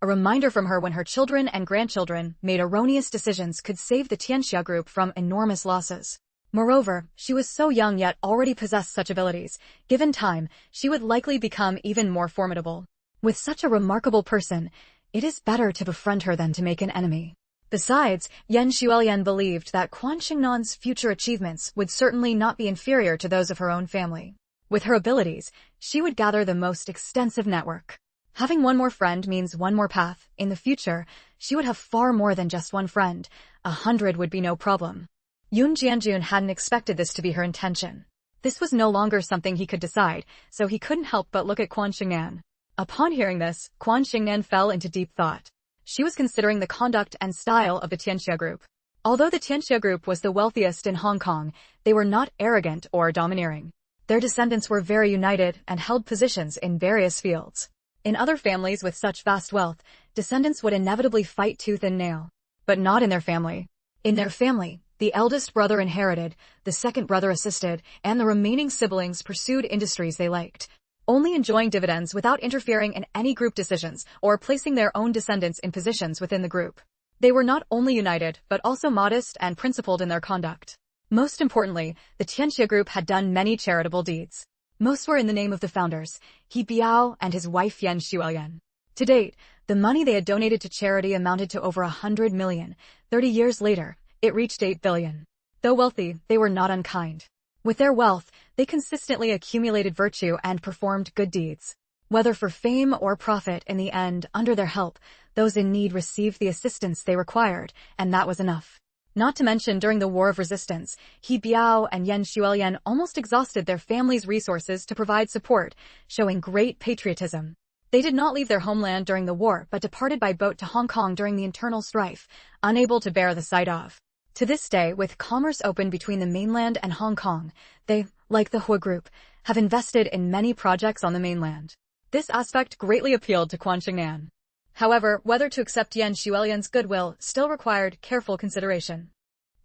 a reminder from her when her children and grandchildren made erroneous decisions could save the Tianxia group from enormous losses. Moreover, she was so young yet already possessed such abilities. Given time, she would likely become even more formidable. With such a remarkable person, it is better to befriend her than to make an enemy. Besides, Yan Xuelian believed that Quan Shengnan's future achievements would certainly not be inferior to those of her own family. With her abilities, she would gather the most extensive network. Having one more friend means one more path. In the future, she would have far more than just one friend. 100 would be no problem. Yun Jianjun hadn't expected this to be her intention. This was no longer something he could decide, so he couldn't help but look at Quan Shengnan. Upon hearing this, Quan Shengnan fell into deep thought. She was considering the conduct and style of the Tianxia group. Although the Tianxia group was the wealthiest in Hong Kong, they were not arrogant or domineering. Their descendants were very united and held positions in various fields. In other families with such vast wealth, descendants would inevitably fight tooth and nail. But not in their family. In their family, the eldest brother inherited, the second brother assisted, and the remaining siblings pursued industries they liked, only enjoying dividends without interfering in any group decisions or placing their own descendants in positions within the group. They were not only united, but also modest and principled in their conduct. Most importantly, the Tianxia group had done many charitable deeds. Most were in the name of the founders, He Biao and his wife Yan Xuelian. To date, the money they had donated to charity amounted to over 100 million. 30 years later, it reached 8 billion. Though wealthy, they were not unkind. With their wealth, they consistently accumulated virtue and performed good deeds. Whether for fame or profit, in the end, under their help, those in need received the assistance they required, and that was enough. Not to mention during the War of Resistance, He Biao and Yan Xuelian almost exhausted their family's resources to provide support, showing great patriotism. They did not leave their homeland during the war but departed by boat to Hong Kong during the internal strife, unable to bear the sight of. To this day, with commerce open between the mainland and Hong Kong, they, like the Hua Group, have invested in many projects on the mainland. This aspect greatly appealed to Quan Shengnan. However, whether to accept Yan Xuelian's goodwill still required careful consideration.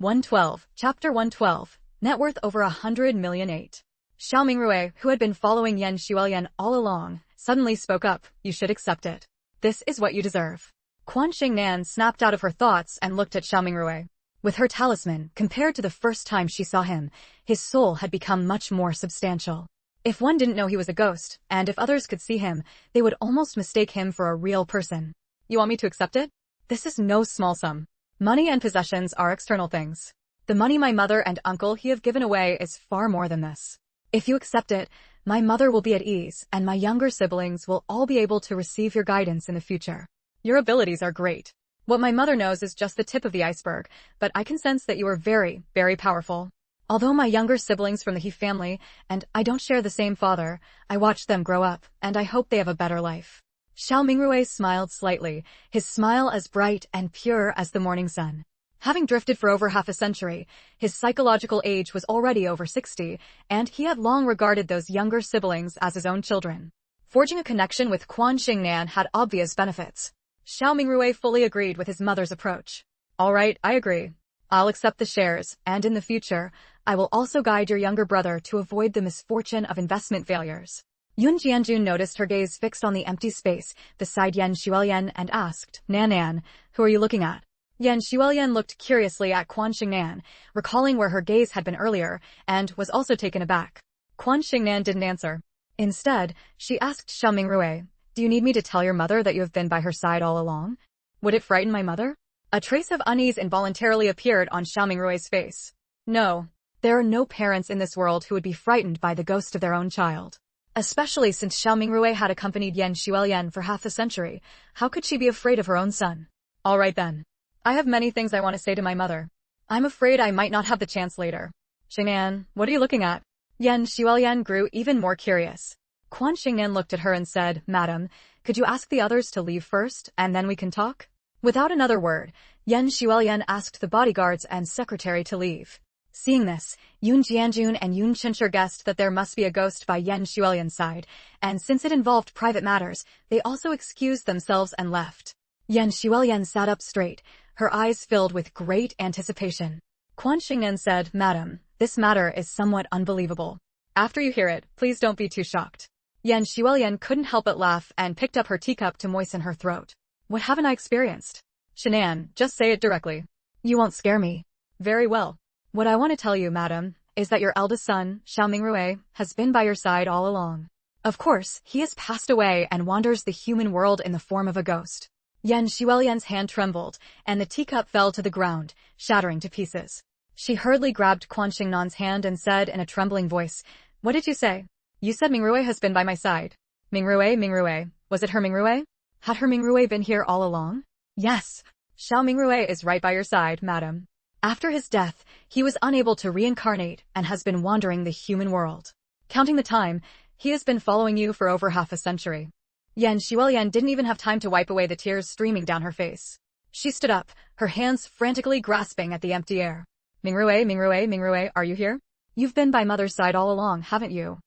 112, Chapter 112, Net worth over 100 million. 8. Xiao Mingrui, who had been following Yan Xuelian all along, suddenly spoke up. You should accept it. This is what you deserve. Quan Shengnan snapped out of her thoughts and looked at Xiao Mingrui. With her talisman, compared to the first time she saw him, his soul had become much more substantial. If one didn't know he was a ghost, and if others could see him, they would almost mistake him for a real person. You want me to accept it? This is no small sum. Money and possessions are external things. The money my mother and uncle have given away is far more than this. If you accept it, my mother will be at ease, and my younger siblings will all be able to receive your guidance in the future. Your abilities are great. What my mother knows is just the tip of the iceberg, but I can sense that you are very, very powerful. Although my younger siblings from the He family, and I don't share the same father, I watched them grow up, and I hope they have a better life. Xiao Mingrui smiled slightly, his smile as bright and pure as the morning sun. Having drifted for over half a century, his psychological age was already over 60, and he had long regarded those younger siblings as his own children. Forging a connection with Quan Shengnan had obvious benefits. Xiao Mingrui fully agreed with his mother's approach. All right, I agree. I'll accept the shares, and in the future, I will also guide your younger brother to avoid the misfortune of investment failures. Yun Jianjun noticed her gaze fixed on the empty space beside Yan Xuelian and asked, Nan, who are you looking at? Yan Xuelian looked curiously at Quan Shengnan, recalling where her gaze had been earlier, and was also taken aback. Quan Shengnan didn't answer. Instead, she asked Xiao Mingrui, do you need me to tell your mother that you have been by her side all along? Would it frighten my mother? A trace of unease involuntarily appeared on Xiao Mingrui's face. No. There are no parents in this world who would be frightened by the ghost of their own child. Especially since Xiao Mingrui had accompanied Yan Xuelian for half a century, how could she be afraid of her own son? All right then. I have many things I want to say to my mother. I'm afraid I might not have the chance later. Shengnan, what are you looking at? Yan Xuelian grew even more curious. Quan Shengnan looked at her and said, Madam, could you ask the others to leave first, and then we can talk? Without another word, Yan Xuelian asked the bodyguards and secretary to leave. Seeing this, Yun Jianjun and Yun Chencher guessed that there must be a ghost by Yan Xuelian's side, and since it involved private matters, they also excused themselves and left. Yan Xuelian sat up straight, her eyes filled with great anticipation. Quan Shengnan said, Madam, this matter is somewhat unbelievable. After you hear it, please don't be too shocked. Yan Xuelian couldn't help but laugh and picked up her teacup to moisten her throat. What haven't I experienced? Shengnan, just say it directly. You won't scare me. Very well. What I want to tell you, madam, is that your eldest son, Xiao Mingrui, has been by your side all along. Of course, he has passed away and wanders the human world in the form of a ghost. Yan Xuelian's hand trembled, and the teacup fell to the ground, shattering to pieces. She hurriedly grabbed Quan Shengnan's hand and said in a trembling voice, What did you say? You said Mingrui has been by my side. Mingrui. Was it her Mingrui? Had her Mingrui been here all along? Yes. Xiao Mingrui is right by your side, madam. After his death, he was unable to reincarnate and has been wandering the human world. Counting the time, he has been following you for over half a century. Yan Xuelian didn't even have time to wipe away the tears streaming down her face. She stood up, her hands frantically grasping at the empty air. Mingrui, are you here? You've been by mother's side all along, haven't you?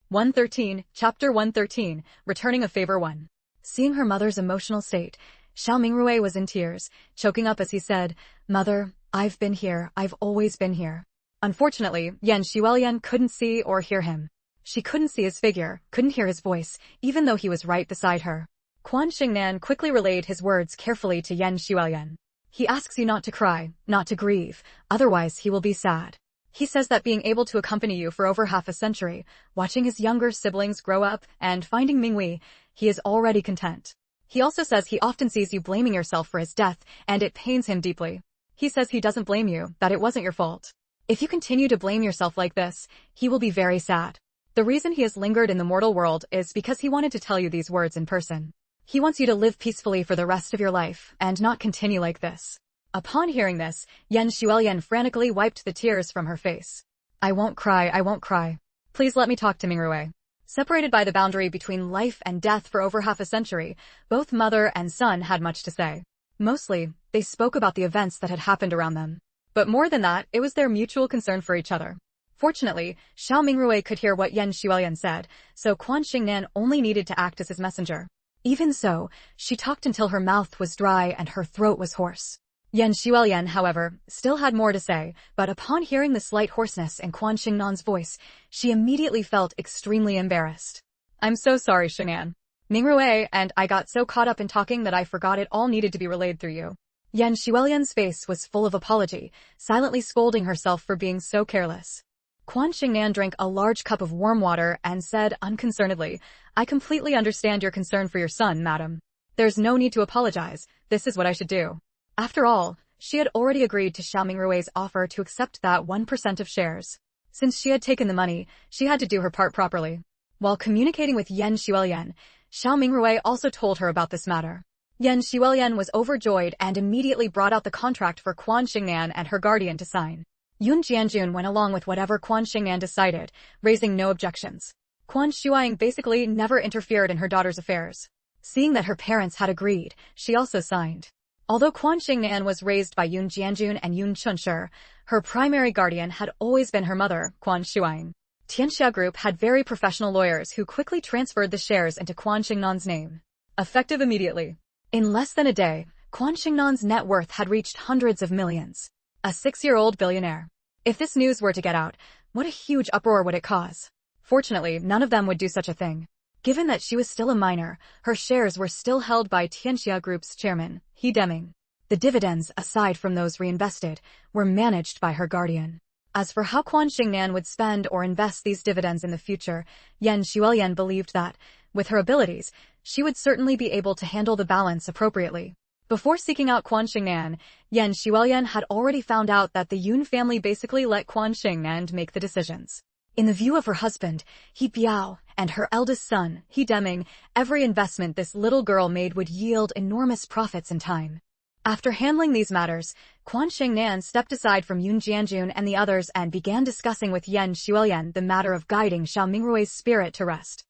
113, Chapter 113, Returning a Favor 1. Seeing her mother's emotional state, Xiao Mingrui was in tears, choking up as he said, Mother, I've been here, I've always been here. Unfortunately, Yan Xuelian couldn't see or hear him. She couldn't see his figure, couldn't hear his voice, even though he was right beside her. Quan Shengnan quickly relayed his words carefully to Yan Xuelian. He asks you not to cry, not to grieve, otherwise he will be sad. He says that being able to accompany you for over half a century, watching his younger siblings grow up, and finding Minghui, he is already content. He also says he often sees you blaming yourself for his death, and it pains him deeply. He says he doesn't blame you, that it wasn't your fault. If you continue to blame yourself like this, he will be very sad. The reason he has lingered in the mortal world is because he wanted to tell you these words in person. He wants you to live peacefully for the rest of your life, and not continue like this. Upon hearing this, Yan Xuelian frantically wiped the tears from her face. I won't cry. Please let me talk to Mingrui. Separated by the boundary between life and death for over half a century, both mother and son had much to say. Mostly, they spoke about the events that had happened around them. But more than that, it was their mutual concern for each other. Fortunately, Xiao Mingrui could hear what Yan Xuelian said, so Quan Shengnan only needed to act as his messenger. Even so, she talked until her mouth was dry and her throat was hoarse. Yan Xuelian, however, still had more to say, but upon hearing the slight hoarseness in Quan Shengnan's voice, she immediately felt extremely embarrassed. I'm so sorry, Shengnan. Mingrue and I got so caught up in talking that I forgot it all needed to be relayed through you. Yan Xuelian's face was full of apology, silently scolding herself for being so careless. Quan Shengnan drank a large cup of warm water and said unconcernedly, I completely understand your concern for your son, madam. There's no need to apologize, this is what I should do. After all, she had already agreed to Xiao Mingrue's offer to accept that 1% of shares. Since she had taken the money, she had to do her part properly. While communicating with Yan Xuelian, Xiao Mingrue also told her about this matter. Yan Xuelian was overjoyed and immediately brought out the contract for Quan Shengnan and her guardian to sign. Yun Jianjun went along with whatever Quan Shengnan decided, raising no objections. Quan Shuang basically never interfered in her daughter's affairs. Seeing that her parents had agreed, she also signed. Although Quan Shengnan was raised by Yun Jianjun and Yun Chunshi, her primary guardian had always been her mother, Quan Shuang. Tianxia Group had very professional lawyers who quickly transferred the shares into Quan Shengnan's name. Effective immediately. In less than a day, Quan Shengnan's net worth had reached hundreds of millions. A 6-year-old billionaire. If this news were to get out, what a huge uproar would it cause? Fortunately, none of them would do such a thing. Given that she was still a minor, her shares were still held by Tianxia Group's chairman, He Deming. The dividends, aside from those reinvested, were managed by her guardian. As for how Quan Shengnan would spend or invest these dividends in the future, Yan Xuelian believed that, with her abilities, she would certainly be able to handle the balance appropriately. Before seeking out Quan Shengnan, Yan Xuelian had already found out that the Yun family basically let Quan Shengnan make the decisions. In the view of her husband, He Biao, and her eldest son, He Deming, every investment this little girl made would yield enormous profits in time. After handling these matters, Quan Shengnan stepped aside from Yun Jianjun and the others and began discussing with Yan Xuelian the matter of guiding Xiao Mingrue's spirit to rest.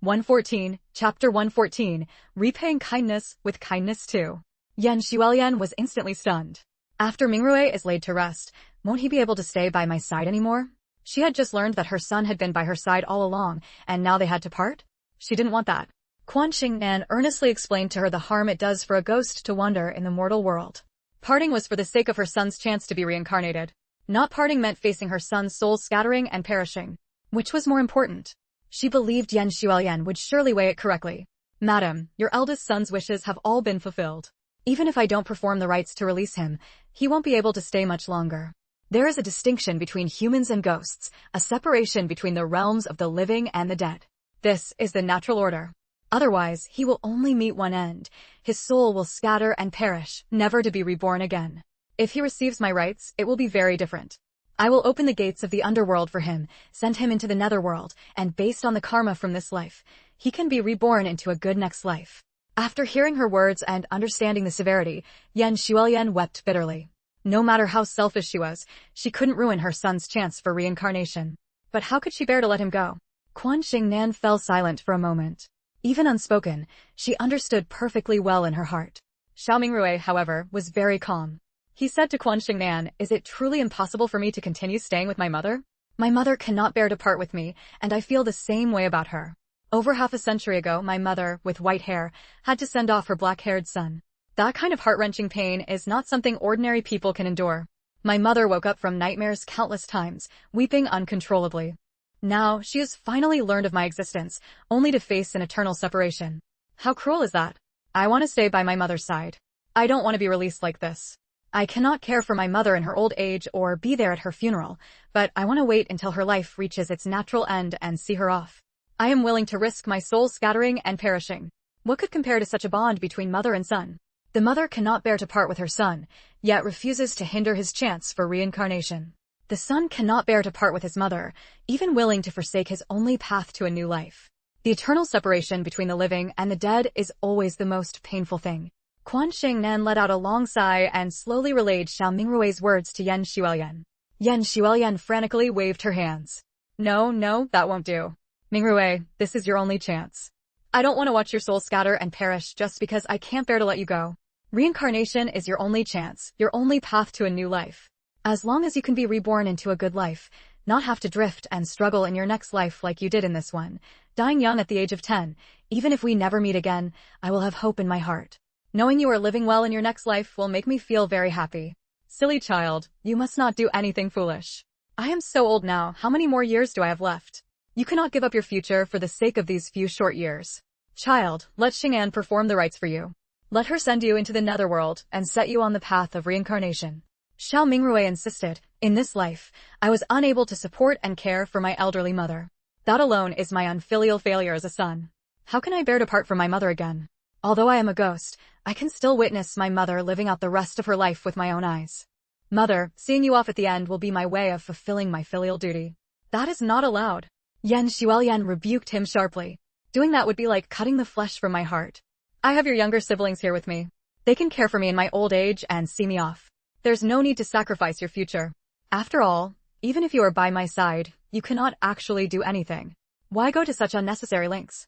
114, Chapter 114, Repaying Kindness with Kindness too. Yan Xuelian was instantly stunned. After Mingrue is laid to rest, won't he be able to stay by my side anymore? She had just learned that her son had been by her side all along, and now they had to part? She didn't want that. Quan Shengnan earnestly explained to her the harm it does for a ghost to wander in the mortal world. Parting was for the sake of her son's chance to be reincarnated. Not parting meant facing her son's soul scattering and perishing. Which was more important? She believed Yan Xuelian would surely weigh it correctly. Madam, your eldest son's wishes have all been fulfilled. Even if I don't perform the rites to release him, he won't be able to stay much longer. There is a distinction between humans and ghosts, a separation between the realms of the living and the dead. This is the natural order. Otherwise, he will only meet one end. His soul will scatter and perish, never to be reborn again. If he receives my rites, it will be very different. I will open the gates of the underworld for him, send him into the netherworld, and based on the karma from this life, he can be reborn into a good next life. After hearing her words and understanding the severity, Yan Xuelian wept bitterly. No matter how selfish she was, she couldn't ruin her son's chance for reincarnation. But how could she bear to let him go? Quan Shengnan fell silent for a moment. Even unspoken, she understood perfectly well in her heart. Xiao Mingrue, however, was very calm. He said to Quan Shengnan, is it truly impossible for me to continue staying with my mother? My mother cannot bear to part with me, and I feel the same way about her. Over half a century ago, my mother, with white hair, had to send off her black-haired son. That kind of heart-wrenching pain is not something ordinary people can endure. My mother woke up from nightmares countless times, weeping uncontrollably. Now, she has finally learned of my existence, only to face an eternal separation. How cruel is that? I want to stay by my mother's side. I don't want to be released like this. I cannot care for my mother in her old age or be there at her funeral, but I want to wait until her life reaches its natural end and see her off. I am willing to risk my soul scattering and perishing. What could compare to such a bond between mother and son? The mother cannot bear to part with her son, yet refuses to hinder his chance for reincarnation. The son cannot bear to part with his mother, even willing to forsake his only path to a new life. The eternal separation between the living and the dead is always the most painful thing. Quan Shengnan let out a long sigh and slowly relayed Xiao Mingrue's words to Yan Xuelian. Yan Xuelian frantically waved her hands. No, that won't do. Mingrue, this is your only chance. I don't want to watch your soul scatter and perish just because I can't bear to let you go. Reincarnation is your only chance, your only path to a new life. As long as you can be reborn into a good life, not have to drift and struggle in your next life like you did in this one, dying young at the age of 10, even if we never meet again, I will have hope in my heart. Knowing you are living well in your next life will make me feel very happy. Silly child, you must not do anything foolish. I am so old now, how many more years do I have left? You cannot give up your future for the sake of these few short years. Child, let Shengnan perform the rites for you. Let her send you into the netherworld and set you on the path of reincarnation. Xiao Mingrui insisted, in this life, I was unable to support and care for my elderly mother. That alone is my unfilial failure as a son. How can I bear to part from my mother again? Although I am a ghost, I can still witness my mother living out the rest of her life with my own eyes. Mother, seeing you off at the end will be my way of fulfilling my filial duty. That is not allowed. Yan Xuelian rebuked him sharply. Doing that would be like cutting the flesh from my heart. I have your younger siblings here with me. They can care for me in my old age and see me off. There's no need to sacrifice your future. After all, even if you are by my side, you cannot actually do anything. Why go to such unnecessary lengths?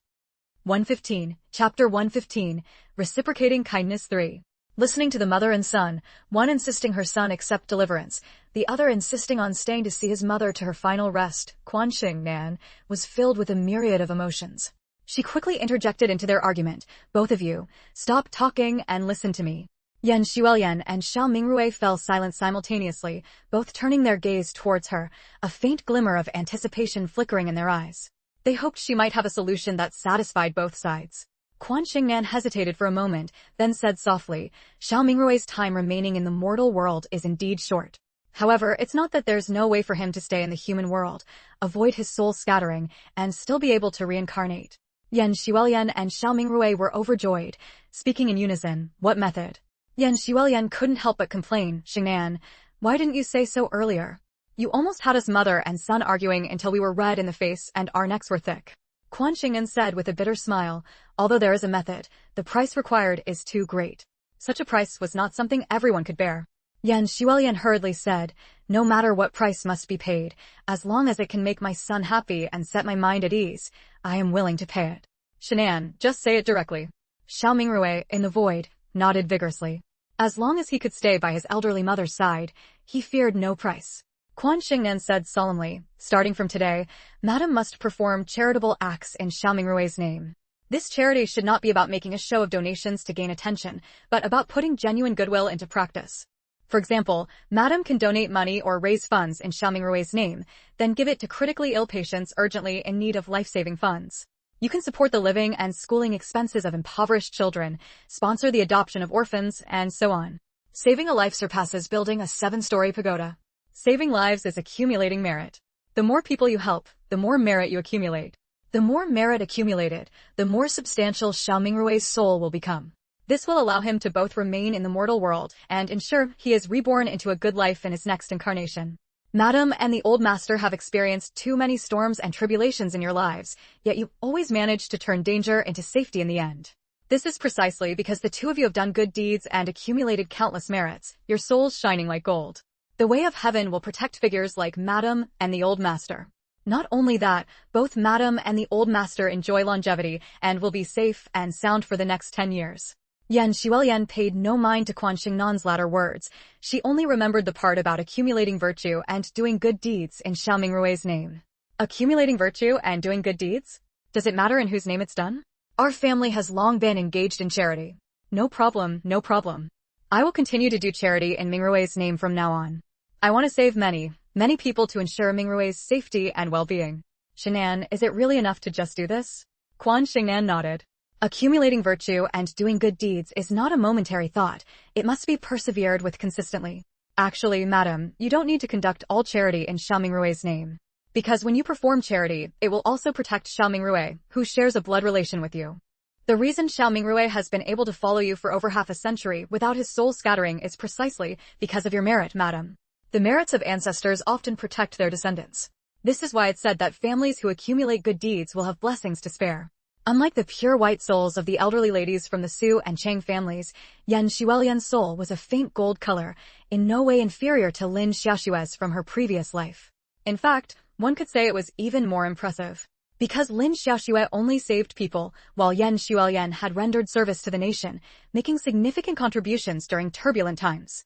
115, Chapter 115, Reciprocating Kindness 3. Listening to the mother and son, one insisting her son accept deliverance, the other insisting on staying to see his mother to her final rest, Quan Shengnan was filled with a myriad of emotions. She quickly interjected into their argument, both of you, stop talking and listen to me. Yan Xuelian and Xiao Mingrui fell silent simultaneously, both turning their gaze towards her, a faint glimmer of anticipation flickering in their eyes. They hoped she might have a solution that satisfied both sides. Quan Shengnan hesitated for a moment, then said softly, Xiao Mingrui's time remaining in the mortal world is indeed short. However, it's not that there's no way for him to stay in the human world, avoid his soul scattering, and still be able to reincarnate. Yan Xuelian and Xiao Mingrui were overjoyed, speaking in unison, what method? Yan Xuelian couldn't help but complain, Shengnan, why didn't you say so earlier? You almost had us mother and son arguing until we were red in the face and our necks were thick. Quan Shengnan said with a bitter smile, although there is a method, the price required is too great. Such a price was not something everyone could bear. Yan Xuelian hurriedly said, no matter what price must be paid, as long as it can make my son happy and set my mind at ease, I am willing to pay it. Shengnan, just say it directly. Xiao Mingrui, in the void, nodded vigorously. As long as he could stay by his elderly mother's side, he feared no price. Quan Shengnan said solemnly, starting from today, Madam must perform charitable acts in Xiao Mingrui's name. This charity should not be about making a show of donations to gain attention, but about putting genuine goodwill into practice. For example, Madam can donate money or raise funds in Xiao Mingrui's name, then give it to critically ill patients urgently in need of life-saving funds. You can support the living and schooling expenses of impoverished children, sponsor the adoption of orphans, and so on. Saving a life surpasses building a 7-story pagoda. Saving lives is accumulating merit. The more people you help, the more merit you accumulate. The more merit accumulated, the more substantial Xiao Mingrui's soul will become. This will allow him to both remain in the mortal world and ensure he is reborn into a good life in his next incarnation. Madam and the old master have experienced too many storms and tribulations in your lives, yet you always managed to turn danger into safety in the end. This is precisely because the two of you have done good deeds and accumulated countless merits, your souls shining like gold. The way of heaven will protect figures like Madam and the old master. Not only that, both Madam and the old master enjoy longevity and will be safe and sound for the next 10 years. Yan Xuelian paid no mind to Quan Shengnan's latter words. She only remembered the part about accumulating virtue and doing good deeds in Xiao Mingrui's name. Accumulating virtue and doing good deeds? Does it matter in whose name it's done? Our family has long been engaged in charity. No problem, no problem. I will continue to do charity in Mingrui's name from now on. I want to save many people to ensure Mingrui's safety and well-being. Shengnan, is it really enough to just do this? Quan Shengnan nodded. Accumulating virtue and doing good deeds is not a momentary thought. It must be persevered with consistently. Actually, madam, you don't need to conduct all charity in Xiao Mingrui's name. Because when you perform charity, it will also protect Xiao Mingrui, who shares a blood relation with you. The reason Xiao Mingrui has been able to follow you for over half a century without his soul scattering is precisely because of your merit, madam. The merits of ancestors often protect their descendants. This is why it's said that families who accumulate good deeds will have blessings to spare. Unlike the pure white souls of the elderly ladies from the Su and Chang families, Yan Xuelian's soul was a faint gold color, in no way inferior to Lin Xiaoshue's from her previous life. In fact, one could say it was even more impressive. Because Lin Xiaoshue only saved people, while Yan Xuelian had rendered service to the nation, making significant contributions during turbulent times.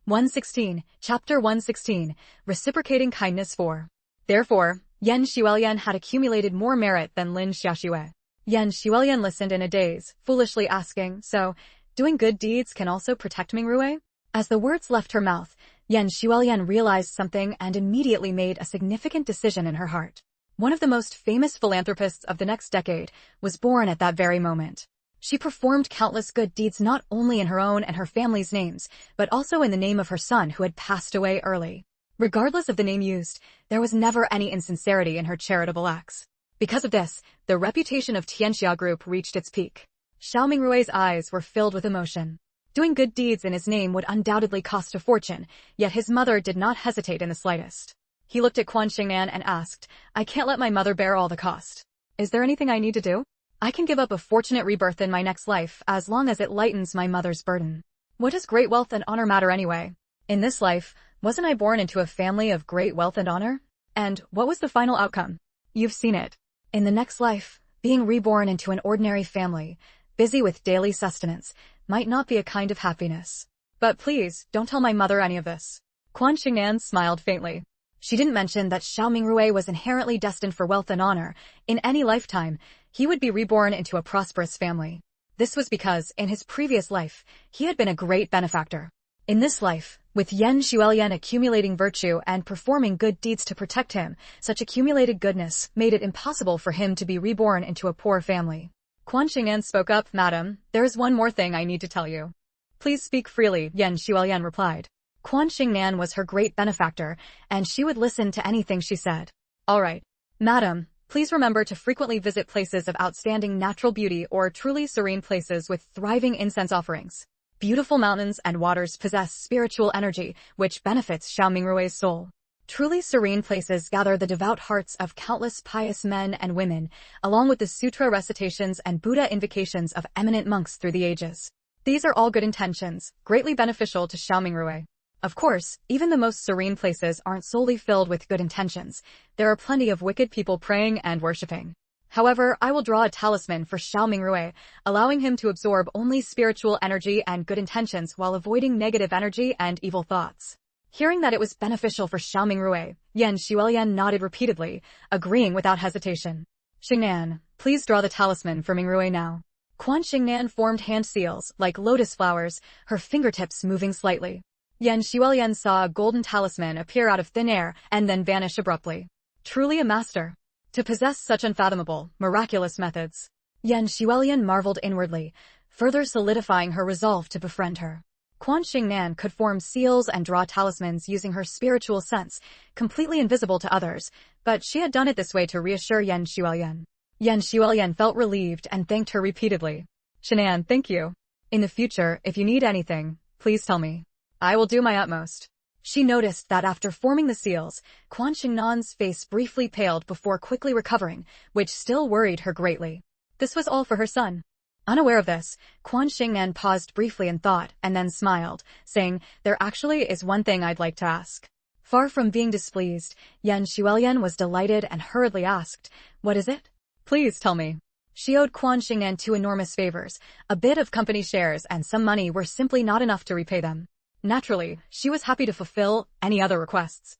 116, Chapter 116, Reciprocating Kindness 4. Therefore, Yan Xuelian had accumulated more merit than Lin Xiaoshue. Yan Xuelian listened in a daze, foolishly asking, so, Doing good deeds can also protect Mingrue? As the words left her mouth, Yan Xuelian realized something and immediately made a significant decision in her heart. One of the most famous philanthropists of the next decade was born at that very moment. She performed countless good deeds not only in her own and her family's names, but also in the name of her son who had passed away early. Regardless of the name used, there was never any insincerity in her charitable acts. Because of this, the reputation of Tianxia Group reached its peak. Xiao Mingrue's eyes were filled with emotion. Doing good deeds in his name would undoubtedly cost a fortune, yet his mother did not hesitate in the slightest. He looked at Quan Shengnan and asked, I can't let my mother bear all the cost. Is there anything I need to do? I can give up a fortunate rebirth in my next life as long as it lightens my mother's burden. What does great wealth and honor matter anyway? In this life, wasn't I born into a family of great wealth and honor? And what was the final outcome? You've seen it. In the next life, being reborn into an ordinary family, busy with daily sustenance, might not be a kind of happiness. But please, don't tell my mother any of this. Quan Shengnan smiled faintly. She didn't mention that Xiao Mingrue was inherently destined for wealth and honor. In any lifetime, he would be reborn into a prosperous family. This was because, in his previous life, he had been a great benefactor. In this life, with Yan Xuelian accumulating virtue and performing good deeds to protect him, such accumulated goodness made it impossible for him to be reborn into a poor family. Quan Shengnan spoke up, Madam, there is one more thing I need to tell you. Please speak freely, Yan Xuelian replied. Quan Shengnan was her great benefactor, and she would listen to anything she said. All right. Madam, please remember to frequently visit places of outstanding natural beauty or truly serene places with thriving incense offerings. Beautiful mountains and waters possess spiritual energy, which benefits Xiao Mingrue's soul. Truly serene places gather the devout hearts of countless pious men and women, along with the sutra recitations and Buddha invocations of eminent monks through the ages. These are all good intentions, greatly beneficial to Xiao Mingrue. Of course, even the most serene places aren't solely filled with good intentions. There are plenty of wicked people praying and worshipping. However, I will draw a talisman for Xiao Mingrue, allowing him to absorb only spiritual energy and good intentions while avoiding negative energy and evil thoughts. Hearing that it was beneficial for Xiao Mingrue, Yan Xuelian nodded repeatedly, agreeing without hesitation. Shengnan, please draw the talisman for Mingrue now. Quan Shengnan formed hand seals, like lotus flowers, her fingertips moving slightly. Yan Xuelian saw a golden talisman appear out of thin air and then vanish abruptly. Truly a master. To possess such unfathomable, miraculous methods. Yan Xuelian marveled inwardly, further solidifying her resolve to befriend her. Quan Shengnan could form seals and draw talismans using her spiritual sense, completely invisible to others, but she had done it this way to reassure Yan Xuelian. Yan Xuelian felt relieved and thanked her repeatedly. Shengnan, thank you. In the future, if you need anything, please tell me. I will do my utmost. She noticed that after forming the seals, Quan Shengnan's face briefly paled before quickly recovering, which still worried her greatly. This was all for her son. Unaware of this, Quan Shengnan paused briefly in thought and then smiled, saying, there actually is one thing I'd like to ask. Far from being displeased, Yan Xuelian was delighted and hurriedly asked, what is it? Please tell me. She owed Quan Shengnan 2 enormous favors. A bit of company shares and some money were simply not enough to repay them. Naturally, she was happy to fulfill any other requests.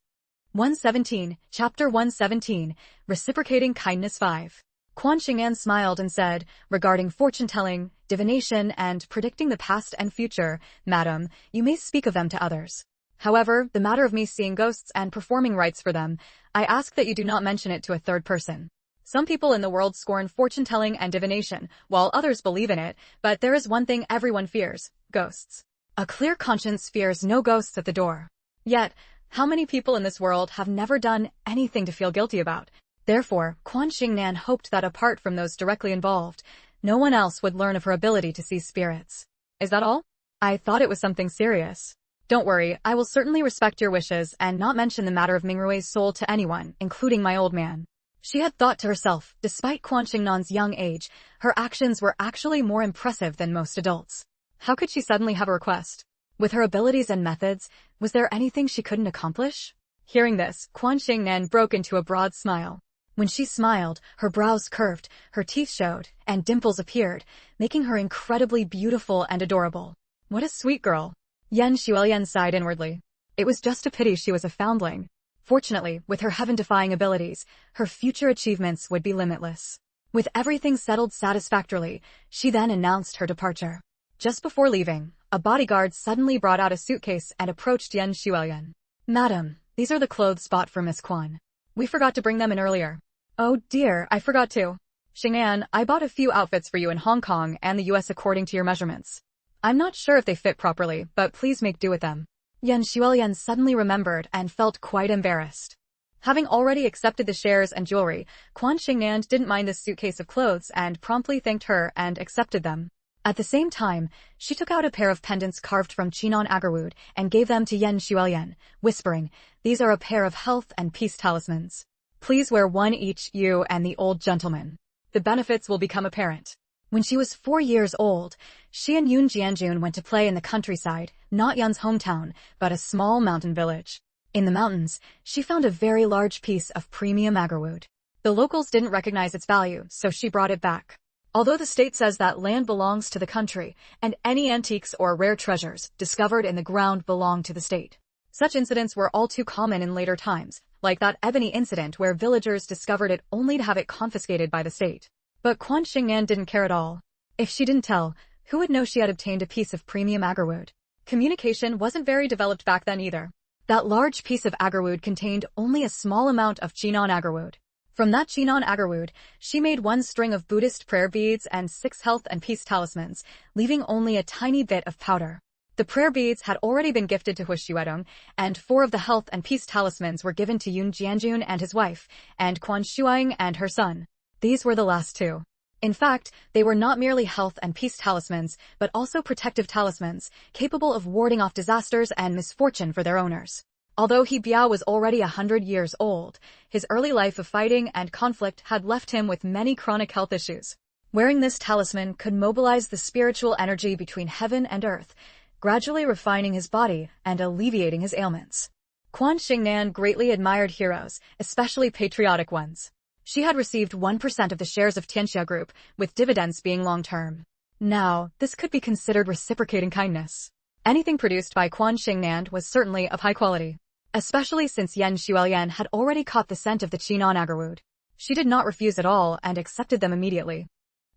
117, Chapter 117, Reciprocating Kindness 5. Quan Shengnan smiled and said, regarding fortune-telling, divination, and predicting the past and future, Madam, you may speak of them to others. However, the matter of me seeing ghosts and performing rites for them, I ask that you do not mention it to a third person. Some people in the world scorn fortune-telling and divination, while others believe in it, but there is one thing everyone fears, ghosts. A clear conscience fears no ghosts at the door. Yet, how many people in this world have never done anything to feel guilty about? Therefore, Quan Shengnan hoped that apart from those directly involved, no one else would learn of her ability to see spirits. Is that all? I thought it was something serious. Don't worry, I will certainly respect your wishes and not mention the matter of Mingrue's soul to anyone, including my old man. She had thought to herself, despite Quan Shengnan's young age, her actions were actually more impressive than most adults. How could she suddenly have a request? With her abilities and methods, was there anything she couldn't accomplish? Hearing this, Quan Shengnan broke into a broad smile. When she smiled, her brows curved, her teeth showed, and dimples appeared, making her incredibly beautiful and adorable. What a sweet girl. Yan Xuelian sighed inwardly. It was just a pity she was a foundling. Fortunately, with her heaven-defying abilities, her future achievements would be limitless. With everything settled satisfactorily, she then announced her departure. Just before leaving, a bodyguard suddenly brought out a suitcase and approached Yan Xuelian. "Madam, these are the clothes bought for Miss Quan. We forgot to bring them in earlier." "Oh dear, I forgot to. Shengnan, I bought a few outfits for you in Hong Kong and the US according to your measurements. I'm not sure if they fit properly, but please make do with them." Yan Xuelian suddenly remembered and felt quite embarrassed. Having already accepted the shares and jewelry, Quan Shengnan didn't mind this suitcase of clothes and promptly thanked her and accepted them. At the same time, she took out a pair of pendants carved from Chinon agarwood and gave them to Yan Xuelian, whispering, "These are a pair of health and peace talismans. Please wear one each, you and the old gentleman. The benefits will become apparent." When she was 4 years old, she and Yun Jianjun went to play in the countryside, not Yan's hometown, but a small mountain village. In the mountains, she found a very large piece of premium agarwood. The locals didn't recognize its value, so she brought it back. Although the state says that land belongs to the country, and any antiques or rare treasures discovered in the ground belong to the state. Such incidents were all too common in later times, like that ebony incident where villagers discovered it only to have it confiscated by the state. But Quan Shengnan didn't care at all. If she didn't tell, who would know she had obtained a piece of premium agarwood? Communication wasn't very developed back then either. That large piece of agarwood contained only a small amount of Chinon agarwood. From that Chinon agarwood, she made 1 string of Buddhist prayer beads and 6 health and peace talismans, leaving only a tiny bit of powder. The prayer beads had already been gifted to Hu Xuedong, and 4 of the health and peace talismans were given to Yun Jianjun and his wife, and Quan Shuang and her son. These were the last 2. In fact, they were not merely health and peace talismans, but also protective talismans, capable of warding off disasters and misfortune for their owners. Although He Biao was already 100 years old, his early life of fighting and conflict had left him with many chronic health issues. Wearing this talisman could mobilize the spiritual energy between heaven and earth, gradually refining his body and alleviating his ailments. Quan Shengnan greatly admired heroes, especially patriotic ones. She had received 1% of the shares of Tianxia Group, with dividends being long-term. Now, this could be considered reciprocating kindness. Anything produced by Quan Shengnan was certainly of high quality, especially since Yan Xuelian had already caught the scent of the Chinon agarwood. She did not refuse at all and accepted them immediately.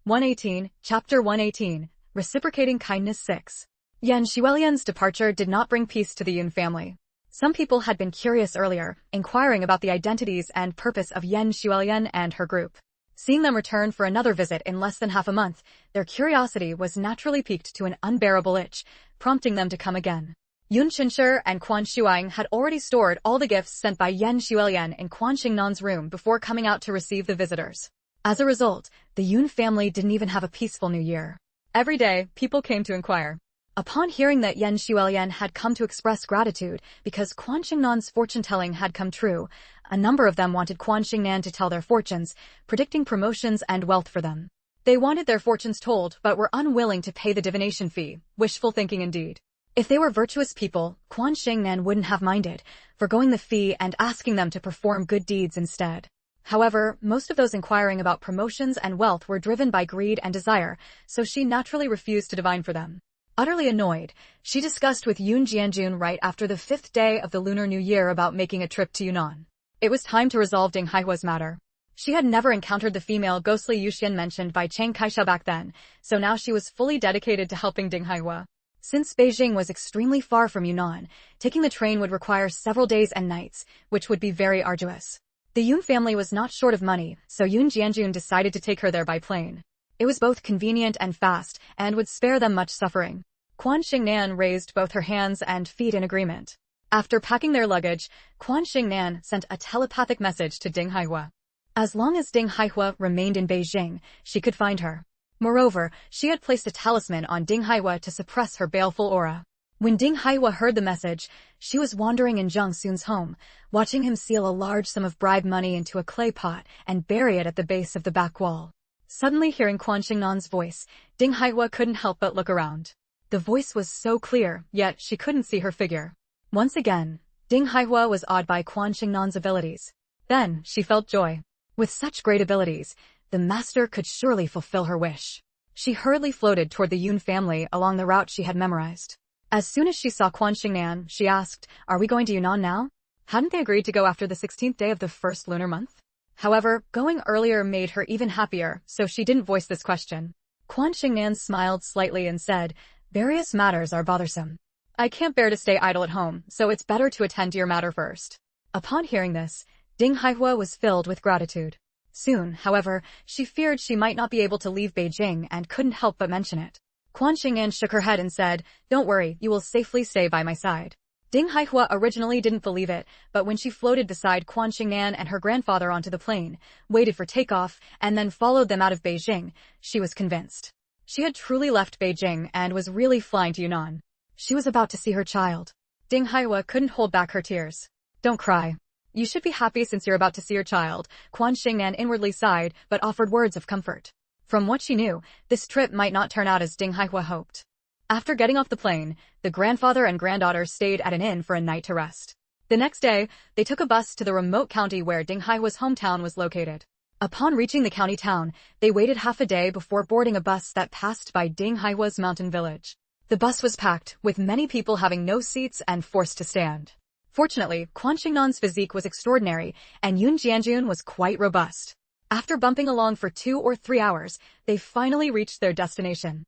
118, Chapter 118, Reciprocating Kindness 6. Yan Xuelian's departure did not bring peace to the Yun family. Some people had been curious earlier, inquiring about the identities and purpose of Yan Xuelian and her group. Seeing them return for another visit in less than half a month, their curiosity was naturally piqued to an unbearable itch, prompting them to come again. Yun Chinshi and Quan Shuang had already stored all the gifts sent by Yan Xuelian in Quan Shengnan's room before coming out to receive the visitors. As a result, the Yun family didn't even have a peaceful New Year. Every day, people came to inquire. Upon hearing that Yan Xuelian had come to express gratitude because Quan Shengnan's fortune-telling had come true, a number of them wanted Quan Shengnan to tell their fortunes, predicting promotions and wealth for them. They wanted their fortunes told but were unwilling to pay the divination fee, wishful thinking indeed. If they were virtuous people, Quan Shengnan wouldn't have minded, forgoing the fee and asking them to perform good deeds instead. However, most of those inquiring about promotions and wealth were driven by greed and desire, so she naturally refused to divine for them. Utterly annoyed, she discussed with Yun Jianjun right after the 5th day of the Lunar New Year about making a trip to Yunnan. It was time to resolve Ding Haihua's matter. She had never encountered the female ghostly Yuxian mentioned by Chiang Kai-shek back then, so now she was fully dedicated to helping Ding Haihua. Since Beijing was extremely far from Yunnan, taking the train would require several days and nights, which would be very arduous. The Yun family was not short of money, so Yun Jianjun decided to take her there by plane. It was both convenient and fast, and would spare them much suffering. Quan Shengnan raised both her hands and feet in agreement. After packing their luggage, Quan Shengnan sent a telepathic message to Ding Haihua. As long as Ding Haihua remained in Beijing, she could find her. Moreover, she had placed a talisman on Ding Haihua to suppress her baleful aura. When Ding Haihua heard the message, she was wandering in Zhang Sun's home, watching him seal a large sum of bribe money into a clay pot and bury it at the base of the back wall. Suddenly hearing Quan Shengnan's voice, Ding Haihua couldn't help but look around. The voice was so clear, yet she couldn't see her figure. Once again, Ding Haihua was awed by Quan Shengnan's abilities. Then, she felt joy. With such great abilities, the master could surely fulfill her wish. She hurriedly floated toward the Yun family along the route she had memorized. As soon as she saw Quan Shengnan, she asked, "Are we going to Yunnan now?" Hadn't they agreed to go after the 16th day of the first lunar month? However, going earlier made her even happier, so she didn't voice this question. Quan Shengnan smiled slightly and said, various matters are bothersome. I can't bear to stay idle at home, so it's better to attend to your matter first. Upon hearing this, Ding Haihua was filled with gratitude. Soon, however, she feared she might not be able to leave Beijing and couldn't help but mention it. Quan Shengnan shook her head and said, don't worry, you will safely stay by my side. Ding Haihua originally didn't believe it, but when she floated beside Quan Shengnan and her grandfather onto the plane, waited for takeoff, and then followed them out of Beijing, she was convinced. She had truly left Beijing and was really flying to Yunnan. She was about to see her child. Ding Haihua couldn't hold back her tears. Don't cry. You should be happy since you're about to see your child. Quan Shengnan inwardly sighed, but offered words of comfort. From what she knew, this trip might not turn out as Ding Haihua hoped. After getting off the plane, the grandfather and granddaughter stayed at an inn for a night to rest. The next day, they took a bus to the remote county where Ding Haihua's hometown was located. Upon reaching the county town, they waited half a day before boarding a bus that passed by Ding Haihua's mountain village. The bus was packed, with many people having no seats and forced to stand. Fortunately, Quan Shengnan's physique was extraordinary, and Yun Jianjun was quite robust. After bumping along for 2 or 3 hours, they finally reached their destination.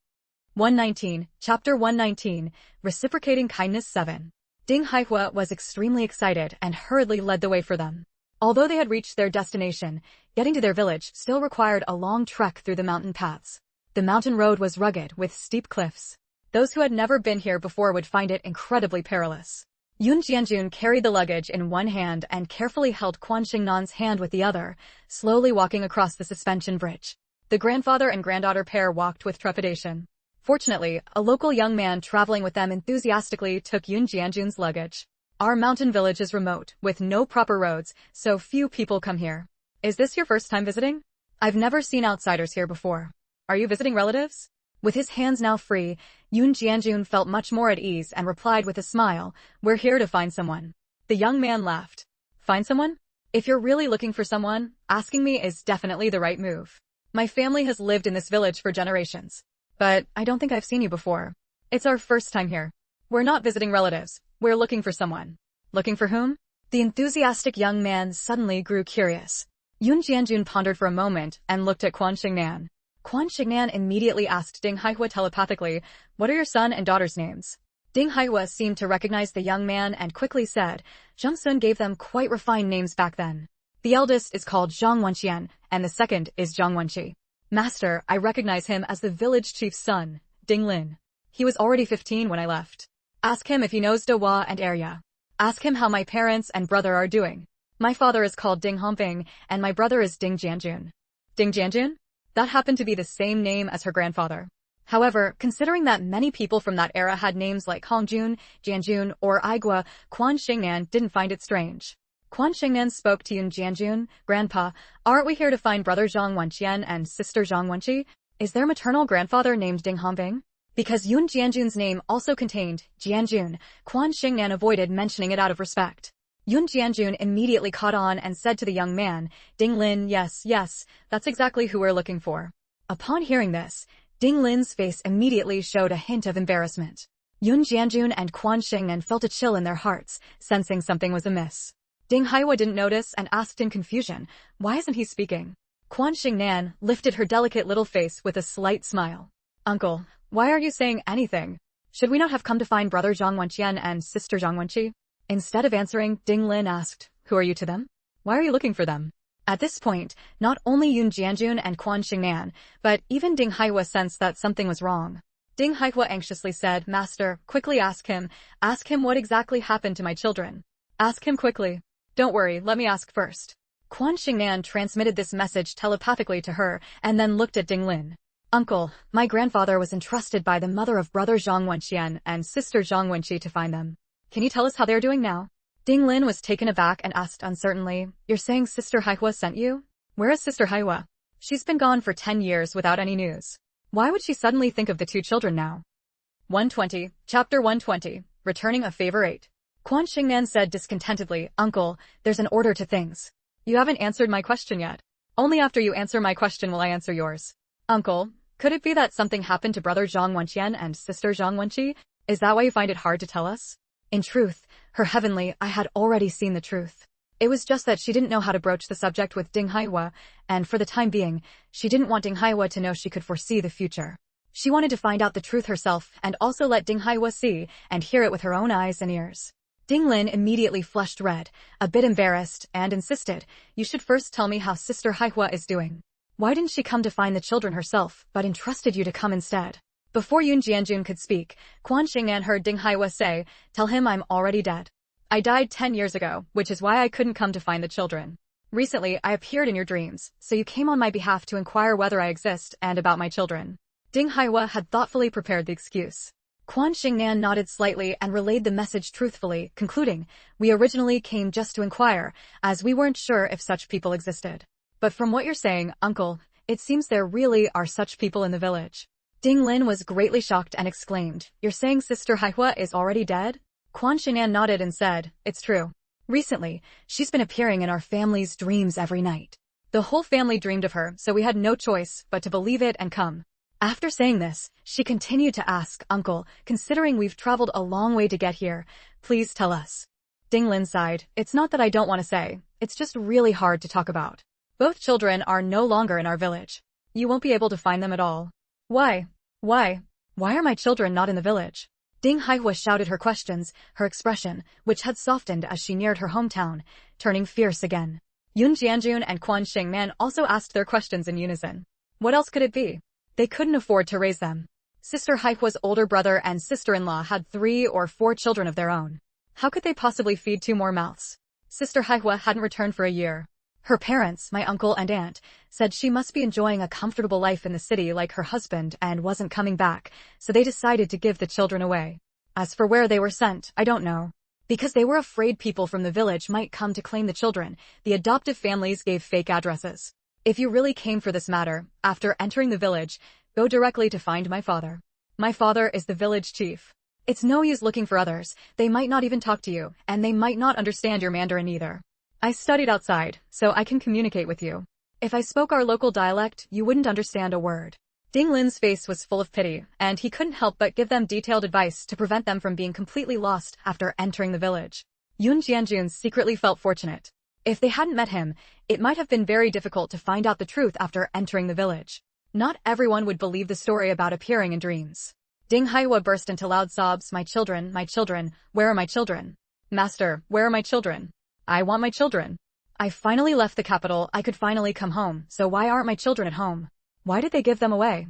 119, Chapter 119, Reciprocating Kindness 7. Ding Haihua was extremely excited and hurriedly led the way for them. Although they had reached their destination, getting to their village still required a long trek through the mountain paths. The mountain road was rugged with steep cliffs. Those who had never been here before would find it incredibly perilous. Yun Jianjun carried the luggage in one hand and carefully held Quan Shengnan's hand with the other, slowly walking across the suspension bridge. The grandfather and granddaughter pair walked with trepidation. Fortunately, a local young man traveling with them enthusiastically took Yun Jianjun's luggage. Our mountain village is remote, with no proper roads, so few people come here. Is this your first time visiting? I've never seen outsiders here before. Are you visiting relatives? With his hands now free, Yun Jianjun felt much more at ease and replied with a smile, we're here to find someone. The young man laughed. Find someone? If you're really looking for someone, asking me is definitely the right move. My family has lived in this village for generations. But I don't think I've seen you before. It's our first time here. We're not visiting relatives. We're looking for someone. Looking for whom? The enthusiastic young man suddenly grew curious. Yun Jianjun pondered for a moment and looked at Quan Shengnan. Quan Shengnan immediately asked Ding Haihua telepathically, what are your son and daughter's names? Ding Haihua seemed to recognize the young man and quickly said, Zhang Sun gave them quite refined names back then. The eldest is called Zhang Wenqian, and the second is Zhang Wenqi. Master, I recognize him as the village chief's son, Ding Lin. He was already 15 when I left. Ask him if he knows Dewa and area. Ask him how my parents and brother are doing. My father is called Ding Hongping, and my brother is Ding Jianjun. Ding Jianjun? That happened to be the same name as her grandfather. However, considering that many people from that era had names like Hongjun, Jianjun, or Aigua, Quan Shengnan didn't find it strange. Quan Shengnan spoke to Yun Jianjun, Grandpa, aren't we here to find brother Zhang Wenqian and sister Zhang Wenqi? Is their maternal grandfather named Ding Hongping? Because Yun Jianjun's name also contained Jianjun, Quan Shengnan avoided mentioning it out of respect. Yun Jianjun immediately caught on and said to the young man, Ding Lin, yes, that's exactly who we're looking for. Upon hearing this, Ding Lin's face immediately showed a hint of embarrassment. Yun Jianjun and Quan Shengnan felt a chill in their hearts, sensing something was amiss. Ding Haihua didn't notice and asked in confusion, why isn't he speaking? Quan Shengnan lifted her delicate little face with a slight smile. Uncle, why are you saying anything? Should we not have come to find brother Zhang Wenqian and sister Zhang Wenqi? Instead of answering, Ding Lin asked, who are you to them? Why are you looking for them? At this point, not only Yun Jianjun and Quan Shengnan, but even Ding Haihua sensed that something was wrong. Ding Haihua anxiously said, Master, quickly ask him what exactly happened to my children. Ask him quickly. Don't worry, let me ask first. Quan Shengnan transmitted this message telepathically to her and then looked at Ding Lin. Uncle, my grandfather was entrusted by the mother of brother Zhang Wenqian and sister Zhang Wenqi to find them. Can you tell us how they're doing now? Ding Lin was taken aback and asked uncertainly, you're saying Sister Haihua sent you? Where is Sister Haihua? She's been gone for 10 years without any news. Why would she suddenly think of the 2 children now? 120, Chapter 120, Returning a Favor 8. Quan Shengnan said discontentedly, Uncle, there's an order to things. You haven't answered my question yet. Only after you answer my question will I answer yours. Uncle, could it be that something happened to brother Zhang Wenqian and sister Zhang Wenqi? Is that why you find it hard to tell us? In truth, her heavenly, I had already seen the truth. It was just that she didn't know how to broach the subject with Ding Haihua, and for the time being, she didn't want Ding Haihua to know she could foresee the future. She wanted to find out the truth herself and also let Ding Haihua see and hear it with her own eyes and ears. Ding Lin immediately flushed red, a bit embarrassed, and insisted, "You should first tell me how Sister Haihua is doing. Why didn't she come to find the children herself, but entrusted you to come instead?" Before Yun Jianjun could speak, Quan Shengnan heard Ding Haihua say, "Tell him I'm already dead. I died 10 years ago, which is why I couldn't come to find the children. Recently, I appeared in your dreams, so you came on my behalf to inquire whether I exist and about my children." Ding Haihua had thoughtfully prepared the excuse. Quan Shengnan nodded slightly and relayed the message truthfully, concluding, "We originally came just to inquire, as we weren't sure if such people existed. But from what you're saying, uncle, it seems there really are such people in the village." Ding Lin was greatly shocked and exclaimed, "You're saying Sister Haihua is already dead?" Quan Shengnan nodded and said, "It's true. Recently, she's been appearing in our family's dreams every night. The whole family dreamed of her, so we had no choice but to believe it and come." After saying this, she continued to ask, "Uncle, considering we've traveled a long way to get here, please tell us." Ding Lin sighed, "It's not that I don't want to say, it's just really hard to talk about. Both children are no longer in our village. You won't be able to find them at all." Why are my children not in the village?" Ding Haihua shouted her questions, her expression, which had softened as she neared her hometown, turning fierce again. Yun Jianjun and Quan Shengnan also asked their questions in unison. What else could it be? They couldn't afford to raise them. Sister Haihua's older brother and sister-in-law had 3 or 4 children of their own. How could they possibly feed 2 more mouths? Sister Haihua hadn't returned for a year. Her parents, my uncle and aunt, said she must be enjoying a comfortable life in the city like her husband and wasn't coming back, so they decided to give the children away. As for where they were sent, I don't know. Because they were afraid people from the village might come to claim the children, the adoptive families gave fake addresses. If you really came for this matter, after entering the village, go directly to find my father. My father is the village chief. It's no use looking for others, they might not even talk to you, and they might not understand your Mandarin either. I studied outside, so I can communicate with you. If I spoke our local dialect, you wouldn't understand a word." Ding Lin's face was full of pity, and he couldn't help but give them detailed advice to prevent them from being completely lost after entering the village. Yun Jianjun secretly felt fortunate. If they hadn't met him, it might have been very difficult to find out the truth after entering the village. Not everyone would believe the story about appearing in dreams. Ding Haihua burst into loud sobs, my children, where are my children? Master, where are my children? I want my children. I finally left the capital, I could finally come home, so why aren't my children at home? Why did they give them away?"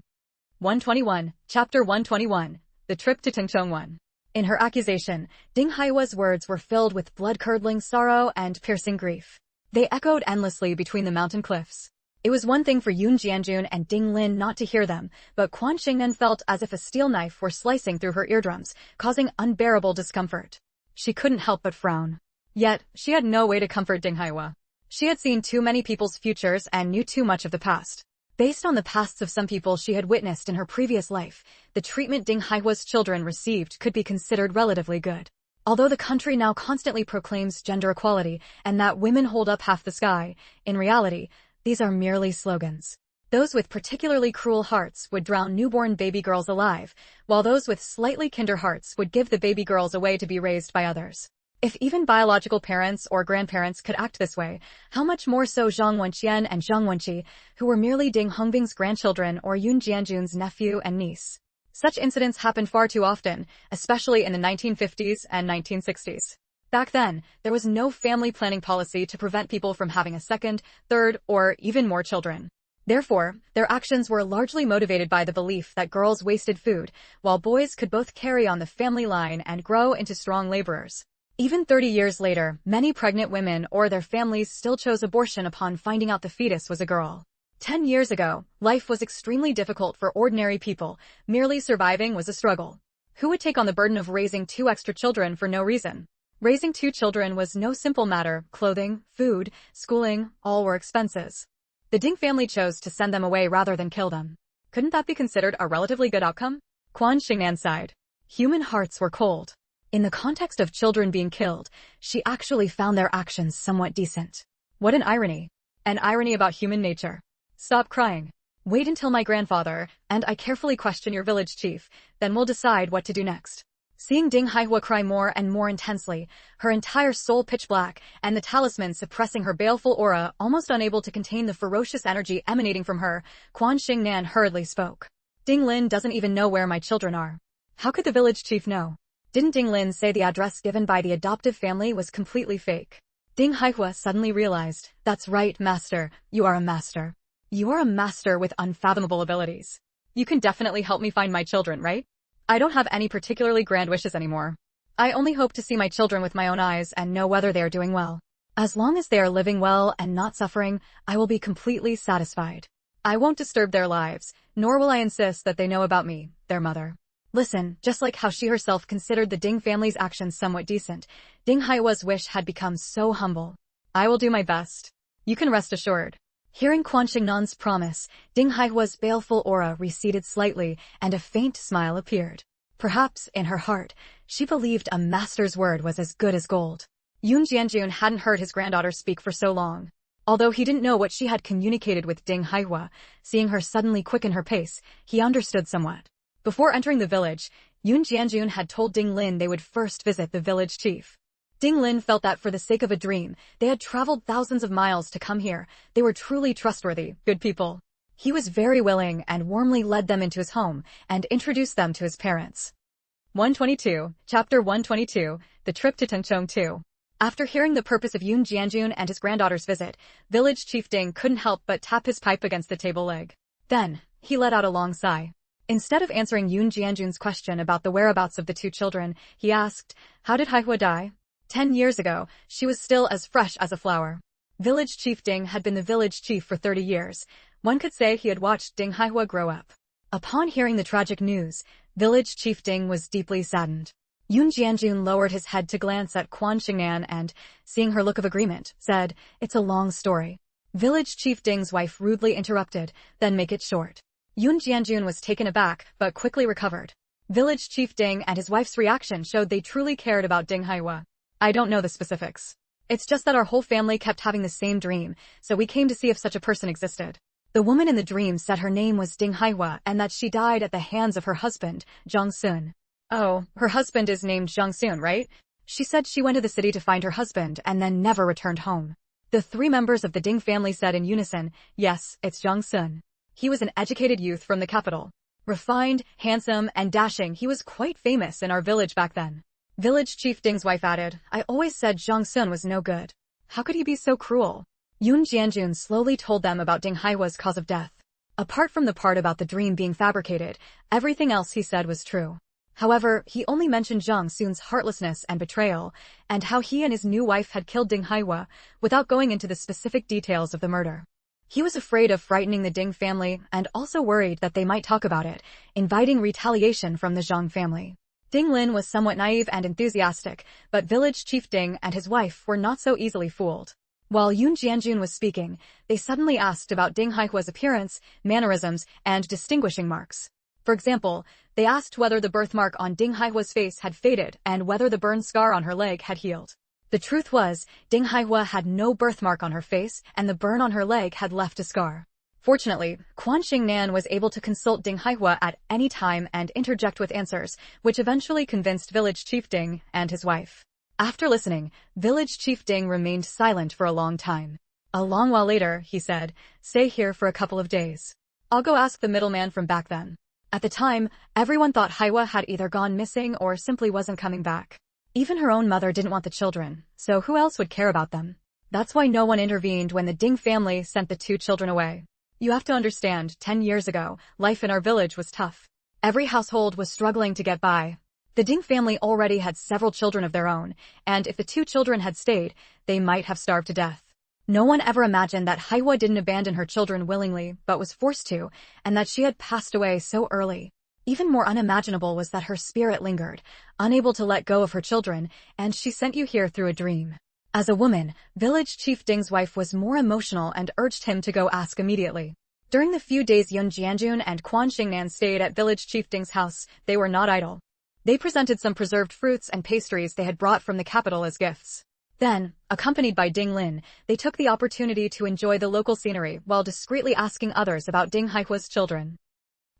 121, Chapter 121, The Trip to Tingchongwan. In her accusation, Ding Haihua's words were filled with blood-curdling sorrow and piercing grief. They echoed endlessly between the mountain cliffs. It was one thing for Yun Jianjun and Ding Lin not to hear them, but Quan Shengnan felt as if a steel knife were slicing through her eardrums, causing unbearable discomfort. She couldn't help but frown. Yet, she had no way to comfort Ding Haihua. She had seen too many people's futures and knew too much of the past. Based on the pasts of some people she had witnessed in her previous life, the treatment Ding Haihua's children received could be considered relatively good. Although the country now constantly proclaims gender equality and that women hold up half the sky, in reality, these are merely slogans. Those with particularly cruel hearts would drown newborn baby girls alive, while those with slightly kinder hearts would give the baby girls away to be raised by others. If even biological parents or grandparents could act this way, how much more so Zhang Wenqian and Zhang Wenqi, who were merely Ding Hongbing's grandchildren or Yun Jianjun's nephew and niece. Such incidents happened far too often, especially in the 1950s and 1960s. Back then, there was no family planning policy to prevent people from having a second, third, or even more children. Therefore, their actions were largely motivated by the belief that girls wasted food, while boys could both carry on the family line and grow into strong laborers. Even 30 years later, many pregnant women or their families still chose abortion upon finding out the fetus was a girl. 10 years ago, life was extremely difficult for ordinary people. Merely surviving was a struggle. Who would take on the burden of raising 2 extra children for no reason? Raising 2 children was no simple matter. Clothing, food, schooling, all were expenses. The Ding family chose to send them away rather than kill them. Couldn't that be considered a relatively good outcome? Quan Shengnan sighed. Human hearts were cold. In the context of children being killed, she actually found their actions somewhat decent. What an irony. An irony about human nature. Stop crying. Wait until my grandfather and I carefully question your village chief, then we'll decide what to do next. Seeing Ding Haihua cry more and more intensely, her entire soul pitch black, and the talisman suppressing her baleful aura, almost unable to contain the ferocious energy emanating from her, Quan Shengnan hurriedly spoke. Ding Lin doesn't even know where my children are. How could the village chief know? Didn't Ding Lin say the address given by the adoptive family was completely fake? Ding Haihua suddenly realized, that's right, master, you are a master. You are a master with unfathomable abilities. You can definitely help me find my children, right? I don't have any particularly grand wishes anymore. I only hope to see my children with my own eyes and know whether they are doing well. As long as they are living well and not suffering, I will be completely satisfied. I won't disturb their lives, nor will I insist that they know about me, their mother. Listen, just like how she herself considered the Ding family's actions somewhat decent, Ding Haihua's wish had become so humble. I will do my best. You can rest assured. Hearing Quan Shengnan's promise, Ding Haihua's baleful aura receded slightly, and a faint smile appeared. Perhaps, in her heart, she believed a master's word was as good as gold. Yun Jianjun hadn't heard his granddaughter speak for so long. Although he didn't know what she had communicated with Ding Haihua, seeing her suddenly quicken her pace, he understood somewhat. Before entering the village, Yun Jianjun had told Ding Lin they would first visit the village chief. Ding Lin felt that for the sake of a dream, they had traveled thousands of miles to come here. They were truly trustworthy, good people. He was very willing and warmly led them into his home and introduced them to his parents. 122, Chapter 122, The Trip to Tengchong 2. After hearing the purpose of Yun Jianjun and his granddaughter's visit, village chief Ding couldn't help but tap his pipe against the table leg. Then, he let out a long sigh. Instead of answering Yun Jianjun's question about the whereabouts of the two children, he asked, how did Haihua die? 10 years ago, she was still as fresh as a flower. Village chief Ding had been the village chief for 30 years. One could say he had watched Ding Haihua grow up. Upon hearing the tragic news, village chief Ding was deeply saddened. Yun Jianjun lowered his head to glance at Quan Shengnan and, seeing her look of agreement, said, it's a long story. Village chief Ding's wife rudely interrupted, then make it short. Yun Jianjun was taken aback, but quickly recovered. Village chief Ding and his wife's reaction showed they truly cared about Ding Haihua. I don't know the specifics. It's just that our whole family kept having the same dream, so we came to see if such a person existed. The woman in the dream said her name was Ding Haihua and that she died at the hands of her husband, Zhang Sun. Oh, her husband is named Zhang Sun, right? She said she went to the city to find her husband and then never returned home. The three members of the Ding family said in unison, yes, it's Zhang Sun. He was an educated youth from the capital. Refined, handsome, and dashing, he was quite famous in our village back then. Village chief Ding's wife added, I always said Zhang Sun was no good. How could he be so cruel? Yun Jianjun slowly told them about Ding Haihua's cause of death. Apart from the part about the dream being fabricated, everything else he said was true. However, he only mentioned Zhang Sun's heartlessness and betrayal, and how he and his new wife had killed Ding Haihua, without going into the specific details of the murder. He was afraid of frightening the Ding family and also worried that they might talk about it, inviting retaliation from the Zhang family. Ding Lin was somewhat naive and enthusiastic, but village chief Ding and his wife were not so easily fooled. While Yun Jianjun was speaking, they suddenly asked about Ding Haihua's appearance, mannerisms, and distinguishing marks. For example, they asked whether the birthmark on Ding Haihua's face had faded and whether the burn scar on her leg had healed. The truth was, Ding Haihua had no birthmark on her face and the burn on her leg had left a scar. Fortunately, Quan Shengnan was able to consult Ding Haihua at any time and interject with answers, which eventually convinced village chief Ding and his wife. After listening, village chief Ding remained silent for a long time. A long while later, he said, stay here for a couple of days. I'll go ask the middleman from back then. At the time, everyone thought Haihua had either gone missing or simply wasn't coming back. Even her own mother didn't want the children, so who else would care about them? That's why no one intervened when the Ding family sent the two children away. You have to understand, 10 years ago, life in our village was tough. Every household was struggling to get by. The Ding family already had several children of their own, and if the two children had stayed, they might have starved to death. No one ever imagined that Haihua didn't abandon her children willingly, but was forced to, and that she had passed away so early. Even more unimaginable was that her spirit lingered, unable to let go of her children, and she sent you here through a dream. As a woman, village chief Ding's wife was more emotional and urged him to go ask immediately. During the few days Yun Jianjun and Quan Shengnan stayed at village chief Ding's house, they were not idle. They presented some preserved fruits and pastries they had brought from the capital as gifts. Then, accompanied by Ding Lin, they took the opportunity to enjoy the local scenery while discreetly asking others about Ding Haihua's children.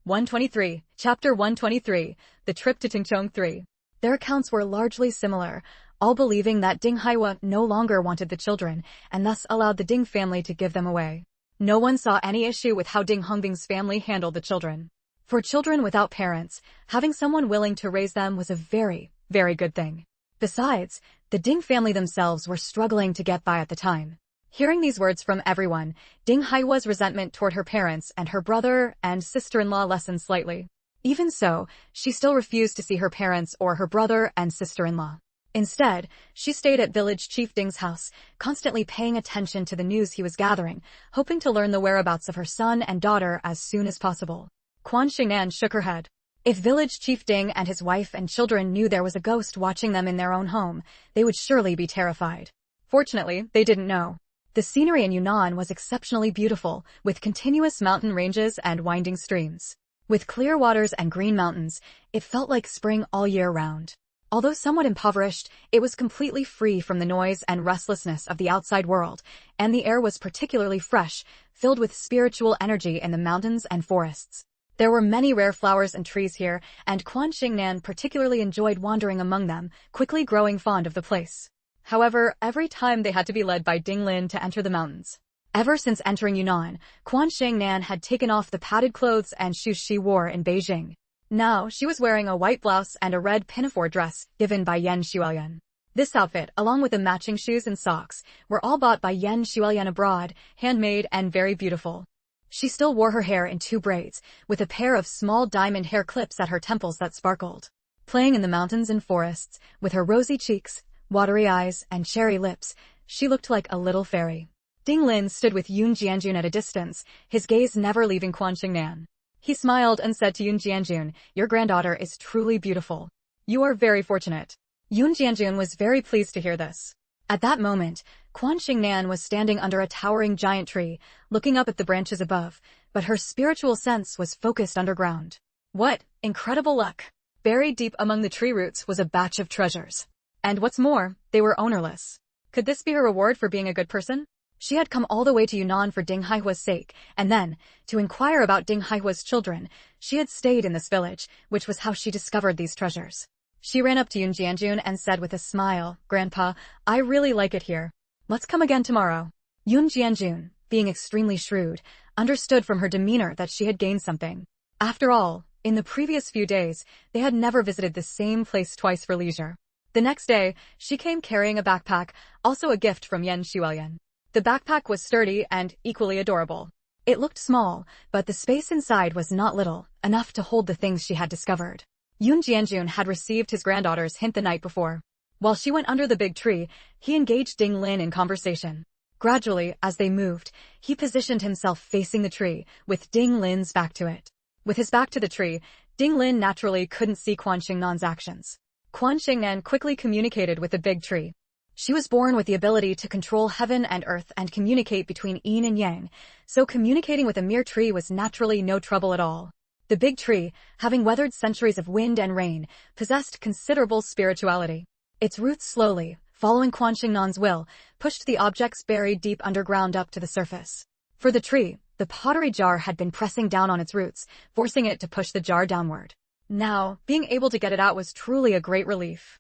123, Chapter 123, The Trip to Tengchong 3. Their accounts were largely similar, all believing that Ding Haiwa no longer wanted the children, and thus allowed the Ding family to give them away. No one saw any issue with how Ding Hongbing's family handled the children. For children without parents, having someone willing to raise them was a very, very good thing. Besides, the Ding family themselves were struggling to get by at the time. Hearing these words from everyone, Ding Haiwa's resentment toward her parents and her brother and sister-in-law lessened slightly. Even so, she still refused to see her parents or her brother and sister-in-law. Instead, she stayed at village chief Ding's house, constantly paying attention to the news he was gathering, hoping to learn the whereabouts of her son and daughter as soon as possible. Quan Shengnan shook her head. If village chief Ding and his wife and children knew there was a ghost watching them in their own home, they would surely be terrified. Fortunately, they didn't know. The scenery in Yunnan was exceptionally beautiful, with continuous mountain ranges and winding streams. With clear waters and green mountains, it felt like spring all year round. Although somewhat impoverished, it was completely free from the noise and restlessness of the outside world, and the air was particularly fresh, filled with spiritual energy in the mountains and forests. There were many rare flowers and trees here, and Quan Shengnan particularly enjoyed wandering among them, quickly growing fond of the place. However, every time they had to be led by Ding Lin to enter the mountains. Ever since entering Yunnan, Quan Shengnan had taken off the padded clothes and shoes she wore in Beijing. Now, she was wearing a white blouse and a red pinafore dress given by Yan Xuelian. This outfit, along with the matching shoes and socks, were all bought by Yan Xuelian abroad, handmade and very beautiful. She still wore her hair in 2 braids, with a pair of small diamond hair clips at her temples that sparkled. Playing in the mountains and forests, with her rosy cheeks, watery eyes, and cherry lips, she looked like a little fairy. Ding Lin stood with Yun Jianjun at a distance, his gaze never leaving Quan Shengnan. He smiled and said to Yun Jianjun, "Your granddaughter is truly beautiful. You are very fortunate." Yun Jianjun was very pleased to hear this. At that moment, Quan Shengnan was standing under a towering giant tree, looking up at the branches above, but her spiritual sense was focused underground. What incredible luck! Buried deep among the tree roots was a batch of treasures. And what's more, they were ownerless. Could this be her reward for being a good person? She had come all the way to Yunnan for Ding Haihua's sake, and then, to inquire about Ding Haihua's children, she had stayed in this village, which was how she discovered these treasures. She ran up to Yun Jianjun and said with a smile, "Grandpa, I really like it here. Let's come again tomorrow." Yun Jianjun, being extremely shrewd, understood from her demeanor that she had gained something. After all, in the previous few days, they had never visited the same place twice for leisure. The next day, she came carrying a backpack, also a gift from Yan Xuelian. The backpack was sturdy and equally adorable. It looked small, but the space inside was not little, enough to hold the things she had discovered. Yun Jianjun had received his granddaughter's hint the night before. While she went under the big tree, he engaged Ding Lin in conversation. Gradually, as they moved, he positioned himself facing the tree, with Ding Lin's back to it. With his back to the tree, Ding Lin naturally couldn't see Quan Shengnan's actions. Quan Shengnan quickly communicated with the big tree. She was born with the ability to control heaven and earth and communicate between yin and yang, so communicating with a mere tree was naturally no trouble at all. The big tree, having weathered centuries of wind and rain, possessed considerable spirituality. Its roots slowly, following Quan Shengnan's will, pushed the objects buried deep underground up to the surface. For the tree, the pottery jar had been pressing down on its roots, forcing it to push the jar downward. Now, being able to get it out was truly a great relief.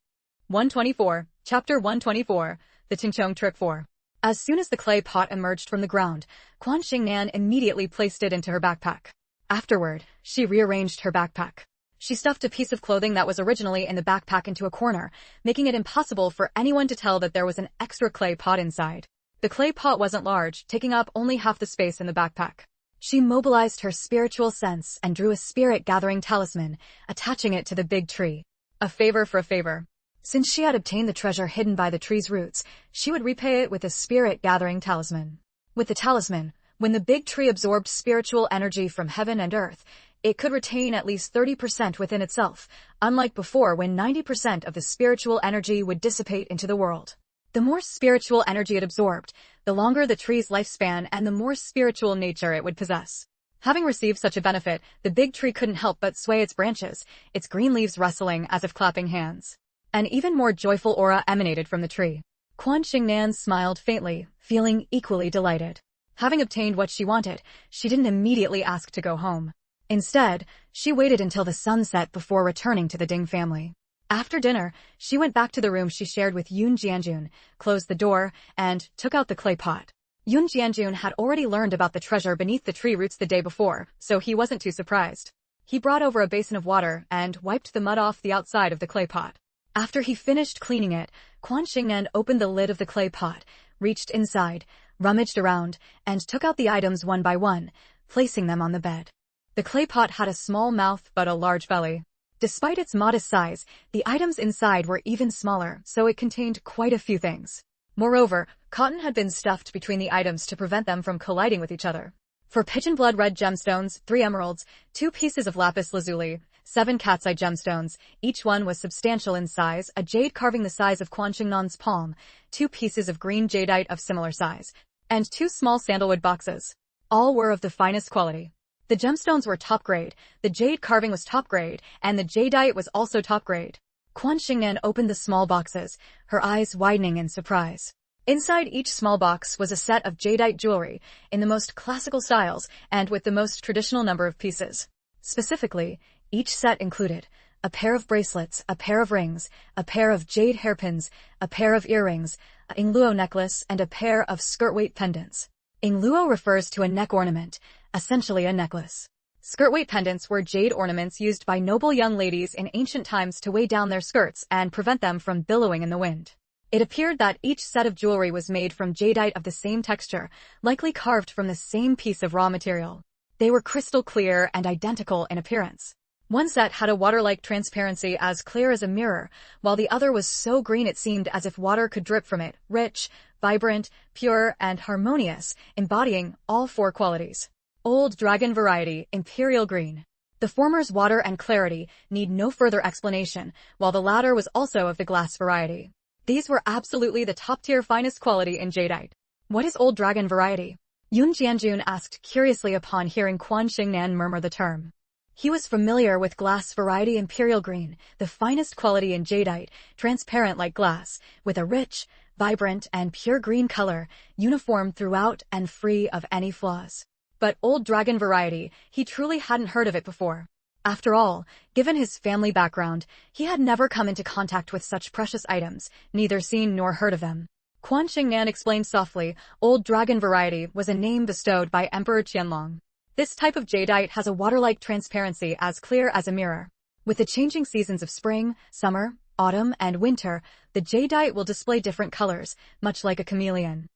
124, Chapter 124, The Tingchong Trick 4. As soon as the clay pot emerged from the ground, Quan Shengnan immediately placed it into her backpack. Afterward, she rearranged her backpack. She stuffed a piece of clothing that was originally in the backpack into a corner, making it impossible for anyone to tell that there was an extra clay pot inside. The clay pot wasn't large, taking up only half the space in the backpack. She mobilized her spiritual sense and drew a spirit-gathering talisman, attaching it to the big tree. A favor for a favor. Since she had obtained the treasure hidden by the tree's roots, she would repay it with a spirit-gathering talisman. With the talisman, when the big tree absorbed spiritual energy from heaven and earth, it could retain at least 30% within itself, unlike before when 90% of the spiritual energy would dissipate into the world. The more spiritual energy it absorbed, the longer the tree's lifespan and the more spiritual nature it would possess. Having received such a benefit, the big tree couldn't help but sway its branches, its green leaves rustling as if clapping hands. An even more joyful aura emanated from the tree. Quan Shengnan smiled faintly, feeling equally delighted. Having obtained what she wanted, she didn't immediately ask to go home. Instead, she waited until the sun set before returning to the Ding family. After dinner, she went back to the room she shared with Yoon Jianjun, closed the door, and took out the clay pot. Yoon Jianjun had already learned about the treasure beneath the tree roots the day before, so he wasn't too surprised. He brought over a basin of water and wiped the mud off the outside of the clay pot. After he finished cleaning it, Quan Shengnan opened the lid of the clay pot, reached inside, rummaged around, and took out the items one by one, placing them on the bed. The clay pot had a small mouth but a large belly. Despite its modest size, the items inside were even smaller, so it contained quite a few things. Moreover, cotton had been stuffed between the items to prevent them from colliding with each other. For pigeon blood red gemstones, 3 emeralds, 2 pieces of lapis lazuli, 7 cat's eye gemstones, each one was substantial in size, a jade carving the size of Quan Shengnan's palm, 2 pieces of green jadeite of similar size, and 2 small sandalwood boxes. All were of the finest quality. The gemstones were top grade, the jade carving was top grade, and the jadeite was also top grade. Quan Shengnan opened the small boxes, her eyes widening in surprise. Inside each small box was a set of jadeite jewelry, in the most classical styles and with the most traditional number of pieces. Specifically, each set included a pair of bracelets, a pair of rings, a pair of jade hairpins, a pair of earrings, a ingluo necklace, and a pair of skirt-weight pendants. Ingluo refers to a neck ornament, essentially a necklace. Skirt-weight pendants were jade ornaments used by noble young ladies in ancient times to weigh down their skirts and prevent them from billowing in the wind. It appeared that each set of jewelry was made from jadeite of the same texture, likely carved from the same piece of raw material. They were crystal clear and identical in appearance. One set had a water-like transparency as clear as a mirror, while the other was so green it seemed as if water could drip from it, rich, vibrant, pure, and harmonious, embodying all 4 qualities. Old Dragon Variety, Imperial Green. The former's water and clarity need no further explanation, while the latter was also of the glass variety. These were absolutely the top-tier finest quality in jadeite. What is Old Dragon Variety? Yoon Jianjun asked curiously upon hearing Quan Shengnan murmur the term. He was familiar with glass variety Imperial Green, the finest quality in jadeite, transparent like glass, with a rich, vibrant, and pure green color, uniform throughout and free of any flaws. But Old Dragon Variety, he truly hadn't heard of it before. After all, given his family background, he had never come into contact with such precious items, neither seen nor heard of them. Quan Shengnan explained softly, Old Dragon Variety was a name bestowed by Emperor Qianlong. This type of jadeite has a water-like transparency as clear as a mirror. With the changing seasons of spring, summer, autumn, and winter, the jadeite will display different colors, much like a chameleon.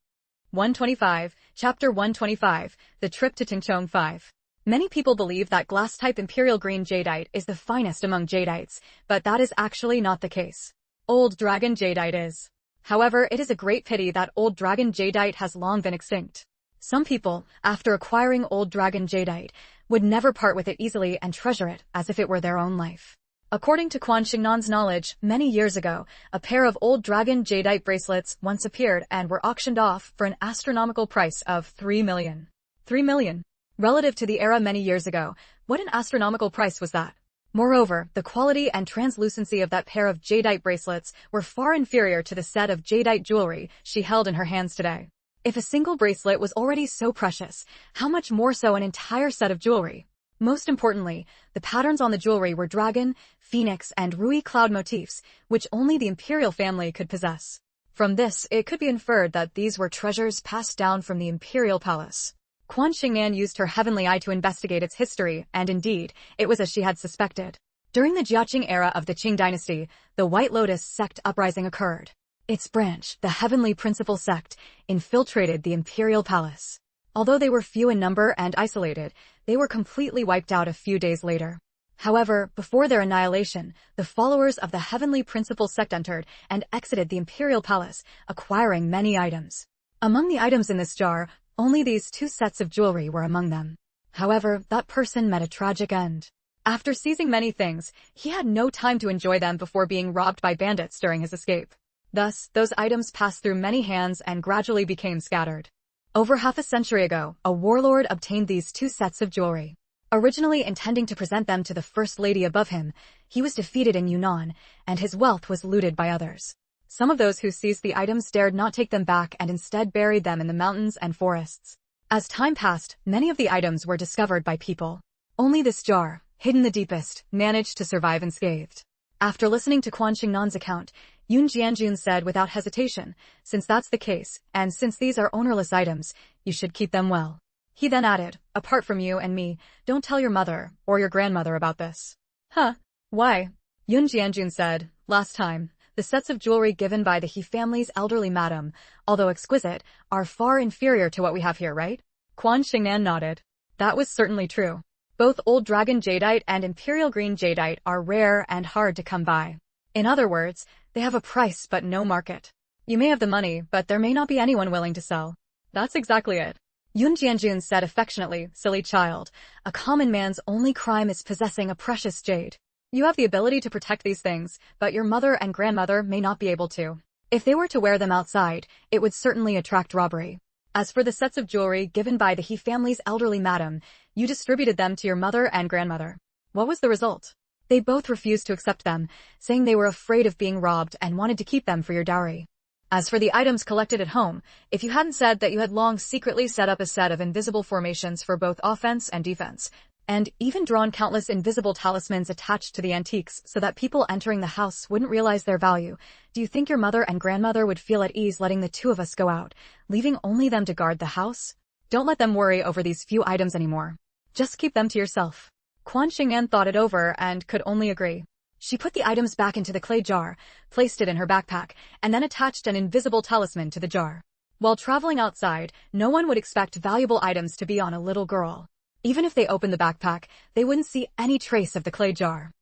125, Chapter 125, The Trip to Tingchong 5. Many people believe that glass-type Imperial Green jadeite is the finest among jadeites, but that is actually not the case. Old Dragon jadeite is. However, it is a great pity that Old Dragon jadeite has long been extinct. Some people, after acquiring Old Dragon jadeite, would never part with it easily and treasure it as if it were their own life. According to Quan Shengnan's knowledge, many years ago, a pair of Old Dragon jadeite bracelets once appeared and were auctioned off for an astronomical price of 3 million. 3 million. Relative to the era many years ago, what an astronomical price was that? Moreover, the quality and translucency of that pair of jadeite bracelets were far inferior to the set of jadeite jewelry she held in her hands today. If a single bracelet was already so precious, how much more so an entire set of jewelry? Most importantly, the patterns on the jewelry were dragon, phoenix, and rui cloud motifs, which only the imperial family could possess. From this, it could be inferred that these were treasures passed down from the imperial palace. Quan Shengnan used her heavenly eye to investigate its history, and indeed, it was as she had suspected. During the Jiaqing era of the Qing dynasty, the White Lotus sect uprising occurred. Its branch, the Heavenly Principle sect, infiltrated the imperial palace. Although they were few in number and isolated, they were completely wiped out a few days later. However, before their annihilation, the followers of the Heavenly Principle sect entered and exited the imperial palace, acquiring many items. Among the items in this jar, only these 2 sets of jewelry were among them. However, that person met a tragic end. After seizing many things, he had no time to enjoy them before being robbed by bandits during his escape. Thus, those items passed through many hands and gradually became scattered. Over half a century ago, a warlord obtained these 2 sets of jewelry. Originally intending to present them to the first lady above him, he was defeated in Yunnan, and his wealth was looted by others. Some of those who seized the items dared not take them back and instead buried them in the mountains and forests. As time passed, many of the items were discovered by people. Only this jar, hidden the deepest, managed to survive unscathed. After listening to Quan Shengnan's account, Yun Jianjun said without hesitation, since that's the case, and since these are ownerless items, you should keep them well. He then added, apart from you and me, don't tell your mother or your grandmother about this. Huh? Why? Yun Jianjun said, last time, the sets of jewelry given by the He family's elderly madam, although exquisite, are far inferior to what we have here, right? Quan Shengnan nodded. That was certainly true. Both Old Dragon Jadeite and Imperial Green Jadeite are rare and hard to come by. In other words, they have a price but no market. You may have the money, but there may not be anyone willing to sell. That's exactly it. Yun Jianjun said affectionately, silly child, a common man's only crime is possessing a precious jade. You have the ability to protect these things, but your mother and grandmother may not be able to. If they were to wear them outside, it would certainly attract robbery. As for the sets of jewelry given by the He family's elderly madam, you distributed them to your mother and grandmother. What was the result? They both refused to accept them, saying they were afraid of being robbed and wanted to keep them for your dowry. As for the items collected at home, if you hadn't said that you had long secretly set up a set of invisible formations for both offense and defense, and even drawn countless invisible talismans attached to the antiques so that people entering the house wouldn't realize their value, do you think your mother and grandmother would feel at ease letting the two of us go out, leaving only them to guard the house? Don't let them worry over these few items anymore. Just keep them to yourself. Quan Shengnan thought it over and could only agree. She put the items back into the clay jar, placed it in her backpack, and then attached an invisible talisman to the jar. While traveling outside, no one would expect valuable items to be on a little girl. Even if they opened the backpack, they wouldn't see any trace of the clay jar.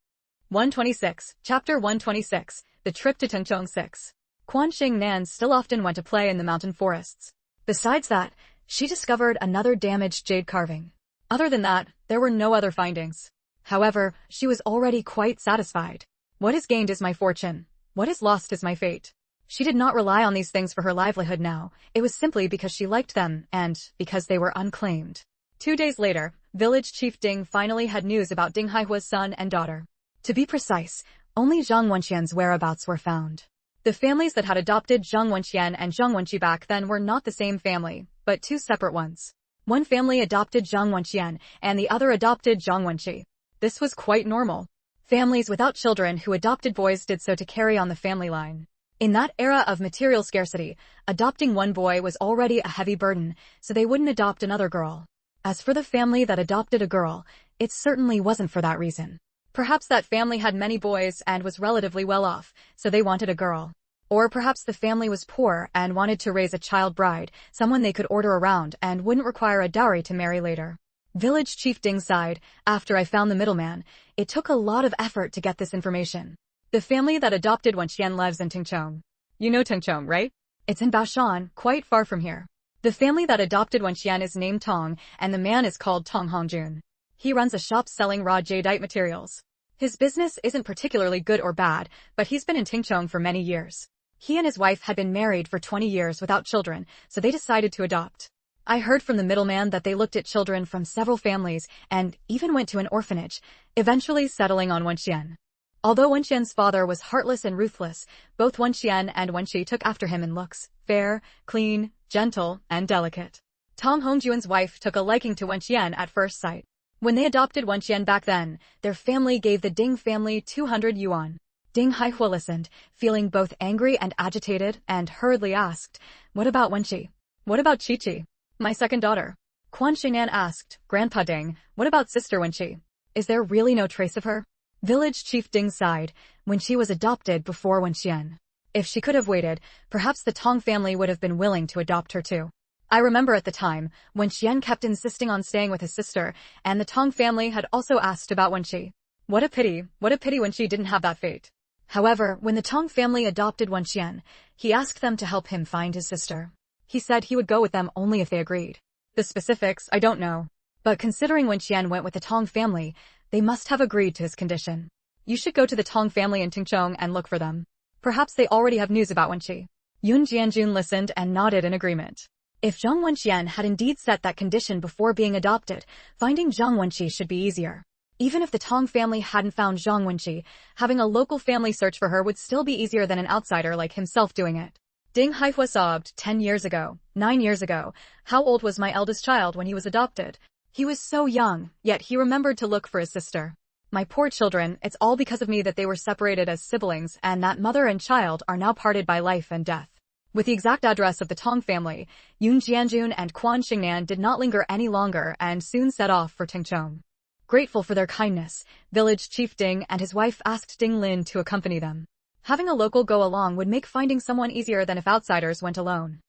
126, Chapter 126, The Trip to Tengchong 6. Quan Shengnan still often went to play in the mountain forests. Besides that, she discovered another damaged jade carving. Other than that, there were no other findings. However, she was already quite satisfied. What is gained is my fortune. What is lost is my fate. She did not rely on these things for her livelihood now. It was simply because she liked them and because they were unclaimed. 2 days later, village chief Ding finally had news about Ding Haihua's son and daughter. To be precise, only Zhang Wenxian's whereabouts were found. The families that had adopted Zhang Wenxian and Zhang Wenqi back then were not the same family, but two separate ones. One family adopted Zhang Wenxian and the other adopted Zhang Wenqi. This was quite normal. Families without children who adopted boys did so to carry on the family line. In that era of material scarcity, adopting one boy was already a heavy burden, so they wouldn't adopt another girl. As for the family that adopted a girl, it certainly wasn't for that reason. Perhaps that family had many boys and was relatively well off, so they wanted a girl. Or perhaps the family was poor and wanted to raise a child bride, someone they could order around and wouldn't require a dowry to marry later. Village Chief Ding sighed, after I found the middleman, it took a lot of effort to get this information. The family that adopted Wenxian lives in Tengchong. You know Tengchong, right? It's in Baoshan, quite far from here. The family that adopted Wenxian is named Tong, and the man is called Tong Hongjun. He runs a shop selling raw jadeite materials. His business isn't particularly good or bad, but he's been in Tengchong for many years. He and his wife had been married for 20 years without children, so they decided to adopt. I heard from the middleman that they looked at children from several families and even went to an orphanage, eventually settling on Wenxian. Although Wenxian's father was heartless and ruthless, both Wenxian and Wenqi took after him in looks, fair, clean, gentle, and delicate. Tong Hongjuan's wife took a liking to Wenxian at first sight. When they adopted Wenxian back then, their family gave the Ding family 200 yuan. Ding Haihua listened, feeling both angry and agitated, and hurriedly asked, what about Wenqi? What about Qiqi? My second daughter. Quan Shengnan asked, Grandpa Ding, what about Sister Wenqi? Is there really no trace of her? Village Chief Ding sighed, when she was adopted before Wenxian. If she could have waited, perhaps the Tong family would have been willing to adopt her too. I remember at the time, Wenxian kept insisting on staying with his sister, and the Tong family had also asked about Wenqi. What a pity Wenqi didn't have that fate. However, when the Tong family adopted Wenxian, he asked them to help him find his sister. He said he would go with them only if they agreed. The specifics, I don't know. But considering Wenxian went with the Tong family, they must have agreed to his condition. You should go to the Tong family in Tengchong and look for them. Perhaps they already have news about Wenqi. Yun Jianjun listened and nodded in agreement. If Zhang Wenxian had indeed set that condition before being adopted, finding Zhang Wenqi should be easier. Even if the Tong family hadn't found Zhang Wenqi, having a local family search for her would still be easier than an outsider like himself doing it. Ding Haihua sobbed, 10 years ago, 9 years ago. How old was my eldest child when he was adopted? He was so young, yet he remembered to look for his sister. My poor children, it's all because of me that they were separated as siblings and that mother and child are now parted by life and death. With the exact address of the Tong family, Yun Jianjun and Quan Shengnan did not linger any longer and soon set off for Tingchong. Grateful for their kindness, village chief Ding and his wife asked Ding Lin to accompany them. Having a local go along would make finding someone easier than if outsiders went alone.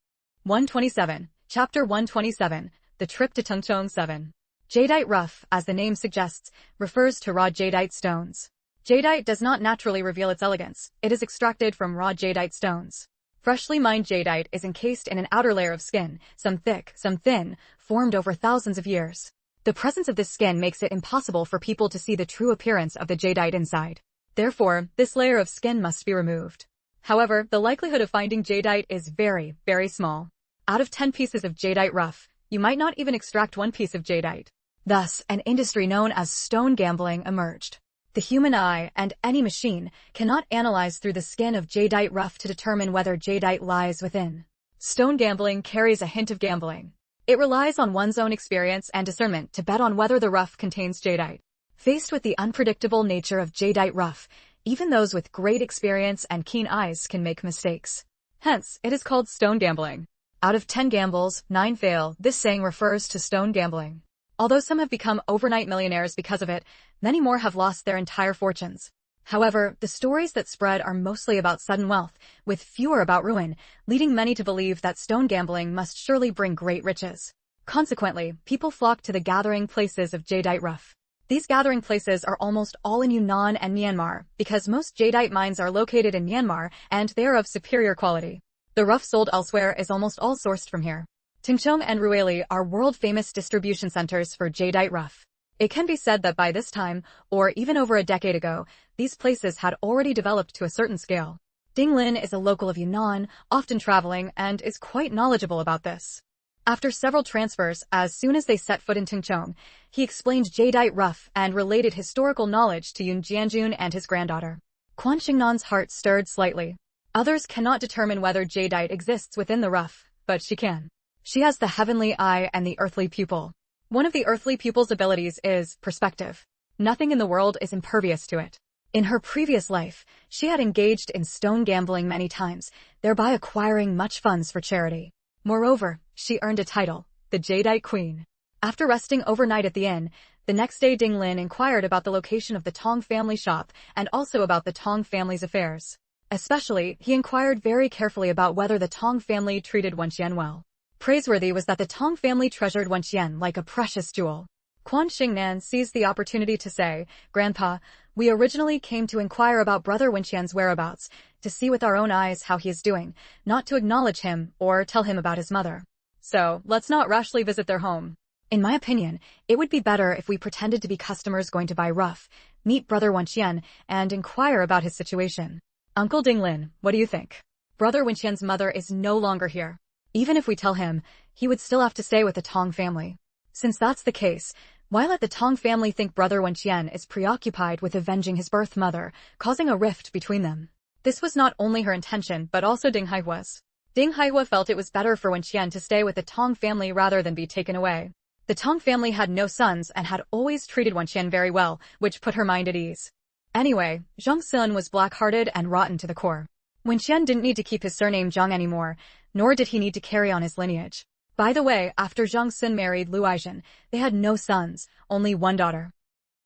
127, Chapter 127, The Trip to Tingchong 7. Jadeite rough, as the name suggests, refers to raw jadeite stones. Jadeite does not naturally reveal its elegance, it is extracted from raw jadeite stones. Freshly mined jadeite is encased in an outer layer of skin, some thick, some thin, formed over thousands of years. The presence of this skin makes it impossible for people to see the true appearance of the jadeite inside. Therefore, this layer of skin must be removed. However, the likelihood of finding jadeite is very, very small. Out of 10 pieces of jadeite rough, you might not even extract 1 piece of jadeite. Thus, an industry known as stone gambling emerged. The human eye and any machine cannot analyze through the skin of jadeite rough to determine whether jadeite lies within. Stone gambling carries a hint of gambling. It relies on one's own experience and discernment to bet on whether the rough contains jadeite. Faced with the unpredictable nature of jadeite rough, even those with great experience and keen eyes can make mistakes. Hence, it is called stone gambling. Out of 10 gambles, 9 fail. This saying refers to stone gambling. Although some have become overnight millionaires because of it, many more have lost their entire fortunes. However, the stories that spread are mostly about sudden wealth, with fewer about ruin, leading many to believe that stone gambling must surely bring great riches. Consequently, people flock to the gathering places of jadeite rough. These gathering places are almost all in Yunnan and Myanmar, because most jadeite mines are located in Myanmar and they are of superior quality. The rough sold elsewhere is almost all sourced from here. Tingchong and Ruili are world-famous distribution centers for jadeite rough. It can be said that by this time, or even over a decade ago, these places had already developed to a certain scale. Ding Lin is a local of Yunnan, often traveling, and is quite knowledgeable about this. After several transfers, as soon as they set foot in Tingchong, he explained jadeite rough and related historical knowledge to Yun Jianjun and his granddaughter. Quan Shengnan's heart stirred slightly. Others cannot determine whether jadeite exists within the rough, but she can. She has the heavenly eye and the earthly pupil. One of the earthly pupil's abilities is perspective. Nothing in the world is impervious to it. In her previous life, she had engaged in stone gambling many times, thereby acquiring much funds for charity. Moreover, she earned a title, the Jadeite Queen. After resting overnight at the inn, the next day Ding Lin inquired about the location of the Tong family shop and also about the Tong family's affairs. Especially, he inquired very carefully about whether the Tong family treated Wenxian well. Praiseworthy was that the Tong family treasured Wenxian like a precious jewel. Quan Shengnan seized the opportunity to say, "Grandpa, we originally came to inquire about Brother Wenxian's whereabouts, to see with our own eyes how he is doing, not to acknowledge him or tell him about his mother. So, let's not rashly visit their home. In my opinion, it would be better if we pretended to be customers going to buy rough, meet Brother Wenxian, and inquire about his situation. Uncle Ding Lin, what do you think? Brother Wenxian's mother is no longer here. Even if we tell him, he would still have to stay with the Tong family. Since that's the case, why let the Tong family think Brother Wenxian is preoccupied with avenging his birth mother, causing a rift between them?" This was not only her intention but also Ding Haihua's. Ding Haihua felt it was better for Wenxian to stay with the Tong family rather than be taken away. The Tong family had no sons and had always treated Wenxian very well, which put her mind at ease. Anyway, Zhang Sun was black-hearted and rotten to the core. Wenxian didn't need to keep his surname Zhang anymore, nor did he need to carry on his lineage. By the way, after Zhang Sun married Lu Aizhen, they had no sons, only one daughter.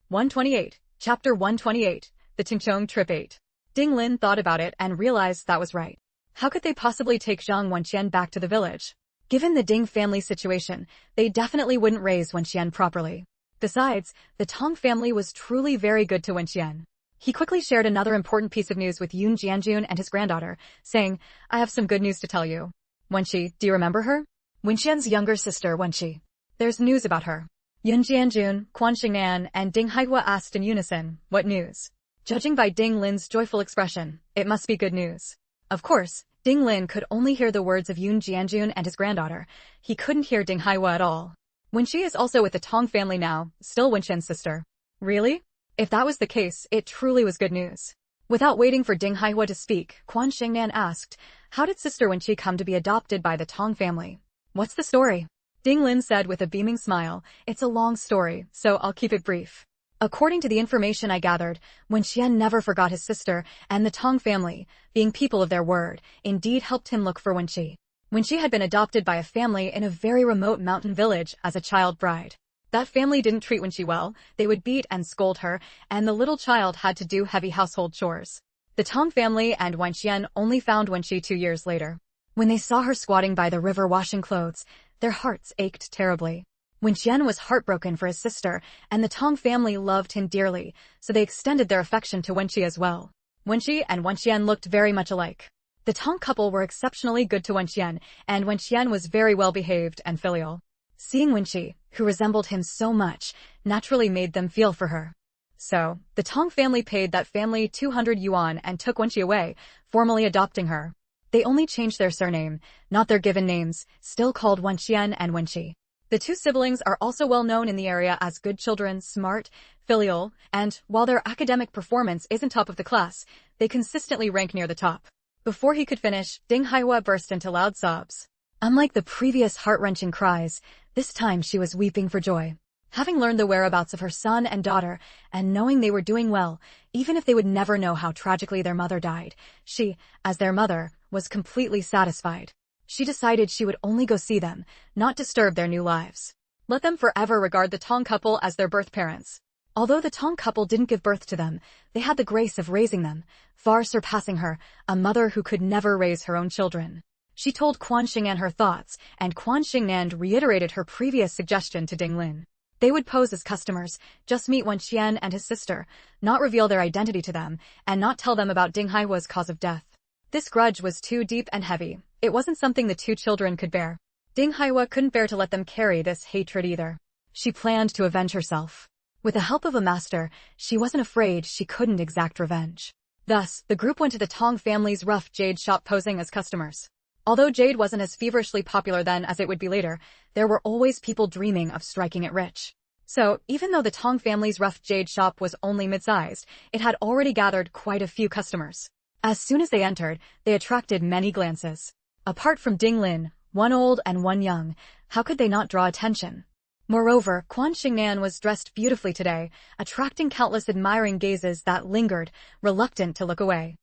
128, Chapter 128, The Tingchong Trip 8. Ding Lin thought about it and realized that was right. How could they possibly take Zhang Wenxian back to the village? Given the Ding family situation, they definitely wouldn't raise Wenxian properly. Besides, the Tong family was truly very good to Wenxian. He quickly shared another important piece of news with Yun Jianjun and his granddaughter, saying, "I have some good news to tell you. Wenxi, do you remember her? Wenxian's younger sister, Wenxi. There's news about her." Yun Jianjun, Quan Shengnan, and Ding Haihua asked in unison, "What news?" Judging by Ding Lin's joyful expression, it must be good news. Of course, Ding Lin could only hear the words of Yun Jianjun and his granddaughter. He couldn't hear Ding Haihua at all. Wenxi is also with the Tong family now, still Wenxian's sister. Really? If that was the case, it truly was good news. Without waiting for Ding Haihua to speak, Quan Shengnan asked, "How did Sister Wenxi come to be adopted by the Tong family? What's the story?" Ding Lin said with a beaming smile, "It's a long story, so I'll keep it brief. According to the information I gathered, Wen Qian never forgot his sister, and the Tong family, being people of their word, indeed helped him look for Wen Qi. Wen Qi had been adopted by a family in a very remote mountain village as a child bride. That family didn't treat Wen Qi well, they would beat and scold her, and the little child had to do heavy household chores. The Tong family and Wen Qian only found Wen Qi 2 years later. When they saw her squatting by the river washing clothes, their hearts ached terribly. Wen Qian was heartbroken for his sister, and the Tong family loved him dearly, so they extended their affection to Wen Qi as well. Wen Qi and Wen Qian looked very much alike. The Tong couple were exceptionally good to Wen Qian, and Wen Qian was very well behaved and filial. Seeing Wen Qi, who resembled him so much, naturally made them feel for her. So, the Tong family paid that family 200 yuan and took Wen Qi away, formally adopting her. They only changed their surname, not their given names, still called Wen Qian and Wen Qi. The two siblings are also well known in the area as good children, smart, filial, and, while their academic performance isn't top of the class, they consistently rank near the top. Before he could finish, Ding Haihua burst into loud sobs. Unlike the previous heart-wrenching cries, this time she was weeping for joy. Having learned the whereabouts of her son and daughter, and knowing they were doing well, even if they would never know how tragically their mother died, she, as their mother, was completely satisfied. She decided she would only go see them, not disturb their new lives. Let them forever regard the Tong couple as their birth parents. Although the Tong couple didn't give birth to them, they had the grace of raising them, far surpassing her, a mother who could never raise her own children. She told Quan Shengnan her thoughts, and Quan Shengnan reiterated her previous suggestion to Ding Lin. They would pose as customers, just meet Wen Qian and his sister, not reveal their identity to them, and not tell them about Ding Haihua's cause of death. This grudge was too deep and heavy. It wasn't something the two children could bear. Ding Haihua couldn't bear to let them carry this hatred either. She planned to avenge herself. With the help of a master, she wasn't afraid she couldn't exact revenge. Thus, the group went to the Tong family's rough jade shop posing as customers. Although jade wasn't as feverishly popular then as it would be later, there were always people dreaming of striking it rich. So, even though the Tong family's rough jade shop was only mid-sized, it had already gathered quite a few customers. As soon as they entered, they attracted many glances. Apart from Ding Lin, one old and one young, how could they not draw attention? Moreover, Quan Shengnan was dressed beautifully today, attracting countless admiring gazes that lingered, reluctant to look away.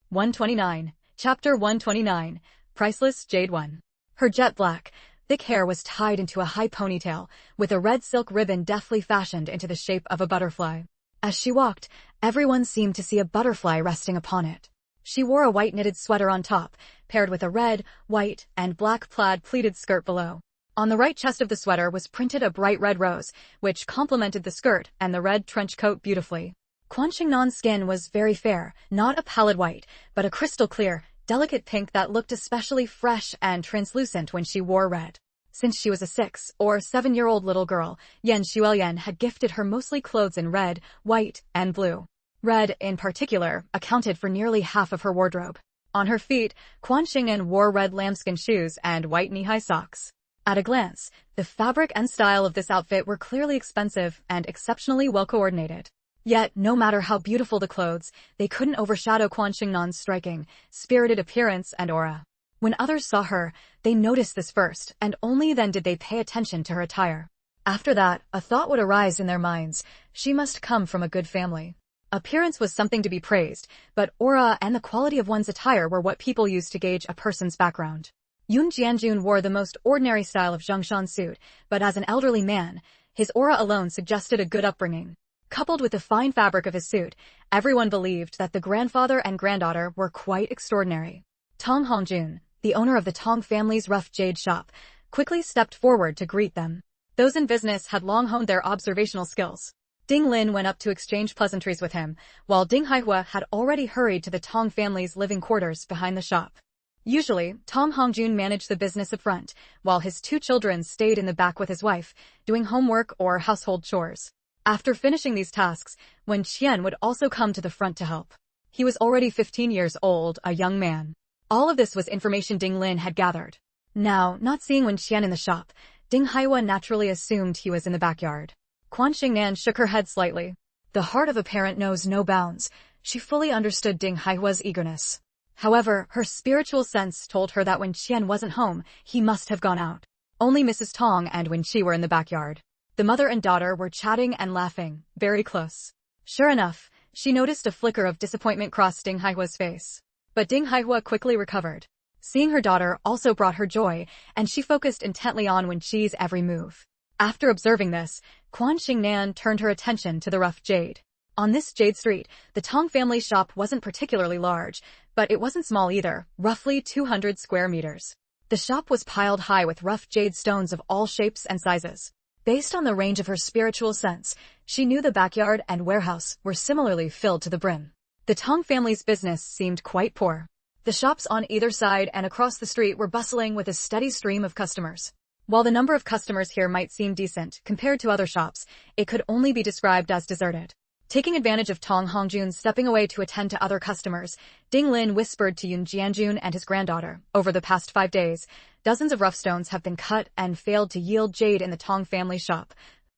129. Chapter 129. Priceless Jade 1. Her jet black, thick hair was tied into a high ponytail, with a red silk ribbon deftly fashioned into the shape of a butterfly. As she walked, everyone seemed to see a butterfly resting upon it. She wore a white knitted sweater on top, paired with a red, white, and black plaid pleated skirt below. On the right chest of the sweater was printed a bright red rose, which complemented the skirt and the red trench coat beautifully. Quan Shengnan's skin was very fair, not a pallid white, but a crystal clear, delicate pink that looked especially fresh and translucent when she wore red. Since she was a 6 or 7-year-old little girl, Yan Xuelian had gifted her mostly clothes in red, white, and blue. Red, in particular, accounted for nearly half of her wardrobe. On her feet, Quan Shengnan wore red lambskin shoes and white knee-high socks. At a glance, the fabric and style of this outfit were clearly expensive and exceptionally well-coordinated. Yet, no matter how beautiful the clothes, they couldn't overshadow Quan Shengnan's striking, spirited appearance and aura. When others saw her, they noticed this first, and only then did they pay attention to her attire. After that, a thought would arise in their minds: she must come from a good family. Appearance was something to be praised, but aura and the quality of one's attire were what people used to gauge a person's background. Yun Jianjun wore the most ordinary style of Zhongshan suit, but as an elderly man, his aura alone suggested a good upbringing. Coupled with the fine fabric of his suit, everyone believed that the grandfather and granddaughter were quite extraordinary. Tong Hongjun, the owner of the Tong family's rough jade shop, quickly stepped forward to greet them. Those in business had long honed their observational skills. Ding Lin went up to exchange pleasantries with him, while Ding Haihua had already hurried to the Tong family's living quarters behind the shop. Usually, Tong Hongjun managed the business up front, while his 2 children stayed in the back with his wife, doing homework or household chores. After finishing these tasks, Wen Qian would also come to the front to help. He was already 15 years old, a young man. All of this was information Ding Lin had gathered. Now, not seeing Wen Qian in the shop, Ding Haihua naturally assumed he was in the backyard. Quan Shengnan shook her head slightly. The heart of a parent knows no bounds. She fully understood Ding Haihua's eagerness. However, her spiritual sense told her that when Qian wasn't home, he must have gone out. Only Mrs. Tong and Wen Qi were in the backyard. The mother and daughter were chatting and laughing, very close. Sure enough, she noticed a flicker of disappointment cross Ding Haihua's face. But Ding Haihua quickly recovered. Seeing her daughter also brought her joy, and she focused intently on Wen Qi's every move. After observing this, Quan Shengnan turned her attention to the rough jade. On this jade street, the Tong family shop wasn't particularly large, but it wasn't small either, roughly 200 square meters. The shop was piled high with rough jade stones of all shapes and sizes. Based on the range of her spiritual sense, she knew the backyard and warehouse were similarly filled to the brim. The Tong family's business seemed quite poor. The shops on either side and across the street were bustling with a steady stream of customers. While the number of customers here might seem decent compared to other shops, it could only be described as deserted. Taking advantage of Tong Hongjun stepping away to attend to other customers, Ding Lin whispered to Yun Jianjun and his granddaughter, over the past 5 days, dozens of rough stones have been cut and failed to yield jade in the Tong family shop.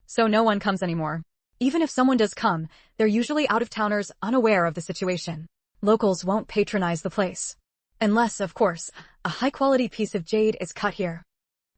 So no one comes anymore. Even if someone does come, they're usually out-of-towners unaware of the situation. Locals won't patronize the place. Unless, of course, a high-quality piece of jade is cut here.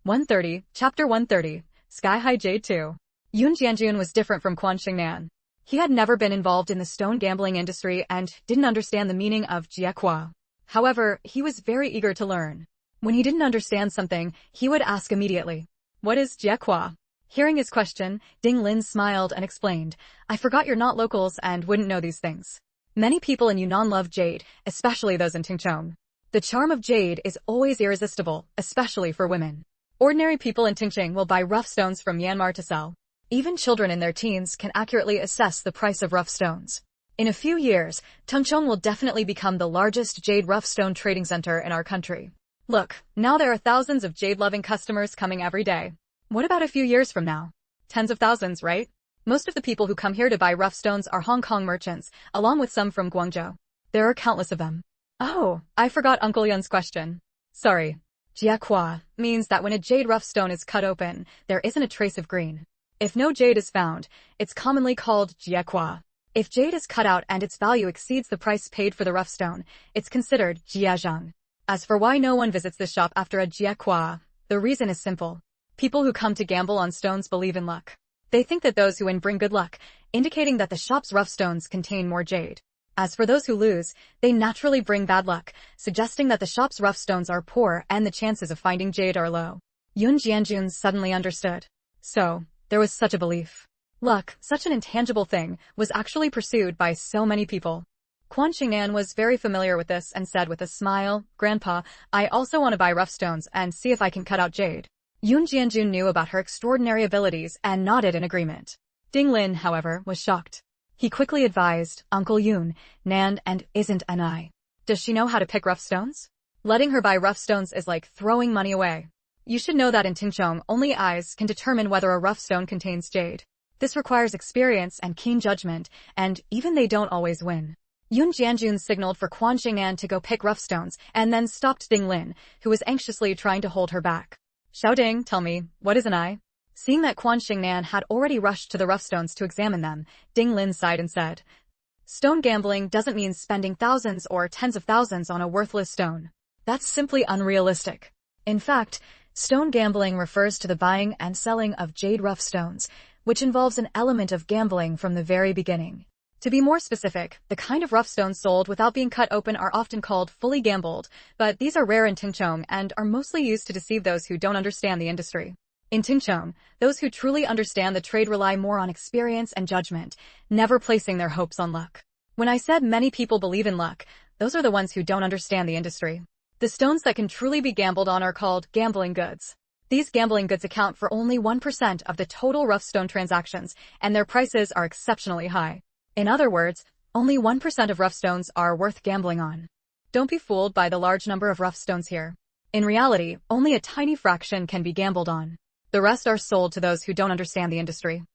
130, Chapter 130, Sky High Jade 2. Yun Jianjun was different from Quan Shengnan. He had never been involved in the stone gambling industry and didn't understand the meaning of jiehua. However, he was very eager to learn. When he didn't understand something, he would ask immediately, "What is jiehua?" Hearing his question, Ding Lin smiled and explained, "I forgot you're not locals and wouldn't know these things. Many people in Yunnan love jade, especially those in Tingchong. The charm of jade is always irresistible, especially for women. Ordinary people in Tingchong will buy rough stones from Myanmar to sell. Even children in their teens can accurately assess the price of rough stones. In a few years, Tungchong will definitely become the largest jade rough stone trading center in our country. Look, now there are thousands of jade-loving customers coming every day. What about a few years from now? Tens of thousands, right? Most of the people who come here to buy rough stones are Hong Kong merchants, along with some from Guangzhou. There are countless of them." Oh, I forgot Uncle Yun's question. Sorry. Jiehua means that when a jade rough stone is cut open, there isn't a trace of green. If no jade is found, it's commonly called jiehua. If jade is cut out and its value exceeds the price paid for the rough stone, it's considered jiezhang. As for why no one visits this shop after a jiehua, the reason is simple. People who come to gamble on stones believe in luck. They think that those who win bring good luck, indicating that the shop's rough stones contain more jade. As for those who lose, they naturally bring bad luck, suggesting that the shop's rough stones are poor and the chances of finding jade are low. Yun Jianjun suddenly understood. So, there was such a belief. Luck, such an intangible thing, was actually pursued by so many people. Quan Shengnan was very familiar with this and said with a smile, "Grandpa, I also want to buy rough stones and see if I can cut out jade." Yun Jianjun knew about her extraordinary abilities and nodded in agreement. Ding Lin, however, was shocked. He quickly advised, "Uncle Yun, Nan and isn't an eye. Does she know how to pick rough stones? Letting her buy rough stones is like throwing money away. You should know that in Tingchong, only eyes can determine whether a rough stone contains jade. This requires experience and keen judgment, and even they don't always win." Yun Jianjun signaled for Quan Shengnan to go pick rough stones and then stopped Ding Lin, who was anxiously trying to hold her back. "Xiao Ding, tell me, what is an eye?" Seeing that Quan Shengnan had already rushed to the rough stones to examine them, Ding Lin sighed and said, "Stone gambling doesn't mean spending thousands or tens of thousands on a worthless stone. That's simply unrealistic. In fact, stone gambling refers to the buying and selling of jade rough stones, which involves an element of gambling from the very beginning. To be more specific, the kind of rough stones sold without being cut open are often called fully gambled, but these are rare in Tingchong and are mostly used to deceive those who don't understand the industry. In Tingchong, those who truly understand the trade rely more on experience and judgment, never placing their hopes on luck. When I said many people believe in luck, those are the ones who don't understand the industry. The stones that can truly be gambled on are called gambling goods. These gambling goods account for only 1% of the total rough stone transactions, and their prices are exceptionally high. In other words, only 1% of rough stones are worth gambling on. Don't be fooled by the large number of rough stones here. In reality, only a tiny fraction can be gambled on. The rest are sold to those who don't understand the industry.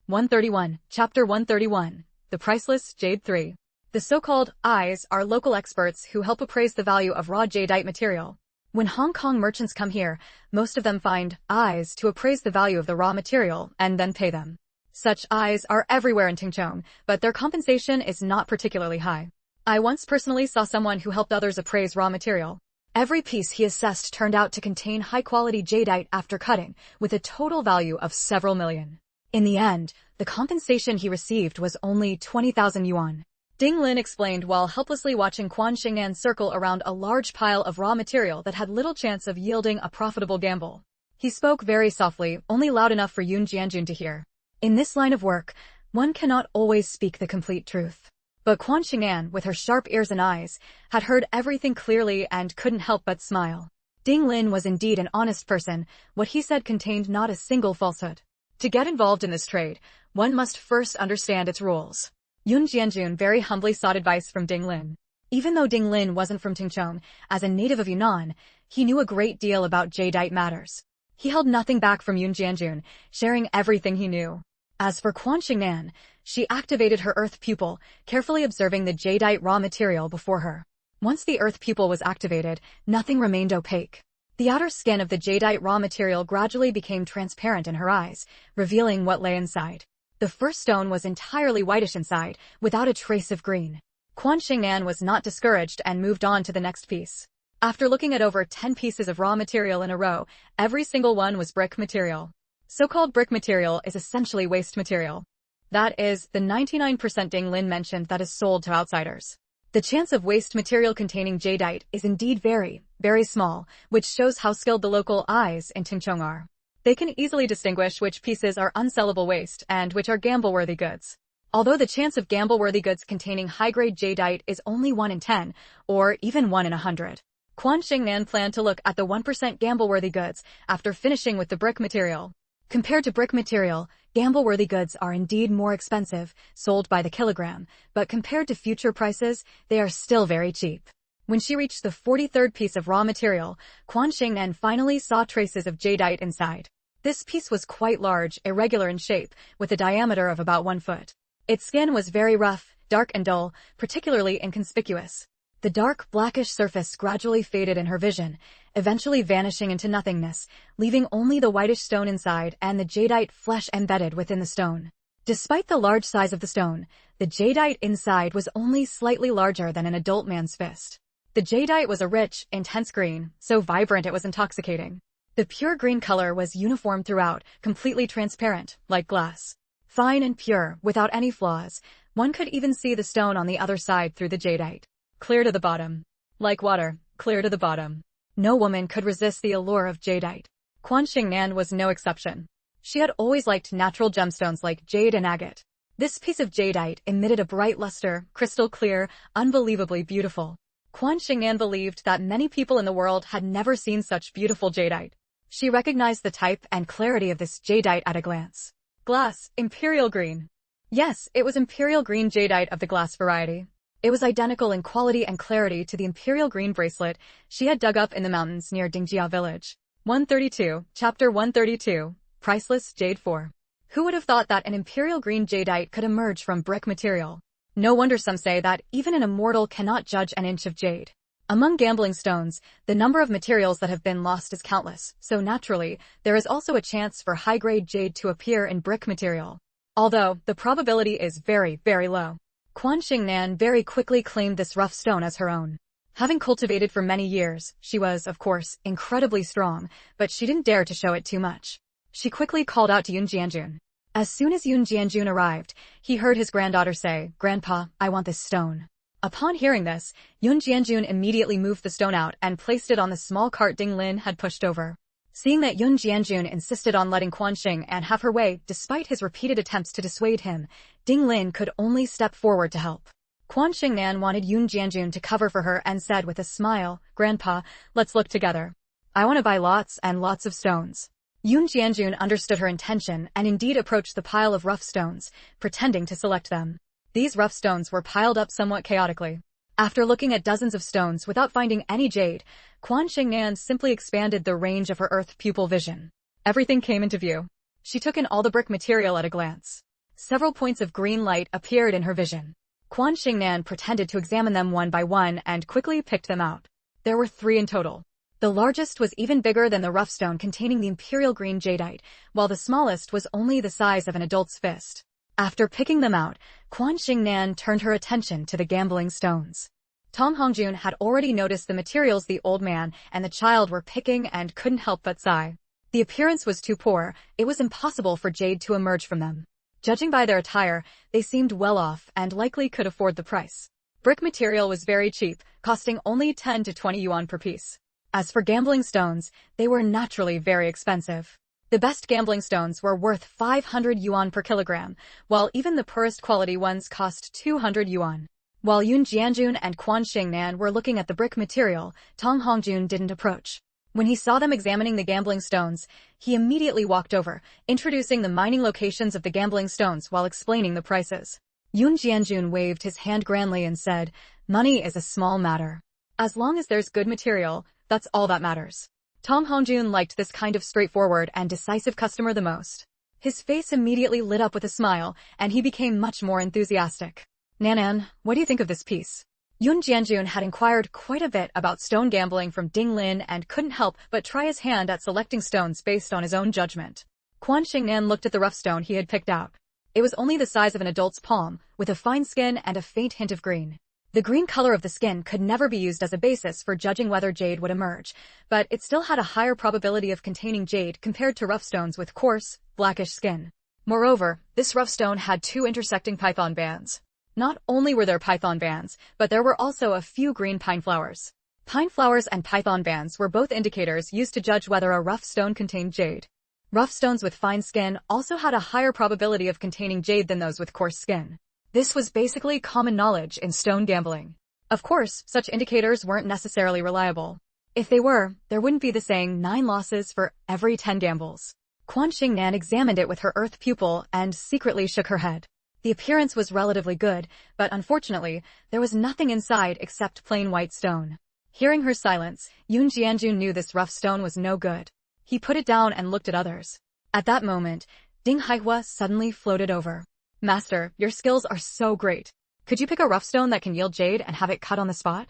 131, Chapter 131, The Priceless Jade 3. The so-called eyes are local experts who help appraise the value of raw jadeite material. When Hong Kong merchants come here, most of them find eyes to appraise the value of the raw material and then pay them. Such eyes are everywhere in Tingchong, but their compensation is not particularly high. I once personally saw someone who helped others appraise raw material. Every piece he assessed turned out to contain high-quality jadeite after cutting, with a total value of several million. In the end, the compensation he received was only 20,000 yuan. Ding Lin explained while helplessly watching Quan Shengnan circle around a large pile of raw material that had little chance of yielding a profitable gamble. He spoke very softly, only loud enough for Yun Jianjun to hear. In this line of work, one cannot always speak the complete truth. But Quan Shengnan, with her sharp ears and eyes, had heard everything clearly and couldn't help but smile. Ding Lin was indeed an honest person. What he said contained not a single falsehood. To get involved in this trade, one must first understand its rules. Yun Jianjun very humbly sought advice from Ding Lin. Even though Ding Lin wasn't from Tingchong, as a native of Yunnan, he knew a great deal about jadeite matters. He held nothing back from Yun Jianjun, sharing everything he knew. As for Quan Shengnan, she activated her earth pupil, carefully observing the jadeite raw material before her. Once the earth pupil was activated, nothing remained opaque. The outer skin of the jadeite raw material gradually became transparent in her eyes, revealing what lay inside. The first stone was entirely whitish inside, without a trace of green. Quan Shengnan was not discouraged and moved on to the next piece. After looking at over 10 pieces of raw material in a row, every single one was brick material. So-called brick material is essentially waste material. That is, the 99% Ding Lin mentioned that is sold to outsiders. The chance of waste material containing jadeite is indeed very, very small, which shows how skilled the local eyes in Tingchong are. They can easily distinguish which pieces are unsellable waste and which are gamble-worthy goods. Although the chance of gamble-worthy goods containing high-grade jadeite is only 1 in 10, or even 1 in 100. Quan Shengnan planned to look at the 1% gamble-worthy goods after finishing with the brick material. Compared to brick material, gamble-worthy goods are indeed more expensive, sold by the kilogram, but compared to future prices, they are still very cheap. When she reached the 43rd piece of raw material, Quan Shengnan finally saw traces of jadeite inside. This piece was quite large, irregular in shape, with a diameter of about 1 foot. Its skin was very rough, dark and dull, particularly inconspicuous. The dark, blackish surface gradually faded in her vision, eventually vanishing into nothingness, leaving only the whitish stone inside and the jadeite flesh embedded within the stone. Despite the large size of the stone, the jadeite inside was only slightly larger than an adult man's fist. The jadeite was a rich, intense green, so vibrant it was intoxicating. The pure green color was uniform throughout, completely transparent, like glass. Fine and pure, without any flaws, one could even see the stone on the other side through the jadeite. Clear to the bottom. Like water, clear to the bottom. No woman could resist the allure of jadeite. Quan Shengnan was no exception. She had always liked natural gemstones like jade and agate. This piece of jadeite emitted a bright luster, crystal clear, unbelievably beautiful. Quan Shengnan believed that many people in the world had never seen such beautiful jadeite. She recognized the type and clarity of this jadeite at a glance. Glass, imperial green. Yes, it was imperial green jadeite of the glass variety. It was identical in quality and clarity to the imperial green bracelet she had dug up in the mountains near Dingjia village. 132, Chapter 132, Priceless Jade 4. Who would have thought that an imperial green jadeite could emerge from brick material? No wonder some say that even an immortal cannot judge an inch of jade. Among gambling stones, the number of materials that have been lost is countless, so naturally, there is also a chance for high-grade jade to appear in brick material. Although, the probability is very, very low. Quan Shengnan very quickly claimed this rough stone as her own. Having cultivated for many years, she was, of course, incredibly strong, but she didn't dare to show it too much. She quickly called out to Yun Jianjun. As soon as Yun Jianjun arrived, he heard his granddaughter say, "Grandpa, I want this stone." Upon hearing this, Yun Jianjun immediately moved the stone out and placed it on the small cart Ding Lin had pushed over. Seeing that Yun Jianjun insisted on letting Quan Shengnan have her way despite his repeated attempts to dissuade him, Ding Lin could only step forward to help. Quan Shengnan wanted Yun Jianjun to cover for her and said with a smile, "Grandpa, let's look together. I want to buy lots and lots of stones." Yun Jianjun understood her intention and indeed approached the pile of rough stones, pretending to select them. These rough stones were piled up somewhat chaotically. After looking at dozens of stones without finding any jade, Quan Shengnan simply expanded the range of her earth pupil vision. Everything came into view. She took in all the brick material at a glance. Several points of green light appeared in her vision. Quan Shengnan pretended to examine them one by one and quickly picked them out. There were 3 in total. The largest was even bigger than the rough stone containing the imperial green jadeite, while the smallest was only the size of an adult's fist. After picking them out, Quan Shengnan turned her attention to the gambling stones. Tom Hongjun had already noticed the materials the old man and the child were picking and couldn't help but sigh. The appearance was too poor, it was impossible for jade to emerge from them. Judging by their attire, they seemed well off and likely could afford the price. Brick material was very cheap, costing only 10 to 20 yuan per piece. As for gambling stones, they were naturally very expensive. The best gambling stones were worth 500 yuan per kilogram, while even the poorest quality ones cost 200 yuan. While Yun Jianjun and Quan Shengnan were looking at the brick material, Tong Hongjun didn't approach. When he saw them examining the gambling stones, he immediately walked over, introducing the mining locations of the gambling stones while explaining the prices. Yun Jianjun waved his hand grandly and said, "Money is a small matter. As long as there's good material, that's all that matters." Tong Hongjun liked this kind of straightforward and decisive customer the most. His face immediately lit up with a smile, and he became much more enthusiastic. "Nanan, what do you think of this piece?" Yun Jianjun had inquired quite a bit about stone gambling from Ding Lin and couldn't help but try his hand at selecting stones based on his own judgment. Quan Shengnan looked at the rough stone he had picked out. It was only the size of an adult's palm, with a fine skin and a faint hint of green. The green color of the skin could never be used as a basis for judging whether jade would emerge, but it still had a higher probability of containing jade compared to rough stones with coarse, blackish skin. Moreover, this rough stone had two intersecting python bands. Not only were there python bands, but there were also a few green pine flowers. Pine flowers and python bands were both indicators used to judge whether a rough stone contained jade. Rough stones with fine skin also had a higher probability of containing jade than those with coarse skin. This was basically common knowledge in stone gambling. Of course, such indicators weren't necessarily reliable. If they were, there wouldn't be the saying 9 losses for every 10 gambles. Quan Shengnan examined it with her earth pupil and secretly shook her head. The appearance was relatively good, but unfortunately, there was nothing inside except plain white stone. Hearing her silence, Yun Jianjun knew this rough stone was no good. He put it down and looked at others. At that moment, Ding Haihua suddenly floated over. "Master, your skills are so great. Could you pick a rough stone that can yield jade and have it cut on the spot?"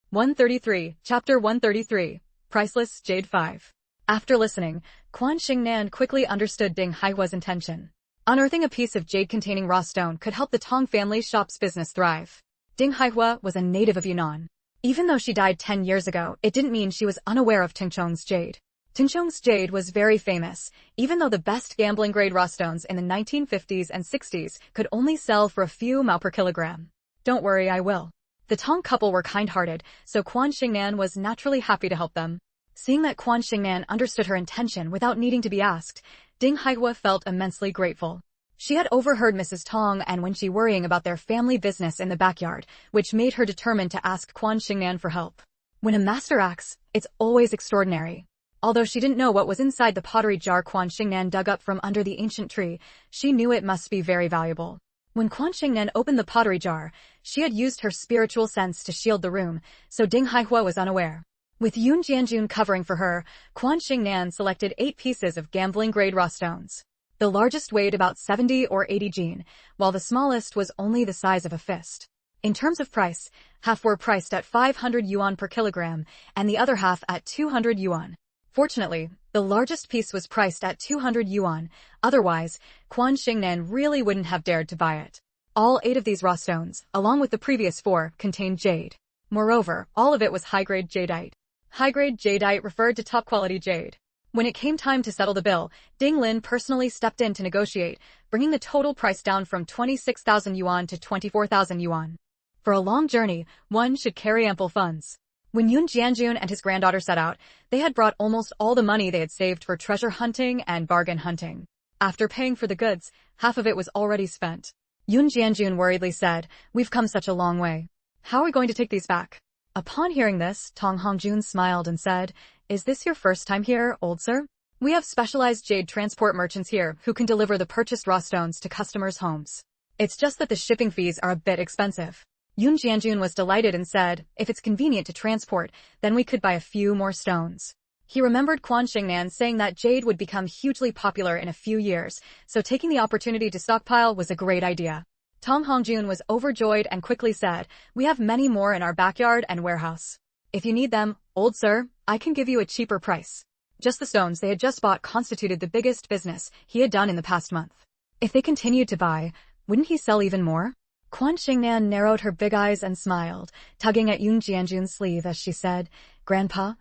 133, Chapter 133, Priceless Jade 5. After listening, Quan Shengnan quickly understood Ding Haihua's intention. Unearthing a piece of jade-containing raw stone could help the Tong family shop's business thrive. Ding Haihua was a native of Yunnan. Even though she died 10 years ago, it didn't mean she was unaware of Tingchong's jade. Tingchong's jade was very famous, even though the best gambling-grade raw stones in the 1950s and 60s could only sell for a few mao per kilogram. "Don't worry, I will." The Tong couple were kind-hearted, so Quan Shengnan was naturally happy to help them. Seeing that Quan Shengnan understood her intention without needing to be asked, Ding Haihua felt immensely grateful. She had overheard Mrs. Tong and Wenqi worrying about their family business in the backyard, which made her determined to ask Quan Shengnan for help. When a master acts, it's always extraordinary. Although she didn't know what was inside the pottery jar Quan Shengnan dug up from under the ancient tree, she knew it must be very valuable. When Quan Shengnan opened the pottery jar, she had used her spiritual sense to shield the room, so Ding Haihua was unaware. With Yun Jianjun covering for her, Quan Shengnan selected 8 pieces of gambling-grade raw stones. The largest weighed about 70 or 80 jin, while the smallest was only the size of a fist. In terms of price, half were priced at 500 yuan per kilogram, and the other half at 200 yuan. Fortunately, the largest piece was priced at 200 yuan, otherwise, Quan Shengnan really wouldn't have dared to buy it. All 8 of these raw stones, along with the previous 4, contained jade. Moreover, all of it was high-grade jadeite. High-grade jadeite referred to top-quality jade. When it came time to settle the bill, Ding Lin personally stepped in to negotiate, bringing the total price down from 26,000 yuan to 24,000 yuan. For a long journey, one should carry ample funds. When Yun Jianjun and his granddaughter set out, they had brought almost all the money they had saved for treasure hunting and bargain hunting. After paying for the goods, half of it was already spent. Yun Jianjun worriedly said, "We've come such a long way. How are we going to take these back?" Upon hearing this, Tong Hongjun smiled and said, "Is this your first time here, old sir? We have specialized jade transport merchants here who can deliver the purchased raw stones to customers' homes. It's just that the shipping fees are a bit expensive." Yun Jianjun was delighted and said, "If it's convenient to transport, then we could buy a few more stones." He remembered Quan Shengnan saying that jade would become hugely popular in a few years, so taking the opportunity to stockpile was a great idea. Tong Hongjun was overjoyed and quickly said, "We have many more in our backyard and warehouse. If you need them, old sir, I can give you a cheaper price." Just the stones they had just bought constituted the biggest business he had done in the past month. If they continued to buy, wouldn't he sell even more? Quan Shengnan narrowed her big eyes and smiled, tugging at Yun Jianjun's sleeve as she said, Grandpa,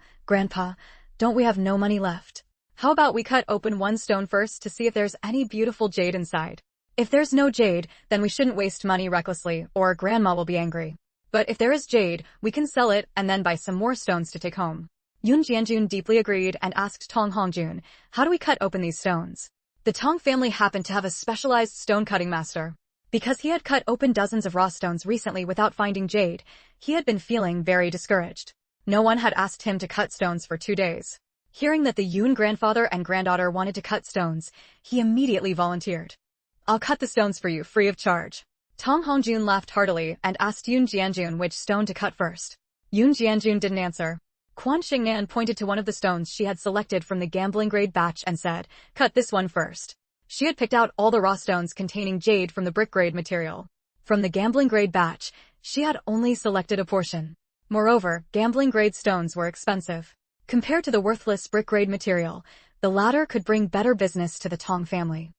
don't we have no money left? How about we cut open one stone first to see if there's any beautiful jade inside? If there's no jade, then we shouldn't waste money recklessly, or grandma will be angry. But if there is jade, we can sell it and then buy some more stones to take home. Yun Jianjun deeply agreed and asked Tong Hongjun, how do we cut open these stones? The Tong family happened to have a specialized stone-cutting master. Because he had cut open dozens of raw stones recently without finding jade, he had been feeling very discouraged. No one had asked him to cut stones for 2 days. Hearing that the Yun grandfather and granddaughter wanted to cut stones, he immediately volunteered. I'll cut the stones for you free of charge. Tong Hongjun laughed heartily and asked Yun Jianjun which stone to cut first. Yun Jianjun didn't answer. Quan Shengnan pointed to one of the stones she had selected from the gambling grade batch and said, cut this one first. She had picked out all the raw stones containing jade from the brick grade material. From the gambling grade batch, she had only selected a portion. Moreover, gambling grade stones were expensive. Compared to the worthless brick grade material, the latter could bring better business to the Tong family.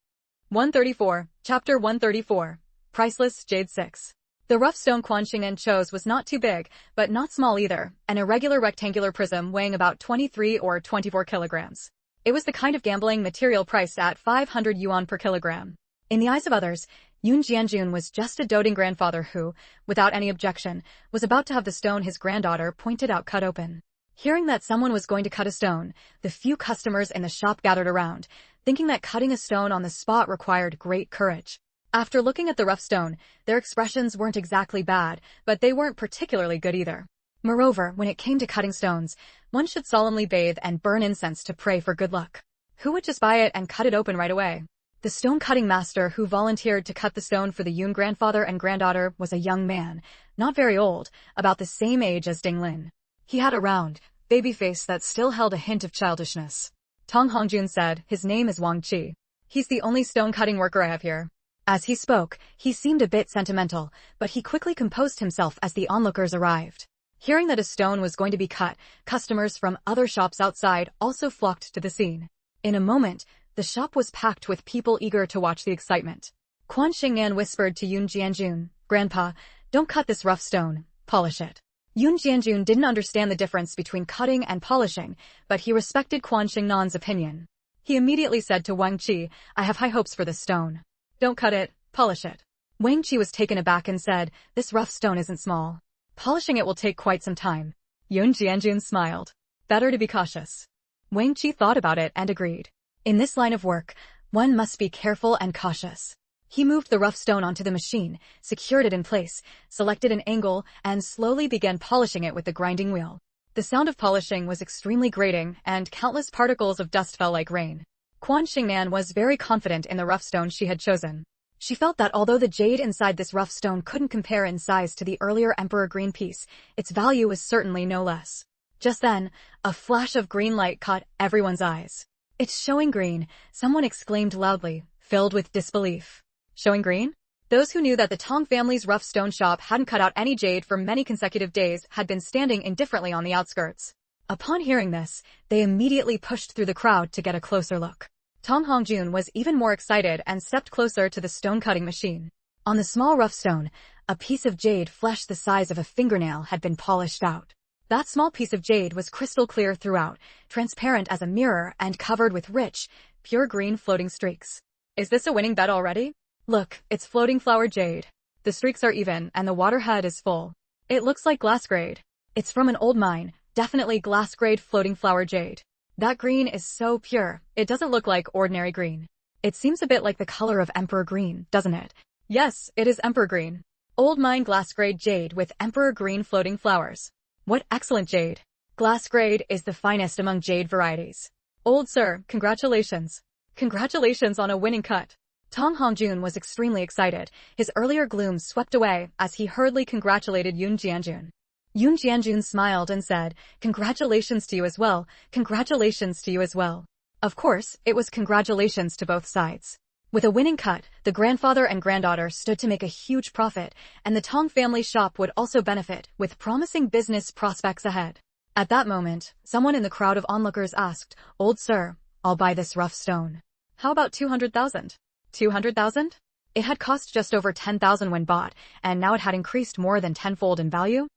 134, Chapter 134, Priceless Jade 6. The rough stone Quan Shengnan chose was not too big, but not small either, an irregular rectangular prism weighing about 23 or 24 kilograms. It was the kind of gambling material priced at 500 yuan per kilogram. In the eyes of others, Yun Jianjun was just a doting grandfather who, without any objection, was about to have the stone his granddaughter pointed out cut open. Hearing that someone was going to cut a stone, the few customers in the shop gathered around, thinking that cutting a stone on the spot required great courage. After looking at the rough stone, their expressions weren't exactly bad, but they weren't particularly good either. Moreover, when it came to cutting stones, one should solemnly bathe and burn incense to pray for good luck. Who would just buy it and cut it open right away? The stone-cutting master who volunteered to cut the stone for the Yun grandfather and granddaughter was a young man, not very old, about the same age as Ding Lin. He had a round, baby face that still held a hint of childishness. Tong Hongjun said, his name is Wang Qi. He's the only stone-cutting worker I have here. As he spoke, he seemed a bit sentimental, but he quickly composed himself as the onlookers arrived. Hearing that a stone was going to be cut, customers from other shops outside also flocked to the scene. In a moment, the shop was packed with people eager to watch the excitement. Quan Shengnan whispered to Yun Jianjun, Grandpa, don't cut this rough stone, polish it. Yun Jianjun didn't understand the difference between cutting and polishing, but he respected Quan Shengnan's opinion. He immediately said to Wang Qi, I have high hopes for this stone. Don't cut it, polish it. Wang Qi was taken aback and said, this rough stone isn't small. Polishing it will take quite some time. Yun Jianjun smiled. Better to be cautious. Wang Qi thought about it and agreed. In this line of work, one must be careful and cautious. He moved the rough stone onto the machine, secured it in place, selected an angle, and slowly began polishing it with the grinding wheel. The sound of polishing was extremely grating, and countless particles of dust fell like rain. Quan Shengnan was very confident in the rough stone she had chosen. She felt that although the jade inside this rough stone couldn't compare in size to the earlier Emperor Green piece, its value was certainly no less. Just then, a flash of green light caught everyone's eyes. It's showing green, someone exclaimed loudly, filled with disbelief. Showing green? Those who knew that the Tong family's rough stone shop hadn't cut out any jade for many consecutive days had been standing indifferently on the outskirts. Upon hearing this, they immediately pushed through the crowd to get a closer look. Tong Hongjun was even more excited and stepped closer to the stone-cutting machine. On the small rough stone, a piece of jade flesh the size of a fingernail had been polished out. That small piece of jade was crystal clear throughout, transparent as a mirror and covered with rich, pure green floating streaks. Is this a winning bet already? Look, it's floating flower jade. The streaks are even and the water head is full. It looks like glass grade. It's from an old mine, definitely glass grade floating flower jade. That green is so pure, it doesn't look like ordinary green. It seems a bit like the color of Emperor Green, doesn't it? Yes, it is Emperor Green. Old mine glass grade jade with Emperor Green floating flowers. What excellent jade. Glass grade is the finest among jade varieties. Old sir, congratulations. Congratulations on a winning cut. Tong Hongjun was extremely excited. His earlier gloom swept away as he hurriedly congratulated Yun Jianjun. Yun Jianjun smiled and said, congratulations to you as well, congratulations to you as well. Of course, it was congratulations to both sides. With a winning cut, the grandfather and granddaughter stood to make a huge profit, and the Tong family shop would also benefit, with promising business prospects ahead. At that moment, someone in the crowd of onlookers asked, Old sir, I'll buy this rough stone. How about 200,000? 200,000? It had cost just over 10,000 when bought, and now it had increased more than tenfold in value.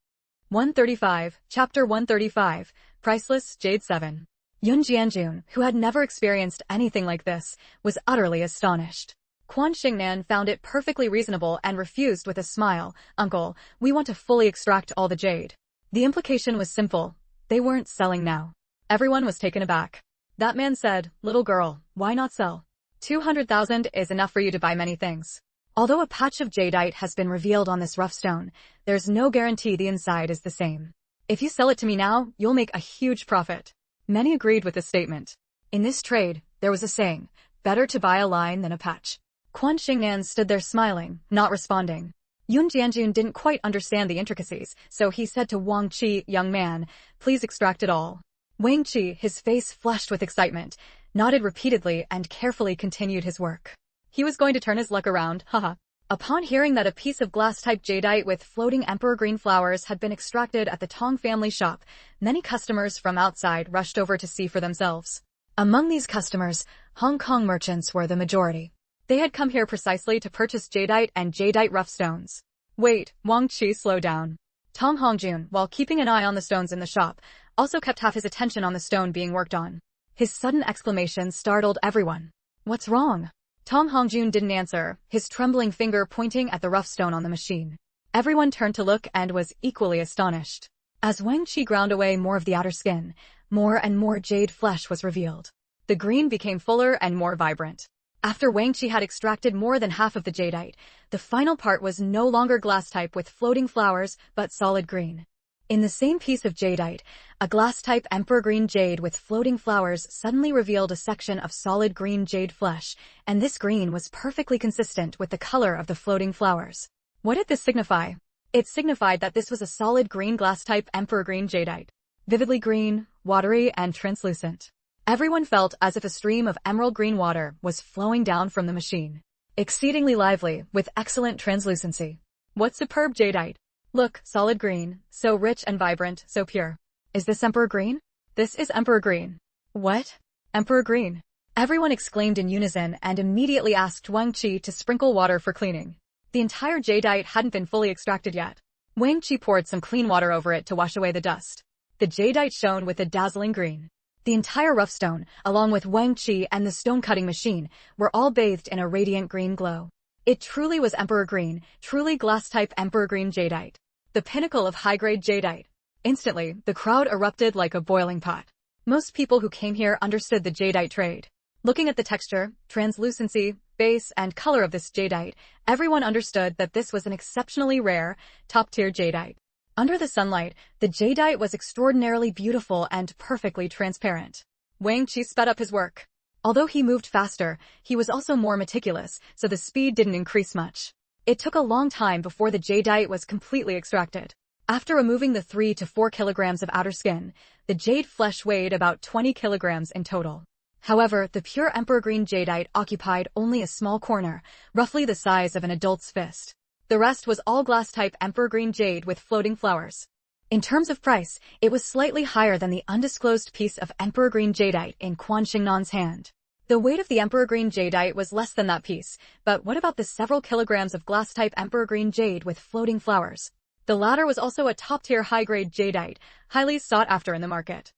135, Chapter 135, Priceless Jade 7. Yun Jianjun, who had never experienced anything like this, was utterly astonished. Quan Shengnan found it perfectly reasonable and refused with a smile. Uncle, we want to fully extract all the jade. The implication was simple. They weren't selling now. Everyone was taken aback. That man said, little girl, why not sell? 200,000 is enough for you to buy many things. Although a patch of jadeite has been revealed on this rough stone, there's no guarantee the inside is the same. If you sell it to me now, you'll make a huge profit. Many agreed with this statement. In this trade, there was a saying, better to buy a line than a patch. Quan Shengnan stood there smiling, not responding. Yun Jianjun didn't quite understand the intricacies, so he said to Wang Qi, young man, please extract it all. Wang Qi, his face flushed with excitement, nodded repeatedly and carefully continued his work. He was going to turn his luck around, haha. Upon hearing that a piece of glass-type jadeite with floating emperor green flowers had been extracted at the Tong family shop, many customers from outside rushed over to see for themselves. Among these customers, Hong Kong merchants were the majority. They had come here precisely to purchase jadeite and jadeite rough stones. Wait, Wang Qi slowed down. Tong Hongjun, while keeping an eye on the stones in the shop, also kept half his attention on the stone being worked on. His sudden exclamation startled everyone. What's wrong? Tong Hongjun didn't answer, his trembling finger pointing at the rough stone on the machine. Everyone turned to look and was equally astonished. As Wang Qi ground away more of the outer skin, more and more jade flesh was revealed. The green became fuller and more vibrant. After Wang Qi had extracted more than half of the jadeite, the final part was no longer glass type with floating flowers, but solid green. In the same piece of jadeite, a glass-type emperor green jade with floating flowers suddenly revealed a section of solid green jade flesh, and this green was perfectly consistent with the color of the floating flowers. What did this signify? It signified that this was a solid green glass-type emperor green jadeite. Vividly green, watery, and translucent. Everyone felt as if a stream of emerald green water was flowing down from the machine. Exceedingly lively, with excellent translucency. What superb jadeite! Look, solid green, so rich and vibrant, so pure. Is this emperor green? This is emperor green. What? Emperor green? Everyone exclaimed in unison and immediately asked Wang Qi to sprinkle water for cleaning. The entire jadeite hadn't been fully extracted yet. Wang Qi poured some clean water over it to wash away the dust. The jadeite shone with a dazzling green. The entire rough stone, along with Wang Qi and the stone-cutting machine, were all bathed in a radiant green glow. It truly was emperor green, truly glass-type emperor green jadeite. The pinnacle of high-grade jadeite. Instantly, the crowd erupted like a boiling pot. Most people who came here understood the jadeite trade. Looking at the texture, translucency, base, and color of this jadeite, everyone understood that this was an exceptionally rare, top-tier jadeite. Under the sunlight, the jadeite was extraordinarily beautiful and perfectly transparent. Wang Qi sped up his work. Although he moved faster, he was also more meticulous, so the speed didn't increase much. It took a long time before the jadeite was completely extracted. After removing the 3 to 4 kilograms of outer skin, the jade flesh weighed about 20 kilograms in total. However, the pure emperor green jadeite occupied only a small corner, roughly the size of an adult's fist. The rest was all glass-type emperor green jade with floating flowers. In terms of price, it was slightly higher than the undisclosed piece of emperor green jadeite in Quan Shengnan's hand. The weight of the emperor green jadeite was less than that piece, but what about the several kilograms of glass-type emperor green jade with floating flowers? The latter was also a top-tier high-grade jadeite, highly sought after in the market.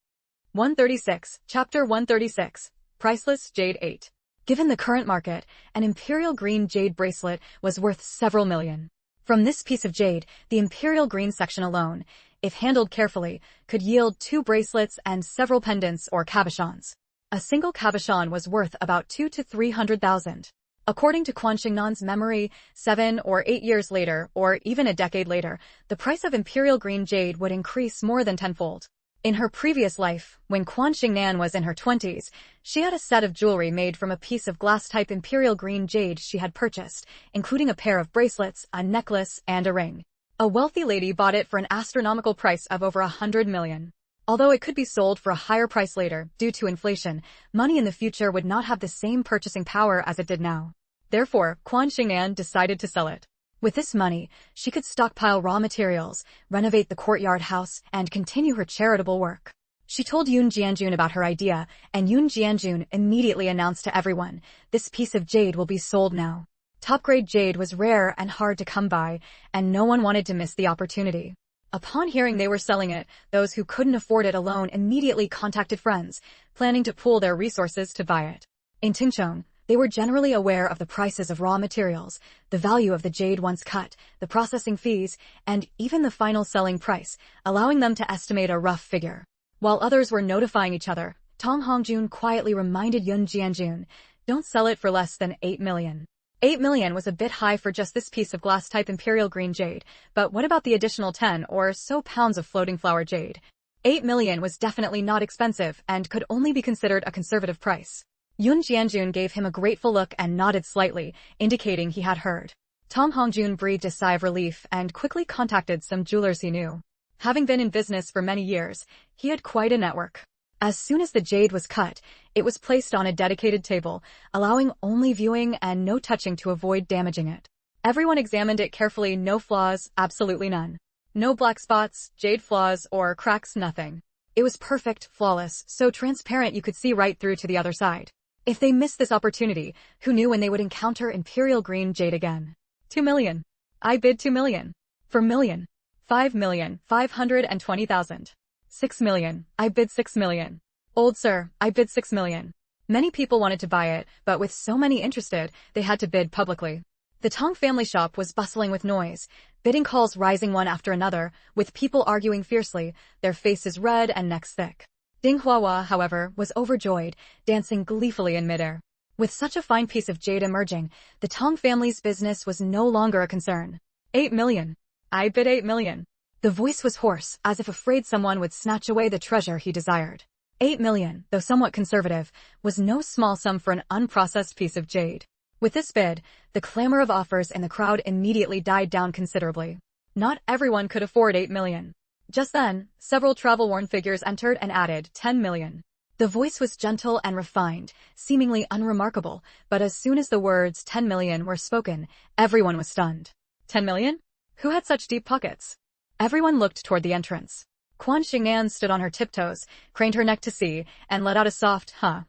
136, Chapter 136, Priceless Jade 8. Given the current market, an imperial green jade bracelet was worth several million. From this piece of jade, the imperial green section alone, if handled carefully, could yield 2 bracelets and several pendants or cabochons. A single cabochon was worth about 200,000 to 300,000. According to Quan Shengnan's memory, 7 or 8 years later, or even a decade later, the price of imperial green jade would increase more than tenfold. In her previous life, when Quan Shengnan was in her 20s, she had a set of jewelry made from a piece of glass-type imperial green jade she had purchased, including a pair of bracelets, a necklace, and a ring. A wealthy lady bought it for an astronomical price of over 100 million. Although it could be sold for a higher price later, due to inflation, money in the future would not have the same purchasing power as it did now. Therefore, Quan Shengnan decided to sell it. With this money, she could stockpile raw materials, renovate the courtyard house, and continue her charitable work. She told Yun Jianjun about her idea, and Yun Jianjun immediately announced to everyone, "This piece of jade will be sold now." Top-grade jade was rare and hard to come by, and no one wanted to miss the opportunity. Upon hearing they were selling it, those who couldn't afford it alone immediately contacted friends, planning to pool their resources to buy it. In Tingchong, they were generally aware of the prices of raw materials, the value of the jade once cut, the processing fees, and even the final selling price, allowing them to estimate a rough figure. While others were notifying each other, Tong Hongjun quietly reminded Yun Jianjun, "Don't sell it for less than 8 million. 8 million was a bit high for just this piece of glass-type imperial green jade, but what about the additional 10 or so pounds of floating flower jade? 8 million was definitely not expensive and could only be considered a conservative price." Yun Jianjun gave him a grateful look and nodded slightly, indicating he had heard. Tong Hongjun breathed a sigh of relief and quickly contacted some jewelers he knew. Having been in business for many years, he had quite a network. As soon as the jade was cut, it was placed on a dedicated table, allowing only viewing and no touching to avoid damaging it. Everyone examined it carefully, no flaws, absolutely none. No black spots, jade flaws, or cracks, nothing. It was perfect, flawless, so transparent you could see right through to the other side. If they missed this opportunity, who knew when they would encounter imperial green jade again? 2 million. I bid 2 million. For million. 5,520,000. 6 million. I bid 6 million. Old sir, I bid 6 million. Many people wanted to buy it, but with so many interested, they had to bid publicly. The Tong family shop was bustling with noise, bidding calls rising one after another, with people arguing fiercely, their faces red and necks thick. Ding Huahua, however, was overjoyed, dancing gleefully in midair. With such a fine piece of jade emerging, the Tong family's business was no longer a concern. 8 million. I bid 8 million. The voice was hoarse, as if afraid someone would snatch away the treasure he desired. 8 million, though somewhat conservative, was no small sum for an unprocessed piece of jade. With this bid, the clamor of offers in the crowd immediately died down considerably. Not everyone could afford 8 million. Just then, several travel-worn figures entered and added 10 million. The voice was gentle and refined, seemingly unremarkable, but as soon as the words 10 million were spoken, everyone was stunned. 10 million? Who had such deep pockets? Everyone looked toward the entrance. Quan Shengnan stood on her tiptoes, craned her neck to see, and let out a soft, huh.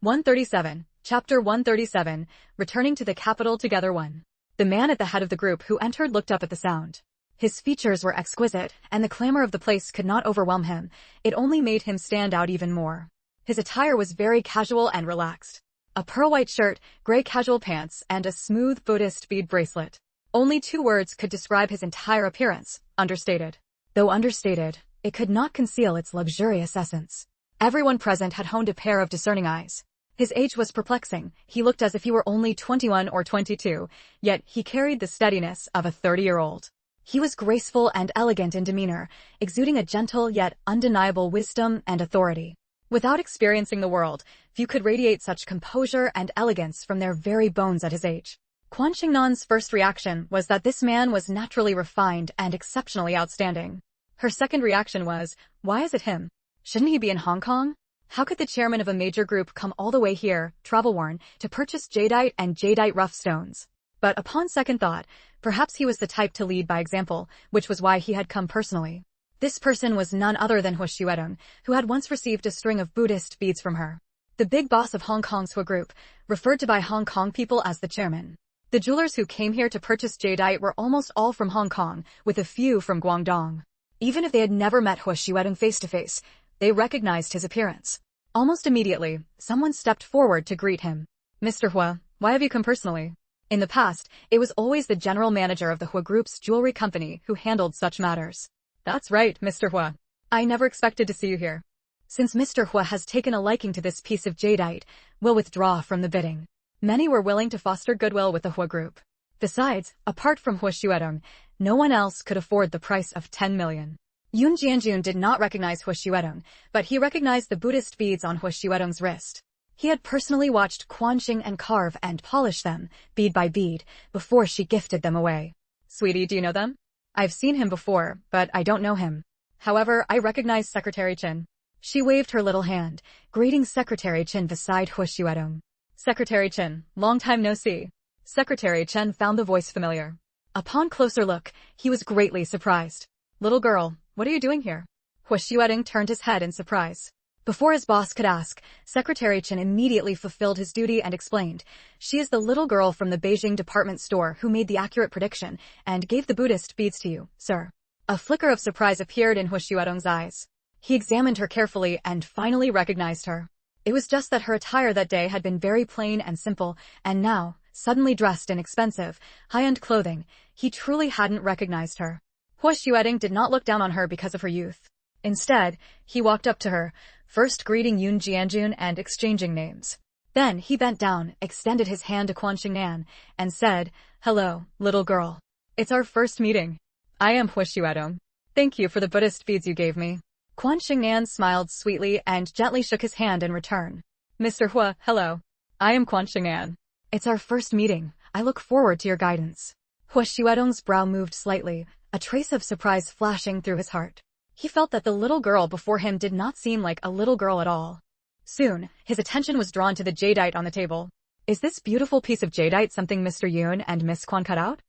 137, Chapter 137, Returning to the Capital Together 1. The man at the head of the group who entered looked up at the sound. His features were exquisite, and the clamor of the place could not overwhelm him. It only made him stand out even more. His attire was very casual and relaxed. A pearl-white shirt, gray casual pants, and a smooth Buddhist bead bracelet. Only 2 words could describe his entire appearance: understated. Though understated, it could not conceal its luxurious essence. Everyone present had honed a pair of discerning eyes. His age was perplexing. He looked as if he were only 21 or 22, yet he carried the steadiness of a 30-year-old. He was graceful and elegant in demeanor, exuding a gentle yet undeniable wisdom and authority. Without experiencing the world, few could radiate such composure and elegance from their very bones at his age. Quan Shengnan's first reaction was that this man was naturally refined and exceptionally outstanding. Her second reaction was, why is it him? Shouldn't he be in Hong Kong? How could the chairman of a major group come all the way here, travel-worn, to purchase jadeite and jadeite rough stones? But upon second thought, perhaps he was the type to lead by example, which was why he had come personally. This person was none other than He Xuedong, who had once received a string of Buddhist beads from her. The big boss of Hong Kong's Hua Group, referred to by Hong Kong people as the chairman. The jewelers who came here to purchase jadeite were almost all from Hong Kong, with a few from Guangdong. Even if they had never met He Xuedong face-to-face, they recognized his appearance. Almost immediately, someone stepped forward to greet him. Mr. Hua, why have you come personally? In the past, it was always the general manager of the Hua Group's jewelry company who handled such matters. That's right, Mr. Hua. I never expected to see you here. Since Mr. Hua has taken a liking to this piece of jadeite, we'll withdraw from the bidding. Many were willing to foster goodwill with the Hua Group. Besides, apart from He Xuedong, no one else could afford the price of 10 million. Yun Jianjun did not recognize He Xuedong, but he recognized the Buddhist beads on He Xuedong's wrist. He had personally watched Quan Shengnan carve and polish them, bead by bead, before she gifted them away. Sweetie, do you know them? I've seen him before, but I don't know him. However, I recognize Secretary Qin. She waved her little hand, greeting Secretary Qin beside He Xuedong. Secretary Qin, long time no see. Secretary Chen found the voice familiar. Upon closer look, he was greatly surprised. Little girl, what are you doing here? He Xuedong turned his head in surprise. Before his boss could ask, Secretary Chen immediately fulfilled his duty and explained, she is the little girl from the Beijing department store who made the accurate prediction and gave the Buddhist beads to you, sir. A flicker of surprise appeared in Hu Xuedong's eyes. He examined her carefully and finally recognized her. It was just that her attire that day had been very plain and simple, and now, suddenly dressed in expensive, high-end clothing, he truly hadn't recognized her. Hu Xuedong did not look down on her because of her youth. Instead, he walked up to her, first greeting Yun Jianjun and exchanging names. Then he bent down, extended his hand to Quan Shengnan, and said, "Hello, little girl. It's our first meeting. I am Hu Xuedong. Thank you for the Buddhist beads you gave me." Quan Shengnan smiled sweetly and gently shook his hand in return. "Mr. Hu, hello. I am Quan Shengnan. It's our first meeting. I look forward to your guidance." Hu Xuedong's brow moved slightly, a trace of surprise flashing through his heart. He felt that the little girl before him did not seem like a little girl at all. Soon, his attention was drawn to the jadeite on the table. Is this beautiful piece of jadeite something Mr. Yun and Miss Quan cut out?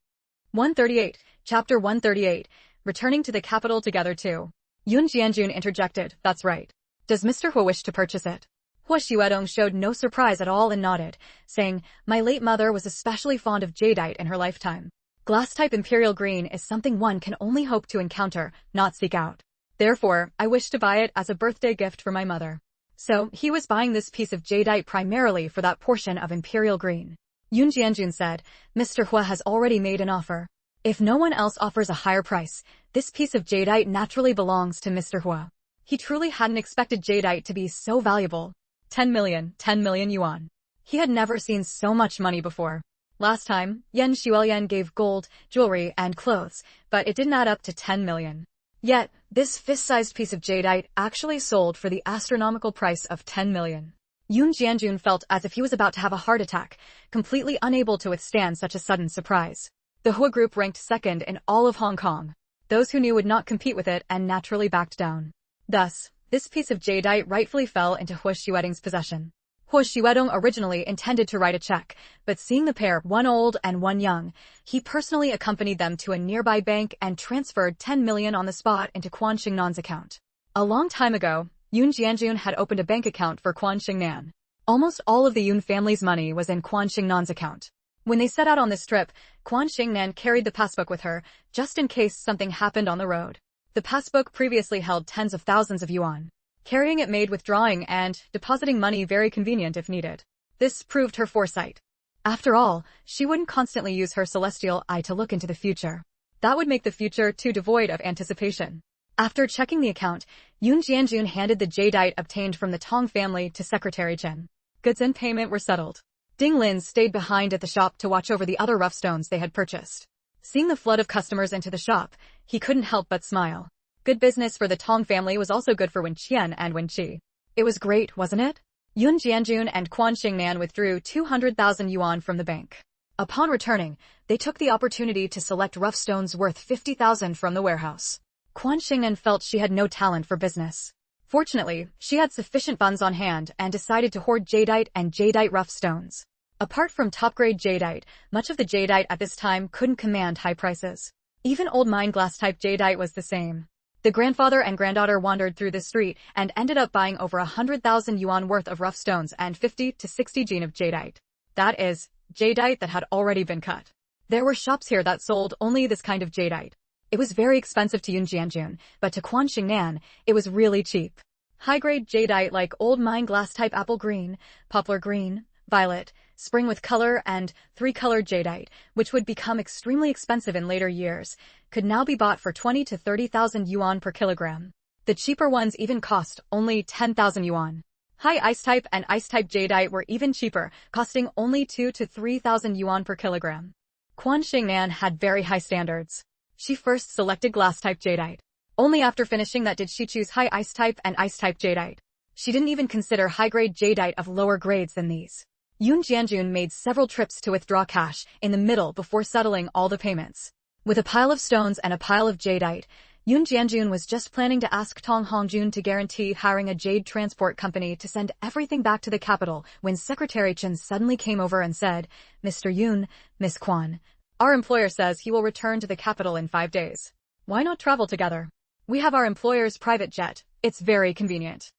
138, Chapter 138, Returning to the Capital Together too. Yun Jianjun interjected, "That's right. Does Mr. Hu wish to purchase it?" Hu Xuedong showed no surprise at all and nodded, saying, "My late mother was especially fond of jadeite in her lifetime. Glass-type imperial green is something one can only hope to encounter, not seek out. Therefore, I wish to buy it as a birthday gift for my mother." So, he was buying this piece of jadeite primarily for that portion of imperial green. Yun Jianjun said, "Mr. Hu has already made an offer. If no one else offers a higher price, this piece of jadeite naturally belongs to Mr. Hu." He truly hadn't expected jadeite to be so valuable. 10 million yuan. He had never seen so much money before. Last time, Yan Xuelian gave gold, jewelry, and clothes, but it didn't add up to 10 million. Yet, this fist-sized piece of jadeite actually sold for the astronomical price of 10 million. Yun Jianjun felt as if he was about to have a heart attack, completely unable to withstand such a sudden surprise. The Hu group ranked second in all of Hong Kong. Those who knew would not compete with it and naturally backed down. Thus, this piece of jadeite rightfully fell into Hu Xuedong's possession. Hu Xuedong originally intended to write a check, but seeing the pair, one old and one young, he personally accompanied them to a nearby bank and transferred 10 million on the spot into Quan Shengnan's account. A long time ago, Yun Jianjun had opened a bank account for Quan Shengnan. Almost all of the Yun family's money was in Quan Shengnan's account. When they set out on this trip, Quan Shengnan carried the passbook with her, just in case something happened on the road. The passbook previously held tens of thousands of yuan. Carrying it made withdrawing and depositing money very convenient if needed. This proved her foresight. After all, she wouldn't constantly use her celestial eye to look into the future. That would make the future too devoid of anticipation. After checking the account, Yun Jianjun handed the jadeite obtained from the Tong family to Secretary Chen. Goods and payment were settled. Ding Lin stayed behind at the shop to watch over the other rough stones they had purchased. Seeing the flood of customers into the shop, he couldn't help but smile. Good business for the Tong family was also good for Wen Qian and Wen Qi. It was great, wasn't it? Yun Jianjun and Quan Shengnan withdrew 200,000 yuan from the bank. Upon returning, they took the opportunity to select rough stones worth 50,000 from the warehouse. Quan Shengnan felt she had no talent for business. Fortunately, she had sufficient funds on hand and decided to hoard jadeite and jadeite rough stones. Apart from top-grade jadeite, much of the jadeite at this time couldn't command high prices. Even old mine glass-type jadeite was the same. The grandfather and granddaughter wandered through the street and ended up buying over 100,000 yuan worth of rough stones and 50 to 60 jin of jadeite. That is, jadeite that had already been cut. There were shops here that sold only this kind of jadeite. It was very expensive to Yun Jianjun, but to Quan Shengnan, it was really cheap. High-grade jadeite like old mine glass-type apple green, poplar green, violet, spring with color, and three-colored jadeite, which would become extremely expensive in later years, could now be bought for 20 to 30,000 yuan per kilogram. The cheaper ones even cost only 10,000 yuan. High ice-type and ice-type jadeite were even cheaper, costing only 2 to 3,000 yuan per kilogram. Quan Shengnan had very high standards. She first selected glass-type jadeite. Only after finishing that did she choose high ice-type and ice-type jadeite. She didn't even consider high-grade jadeite of lower grades than these. Yun Jianjun made several trips to withdraw cash in the middle before settling all the payments. With a pile of stones and a pile of jadeite, Yun Jianjun was just planning to ask Tong Hongjun to guarantee hiring a jade transport company to send everything back to the capital when Secretary Chen suddenly came over and said, "Mr. Yun, Miss Quan, our employer says he will return to the capital in 5 days. Why not travel together? We have our employer's private jet. It's very convenient."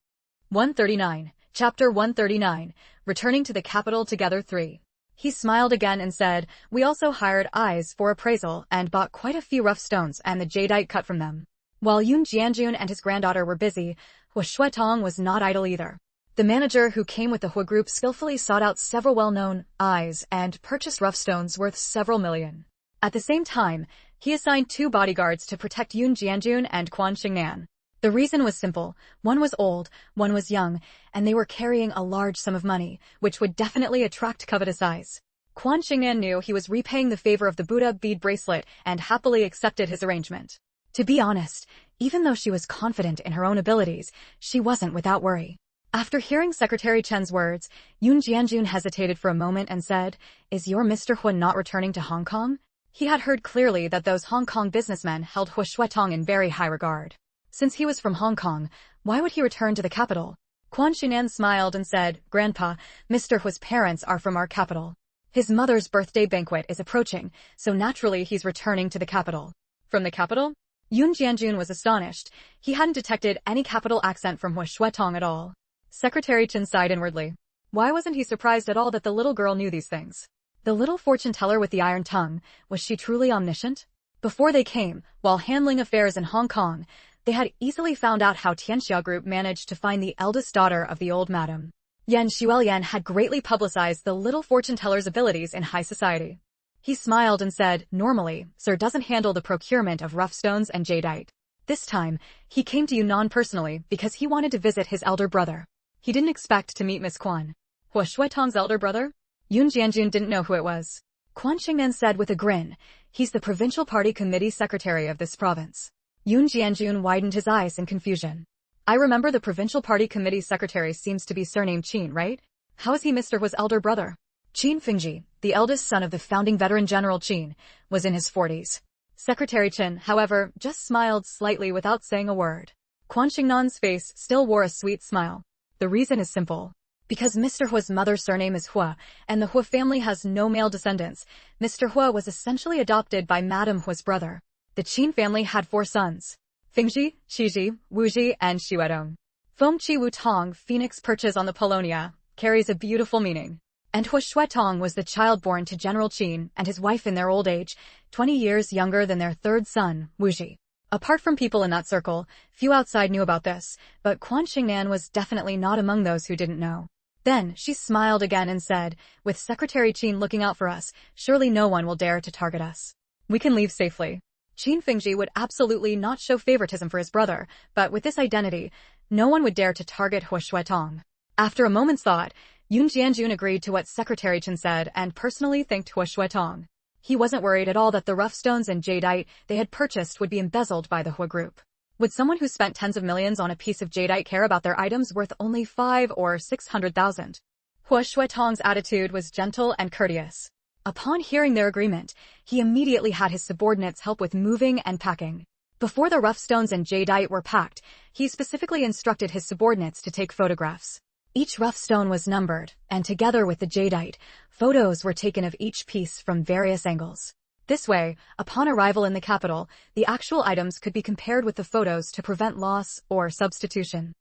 139. Chapter 139, Returning to the Capital Together 3. He smiled again and said, "We also hired eyes for appraisal and bought quite a few rough stones and the jadeite cut from them." While Yun Jianjun and his granddaughter were busy, Hua Shuetong was not idle either. The manager who came with the Hua group skillfully sought out several well-known eyes and purchased rough stones worth several million. At the same time, he assigned 2 bodyguards to protect Yun Jianjun and Quan Shengnan. The reason was simple. One was old, one was young, and they were carrying a large sum of money, which would definitely attract covetous eyes. Quan Shengnan knew he was repaying the favor of the Buddha bead bracelet and happily accepted his arrangement. To be honest, even though she was confident in her own abilities, she wasn't without worry. After hearing Secretary Chen's words, Yun Jianjun hesitated for a moment and said, "Is your Mr. Hua not returning to Hong Kong?" He had heard clearly that those Hong Kong businessmen held Hua Shuetong in very high regard. Since he was from Hong Kong, why would he return to the capital? Quan Shengnan smiled and said, "Grandpa, Mr. Hua's parents are from our capital. His mother's birthday banquet is approaching, so naturally he's returning to the capital." From the capital? Yun Jianjun was astonished. He hadn't detected any capital accent from Hua Shuetong at all. Secretary Chen sighed inwardly. Why wasn't he surprised at all that the little girl knew these things? The little fortune teller with the iron tongue, was she truly omniscient? Before they came, while handling affairs in Hong Kong, they had easily found out how Tianxia Group managed to find the eldest daughter of the old madam. Yan Xuelian had greatly publicized the little fortune teller's abilities in high society. He smiled and said, "Normally, Sir doesn't handle the procurement of rough stones and jadeite. This time, he came to Yunnan personally because he wanted to visit his elder brother. He didn't expect to meet Miss Quan." Hua Shuetong's elder brother? Yun Jianjun didn't know who it was. Quan Shengnan said with a grin, "He's the provincial party committee secretary of this province." Yun Jianjun widened his eyes in confusion. "I remember the provincial party committee secretary seems to be surnamed Qin, right? How is he Mr. Hua's elder brother?" Qin Fingji, the eldest son of the founding veteran General Qin, was in his 40s. Secretary Chen, however, just smiled slightly without saying a word. Quan Shengnan's face still wore a sweet smile. The reason is simple. Because Mr. Hua's mother's surname is Hua, and the Hua family has no male descendants, Mr. Hua was essentially adopted by Madame Hua's brother. The Qin family had 4 sons: Fingji, Shiji, Wuji, and Xuedong. Feng Qi Wu Tong, Phoenix perches on the Polonia, carries a beautiful meaning. And Hua Shuetong was the child born to General Qin and his wife in their old age, 20 years younger than their 3rd son, Wuji. Apart from people in that circle, few outside knew about this, but Quan Shengnan was definitely not among those who didn't know. Then, she smiled again and said, "With Secretary Qin looking out for us, surely no one will dare to target us. We can leave safely." Qin Fingji would absolutely not show favoritism for his brother, but with this identity, no one would dare to target Hua Shuetong. After a moment's thought, Yun Jianjun agreed to what Secretary Chen said and personally thanked Hua Shuetong. He wasn't worried at all that the rough stones and jadeite they had purchased would be embezzled by the Hua group. Would someone who spent tens of millions on a piece of jadeite care about their items worth only 5 or 600,000? Hua Shuetong's attitude was gentle and courteous. Upon hearing their agreement, he immediately had his subordinates help with moving and packing. Before the rough stones and jadeite were packed, he specifically instructed his subordinates to take photographs. Each rough stone was numbered, and together with the jadeite, photos were taken of each piece from various angles. This way, upon arrival in the capital, the actual items could be compared with the photos to prevent loss or substitution.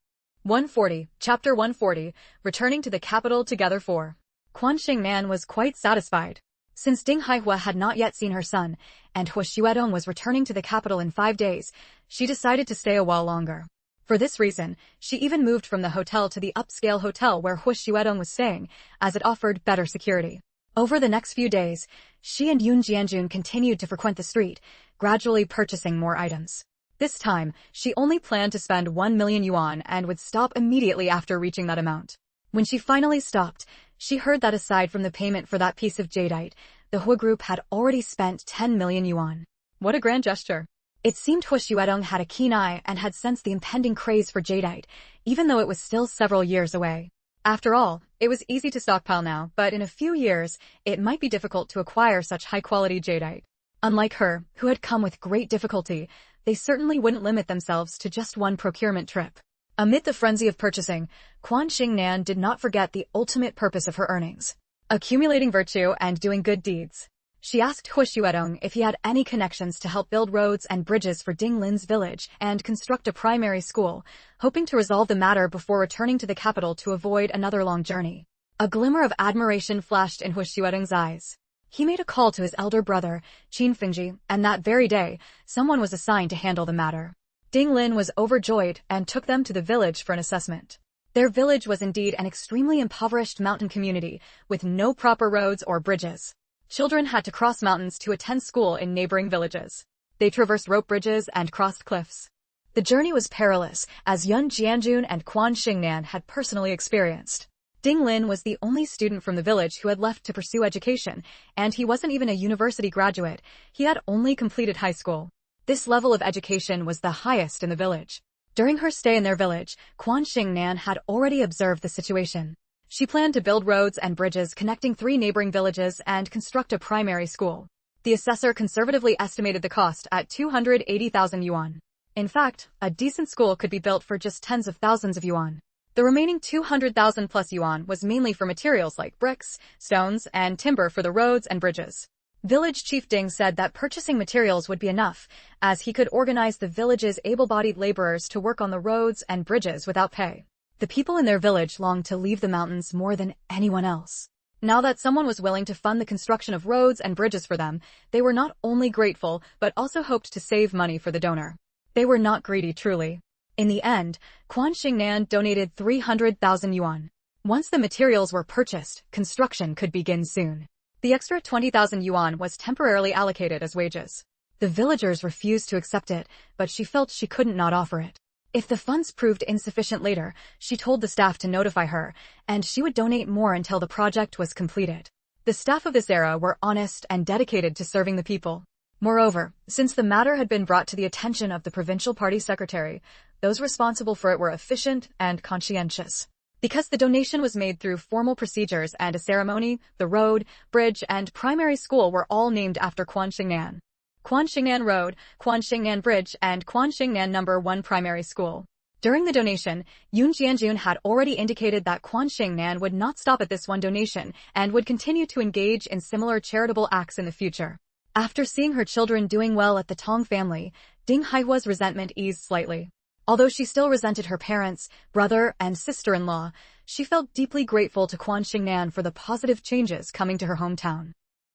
140, Chapter 140, Returning to the Capital Together 4. Quan Shengnan was quite satisfied. Since Ding Haihua had not yet seen her son, and Hua Xuedong was returning to the capital in 5 days, she decided to stay a while longer. For this reason, she even moved from the hotel to the upscale hotel where Hua Xuedong was staying, as it offered better security. Over the next few days, she and Yun Jianjun continued to frequent the street, gradually purchasing more items. This time, she only planned to spend 1 million yuan and would stop immediately after reaching that amount. When she finally stopped, she heard that aside from the payment for that piece of jadeite, the Hua group had already spent 10 million yuan. What a grand gesture. It seemed Hua Xuedong had a keen eye and had sensed the impending craze for jadeite, even though it was still several years away. After all, it was easy to stockpile now, but in a few years, it might be difficult to acquire such high-quality jadeite. Unlike her, who had come with great difficulty, they certainly wouldn't limit themselves to just one procurement trip. Amid the frenzy of purchasing, Quan Shengnan did not forget the ultimate purpose of her earnings: accumulating virtue and doing good deeds. She asked Hua Xuedong if he had any connections to help build roads and bridges for Ding Lin's village and construct a primary school, hoping to resolve the matter before returning to the capital to avoid another long journey. A glimmer of admiration flashed in Hu Xiaodong's eyes. He made a call to his elder brother, Qin Fengji, and that very day, someone was assigned to handle the matter. Ding Lin was overjoyed and took them to the village for an assessment. Their village was indeed an extremely impoverished mountain community, with no proper roads or bridges. Children had to cross mountains to attend school in neighboring villages. They traversed rope bridges and crossed cliffs. The journey was perilous, as Yun Jianjun and Quan Shengnan had personally experienced. Ding Lin was the only student from the village who had left to pursue education, and he wasn't even a university graduate. He had only completed high school. This level of education was the highest in the village. During her stay in their village, Quan Shengnan had already observed the situation. She planned to build roads and bridges connecting 3 neighboring villages and construct a primary school. The assessor conservatively estimated the cost at 280,000 yuan. In fact, a decent school could be built for just tens of thousands of yuan. The remaining 200,000 plus yuan was mainly for materials like bricks, stones, and timber for the roads and bridges. Village Chief Ding said that purchasing materials would be enough, as he could organize the village's able-bodied laborers to work on the roads and bridges without pay. The people in their village longed to leave the mountains more than anyone else. Now that someone was willing to fund the construction of roads and bridges for them, they were not only grateful but also hoped to save money for the donor. They were not greedy truly. In the end, Quan Shengnan donated 300,000 yuan. Once the materials were purchased, construction could begin soon. The extra 20,000 yuan was temporarily allocated as wages. The villagers refused to accept it, but she felt she couldn't not offer it. If the funds proved insufficient later, she told the staff to notify her, and she would donate more until the project was completed. The staff of this era were honest and dedicated to serving the people. Moreover, since the matter had been brought to the attention of the provincial party secretary, those responsible for it were efficient and conscientious. Because the donation was made through formal procedures and a ceremony, the road, bridge, and primary school were all named after Quan Shengnan. Quan Shengnan Road, Quan Shengnan Bridge, and Quan Shengnan No. 1 Primary School. During the donation, Yun Jianjun had already indicated that Quan Shengnan would not stop at this one donation and would continue to engage in similar charitable acts in the future. After seeing her children doing well at the Tong family, Ding Haihua's resentment eased slightly. Although she still resented her parents, brother, and sister-in-law, she felt deeply grateful to Quan Shengnan for the positive changes coming to her hometown.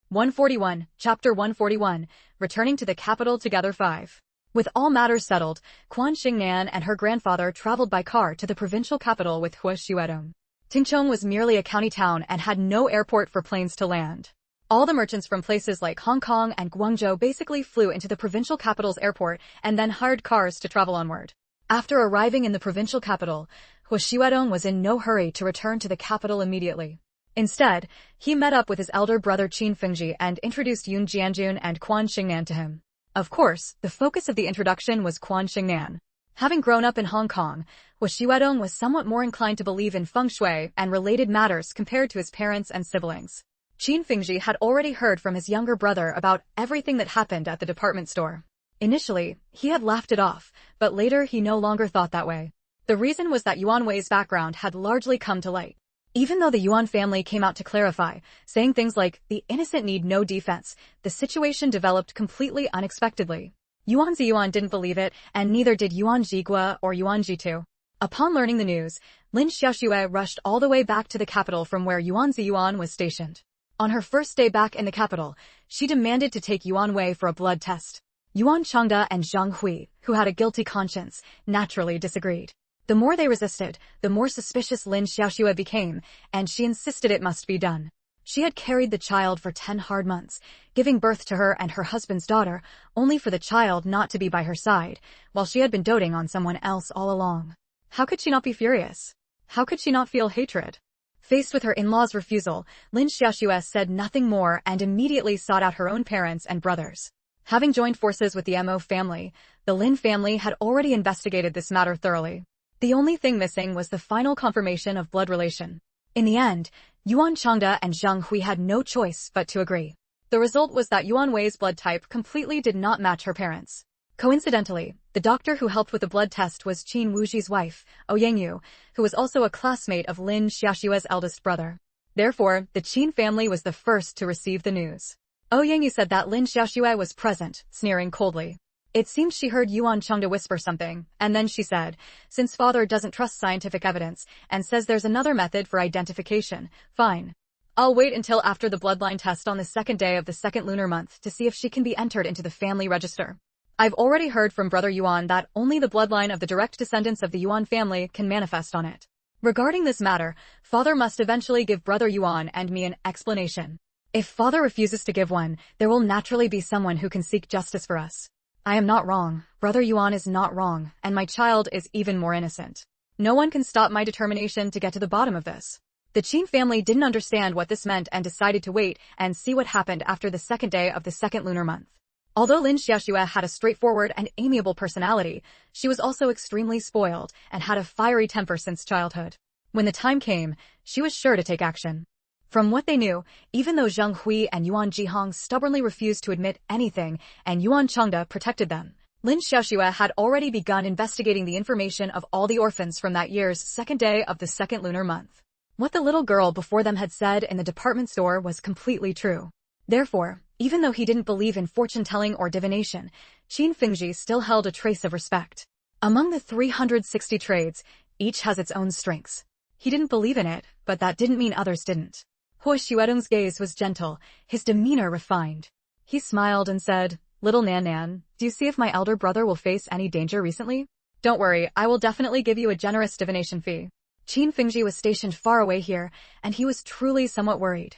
141, Chapter 141, Returning to the Capital Together 5. With all matters settled, Quan Shengnan and her grandfather traveled by car to the provincial capital with Hu Xiaodong. Tingchong was merely a county town and had no airport for planes to land. All the merchants from places like Hong Kong and Guangzhou basically flew into the provincial capital's airport and then hired cars to travel onward. After arriving in the provincial capital, Hu Xiaodong was in no hurry to return to the capital immediately. Instead, he met up with his elder brother Qin Fengji and introduced Yun Jianjun and Quan Shengnan to him. Of course, the focus of the introduction was Quan Shengnan. Having grown up in Hong Kong, Hu Xiaodong was somewhat more inclined to believe in feng shui and related matters compared to his parents and siblings. Qin Fengji had already heard from his younger brother about everything that happened at the department store. Initially, he had laughed it off, but later he no longer thought that way. The reason was that Yuan Wei's background had largely come to light. Even though the Yuan family came out to clarify, saying things like, the innocent need no defense, the situation developed completely unexpectedly. Yuan Ziyuan didn't believe it, and neither did Yuan Jigua or Yuan Jitu. Upon learning the news, Lin Xiaoxue rushed all the way back to the capital from where Yuan Ziyuan was stationed. On her first day back in the capital, she demanded to take Yuan Wei for a blood test. Yuan Changde and Zhang Hui, who had a guilty conscience, naturally disagreed. The more they resisted, the more suspicious Lin Xiaoxue became, and she insisted it must be done. She had carried the child for 10 hard months, giving birth to her and her husband's daughter, only for the child not to be by her side, while she had been doting on someone else all along. How could she not be furious? How could she not feel hatred? Faced with her in-law's refusal, Lin Xiaoxue said nothing more and immediately sought out her own parents and brothers. Having joined forces with the Mo family, the Lin family had already investigated this matter thoroughly. The only thing missing was the final confirmation of blood relation. In the end, Yuan Changde and Zhang Hui had no choice but to agree. The result was that Yuan Wei's blood type completely did not match her parents'. Coincidentally, the doctor who helped with the blood test was Qin Wuji's wife, Ouyangyu, who was also a classmate of Lin Xiaoxue's eldest brother. Therefore, the Qin family was the first to receive the news. Ouyangyu said that Lin Xiaoxue was present, sneering coldly. It seemed she heard Yuan Chengda whisper something, and then she said, since father doesn't trust scientific evidence and says there's another method for identification, fine. I'll wait until after the bloodline test on the second day of the second lunar month to see if she can be entered into the family register. I've already heard from Brother Yuan that only the bloodline of the direct descendants of the Yuan family can manifest on it. Regarding this matter, father must eventually give Brother Yuan and me an explanation. If father refuses to give one, there will naturally be someone who can seek justice for us. I am not wrong, Brother Yuan is not wrong, and my child is even more innocent. No one can stop my determination to get to the bottom of this. The Qin family didn't understand what this meant and decided to wait and see what happened after the second day of the second lunar month. Although Lin Xiaoxue had a straightforward and amiable personality, she was also extremely spoiled and had a fiery temper since childhood. When the time came, she was sure to take action. From what they knew, even though Zheng Hui and Yuan Jihong stubbornly refused to admit anything and Yuan Chengda protected them, Lin Xiaoxue had already begun investigating the information of all the orphans from that year's second day of the second lunar month. What the little girl before them had said in the department store was completely true. Therefore, even though he didn't believe in fortune-telling or divination, Qin Fengji still held a trace of respect. Among the 360 trades, each has its own strengths. He didn't believe in it, but that didn't mean others didn't. Hui Xuedong's gaze was gentle, his demeanor refined. He smiled and said, Little Nan Nan, do you see if my elder brother will face any danger recently? Don't worry, I will definitely give you a generous divination fee. Qin Fengji was stationed far away here, and he was truly somewhat worried.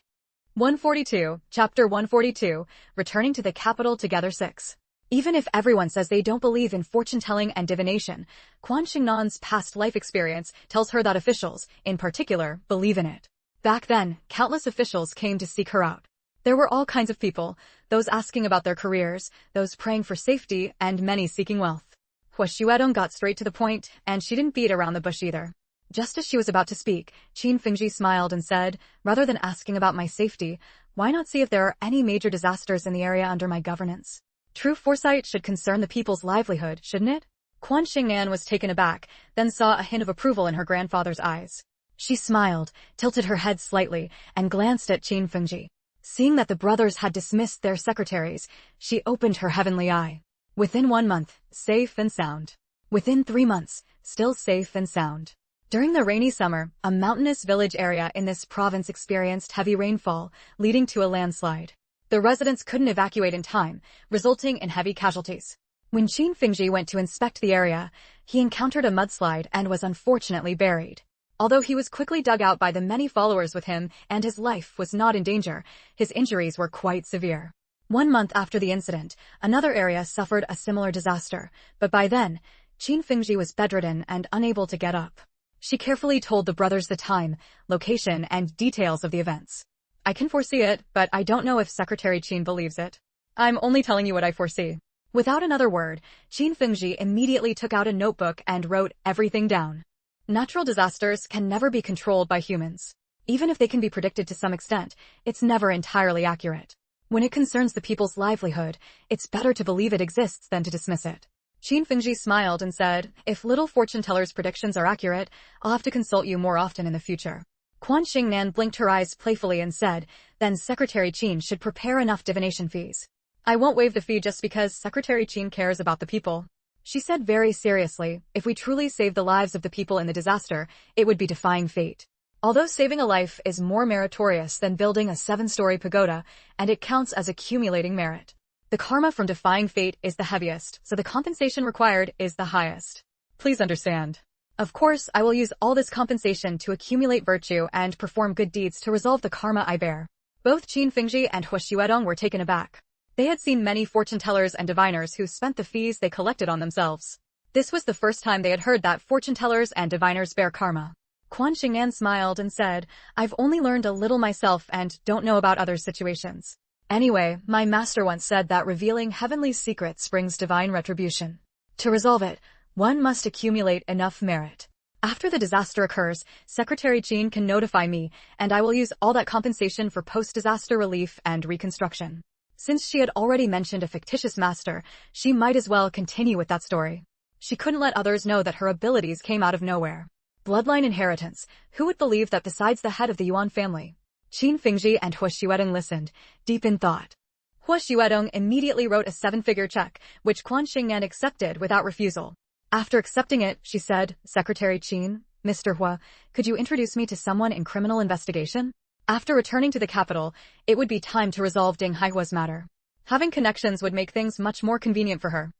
142, Chapter 142, Returning to the Capital Together 6. Even if everyone says they don't believe in fortune-telling and divination, Quan Shengnan's past life experience tells her that officials, in particular, believe in it. Back then, countless officials came to seek her out. There were all kinds of people, those asking about their careers, those praying for safety, and many seeking wealth. Hui Xuedong got straight to the point, and she didn't beat around the bush either. Just as she was about to speak, Qin Fengji smiled and said, rather than asking about my safety, why not see if there are any major disasters in the area under my governance? True foresight should concern the people's livelihood, shouldn't it? Quan Shengnan was taken aback, then saw a hint of approval in her grandfather's eyes. She smiled, tilted her head slightly, and glanced at Qin Fengji. Seeing that the brothers had dismissed their secretaries, she opened her heavenly eye. Within 1 month, safe and sound. Within 3 months, still safe and sound. During the rainy summer, a mountainous village area in this province experienced heavy rainfall, leading to a landslide. The residents couldn't evacuate in time, resulting in heavy casualties. When Qin Fengji went to inspect the area, he encountered a mudslide and was unfortunately buried. Although he was quickly dug out by the many followers with him and his life was not in danger, his injuries were quite severe. 1 month after the incident, another area suffered a similar disaster, but by then, Qin Fengji was bedridden and unable to get up. She carefully told the brothers the time, location, and details of the events. I can foresee it, but I don't know if Secretary Qin believes it. I'm only telling you what I foresee. Without another word, Qin Fengji immediately took out a notebook and wrote everything down. Natural disasters can never be controlled by humans. Even if they can be predicted to some extent, it's never entirely accurate. When it concerns the people's livelihood, it's better to believe it exists than to dismiss it. Qin Fengji smiled and said, if little fortune-teller's predictions are accurate, I'll have to consult you more often in the future. Quan Shengnan blinked her eyes playfully and said, then Secretary Qin should prepare enough divination fees. I won't waive the fee just because Secretary Qin cares about the people. She said very seriously, if we truly save the lives of the people in the disaster, it would be defying fate. Although saving a life is more meritorious than building a 7-story pagoda, and it counts as accumulating merit. The karma from defying fate is the heaviest, so the compensation required is the highest. Please understand. Of course, I will use all this compensation to accumulate virtue and perform good deeds to resolve the karma I bear. Both Qin Fengji and Hui Xuedong were taken aback. They had seen many fortune-tellers and diviners who spent the fees they collected on themselves. This was the first time they had heard that fortune-tellers and diviners bear karma. Quan Shengnan smiled and said, I've only learned a little myself and don't know about other situations. Anyway, my master once said that revealing heavenly secrets brings divine retribution. To resolve it, one must accumulate enough merit. After the disaster occurs, Secretary Qin can notify me, and I will use all that compensation for post-disaster relief and reconstruction. Since she had already mentioned a fictitious master, she might as well continue with that story. She couldn't let others know that her abilities came out of nowhere. Bloodline inheritance, who would believe that besides the head of the Yuan family? Qin Fengji and Hui Xuedong listened, deep in thought. Hua Xuedong immediately wrote a 7-figure check, which Quan Shengnan accepted without refusal. After accepting it, she said, "Secretary Qin, Mr. Hua, could you introduce me to someone in criminal investigation?" After returning to the capital, it would be time to resolve Ding Haihua's matter. Having connections would make things much more convenient for her.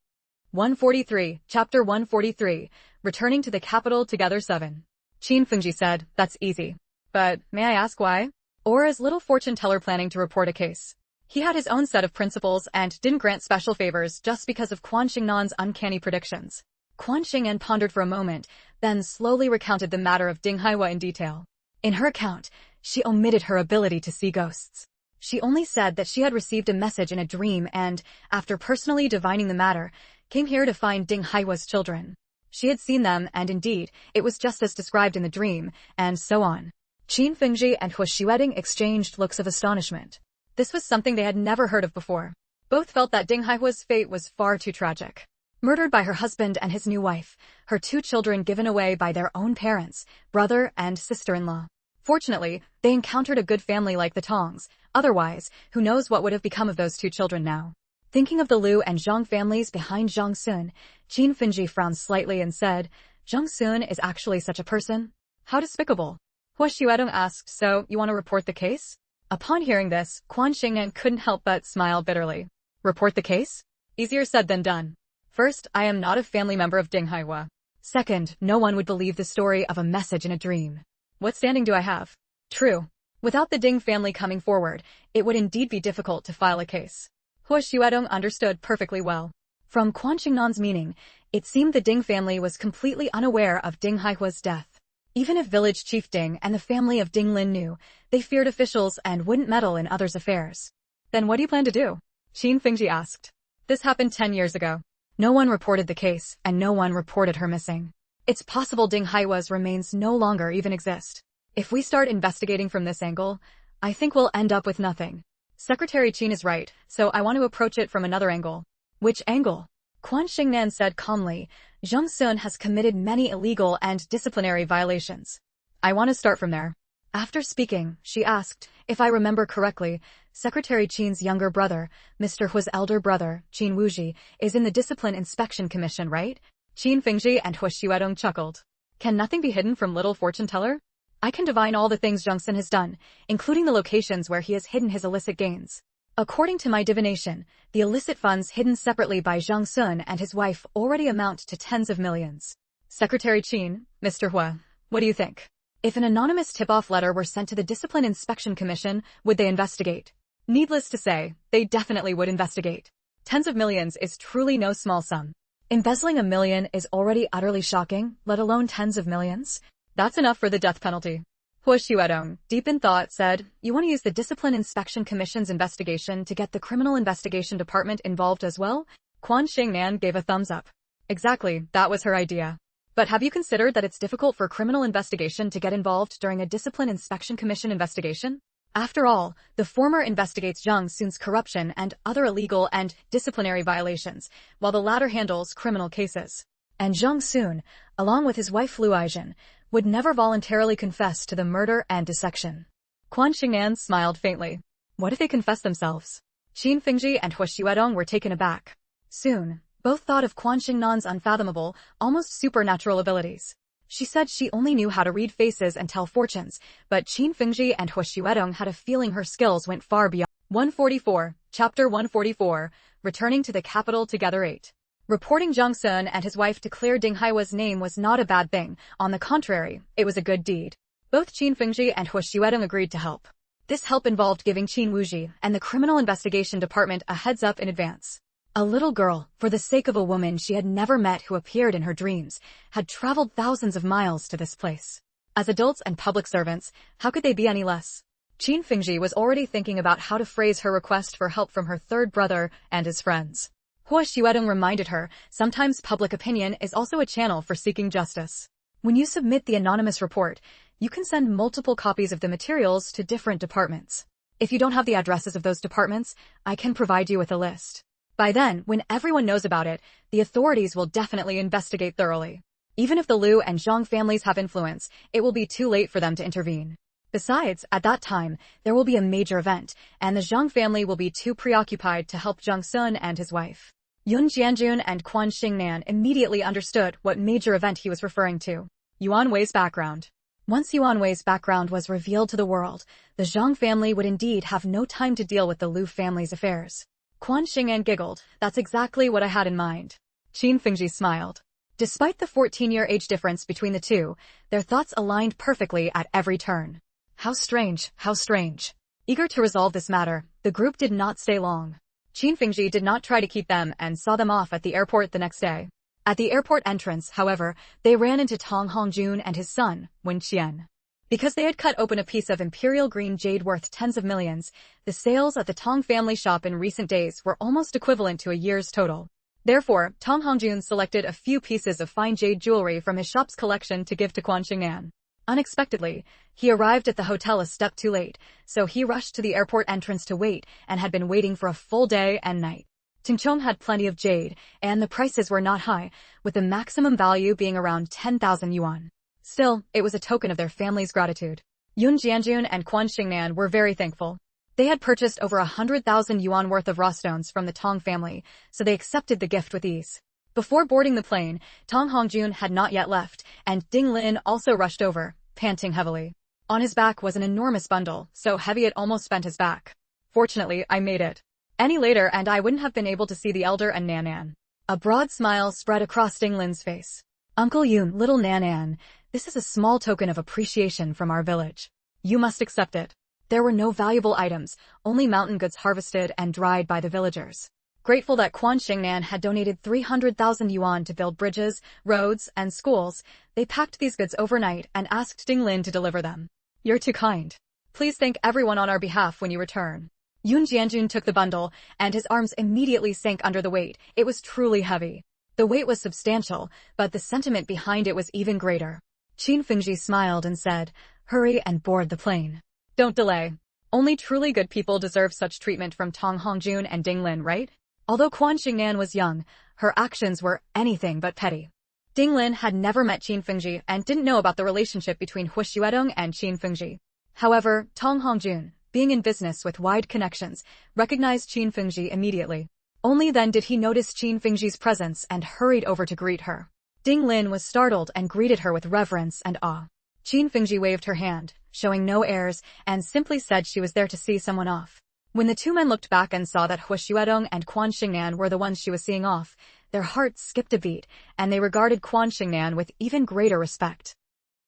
143, Chapter 143, Returning to the Capital Together 7. Qin Fengji said, "That's easy. But may I ask why?" Or is little fortune teller planning to report a case? He had his own set of principles and didn't grant special favors just because of Quan Shengnan's uncanny predictions. Quan Shengnan pondered for a moment, then slowly recounted the matter of Ding Haihua in detail. In her account, she omitted her ability to see ghosts. She only said that she had received a message in a dream and, after personally divining the matter, came here to find Ding Haihua's children. She had seen them, and indeed, it was just as described in the dream, and so on. Qin Fengji and Hua Xuedong exchanged looks of astonishment. This was something they had never heard of before. Both felt that Ding Haihua's fate was far too tragic. Murdered by her husband and his new wife, her 2 children given away by their own parents, brother and sister-in-law. Fortunately, they encountered a good family like the Tongs. Otherwise, who knows what would have become of those 2 children now. Thinking of the Liu and Zhang families behind Zhang Sun, Qin Fengji frowned slightly and said, "Zhang Sun is actually such a person? How despicable." Hua Xuedong asked, "So, you want to report the case?" Upon hearing this, Quan Shengnan couldn't help but smile bitterly. "Report the case? Easier said than done. First, I am not a family member of Ding Haihua. Second, no one would believe the story of a message in a dream. What standing do I have? True. Without the Ding family coming forward, it would indeed be difficult to file a case." Hua Xuedong understood perfectly well. From Quan Shengnan's meaning, it seemed the Ding family was completely unaware of Ding Haihua's death. Even if village chief Ding and the family of Ding Lin knew, they feared officials and wouldn't meddle in others' affairs. "Then what do you plan to do?" Qin Fengji asked. "This happened 10 years ago. No one reported the case, and no one reported her missing. It's possible Ding Haihua's remains no longer even exist. If we start investigating from this angle, I think we'll end up with nothing. Secretary Qin is right, so I want to approach it from another angle." "Which angle?" Quan Shengnan said calmly, "Zhang Sun has committed many illegal and disciplinary violations. I want to start from there." After speaking, she asked, "If I remember correctly, Secretary Qin's younger brother, Mr. Hua's elder brother, Qin Wuji, is in the Discipline Inspection Commission, right?" Qin Fengji and Hua Xuedong chuckled. "Can nothing be hidden from little fortune teller? I can divine all the things Zhang Sun has done, including the locations where he has hidden his illicit gains. According to my divination, the illicit funds hidden separately by Zhang Sun and his wife already amount to tens of millions. Secretary Qin, Mr. Hua, what do you think? If an anonymous tip-off letter were sent to the Discipline Inspection Commission, would they investigate?" Needless to say, they definitely would investigate. Tens of millions is truly no small sum. Embezzling $1 million is already utterly shocking, let alone tens of millions. That's enough for the death penalty. Hua Xuedong, deep in thought, said, "You want to use the Discipline Inspection Commission's investigation to get the Criminal Investigation Department involved as well?" Quan Shengnan gave a thumbs up. Exactly, that was her idea. "But have you considered that it's difficult for criminal investigation to get involved during a Discipline Inspection Commission investigation? After all, the former investigates Zhang Sun's corruption and other illegal and disciplinary violations, while the latter handles criminal cases. And Zhang Sun, along with his wife Lu Aijin, would never voluntarily confess to the murder and dissection." Quan Shengnan smiled faintly. "What if they confess themselves?" Qin Fengji and Hua Xuedong were taken aback. Soon, both thought of Quan Shengnan's unfathomable, almost supernatural abilities. She said she only knew how to read faces and tell fortunes, but Qin Fengji and Hua Xuedong had a feeling her skills went far beyond. 144, Chapter 144, Returning to the Capital Together 8. Reporting Zhang Sun and his wife to clear Ding Haihua's name was not a bad thing. On the contrary, it was a good deed. Both Qin Fengji and Hua Xuedong agreed to help. This help involved giving Qin Wuji and the Criminal Investigation Department a heads up in advance. A little girl, for the sake of a woman she had never met who appeared in her dreams, had traveled thousands of miles to this place. As adults and public servants, how could they be any less? Qin Fengji was already thinking about how to phrase her request for help from her third brother and his friends. Hua Xuedong reminded her, sometimes public opinion is also a channel for seeking justice. When you submit the anonymous report, you can send multiple copies of the materials to different departments. If you don't have the addresses of those departments, I can provide you with a list. By then, when everyone knows about it, the authorities will definitely investigate thoroughly. Even if the Liu and Zhang families have influence, it will be too late for them to intervene. Besides, at that time, there will be a major event, and the Zhang family will be too preoccupied to help Zhang Sun and his wife. Yun Jianjun and Quan Shengnan immediately understood what major event he was referring to. Yuan Wei's background. Once Yuan Wei's background was revealed to the world, the Zhang family would indeed have no time to deal with the Lu family's affairs. Quan Shengnan giggled. That's exactly what I had in mind. Qin Fengji smiled. Despite the 14-year age difference between the two, their thoughts aligned perfectly at every turn. How strange, how strange. Eager to resolve this matter, the group did not stay long. Qin Fengji did not try to keep them and saw them off at the airport the next day. At the airport entrance, however, they ran into Tong Hongjun and his son, Wen Qian. Because they had cut open a piece of imperial green jade worth tens of millions, the sales at the Tong family shop in recent days were almost equivalent to a year's total. Therefore, Tong Hongjun selected a few pieces of fine jade jewelry from his shop's collection to give to Quan Shengnan. Unexpectedly, he arrived at the hotel a step too late, so he rushed to the airport entrance to wait and had been waiting for a full day and night. Tingchong had plenty of jade, and the prices were not high, with the maximum value being around 10,000 yuan. Still, it was a token of their family's gratitude. Yun Jianjun and Quan Shengnan were very thankful. They had purchased over 100,000 yuan worth of raw stones from the Tong family, so they accepted the gift with ease. Before boarding the plane, Tong Hongjun had not yet left, and Ding Lin also rushed over, panting heavily. On his back was an enormous bundle, so heavy it almost bent his back. Fortunately, I made it. Any later and I wouldn't have been able to see the elder and Nanan. A broad smile spread across Ding Lin's face. Uncle Yun, little Nanan, this is a small token of appreciation from our village. You must accept it. There were no valuable items, only mountain goods harvested and dried by the villagers. Grateful that Quan Shengnan had donated 300,000 yuan to build bridges, roads, and schools, they packed these goods overnight and asked Ding Lin to deliver them. You're too kind. Please thank everyone on our behalf when you return. Yun Jianjun took the bundle, and his arms immediately sank under the weight. It was truly heavy. The weight was substantial, but the sentiment behind it was even greater. Qin Fengji smiled and said, "Hurry and board the plane. Don't delay. Only truly good people deserve such treatment from Tong Hongjun and Ding Lin, right?" Although Quan Shengnan was young, her actions were anything but petty. Ding Lin had never met Qin Fengji and didn't know about the relationship between Hu Xuedong and Qin Fengji. However, Tong Hongjun, being in business with wide connections, recognized Qin Fengji immediately. Only then did he notice Qin Fengji's presence and hurried over to greet her. Ding Lin was startled and greeted her with reverence and awe. Qin Fengji waved her hand, showing no airs, and simply said she was there to see someone off. When the two men looked back and saw that Hu Xuedong and Quan Shengnan were the ones she was seeing off, their hearts skipped a beat, and they regarded Quan Shengnan with even greater respect.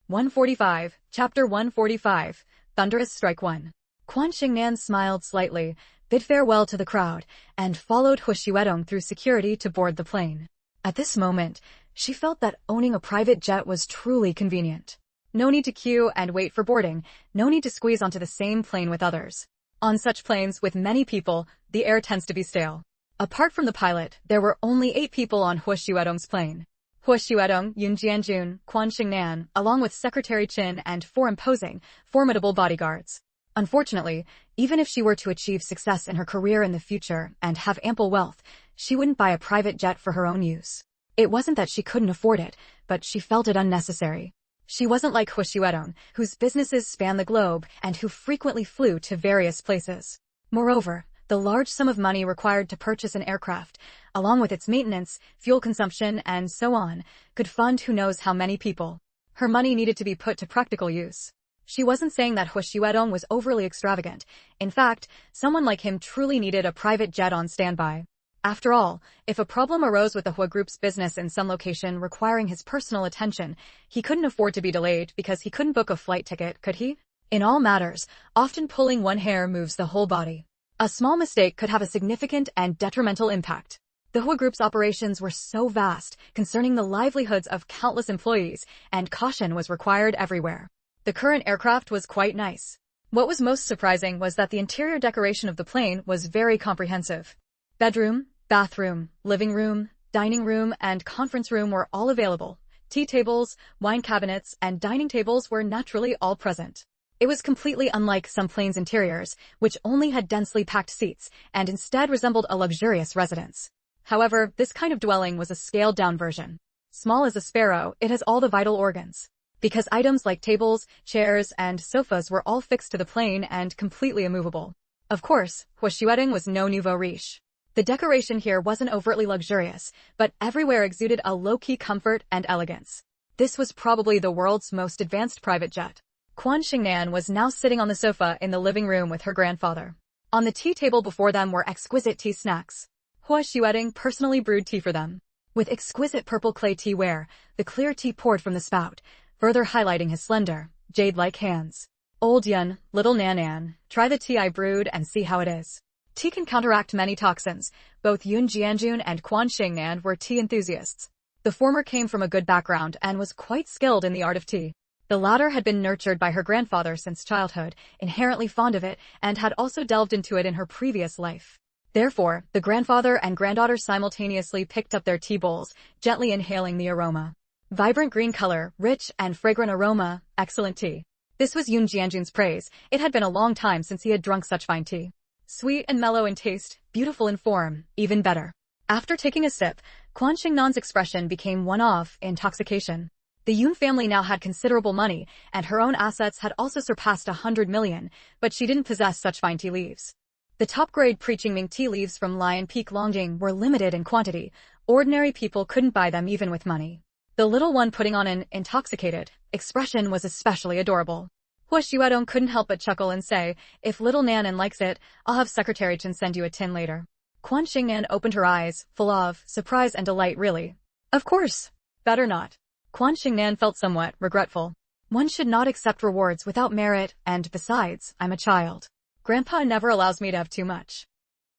145, Chapter 145, Thunderous Strike 1. Quan Shengnan smiled slightly, bid farewell to the crowd, and followed Hu Xuedong through security to board the plane. At this moment, she felt that owning a private jet was truly convenient. No need to queue and wait for boarding, no need to squeeze onto the same plane with others. On such planes with many people, the air tends to be stale. Apart from the pilot, there were only 8 people on Hu Xuedong's plane. Hu Xuedong, Yun Jianjun, Quan Shengnan, along with Secretary Qin and 4 imposing, formidable bodyguards. Unfortunately, even if she were to achieve success in her career in the future and have ample wealth, she wouldn't buy a private jet for her own use. It wasn't that she couldn't afford it, but she felt it unnecessary. She wasn't like Hu Xuedong, whose businesses span the globe and who frequently flew to various places. Moreover, the large sum of money required to purchase an aircraft, along with its maintenance, fuel consumption, and so on, could fund who knows how many people. Her money needed to be put to practical use. She wasn't saying that Hu Xuedong was overly extravagant. In fact, someone like him truly needed a private jet on standby. After all, if a problem arose with the Hu Group's business in some location requiring his personal attention, he couldn't afford to be delayed because he couldn't book a flight ticket, could he? In all matters, often pulling one hair moves the whole body. A small mistake could have a significant and detrimental impact. The Hu Group's operations were so vast, concerning the livelihoods of countless employees, and caution was required everywhere. The current aircraft was quite nice. What was most surprising was that the interior decoration of the plane was very comprehensive. Bedroom, bathroom, living room, dining room, and conference room were all available. Tea tables, wine cabinets, and dining tables were naturally all present. It was completely unlike some planes' interiors, which only had densely packed seats, and instead resembled a luxurious residence. However, this kind of dwelling was a scaled-down version. Small as a sparrow, it has all the vital organs. because items like tables, chairs, and sofas were all fixed to the plane and completely immovable. Of course, Huashuetong was no nouveau riche. The decoration here wasn't overtly luxurious, but everywhere exuded a low-key comfort and elegance. This was probably the world's most advanced private jet. Quan Shengnan was now sitting on the sofa in the living room with her grandfather. On the tea table before them were exquisite tea snacks. Huashuetong personally brewed tea for them. With exquisite purple clay teaware, the clear tea poured from the spout, further highlighting his slender, jade-like hands. Old Yun, little Nanan, try the tea I brewed and see how it is. Tea can counteract many toxins. Both Yun Jianjun and Quan Shengnan were tea enthusiasts. The former came from a good background and was quite skilled in the art of tea. The latter had been nurtured by her grandfather since childhood, inherently fond of it, and had also delved into it in her previous life. Therefore, the grandfather and granddaughter simultaneously picked up their tea bowls, gently inhaling the aroma. Vibrant green color, rich and fragrant aroma, excellent tea. This was Yun Jianjun's praise. It had been a long time since he had drunk such fine tea. Sweet and mellow in taste, beautiful in form, even better. After taking a sip, Quan Shengnan's expression became one of intoxication. The Yun family now had considerable money, and her own assets had also surpassed 100 million, but she didn't possess such fine tea leaves. The top-grade preaching Ming tea leaves from Lion Peak Longjing were limited in quantity. Ordinary people couldn't buy them even with money. The little one putting on an intoxicated expression was especially adorable. Huashuetong couldn't help but chuckle and say, if little Nanan likes it, I'll have Secretary Chen send you a tin later. Quan Shengnan opened her eyes, full of surprise and delight really. Of course. Better not. Quan Shengnan felt somewhat regretful. One should not accept rewards without merit, and besides, I'm a child. Grandpa never allows me to have too much.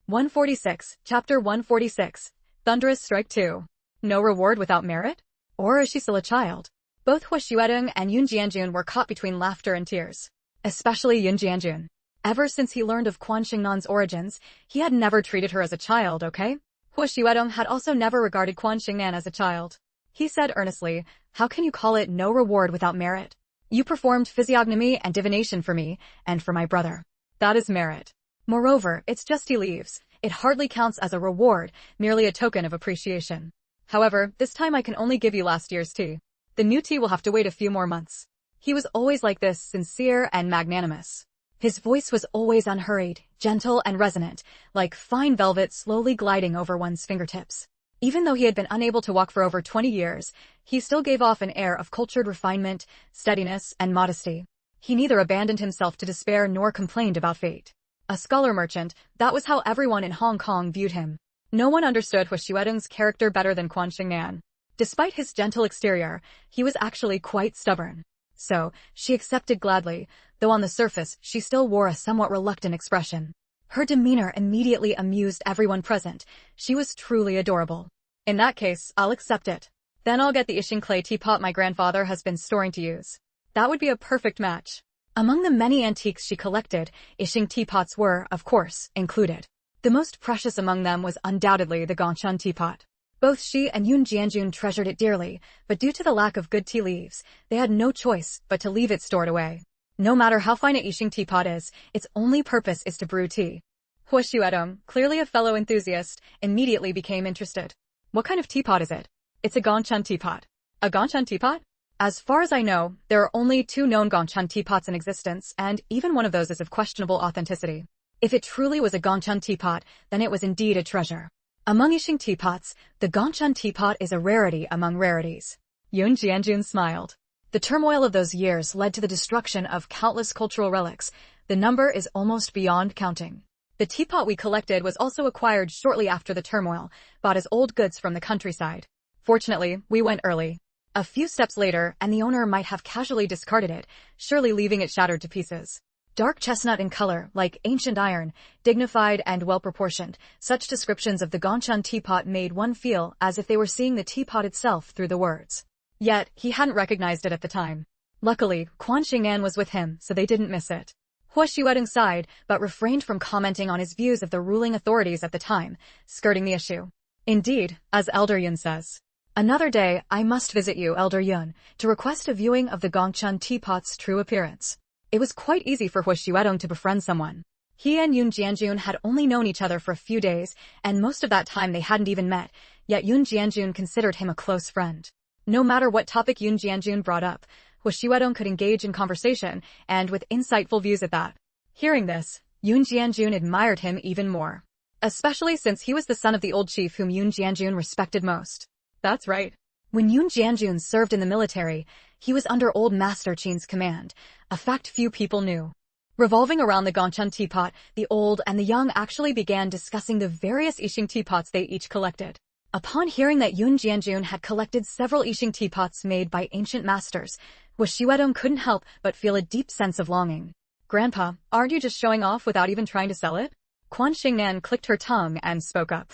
146, Chapter 146, Thunderous Strike 2. No reward without merit? Or is she still a child? Both Huashuetong and Yun Jianjun were caught between laughter and tears. Especially Yun Jianjun. Ever since he learned of Quan Shengnan's origins, he had never treated her as a child, okay? Huashuetong had also never regarded Quan Shengnan as a child. He said earnestly, how can you call it no reward without merit? You performed physiognomy and divination for me, and for my brother. That is merit. Moreover, it's just tea leaves. It hardly counts as a reward, merely a token of appreciation. However, this time I can only give you last year's tea. The new tea will have to wait a few more months. He was always like this, sincere and magnanimous. His voice was always unhurried, gentle and resonant, like fine velvet slowly gliding over one's fingertips. Even though he had been unable to walk for over 20 years, he still gave off an air of cultured refinement, steadiness, and modesty. He neither abandoned himself to despair nor complained about fate. A scholar merchant, that was how everyone in Hong Kong viewed him. No one understood Huashuetong's character better than Quan Shengnan. Despite his gentle exterior, he was actually quite stubborn. So, she accepted gladly, though on the surface she still wore a somewhat reluctant expression. Her demeanor immediately amused everyone present. She was truly adorable. In that case, I'll accept it. Then I'll get the Yixing clay teapot my grandfather has been storing to use. That would be a perfect match. Among the many antiques she collected, Yixing teapots were, of course, included. The most precious among them was undoubtedly the Gongchun teapot. Both she and Yun Jianjun treasured it dearly, but due to the lack of good tea leaves, they had no choice but to leave it stored away. No matter how fine a Yixing teapot is, its only purpose is to brew tea. Huashuetong, clearly a fellow enthusiast, immediately became interested. What kind of teapot is it? It's a Gongchun teapot. A Gongchun teapot? As far as I know, there are only 2 known Gongchun teapots in existence, and even one of those is of questionable authenticity. If it truly was a Gongchun teapot, then it was indeed a treasure. Among Yixing teapots, the Gongchun teapot is a rarity among rarities. Yun Jianjun smiled. The turmoil of those years led to the destruction of countless cultural relics. The number is almost beyond counting. The teapot we collected was also acquired shortly after the turmoil, bought as old goods from the countryside. Fortunately, we went early. A few steps later, and the owner might have casually discarded it, surely leaving it shattered to pieces. Dark chestnut in color, like ancient iron, dignified and well-proportioned, such descriptions of the Gongchun teapot made one feel as if they were seeing the teapot itself through the words. Yet, he hadn't recognized it at the time. Luckily, Quan Shengnan was with him, so they didn't miss it. Huashuetong sighed, but refrained from commenting on his views of the ruling authorities at the time, skirting the issue. Indeed, as Elder Yun says. Another day, I must visit you, Elder Yun, to request a viewing of the Gongchun teapot's true appearance. It was quite easy for Huashuetong to befriend someone. He and Yun Jianjun had only known each other for a few days, and most of that time they hadn't even met, yet Yun Jianjun considered him a close friend. No matter what topic Yun Jianjun brought up, Huo could engage in conversation, and with insightful views at that. Hearing this, Yun Jianjun admired him even more. Especially since he was the son of the old chief whom Yun Jianjun respected most. That's right. When Yun Jianjun served in the military, he was under old Master Qin's command, a fact few people knew. Revolving around the Gongchun teapot, the old and the young actually began discussing the various Yixing teapots they each collected. Upon hearing that Yun Jianjun had collected several Yixing teapots made by ancient masters, Huo couldn't help but feel a deep sense of longing. Grandpa, aren't you just showing off without even trying to sell it? Quan Shengnan clicked her tongue and spoke up.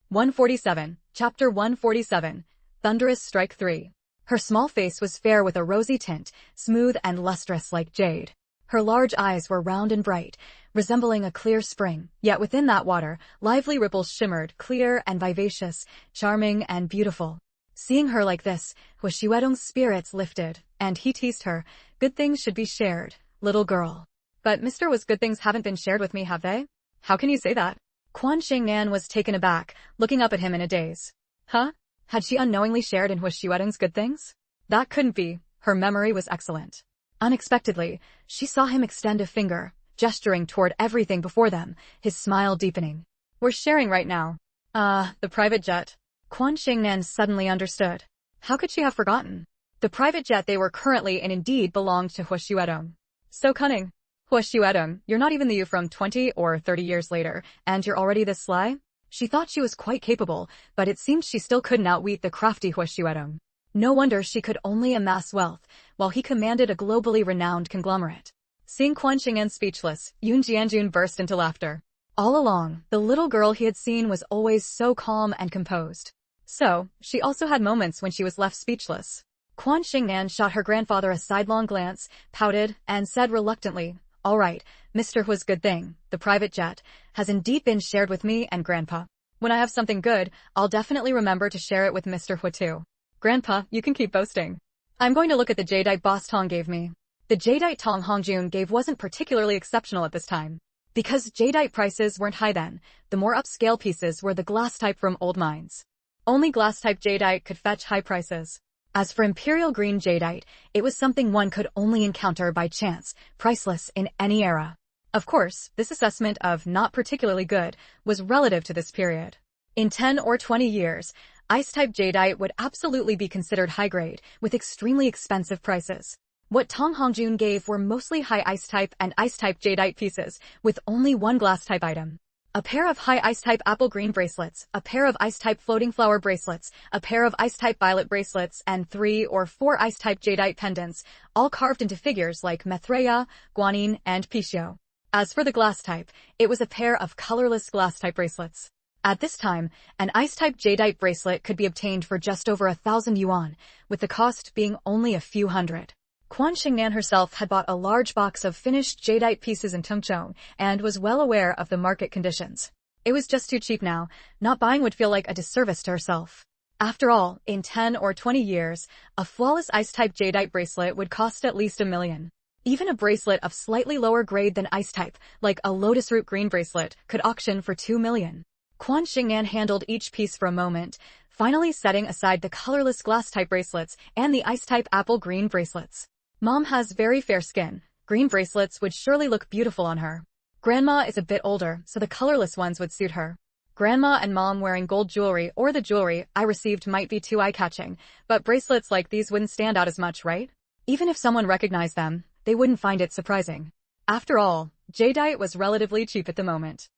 147, Chapter 147, Thunderous Strike 3. Her small face was fair with a rosy tint, smooth and lustrous like jade. Her large eyes were round and bright, resembling a clear spring, yet within that water, lively ripples shimmered, clear and vivacious, charming and beautiful. Seeing her like this, Huo spirits lifted, and he teased her, "Good things should be shared, little girl." But Mr. Was good things haven't been shared with me, have they? How can you say that? Quan Shengnan was taken aback, looking up at him in a daze. Huh? Had she unknowingly shared in Huo good things? That couldn't be. Her memory was excellent. Unexpectedly, she saw him extend a finger, gesturing toward everything before them, his smile deepening. We're sharing right now. The private jet. Quan Shengnan suddenly understood. How could she have forgotten? The private jet they were currently in indeed belonged to Huo. So cunning. Huo, you're not even the you from 20 or 30 years later, and you're already this sly? She thought she was quite capable, but it seemed she still couldn't outwit the crafty Huo. No wonder she could only amass wealth, while he commanded a globally renowned conglomerate. Seeing Quan Shengnan speechless, Yun Jianjun burst into laughter. All along, the little girl he had seen was always so calm and composed. So, she also had moments when she was left speechless. Quan Shengnan shot her grandfather a sidelong glance, pouted, and said reluctantly, "All right, Mr. Huo's good thing, the private jet, has indeed been shared with me and Grandpa. When I have something good, I'll definitely remember to share it with Mr. Huo too. Grandpa, you can keep boasting. I'm going to look at the jadeite Boss Tong gave me." The jadeite Tong Hongjun gave wasn't particularly exceptional at this time. Because jadeite prices weren't high then, the more upscale pieces were the glass type from old mines. Only glass type jadeite could fetch high prices. As for imperial green jadeite, it was something one could only encounter by chance, priceless in any era. Of course, this assessment of not particularly good was relative to this period. In 10 or 20 years, ice-type jadeite would absolutely be considered high-grade, with extremely expensive prices. What Tong Hongjun gave were mostly high ice-type and ice-type jadeite pieces, with only one glass-type item. A pair of high ice-type apple green bracelets, a pair of ice-type floating flower bracelets, a pair of ice-type violet bracelets, and 3 or 4 ice-type jadeite pendants, all carved into figures like Maitreya, Guanyin, and Pishio. As for the glass-type, it was a pair of colorless glass-type bracelets. At this time, an ice-type jadeite bracelet could be obtained for just over 1,000 yuan, with the cost being only a few hundred. Quan Shengnan herself had bought a large box of finished jadeite pieces in Tengchong and was well aware of the market conditions. It was just too cheap now. Not buying would feel like a disservice to herself. After all, in 10 or 20 years, a flawless ice-type jadeite bracelet would cost at least 1 million. Even a bracelet of slightly lower grade than ice-type, like a lotus root green bracelet, could auction for 2 million. Quan Shengnan handled each piece for a moment, finally setting aside the colorless glass-type bracelets and the ice-type apple green bracelets. Mom has very fair skin. Green bracelets would surely look beautiful on her. Grandma is a bit older, so the colorless ones would suit her. Grandma and Mom wearing gold jewelry or the jewelry I received might be too eye-catching, but bracelets like these wouldn't stand out as much, right? Even if someone recognized them, they wouldn't find it surprising. After all, jadeite was relatively cheap at the moment.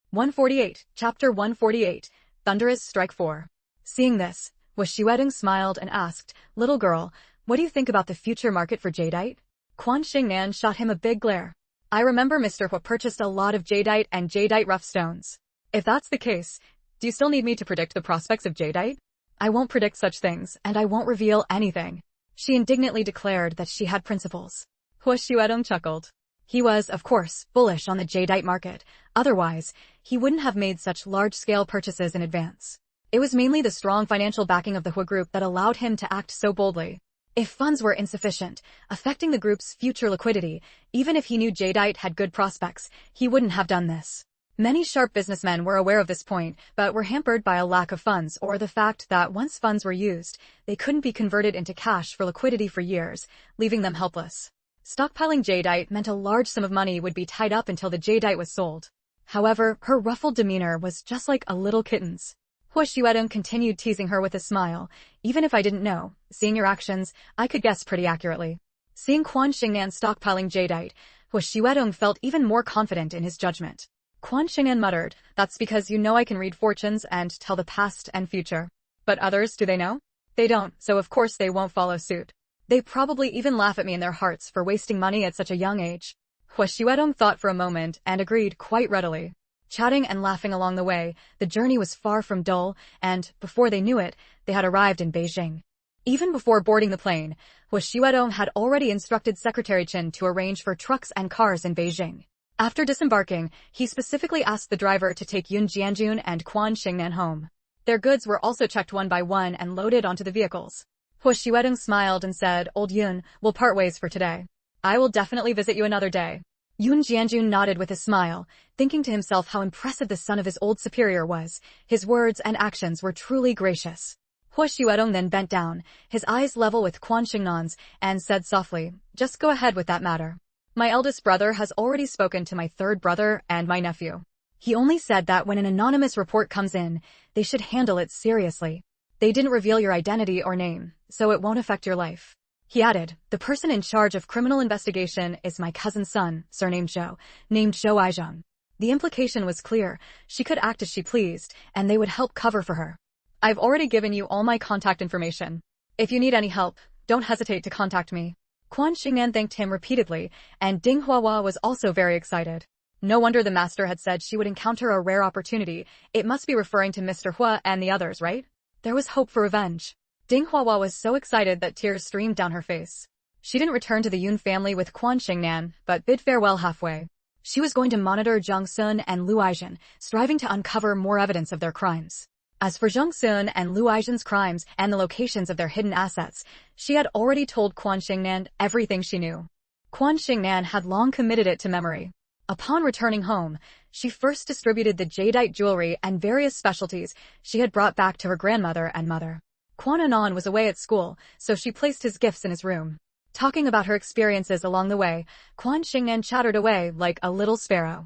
148, Chapter 148, Thunderous Strike 4. Seeing this, Huo smiled and asked, "Little girl, what do you think about the future market for jadeite?" Quan Shengnan shot him a big glare. "I remember Mr. Huo purchased a lot of jadeite and jadeite rough stones. If that's the case, do you still need me to predict the prospects of jadeite?" "I won't predict such things, and I won't reveal anything." She indignantly declared that she had principles. Huo chuckled. He was, of course, bullish on the jadeite market. Otherwise, he wouldn't have made such large-scale purchases in advance. It was mainly the strong financial backing of the Huo Group that allowed him to act so boldly. If funds were insufficient, affecting the group's future liquidity, even if he knew jadeite had good prospects, he wouldn't have done this. Many sharp businessmen were aware of this point, but were hampered by a lack of funds or the fact that once funds were used, they couldn't be converted into cash for liquidity for years, leaving them helpless. Stockpiling jadeite meant a large sum of money would be tied up until the jadeite was sold. However, her ruffled demeanor was just like a little kitten's. Hua Xuedong continued teasing her with a smile. Even if I didn't know, seeing your actions, I could guess pretty accurately. Seeing Quan Shengnan stockpiling jadeite, Hua Xuedong felt even more confident in his judgment. Quan Shengnan muttered, "That's because you know I can read fortunes and tell the past and future. But others, do they know? They don't, so of course they won't follow suit. They probably even laugh at me in their hearts for wasting money at such a young age." Hua Xuedong thought for a moment and agreed quite readily. Chatting and laughing along the way, the journey was far from dull, and, before they knew it, they had arrived in Beijing. Even before boarding the plane, Hua Xuedong had already instructed Secretary Chen to arrange for trucks and cars in Beijing. After disembarking, he specifically asked the driver to take Yun Jianjun and Quan Shengnan home. Their goods were also checked one by one and loaded onto the vehicles. Hua Xuedong smiled and said, "Old Yun, we'll part ways for today. I will definitely visit you another day." Yun Jianjun nodded with a smile, thinking to himself how impressive the son of his old superior was. His words and actions were truly gracious. Hua Xuedong then bent down, his eyes level with Quan Shengnan's, and said softly, "Just go ahead with that matter. My eldest brother has already spoken to my third brother and my nephew. He only said that when an anonymous report comes in, they should handle it seriously. They didn't reveal your identity or name, so it won't affect your life." He added, "The person in charge of criminal investigation is my cousin's son, surnamed Zhou, named Zhou Aizheng." The implication was clear. She could act as she pleased, and they would help cover for her. "I've already given you all my contact information. If you need any help, don't hesitate to contact me." Quan Shengnan thanked him repeatedly, and Ding Huahua was also very excited. No wonder the master had said she would encounter a rare opportunity. It must be referring to Mr. Hua and the others, right? There was hope for revenge. Ding Huahua was so excited that tears streamed down her face. She didn't return to the Yun family with Quan Shengnan, but bid farewell halfway. She was going to monitor Zhang Sun and Lu Aizhen, striving to uncover more evidence of their crimes. As for Zhang Sun and Lu Aizhen's crimes and the locations of their hidden assets, she had already told Quan Shengnan everything she knew. Quan Shengnan had long committed it to memory. Upon returning home, she first distributed the jadeite jewelry and various specialties she had brought back to her grandmother and mother. Quan Anan was away at school, so she placed his gifts in his room. Talking about her experiences along the way, Quan Shengnan chattered away like a little sparrow.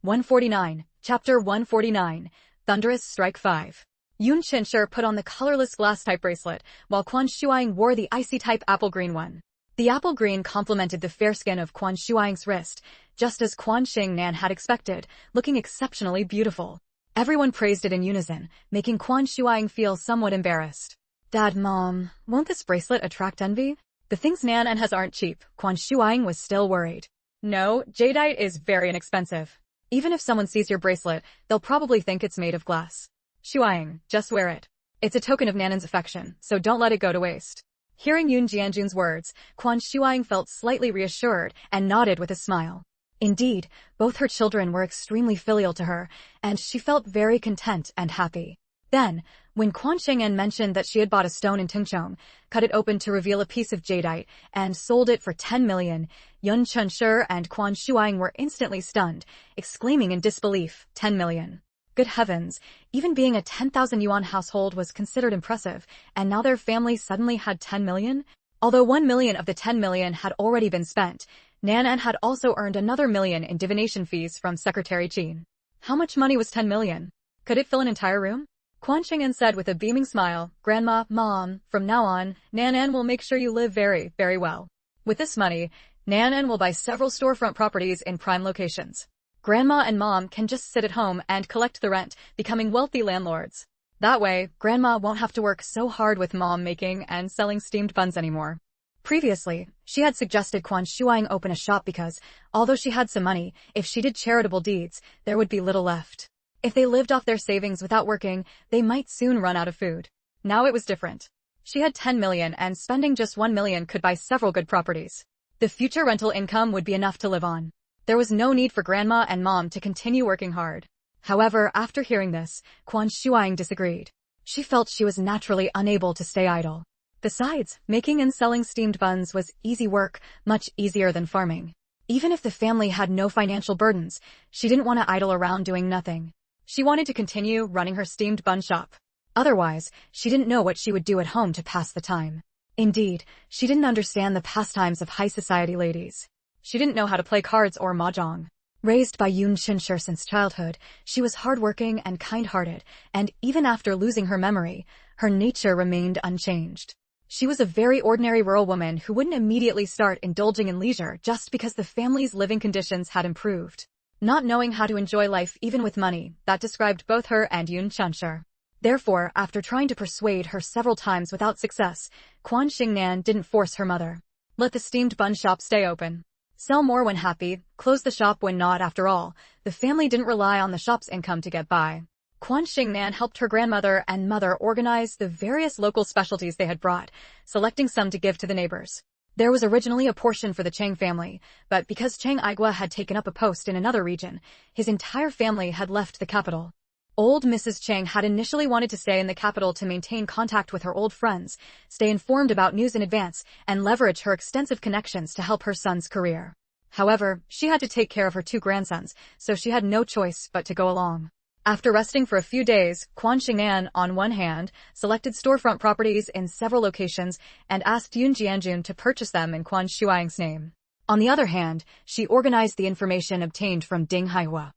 149, Chapter 149, Thunderous Strike 5. Yun Qinsher put on the colorless glass-type bracelet, while Quan Shuang wore the icy-type apple-green one. The apple-green complemented the fair skin of Quan Shuang's wrist, just as Quan Shengnan had expected, looking exceptionally beautiful. Everyone praised it in unison, making Quan Shuang feel somewhat embarrassed. "Dad, Mom, won't this bracelet attract envy? The things Nan has aren't cheap." Quan Shuang was still worried. "No, jadeite is very inexpensive. Even if someone sees your bracelet, they'll probably think it's made of glass. Shuang, just wear it. It's a token of Nanan's affection, so don't let it go to waste." Hearing Yun Jianjun's words, Quan Shuang felt slightly reassured and nodded with a smile. Indeed, both her children were extremely filial to her, and she felt very content and happy. Then, when Quan Shengnan mentioned that she had bought a stone in Tengchong, cut it open to reveal a piece of jadeite, and sold it for 10 million, Yun Qinsher and Quan Shuang were instantly stunned, exclaiming in disbelief, 10 million. Good heavens, even being a 10,000 yuan household was considered impressive, and now their family suddenly had 10 million? Although 1 million of the 10 million had already been spent, Nanan had also earned another million in divination fees from Secretary Qin. How much money was 10 million? Could it fill an entire room? Quan Shengnan said with a beaming smile, "Grandma, Mom, from now on, Nanan will make sure you live very, very well. With this money, Nanan will buy several storefront properties in prime locations. Grandma and Mom can just sit at home and collect the rent, becoming wealthy landlords. That way, Grandma won't have to work so hard with Mom making and selling steamed buns anymore." Previously, she had suggested Quan Shuang open a shop because, although she had some money, if she did charitable deeds, there would be little left. If they lived off their savings without working, they might soon run out of food. Now it was different. She had 10 million and spending just 1 million could buy several good properties. The future rental income would be enough to live on. There was no need for Grandma and Mom to continue working hard. However, after hearing this, Quan Shuang disagreed. She felt she was naturally unable to stay idle. Besides, making and selling steamed buns was easy work, much easier than farming. Even if the family had no financial burdens, she didn't want to idle around doing nothing. She wanted to continue running her steamed bun shop. Otherwise, she didn't know what she would do at home to pass the time. Indeed, she didn't understand the pastimes of high society ladies. She didn't know how to play cards or mahjong. Raised by Yun Qinsher since childhood, she was hardworking and kind-hearted, and even after losing her memory, her nature remained unchanged. She was a very ordinary rural woman who wouldn't immediately start indulging in leisure just because the family's living conditions had improved. Not knowing how to enjoy life even with money, that described both her and Yun Qinsher. Therefore, after trying to persuade her several times without success, Quan Shengnan didn't force her mother. Let the steamed bun shop stay open. Sell more when happy, close the shop when not. After all, the family didn't rely on the shop's income to get by. Quan Shengnan helped her grandmother and mother organize the various local specialties they had brought, selecting some to give to the neighbors. There was originally a portion for the Chang family, but because Chang Aigua had taken up a post in another region, his entire family had left the capital. Old Mrs. Chang had initially wanted to stay in the capital to maintain contact with her old friends, stay informed about news in advance, and leverage her extensive connections to help her son's career. However, she had to take care of her 2 grandsons, so she had no choice but to go along. After resting for a few days, Quan Shengnan, on one hand, selected storefront properties in several locations and asked Yun Jianjun to purchase them in Quan Shuang's name. On the other hand, she organized the information obtained from Ding Haihua.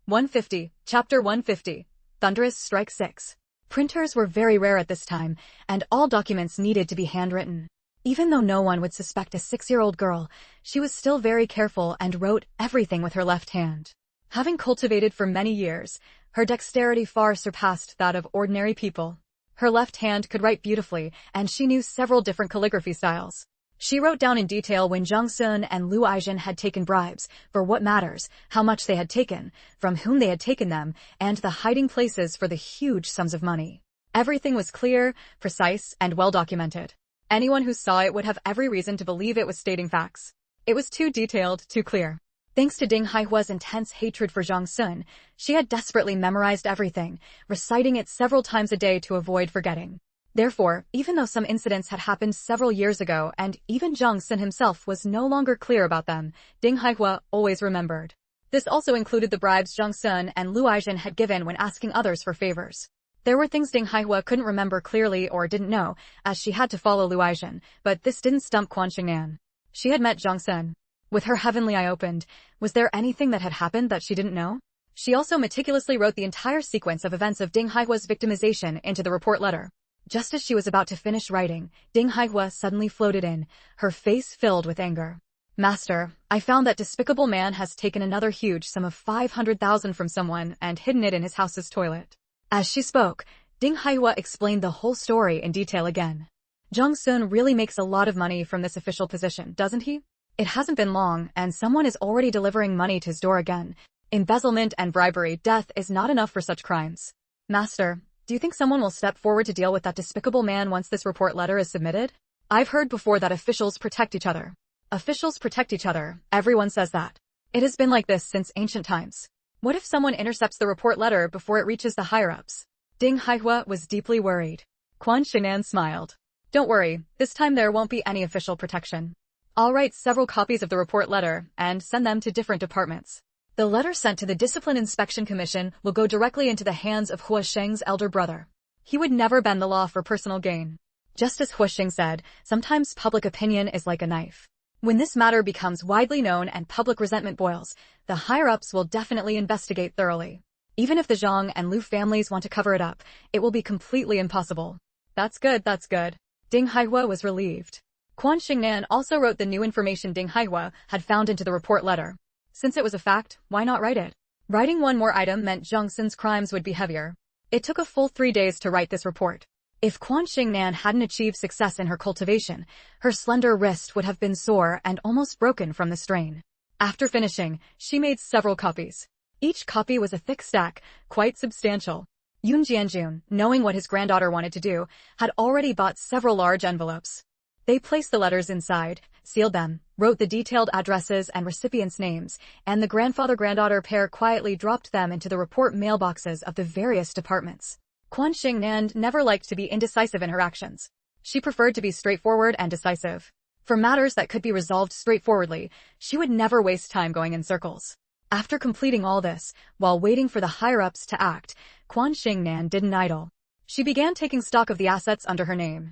150, Chapter 150, Thunderous Strike 6. Printers were very rare at this time, and all documents needed to be handwritten. Even though no one would suspect a 6-year-old girl, she was still very careful and wrote everything with her left hand. Having cultivated for many years, her dexterity far surpassed that of ordinary people. Her left hand could write beautifully, and she knew several different calligraphy styles. She wrote down in detail when Zhang Sun and Lu Aizhen had taken bribes, for what matters, how much they had taken, from whom they had taken them, and the hiding places for the huge sums of money. Everything was clear, precise, and well documented. Anyone who saw it would have every reason to believe it was stating facts. It was too detailed, too clear. Thanks to Ding Haihua's intense hatred for Zhang Sun, she had desperately memorized everything, reciting it several times a day to avoid forgetting. Therefore, even though some incidents had happened several years ago and even Zhang Sun himself was no longer clear about them, Ding Haihua always remembered. This also included the bribes Zhang Sun and Lu Aizhen had given when asking others for favors. There were things Ding Haihua couldn't remember clearly or didn't know, as she had to follow Lu Aizhen, but this didn't stump Quan Shengnan. She had met Zhang Sun. With her heavenly eye opened, was there anything that had happened that she didn't know? She also meticulously wrote the entire sequence of events of Ding Haihua's victimization into the report letter. Just as she was about to finish writing, Ding Haihua suddenly floated in, her face filled with anger. Master, I found that despicable man has taken another huge sum of 500,000 from someone and hidden it in his house's toilet. As she spoke, Ding Haihua explained the whole story in detail again. Zhang Sun really makes a lot of money from this official position, doesn't he? It hasn't been long, and someone is already delivering money to his door again. Embezzlement and bribery, death is not enough for such crimes. Master, do you think someone will step forward to deal with that despicable man once this report letter is submitted? I've heard before that officials protect each other. Officials protect each other, everyone says that. It has been like this since ancient times. What if someone intercepts the report letter before it reaches the higher-ups? Ding Haihua was deeply worried. Quan Shengnan smiled. Don't worry, this time there won't be any official protection. I'll write several copies of the report letter and send them to different departments. The letter sent to the Discipline Inspection Commission will go directly into the hands of Hua Sheng's elder brother. He would never bend the law for personal gain. Just as Hua Sheng said, sometimes public opinion is like a knife. When this matter becomes widely known and public resentment boils, the higher-ups will definitely investigate thoroughly. Even if the Zhang and Lu families want to cover it up, it will be completely impossible. That's good, that's good. Ding Haihua was relieved. Quan Shengnan also wrote the new information Ding Haihua had found into the report letter. Since it was a fact, why not write it? Writing one more item meant Zhang Sun's crimes would be heavier. It took a full 3 days to write this report. If Quan Shengnan hadn't achieved success in her cultivation, her slender wrist would have been sore and almost broken from the strain. After finishing, she made several copies. Each copy was a thick stack, quite substantial. Yun Jianjun, knowing what his granddaughter wanted to do, had already bought several large envelopes. They placed the letters inside, sealed them, wrote the detailed addresses and recipients' names, and the grandfather-granddaughter pair quietly dropped them into the report mailboxes of the various departments. Quan Shengnan never liked to be indecisive in her actions. She preferred to be straightforward and decisive. For matters that could be resolved straightforwardly, she would never waste time going in circles. After completing all this, while waiting for the higher-ups to act, Quan Shengnan didn't idle. She began taking stock of the assets under her name.